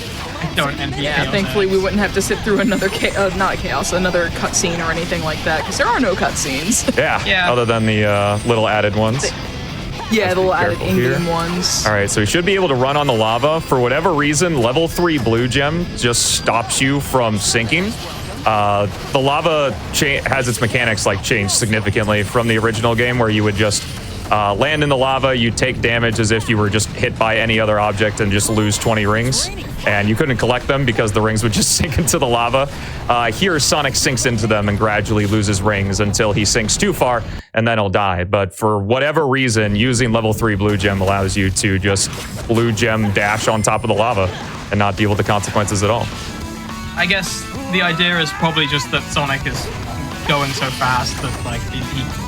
Don't envy Yeah, thankfully we wouldn't have to sit through another another cutscene or anything like that, because there are no cutscenes. Yeah, other than the little added ones. The little added in-game ones. All right, so we should be able to run on the lava. For whatever reason, level 3 blue gem just stops you from sinking. The lava has its mechanics changed significantly from the original game, where you would just land in the lava, you take damage as if you were just hit by any other object and just lose 20 rings. And you couldn't collect them because the rings would just sink into the lava. Here, Sonic sinks into them and gradually loses rings until he sinks too far, and then he'll die. But for whatever reason, using level 3 blue gem allows you to just blue gem dash on top of the lava and not deal with the consequences at all. I guess the idea is probably just that Sonic is going so fast that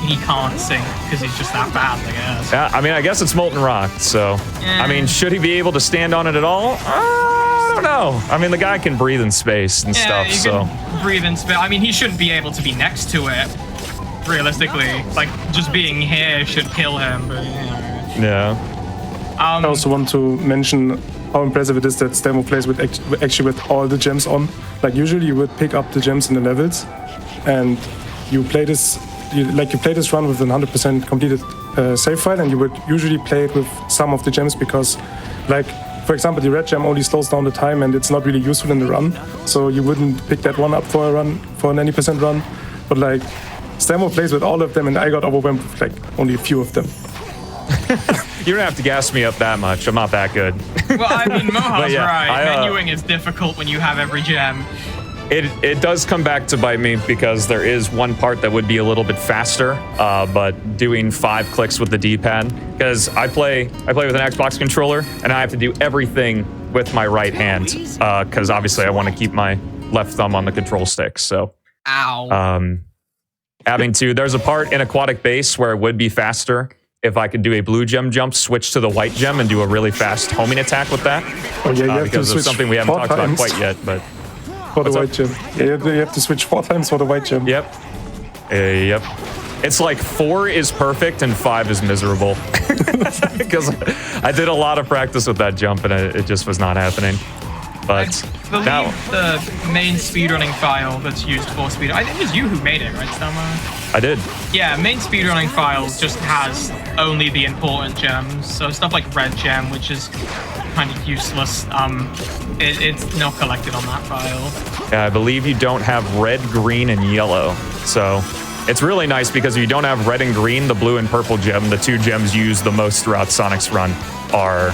he can't sink because he's just that fast, I guess. Yeah, I mean, I guess it's molten rock, so I mean, should he be able to stand on it at all? I don't know. I mean, the guy can breathe in space and stuff, he so can breathe in space. I mean, he shouldn't be able to be next to it. Realistically, just being here should kill him. But yeah. I also want to mention how impressive it is that Stamo plays with actually with all the gems on. Usually you would pick up the gems in the levels, and you play this run with an 100% completed save file, and you would usually play it with some of the gems because, for example, the red gem only slows down the time and it's not really useful in the run, so you wouldn't pick that one up for an 80% run. But Stamo plays with all of them, and I got overwhelmed with only a few of them. You don't have to gas me up that much. I'm not that good. Well, I mean, Moha's right. Menuing is difficult when you have every gem. It does come back to bite me because there is one part that would be a little bit faster, but doing 5 clicks with the D-pad, because I play with an Xbox controller and I have to do everything with my right hand because obviously I want to keep my left thumb on the control stick. So, there's a part in Aquatic Base where it would be faster if I could do a blue gem jump, switch to the white gem, and do a really fast homing attack with that. Because of something we haven't talked about quite yet, but. For the white gem. Yeah, you have to switch 4 times for the white gem. Yep. Yep. It's 4 is perfect and 5 is miserable. Because I did a lot of practice with that jump and it just was not happening. But I believe the main speedrunning file that's used for speed. I think it was you who made it, right, Stamo? I did. Yeah, main speedrunning file just has only the important gems. So stuff like red gem, which is kind of useless. It's not collected on that file. Yeah, I believe you don't have red, green, and yellow. So it's really nice because if you don't have red and green, the blue and purple gem, the 2 gems used the most throughout Sonic's run, are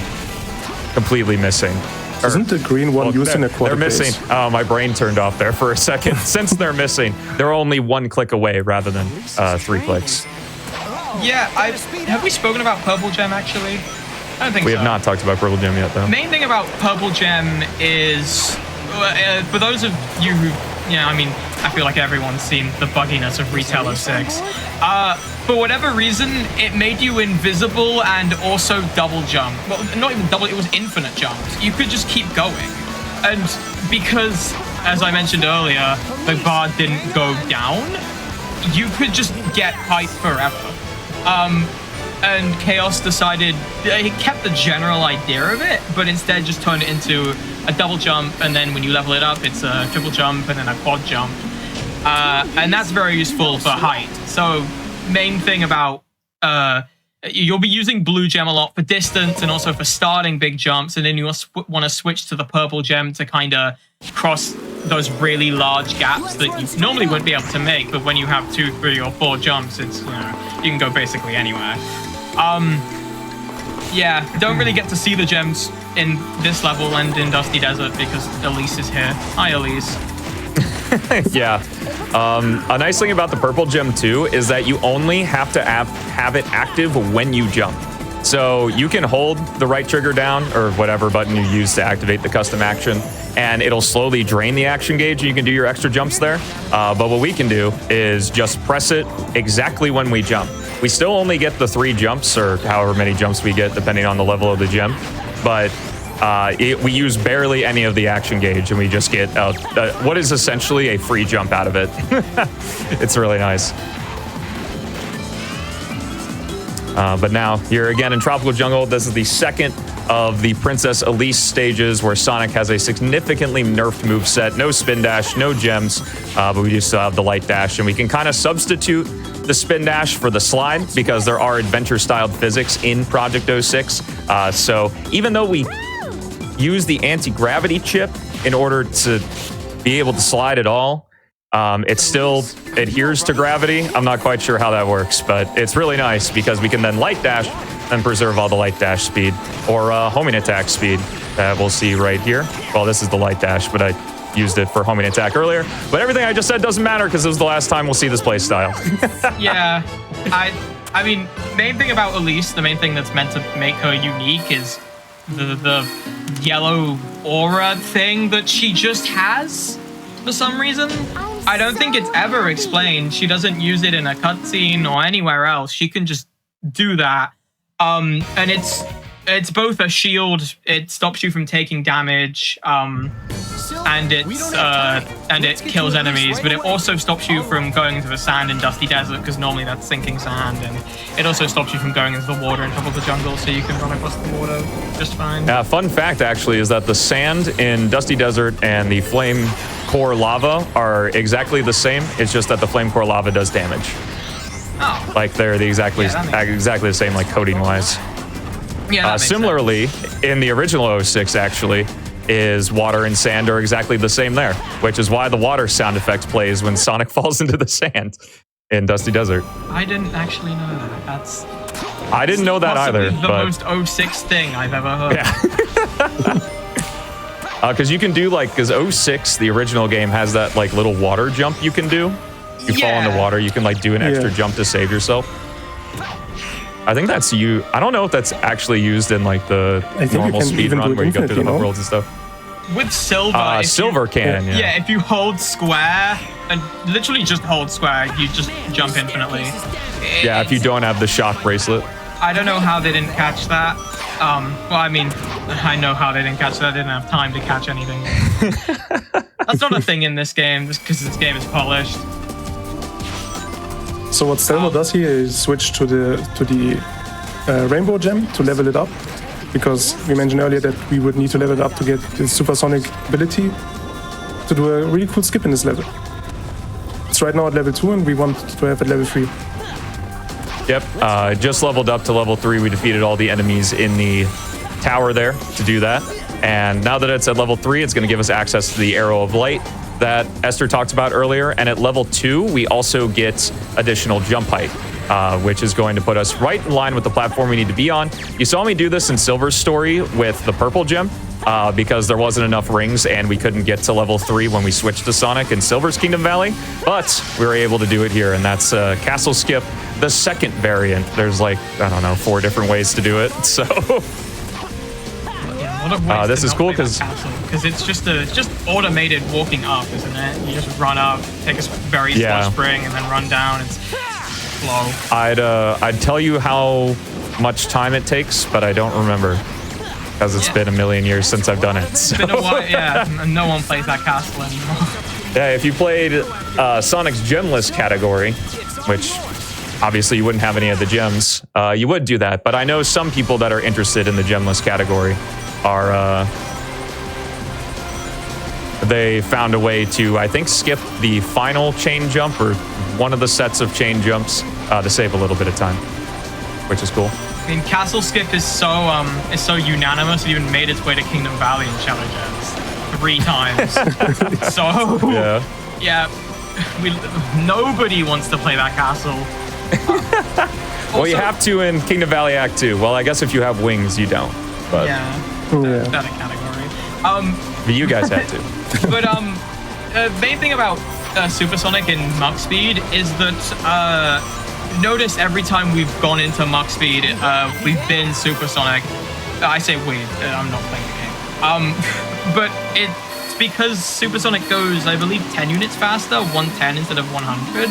completely missing. Isn't the green one used in Aquatic Base? They're missing. Oh, my brain turned off there for a second. Since they're missing, they're only 1 click away rather than 3 clicks. Yeah, have we spoken about purple gem actually? I don't think we have not talked about purple gem yet, though. Main thing about purple gem is, for those of you who Yeah, I mean, I feel like everyone's seen the bugginess of Retail 06. For whatever reason, it made you invisible and also double jump. Well, not even double, it was infinite jumps. You could just keep going. And because, as I mentioned earlier, the bar didn't go down, you could just get height forever. And Chaos decided, he kept the general idea of it, but instead just turned it into a double jump, and then when you level it up, it's a triple jump and then a quad jump. And that's very useful for height. So main thing about, you'll be using blue gem a lot for distance and also for starting big jumps, and then you want to switch to the purple gem to kind of cross those really large gaps that you normally wouldn't be able to make, but when you have 2, 3, or 4 jumps, it's, you know, you can go basically anywhere. Yeah, don't really get to see the gems in this level and in Dusty Desert because Elise is here. Hi, Elise. Yeah. A nice thing about the purple gem too is that you only have to have it active when you jump. So you can hold the right trigger down or whatever button you use to activate the custom action, and it'll slowly drain the action gauge and you can do your extra jumps there. But what we can do is just press it exactly when we jump. We still only get the 3 jumps or however many jumps we get depending on the level of the gem, but we use barely any of the action gauge and we just get what is essentially a free jump out of it. It's really nice. But now, here again in Tropical Jungle, this is the second of the Princess Elise stages where Sonic has a significantly nerfed moveset. No spin dash, no gems, but we do still have the light dash, and we can kind of substitute the spin dash for the slide because there are adventure-styled physics in Project 06. So even though we use the anti-gravity chip in order to be able to slide at all, it still adheres to gravity. I'm not quite sure how that works, but it's really nice because we can then light dash and preserve all the light dash speed or homing attack speed that we'll see right here. Well, this is the light dash, but I used it for homing attack earlier. But everything I just said doesn't matter because it was the last time we'll see this play style. Yeah, I mean, main thing about Elise, the main thing that's meant to make her unique is the yellow aura thing that she just has for some reason. I don't think it's ever explained. She doesn't use it in a cutscene or anywhere else. She can just do that. And it's both a shield. It stops you from taking damage, and it kills enemies. But it also stops you from going into the sand in Dusty Desert because normally that's sinking sand. And it also stops you from going into the water in Tropical Jungle, so you can run across the water just fine. Fun fact actually is that the sand in Dusty Desert and the flame core lava are exactly the same. It's just that the flame core lava does damage. Oh. Like they're exactly the same, like coating wise. Yeah. Similarly, in the original 06, actually, is water and sand are exactly the same there, which is why the water sound effect plays when Sonic falls into the sand in Dusty Desert. I didn't actually know that. I didn't know that either. The most 06 thing I've ever heard. Yeah. Because you can do because 06, the original game, has that like little water jump you can do. You fall in the water, you can like do an extra jump to save yourself. I think that's you. I don't know if that's actually used in like the normal speed run where you go through the worlds and stuff. With Silver, Silver can. Yeah, if you hold square and literally just hold square, you just jump infinitely. Yeah, if you don't have the shock bracelet. I don't know how they didn't catch that. Well, I mean, I know how they didn't catch that. I didn't have time to catch anything. That's not a thing in this game, just because this game is polished. So what Stelmo does here is switch to the Rainbow Gem to level it up, because we mentioned earlier that we would need to level it up to get the supersonic ability to do a really cool skip in this level. It's right now at level 2 and we want to have it level 3. Yep, just leveled up to level 3. We defeated all the enemies in the tower there to do that. And now that it's at level 3, it's going to give us access to the Arrow of Light that Esther talked about earlier. And at level 2, we also get additional jump height, which is going to put us right in line with the platform we need to be on. You saw me do this in Silver's story with the purple gem, because there wasn't enough rings and we couldn't get to level 3 when we switched to Sonic in Silver's Kingdom Valley. But we were able to do it here, and that's Castle Skip, the second variant. There's like, I don't know, 4 different ways to do it, so... What This is cool because it's just automated walking up, isn't it? You just run up, take a very slow spring, and then run down. It's slow. I'd tell you how much time it takes, but I don't remember because it's been a million years since I've done it. So. It's been a while, and no one plays that castle anymore. Yeah, if you played Sonic's gemless category, which obviously you wouldn't have any of the gems, you would do that. But I know some people that are interested in the gemless category are, they found a way to, I think, skip the final chain jump or one of the sets of chain jumps to save a little bit of time, which is cool. I mean, Castle Skip is so unanimous. It even made its way to Kingdom Valley in Shadow Gems 3 times. So nobody wants to play that castle. Well, you have to in Kingdom Valley Act 2. Well, I guess if you have wings, you don't. But that category. But you guys have to. But the main thing about Supersonic and Mach Speed is that notice every time we've gone into Mach Speed, we've been Supersonic. I say we. I'm not playing the game. But it's because Supersonic goes, I believe, 10 units faster, 110 instead of 100.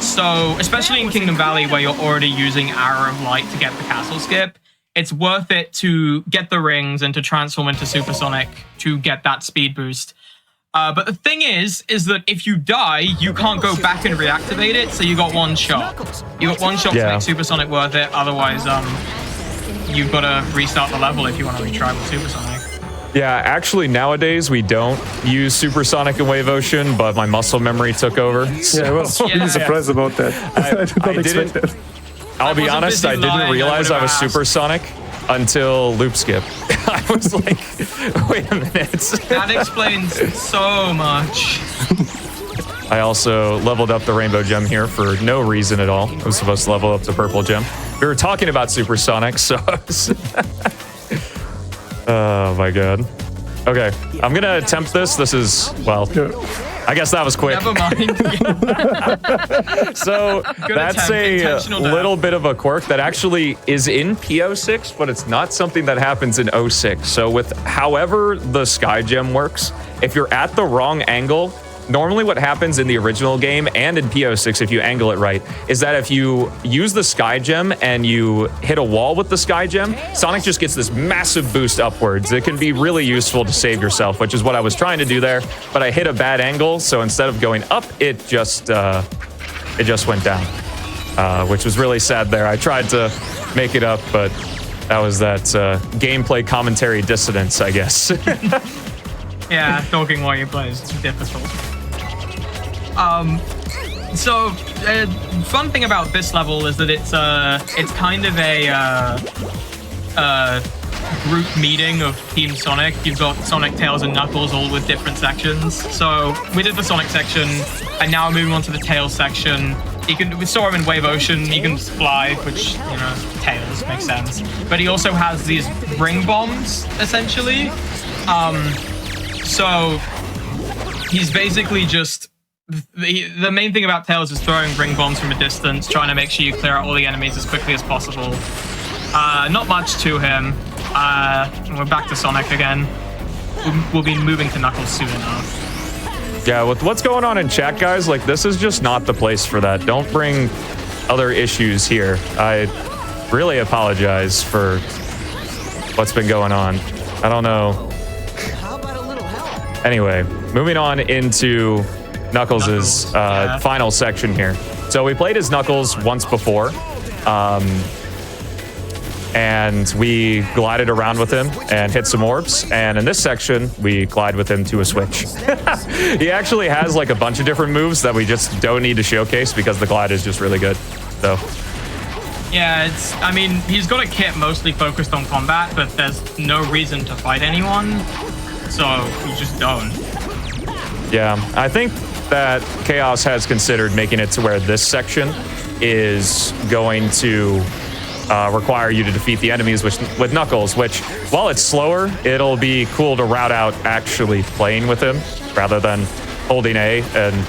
So, especially in Kingdom Valley, where you're already using Arrow of Light to get the castle skip, it's worth it to get the rings and to transform into Supersonic to get that speed boost. But the thing is that if you die, you can't go back and reactivate it, so you got one shot. You got one shot to make Supersonic worth it, otherwise you've got to restart the level if you want to retry with Supersonic. Yeah, actually nowadays we don't use Supersonic and Wave Ocean, but my muscle memory took over. So. Yeah, I was really surprised about that. I did not expect that. I'll be honest, I didn't realize I was Supersonic until Loop Skip. I was like, wait a minute. That explains so much. I also leveled up the Rainbow Gem here for no reason at all. I was supposed to level up the Purple Gem. We were talking about Supersonic, so I was oh my god. Okay, I'm gonna attempt this. This is, well, I guess that was quick. Never mind. So that's a little bit of a quirk that actually is in P06, but it's not something that happens in 06. So with however the Sky Gem works, if you're at the wrong angle, normally what happens in the original game and in P06, if you angle it right, is that if you use the Sky Gem and you hit a wall with the Sky Gem, Sonic just gets this massive boost upwards. It can be really useful to save yourself, which is what I was trying to do there, but I hit a bad angle, so instead of going up, it just went down, which was really sad there. I tried to make it up, but that was that gameplay commentary dissonance, I guess. Yeah, talking while you play is difficult. So, fun thing about this level is that it's kind of a group meeting of Team Sonic. You've got Sonic, Tails, and Knuckles all with different sections. So we did the Sonic section, and now we're moving on to the Tails section. We saw him in Wave Ocean. He can fly, which, you know, Tails makes sense. But he also has these ring bombs, essentially. So he's basically just the main thing about Tails is throwing ring bombs from a distance, trying to make sure you clear out all the enemies as quickly as possible. Not much to him. We're back to Sonic again. We'll be moving to Knuckles soon enough. Yeah, with what's going on in chat, guys, like, this is just not the place for that. Don't bring other issues here. I really apologize for what's been going on. I don't know. Anyway, moving on into Knuckles' final section here. So we played as Knuckles once before, and we glided around with him and hit some orbs. And in this section, we glide with him to a switch. He actually has like a bunch of different moves that we just don't need to showcase because the glide is just really good. So. Yeah, I mean, he's got a kit mostly focused on combat, but there's no reason to fight anyone. So you just don't. Yeah, I think that Chaos has considered making it to where this section is going to require you to defeat the enemies with Knuckles, which, while it's slower, it'll be cool to route out actually playing with him rather than holding A and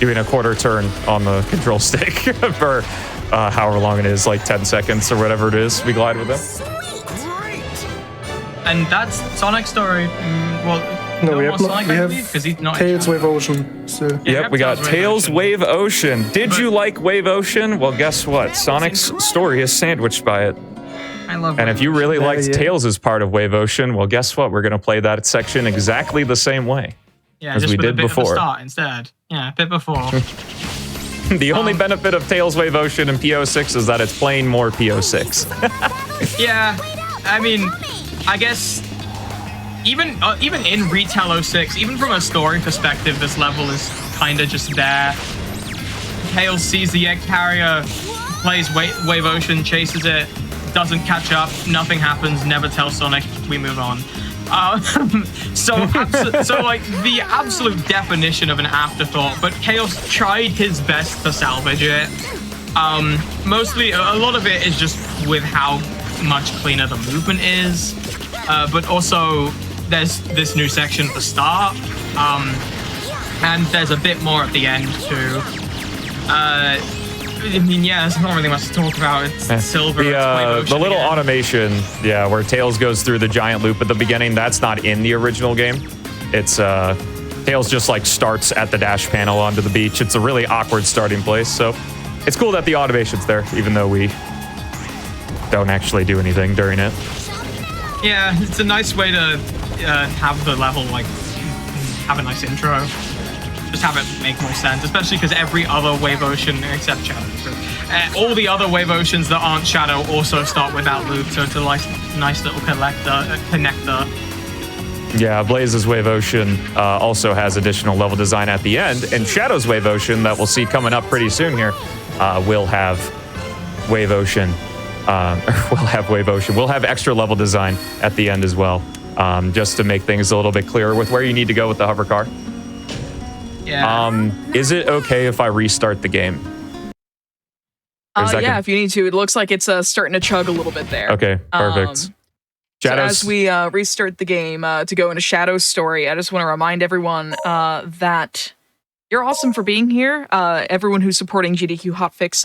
doing a quarter turn on the control stick for however long it is, like 10 seconds or whatever it is we glide with him. And that's Sonic's story. Well, No, we more have, Sonic, we I have believe, 'cause he's not in Tails chat. Wave Ocean. So. Yep, we got Tails Wave Ocean. Did you like Wave Ocean? Well, guess what? Sonic's story is sandwiched by it. I love And if you really Yeah, liked yeah. Tails as part of Wave Ocean, well, guess what? We're going to play that section exactly the same way Yeah, as just we with a did bit of before. the start instead. Yeah, a bit before. The only benefit of Tails Wave Ocean and PO6 is that it's playing more PO6. Yeah, I mean, I guess even in Retail 06, even from a story perspective, this level is kind of just there. Tails sees the egg carrier, plays Wave Ocean, chases it, doesn't catch up, nothing happens, never tells Sonic, we move on. So like the absolute definition of an afterthought, but Chaos tried his best to salvage it. Mostly, a lot of it is just with how much cleaner the movement is, but also there's this new section at the start, and there's a bit more at the end too. I mean, yeah, there's not really much to talk about. It's silver. The little automation, yeah, where Tails goes through the giant loop at the beginning, that's not in the original game. It's Tails just like starts at the dash panel onto the beach. It's a really awkward starting place, so it's cool that the automation's there, even though we don't actually do anything during it. Yeah, it's a nice way to have the level like have a nice intro. Just have it make more sense, especially because every other Wave Ocean except Shadow, all the other Wave Oceans that aren't Shadow also start without loop, so it's a nice little connector. Yeah, Blaze's Wave Ocean also has additional level design at the end, and Shadow's Wave Ocean that we'll see coming up pretty soon here will have Wave Ocean. We'll have Wave Ocean. We'll have extra level design at the end as well, just to make things a little bit clearer with where you need to go with the hover car. Yeah. Is it okay if I restart the game? Yeah, if you need to. It looks like it's starting to chug a little bit there. Okay, perfect. So as we restart the game to go into Shadow's story, I just want to remind everyone that you're awesome for being here. Everyone who's supporting GDQ Hotfix,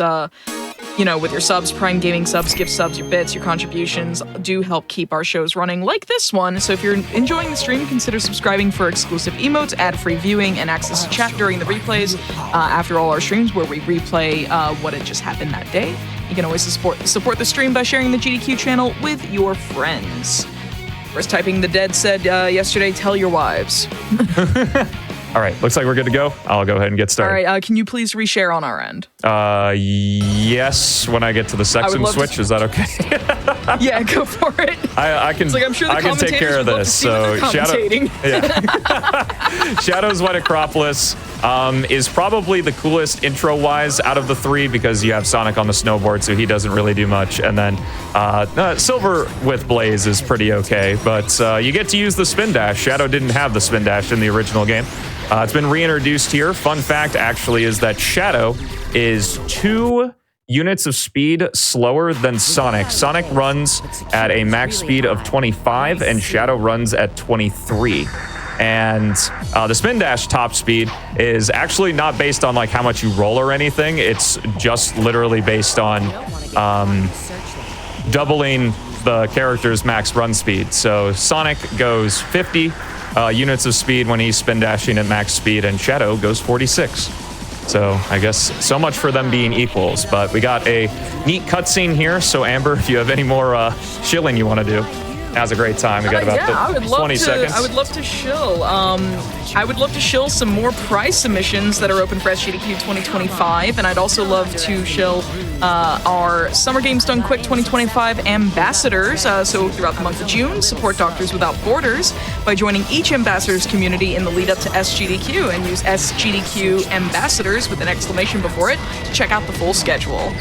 with your subs, Prime Gaming subs, gift subs, your bits, your contributions do help keep our shows running like this one. So if you're enjoying the stream, consider subscribing for exclusive emotes, ad-free viewing, and access to chat during the replays after all our streams where we replay what had just happened that day. You can always support the stream by sharing the GDQ channel with your friends. First Typing the Dead said yesterday, tell your wives. All right, looks like we're good to go. I'll go ahead and get started. All right, can you please reshare on our end? Yes, when I get to the section switch, is that okay? Yeah, go for it. I can. It's like, I'm sure the I can take care of this. So Shadow's Wet Acropolis is probably the coolest intro-wise out of the three because you have Sonic on the snowboard, so he doesn't really do much. And then Silver with Blaze is pretty okay, but you get to use the spin dash. Shadow didn't have the spin dash in the original game. It's been reintroduced here. Fun fact, actually, is that Shadow is 2 units of speed slower than Sonic. Sonic runs at a max speed of 25, and Shadow runs at 23. And the spin dash top speed is actually not based on like how much you roll or anything. It's just literally based on doubling the character's max run speed. So Sonic goes 50 units of speed when he's spin dashing at max speed, and Shadow goes 46. So I guess so much for them being equals, but we got a neat cutscene here. So Amber, if you have any more shilling you want to do, now's a great time. We got about 20 seconds. I would love to shill. I would love to shill some more prize submissions that are open for SGDQ 2025, and I'd also love to shill our Summer Games Done Quick 2025 ambassadors. So throughout the month of June, support Doctors Without Borders by joining each ambassadors community in the lead up to SGDQ and use SGDQ ambassadors with an exclamation before it to check out the full schedule.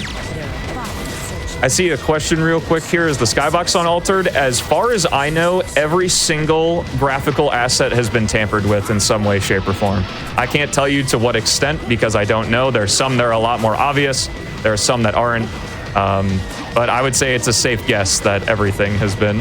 I see a question real quick here. Is the skybox unaltered? As far as I know, every single graphical asset has been tampered with in some way, shape, or form. I can't tell you to what extent because I don't know. There's some that are a lot more obvious. There are some that aren't. But I would say it's a safe guess that everything has been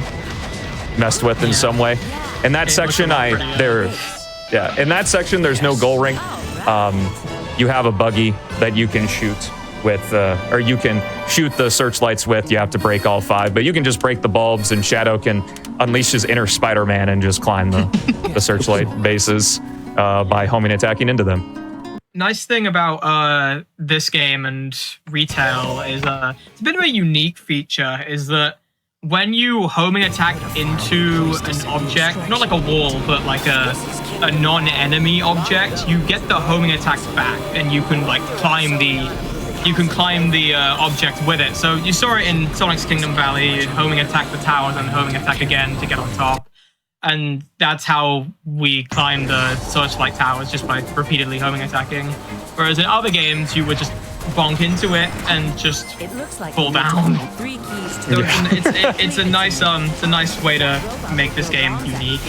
messed with in some way. In that section, in that section, there's no goal ring. You have a buggy that you can shoot with, or you can shoot the searchlights with. You have to break all 5, but you can just break the bulbs, and Shadow can unleash his inner Spider-Man and just climb the searchlight bases by homing attacking into them. Nice thing about this game and retail is it's a bit of a unique feature, is that when you homing attack into an object, not like a wall, but like a non-enemy object, you get the homing attack back, and you can like climb the object with it. So you saw it in Sonic's Kingdom Valley, homing attack the towers and homing attack again to get on top. And that's how we climbed the searchlight towers, just by repeatedly homing attacking. Whereas in other games, you would just bonk into it and just fall down. So it's a nice way to make this game unique.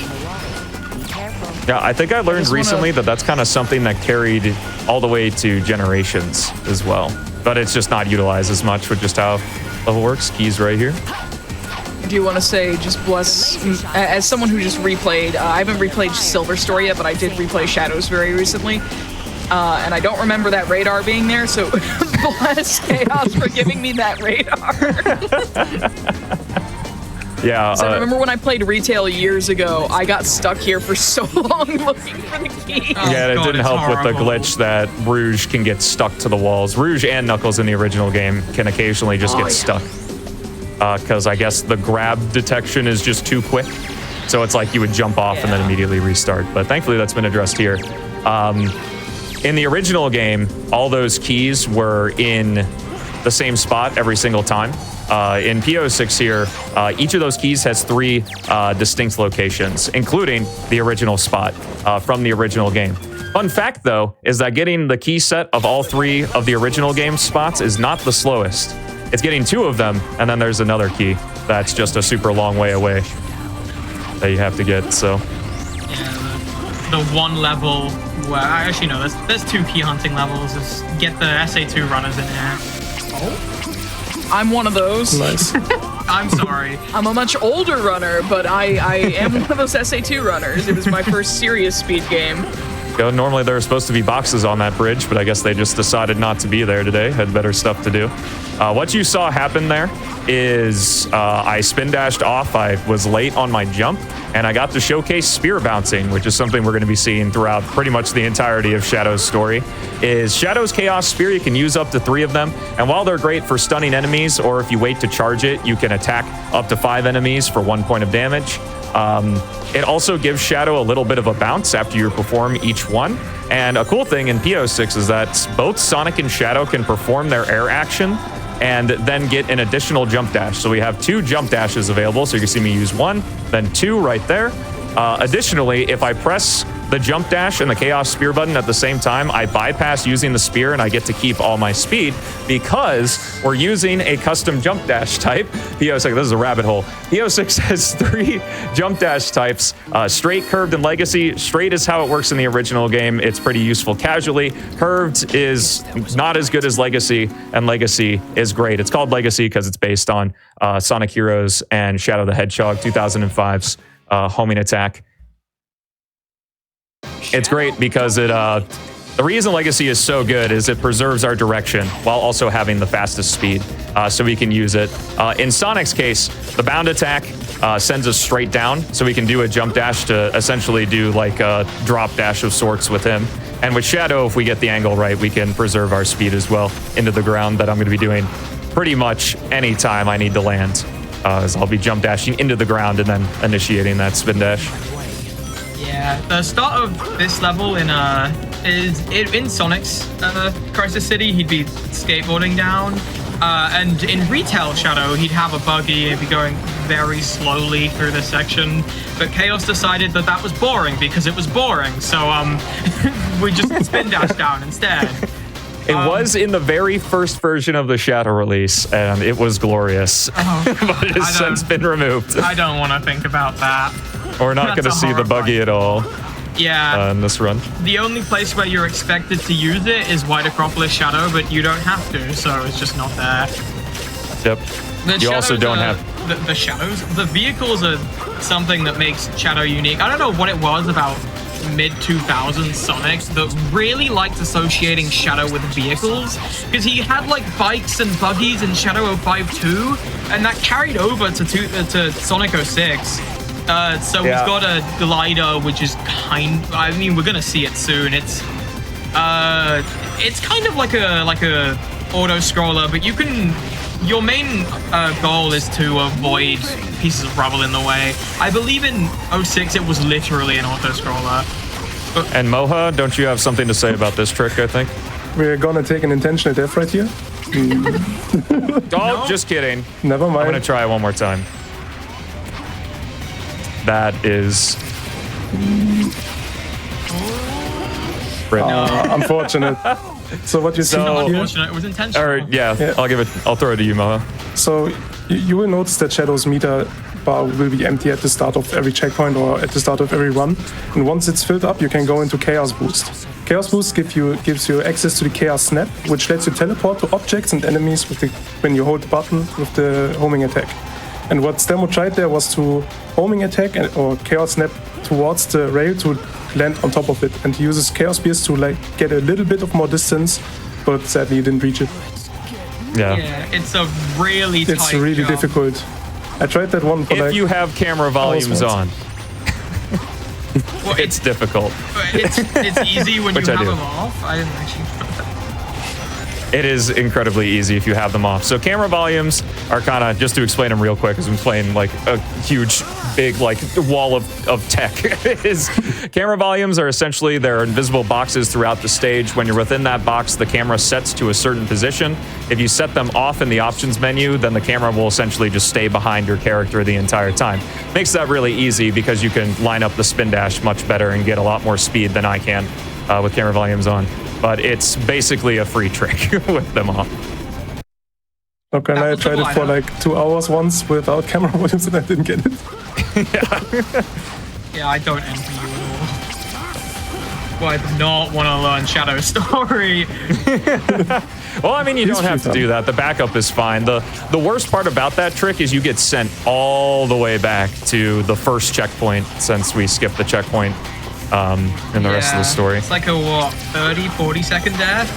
Yeah, I think I learned recently that that's kind of something that carried all the way to Generations as well. But it's just not utilized as much with just how level works. Keys right here. Do you want to say, just bless, as someone who just replayed, I haven't replayed Silver Story yet, but I did replay Shadows very recently. And I don't remember that radar being there, so bless Chaos for giving me that radar. Yeah. I remember when I played retail years ago, I got stuck here for so long looking for the key. Yeah, it didn't help with the glitch that Rouge can get stuck to the walls. Rouge and Knuckles in the original game can occasionally just get stuck. Because I guess the grab detection is just too quick. So it's like you would jump off and then immediately restart. But thankfully that's been addressed here. In the original game, all those keys were in the same spot every single time. In PO6 here, each of those keys has 3 distinct locations, including the original spot from the original game. Fun fact, though, is that getting the key set of all 3 of the original game spots is not the slowest. It's getting 2 of them, and then there's another key that's just a super long way away that you have to get, so. Yeah, the one level where, actually no, there's 2 key hunting levels, is get the SA2 runners in there. Oh. I'm one of those. Nice. I'm sorry. I'm a much older runner, but I am one of those SA2 runners. It was my first serious speed game. Normally there were supposed to be boxes on that bridge, but I guess they just decided not to be there today. Had better stuff to do. What you saw happen there is I spin dashed off. I was late on my jump, and I got to showcase spear bouncing, which is something we're going to be seeing throughout pretty much the entirety of Shadow's story. Is Shadow's Chaos Spear, you can use up to 3 of them, and while they're great for stunning enemies, or if you wait to charge it, you can attack up to 5 enemies for 1 point of damage. It also gives Shadow a little bit of a bounce after you perform each one. And a cool thing in PO6 is that both Sonic and Shadow can perform their air action and then get an additional jump dash. So we have 2 jump dashes available. So you can see me use 1, then 2 right there. Additionally, if I press the jump dash and the Chaos Spear button at the same time, I bypass using the spear and I get to keep all my speed because we're using a custom jump dash type. PO6, this is a rabbit hole. PO6 has 3 jump dash types, straight, curved, and legacy. Straight is how it works in the original game. It's pretty useful casually. Curved is not as good as legacy, and legacy is great. It's called legacy because it's based on Sonic Heroes and Shadow the Hedgehog 2005's homing attack. It's great because the reason Legacy is so good is it preserves our direction while also having the fastest speed, so we can use it. In Sonic's case, the bound attack sends us straight down, so we can do a jump dash to essentially do like a drop dash of sorts with him. And with Shadow, if we get the angle right, we can preserve our speed as well into the ground, that I'm going to be doing pretty much any time I need to land. So I'll be jump dashing into the ground and then initiating that spin dash. Yeah, the start of this level in Sonic's Crisis City, he'd be skateboarding down, and in Retail Shadow, he'd have a buggy and be going very slowly through this section. But Chaos decided that that was boring because it was boring, so we just spin dash down instead. It was in the very first version of the Shadow release, and it was glorious. But it has since been removed. I don't want to think about that. We're not going to see the buggy at all. Yeah. In this run. The only place where you're expected to use it is White Acropolis Shadow, but you don't have to, so it's just not there. Yep. You also don't have... The shadows, the vehicles are something that makes Shadow unique. I don't know what it was about mid-2000s Sonics that really liked associating Shadow with vehicles, because he had like bikes and buggies in Shadow 05 too, and that carried over to Sonic 06. So he's got a glider, which is I mean, we're gonna see it soon. It's kind of like a auto scroller, but your main goal is to avoid pieces of rubble in the way. I believe in 06 it was literally an auto scroller. And Moha, don't you have something to say about this trick? I think we're gonna take an intentional death right here. Oh, just kidding. Never mind. I'm gonna try it one more time. That is unfortunate. So what you see here? Unfortunate. It was intentional. I'll throw it to you, Moha. So you will notice that Shadow's meter bar will be empty at the start of every checkpoint or at the start of every run. And once it's filled up, you can go into Chaos Boost. Chaos Boost gives you access to the Chaos Snap, which lets you teleport to objects and enemies when you hold the button with the homing attack. And what Stemo tried there was to homing attack or Chaos Snap towards the rail to land on top of it. And he uses Chaos Spears to get a little bit of more distance, but sadly he didn't reach it. Yeah, it's a really tight It's really jump. difficult. I tried that one for if you have camera volumes on. Well, it's difficult. It's easy when you Which I have do. them off. I didn't actually know that. It is incredibly easy if you have them off. So camera volumes are kind of, just to explain them real quick, because I'm playing like a huge, big like wall of tech. Camera volumes are essentially, there are invisible boxes throughout the stage. When you're within that box, the camera sets to a certain position. If you set them off in the options menu, then the camera will essentially just stay behind your character the entire time. Makes that really easy because you can line up the spin dash much better and get a lot more speed than I can with camera volumes on. But it's basically a free trick with them off. Okay, I tried it for like 2 hours once without camera volumes and I didn't get it. Yeah, I don't envy you at all. Well, I do not want to learn Shadow Story. Well, I mean, you don't have to do that. The backup is fine. The worst part about that trick is you get sent all the way back to the first checkpoint since we skipped the checkpoint in the rest of the story. It's like a, 30, 40 second death?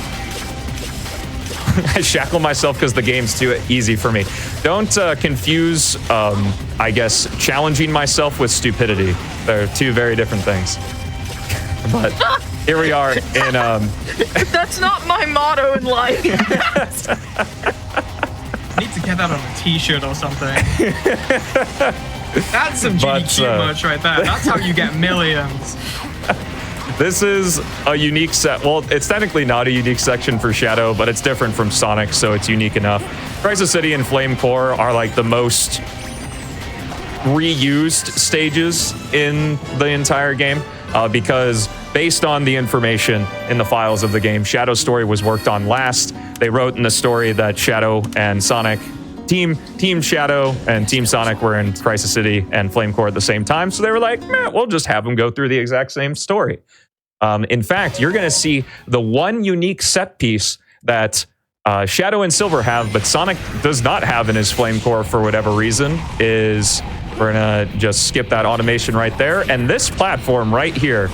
I shackle myself because the game's too easy for me. Don't confuse, I guess, challenging myself with stupidity. They're two very different things. But here we are in... That's not my motto in life. I need to get that on a t-shirt or something. That's some GDQ merch right there. That's how you get millions. This is a unique set. Well, it's technically not a unique section for Shadow, but it's different from Sonic, so it's unique enough. Crisis City and Flame Core are like the most reused stages in the entire game because based on the information in the files of the game, Shadow's story was worked on last. They wrote in the story that Shadow and Sonic, Team Shadow and Team Sonic were in Crisis City and Flame Core at the same time, so they were like, we'll just have them go through the exact same story. In fact, you're going to see the one unique set piece that Shadow and Silver have, but Sonic does not have in his Flame Core for whatever reason, is we're going to just skip that automation right there. And this platform right here,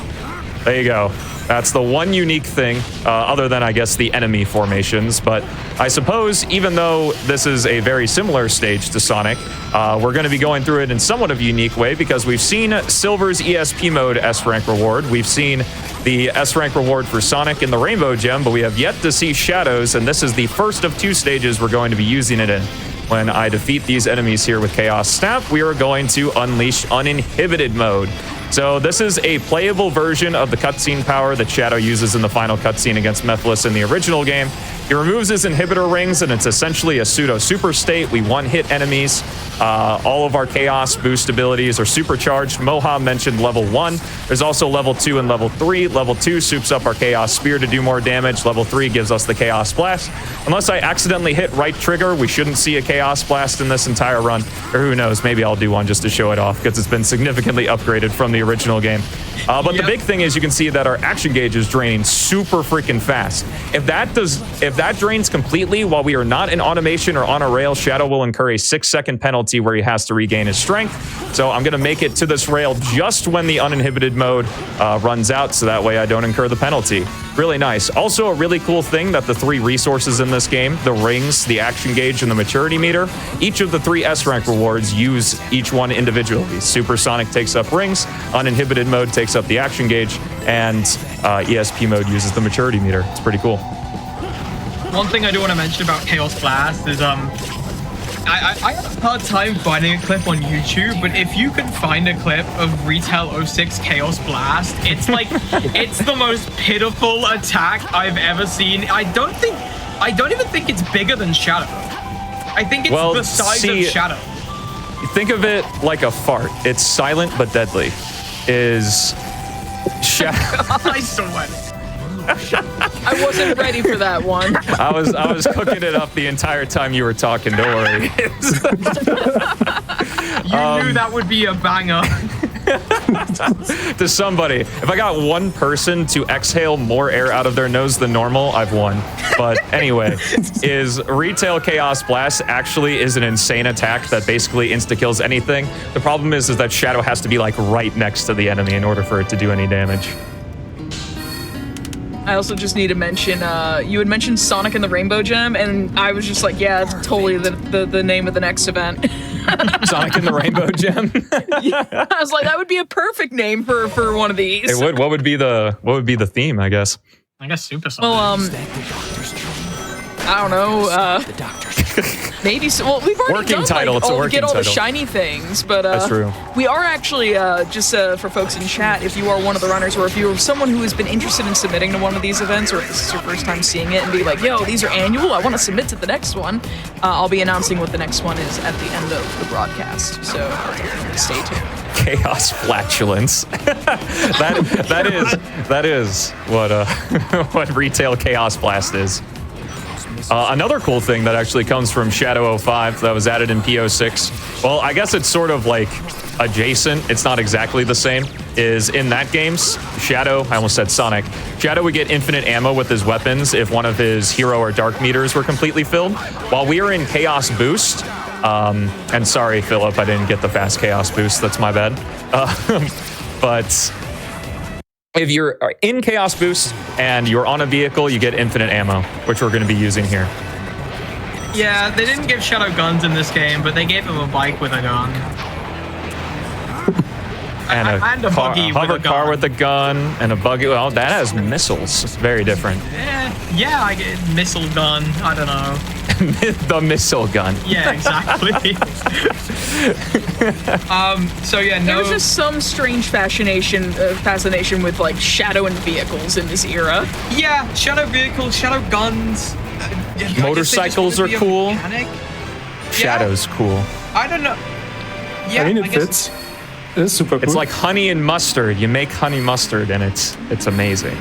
there you go. That's the one unique thing, other than, I guess, the enemy formations. But I suppose, even though this is a very similar stage to Sonic, we're going to be going through it in somewhat of a unique way because we've seen Silver's ESP mode S-Rank reward. We've seen the S-Rank reward for Sonic in the Rainbow Gem, but we have yet to see Shadow's, and this is the first of 2 stages we're going to be using it in. When I defeat these enemies here with Chaos Snap, we are going to unleash uninhibited mode. So this is a playable version of the cutscene power that Shadow uses in the final cutscene against Mephiles in the original game. He removes his inhibitor rings, and it's essentially a pseudo super state. We one-hit enemies. All of our chaos boost abilities are supercharged. Moha mentioned level 1. There's also level 2 and level 3. Level 2 soups up our chaos spear to do more damage. Level 3 gives us the chaos blast. Unless I accidentally hit right trigger, we shouldn't see a chaos blast in this entire run. Or who knows, maybe I'll do one just to show it off, because it's been significantly upgraded from the the original game. But the big thing is you can see that our action gauge is draining super freaking fast. If that drains completely while we are not in automation or on a rail, Shadow will incur a 6-second penalty where he has to regain his strength. So I'm going to make it to this rail just when the uninhibited mode runs out, so that way I don't incur the penalty. Really nice. Also, a really cool thing that the 3 resources in this game, the rings, the action gauge, and the maturity meter, each of the 3 S-rank rewards use each one individually. Supersonic takes up rings, uninhibited mode takes up the action gauge, and ESP mode uses the maturity meter. It's pretty cool. One thing I do want to mention about Chaos Blast is I have a hard time finding a clip on YouTube, but if you can find a clip of Retail 06 Chaos Blast, it's like it's the most pitiful attack I've ever seen. I don't even think it's bigger than Shadow. I think it's the size of Shadow. Think of it like a fart. It's silent but deadly. Is Shadow? I sweat. I wasn't ready for that one. I was cooking it up the entire time you were talking. Don't worry. You knew that would be a banger. To somebody, if I got one person to exhale more air out of their nose than normal, I've won. But anyway, is Retail Chaos Blast actually is an insane attack that basically insta-kills anything. The problem is that Shadow has to be like right next to the enemy in order for it to do any damage. I also just need to mention, you had mentioned Sonic and the Rainbow Gem, and I was just like, yeah, it's totally the name of the next event. Sonic and the Rainbow Gem? Yeah, I was like, that would be a perfect name for one of these. It would. What would be the theme, I guess? I guess Super Sonic. Well, I don't know. Maybe so. Well, we've already working done title. Like, it's a working get all title. the shiny things, but that's true. We are actually just for folks in chat. If you are one of the runners, or if you're someone who has been interested in submitting to one of these events, or if this is your first time seeing it and be like, "Yo, these are annual. I want to submit to the next one." I'll be announcing what the next one is at the end of the broadcast. So stay tuned. Chaos flatulence. that is what what Retail Chaos Blast is. Another cool thing that actually comes from Shadow 05 that was added in P06, well, I guess it's sort of like adjacent, it's not exactly the same, is in that game's Shadow, I almost said Sonic, Shadow would get infinite ammo with his weapons if one of his hero or dark meters were completely filled. While we are in Chaos Boost, and sorry, Philip, I didn't get the fast Chaos Boost, that's my bad. But if you're in Chaos Boost and you're on a vehicle, you get infinite ammo, which we're going to be using here. Yeah, they didn't give Shadow guns in this game, but they gave him a bike with a gun. And a buggy hover with a car gun. with a gun, and a buggy. Well, that has missiles. It's very different. Yeah, I get missile gun. I don't know. The missile gun. Yeah, exactly. So yeah, There no. was just some strange fascination with like Shadow and vehicles in this era. Yeah, Shadow vehicles, Shadow guns. Motorcycles are cool. Shadow's cool. I don't know. Yeah, I mean, it guess- fits. It is super cool. It's like honey and mustard. You make honey mustard, and it's amazing.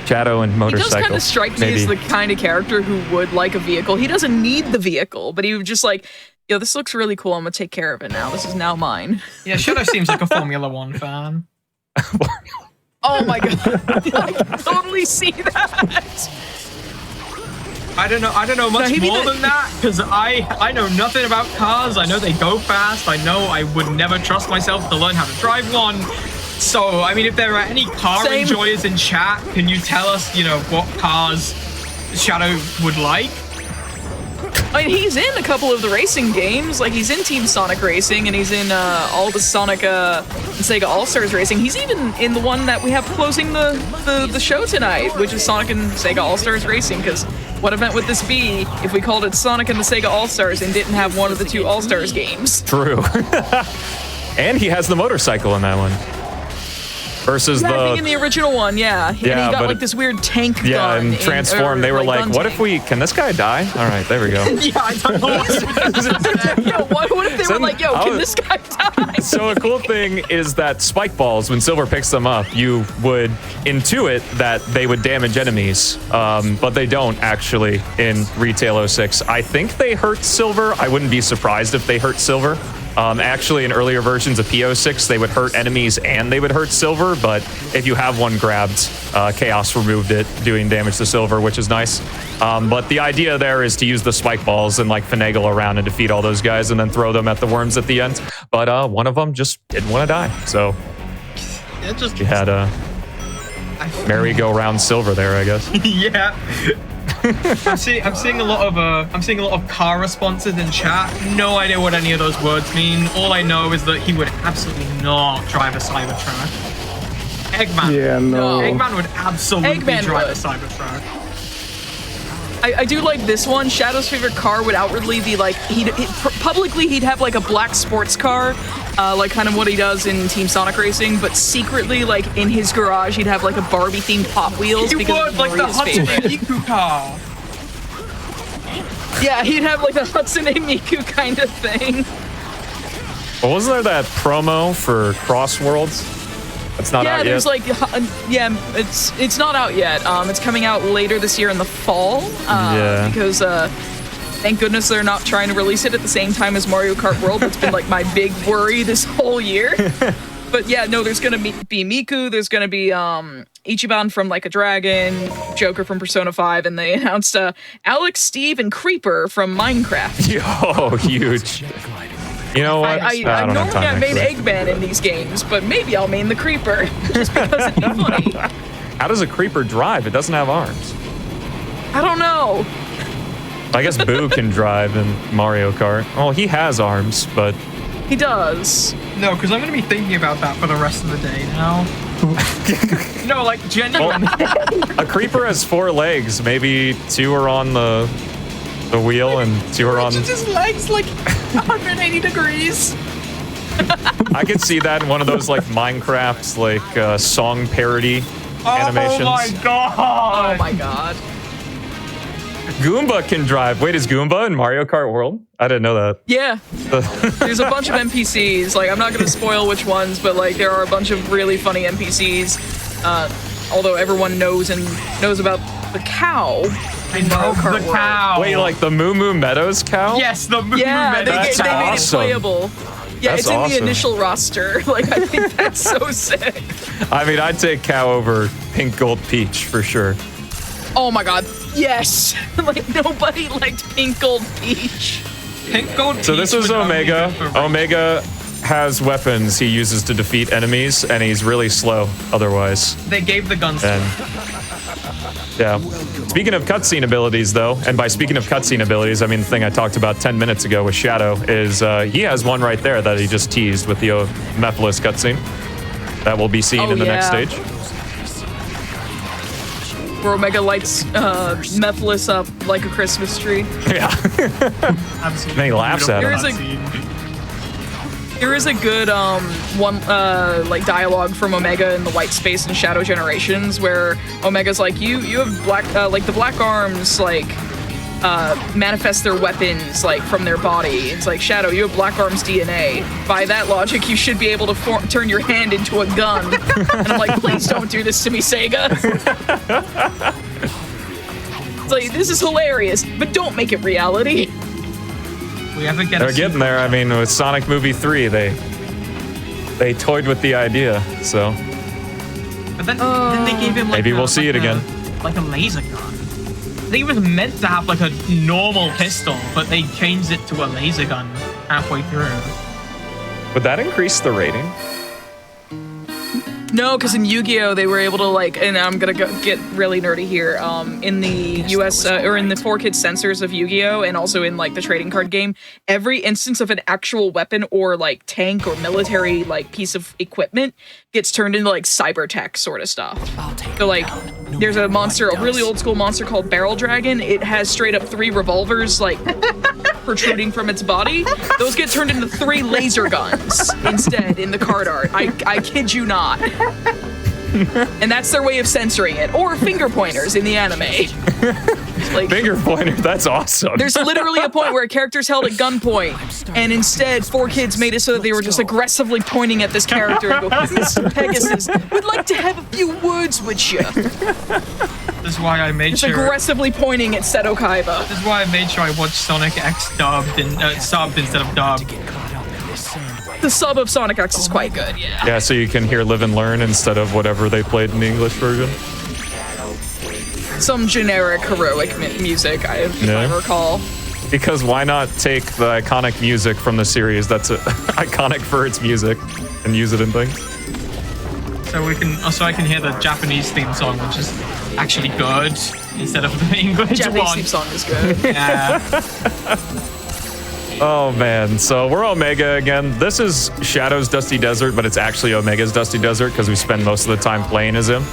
Shadow and He motorcycles. does kind of strike me as the kind of character who would like a vehicle. He doesn't need the vehicle, but he would just like, yo, this looks really cool. I'm gonna take care of it now. This is now mine. Yeah, Shadow seems like a Formula One fan. Oh my god, I can totally see that. I don't know much maybe more than that because I know nothing about cars. I know they go fast. I know I would never trust myself to learn how to drive one. So, I mean, if there are any car Same. enjoyers in chat, can you tell us, what cars Shadow would like? I mean, he's in a couple of the racing games. Like, he's in Team Sonic Racing, and he's in all the Sonic and SEGA All-Stars Racing. He's even in the one that we have closing the show tonight, which is Sonic and SEGA All-Stars Racing, because what event would this be if we called it Sonic and the SEGA All-Stars and didn't have one of the 2 All-Stars games? True. And he has the motorcycle in that one. Versus I think in the original one, yeah. And he Yeah, got but like this weird tank gun. yeah, and Transform, they were like, gun what if can this guy die? All right, there we go. Yeah, I don't know. Yo, what if they were like, yo, can this guy die? So a cool thing is that spike balls, when Silver picks them up, you would intuit that they would damage enemies, but they don't actually in Retail 06. I think they hurt Silver. I wouldn't be surprised if they hurt Silver. Actually, in earlier versions of PO6, they would hurt enemies and they would hurt Silver, but if you have one grabbed, Chaos removed it, doing damage to Silver, which is nice. But the idea there is to use the spike balls and like finagle around and defeat all those guys and then throw them at the worms at the end. But one of them just didn't want to die, so you had a merry-go-round Silver there, I guess. Yeah. I'm seeing a lot of car responses in chat. No idea what any of those words mean. All I know is that he would absolutely not drive a Cybertruck. Eggman. Yeah, no. Eggman would absolutely drive a Cybertruck. I do like this one. Shadow's favorite car would outwardly be like publicly he'd have like a black sports car, like kind of what he does in Team Sonic Racing, but secretly like in his garage he'd have like a Barbie themed Hot Wheels. He because would, like the Hudson Miku car. Yeah, he'd have like the Hatsune Miku kind of thing. Well, wasn't there that promo for Cross Worlds? It's not out yet. There's like, it's not out yet. It's coming out later this year in the fall. Because thank goodness they're not trying to release it at the same time as Mario Kart World. It's been like my big worry this whole year. But yeah, no, there's gonna be Miku. There's gonna be Ichiban from Like a Dragon, Joker from Persona 5, and they announced Alex, Steve, and Creeper from Minecraft. Yo, huge. You know what? I main Eggman in these games, but maybe I'll main the Creeper just because it'd be funny. How does a Creeper drive? It doesn't have arms. I don't know. I guess Boo can drive in Mario Kart. Oh, he has arms, but he does. No, because I'm going to be thinking about that for the rest of the day now. No, like genuinely. Well, a Creeper has 4 legs. Maybe 2 are on the wheel and 2 are on. His legs like 180 degrees. I could see that in one of those like Minecraft's like song parody animations. Oh my god! Oh my god! Goomba can drive. Wait, is Goomba in Mario Kart World? I didn't know that. Yeah. There's a bunch of NPCs. Like I'm not gonna spoil which ones, but like there are a bunch of really funny NPCs. Although everyone knows about the cow. I know the cow. Wait, like the Moo Moo Meadows cow? Yes, the Moo Moo Meadows. They made it playable. Yeah, That's it's in awesome. the initial roster. Like I think that's so sick. I mean, I'd take cow over Pink Gold Peach for sure. Oh my god, yes! Like nobody liked Pink Gold Peach. Pink Gold Peach. So this is Omega. Omega has weapons he uses to defeat enemies, and he's really slow otherwise. They gave the guns to him. Yeah. Speaking of cutscene abilities, though, and by speaking of cutscene abilities, I mean the thing I talked about 10 minutes ago with Shadow is he has one right there that he just teased with the Mephiles cutscene that will be seen in the next stage. Where Omega lights Mephiles up like a Christmas tree. Yeah. Absolutely. And he laughs at him. There is a good like dialogue from Omega in the White Space and Shadow Generations where Omega's like, you have black like the black arms like manifest their weapons like from their body. It's like, Shadow, you have black arms DNA. By that logic, you should be able to turn your hand into a gun. And I'm like, please don't do this to me, Sega. It's like, this is hilarious, but don't make it reality. They're getting there. I mean, with Sonic Movie 3, they toyed with the idea, so. But then they gave him like maybe we'll see it again. Like a laser gun. I think it was meant to have like a normal pistol, but they changed it to a laser gun halfway through. Would that increase the rating? No, because in Yu-Gi-Oh! They were able to like, and I'm gonna get really nerdy here. In the US or in the 4Kids censors of Yu-Gi-Oh! And also in like the trading card game, every instance of an actual weapon or like tank or military like piece of equipment gets turned into like cyber tech sort of stuff. So like, there's a monster, a really old school monster called Barrel Dragon. It has straight up 3 revolvers like protruding from its body. Those get turned into 3 laser guns instead in the card art. I kid you not. And that's their way of censoring it. Or finger pointers in the anime. Like, finger pointer, that's awesome. There's literally a point where a character's held at gunpoint, and instead 4Kids made it so that they were just aggressively pointing at this character and go, Mr. Pegasus, we'd like to have a few words with you. This is why I made just sure. aggressively pointing at Seto Kaiba. This is why I made sure I watched Sonic X dubbed and subbed instead of dubbed. The sub of Sonic X is quite good, yeah. Yeah, so you can hear Live and Learn instead of whatever they played in the English version. Some generic heroic music, if I recall. Because why not take the iconic music from the series that's iconic for its music and use it in things? So I can hear the Japanese theme song, which is actually good instead of the English Japanese one. theme song is good. Yeah. Oh man, so we're Omega again. This is Shadow's Dusty Desert, but it's actually Omega's Dusty Desert because we spend most of the time playing as him.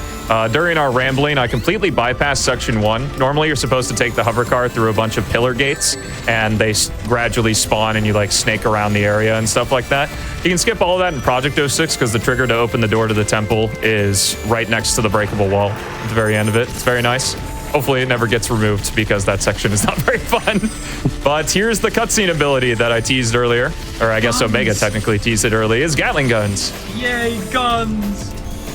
During our rambling, I completely bypassed Section 1. Normally, you're supposed to take the hover car through a bunch of pillar gates, and they gradually spawn, and you like snake around the area and stuff like that. You can skip all of that in Project 06 because the trigger to open the door to the temple is right next to the breakable wall at the very end of it. It's very nice. Hopefully it never gets removed because that section is not very fun. But here's the cutscene ability that I teased earlier, or I guess Omega technically teased it early, is Gatling guns. Yay, guns!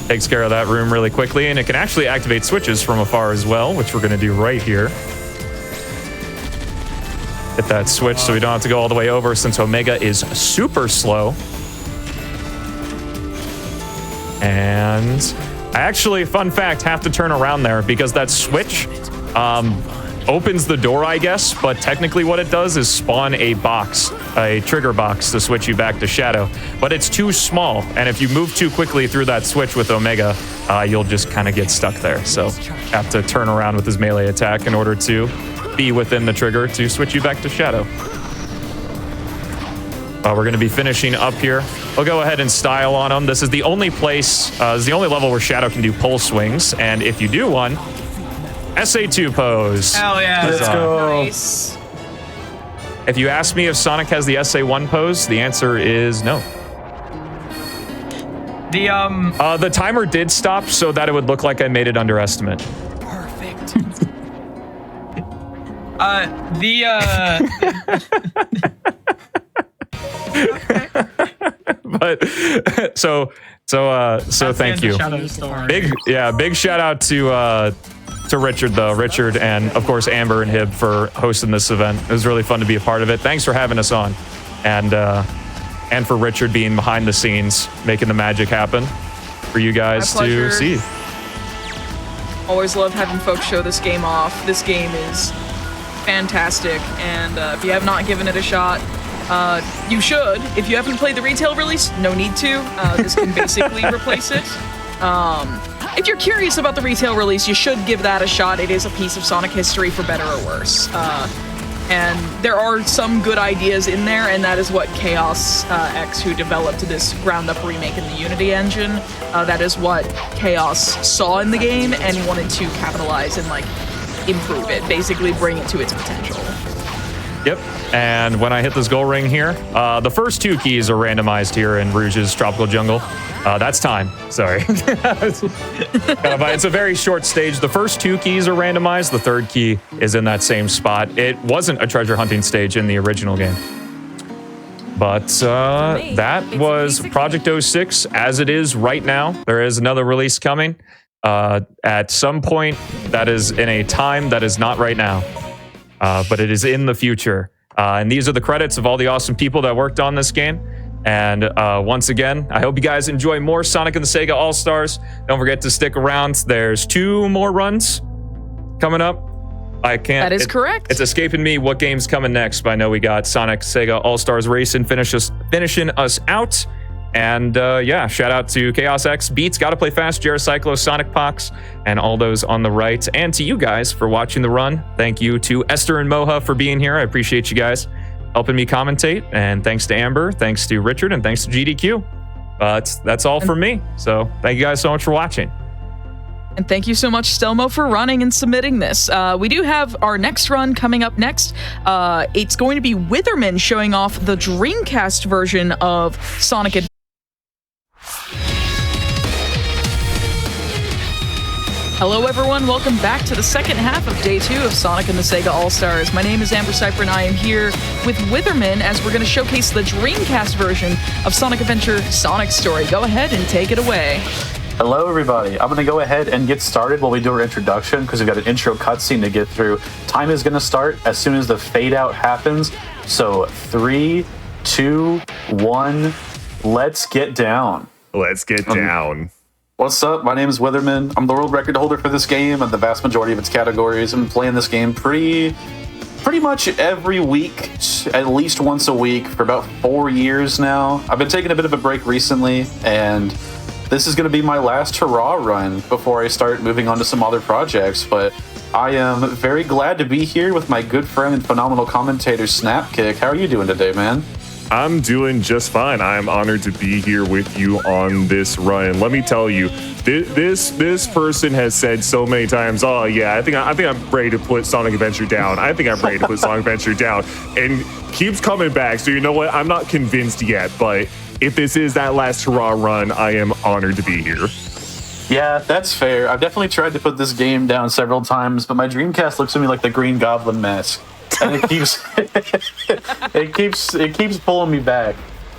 Takes care of that room really quickly, and it can actually activate switches from afar as well, which we're gonna do right here. Hit that switch so we don't have to go all the way over since Omega is super slow. And I actually, fun fact, have to turn around there because that switch opens the door, I guess, but technically what it does is spawn a box, a trigger box to switch you back to Shadow. But it's too small, and if you move too quickly through that switch with Omega, you'll just kind of get stuck there. So have to turn around with his melee attack in order to be within the trigger to switch you back to Shadow. We're going to be finishing up here. We'll go ahead and style on them. This is the only place, this is the only level where Shadow can do pole swings. And if you do one, SA2 pose. Hell yeah. Let's go. Nice. If you ask me if Sonic has the SA1 pose, the answer is no. The timer did stop so that it would look like I made it under estimate. Perfect. But so thank you. Big shout out to Richard though, Richard and of course Amber and Hib for hosting this event. It was really fun to be a part of it. Thanks for having us on, and for Richard being behind the scenes making the magic happen for you guys to see. Always love having folks show this game off. This game is fantastic, and if you have not given it a shot, you should. If you haven't played the retail release, no need to. This can basically replace it. If you're curious about the retail release, you should give that a shot. It is a piece of Sonic history, for better or worse. And there are some good ideas in there, and that is what Chaos X, who developed this ground-up remake in the Unity engine, that is what Chaos saw in the game and wanted to capitalize and improve it, basically bring it to its potential. Yep, and when I hit this goal ring here, the first two keys are randomized here in Rouge's Tropical Jungle. That's time, sorry. It's a very short stage. The first two keys are randomized. The third key is in that same spot. It wasn't a treasure hunting stage in the original game. But that was Project 06 as it is right now. There is another release coming at some point that is in a time that is not right now. But it is in the future. And these are the credits of all the awesome people that worked on this game. And once again, I hope you guys enjoy more Sonic and the SEGA All-Stars. Don't forget to stick around. There's 2 more runs coming up. I can't. That is correct. It's escaping me what game's coming next, but I know we got Sonic SEGA All-Stars Racing finishing us out. And yeah, shout out to Chaos X, Beats, Gotta Play Fast, Jericyclo, Sonic Pox, and all those on the right. And to you guys for watching the run. Thank you to Esther and Moha for being here. I appreciate you guys helping me commentate. And thanks to Amber, thanks to Richard, and thanks to GDQ. But that's all from me. So thank you guys so much for watching. And thank you so much, Stelmo, for running and submitting this. We do have our next run coming up next. It's going to be Witherman showing off the Dreamcast version of Sonic Adventure. Hello everyone, welcome back to the second half of Day 2 of Sonic and the SEGA All-Stars. My name is Amber Cyprian, I am here with Witherman as we're going to showcase the Dreamcast version of Sonic Adventure Sonic Story. Go ahead and take it away. Hello everybody, I'm going to go ahead and get started while we do our introduction because we've got an intro cutscene to get through. Time is going to start as soon as the fade out happens, so 3, 2, 1, let's get down. Let's get down. What's up? My name is Witherman. I'm the world record holder for this game and the vast majority of its categories. I've been playing this game pretty much every week, at least once a week, for about 4 years now. I've been taking a bit of a break recently, and this is going to be my last hurrah run before I start moving on to some other projects, but I am very glad to be here with my good friend and phenomenal commentator, Snapkick. How are you doing today, man? I'm doing just fine. I'm honored to be here with you on this run. Let me tell you, this person has said so many times, "Oh yeah, I think I'm ready to put Sonic Adventure down. I think I'm ready to put Sonic Adventure down," and keeps coming back. So you know what? I'm not convinced yet, but if this is that last hurrah run, I am honored to be here. Yeah, that's fair. I've definitely tried to put this game down several times, but my Dreamcast looks at me like the Green Goblin mask, and it keeps pulling me back.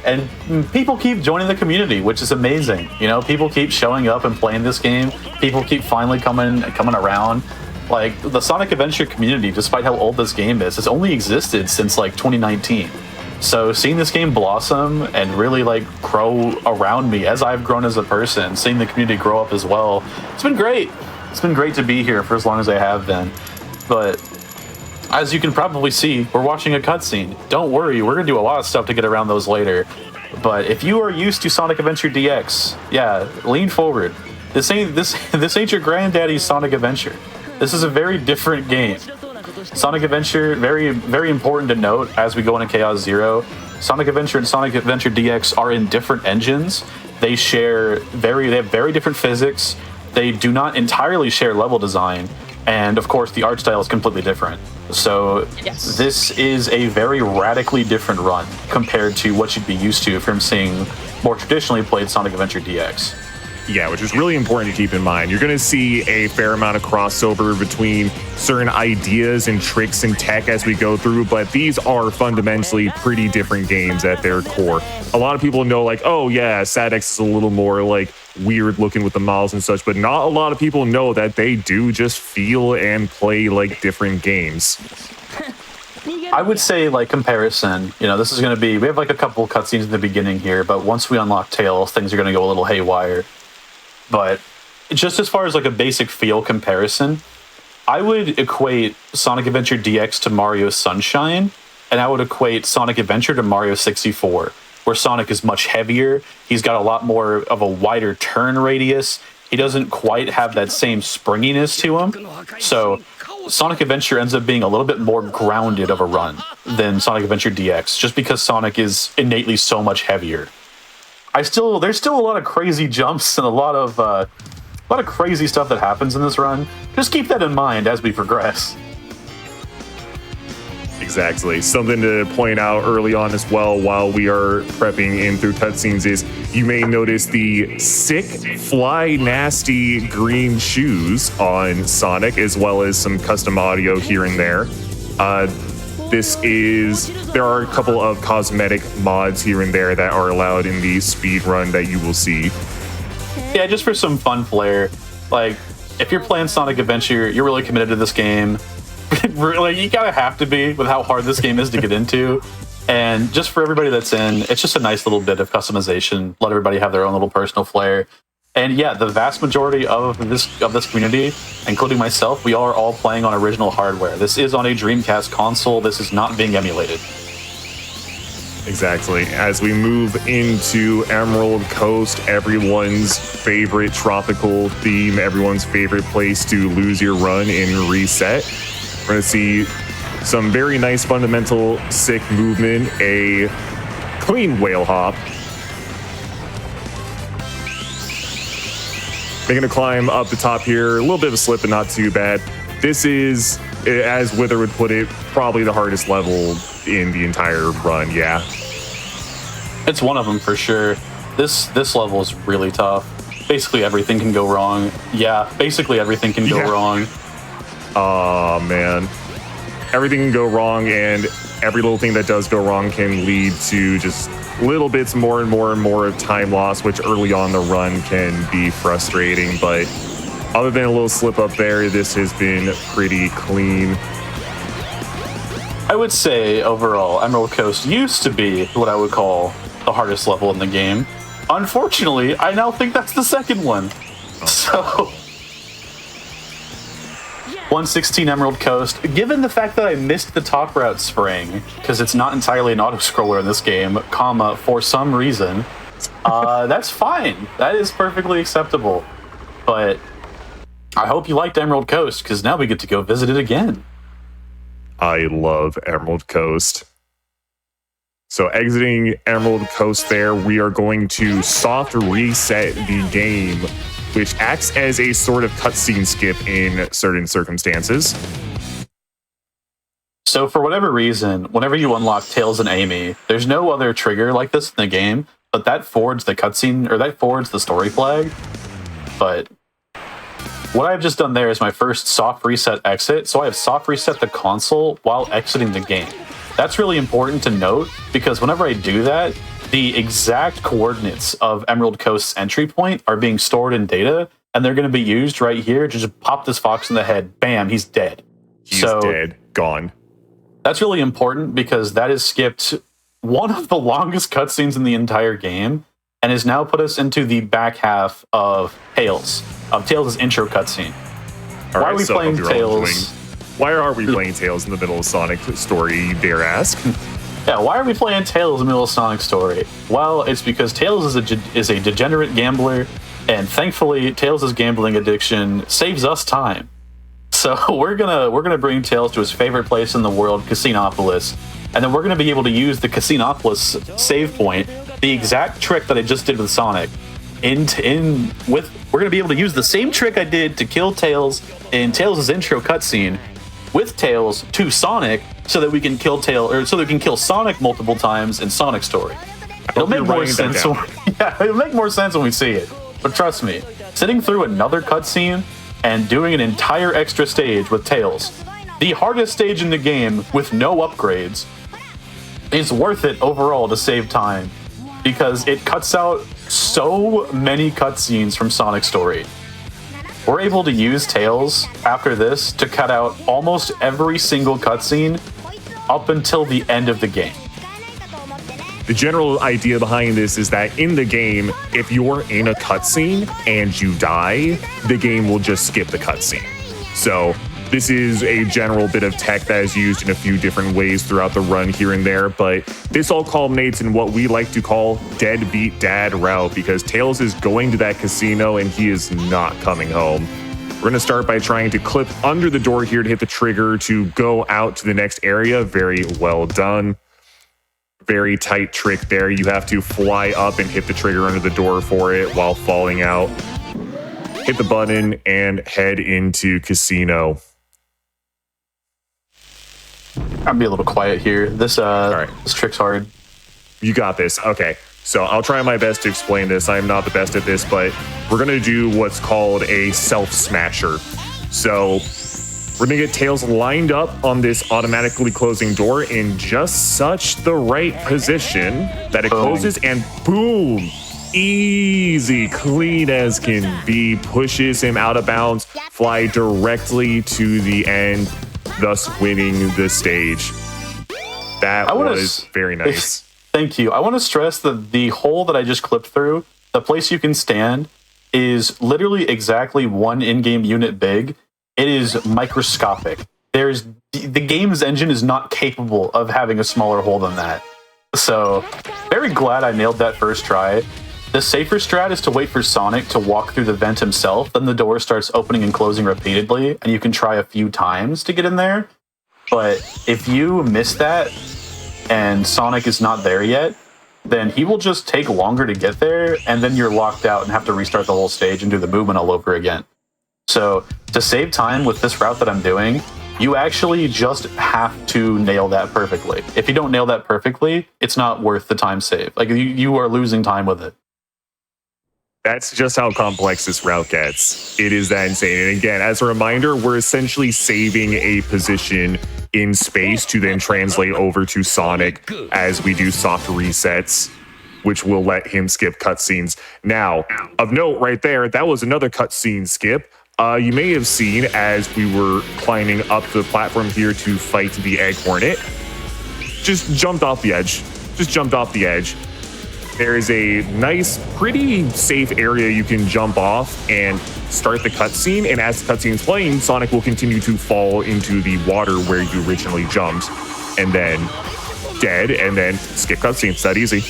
And people keep joining the community, which is amazing. You know, people keep showing up and playing this game. People keep finally coming around. Like, the Sonic Adventure community, despite how old this game is, has only existed since like 2019. So seeing this game blossom and really like grow around me as I've grown as a person, seeing the community grow up as well, it's been great. It's been great to be here for as long as I have been. But as you can probably see, we're watching a cutscene. Don't worry, we're gonna do a lot of stuff to get around those later. But if you are used to Sonic Adventure DX, yeah, lean forward. This ain't your granddaddy's Sonic Adventure. This is a very different game. Sonic Adventure, very, very important to note as we go into Chaos Zero. Sonic Adventure and Sonic Adventure DX are in different engines. They have very different physics. They do not entirely share level design. And of course, the art style is completely different. So This is a very radically different run compared to what you'd be used to from seeing more traditionally played Sonic Adventure DX. Yeah, which is really important to keep in mind. You're going to see a fair amount of crossover between certain ideas and tricks and tech as we go through, but these are fundamentally pretty different games at their core. A lot of people know, like, oh yeah, SADX is a little more like weird looking with the models and such, but not a lot of people know that they do just feel and play like different games. I would say, like, comparison, you know, this is going to be, we have like a couple cutscenes in the beginning here, but once we unlock Tails, things are going to go a little haywire. But just as far as like a basic feel comparison, I would equate Sonic Adventure DX to Mario Sunshine, and I would equate Sonic Adventure to Mario 64, where Sonic is much heavier, he's got a lot more of a wider turn radius, he doesn't quite have that same springiness to him, so Sonic Adventure ends up being a little bit more grounded of a run than Sonic Adventure DX, just because Sonic is innately so much heavier. There's still a lot of crazy jumps and a lot of crazy stuff that happens in this run. Just keep that in mind as we progress. Exactly. Something to point out early on as well while we are prepping in through cutscenes is you may notice the sick, fly, nasty green shoes on Sonic, as well as some custom audio here and there. There are a couple of cosmetic mods here and there that are allowed in the speedrun that you will see. Yeah, just for some fun flair. Like, if you're playing Sonic Adventure, you're really committed to this game. Really, you gotta have to be with how hard this game is to get into. And just for everybody that's in, it's just a nice little bit of customization. Let everybody have their own little personal flair. And yeah, the vast majority of this community, including myself, we are all playing on original hardware. This is on a Dreamcast console. This is not being emulated. Exactly. As we move into Emerald Coast, everyone's favorite tropical theme, everyone's favorite place to lose your run and reset. We're going to see some very nice fundamental sick movement, a clean whale hop. Making a climb up the top here, a little bit of a slip, but not too bad. This is, as Wither would put it, probably the hardest level in the entire run, yeah. It's one of them for sure. This level is really tough. Basically everything can go wrong. Yeah, basically everything can go wrong. Oh man. Everything can go wrong, and every little thing that does go wrong can lead to just little bits more and more of time loss, which early on the run can be frustrating. But other than a little slip up there, this has been pretty clean. I would say overall, Emerald Coast used to be what I would call the hardest level in the game. Unfortunately, I now think that's the second one. So, 116 Emerald Coast. Given the fact that I missed the top route spraying, because it's not entirely an auto-scroller in this game, for some reason, that's fine. That is perfectly acceptable. But I hope you liked Emerald Coast, because now we get to go visit it again. I love Emerald Coast. So exiting Emerald Coast there, we are going to soft reset the game, which acts as a sort of cutscene skip in certain circumstances. So for whatever reason, whenever you unlock Tails and Amy, there's no other trigger like this in the game, but that forwards the cutscene, or that forwards the story flag. But what I've just done there is my first soft reset exit, so I have soft reset the console while exiting the game. That's really important to note, because whenever I do that, the exact coordinates of Emerald Coast's entry point are being stored in data, and they're going to be used right here to just pop this fox in the head. Bam, he's dead. He's dead. Gone. That's really important, because that has skipped one of the longest cutscenes in the entire game, and has now put us into the back half of Tails' intro cutscene. Why are we playing Tails? Why are we playing Tails in the middle of Sonic story, you dare ask? Yeah, why are we playing Tails in the middle of Sonic story? Well, it's because Tails is a degenerate gambler, and thankfully, Tails' gambling addiction saves us time. So we're gonna bring Tails to his favorite place in the world, Casinopolis, and then we're gonna be able to use the Casinopolis save point, the exact trick that I just did with Sonic. We're gonna be able to use the same trick I did to kill Tails in Tails' intro cutscene with Tails to Sonic, so that we can kill Sonic multiple times in Sonic Story. It'll make more sense. It'll make more sense when we see it. But trust me, sitting through another cutscene and doing an entire extra stage with Tails, the hardest stage in the game with no upgrades, is worth it overall to save time, because it cuts out so many cutscenes from Sonic Story. We're able to use Tails after this to cut out almost every single cutscene up until the end of the game. The general idea behind this is that in the game, if you're in a cutscene and you die, the game will just skip the cutscene. So this is a general bit of tech that is used in a few different ways throughout the run here and there, but this all culminates in what we like to call deadbeat dad route, because Tails is going to that casino and he is not coming home. We're going to start by trying to clip under the door here to hit the trigger to go out to the next area. Very well done. Very tight trick there. You have to fly up and hit the trigger under the door for it while falling out. Hit the button and head into casino. I'll be a little quiet here. This trick's hard. You got this. Okay. So I'll try my best to explain this. I'm not the best at this, but we're going to do what's called a self-smasher. So we're going to get Tails lined up on this automatically closing door in just such the right position that it closes, and boom, easy, clean as can be, pushes him out of bounds, fly directly to the end, thus winning the stage. That was very nice. Thank you. I want to stress that the hole that I just clipped through, the place you can stand, is literally exactly one in-game unit big. It is microscopic. The game's engine is not capable of having a smaller hole than that. So, very glad I nailed that first try. The safer strat is to wait for Sonic to walk through the vent himself, then the door starts opening and closing repeatedly, and you can try a few times to get in there. But if you miss that, and Sonic is not there yet, then he will just take longer to get there, and then you're locked out and have to restart the whole stage and do the movement all over again. So, to save time with this route that I'm doing, you actually just have to nail that perfectly. If you don't nail that perfectly, it's not worth the time save. Like, you are losing time with it. That's just how complex this route gets. It is that insane. And again, as a reminder, we're essentially saving a position in space to then translate over to Sonic as we do soft resets, which will let him skip cutscenes. Now, of note right there, that was another cutscene skip. You may have seen as we were climbing up the platform here to fight the Egg Hornet, just jumped off the edge. Just jumped off the edge. There is a nice, pretty safe area you can jump off and start the cutscene. And as the cutscene's playing, Sonic will continue to fall into the water where you originally jumped, and then dead, and then skip cutscene. It's that easy.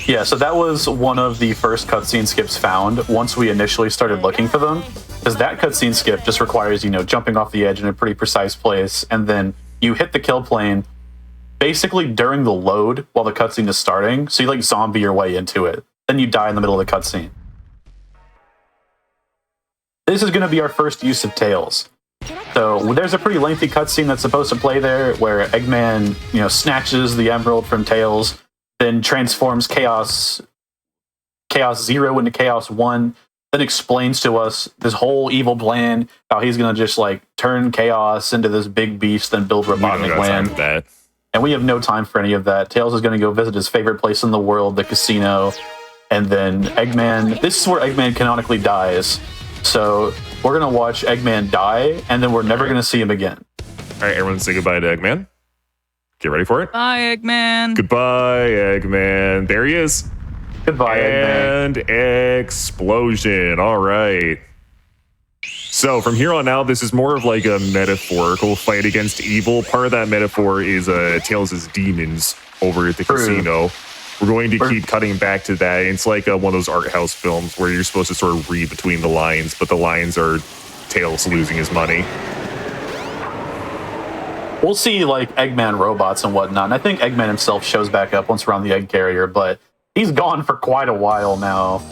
Yeah, so that was one of the first cutscene skips found once we initially started looking for them. Because that cutscene skip just requires, jumping off the edge in a pretty precise place, and then you hit the kill plane basically during the load while the cutscene is starting. So you zombie your way into it. Then you die in the middle of the cutscene. This is going to be our first use of Tails. So there's a pretty lengthy cutscene that's supposed to play there where Eggman, snatches the emerald from Tails, then transforms Chaos 0 into Chaos 1, then explains to us this whole evil plan, how he's going to just turn Chaos into this big beast, then build Robotnik Land. And we have no time for any of that. Tails is going to go visit his favorite place in the world, the casino, and then Eggman, this is where Eggman canonically dies. So we're going to watch Eggman die, and then we're never going to see him again. All right, everyone say goodbye to Eggman. Get ready for it. Bye, Eggman. Goodbye, Eggman. There he is. Goodbye, Eggman. And explosion. All right. So from here on out, this is more of a metaphorical fight against evil. Part of that metaphor is Tails' demons over at the casino. We're going to keep cutting back to that. It's like one of those art house films where you're supposed to sort of read between the lines, but the lines are Tails losing his money. We'll see Eggman robots and whatnot. And I think Eggman himself shows back up once we're on the egg carrier, but he's gone for quite a while now.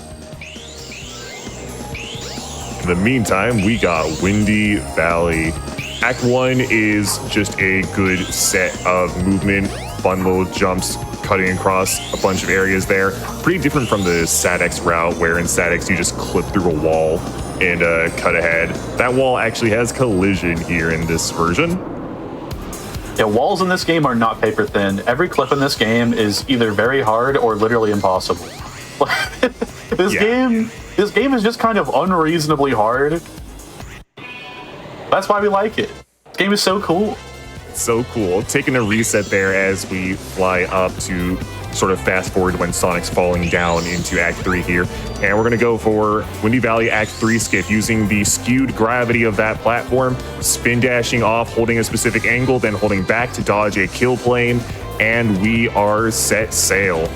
In the meantime, we got Windy Valley. Act 1 is just a good set of movement, fun little jumps, cutting across a bunch of areas there. Pretty different from the SADX route, where in SADX you just clip through a wall and cut ahead. That wall actually has collision here in this version. Yeah, walls in this game are not paper thin. Every clip in this game is either very hard or literally impossible. This game is just kind of unreasonably hard. That's why we like it. This game is so cool. So cool. Taking a reset there as we fly up to sort of fast forward when Sonic's falling down into Act 3 here. And we're going to go for Windy Valley Act 3 skip using the skewed gravity of that platform, spin dashing off, holding a specific angle, then holding back to dodge a kill plane, and we are set sail.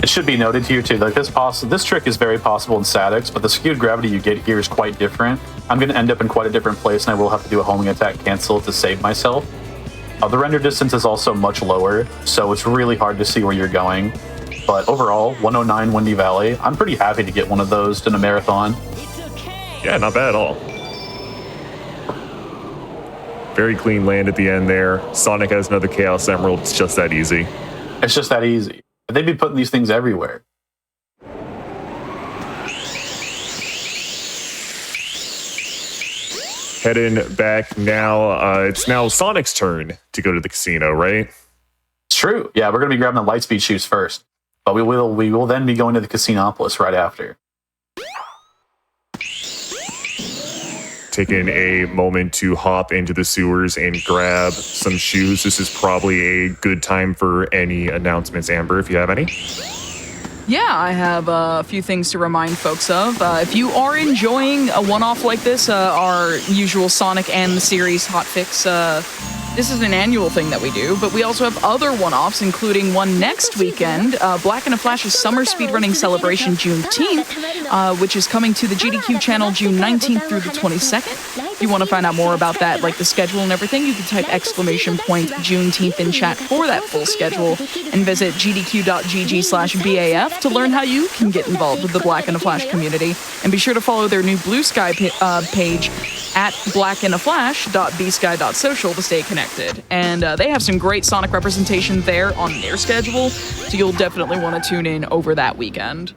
It should be noted here too, this trick is very possible in SADX, but the skewed gravity you get here is quite different. I'm going to end up in quite a different place, and I will have to do a homing attack cancel to save myself. The render distance is also much lower, so it's really hard to see where you're going. But overall, 109 Windy Valley, I'm pretty happy to get one of those in a marathon. Yeah, not bad at all. Very clean land at the end there. Sonic has another Chaos Emerald. It's just that easy. It's just that easy. They'd be putting these things everywhere. Heading back now. It's now Sonic's turn to go to the casino, right? It's true. Yeah, we're going to be grabbing the Lightspeed shoes first. But we will then be going to the Casinopolis right after. Taking a moment to hop into the sewers and grab some shoes. This is probably a good time for any announcements, Amber, if you have any. Yeah, I have a few things to remind folks of. If you are enjoying a one-off like this, our usual Sonic and the series Hotfix, this is an annual thing that we do, but we also have other one-offs, including one next weekend, Black in a Flash's Summer Speedrunning Celebration Juneteenth, which is coming to the GDQ channel June 19th through the 22nd. If you want to find out more about that, like the schedule and everything, you can type !Juneteenth in chat for that full schedule and visit gdq.gg/BAF to learn how you can get involved with the Black in a Flash community. And be sure to follow their new Blue Sky page at blackinaflash.bsky.social to stay connected. And they have some great Sonic representation there on their schedule, so you'll definitely want to tune in over that weekend.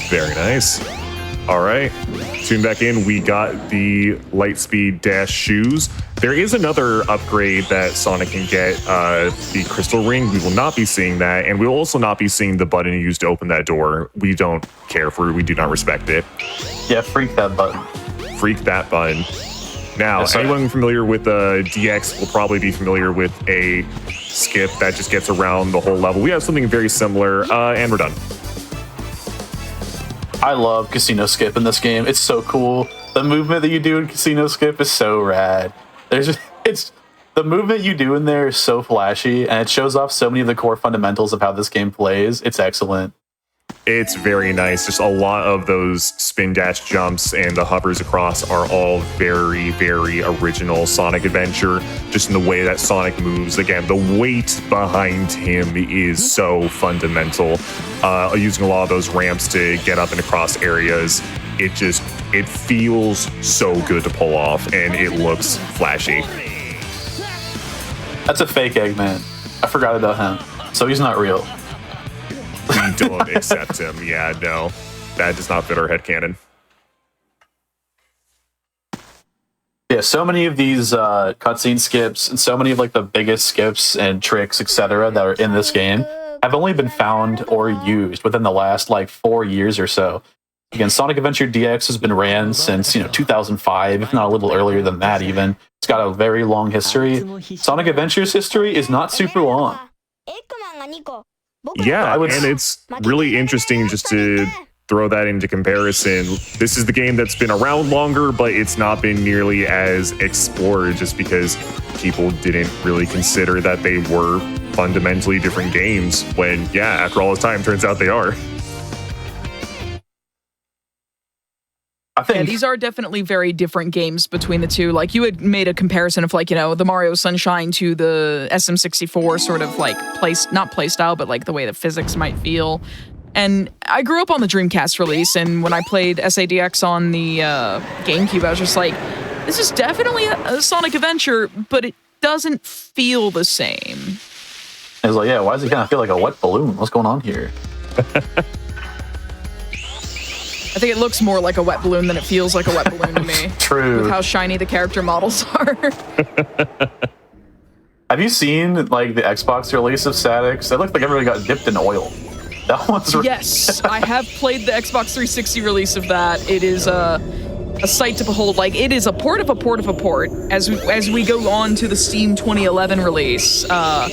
Very nice. All right. Tune back in. We got the Lightspeed Dash shoes. There is another upgrade that Sonic can get, the Crystal Ring. We will not be seeing that, and we will also not be seeing the button used to open that door. We don't care for it. We do not respect it. Yeah, freak that button. Freak that button. Now, anyone familiar with DX will probably be familiar with a skip that just gets around the whole level. We have something very similar, and we're done. I love Casino Skip in this game. It's so cool. The movement that you do in Casino Skip is so rad. The movement you do in there is so flashy, and it shows off so many of the core fundamentals of how this game plays. It's excellent. It's very nice. Just a lot of those spin dash jumps and the hovers across are all very, very original Sonic Adventure. Just in the way that Sonic moves. Again, the weight behind him is so fundamental. Using a lot of those ramps to get up and across areas. It feels so good to pull off, and it looks flashy. That's a fake Eggman. I forgot about him. So he's not real. We don't accept him. Yeah, no. That does not fit our headcanon. Yeah, so many of these cutscene skips and so many of like the biggest skips and tricks, etc., that are in this game have only been found or used within the last like 4 years or so. Again, Sonic Adventure DX has been ran since 2005, if not a little earlier than that even. It's got a very long history. Sonic Adventure's history is not super long. Yeah, and it's really interesting just to throw that into comparison. This is the game that's been around longer, but it's not been nearly as explored just because people didn't really consider that they were fundamentally different games when, yeah, after all this time, turns out they are. Yeah, these are definitely very different games between the two. Like, you had made a comparison of, like, the Mario Sunshine to the SM64 sort of, like, not play style, but, like, the way the physics might feel. And I grew up on the Dreamcast release, and when I played SADX on the GameCube, I was just like, this is definitely a Sonic Adventure, but it doesn't feel the same. I was like, yeah, why does it kind of feel like a wet balloon? What's going on here? I think it looks more like a wet balloon than it feels like a wet balloon to me. True. With how shiny the character models are. Have you seen like the Xbox release of SADX? It looked like everybody got dipped in oil. That one's yes, I have played the Xbox 360 release of that. It is a sight to behold. Like, it is a port of a port of a port. As we go on to the Steam 2011 release, I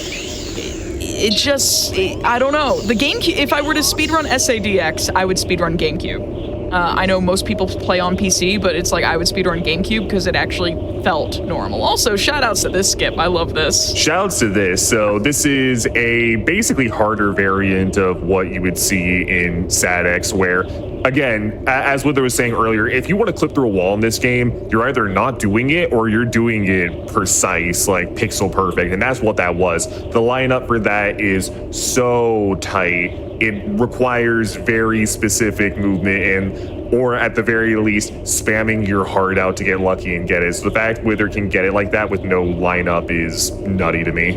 don't know. The GameCube. If I were to speedrun SADX, I would speedrun GameCube. I know most people play on PC, but it's like I would speedrun GameCube because it actually felt normal. Also, shoutouts to this skip. I love this. Shoutouts to this. So this is a basically harder variant of what you would see in SADX, where, again, as Wither was saying earlier, if you want to clip through a wall in this game, you're either not doing it or you're doing it precise, like pixel perfect, and that's what that was. The lineup for that is so tight. It requires very specific movement or at the very least, spamming your heart out to get lucky and get it. So the fact Wither can get it like that with no lineup is nutty to me.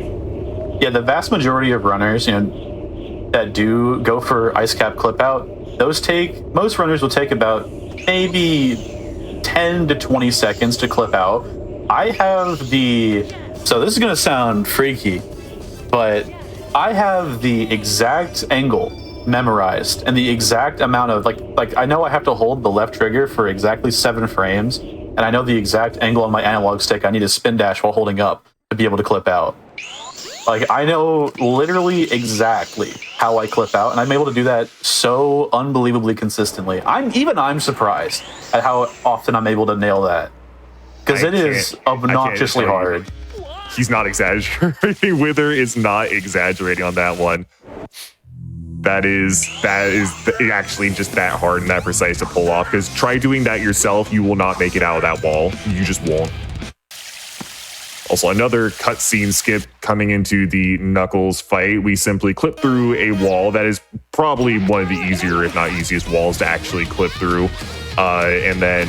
Yeah, the vast majority of runners, that do go for ice cap clip out, most runners will take about maybe 10 to 20 seconds to clip out. I have so this is gonna sound freaky, but I have the exact angle memorized and the exact amount of like I know I have to hold the left trigger for exactly 7 frames, and I know the exact angle on my analog stick I need to spin dash while holding up to be able to clip out. Like, I know literally exactly how I clip out, and I'm able to do that so unbelievably consistently. I'm surprised at how often I'm able to nail that, because it is obnoxiously hard. He's not exaggerating. Wither is not exaggerating on that one. That is actually just that hard and that precise to pull off, because try doing that yourself, you will not make it out of that wall. You just won't. Also, another cutscene skip coming into the Knuckles fight. We simply clip through a wall that is probably one of the easier, if not easiest, walls to actually clip through, and then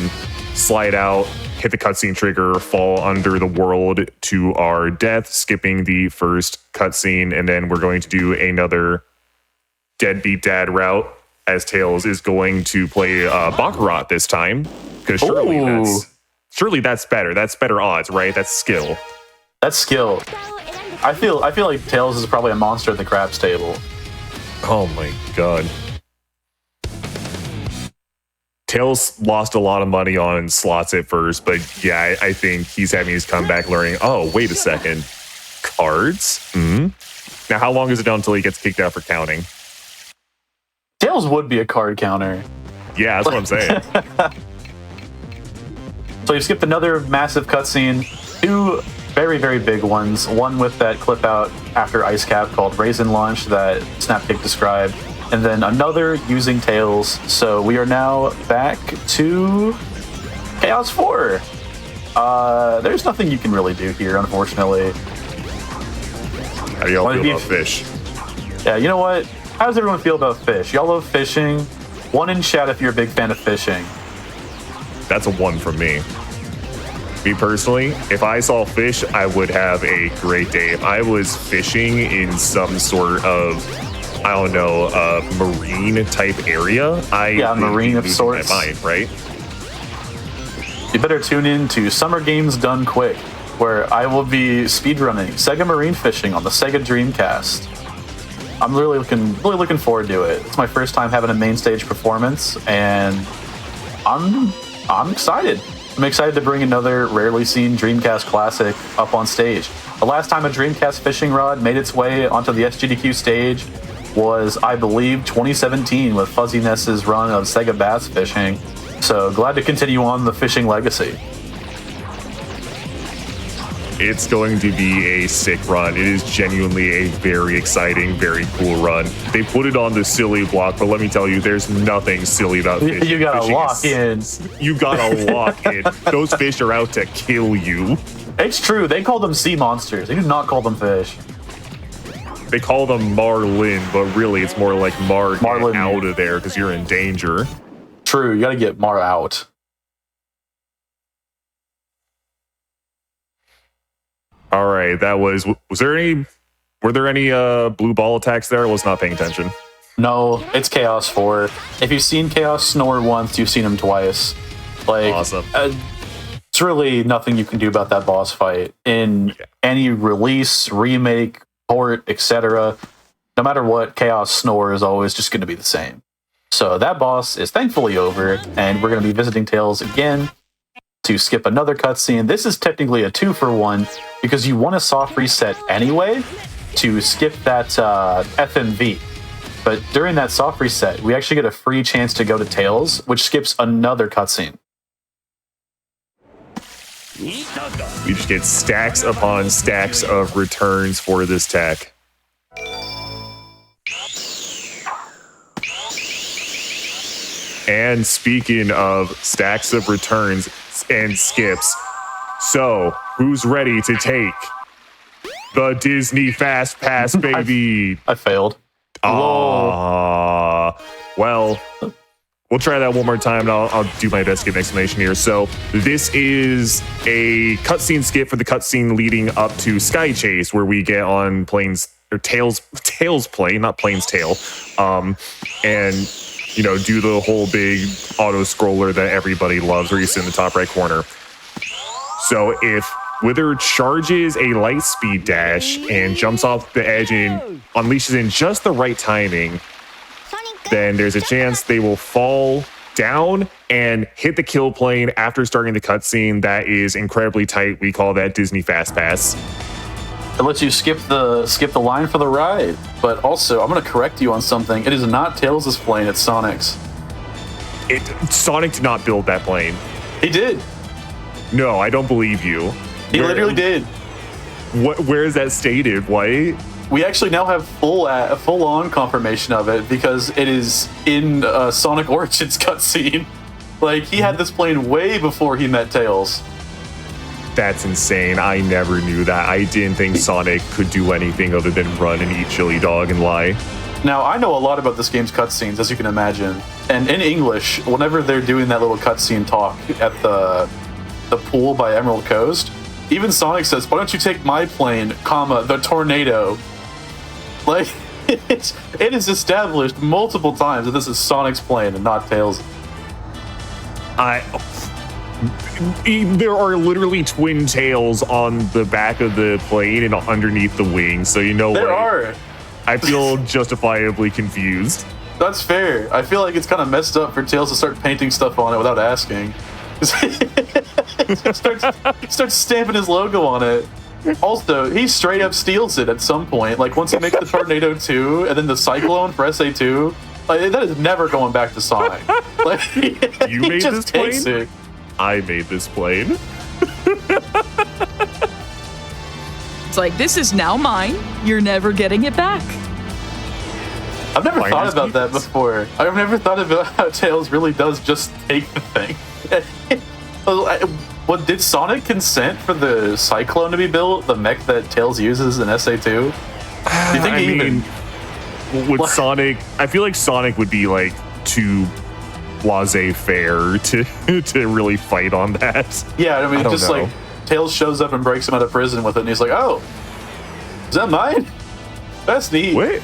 slide out, hit the cutscene trigger, fall under the world to our death, skipping the first cutscene, and then we're going to do another deadbeat dad route. as Tails is going to play Baccarat this time, because surely that's better. That's better odds, right? That's skill. That's skill. I feel like Tails is probably a monster at the craps table. Oh my god. Tails lost a lot of money on slots at first, but yeah, I think he's having his comeback learning, oh, wait a second. Cards? Now, how long is it until he gets kicked out for counting? Tails would be a card counter. Yeah, that's what I'm saying. So you skipped another massive cutscene, 2 very, very big ones. One with that clip out after Ice Cap called Raisin Launch that Snapkick described, and then another using Tails. So we are now back to Chaos 4. There's nothing you can really do here, unfortunately. How do y'all feel about fish? Yeah, you know what? How does everyone feel about fish? Y'all love fishing? 1 in chat if you're a big fan of fishing. That's a 1 from me. Me personally, if I saw fish, I would have a great day. If I was fishing in some sort of, I don't know, marine type area, marine of sorts. My mind, right? You better tune in to Summer Games Done Quick, where I will be speedrunning Sega Marine Fishing on the Sega Dreamcast. I'm really looking forward to it. It's my first time having a main stage performance, and I'm excited. I'm excited to bring another rarely seen Dreamcast classic up on stage. The last time a Dreamcast fishing rod made its way onto the SGDQ stage was, I believe, 2017 with Fuzzy Ness's run of Sega Bass Fishing. So glad to continue on the fishing legacy. It's going to be a sick run. It is genuinely a very exciting, very cool run. They put it on the silly block, but let me tell you, there's nothing silly about fishing. You gotta lock in. You gotta lock in. Those fish are out to kill you. It's true. They call them sea monsters. They do not call them fish. They call them marlin, but really it's more like marlin out of there because you're in danger. True. You gotta get Mar out. All right, were there any blue ball attacks there? I was not paying attention. No, it's Chaos 4. If you've seen Chaos Snore once, you've seen him twice. Like, awesome. It's really nothing you can do about that boss fight. In any release, remake, port, etc., no matter what, Chaos Snore is always just going to be the same. So that boss is thankfully over, and we're going to be visiting Tails again to skip another cutscene. This is technically a 2-for-1 because you want a soft reset anyway to skip that FMV. But during that soft reset, we actually get a free chance to go to Tails, which skips another cutscene. We just get stacks upon stacks of returns for this tech. And speaking of stacks of returns and skips, so who's ready to take the Disney Fast Pass, baby? I failed. Well, we'll try that one more time, and I'll do my best to get an explanation here. So this is a cutscene skip for the cutscene leading up to Sky Chase, where we get on Plains or Tails plane, not Plains Tail, and do the whole big auto scroller that everybody loves, where you sit in the top right corner. So if Wither charges a light speed dash and jumps off the edge and unleashes in just the right timing, then there's a chance they will fall down and hit the kill plane after starting the cutscene. That is incredibly tight. We call that Disney Fast Pass. It lets you skip the line for the ride. But also, I'm going to correct you on something. It is not Tails' plane, it's Sonic's. Sonic did not build that plane. He did. No, I don't believe you. He literally did. Where is that stated? Why? We actually now have full-on confirmation of it because it is in Sonic Origins cutscene. Like, he had this plane way before he met Tails. That's insane. I never knew that. I didn't think Sonic could do anything other than run and eat chili dog and lie. Now, I know a lot about this game's cutscenes, as you can imagine. And in English, whenever they're doing that little cutscene talk at the pool by Emerald Coast, even Sonic says, "Why don't you take my plane, comma, the tornado?" Like, It is established multiple times that this is Sonic's plane and not Tails'. There are literally twin tails on the back of the plane and underneath the wings, so you know what? There are. I feel justifiably confused. That's fair. I feel like it's kind of messed up for Tails to start painting stuff on it without asking. starts stamping his logo on it. Also, he straight up steals it at some point. Like once he makes the Tornado 2 and then the Cyclone for SA2, like, that is never going back to Sonic. Like, You made this plane? I made this plane. It's like, this is now mine. You're never getting it back. I've never thought about that before. I've never thought about how Tails really does just take the thing. What did Sonic consent for the Cyclone to be built? The mech that Tails uses in SA2? Do you think would Sonic? I feel like Sonic would be like too laissez-faire to really fight on that. Yeah, I mean, don't just know. like Tails shows up and breaks him out of prison with it, and he's like, "Oh, is that mine? That's neat." Wait.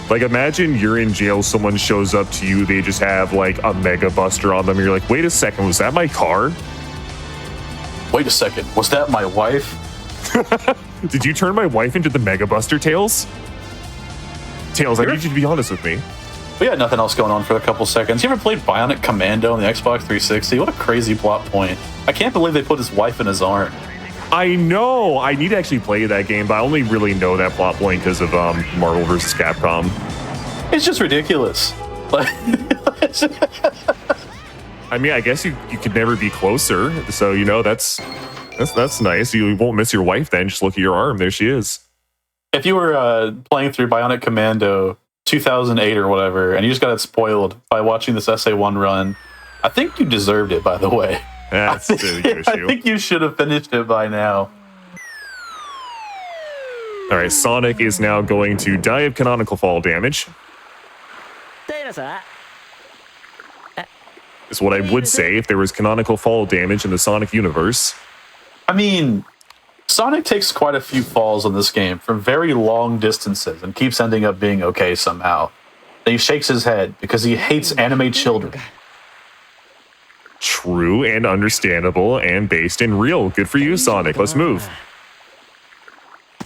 Like, imagine you're in jail, someone shows up to you, they just have like a Mega Buster on them. You're like, wait a second, was that my car? Wait a second, was that my wife? Did you turn my wife into the Mega Buster, Tails? Tails, I need you to be honest with me. We had nothing else going on for a couple seconds. You ever played Bionic Commando on the Xbox 360? What a crazy plot point. I can't believe they put his wife in his arm. I know. I need to actually play that game, but I only really know that plot point because of Marvel vs. Capcom. It's just ridiculous. Like, I mean, I guess you could never be closer. So, you know, that's nice. You won't miss your wife then. Just look at your arm. There she is. if you were playing through Bionic Commando 2008 or whatever, and you just got it spoiled by watching this SA1 run, I think you deserved it, by the way. That's the issue. I think you should have finished it by now. All right, Sonic is now going to die of canonical fall damage. Is what I would say if there was canonical fall damage in the Sonic universe. I mean, Sonic takes quite a few falls in this game from very long distances and keeps ending up being okay somehow. Then he shakes his head because he hates anime children. True and understandable and based in real. Good for you, Sonic. Let's move.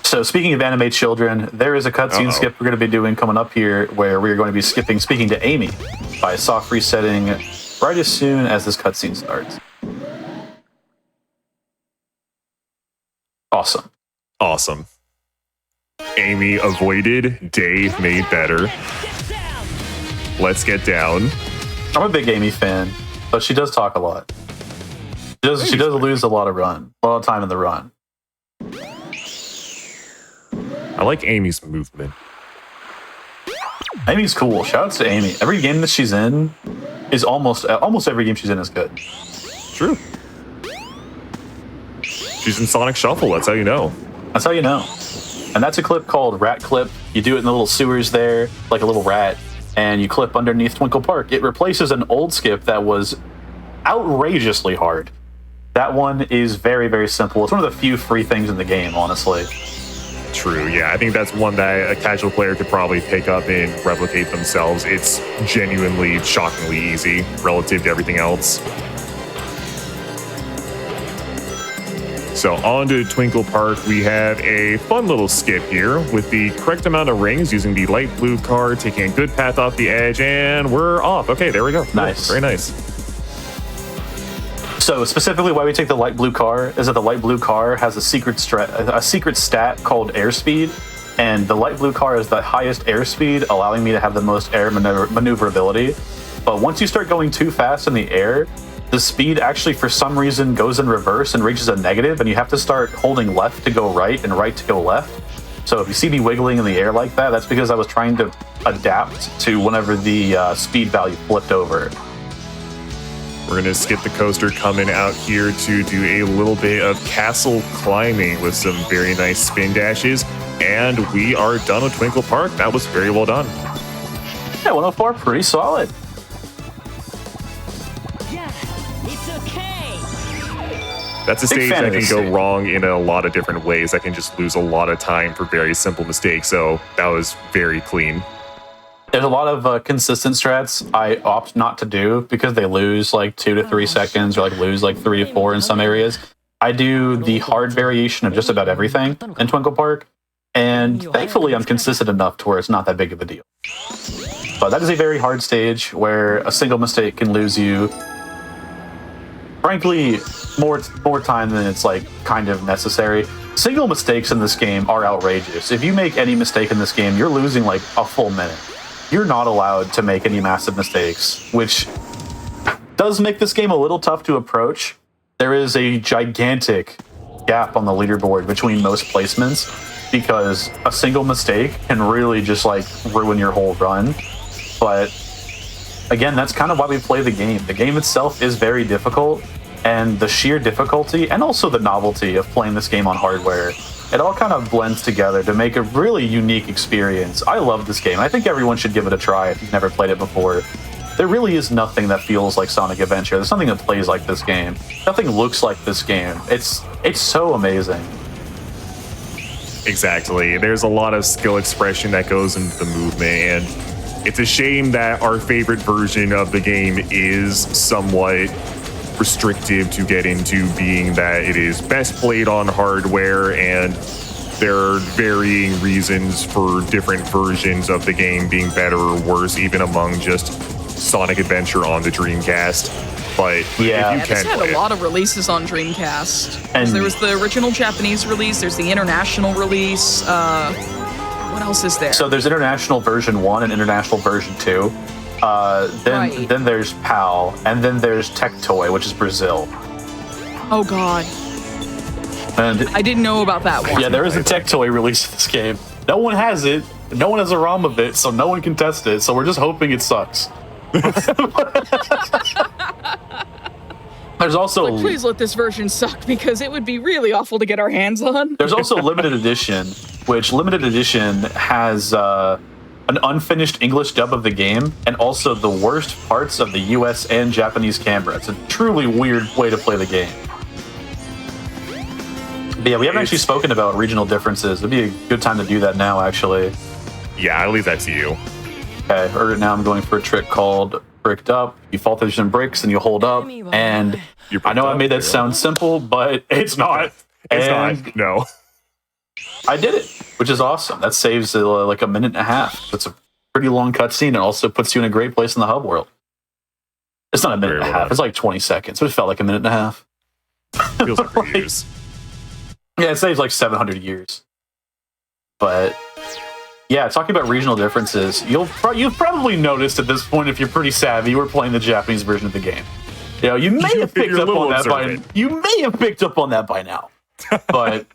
So speaking of anime children, there is a cutscene skip we're going to be doing coming up here where we're going to be speaking to Amy by soft resetting right as soon as this cutscene starts. Awesome. Awesome. Amy avoided, Dave made better. Let's get down. I'm a big Amy fan, but she does talk a lot. She does lose a lot of time in the run. I like Amy's movement. Amy's cool. Shoutouts to Amy. Every game that she's in is almost every game she's in is good. True. She's in Sonic Shuffle. That's how you know. That's how you know. And that's a clip called Rat Clip. You do it in the little sewers there, like a little rat, and you clip underneath Twinkle Park. It replaces an old skip that was outrageously hard. That one is very, very simple. It's one of the few free things in the game, honestly. True, yeah. I think that's one that a casual player could probably pick up and replicate themselves. It's genuinely, shockingly easy relative to everything else. So on to Twinkle Park, we have a fun little skip here with the correct amount of rings using the light blue car, taking a good path off the edge, and we're off. Okay, there we go. Nice. Very nice. So specifically why we take the light blue car is that the light blue car has a secret stat called airspeed, and the light blue car is the highest airspeed, allowing me to have the most air maneuverability. But once you start going too fast in the air, the speed actually for some reason goes in reverse and reaches a negative, and you have to start holding left to go right and right to go left. So if you see me wiggling in the air like that, that's because I was trying to adapt to whenever the speed value flipped over. We're going to skip the coaster coming out here to do a little bit of castle climbing with some very nice spin dashes. And we are done with Twinkle Park. That was very well done. Yeah, 104, pretty solid. That's a Big stage fan that of can this go stage. wrong in a lot of different ways. I can just lose a lot of time for very simple mistakes. So that was very clean. There's a lot of consistent strats I opt not to do because they lose like 2 to 3 seconds or like lose like 3 to 4 in some areas. I do the hard variation of just about everything in Twinkle Park, and thankfully I'm consistent enough to where it's not that big of a deal. But that is a very hard stage where a single mistake can lose you, frankly, more time than it's like kind of necessary. Single mistakes in this game are outrageous. If you make any mistake in this game, you're losing like a full minute. You're not allowed to make any massive mistakes, which does make this game a little tough to approach. There is a gigantic gap on the leaderboard between most placements because a single mistake can really just like ruin your whole run. But again, that's kind of why we play the game. The game itself is very difficult, and the sheer difficulty and also the novelty of playing this game on hardware, it all kind of blends together to make a really unique experience. I love this game. I think everyone should give it a try if you've never played it before. There really is nothing that feels like Sonic Adventure. There's nothing that plays like this game. Nothing looks like this game. It's so amazing. Exactly. There's a lot of skill expression that goes into the movement, and it's a shame that our favorite version of the game is somewhat restrictive to get into, being that it is best played on hardware, and there are varying reasons for different versions of the game being better or worse, even among just Sonic Adventure on the Dreamcast. But yeah, if you this can had play a lot of releases on Dreamcast. 'Cause And- there was the original Japanese release, there's the international release. What else is there? So there's International Version 1 and International Version 2. Then there's PAL, and then there's Tech Toy, which is Brazil. Oh god, And I didn't know about that one. yeah, there is a Tech Toy release of this game. No one has it. No one has a ROM of it, so no one can test it. So we're just hoping it sucks. There's also Like, please let this version suck because it would be really awful to get our hands on. There's also limited edition, which limited edition has an unfinished English dub of the game and also the worst parts of the US and Japanese camera. It's a truly weird way to play the game. But yeah, we haven't actually spoken about regional differences. It'd be a good time to do that now, actually. Yeah, I'll leave that to you. Okay, right now I'm going for a trick called Bricked Up. You fall through some bricks and you hold up, and I know I made that sound simple, but it's not. It's And not. No. I did it, which is awesome. That saves like a minute and a half. It's a pretty long cutscene and also puts you in a great place in the hub world. It's not a minute and a half. It's like 20 seconds, but it felt like a minute and a half. Feels like years. Yeah, it saves like 700 years. But yeah, talking about regional differences, you've probably noticed at this point, if you're pretty savvy, we're playing the Japanese version of the game. You know, you may have picked up on that by now. But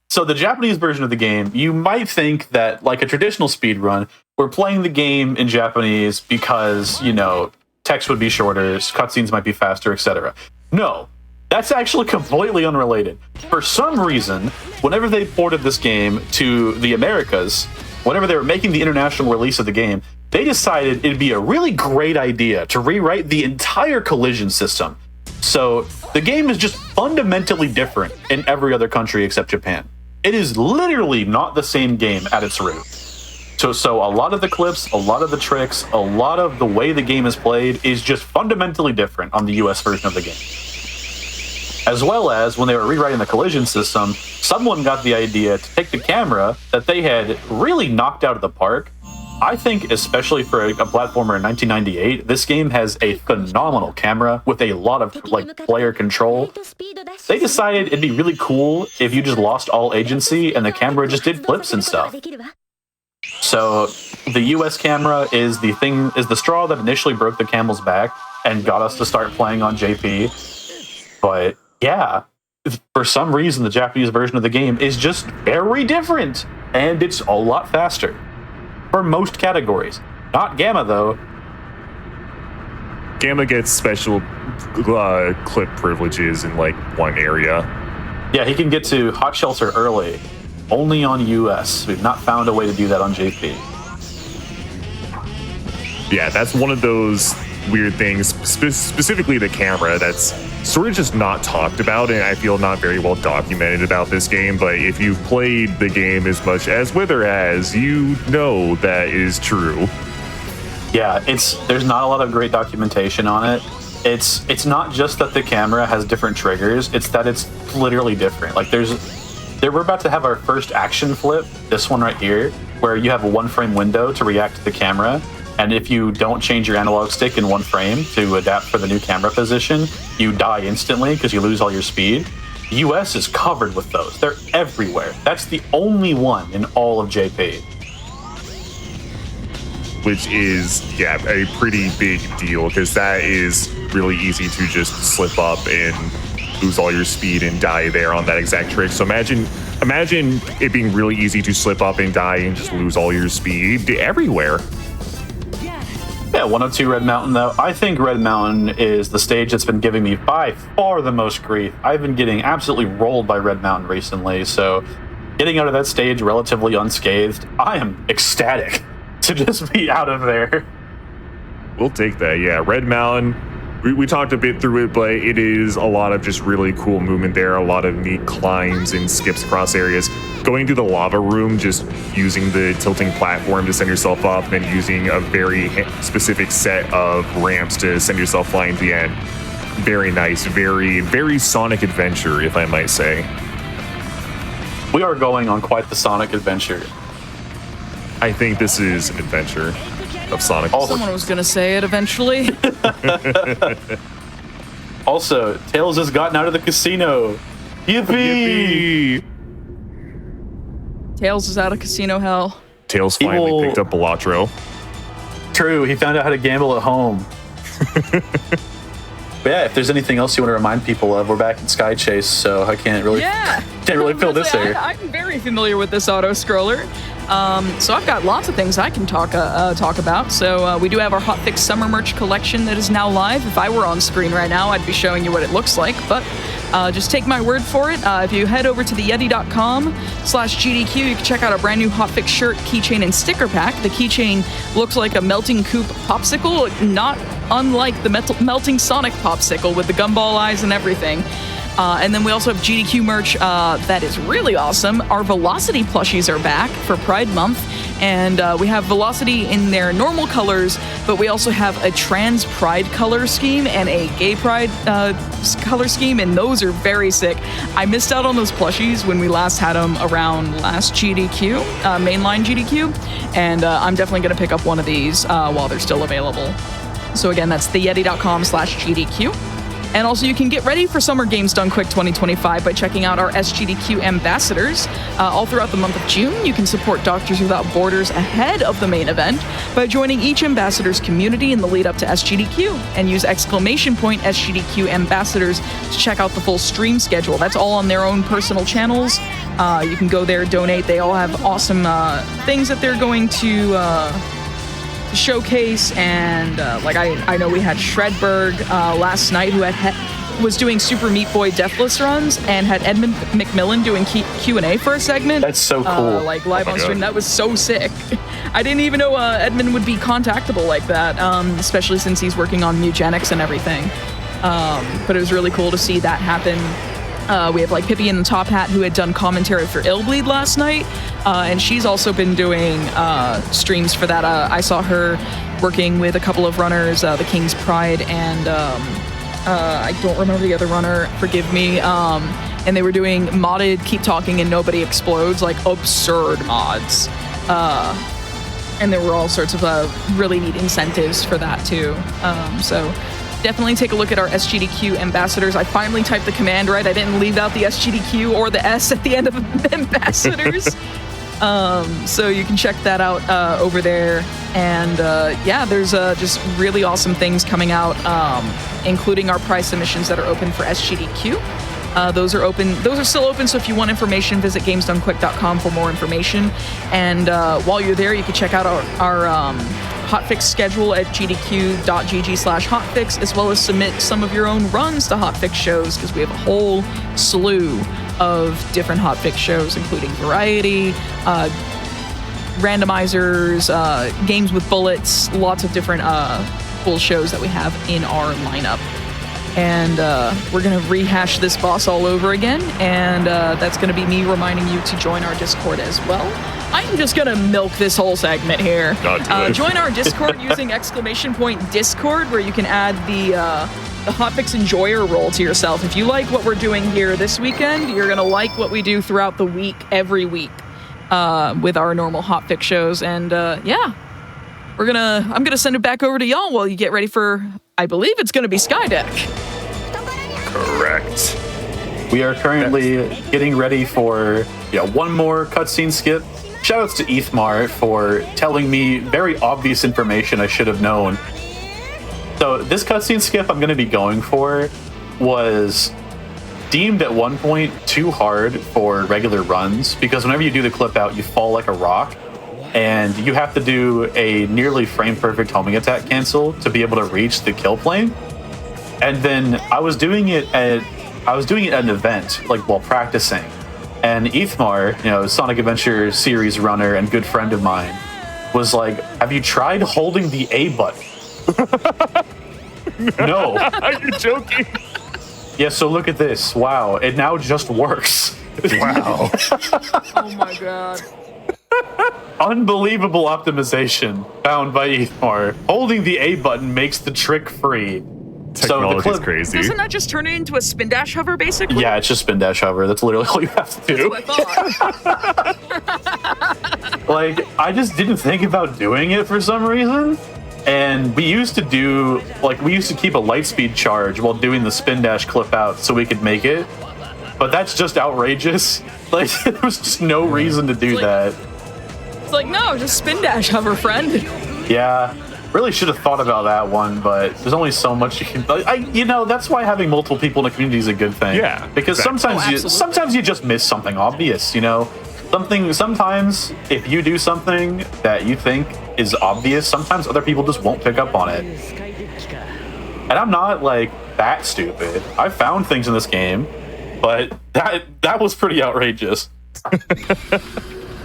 so the Japanese version of the game, you might think that like a traditional speedrun, we're playing the game in Japanese because, you know, text would be shorter, cutscenes might be faster, etc. No, that's actually completely unrelated. For some reason, whenever they ported this game to the Americas, whenever they were making the international release of the game, they decided it'd be a really great idea to rewrite the entire collision system. So the game is just fundamentally different in every other country except Japan. It is literally not the same game at its root. So a lot of the clips, a lot of the tricks, a lot of the way the game is played is just fundamentally different on the US version of the game. As well as, when they were rewriting the collision system, someone got the idea to take the camera that they had really knocked out of the park. I think, especially for a platformer in 1998, this game has a phenomenal camera with a lot of like player control. They decided it'd be really cool if you just lost all agency and the camera just did flips and stuff. So the US camera is the straw that initially broke the camel's back and got us to start playing on JP. But yeah, for some reason, the Japanese version of the game is just very different, and it's a lot faster for most categories. Not Gamma, though. Gamma gets special clip privileges in like one area. Yeah, he can get to Hot Shelter early, only on US. We've not found a way to do that on JP. Yeah, that's one of those weird things, specifically the camera, that's sort of just not talked about, and I feel not very well documented about this game. But if you've played the game as much as Wither has, you know that is true. Yeah, there's not a lot of great documentation on it. It's not just that the camera has different triggers, it's that it's literally different. Like we're about to have our first action flip, this one right here, where you have a 1-frame window to react to the camera, and if you don't change your analog stick in 1 frame to adapt for the new camera position, you die instantly because you lose all your speed. The US is covered with those. They're everywhere. That's the only one in all of JP. Which is, a pretty big deal, because that is really easy to just slip up and lose all your speed and die there on that exact trick. So imagine it being really easy to slip up and die and just lose all your speed everywhere. Yeah, 102 Red Mountain, though. I think Red Mountain is the stage that's been giving me by far the most grief. I've been getting absolutely rolled by Red Mountain recently, so getting out of that stage relatively unscathed, I am ecstatic to just be out of there. We'll take that, yeah. Red Mountain, we talked a bit through it, but it is a lot of just really cool movement there, a lot of neat climbs and skips across areas. Going through the lava room, just using the tilting platform to send yourself up, and using a very specific set of ramps to send yourself flying to the end. Very nice, very, very Sonic adventure, if I might say. We are going on quite the Sonic adventure. I think this is an adventure of Sonic. Someone was going to say it eventually. Also, Tails has gotten out of the casino. Yippee! Yippee! Tails is out of casino hell. Tails finally picked up Balatro. True, he found out how to gamble at home. But yeah, if there's anything else you want to remind people of, we're back in Sky Chase, so I can't really fill this here. I'm very familiar with this auto scroller. So I've got lots of things I can talk about. So we do have our Hotfix summer merch collection that is now live. If I were on screen right now, I'd be showing you what it looks like, but just take my word for it. If you head over to theyeti.com/GDQ, you can check out our brand new Hotfix shirt, keychain, and sticker pack. The keychain looks like a melting Coop popsicle, not unlike the melting Sonic popsicle with the gumball eyes and everything. And then we also have GDQ merch that is really awesome. Our Velocity plushies are back for Pride Month, and we have Velocity in their normal colors, but we also have a trans Pride color scheme and a gay Pride color scheme, and those are very sick. I missed out on those plushies when we last had them around last GDQ, mainline GDQ, and I'm definitely going to pick up one of these while they're still available. So again, that's theyeti.com/GDQ. And also, you can get ready for Summer Games Done Quick 2025 by checking out our SGDQ ambassadors. All throughout the month of June, you can support Doctors Without Borders ahead of the main event by joining each ambassador's community in the lead up to SGDQ, and use !SGDQ ambassadors to check out the full stream schedule. That's all on their own personal channels. You can go there, donate. They all have awesome things that they're going to showcase, and I know we had Shredberg last night, who was doing Super Meat Boy Deathless runs, and had Edmund McMillan doing Q&A for a segment. That's so cool. Live on stream. That was so sick. I didn't even know Edmund would be contactable like that, especially since he's working on Mugenics and everything. But it was really cool to see that happen. We have Pippi in the Top Hat, who had done commentary for Illbleed last night, and she's also been doing streams for that. I saw her working with a couple of runners, the King's Pride, and I don't remember the other runner, forgive me, and they were doing modded Keep Talking and Nobody Explodes, absurd mods. And there were all sorts of really neat incentives for that too. So definitely take a look at our SGDQ ambassadors. I finally typed the command right. I didn't leave out the SGDQ or the S at the end of ambassadors. So you can check that out over there. And there's just really awesome things coming out, including our prize submissions that are open for SGDQ. Those are open. Those are still open, so if you want information, visit gamesdonequick.com for more information. And while you're there, you can check out our Hotfix schedule at gdq.gg/hotfix, as well as submit some of your own runs to Hotfix shows, because we have a whole slew of different Hotfix shows, including variety, randomizers, games with bullets, lots of different full shows that we have in our lineup. And we're going to rehash this boss all over again, and that's going to be me reminding you to join our Discord as well. I'm just going to milk this whole segment here. Join our Discord using !Discord, where you can add the Hotfix Enjoyer role to yourself. If you like what we're doing here this weekend, you're going to like what we do throughout the week, every week, with our normal Hotfix shows. And yeah, I'm gonna send it back over to y'all while you get ready for, I believe it's gonna be Skydeck. Correct. We are currently getting ready for one more cutscene skip. Shoutouts to Ethmar for telling me very obvious information I should have known. So this cutscene skip I'm going to be going for was deemed at one point too hard for regular runs, because whenever you do the clip out, you fall like a rock, and you have to do a nearly frame perfect homing attack cancel to be able to reach the kill plane. And then I was doing it at an event, like while practicing. And Ethmar, Sonic Adventure series runner and good friend of mine, was like, "Have you tried holding the A button?" No. You're joking. Yeah, so look at this. Wow, it now just works. Wow. Oh my god. Unbelievable optimization found by Ethmar. Holding the A button makes the trick free. Technology is crazy. Doesn't that just turn it into a spin dash hover, basically? Yeah, it's just spin dash hover. That's literally all you have to do. That's what I thought. Like, I just didn't think about doing it for some reason. And we used to keep a light speed charge while doing the spin dash clip out so we could make it. But that's just outrageous. Like, there was just no reason to do that. It's like, no, just spin dash hover, friend. Yeah. Really should have thought about that one, but there's only so much you can. That's why having multiple people in a community is a good thing. Yeah, because sometimes you just miss something obvious. Sometimes if you do something that you think is obvious, sometimes other people just won't pick up on it. And I'm not like that stupid. I found things in this game, but that was pretty outrageous.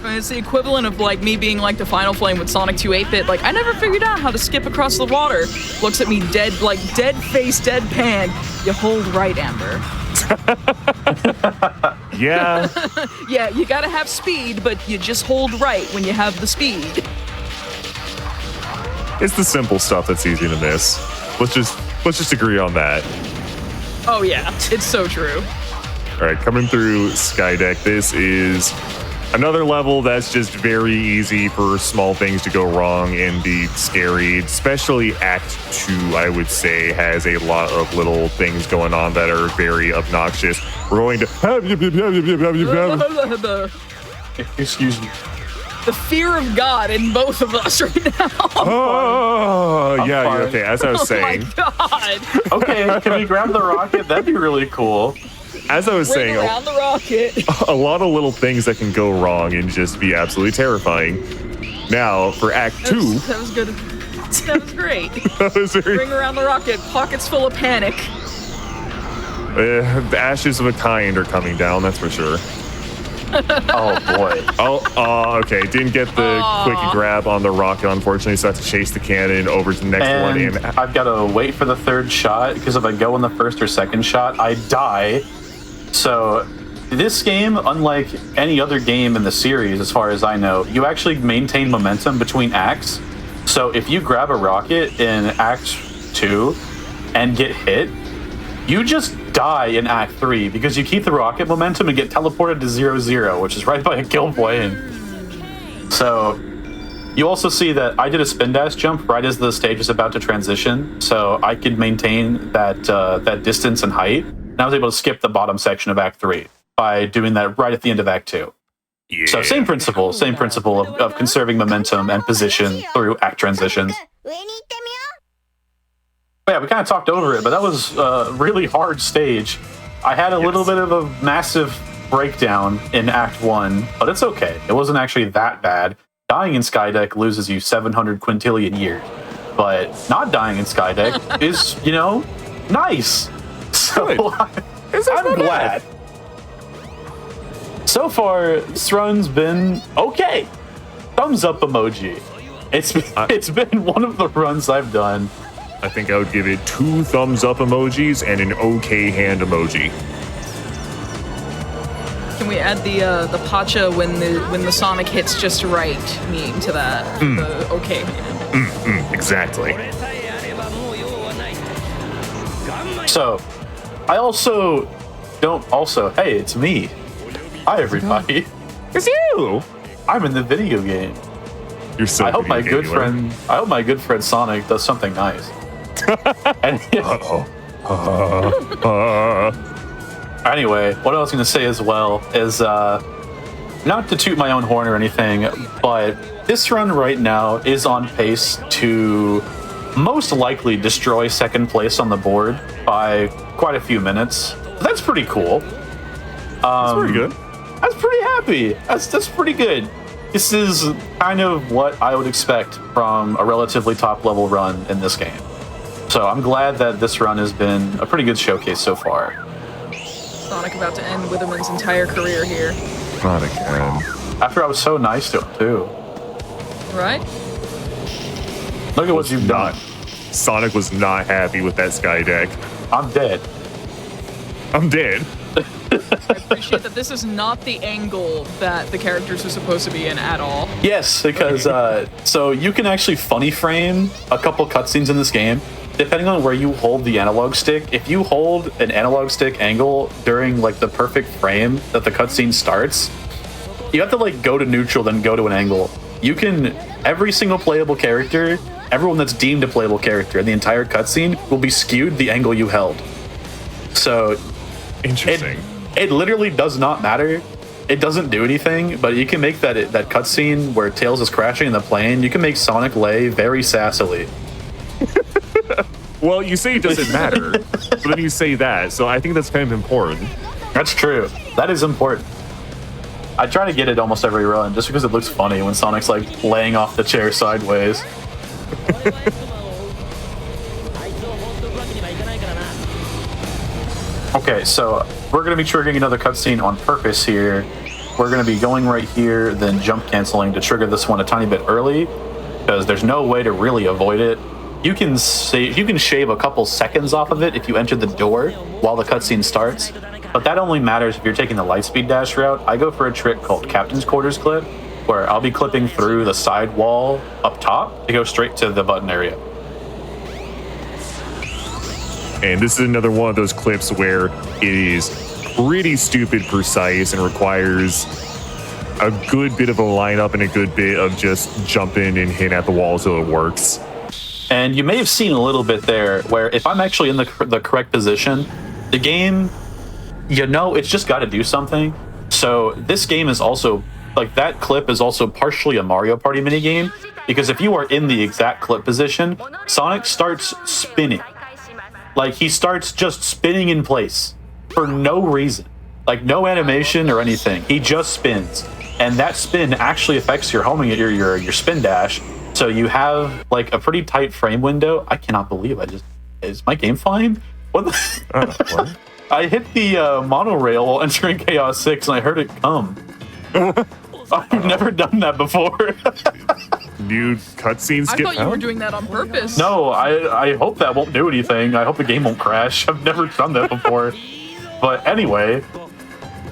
It's the equivalent of like me being like the Final Flame with Sonic 2 8-bit. Like, I never figured out how to skip across the water. Looks at me dead face, deadpan. You hold right, Amber. Yeah. Yeah, you gotta have speed, but you just hold right when you have the speed. It's the simple stuff that's easy to miss. Let's just agree on that. Oh yeah, it's so true. All right, coming through Skydeck. This is another level that's just very easy for small things to go wrong and be scary. Especially Act 2, I would say, has a lot of little things going on that are very obnoxious. We're going to... Excuse me. The fear of God in both of us right now. Oh, yeah, okay, as I was saying. Oh my God. Okay, can we grab the rocket? That'd be really cool. As I was saying, around the rocket. A lot of little things that can go wrong and just be absolutely terrifying. Now, for Act 2... That was good. That was great. That was very... Ring around the rocket, pockets full of panic. The ashes of a kind are coming down, that's for sure. Oh, boy. Okay. Didn't get the quick grab on the rocket, unfortunately, so I have to chase the cannon over to the next one. And I've got to wait for the third shot, because if I go in the first or second shot, I die. So this game, unlike any other game in the series, as far as I know, you actually maintain momentum between acts. So if you grab a rocket in Act 2 and get hit, you just die in Act 3 because you keep the rocket momentum and get teleported to 0-0, which is right by a kill point. So you also see that I did a spin dash jump right as the stage is about to transition, so I could maintain that distance and height. And I was able to skip the bottom section of Act 3 by doing that right at the end of Act 2. Yeah. So same principle of conserving momentum and position through act transitions. But yeah, we kind of talked over it, but that was a really hard stage. I had a little bit of a massive breakdown in Act 1, but it's okay. It wasn't actually that bad. Dying in Skydeck loses you 700 quintillion years, but not dying in Skydeck is, nice. So I'm glad. So far, this run's been okay. Thumbs up emoji. It's been one of the runs I've done I think I would give it 2 thumbs up emojis and an okay hand emoji. Can we add the Pacha when the Sonic hits just right meme to that? The okay hand. Exactly. So, I also don't also. Hey, it's me. Hi, everybody. It's you. I'm in the video game. You're so. I hope my good friend. I hope my good friend Sonic does something nice. Anyway, what I was going to say as well is not to toot my own horn or anything, but this run right now is on pace to most likely destroy second place on the board by quite a few minutes. That's pretty cool. That's pretty good. That's pretty happy. That's pretty good. This is kind of what I would expect from a relatively top level run in this game. So I'm glad that this run has been a pretty good showcase so far. Sonic about to end Witherman's entire career here. Not again. After I was so nice to him too. Right? Look at what you've done. Sonic was not happy with that Sky deck. I'm dead. I'm dead. I appreciate that this is not the angle that the characters are supposed to be in at all. Yes, because so you can actually funny frame a couple cutscenes in this game, depending on where you hold the analog stick. If you hold an analog stick angle during like the perfect frame that the cutscene starts, you have to like go to neutral, then go to an angle. You can, every single playable character, everyone that's deemed a playable character in the entire cutscene will be skewed the angle you held. So interesting. It literally does not matter. It doesn't do anything, but you can make that cutscene where Tails is crashing in the plane, you can make Sonic lay very sassily. Well, you say it doesn't matter, but then you say that, so I think that's kind of important. That's true. That is important. I try to get it almost every run, just because it looks funny when Sonic's like laying off the chair sideways. Okay, so we're going to be triggering another cutscene on purpose here. We're going to be going right here, then jump canceling to trigger this one a tiny bit early, because there's no way to really avoid it. You can shave a couple seconds off of it if you enter the door while the cutscene starts, but that only matters if you're taking the lightspeed dash route. I go for a trick called Captain's Quarters Clip, where I'll be clipping through the side wall up top to go straight to the button area. And this is another one of those clips where it is pretty stupid precise and requires a good bit of a lineup and a good bit of just jumping and hitting at the wall so it works. And you may have seen a little bit there where if I'm actually in the correct position, the game, it's just got to do something. So this game is also, like that clip is also partially a Mario Party minigame, because if you are in the exact clip position, Sonic starts spinning. Like he starts just spinning in place for no reason, like no animation or anything. He just spins, and that spin actually affects your homing, your spin dash. So you have like a pretty tight frame window. I cannot believe is my game fine? What? What? I hit the monorail while entering Chaos 6 and I heard it come. I've never done that before. New cutscenes I thought you were doing that on purpose. No, I hope that won't do anything. I hope the game won't crash. I've never done that before. But anyway,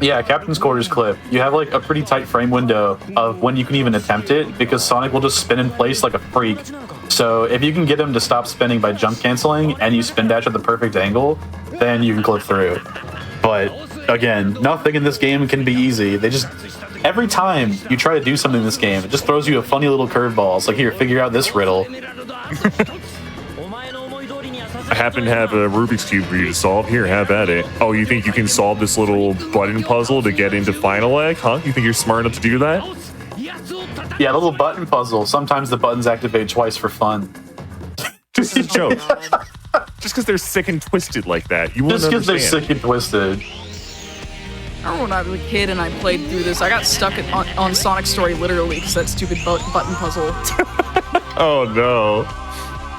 yeah, Captain's Quarters Clip. You have like a pretty tight frame window of when you can even attempt it, because Sonic will just spin in place like a freak. So if you can get him to stop spinning by jump canceling and you spin dash at the perfect angle, then you can clip through. But again, nothing in this game can be easy. They just, every time you try to do something in this game, it just throws you a funny little curveball. It's like, here, figure out this riddle. I happen to have a Rubik's Cube for you to solve. Here, have at it. Oh, you think you can solve this little button puzzle to get into Final Egg, huh? You think you're smart enough to do that? Yeah, little button puzzle. Sometimes the buttons activate twice for fun. Just a joke. Just because they're sick and twisted like that. You wouldn't understand. Just because they're sick understand. and twisted. I remember when I was a kid and I played through this, I got stuck on Sonic's story literally because that stupid button puzzle. Oh no.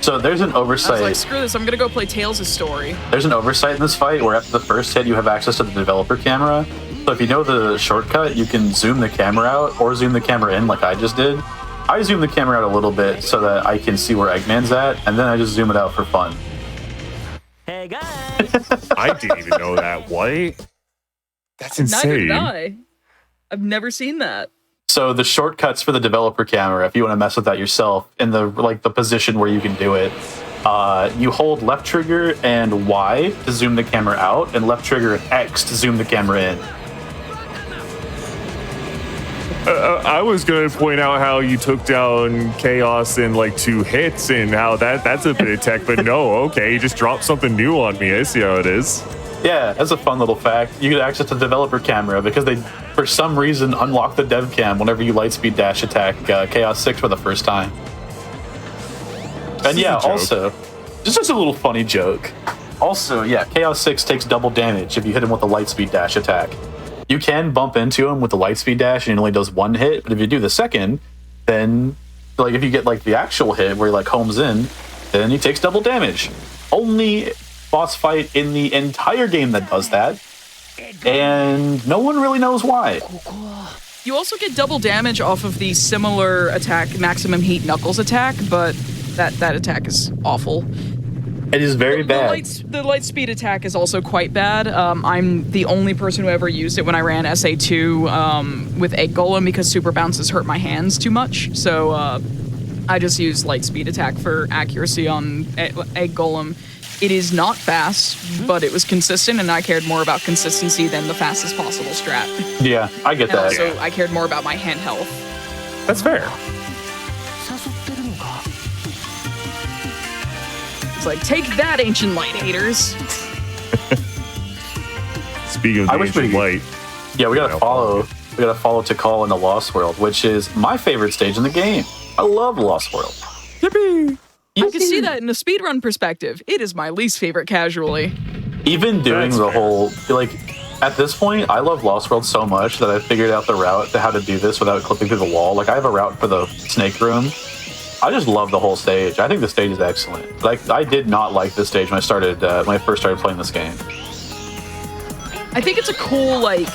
So there's an oversight. I was like, screw this, I'm gonna go play Tails' story. There's an oversight in this fight where after the first hit you have access to the developer camera. So if you know the shortcut, you can zoom the camera out or zoom the camera in like I just did. I zoom the camera out a little bit so that I can see where Eggman's at, and then I just zoom it out for fun. Hey guys! I didn't even know that. What? That's insane. Neither did I. I've never seen that. So the shortcuts for the developer camera, if you want to mess with that yourself, in the position where you can do it, you hold left trigger and Y to zoom the camera out, and left trigger and X to zoom the camera in. I was going to point out how you took down Chaos in like 2 hits and how that's a bit of tech, but no, okay, you just dropped something new on me. I see how it is. Yeah, that's a fun little fact. You get access to developer camera because they, for some reason, unlock the dev cam whenever you lightspeed dash attack Chaos 6 for the first time. And yeah, also, just as a little funny joke. Also, yeah, Chaos 6 takes double damage if you hit him with a lightspeed dash attack. You can bump into him with the lightspeed dash and he only does 1 hit, but if you do the second, then like if you get like the actual hit where he like homes in, then he takes double damage. Only boss fight in the entire game that does that, and no one really knows why. You also get double damage off of the similar attack, Maximum Heat Knuckles attack, but that attack is awful. It is very bad. The light speed attack is also quite bad. I'm the only person who ever used it when I ran SA2 with Egg Golem because super bounces hurt my hands too much. So I just used light speed attack for accuracy on Egg Golem. It is not fast, but it was consistent, and I cared more about consistency than the fastest possible strat. Yeah, I get that. Also, I cared more about my hand health. That's fair. It's like, take that, Ancient Light haters. Speaking of the Ancient Light. Yeah, we gotta follow Tikal in the Lost World, which is my favorite stage in the game. I love Lost World. Yippee! I can see that in a speedrun perspective. It is my least favorite casually. Even doing the whole, like, at this point, I love Lost World so much that I figured out the route to how to do this without clipping through the wall. Like, I have a route for the snake room. I just love the whole stage. I think the stage is excellent. Like, I did not like this stage when I first started playing this game. I think it's a cool, like,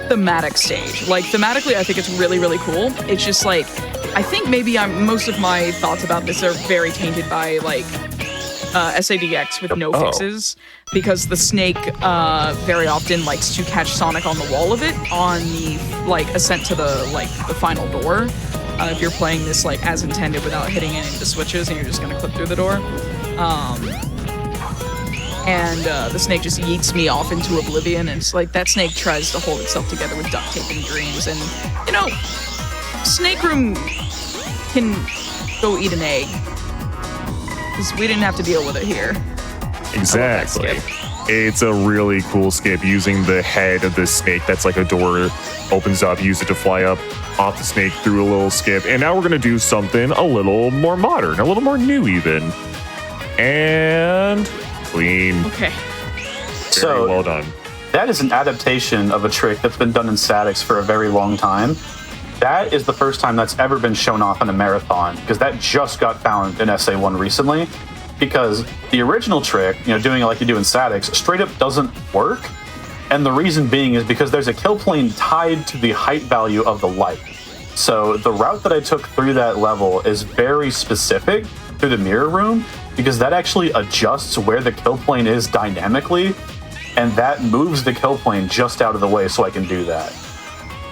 thematic stage. Like, thematically, I think it's really, really cool. It's just, like, I think maybe most of my thoughts about this are very tainted by, like, SADX with no fixes, because the snake very often likes to catch Sonic on the wall of it on the, like, ascent to the final door. If you're playing this like as intended without hitting any of the switches and you're just gonna clip through the door. And the snake just yeets me off into oblivion, and it's like that snake tries to hold itself together with duct tape and dreams, and you know, Snake Room can go eat an egg. Because we didn't have to deal with it here. Exactly. It's a really cool skip using the head of the snake that's like a door opens up, use it to fly up off the snake through a little skip. And now we're going to do something a little more modern, a little more new even. And clean. Okay. So well done. That is an adaptation of a trick that's been done in statics for a very long time. That is the first time that's ever been shown off in a marathon, because that just got found in SA1 recently. Because the original trick, you know, doing it like you do in statics, straight up doesn't work. And the reason being is because there's a kill plane tied to the height value of the light. So the route that I took through that level is very specific through the mirror room, because that actually adjusts where the kill plane is dynamically, and that moves the kill plane just out of the way so I can do that.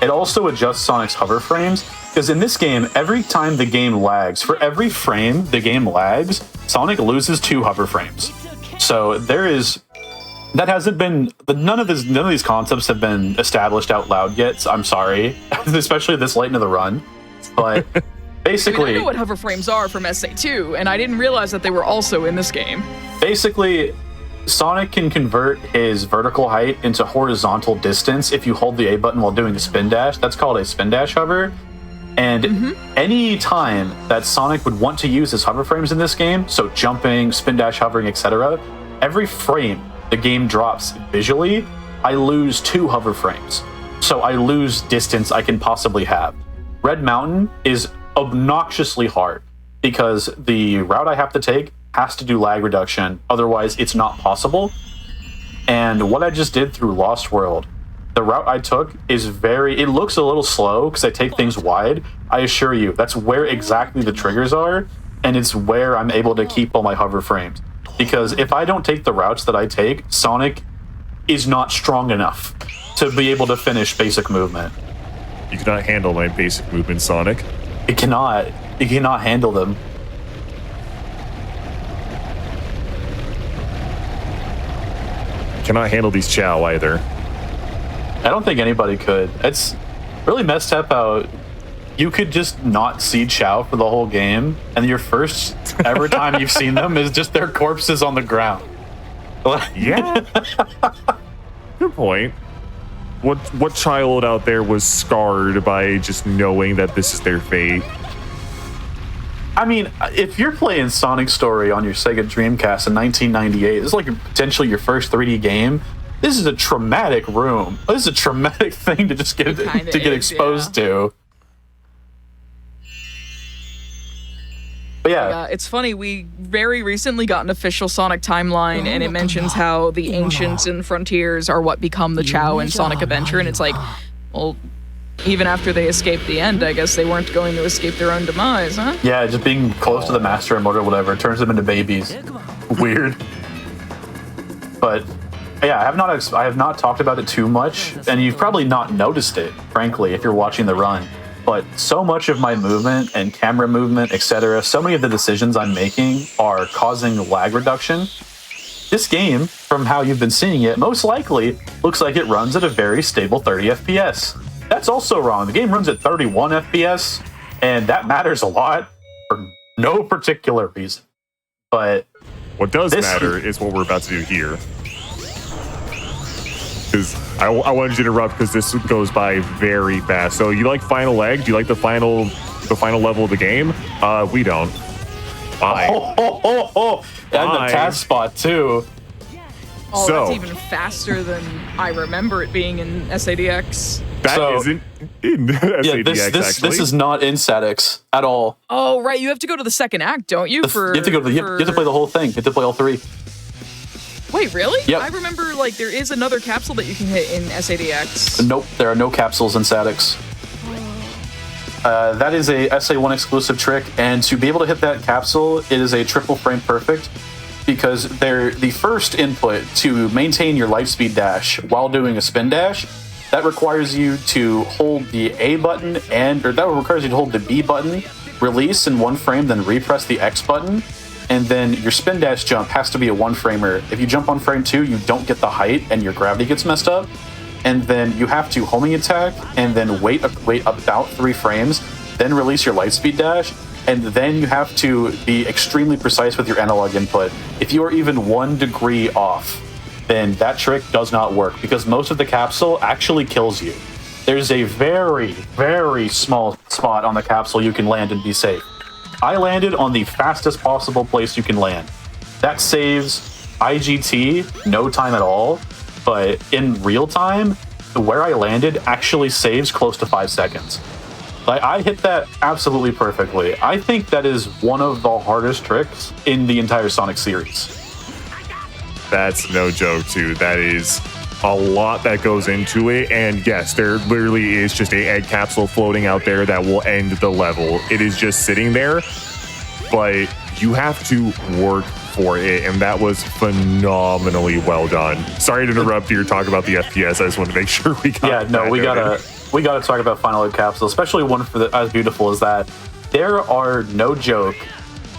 It also adjusts Sonic's hover frames, because in this game, every time the game lags, for every frame the game lags, Sonic loses 2 hover frames. So there is, that hasn't been, none of these concepts have been established out loud yet, so I'm sorry, especially this late into the run. But basically, I know what hover frames are from SA2, and I didn't realize that they were also in this game. Basically, Sonic can convert his vertical height into horizontal distance if you hold the A button while doing a spin dash. That's called a spin dash hover. And any time that Sonic would want to use his hover frames in this game, so jumping, spin dash, hovering, etc., every frame the game drops visually, I lose 2 hover frames. So I lose distance I can possibly have. Red Mountain is obnoxiously hard because the route I have to take has to do lag reduction, otherwise it's not possible. And what I just did through Lost World The route I took is it looks a little slow because I take things wide. I assure you, that's where exactly the triggers are, and it's where I'm able to keep all my hover frames. Because if I don't take the routes that I take, Sonic is not strong enough to be able to finish basic movement. You cannot handle my basic movement, Sonic. It cannot. It cannot handle them. Cannot handle these Chow either. I don't think anybody could. It's really messed up how you could just not see Chow for the whole game, and your first ever time you've seen them is just their corpses on the ground. Yeah. Good point. What child out there was scarred by just knowing that this is their fate? I mean, if you're playing Sonic Story on your Sega Dreamcast in 1998, this is like potentially your first 3D game. This is a traumatic room. This is a traumatic thing to just get exposed to. But yeah, it's funny. We very recently got an official Sonic timeline, and it mentions how the Ancients and Frontiers are what become the Chow in Sonic Adventure, and it's like, well, even after they escaped the end, I guess they weren't going to escape their own demise, huh? Yeah, just being close to the Master Mode or whatever turns them into babies. Weird. But yeah, I have not talked about it too much, and you've probably not noticed it, frankly, if you're watching the run. But so much of my movement and camera movement, etc., so many of the decisions I'm making are causing lag reduction. This game, from how you've been seeing it, most likely looks like it runs at a very stable 30 FPS. That's also wrong. The game runs at 31 FPS, and that matters a lot for no particular reason. But what does matter is what we're about to do here. Because I wanted to interrupt because this goes by very fast. So you like final leg? Do you like the final level of the game? We don't. Bye. And the task spot too. Oh, so, that's even faster than I remember it being in SADX. That isn't in SADX, actually. This is not in SADX at all. Oh, right. You have to go to the second act, don't you? You have to go to you have to play the whole thing. You have to play all 3. Wait, really? Yep. I remember, like, there is another capsule that you can hit in SADX. Nope, there are no capsules in SADX. That is a SA1 exclusive trick, and to be able to hit that capsule, it is a triple frame perfect, because they're the first input to maintain your light speed dash while doing a spin dash. That requires you to hold the A button that requires you to hold the B button, release in 1 frame, then repress the X button. And then your spin dash jump has to be a 1-framer. If you jump on frame 2, you don't get the height and your gravity gets messed up. And then you have to homing attack and then wait about 3 frames, then release your light speed dash, and then you have to be extremely precise with your analog input. If you are even 1 degree off, then that trick does not work because most of the capsule actually kills you. There's a very, very small spot on the capsule you can land and be safe. I landed on the fastest possible place you can land. That saves IGT no time at all, but in real time, where I landed actually saves close to 5 seconds. Like, I hit that absolutely perfectly. I think that is one of the hardest tricks in the entire Sonic series. That's no joke, too. That is a lot that goes into it, and yes, there literally is just a egg capsule floating out there that will end the level. It is just sitting there, but you have to work for it, and that was phenomenally well done. Sorry to interrupt your talk about the FPS. I just want to make sure we got we gotta talk about Final Egg Capsule, especially one as beautiful as that. There are, no joke,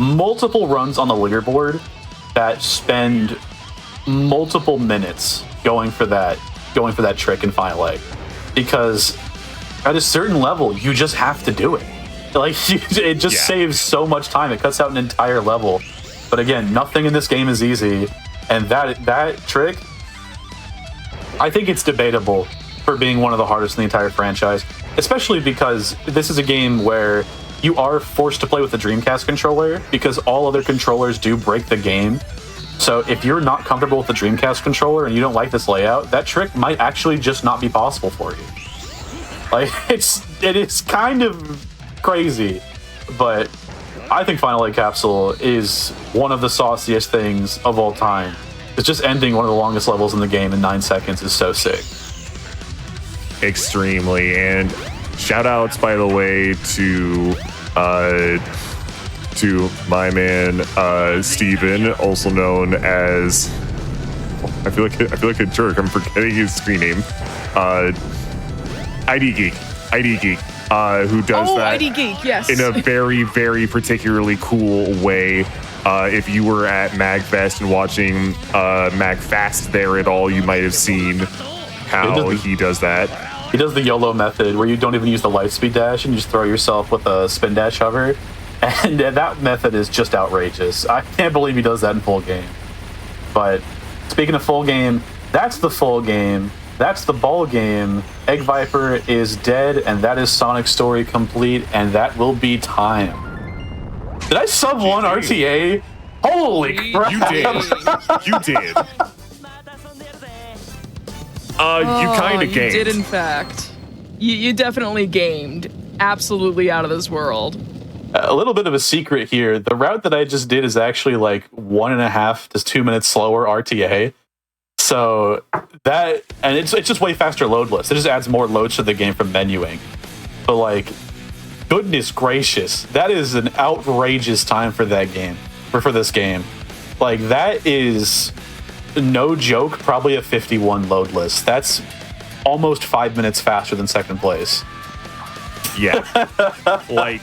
multiple runs on the leaderboard that spend multiple minutes going for that trick in Final Egg, because at a certain level you just have to do it. Like, it just saves so much time. It cuts out an entire level. But again, nothing in this game is easy, and that trick, I think it's debatable for being one of the hardest in the entire franchise, especially because this is a game where you are forced to play with the Dreamcast controller because all other controllers do break the game. So if you're not comfortable with the Dreamcast controller and you don't like this layout, that trick might actually just not be possible for you. Like, it is kind of crazy, but I think Final Egg Capsule is one of the sauciest things of all time. It's just ending one of the longest levels in the game in 9 seconds is so sick. extremely. And shout outs, by the way, to my man Steven, also known as I feel like a jerk. I'm forgetting his screen name. ID Geek, who does that ID Geek, yes. in a very, very particularly cool way. If you were at MagFest and watching MagFast there at all, you might have seen how he does that. He does the YOLO method where you don't even use the light speed dash and you just throw yourself with a spin dash hover. And that method is just outrageous. I can't believe he does that in full game. But speaking of full game, that's the full game. That's the ball game. Egg Viper is dead, and that is Sonic's story complete, and that will be time. Did I sub one RTA? Holy crap! You did. You kind of gamed. You did, in fact. You definitely gamed. Absolutely out of this world. A little bit of a secret here. The route that I just did is actually like 1.5 to 2 minutes slower RTA. So that, and it's just way faster loadless. It just adds more loads to the game from menuing. But like, goodness gracious, that is an outrageous time for that game, or for this game. Like, that is, no joke, probably a 51 loadless. That's almost 5 minutes faster than second place. Yeah. Like,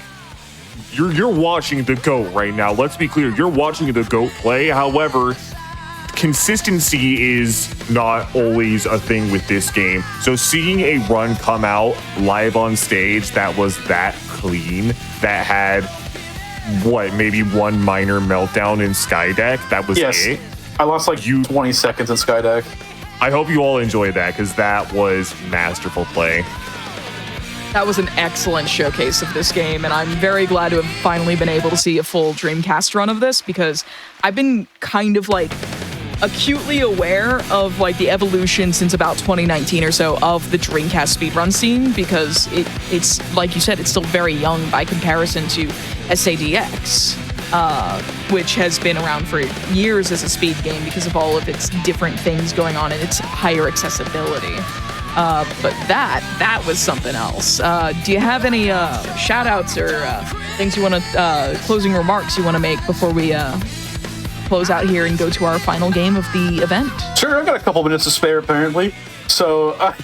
you're watching the GOAT right now. Let's be clear, you're watching the GOAT play. However, consistency is not always a thing with this game. So seeing a run come out live on stage that was that clean, that had maybe one minor meltdown in Skydeck, that was it. I lost like 20 seconds in Skydeck. I hope you all enjoyed that, because that was masterful play. That was an excellent showcase of this game, and I'm very glad to have finally been able to see a full Dreamcast run of this, because I've been kind of like acutely aware of like the evolution since about 2019 or so of the Dreamcast speedrun scene, because it's like you said, it's still very young by comparison to SADX, which has been around for years as a speed game because of all of its different things going on and its higher accessibility. But that was something else. Do you have any shout outs or things you want to, closing remarks you want to make before we close out here and go to our final game of the event? Sure, I've got a couple minutes to spare apparently. So I'll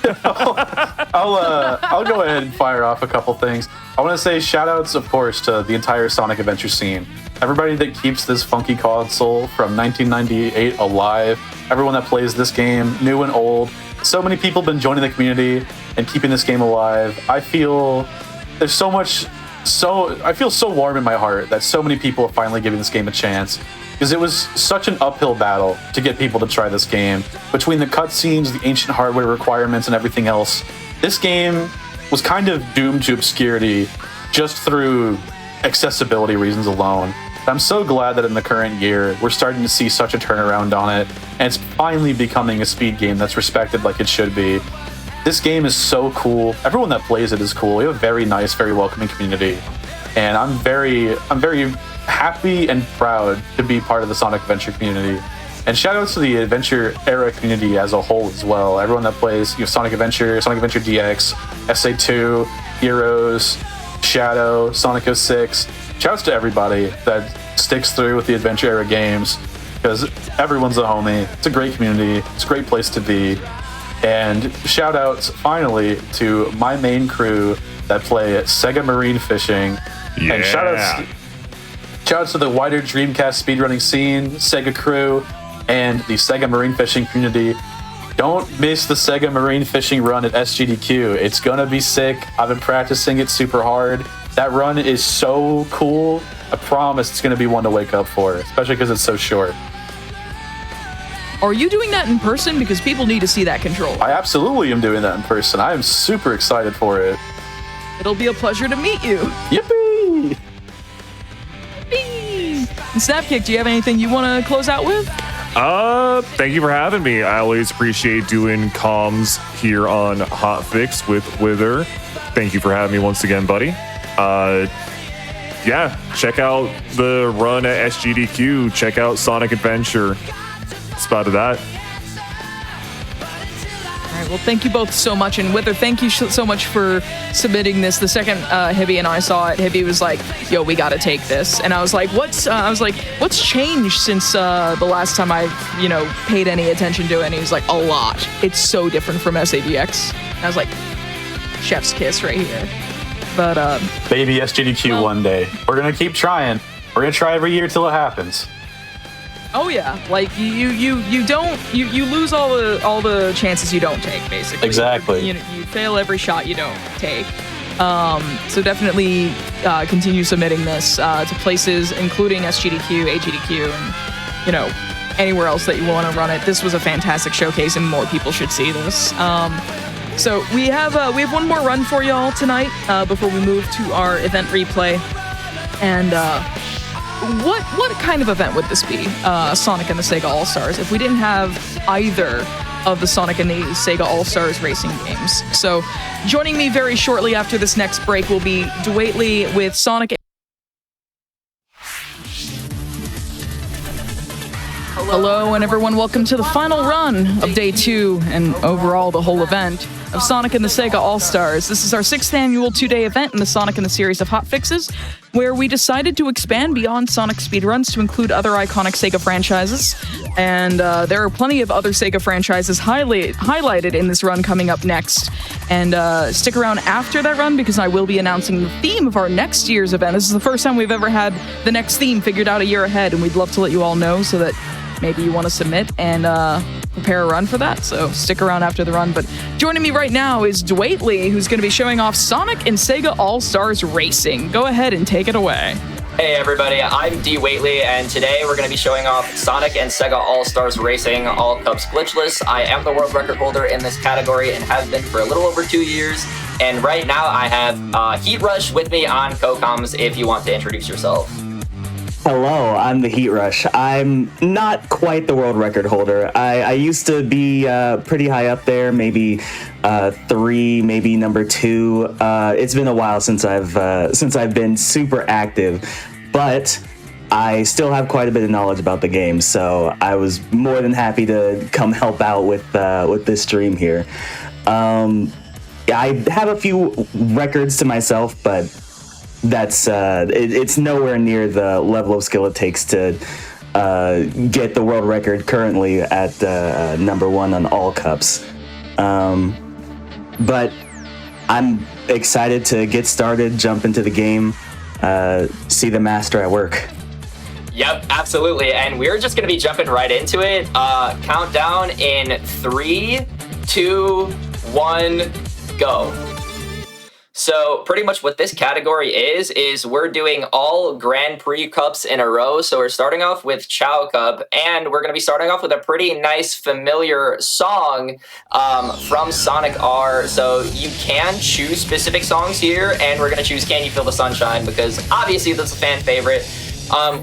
go ahead and fire off a couple things. I want to say shout outs, of course, to the entire Sonic Adventure scene. Everybody that keeps this funky console from 1998 alive, everyone that plays this game, new and old. So many people have been joining the community and keeping this game alive. I feel there's so much, I feel so warm in my heart that so many people are finally giving this game a chance, because it was such an uphill battle to get people to try this game. Between the cutscenes, the ancient hardware requirements, and everything else, this game was kind of doomed to obscurity just through accessibility reasons alone. I'm so glad that in the current year, we're starting to see such a turnaround on it, and it's finally becoming a speed game that's respected like it should be. This game is so cool. Everyone that plays it is cool. We have a very nice, very welcoming community, and I'm very happy and proud to be part of the Sonic Adventure community. And shout outs to the Adventure era community as a whole as well. Everyone that plays Sonic Adventure, Sonic Adventure DX, SA2, Heroes, Shadow, Sonic 06. Shouts to everybody that sticks through with the Adventure era games, because everyone's a homie. It's a great community. It's a great place to be. And shout outs finally to my main crew that play at SEGA Marine Fishing. Yeah. And shout outs to the wider Dreamcast speedrunning scene, SEGA crew, and the SEGA Marine Fishing community. Don't miss the SEGA Marine Fishing run at SGDQ. It's gonna be sick. I've been practicing it super hard. That run is so cool. I promise it's gonna be one to wake up for, especially because it's so short. Are you doing that in person? Because people need to see that control. I absolutely am doing that in person. I am super excited for it. It'll be a pleasure to meet you. Yippee! Yippee! And Snapkick, do you have anything you want to close out with? Thank you for having me. I always appreciate doing comms here on Hotfix with Wither. Thank you for having me once again, buddy. Yeah, check out the run at SGDQ. Check out Sonic Adventure. That's about that. All right, right, well, thank you both so much. And Wither, thank you so much for submitting this. The second Hibby and I saw it, Hibby was like, yo, we got to take this. And I was like, what's changed since the last time I, paid any attention to it? And he was like, a lot. It's so different from SADX. And I was like, chef's kiss right here. But, Baby SGDQ one day. We're going to keep trying. We're going to try every year till it happens. Oh yeah, like you lose all the chances you don't take, basically. Exactly. You fail every shot you don't take. So definitely continue submitting this to places including SGDQ, AGDQ, and anywhere else that you want to run it. This was a fantastic showcase, and more people should see this. So we have one more run for y'all tonight before we move to our event replay, and. What kind of event would this be, Sonic and the SEGA All-Stars, if we didn't have either of the Sonic and the SEGA All-Stars racing games? So joining me very shortly after this next break will be Dwaytley with Sonic. Hello, and everyone, welcome to the final run of Day 2 and overall the whole event of Sonic and the SEGA All-Stars. This is our 6th annual 2-day event in the Sonic and the series of hotfixes, where we decided to expand beyond Sonic speedruns to include other iconic SEGA franchises. And there are plenty of other SEGA franchises highlighted in this run coming up next. And stick around after that run, because I will be announcing the theme of our next year's event. This is the first time we've ever had the next theme figured out a year ahead, and we'd love to let you all know so that maybe you want to submit and prepare a run for that, so stick around after the run. But joining me right now is Dwaytley, who's going to be showing off Sonic and SEGA All-Stars Racing. Go ahead and take it away. Hey everybody, I'm D. Waitley, and today we're going to be showing off Sonic and SEGA All-Stars Racing All Cups Glitchless. I am the world record holder in this category and have been for a little over 2 years. And right now I have Heat Rush with me on co-coms if you want to introduce yourself. Hello, I'm the Heat Rush. I'm not quite the world record holder. I used to be pretty high up there, maybe 3, maybe number 2. It's been a while since I've been super active, but I still have quite a bit of knowledge about the game, so I was more than happy to come help out with this stream here. I have a few records to myself, but that's it's nowhere near the level of skill it takes to get the world record currently at number 1 on all cups. But I'm excited to get started, jump into the game, see the master at work. Yep, absolutely. And we're just going to be jumping right into it. Countdown in 3, 2, 1, go. So pretty much what this category is we're doing all Grand Prix Cups in a row. So we're starting off with Chow Cup, and we're going to be starting off with a pretty nice familiar song from Sonic R. So you can choose specific songs here, and we're going to choose Can You Feel the Sunshine, because obviously that's a fan favorite.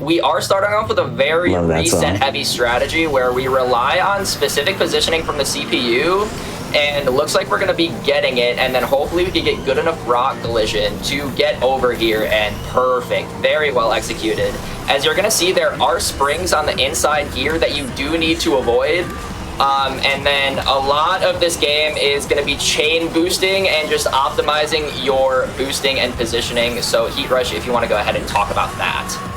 We are starting off with a very reset-heavy strategy where we rely on specific positioning from the CPU, and it looks like we're going to be getting it, and then hopefully we can get good enough rock collision to get over here, and perfect. Very well executed. As you're going to see, there are springs on the inside here that you do need to avoid. And then a lot of this game is going to be chain boosting and just optimizing your boosting and positioning. So Heat Rush, if you want to go ahead and talk about that.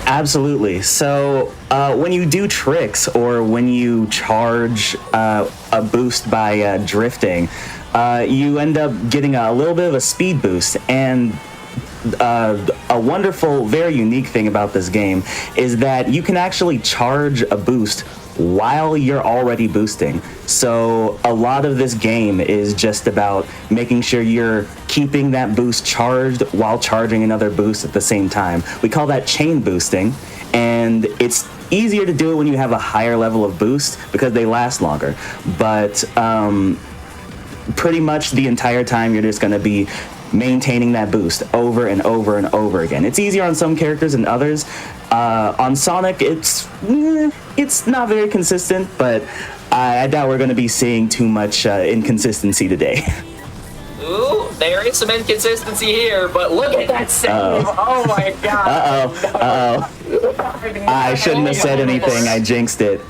Absolutely. So when you do tricks or when you charge a boost by drifting, you end up getting a little bit of a speed boost. And a wonderful, very unique thing about this game is that you can actually charge a boost while you're already boosting. So a lot of this game is just about making sure you're keeping that boost charged while charging another boost at the same time. We call that chain boosting, and it's easier to do it when you have a higher level of boost because they last longer. But pretty much the entire time you're just going to be maintaining that boost over and over and over again. It's easier on some characters than others. On Sonic, it's not very consistent, but I doubt we're going to be seeing too much inconsistency today. Ooh, there is some inconsistency here, but look at that save. Oh my god. Uh-oh. I shouldn't have said anything. I jinxed it.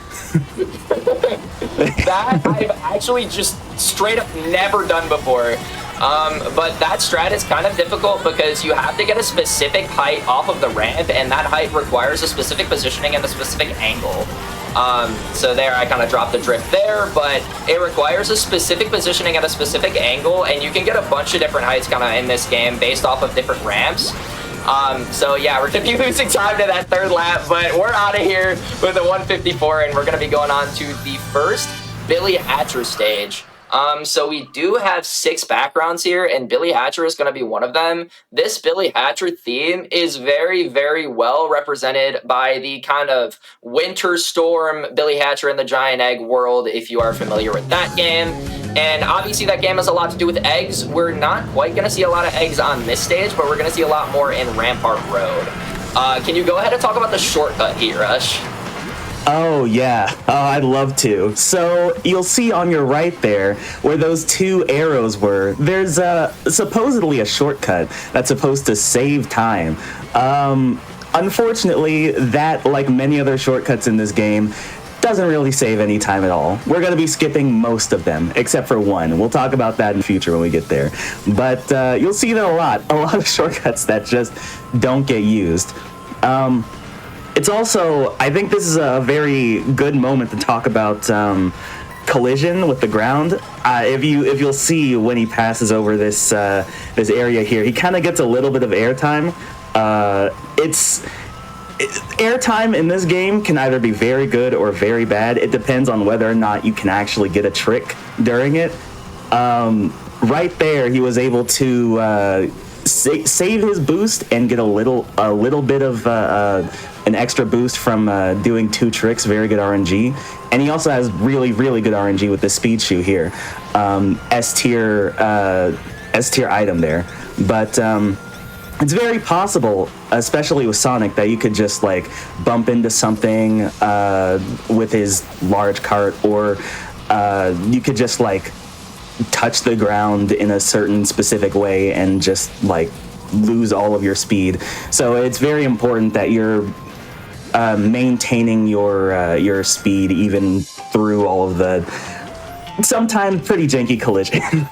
That, I've actually just straight up never done before. But that strat is kind of difficult because you have to get a specific height off of the ramp, and that height requires a specific positioning and a specific angle. So there, I kind of dropped the drift there, but it requires a specific positioning at a specific angle, and you can get a bunch of different heights kind of in this game based off of different ramps. So yeah, we're gonna be losing time to that third lap, but we're out of here with a 154, and we're gonna be going on to the first Billy Hatcher stage. So we do have 6 backgrounds here, and Billy Hatcher is going to be one of them. This Billy Hatcher theme is very, very well represented by the kind of Winter Storm Billy Hatcher and the Giant Egg world, if you are familiar with that game. And obviously that game has a lot to do with eggs. We're not quite going to see a lot of eggs on this stage, but we're going to see a lot more in Rampart Road. Can you go ahead and talk about the shortcut here, Rush? Oh, yeah. Oh, I'd love to. So you'll see on your right there where those 2 arrows were, there's supposedly a shortcut that's supposed to save time. Unfortunately, that, like many other shortcuts in this game, doesn't really save any time at all. We're going to be skipping most of them, except for one. We'll talk about that in the future when we get there. But you'll see that a lot of shortcuts that just don't get used. It's also, I think this is a very good moment to talk about collision with the ground. If you'll see when he passes over this area here, he kind of gets a little bit of airtime. Airtime in this game can either be very good or very bad. It depends on whether or not you can actually get a trick during it. Right there, he was able to save his boost and get a little bit of an extra boost from doing 2 tricks. Very good RNG, and he also has really, really good RNG with the speed shoe here. S tier item there, but it's very possible, especially with Sonic, that you could just like bump into something with his large cart, or you could just like touch the ground in a certain specific way and just like lose all of your speed. So it's very important that you're maintaining your speed even through all of the sometimes pretty janky collision.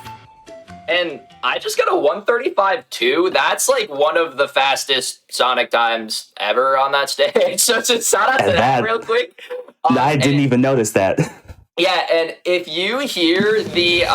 And I just got a 135.2. That's like one of the fastest Sonic times ever on that stage. So just shout out to that real quick. I didn't even notice that. Yeah, and if you hear the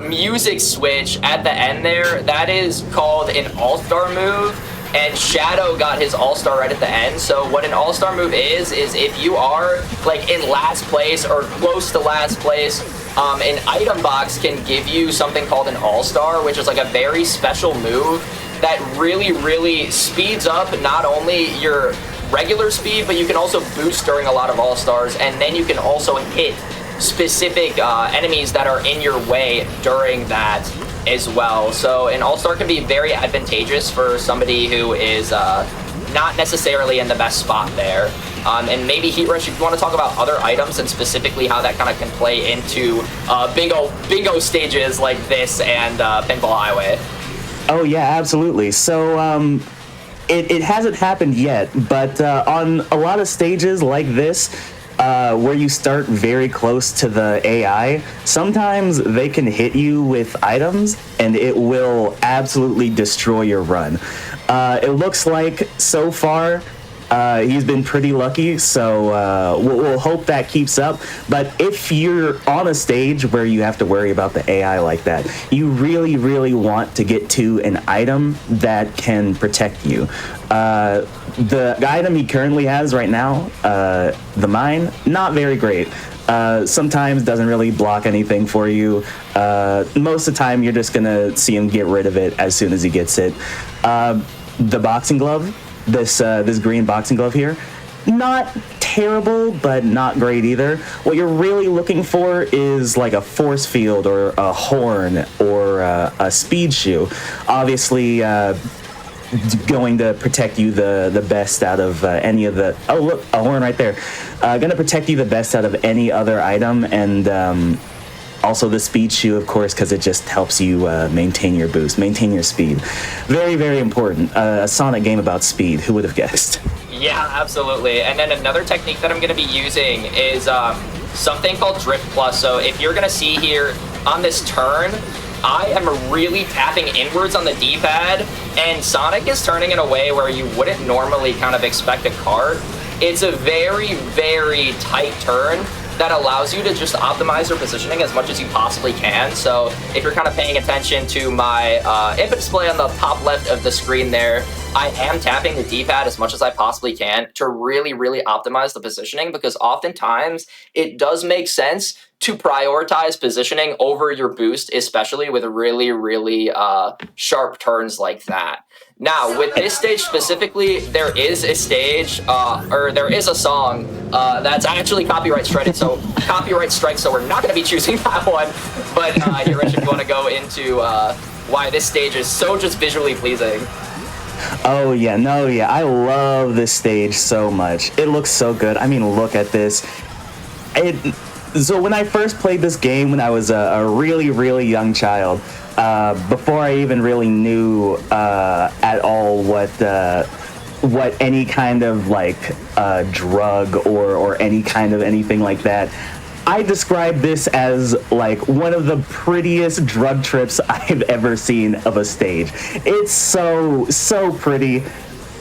music switch at the end there, that is called an all-star move, and Shadow got his all-star right at the end. So what an all-star move is if you are like in last place or close to last place, an item box can give you something called an all-star, which is like a very special move that really, really speeds up not only your regular speed, but you can also boost during a lot of all-stars, and then you can also hit specific enemies that are in your way during that as well. So an all-star can be very advantageous for somebody who is not necessarily in the best spot there. And maybe Heat Rush, if you want to talk about other items and specifically how that kind of can play into bingo stages like this and Pinball Highway. Oh yeah, absolutely. So it hasn't happened yet, but on a lot of stages like this, where you start very close to the AI, sometimes they can hit you with items and it will absolutely destroy your run. It looks like so far he's been pretty lucky, so we'll hope that keeps up. But if you're on a stage where you have to worry about the AI like that, you really, really want to get to an item that can protect you. The item he currently has right now, the mine, not very great. Sometimes doesn't really block anything for you. Most of the time, you're just gonna see him get rid of it as soon as he gets it. The boxing glove, this green boxing glove here, not terrible, but not great either. What you're really looking for is like a force field or a horn or a speed shoe. Obviously, going to protect you the best out of any of the... Oh, look, a horn right there. Going to protect you the best out of any other item, and also the speed shoe, of course, because it just helps you maintain your boost, maintain your speed. Very, very important. A Sonic game about speed. Who would have guessed? Yeah, absolutely. And then another technique that I'm going to be using is something called Drift Plus. So if you're going to see here, on this turn, I am really tapping inwards on the D-pad, and Sonic is turning in a way where you wouldn't normally kind of expect a cart. It's a very, very tight turn that allows you to just optimize your positioning as much as you possibly can. So if you're kind of paying attention to my input display on the top left of the screen there, I am tapping the D-pad as much as I possibly can to really, really optimize the positioning, because oftentimes it does make sense to prioritize positioning over your boost, especially with really, really sharp turns like that. Now, with this stage specifically, there is a stage, or there is a song that's actually copyright striked, so we're not going to be choosing that one. But here, Rich, if you want to go into why this stage is so just visually pleasing. Oh yeah, no, yeah, I love this stage so much. It looks so good. I mean, look at this. So when I first played this game when I was a really, really young child, before I even really knew at all what any kind of like drug or any kind of anything like that, I describe this as like one of the prettiest drug trips I've ever seen of a stage. It's so pretty.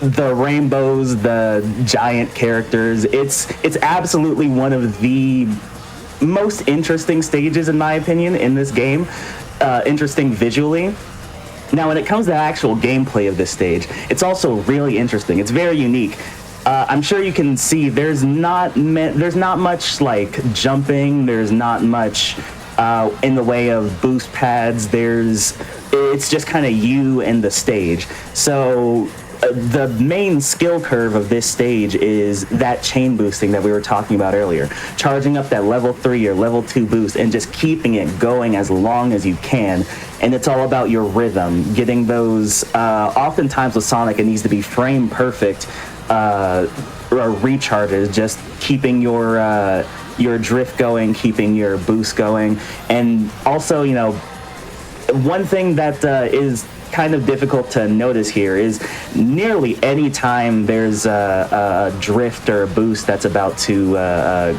The rainbows, the giant characters. It's absolutely one of the most interesting stages, in my opinion, in this game. Interesting visually. Now, when it comes to actual gameplay of this stage, it's also really interesting. It's very unique. I'm sure you can see there's not much like jumping. There's not much in the way of boost pads. It's just kind of you and the stage. So the main skill curve of this stage is that chain boosting that we were talking about earlier. Charging up that level 3 or level 2 boost and just keeping it going as long as you can. And it's all about your rhythm, getting those, oftentimes with Sonic it needs to be frame perfect recharges, just keeping your drift going, keeping your boost going. And also, you know, one thing that is kind of difficult to notice here is nearly any time there's a drift or a boost that's about to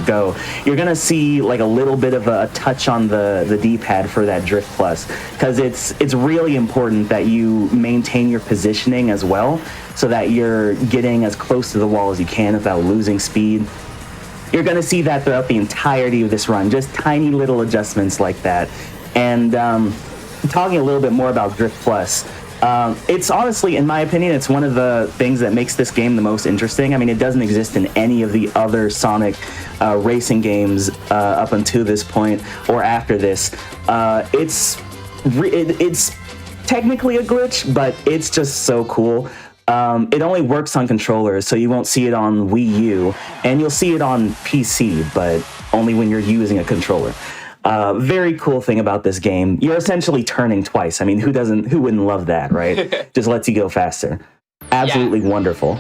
go, you're gonna see like a little bit of a touch on the D-pad for that drift plus, because it's really important that you maintain your positioning as well, so that you're getting as close to the wall as you can without losing speed. You're gonna see that throughout the entirety of this run, just tiny little adjustments like that. And talking a little bit more about Drift Plus, it's honestly, in my opinion, it's one of the things that makes this game the most interesting. I mean, it doesn't exist in any of the other Sonic racing games up until this point or after this. It's technically a glitch, but it's just so cool. It only works on controllers, so you won't see it on Wii U, and you'll see it on PC, but only when you're using a controller. Very cool thing about this game, you're essentially turning twice. I mean, who wouldn't love that, right? Just lets you go faster. Absolutely wonderful.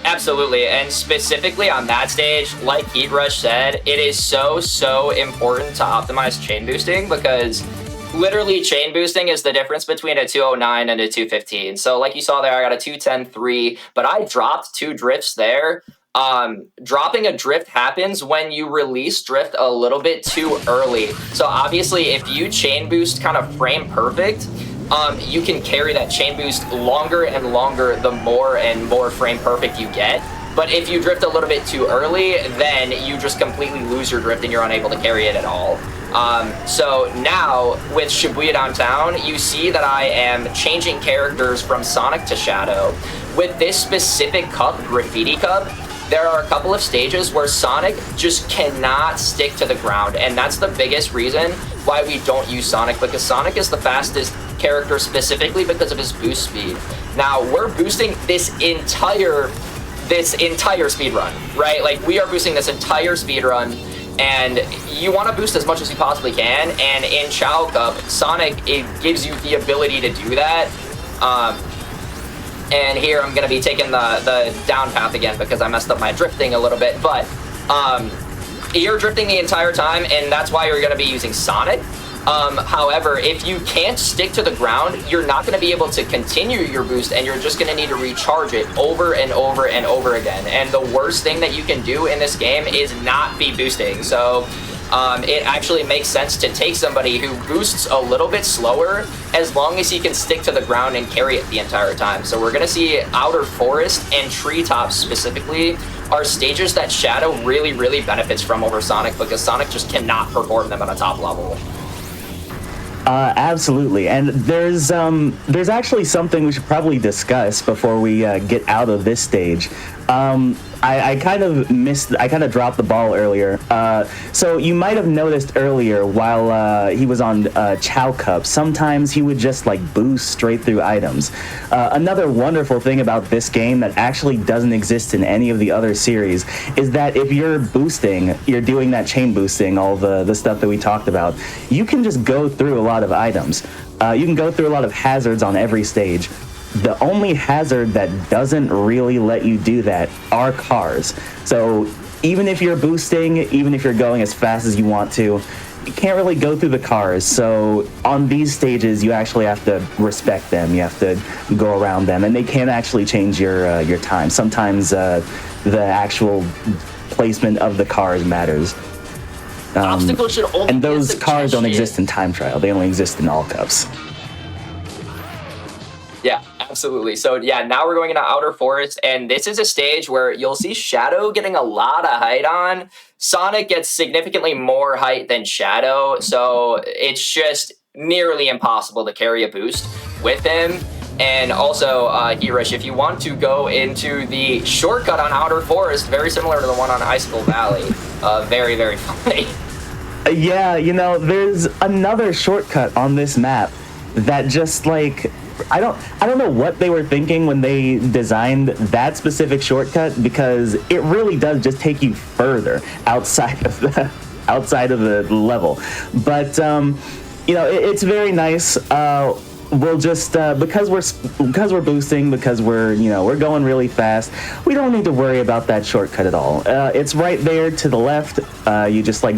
Absolutely, and specifically on that stage, like Heat Rush said, it is so important to optimize chain boosting, because literally chain boosting is the difference between a 209 and a 215. So like you saw there, I got a 210-3, but I dropped 2 drifts there. Dropping a drift happens when you release drift a little bit too early. So obviously if you chain boost kind of frame perfect, you can carry that chain boost longer and longer the more and more frame perfect you get. But if you drift a little bit too early, then you just completely lose your drift and you're unable to carry it at all. So now with Shibuya Downtown, you see that I am changing characters from Sonic to Shadow. With this specific cup, Graffiti Cup, there are a couple of stages where Sonic just cannot stick to the ground, and that's the biggest reason why we don't use Sonic, because Sonic is the fastest character specifically because of his boost speed. Now, we're boosting this entire speed run, right? Like, we are boosting this entire speed run, and you want to boost as much as you possibly can, and in Chao Cup, Sonic, it gives you the ability to do that. And here I'm going to be taking the down path again because I messed up my drifting a little bit. But you're drifting the entire time, and that's why you're going to be using Sonic. However, if you can't stick to the ground, you're not going to be able to continue your boost, and you're just going to need to recharge it over and over and over again. And the worst thing that you can do in this game is not be boosting. So it actually makes sense to take somebody who boosts a little bit slower as long as he can stick to the ground and carry it the entire time. So we're going to see Outer Forest and Treetops specifically are stages that Shadow really, really benefits from over Sonic because Sonic just cannot perform them at a top level. Absolutely, and there's actually something we should probably discuss before we get out of this stage. I kind of dropped the ball earlier. So you might have noticed earlier while he was on Chow Cup, sometimes he would just like boost straight through items. Another wonderful thing about this game that actually doesn't exist in any of the other series is that if you're boosting, you're doing that chain boosting, all the stuff that we talked about, you can just go through a lot of items. You can go through a lot of hazards on every stage. The only hazard that doesn't really let you do that are cars. So even if you're boosting, even if you're going as fast as you want to, you can't really go through the cars. So on these stages, you actually have to respect them. You have to go around them, and they can actually change your time. Sometimes the actual placement of the cars matters. Obstacles should only and those cars don't exist in Time Trial. They only exist in All Cups. Yeah, absolutely. So yeah, now we're going into Outer Forest, and this is a stage where you'll see Shadow getting a lot of height on. Sonic gets significantly more height than Shadow, so it's just nearly impossible to carry a boost with him. And also, Hirosh, if you want to go into the shortcut on Outer Forest, very similar to the one on Icicle Valley, very, very funny. Yeah, you know, there's another shortcut on this map that just like... I don't know what they were thinking when they designed that specific shortcut, because it really does just take you further outside of the level. But you know, it's very nice. We'll just because we're boosting, because we're going really fast, we don't need to worry about that shortcut at all. It's right there to the left. You just like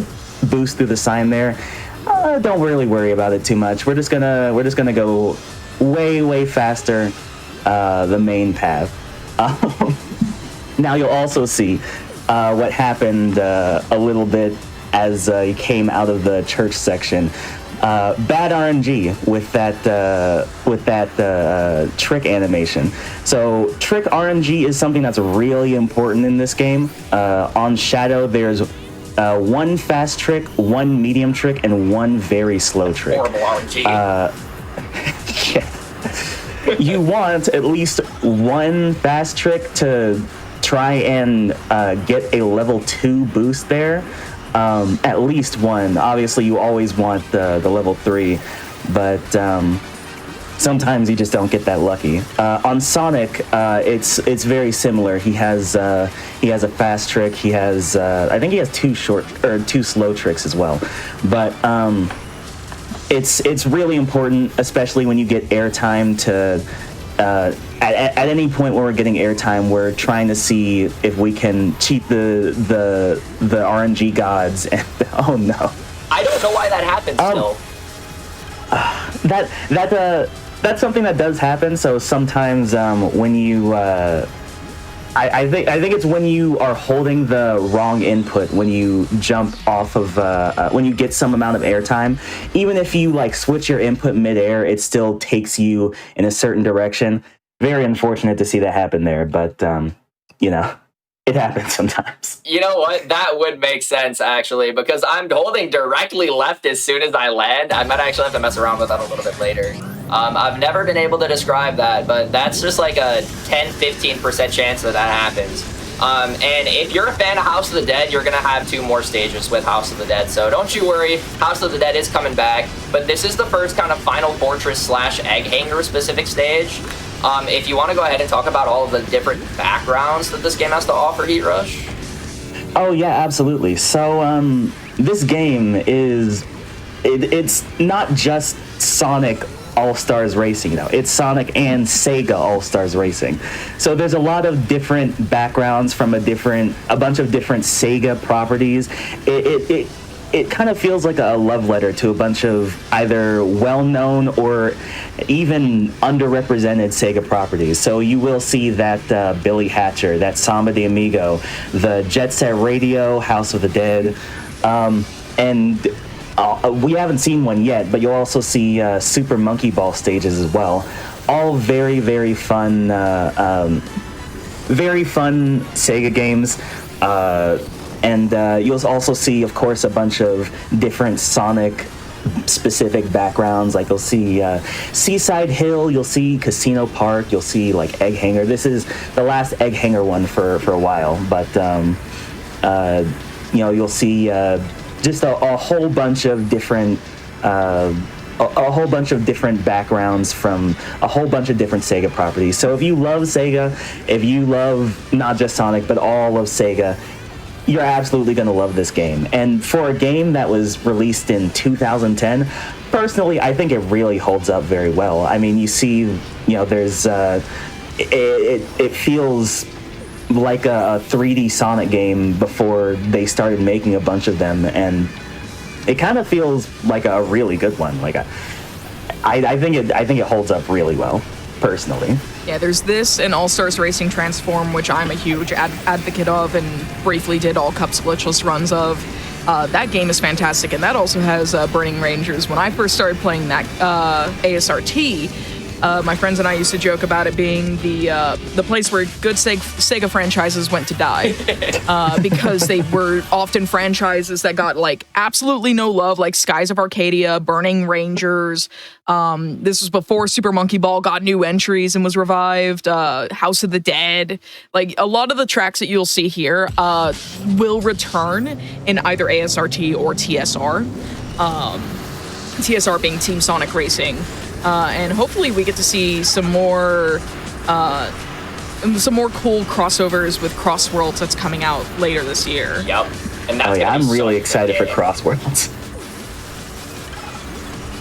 boost through the sign there. Don't really worry about it too much. We're just gonna go way faster the main path. Now you'll also see what happened a little bit as you came out of the church section. Bad RNG with that trick animation. So trick RNG is something that's really important in this game. On Shadow, there's one fast trick, one medium trick, and one very slow trick. Horrible RNG. You want at least one fast trick to try and get a level 2 boost there. At least one. Obviously, you always want the level 3, but sometimes you just don't get that lucky. On Sonic, it's very similar. He has a fast trick. He has I think he has two slow tricks as well, but. It's really important, especially when you get airtime to, at any point where we're getting airtime, we're trying to see if we can cheat the RNG gods. And oh no, I don't know why that happens still. That's something that does happen. So sometimes when you I think it's when you are holding the wrong input, when you jump off of, when you get some amount of airtime, even if you like switch your input midair, it still takes you in a certain direction. Very unfortunate to see that happen there, but you know, it happens sometimes. You know what? That would make sense actually, because I'm holding directly left as soon as I land. I might actually have to mess around with that a little bit later. I've never been able to describe that, but that's just like a 10-15% chance that happens. And if you're a fan of House of the Dead, you're going to have 2 more stages with House of the Dead. So don't you worry, House of the Dead is coming back. But this is the first kind of Final Fortress / Egg Hanger specific stage. If you want to go ahead and talk about all of the different backgrounds that this game has to offer, Heat Rush. Oh yeah, absolutely. So this game is, it's not just Sonic All-Stars Racing, you know, it's Sonic and SEGA All-Stars Racing. So there's a lot of different backgrounds from a bunch of different SEGA properties. It kind of feels like a love letter to a bunch of either well-known or even underrepresented SEGA properties. So you will see that Billy Hatcher, that Samba de Amigo, the Jet Set Radio, House of the Dead. and we haven't seen one yet, but you'll also see Super Monkey Ball stages as well. All very, very fun, Sega games. And you'll also see, of course, a bunch of different Sonic specific backgrounds. Like you'll see Seaside Hill, you'll see Casino Park, you'll see like Egg Hangar. This is the last Egg Hangar one for a while, but you'll see just a whole bunch of different a whole bunch of different backgrounds from a whole bunch of different Sega properties. So if you love Sega, if you love not just Sonic but all of Sega, you're absolutely going to love this game. And for a game that was released in 2010, personally, I think it really holds up very well. I mean, you see, there's it feels like a 3D Sonic game before they started making a bunch of them, and it kind of feels like a really good one. Like I think it holds up really well, personally. Yeah, there's this and All-Stars Racing Transform, which I'm a huge advocate of and briefly did all Cups glitchless runs of. That game is fantastic, and that also has Burning Rangers. When I first started playing that ASRT, my friends and I used to joke about it being the place where good Sega franchises went to die, because they were often franchises that got like absolutely no love, like Skies of Arcadia, Burning Rangers. This was before Super Monkey Ball got new entries and was revived. House of the Dead. Like a lot of the tracks that you'll see here will return in either ASRT or TSR. TSR being Team Sonic Racing. And hopefully we get to see some more cool crossovers with Cross Worlds that's coming out later this year. Yep. And that's I'm really excited for Cross Worlds.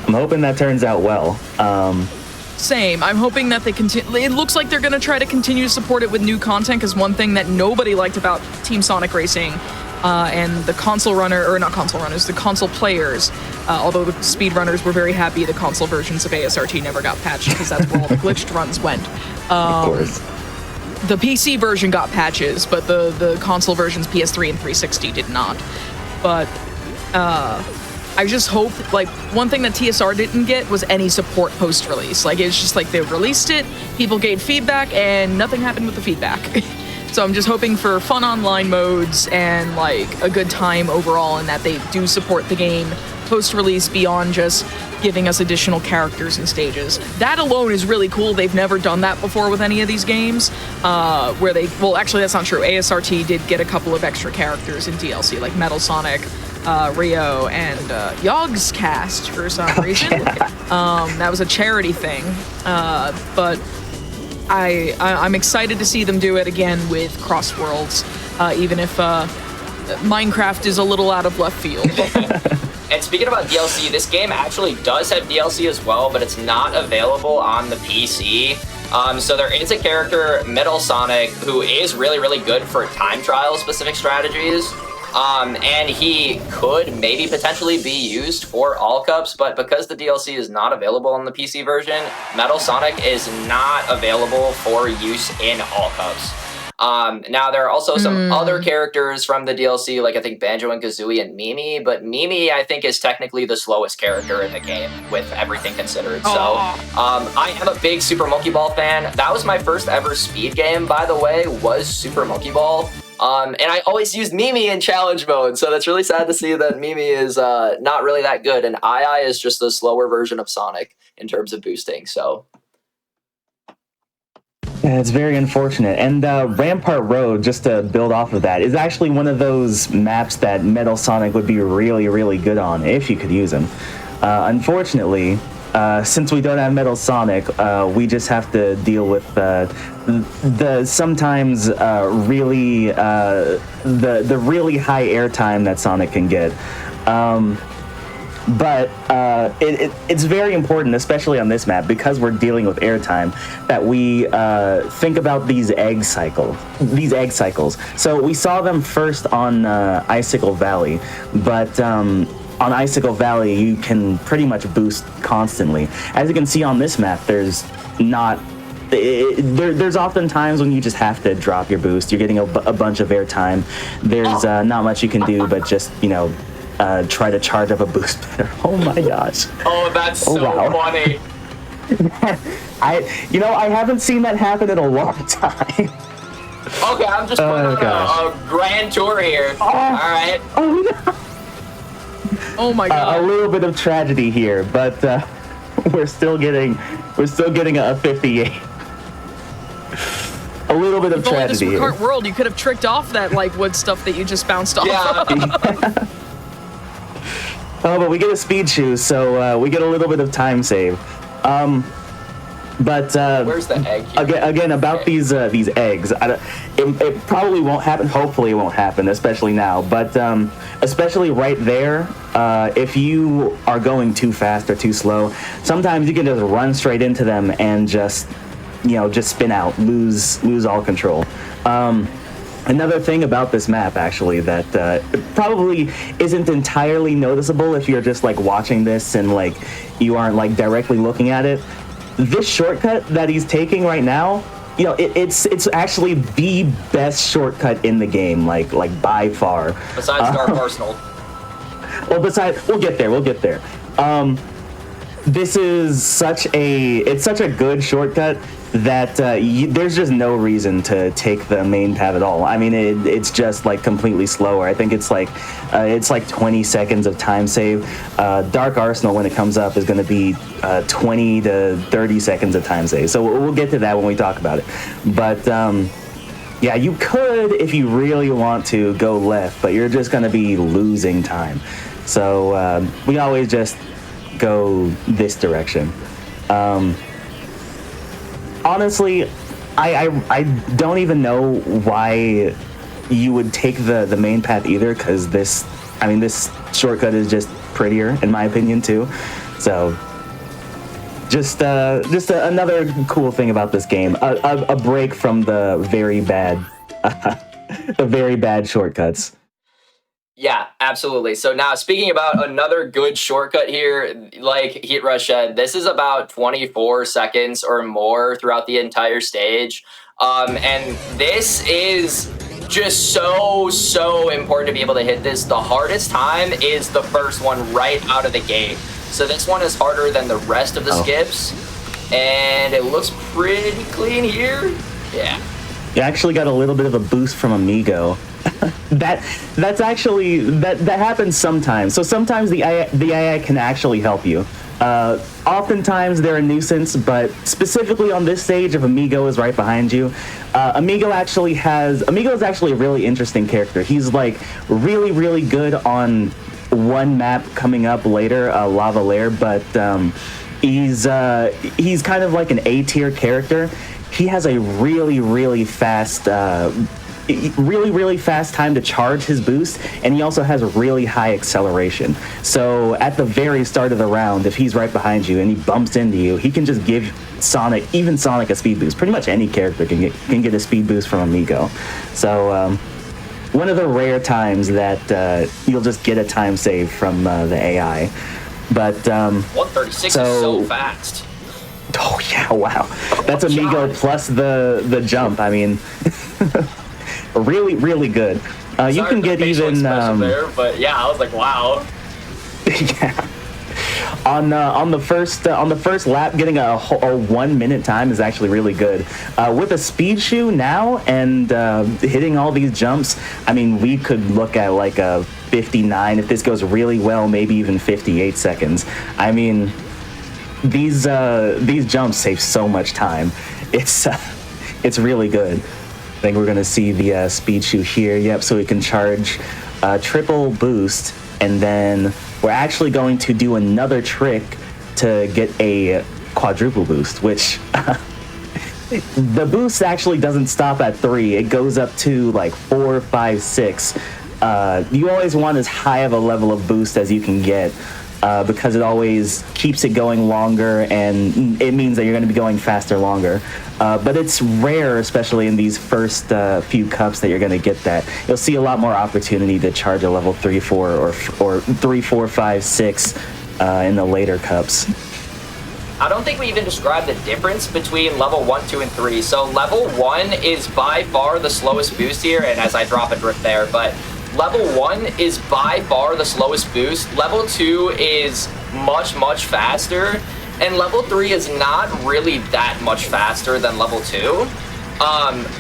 I'm hoping that turns out well. Same. I'm hoping that they continue. It looks like they're going to try to continue to support it with new content, because one thing that nobody liked about Team Sonic Racing and the console the console players, although the speedrunners were very happy the console versions of ASRT never got patched, because that's where all the glitched runs went. Of course. The PC version got patches, but the console versions, PS3 and 360, did not. But I just hope, like, one thing that TSR didn't get was any support post-release. Like, it's just like they released it, people gave feedback, and nothing happened with the feedback. So I'm just hoping for fun online modes and like a good time overall, and that they do support the game post-release beyond just giving us additional characters and stages. That alone is really cool. They've never done that before with any of these games, where they, well, actually that's not true. ASRT did get a couple of extra characters in DLC, like Metal Sonic, Rio, and Yogg's cast for some reason. That was a charity thing, but I'm excited to see them do it again with Cross Worlds, even if Minecraft is a little out of left field. And speaking about DLC, this game actually does have DLC as well, but it's not available on the PC. So there is a character, Metal Sonic, who is really, really good for time trial specific strategies. And he could maybe potentially be used for all cups, but because the DLC is not available on the PC version, Metal Sonic is not available for use in all cups. Now there are also some other characters from the DLC, like I think Banjo and Kazooie and Mimi, but Mimi I think is technically the slowest character in the game with everything considered. So I am a big Super Monkey Ball fan. That was my first ever speed game, by the way, was Super Monkey Ball. And I always used Mimi in challenge mode, so that's really sad to see that Mimi is not really that good, and II is just the slower version of Sonic in terms of boosting, so... Yeah, it's very unfortunate. And Rampart Road, just to build off of that, is actually one of those maps that Metal Sonic would be really, really good on if you could use him. Unfortunately, since we don't have Metal Sonic, we just have to deal with the sometimes really the really high airtime that Sonic can get. But it's very important, especially on this map, because we're dealing with airtime, that we think about these egg cycles. So we saw them first on Icicle Valley, but on Icicle Valley you can pretty much boost constantly. As you can see on this map, there's often times when you just have to drop your boost. You're getting a bunch of airtime. There's not much you can do but just, try to charge up a boost better. Oh my gosh. Oh, that's so funny. I haven't seen that happen in a long time. Okay, I'm just putting on a grand tour here. All right. Oh no. Oh my god. A little bit of tragedy here, but we're still getting a 58. A little bit of tragedy This here. Kart World, you could have tricked off that like wood stuff that you just bounced off. Yeah. Oh, but we get a speed shoe, so we get a little bit of time save. But where's the egg here? Again, about these eggs, it probably won't happen. Hopefully, it won't happen, especially now. But especially right there, if you are going too fast or too slow, sometimes you can just run straight into them and just spin out, lose all control. Another thing about this map, actually, that probably isn't entirely noticeable if you're just like watching this and like you aren't like directly looking at it. This shortcut that he's taking right now, it's actually the best shortcut in the game, like by far. Besides Dark Arsenal. Well, we'll get there. This is such a good shortcut that there's just no reason to take the main path at all. I mean, it's just like completely slower. I think it's like 20 seconds of time save. Dark Arsenal, when it comes up, is going to be 20 to 30 seconds of time save. So we'll get to that when we talk about it. But yeah, you could, if you really want to, go left, but you're just going to be losing time. So we always just go this direction. Honestly, I don't even know why you would take the main path either, because this shortcut is just prettier in my opinion too. So just another cool thing about this game, a break from the very bad shortcuts. Yeah, absolutely. So now, speaking about another good shortcut here, like Heat Rush said, this is about 24 seconds or more throughout the entire stage. And this is just so important to be able to hit this. The hardest time is the first one right out of the gate. So this one is harder than the rest of the skips. And it looks pretty clean here. Yeah. You actually got a little bit of a boost from Amigo. That's actually that happens sometimes. So sometimes the AI can actually help you. Oftentimes they're a nuisance, but specifically on this stage, if Amigo is right behind you, Amigo is actually a really interesting character. He's like really good on one map coming up later, Lava Lair, but he's kind of like an A-tier character. He has a really fast time to charge his boost, and he also has a really high acceleration. So at the very start of the round, if he's right behind you and he bumps into you, he can just give Sonic a speed boost. Pretty much any character can get a speed boost from Amigo. So one of the rare times that you'll just get a time save from the AI. But 136 is so fast. Oh yeah, wow. That's Amigo plus the jump. I mean, really good. You can get even there, but yeah, I was like, wow. Yeah. On the first lap, getting a 1 minute time is actually really good. With a speed shoe now and hitting all these jumps, I mean, we could look at like a 59 if this goes really well, maybe even 58 seconds. I mean, these jumps save so much time. It's really good. I think we're gonna see the speed shoe here. Yep, so we can charge triple boost, and then we're actually going to do another trick to get a quadruple boost, which the boost actually doesn't stop at 3. It goes up to like 4, 5, 6. You always want as high of a level of boost as you can get, because it always keeps it going longer, and it means that you're going to be going faster longer. But it's rare, especially in these first few cups, that you're going to get that. You'll see a lot more opportunity to charge a level 3, 4, or 3, 4, 5, 6 in the later cups. I don't think we even described the difference between level 1, 2, and 3. So level 1 is by far the slowest boost here, and as I drop a drift there, but level 1 is by far the slowest boost. Level 2 is much, much faster. And level 3 is not really that much faster than level 2.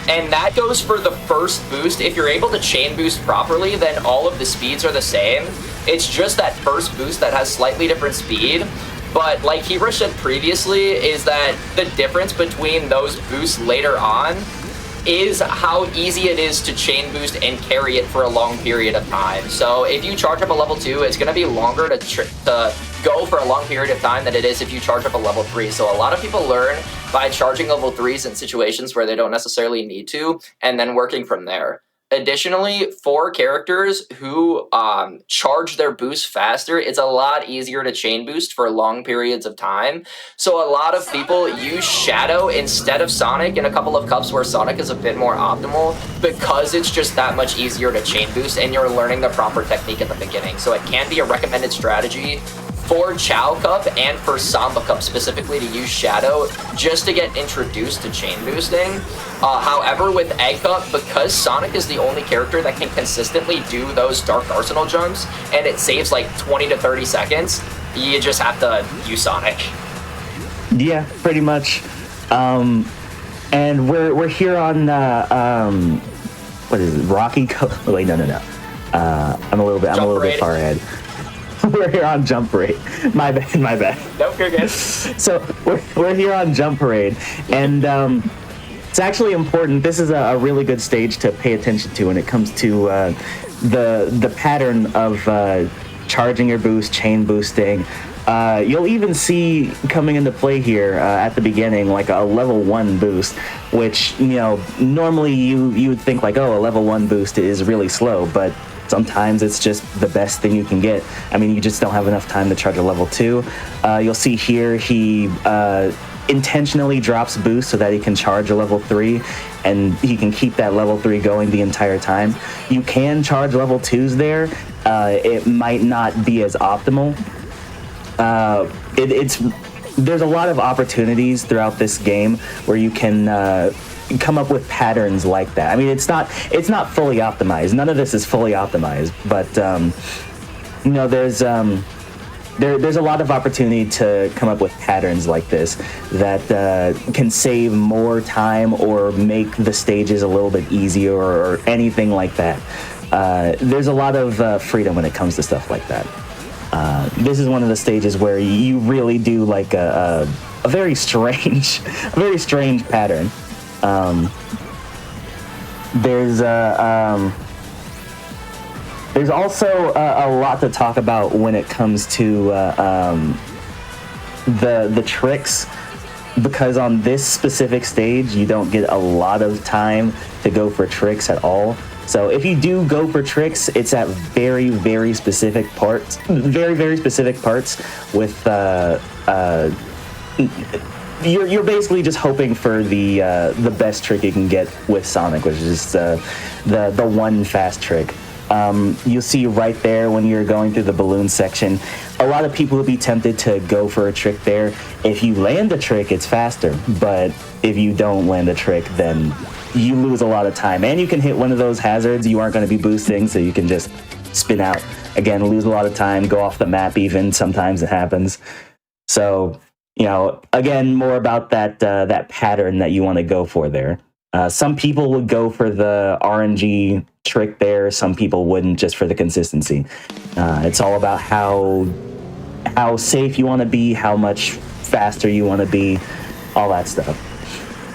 And that goes for the first boost. If you're able to chain boost properly, then all of the speeds are the same. It's just that first boost that has slightly different speed. But like Hero said previously, is that the difference between those boosts later on is how easy it is to chain boost and carry it for a long period of time. So if you charge up a level 2, it's going to be longer to go for a long period of time than it is if you charge up a level 3. So a lot of people learn by charging level 3s in situations where they don't necessarily need to, and then working from there. Additionally, for characters who charge their boost faster, it's a lot easier to chain boost for long periods of time. So a lot of people use Shadow instead of Sonic in a couple of cups where Sonic is a bit more optimal because it's just that much easier to chain boost and you're learning the proper technique at the beginning. So it can be a recommended strategy for Chow Cup and for Samba Cup specifically to use Shadow just to get introduced to chain boosting. However, with Egg Cup, because Sonic is the only character that can consistently do those Dark Arsenal jumps, and it saves like 20 to 30 seconds, you just have to use Sonic. Yeah, pretty much. And we're here on what is it? Rocky Coast? Wait, no. I'm a little bit far ahead. We're here on Jump Parade. My bad. Nope, you're good. So we're here on Jump Parade, and it's actually important. This is a really good stage to pay attention to when it comes to the pattern of charging your boost, chain boosting. You'll even see coming into play here at the beginning like a level 1 boost, which normally you would think like, oh, a level 1 boost is really slow, but sometimes it's just the best thing you can get. I mean, you just don't have enough time to charge a level 2. You'll see here he intentionally drops boost so that he can charge a level 3, and he can keep that level 3 going the entire time. You can charge level 2s there. It might not be as optimal. There's a lot of opportunities throughout this game where you can come up with patterns like that. I mean, it's not fully optimized. None of this is fully optimized, but there's a lot of opportunity to come up with patterns like this that can save more time or make the stages a little bit easier or anything like that. There's a lot of freedom when it comes to stuff like that. This is one of the stages where you really do like a very strange pattern. There's also a lot to talk about when it comes to the tricks, because on this specific stage you don't get a lot of time to go for tricks at all. So if you do go for tricks, it's at very, very specific parts. With you're basically just hoping for the best trick you can get with Sonic, which is the one fast trick. You'll see right there when you're going through the balloon section, a lot of people will be tempted to go for a trick there. If you land a trick, it's faster, but if you don't land a trick, then you lose a lot of time. And you can hit one of those hazards you aren't going to be boosting, so you can just spin out. Again, lose a lot of time, go off the map even, sometimes it happens. So, again, more about that pattern that you want to go for there. Some people would go for the RNG trick there. Some people wouldn't, just for the consistency. It's all about how safe you want to be, how much faster you want to be, all that stuff.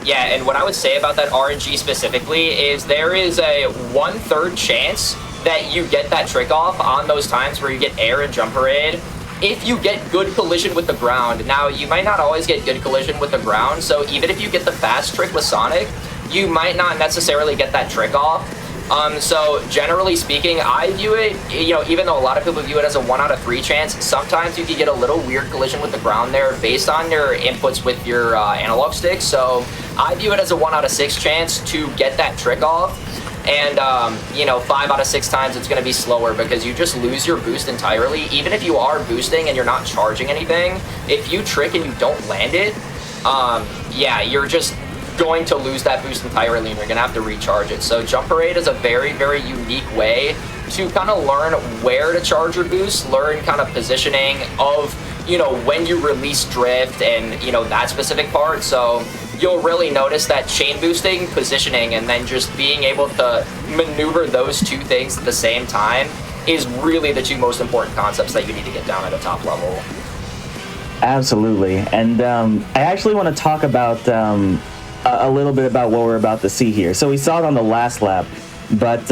Yeah, and what I would say about that RNG specifically is there is a 1/3 chance that you get that trick off on those times where you get air and jump parade if you get good collision with the ground. Now, you might not always get good collision with the ground, so even if you get the fast trick with Sonic, you might not necessarily get that trick off. So generally speaking, I view it, even though a lot of people view it as a 1 out of 3 chance, sometimes you can get a little weird collision with the ground there based on your inputs with your analog stick. So I view it as a 1 out of 6 chance to get that trick off. And, 5 out of 6 times it's going to be slower because you just lose your boost entirely. Even if you are boosting and you're not charging anything, if you trick and you don't land it, you're just going to lose that boost entirely and you're going to have to recharge it. So Jump Parade is a very, very unique way to kind of learn where to charge your boost, learn kind of positioning of, you know, when you release drift and, you know, that specific part. So you'll really notice that chain boosting, positioning, and then just being able to maneuver those two things at the same time is really the two most important concepts that you need to get down at a top level. Absolutely. And I actually want to talk about a little bit about what we're about to see here. So we saw it on the last lap, but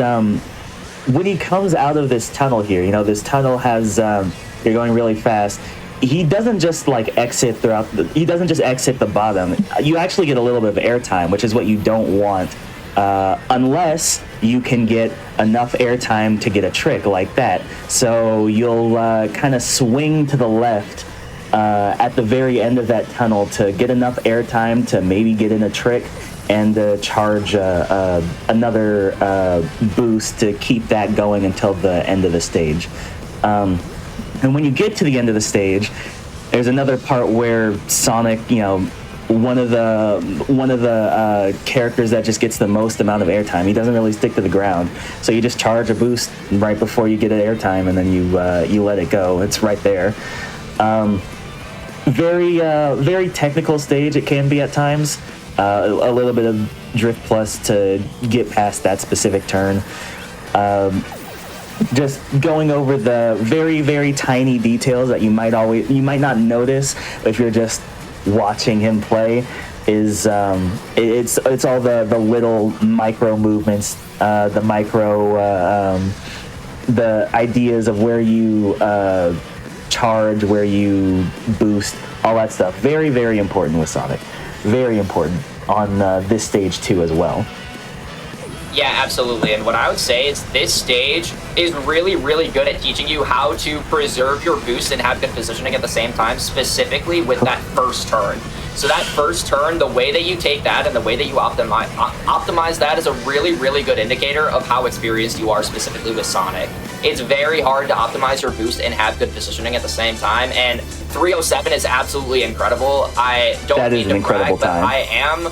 when he comes out of this tunnel here, you know, this tunnel has, you're going really fast. He doesn't just like exit throughout, he doesn't just exit the bottom. You actually get a little bit of airtime, which is what you don't want. Unless you can get enough airtime to get a trick like that. So you'll kind of swing to the left at the very end of that tunnel to get enough airtime to maybe get in a trick and charge another boost to keep that going until the end of the stage. And when you get to the end of the stage, there's another part where Sonic, you know, one of the characters that just gets the most amount of airtime. He doesn't really stick to the ground, so you just charge a boost right before you get an airtime, and then you let it go. It's right there. Very technical stage it can be at times. A little bit of drift plus to get past that specific turn. Just going over the very, very tiny details that you might not notice if you're just watching him play is it's all the little micro movements, the ideas of where you charge, where you boost, all that stuff. Very, very important with Sonic. Very important on this stage too as well. Yeah, absolutely. And what I would say is this stage is really, really good at teaching you how to preserve your boost and have good positioning at the same time, specifically with that first turn. So that first turn, the way that you take that and the way that you optimize that is a really, really good indicator of how experienced you are specifically with Sonic. It's very hard to optimize your boost and have good positioning at the same time, and 307 is absolutely incredible. I don't mean to brag, but I am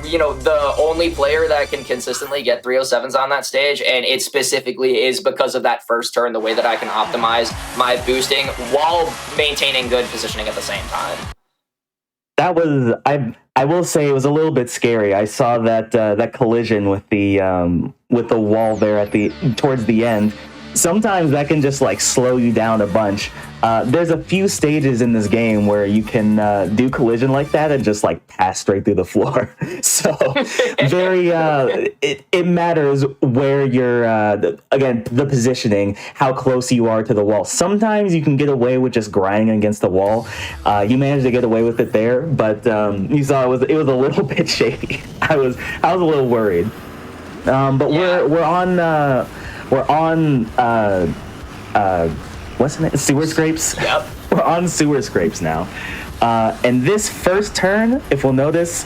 you know, the only player that can consistently get 307s on that stage, and it specifically is because of that first turn, the way that I can optimize my boosting while maintaining good positioning at the same time. That was, I will say, it was a little bit scary. I saw that that collision with the wall there towards the end. Sometimes that can just like slow you down a bunch. There's a few stages in this game where you can do collision like that and just like pass straight through the floor. So very, it matters where you're, again, the positioning, how close you are to the wall. Sometimes you can get away with just grinding against the wall. You managed to get away with it there, but you saw it was a little bit shady. I was a little worried. But yeah. We're on what's the name? Sewer scrapes? Yep. We're on sewer scrapes now. And this first turn, if we'll notice,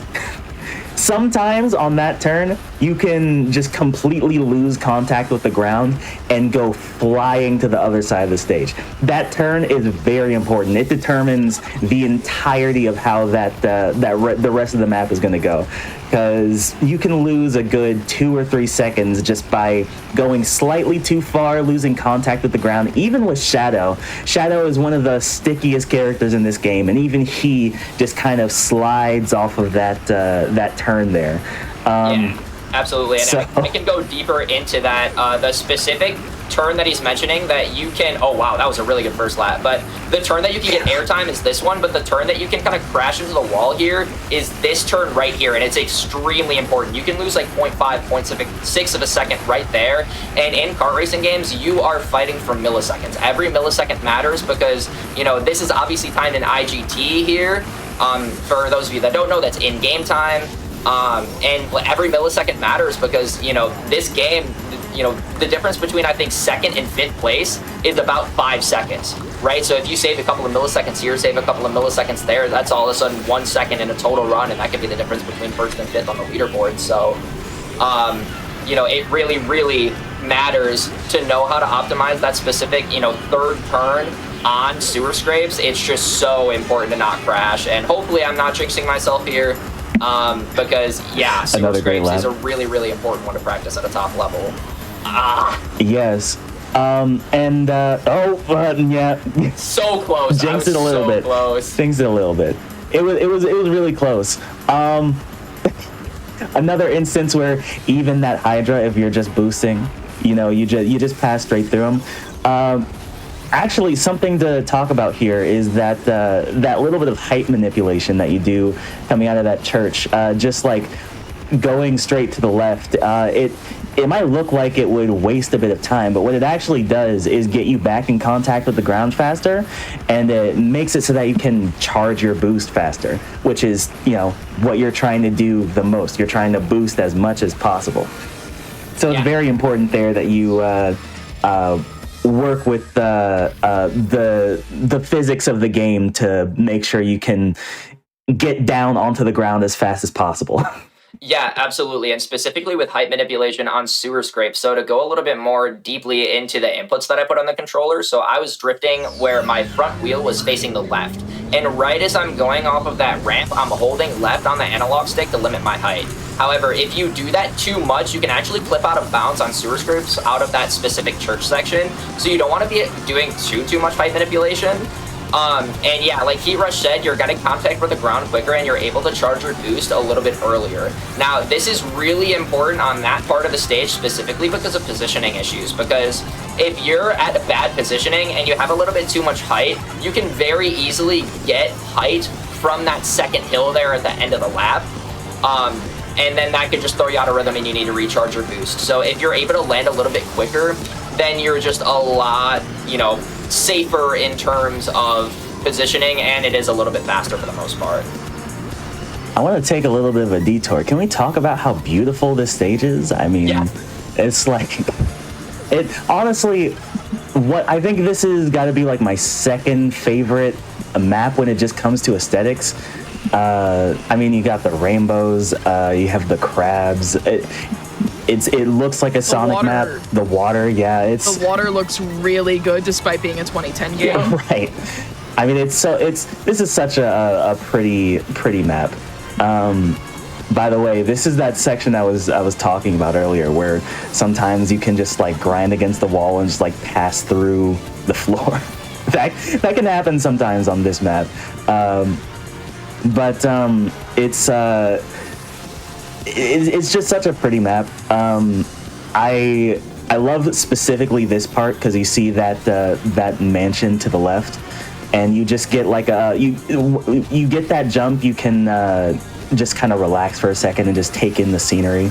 sometimes on that turn, you can just completely lose contact with the ground and go flying to the other side of the stage. That turn is very important. It determines the entirety of how the rest of the map is going to go. Because you can lose a good 2 or 3 seconds just by going slightly too far, losing contact with the ground. Even with Shadow. Shadow is one of the stickiest characters in this game, and even he just kind of slides off of that turn there. Yeah, absolutely. And I can go deeper into that. The specific turn that he's mentioning that you can, oh wow, that was a really good first lap, but the turn that you can get airtime is this one, but the turn that you can kind of crash into the wall here is this turn right here, and it's extremely important. You can lose like 0.5, 0.6 of a second right there, and in kart racing games, you are fighting for milliseconds. Every millisecond matters because, you know, this is obviously timed in IGT here. For those of you that don't know, that's in-game time. And every millisecond matters because, you know, this game, you know, the difference between, I think, 2nd and 5th place is about 5 seconds, right? So if you save a couple of milliseconds here, save a couple of milliseconds there, that's all of a sudden 1 second in a total run, and that could be the difference between 1st and 5th on the leaderboard. So, you know, it really, really matters to know how to optimize that specific, you know, 3rd turn on sewer scrapes. It's just so important to not crash, and hopefully I'm not jinxing myself here. Because yeah, sewer Another great scrapes is a lap. really, really important one to practice at a top level. Yes. Yeah. So close. Jinxed it a little bit. Jinxed it a little bit. It was really close. Another instance where even that Hydra, if you're just boosting, you just pass straight through them. Actually, something to talk about here is that that little bit of height manipulation that you do coming out of that church, just like going straight to the left. It might look like it would waste a bit of time, but what it actually does is get you back in contact with the ground faster, and it makes it so that you can charge your boost faster, which is, what you're trying to do the most. You're trying to boost as much as possible. So it's very important there that you work with the physics of the game to make sure you can get down onto the ground as fast as possible. Yeah, absolutely. And specifically with height manipulation on sewer scrapes. So to go a little bit more deeply into the inputs that I put on the controller, so I was drifting where my front wheel was facing the left. And right as I'm going off of that ramp, I'm holding left on the analog stick to limit my height. However, if you do that too much, you can actually clip out of bounds on sewer scrapes out of that specific church section. So you don't want to be doing too much height manipulation. And yeah, like Heat Rush said, you're getting contact with the ground quicker and you're able to charge your boost a little bit earlier. Now, this is really important on that part of the stage specifically because of positioning issues. Because if you're at a bad positioning and you have a little bit too much height, you can very easily get height from that second hill there at the end of the lap. And then that could just throw you out of rhythm and you need to recharge your boost. So if you're able to land a little bit quicker, then you're just a lot, safer in terms of positioning, and it is a little bit faster for the most part. I want to take a little bit of a detour. Can we talk about how beautiful this stage is? I mean, it's like, honestly, I think this has got to be like my second favorite map when it just comes to aesthetics. I mean, you got the rainbows, you have the crabs. It looks like a Sonic map. The water, the water looks really good despite being a 2010 game. Yeah, right. I mean, this is such a pretty map. By the way, this is that section I was talking about earlier, where sometimes you can just like grind against the wall and just like pass through the floor. that can happen sometimes on this map. But it's just such a pretty map. I love specifically this part because you see that mansion to the left, and you just get like you get that jump. You can just kind of relax for a second and just take in the scenery.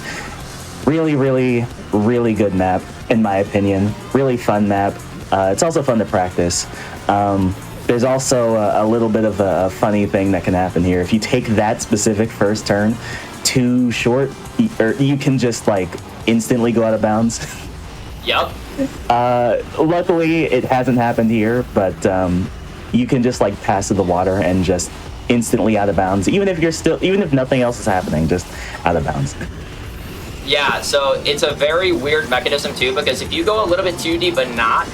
Really, really, really good map in my opinion. Really fun map. It's also fun to practice. There's also a little bit of a funny thing that can happen here. If you take that specific first turn too short, you can just like instantly go out of bounds. Yep. Luckily, it hasn't happened here, but you can just like pass through the water and just instantly out of bounds, even if nothing else is happening, just out of bounds. Yeah, so it's a very weird mechanism too, because if you go a little bit too deep but not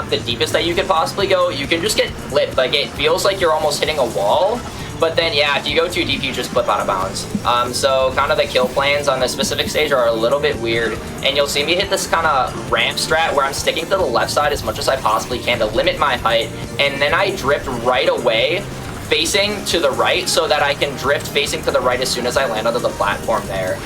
the deepest that you could possibly go, you can just get clipped. Like, it feels like you're almost hitting a wall, but then yeah, if you go too deep, you just clip out of bounds. So kind of the kill plans on this specific stage are a little bit weird, and you'll see me hit this kind of ramp strat where I'm sticking to the left side as much as I possibly can to limit my height, and then I drift right away facing to the right so that I can drift facing to the right as soon as I land onto the platform there.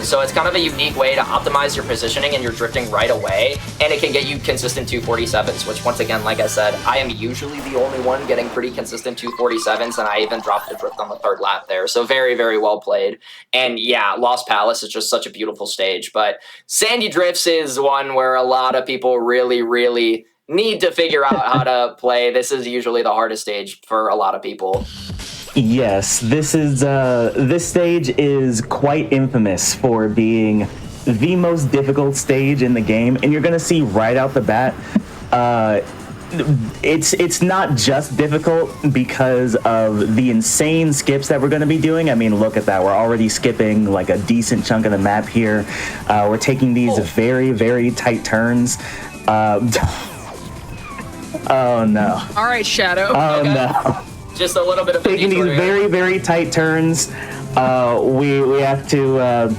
So it's kind of a unique way to optimize your positioning, and you're drifting right away, and it can get you consistent 247s, which once again, like I said, I am usually the only one getting pretty consistent 247s, and I even dropped the drift on the third lap there. So very, very well played. And yeah, Lost Palace is just such a beautiful stage, but Sandy Drifts is one where a lot of people really, really need to figure out how to play. This is usually the hardest stage for a lot of people. Yes, this stage is quite infamous for being the most difficult stage in the game, and you're gonna see right out the bat, it's not just difficult because of the insane skips that we're gonna be doing. I mean, look at that, we're already skipping like a decent chunk of the map here. We're taking these very, very tight turns. Oh no. All right, Shadow. Oh no. Just a little bit of taking these very, very tight turns. we have to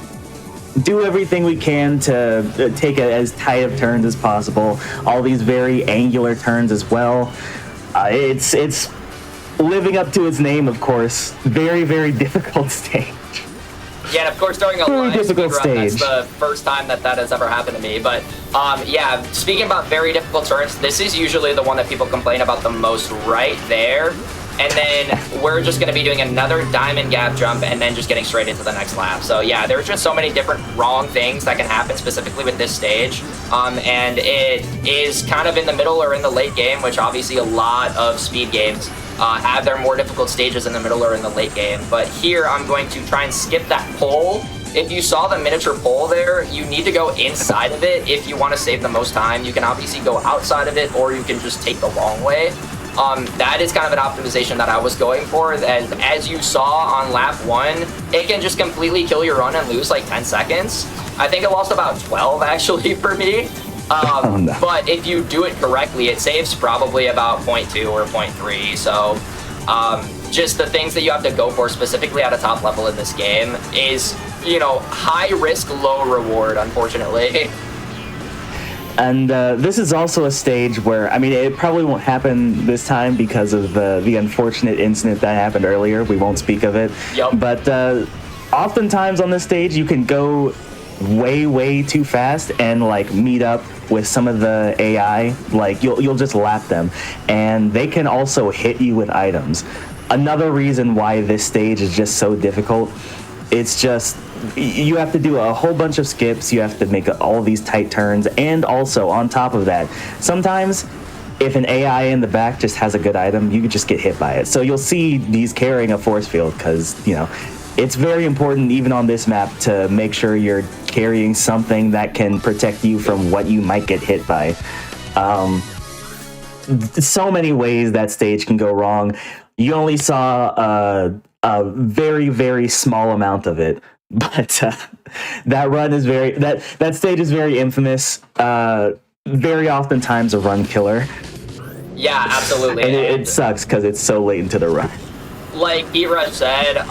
do everything we can to take as tight of turns as possible. All these very angular turns as well. It's living up to its name, of course. Very, very difficult stage. Yeah, and of course during a live speedrun, that's the first time that has ever happened to me. But yeah, speaking about very difficult turns, this is usually the one that people complain about the most right there. And then we're just going to be doing another diamond gap jump and then just getting straight into the next lap. So yeah, there's just so many different wrong things that can happen specifically with this stage. And it is kind of in the middle or in the late game, which obviously a lot of speed games have their more difficult stages in the middle or in the late game. But here I'm going to try and skip that pole. If you saw the miniature pole there, you need to go inside of it if you want to save the most time. You can obviously go outside of it, or you can just take the long way. That is kind of an optimization that I was going for. And as you saw on lap 1, it can just completely kill your run and lose like 10 seconds. I think it lost about 12 actually for me. No. But if you do it correctly, it saves probably about 0.2 or 0.3. So just the things that you have to go for specifically at a top level in this game is, you know, high risk, low reward, unfortunately. And this is also a stage where, I mean, it probably won't happen this time because of the unfortunate incident that happened earlier. We won't speak of it. Yep. But oftentimes on this stage, you can go way too fast and like meet up with some of the AI. Like you'll just lap them, and they can also hit you with items. Another reason why this stage is just so difficult, it's just you have to do a whole bunch of skips, you have to make all these tight turns, and also on top of that, sometimes if an AI in the back just has a good item, you could just get hit by it. So you'll see these carrying a force field because, you know, it's very important even on this map to make sure you're carrying something that can protect you from what you might get hit by. So many ways that stage can go wrong. You only saw a very small amount of it, but that run is that stage is very infamous. Very oftentimes a run killer. Yeah, absolutely. And it sucks because it's so late into the run. Like PICROSS said,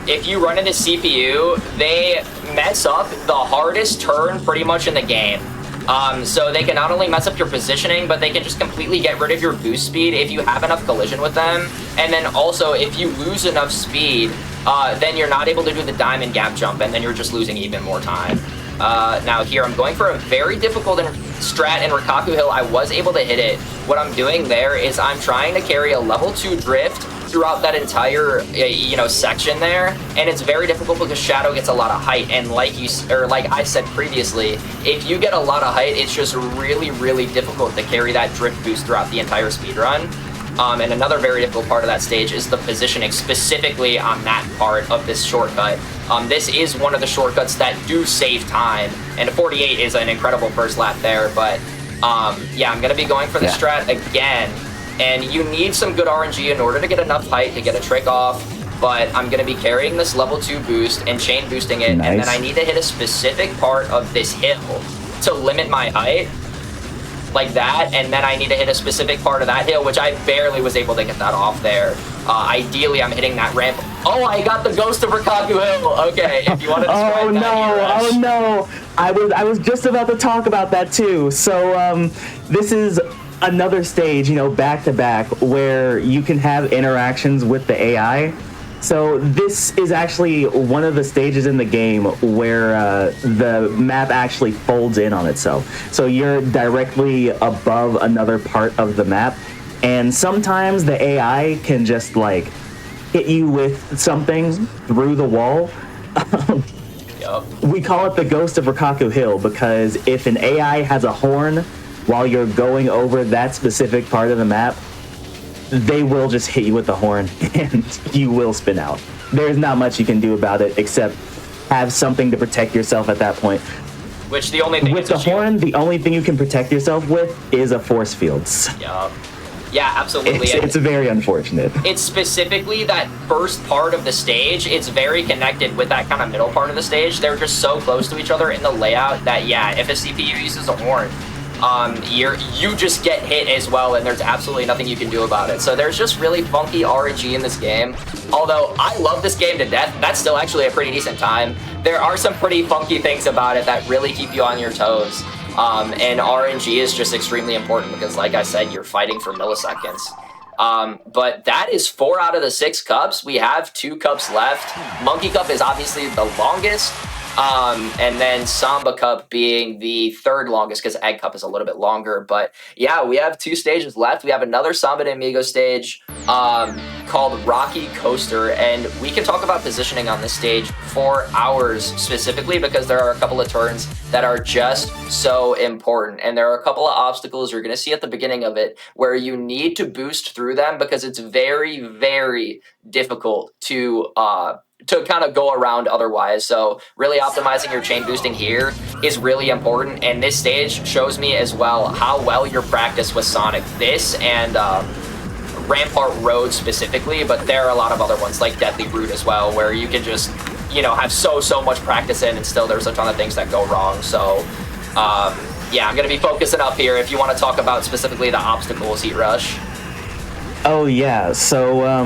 if you run into CPU, they mess up the hardest turn pretty much in the game. So they can not only mess up your positioning, but they can just completely get rid of your boost speed if you have enough collision with them. And then also, if you lose enough speed, then you're not able to do the diamond gap jump, and then you're just losing even more time. Now here, I'm going for a very difficult strat in Rikaku Hill. I was able to hit it. What I'm doing there is I'm trying to carry a level 2 drift throughout that entire section there, and it's very difficult because Shadow gets a lot of height, and like I said previously, if you get a lot of height, it's just really difficult to carry that drift boost throughout the entire speedrun. And another very difficult part of that stage is the positioning, specifically on that part of this shortcut. This is one of the shortcuts that do save time, and 48 is an incredible first lap there, but yeah, I'm gonna be going for the strat again. And you need some good RNG in order to get enough height to get a trick off, but I'm going to be carrying this level 2 boost and chain boosting it, and then I need to hit a specific part of this hill to limit my height, like that, and then I need to hit a specific part of that hill, which I barely was able to get that off there. Ideally, I'm hitting that ramp. Oh, I got the ghost of Rikaku Hill. Okay, if you want to describe that, Oh no! I was just about to talk about that too. So this is another stage, back to back, where you can have interactions with the AI. So this is actually one of the stages in the game where the map actually folds in on itself. So you're directly above another part of the map, and sometimes the AI can just like hit you with something through the wall. We call it the ghost of Rikaku Hill because if an AI has a horn while you're going over that specific part of the map, they will just hit you with the horn and you will spin out. There's not much you can do about it except have something to protect yourself at that point. Which the only thing with the horn, the only thing you can protect yourself with is a force field. Yeah, absolutely. It's very unfortunate. It's specifically that first part of the stage. It's very connected with that kind of middle part of the stage. They're just so close to each other in the layout that, yeah, if a CPU uses a horn, you just get hit as well, and there's absolutely nothing you can do about it. So there's just really funky RNG in this game. Although I love this game to death, that's still actually a pretty decent time. There are some pretty funky things about it that really keep you on your toes. And RNG is just extremely important because, like I said, you're fighting for milliseconds. But that is 4 out of the 6 cups. We have 2 cups left. Monkey Cup is obviously the longest. And then Samba Cup being the 3rd longest because Egg Cup is a little bit longer. But yeah, we have 2 stages left. We have another Samba de Amigo stage called Rocky Coaster. And we can talk about positioning on this stage for hours specifically because there are a couple of turns that are just so important. And there are a couple of obstacles you're going to see at the beginning of it where you need to boost through them because it's very, very difficult to kind of go around otherwise. So really optimizing your chain boosting here is really important. And this stage shows me as well how well you're practiced with Sonic. This and Rampart Road specifically, but there are a lot of other ones like Deadly Route as well, where you can just, you know, have so much practice in and still there's a ton of things that go wrong. So yeah, I'm going to be focusing up here if you want to talk about specifically the obstacles, Heat Rush. Oh yeah, so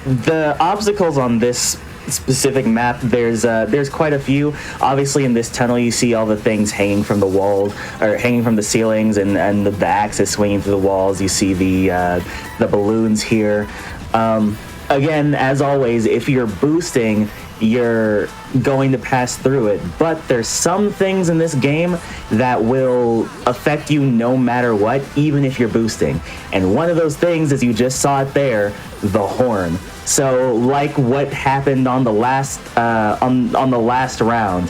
the obstacles on this specific map, there's quite a few. Obviously in this tunnel you see all the things hanging from the walls or hanging from the ceilings and the axis swinging through the walls. You see the balloons here. Again, as always, if you're boosting, you're going to pass through it, but there's some things in this game that will affect you no matter what, even if you're boosting. And one of those things, as you just saw it there, the horn. So like what happened on the last on the last round,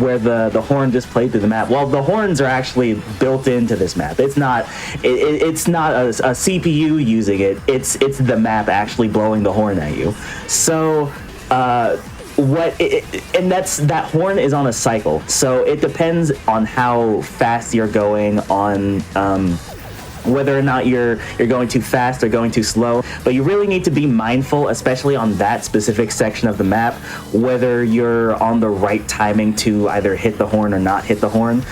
where the horn just played through the map. Well, the horns are actually built into this map. It's not it's not a CPU using it. It's the map actually blowing the horn at you. So and that horn is on a cycle. So it depends on how fast you're going on. Whether or not you're going too fast or going too slow, but you really need to be mindful, especially on that specific section of the map, whether you're on the right timing to either hit the horn or not hit the horn.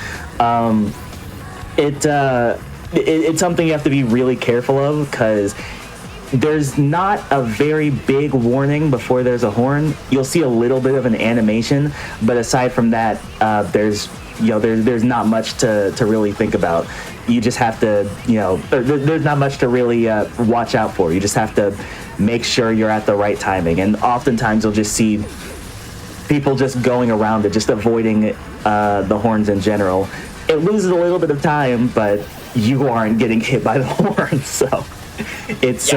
It's something you have to be really careful of because there's not a very big warning before there's a horn. You'll see a little bit of an animation, but aside from that, there's not much to really think about. You just have to, there's not much to really watch out for. You just have to make sure you're at the right timing. And oftentimes you'll just see people just going around it, just avoiding the horns in general. It loses a little bit of time, but you aren't getting hit by the horns. So it's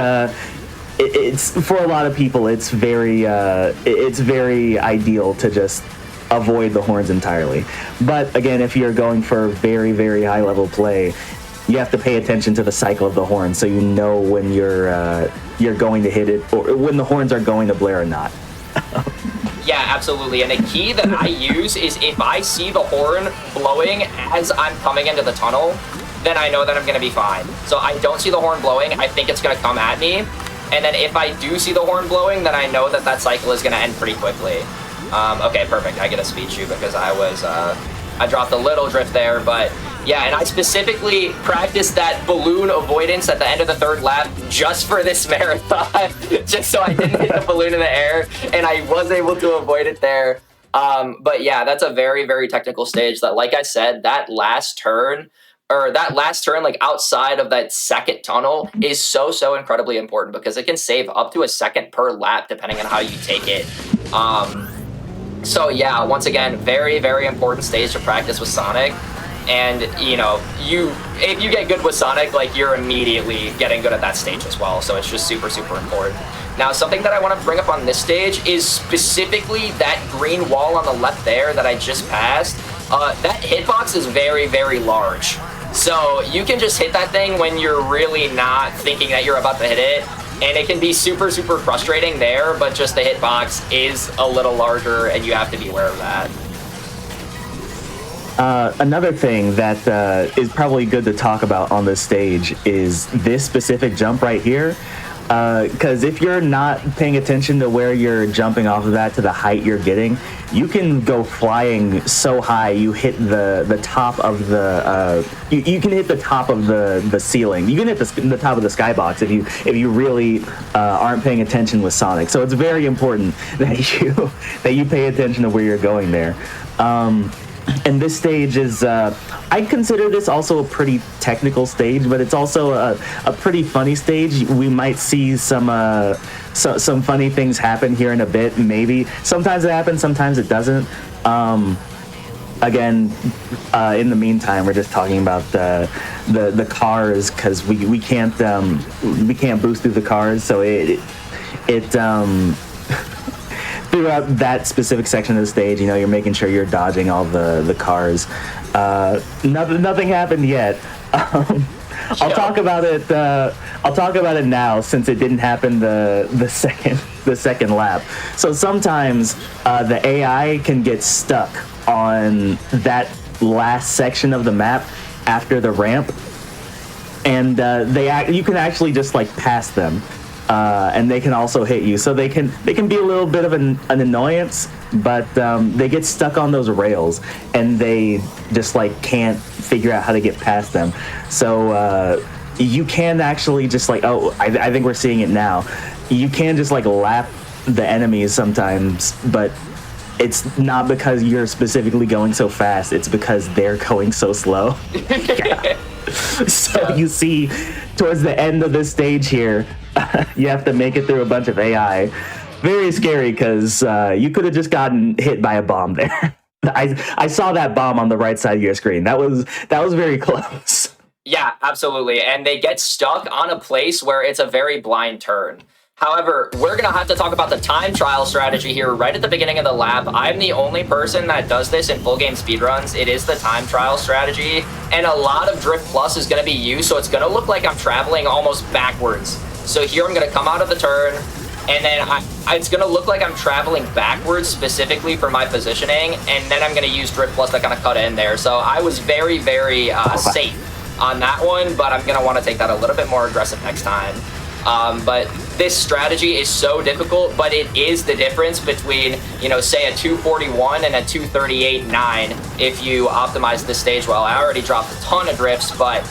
for a lot of people, it's very ideal to just avoid the horns entirely. But again, if you're going for very, very high level play, you have to pay attention to the cycle of the horn so you know when you're going to hit it or when the horns are going to blare or not. Yeah, absolutely. And a key that I use is if I see the horn blowing as I'm coming into the tunnel, then I know that I'm going to be fine. So I don't see the horn blowing, I think it's going to come at me. And then if I do see the horn blowing, then I know that cycle is going to end pretty quickly. Okay, perfect. I get a speed shoot because I dropped a little drift there, but yeah, and I specifically practiced that balloon avoidance at the end of the 3rd lap just for this marathon, just so I didn't hit the balloon in the air, and I was able to avoid it there. But yeah, that's a very, very technical stage that, like I said, that last turn, like outside of that 2nd tunnel is so incredibly important because it can save up to a second per lap depending on how you take it. So yeah, once again, very, very important stage to practice with Sonic. And, if you get good with Sonic, like, you're immediately getting good at that stage as well. So it's just super, super important. Now, something that I want to bring up on this stage is specifically that green wall on the left there that I just passed. That hitbox is very, very large. So you can just hit that thing when you're really not thinking that you're about to hit it. And it can be super, super frustrating there, but just the hitbox is a little larger, and you have to be aware of that. Another thing that is probably good to talk about on this stage is this specific jump right here. Because if you're not paying attention to where you're jumping off of that to the height you're getting, you can go flying so high you hit the top of the you can hit the top of the ceiling. You can hit the top of the skybox if you really aren't paying attention with Sonic. So it's very important that you pay attention to where you're going there. And this stage is, I consider this also a pretty technical stage, but it's also a pretty funny stage. We might see some funny things happen here in a bit, maybe. Sometimes it happens, sometimes it doesn't. Again, in the meantime, we're just talking about the cars, because we can't boost through the cars, so it throughout that specific section of the stage, you're making sure you're dodging all the cars. Nothing happened yet. I'll talk about it. I'll talk about it now, since it didn't happen the second lap. So sometimes the AI can get stuck on that last section of the map after the ramp, and you can actually just pass them. And they can also hit you, so they can be a little bit of an annoyance, but they get stuck on those rails and they just can't figure out how to get past them. So you can actually just I think we're seeing it now. You can just lap the enemies sometimes, but it's not because you're specifically going so fast. It's because they're going so slow. So you see, towards the end of this stage here, you have to make it through a bunch of AI. Very scary, because you could have just gotten hit by a bomb there. I saw that bomb on the right side of your screen. That was very close. Yeah, absolutely. And they get stuck on a place where it's a very blind turn. However, we're going to have to talk about the time trial strategy here right at the beginning of the lap. I'm the only person that does this in full game speedruns. It is the time trial strategy, and a lot of Drift Plus is going to be used, so it's going to look like I'm traveling almost backwards. So here I'm going to come out of the turn, and then it's going to look like I'm traveling backwards specifically for my positioning, and then I'm going to use Drift Plus to kind of cut in there. So I was very, very safe on that one, but I'm going to want to take that a little bit more aggressive next time. But this strategy is so difficult, but it is the difference between, say a 241 and a 238.9 if you optimize this stage well. I already dropped a ton of drifts, but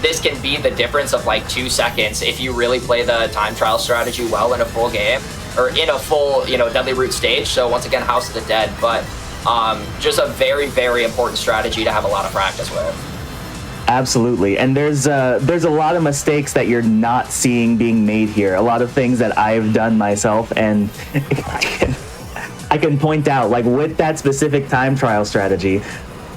this can be the difference of 2 seconds if you really play the time trial strategy well in a full game, or in a full, Deadly Root stage. So once again, House of the Dead, but just a very, very important strategy to have a lot of practice with. Absolutely, and there's a lot of mistakes that you're not seeing being made here. A lot of things that I've done myself, and I can point out, with that specific time trial strategy,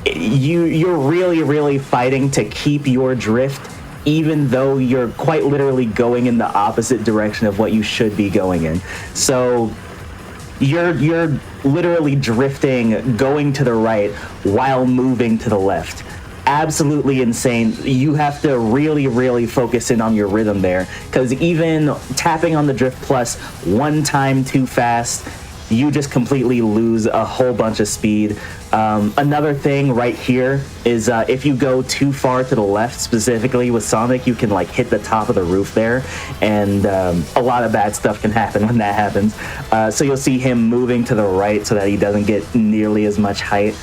you're really, really fighting to keep your drift, even though you're quite literally going in the opposite direction of what you should be going in. So you're literally drifting, going to the right while moving to the left. Absolutely insane. You have to really, really focus in on your rhythm there, because even tapping on the Drift Plus one time too fast, you just completely lose a whole bunch of speed. Another thing right here is if you go too far to the left, specifically with Sonic, you can hit the top of the roof there, and a lot of bad stuff can happen when that happens. So you'll see him moving to the right so that he doesn't get nearly as much height.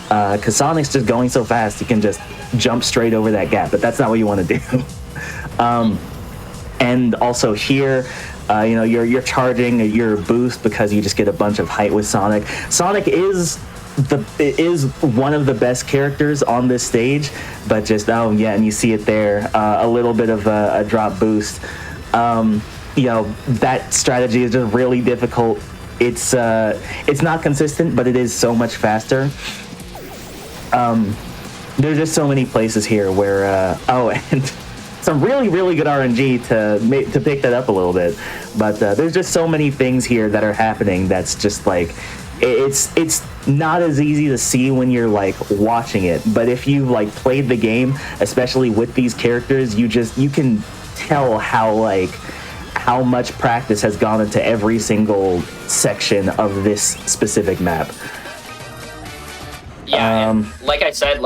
Because Sonic's just going so fast, he can just jump straight over that gap, but that's not what you want to do. And also here, you're charging your boost because you just get a bunch of height with Sonic. Sonic is one of the best characters on this stage, but just and you see it there, a little bit of a drop boost. That strategy is just really difficult. It's not consistent, but it is so much faster. There's just so many places here where and some really, really good RNG to pick that up a little bit, but there's just so many things here that are happening that's just it's not as easy to see when you're watching it, but if you've played the game, especially with these characters, you can tell how much practice has gone into every single section of this specific map. Yeah, and like I said,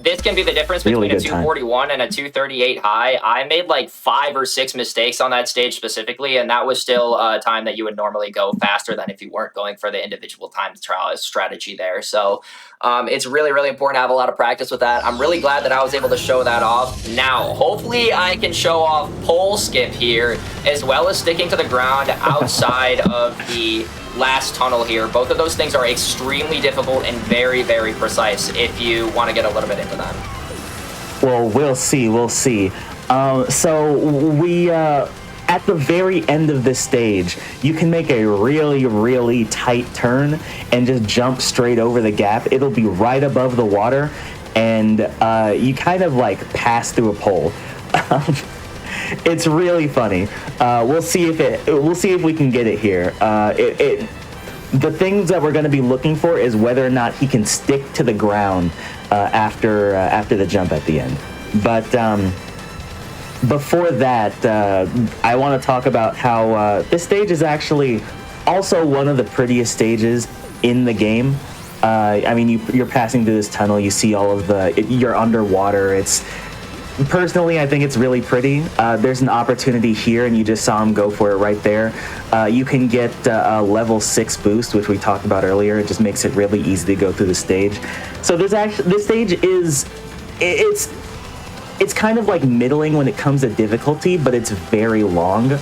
this can be the difference between a 241 and a 238 high. I made like 5 or 6 mistakes on that stage specifically, and that was still a time that you would normally go faster than if you weren't going for the individual time trial strategy there. So it's really, really important to have a lot of practice with that. I'm really glad that I was able to show that off. Now, hopefully I can show off pole skip here, as well as sticking to the ground outside of the last tunnel here. Both of those things are extremely difficult and very, very precise if you want to get a little bit into them. Well, we'll see. So we, at the very end of this stage, you can make a really, really tight turn and just jump straight over the gap. It'll be right above the water, and you kind of like pass through a pole. It's really funny. We'll see if we can get it here. The things that we're going to be looking for is whether or not he can stick to the ground after the jump at the end. But before that, I want to talk about how this stage is actually also one of the prettiest stages in the game. I mean, you're passing through this tunnel. You see all of you're underwater. Personally, I think it's really pretty. There's an opportunity here, and you just saw him go for it right there. You can get a level 6 boost, which we talked about earlier. It just makes it really easy to go through the stage. So this stage is, it's kind of like middling when it comes to difficulty, but it's very long.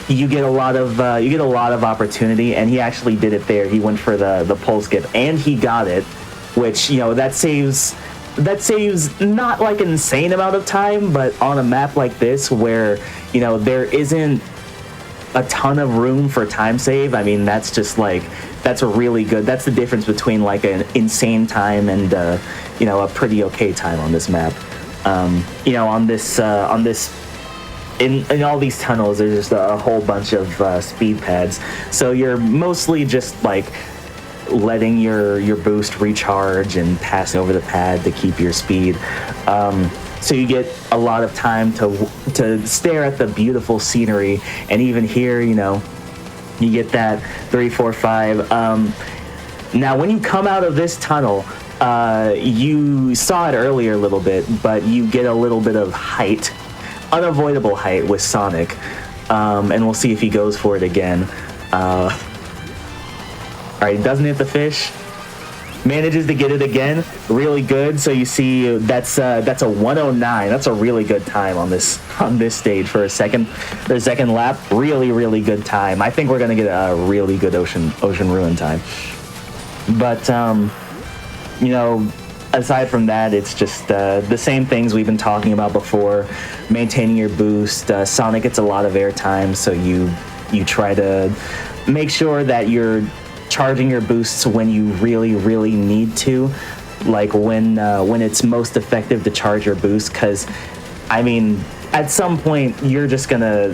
You get a lot of opportunity, and he actually did it there. He went for the pole skip, and he got it, which that saves not like an insane amount of time, but on a map like this where there isn't a ton of room for time save, I mean that's a really good, that's the difference between like an insane time and a pretty okay time on this map. On this in all these tunnels there's just a whole bunch of speed pads, so you're mostly just like letting your boost recharge and pass over the pad to keep your speed. So you get a lot of time to stare at the beautiful scenery, and even here, you get that 3, 4, 5. Now, when you come out of this tunnel, you saw it earlier a little bit, but you get a little bit of height, unavoidable height with Sonic, and we'll see if he goes for it again. All right, doesn't hit the fish, manages to get it again, really good. So you see that's a 109. That's a really good time on this stage for the second lap. Really, really good time. I think we're gonna get a really good ocean ruin time. But aside from that, it's just the same things we've been talking about before. Maintaining your boost. Sonic gets a lot of airtime, so you try to make sure that you're charging your boosts when you really, really need to, like when it's most effective to charge your boost. Because, I mean, at some point you're just gonna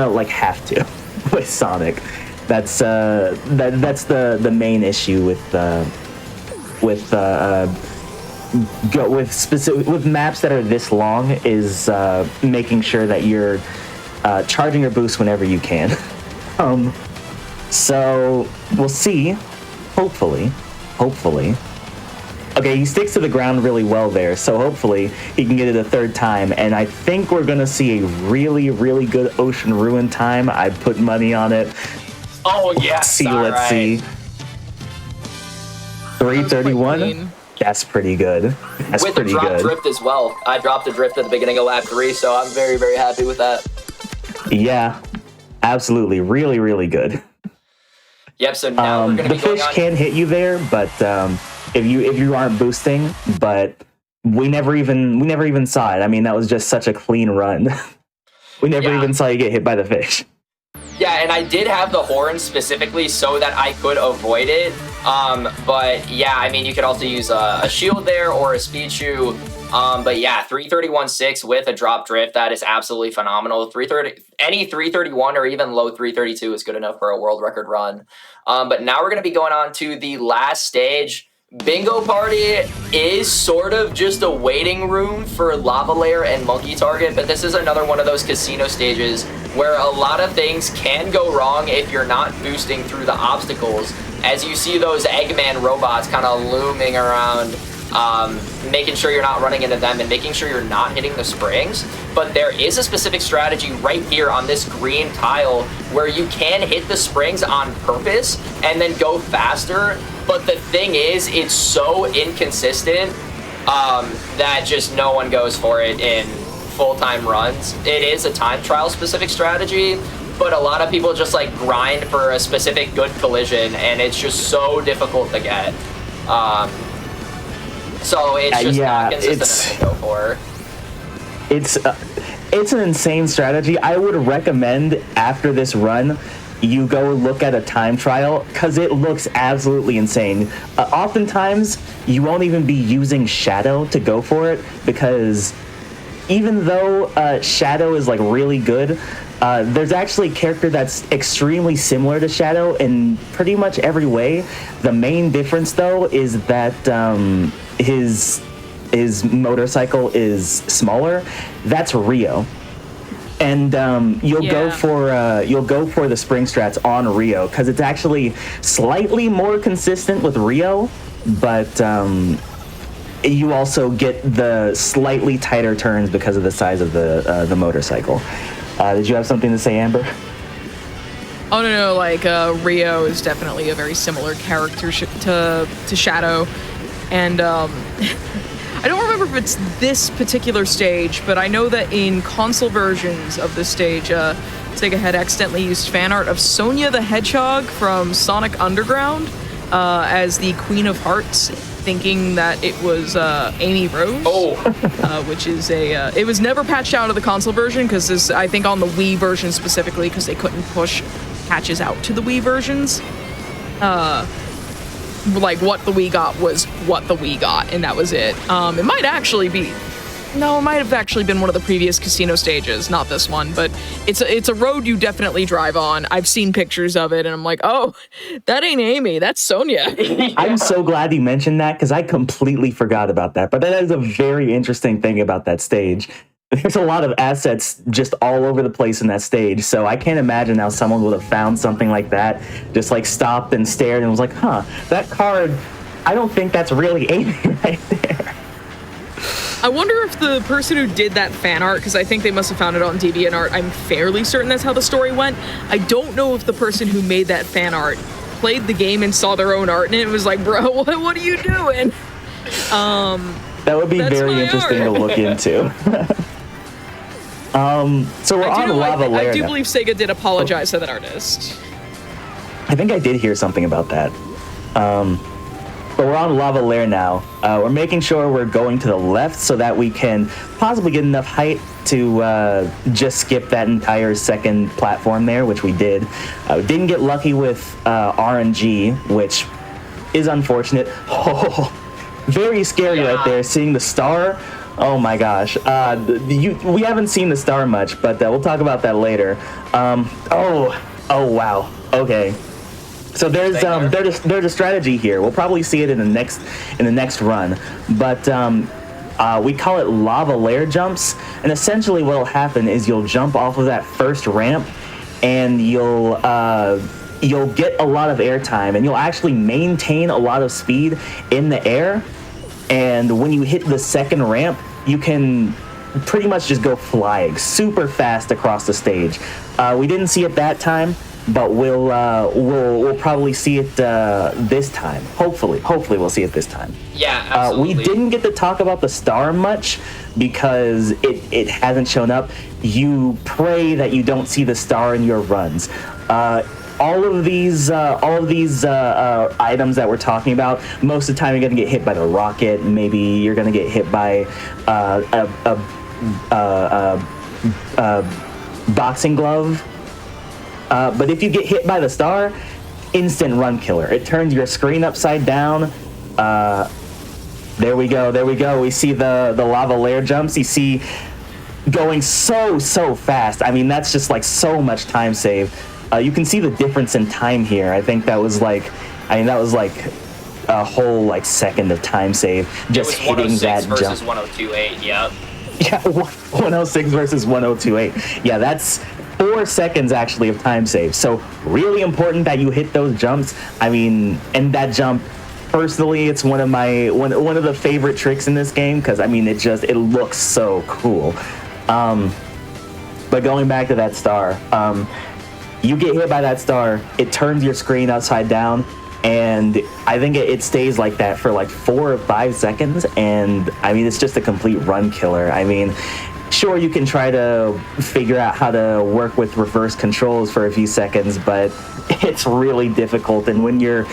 like have to with Sonic. That's the main issue with maps that are this long is making sure that you're charging your boost whenever you can. So we'll see. Hopefully. Okay, he sticks to the ground really well there, so hopefully he can get it a third time, and I think we're gonna see a really, really good ocean ruin time. I put money on it. Oh yes. Let's see. 331. That's pretty good. That's with pretty the drop good. drift as well. I dropped a drift at the beginning of lap 3, so I'm very, very happy with that. Yeah, absolutely. Really, really good. Yep, so now we're going to be the fish can hit you there, but if you aren't boosting, but we never even saw it. I mean, that was just such a clean run. We never even saw you get hit by the fish. Yeah, and I did have the horn specifically so that I could avoid it. But yeah, I mean, you could also use a shield there or a speed shoe. But yeah, 331.6 with a drop drift, that is absolutely phenomenal. 331 or even low 332 is good enough for a world record run. But now we're going to be going on to the last stage. Bingo Party is sort of just a waiting room for Lava Layer and Monkey Target, but this is another one of those casino stages where a lot of things can go wrong if you're not boosting through the obstacles. as you see those Eggman robots kind of looming around, making sure you're not running into them and making sure you're not hitting the springs. But there is a specific strategy right here on this green tile where you can hit the springs on purpose and then go faster. But the thing is, it's so inconsistent that just no one goes for it in full-time runs. It is a time trial specific strategy, but a lot of people just like grind for a specific good collision, and it's just so difficult to get. So it's just not consistent enough to go for. It's an insane strategy. I would recommend after this run, you go look at a time trial because it looks absolutely insane. Oftentimes, you won't even be using Shadow to go for it because even though Shadow is like really good, there's actually a character that's extremely similar to Shadow in pretty much every way. The main difference though is that his motorcycle is smaller. That's Rio. And you'll go for the spring strats on Rio because it's actually slightly more consistent with Rio, but you also get the slightly tighter turns because of the size of the motorcycle. Did you have something to say, Amber? Oh no, like Rio is definitely a very similar character to Shadow, and I don't remember if it's this particular stage, but I know that in console versions of this stage, Sega had accidentally used fan art of Sonya the Hedgehog from Sonic Underground as the Queen of Hearts, thinking that it was Amy Rose. Which is it was never patched out of the console version because this, I think on the Wii version specifically, because they couldn't push patches out to the Wii versions. Like what the Wii got was what the Wii got, and that was it. It might have actually been one of the previous casino stages, not this one, but it's a road you definitely drive on. I've seen pictures of it, and I'm like, oh, that ain't Amy, that's Sonya. I'm so glad you mentioned that because I completely forgot about that. But that is a very interesting thing about that stage. There's a lot of assets just all over the place in that stage, so I can't imagine how someone would have found something like that, just like stopped and stared and was like, huh, that card, I don't think that's really Amy right there. I wonder if the person who did that fan art, because I think they must have found it on DeviantArt, I'm fairly certain that's how the story went. I don't know if the person who made that fan art played the game and saw their own art and it was like, bro, what are you doing? That would be very interesting to look into. So we're on Lava Lair. I do now. believe Sega did apologize to that artist. I think I did hear something about that. But we're on Lava Lair now. We're making sure we're going to the left so that we can possibly get enough height to just skip that entire second platform there, which we did. We didn't get lucky with RNG, which is unfortunate. Oh, very scary right there, seeing the star. Oh my gosh. We haven't seen the star much, but we'll talk about that later. Oh wow. Okay. So there's a strategy here. We'll probably see it in the next run, but we call it lava lair jumps. And essentially, what'll happen is you'll jump off of that first ramp, and you'll get a lot of air time, and you'll actually maintain a lot of speed in the air. And when you hit the second ramp, you can pretty much just go flying super fast across the stage. We didn't see it that time, but we'll probably see it this time. Hopefully we'll see it this time. Yeah, absolutely. We didn't get to talk about the star much because it hasn't shown up. You pray that you don't see the star in your runs. All of these items that we're talking about, most of the time you're gonna get hit by the rocket. Maybe you're gonna get hit by a boxing glove. But if you get hit by the star, instant run killer. It turns your screen upside down. There we go. We see the lava lair jumps. You see going so fast. I mean, that's just like so much time save. You can see the difference in time here. I think that was like a whole second of time save just hitting that jump. Versus 1028, yep. Yeah, 106 versus 1028. Yeah, that's 4 seconds actually of time save. So really important that you hit those jumps. I mean, and that jump, personally, it's one of the favorite tricks in this game because I mean, it looks so cool. But going back to that star, you get hit by that star, it turns your screen upside down, and I think it stays like that for like 4 or 5 seconds, and I mean, it's just a complete run killer. I mean, sure, you can try to figure out how to work with reverse controls for a few seconds, but it's really difficult, and when you're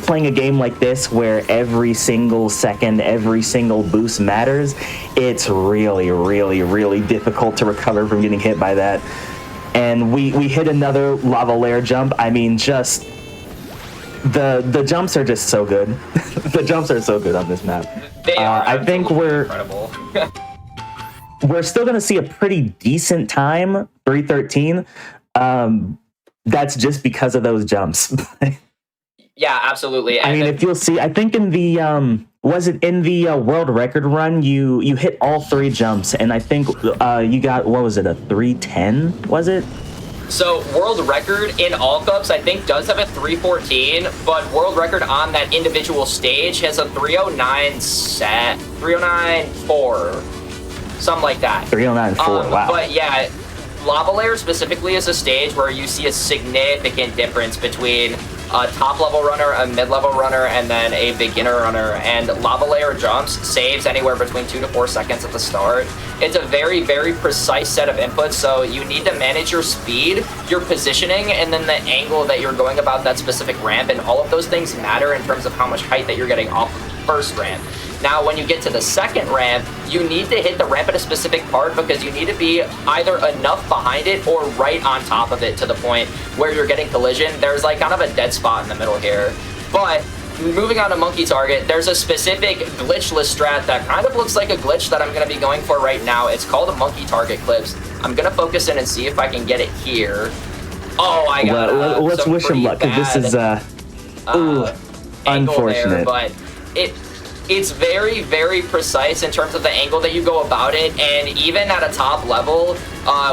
playing a game like this where every single second, every single boost matters, it's really, really, really difficult to recover from getting hit by that. And we hit another lava layer jump. I mean, just the jumps are just so good. The jumps are so good on this map. They are I think we're incredible. we're still gonna see a pretty decent time, 3:13. That's just because of those jumps. Yeah, absolutely. I mean, if you'll see, I think in the was it in the world record run, you hit all 3 jumps, and I think you got, what was it, a 3:10? Was it? So world record in all cups, I think, does have a 3:14, but world record on that individual stage has a 3:09.4, something like that. 3:09.4. Wow. But yeah, lava layer specifically is a stage where you see a significant difference between a top-level runner, a mid-level runner, and then a beginner runner. And lava layer jumps saves anywhere between 2 to 4 seconds at the start. It's a very, very precise set of inputs, so you need to manage your speed, your positioning, and then the angle that you're going about that specific ramp, and all of those things matter in terms of how much height that you're getting off of the first ramp. Now, when you get to the second ramp, you need to hit the ramp at a specific part because you need to be either enough behind it or right on top of it to the point where you're getting collision. There's like kind of a dead spot in the middle here. But moving on to Monkey Target, there's a specific glitchless strat that kind of looks like a glitch that I'm going to be going for right now. It's called a Monkey Target Clips. I'm going to focus in and see if I can get it here. Oh, I got let's wish him luck, because this is unfortunate. There, but it's very, very precise in terms of the angle that you go about it, and even at a top level,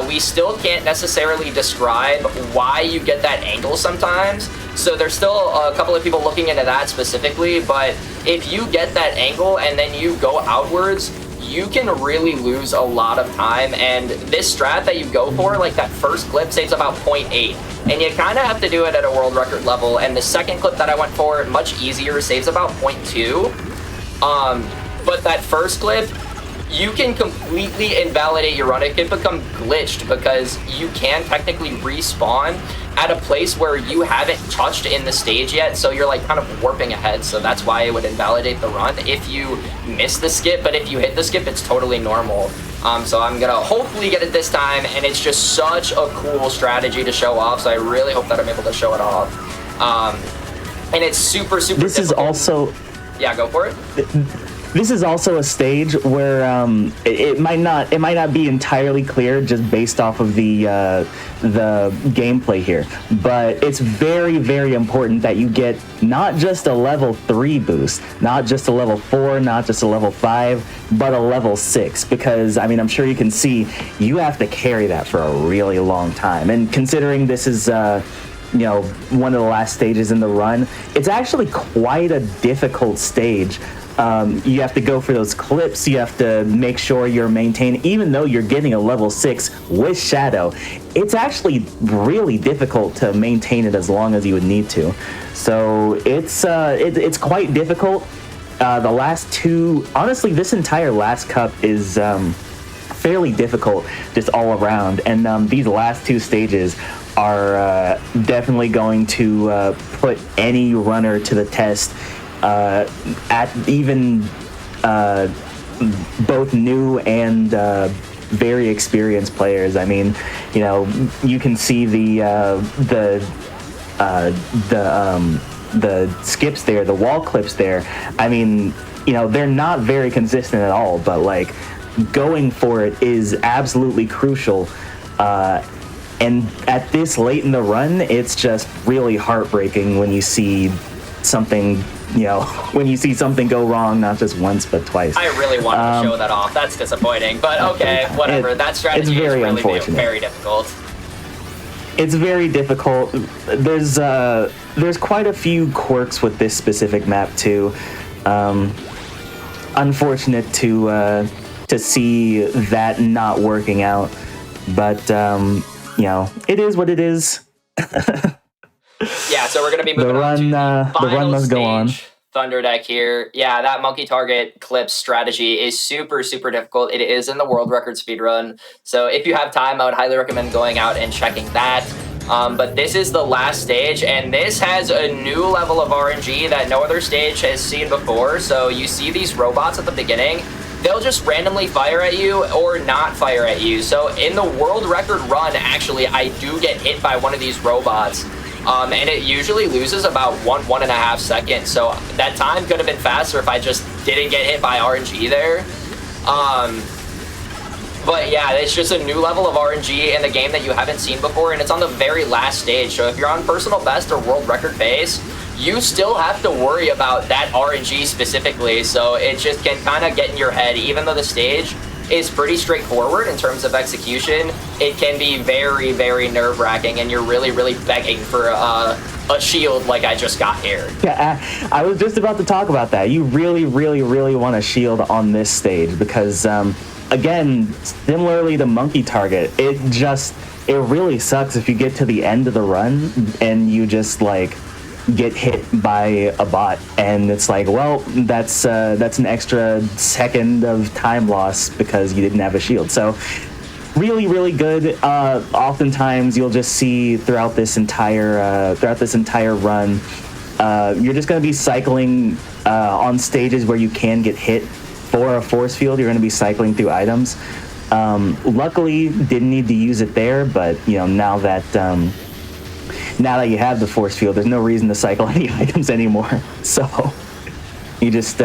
we still can't necessarily describe why you get that angle sometimes. So there's still a couple of people looking into that specifically, but if you get that angle and then you go outwards, you can really lose a lot of time. And this strat that you go for, like that first clip, saves about 0.8. And you kind of have to do it at a world record level. And the second clip that I went for, much easier, saves about 0.2. But that first clip, you can completely invalidate your run. It can become glitched because you can technically respawn at a place where you haven't touched in the stage yet, so you're like kind of warping ahead, so that's why it would invalidate the run if you miss the skip. But if you hit the skip, it's totally normal. So I'm gonna hopefully get it this time, and it's just such a cool strategy to show off, so I really hope that I'm able to show it off. And it's super, super This difficult. is also... Yeah, go for it. This is also a stage where it might not be entirely clear just based off of the gameplay here, but it's very, very important that you get not just a level 3 boost, not just a level 4, not just a level 5, but a level 6, because I mean, I'm sure you can see you have to carry that for a really long time, and considering this is you know, one of the last stages in the run, it's actually quite a difficult stage. You have to go for those clips, you have to make sure you're maintaining, even though you're getting a level 6 with Shadow, it's actually really difficult to maintain it as long as you would need to. So it's quite difficult. The last two, honestly, this entire last cup is fairly difficult just all around, and these last 2 stages are definitely going to put any runner to the test, at even both new and very experienced players. I mean, you know, you can see the skips there, the wall clips there. I mean, you know, they're not very consistent at all, but like going for it is absolutely crucial. And at this late in the run, it's just really heartbreaking when you see something, you know, when you see something go wrong, not just once, but twice. I really wanted to show that off. That's disappointing, but okay, whatever. That strategy is really very difficult. it's very difficult. There's quite a few quirks with this specific map too. Unfortunate to see that not working out, but you know, it is what it is. Yeah, so we're gonna be moving on to the run must go on. Thunder Deck here. Yeah, that monkey target clip strategy is super, super difficult. It is in the world record speedrun. So if you have time, I would highly recommend going out and checking that. But this is the last stage, and this has a new level of RNG that no other stage has seen before. So you see these robots at the beginning. They'll just randomly fire at you or not fire at you. So in the world record run, actually, I do get hit by one of these robots. And it usually loses about 1.5 seconds. So that time could have been faster if I just didn't get hit by RNG there. But yeah, it's just a new level of RNG in the game that you haven't seen before, and it's on the very last stage. So if you're on personal best or world record base, you still have to worry about that RNG specifically. So it just can kind of get in your head, even though the stage is pretty straightforward in terms of execution. It can be very, very nerve-wracking, and you're really, really begging for a shield like I just got here. Yeah, I was just about to talk about that. You really, really, really want a shield on this stage because, again, similarly to Monkey Target, it really sucks if you get to the end of the run and you just, like, get hit by a bot, and it's like, well, that's an extra second of time loss because you didn't have a shield. So really, really good. Oftentimes you'll just see throughout this entire run, you're just going to be cycling on stages where you can get hit for a force field. You're going to be cycling through items. Luckily, didn't need to use it there, but you know, now that you have the force field, there's no reason to cycle any items anymore. So you just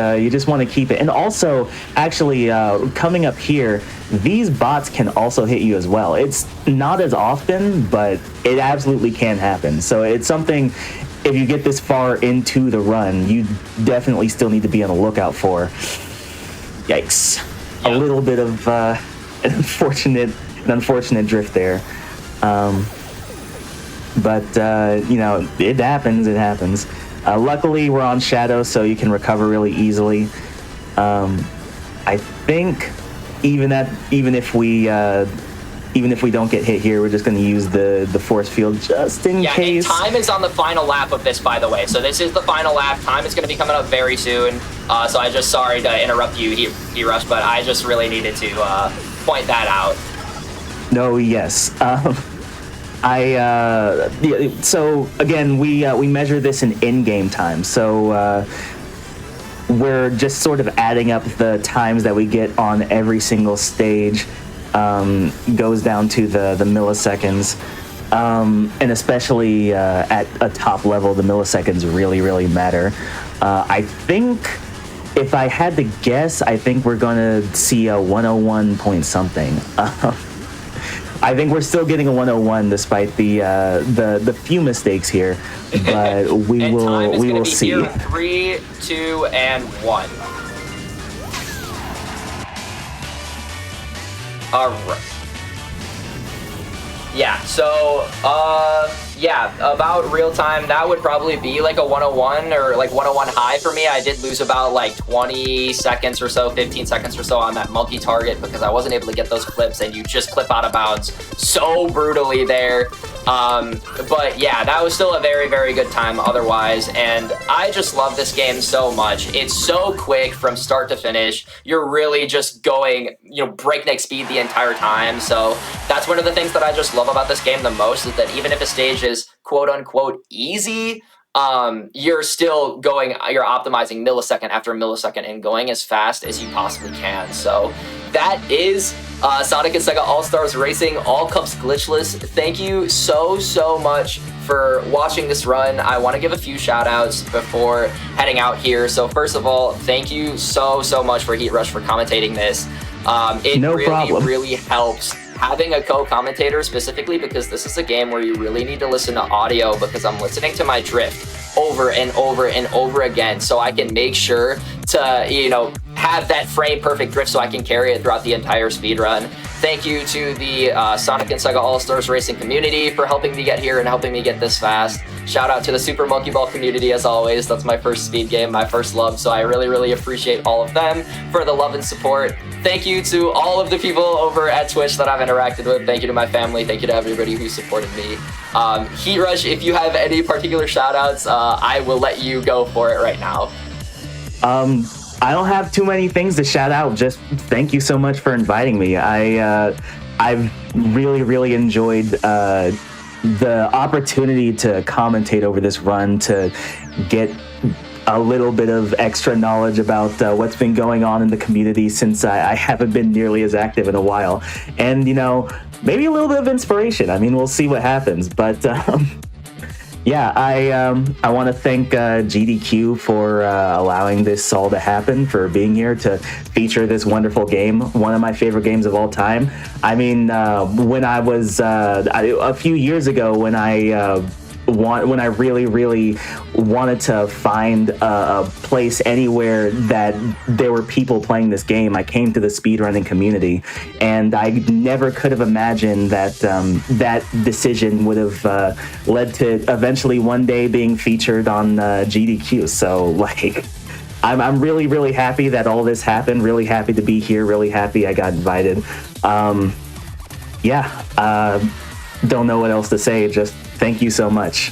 want to keep it. And also, actually, coming up here, these bots can also hit you as well. It's not as often, but it absolutely can happen. So it's something, if you get this far into the run, you definitely still need to be on the lookout for. Yikes. A little bit of an unfortunate drift there. But you know, it happens. Luckily, we're on Shadow, so you can recover really easily. I think even if we don't get hit here, we're just going to use the force field just in case. And time is on the final lap of this, by the way. So this is the final lap. Time is going to be coming up very soon. So I just sorry to interrupt you, Herush, but I just really needed to point that out. No, yes. So again, we measure this in in-game time. So we're just sort of adding up the times that we get on every single stage. Goes down to the milliseconds, and especially at a top level, the milliseconds really, really matter. I think, if I had to guess, I think we're gonna see a 101 point something. I think we're still getting a 101 despite the few mistakes here, but we will see. Here, 3, 2, and 1. All right. Yeah. So, about real time, that would probably be like a 101 or like 101 high for me. I did lose about like 20 seconds or so, 15 seconds or so on that monkey target because I wasn't able to get those clips, and you just clip out of bounds so brutally there. But yeah, that was still a very, very good time otherwise, and I just love this game so much. It's so quick from start to finish. You're really just going, breakneck speed the entire time. So that's one of the things that I just love about this game the most, is that even if a stage is quote unquote easy, you're still you're optimizing millisecond after millisecond and going as fast as you possibly can. So that is Sonic and SEGA All-Stars Racing, all cups glitchless. Thank you so, so much for watching this run. I want to give a few shout outs before heading out here. So first of all, thank you so, so much for Herush for commentating this. It really helps having a co-commentator, specifically because this is a game where you really need to listen to audio, because I'm listening to my drift over and over and over again, so I can make sure to, have that frame perfect drift so I can carry it throughout the entire speedrun. Thank you to the Sonic and SEGA All-Stars racing community for helping me get here and helping me get this fast. Shout out to the Super Monkey Ball community as always. That's my first speed game, my first love, so I really, really appreciate all of them for the love and support. Thank you to all of the people over at Twitch that I've interacted with. Thank you to my family. Thank you to everybody who supported me. Heat Rush, if you have any particular shout outs, I will let you go for it right now. I don't have too many things to shout out. Just thank you so much for inviting me. I've really, really enjoyed the opportunity to commentate over this run, to get a little bit of extra knowledge about what's been going on in the community since I haven't been nearly as active in a while. And, you know, maybe a little bit of inspiration. I mean, we'll see what happens. But yeah, I want to thank GDQ for allowing this all to happen, for being here to feature this wonderful game, one of my favorite games of all time. I mean, when I was a few years ago, when I really, really wanted to find a place anywhere that there were people playing this game, I came to the speedrunning community, and I never could have imagined that that decision would have led to eventually one day being featured on GDQ. So, like, I'm really, really happy that all this happened, really happy to be here, really happy I got invited. Don't know what else to say, just thank you so much.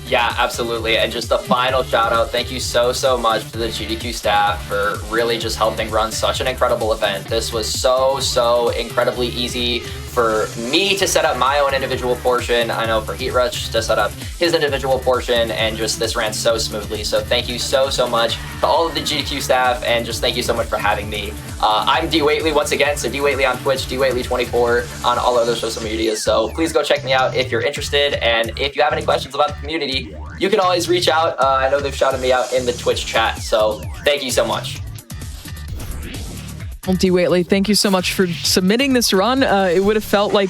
Yeah, absolutely. And just a final shout out, thank you so much to the GDQ staff for really just helping run such an incredible event. This was so incredibly easy for me to set up my own individual portion. I know for Heat Rush to set up his individual portion, and just this ran so smoothly. So thank you so much to all of the GDQ staff, and just thank you so much for having me. I'm D Waitley once again, so D Waitley on Twitch, D Waitley24 on all other social media. So please go check me out if you're interested, and if you have any questions about the community, you can always reach out. I know they've shouted me out in the Twitch chat, so thank you so much. Well, D. Waitley, thank you so much for submitting this run. It would have felt like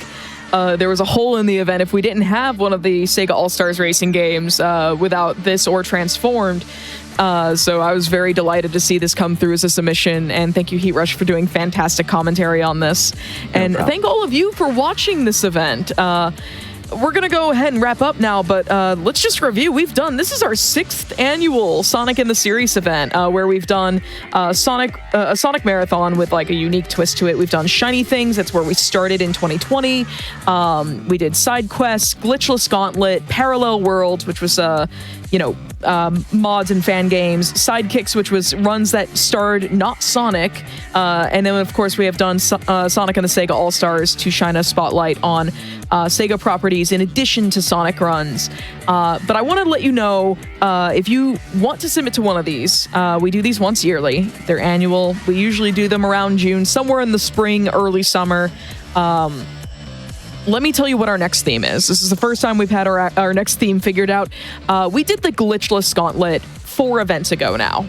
there was a hole in the event if we didn't have one of the SEGA All-Stars racing games without this or Transformed. So I was very delighted to see this come through as a submission, and thank you, Heat Rush, for doing fantastic commentary on this. And thank all of you for watching this event. We're going to go ahead and wrap up now, but let's just review. This is our 6th annual Sonic in the Series event, where we've done a Sonic Marathon with like a unique twist to it. We've done Shiny Things, that's where we started in 2020. We did Side Quests, Glitchless Gauntlet, Parallel Worlds, which was mods and fan games, Sidekicks, which was runs that starred not Sonic, and then of course we have done Sonic and the SEGA All-Stars to shine a spotlight on SEGA properties in addition to Sonic runs. But I want to let you know, if you want to submit to one of these, we do these once yearly. They're annual. We usually do them around June, somewhere in the spring, early summer. Let me tell you what our next theme is. This is the first time we've had our next theme figured out. We did the Glitchless Gauntlet 4 events ago now.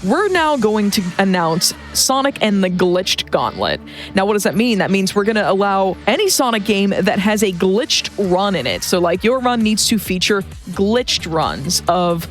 We're now going to announce Sonic and the Glitched Gauntlet. Now, what does that mean? That means we're going to allow any Sonic game that has a glitched run in it. So, like, your run needs to feature glitched runs of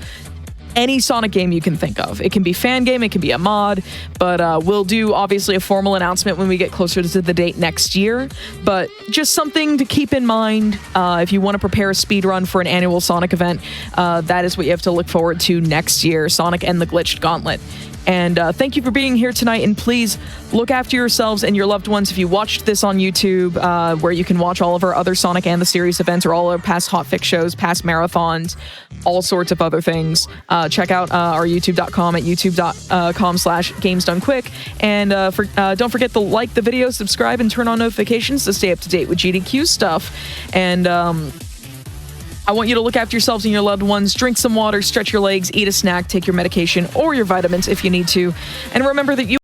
any Sonic game you can think of. It can be fan game, it can be a mod, but we'll do obviously a formal announcement when we get closer to the date next year. But just something to keep in mind if you want to prepare a speed run for an annual Sonic event, that is what you have to look forward to next year, Sonic and the Glitched Gauntlet. And thank you for being here tonight, and please look after yourselves and your loved ones. If you watched this on YouTube, where you can watch all of our other Sonic and the Series events, or all our past Hotfix shows, past marathons, all sorts of other things, check out our youtube.com at youtube.com/gamesdonequick. And don't forget to like the video, subscribe, and turn on notifications to stay up to date with GDQ stuff. And I want you to look after yourselves and your loved ones, drink some water, stretch your legs, eat a snack, take your medication or your vitamins if you need to. And remember that you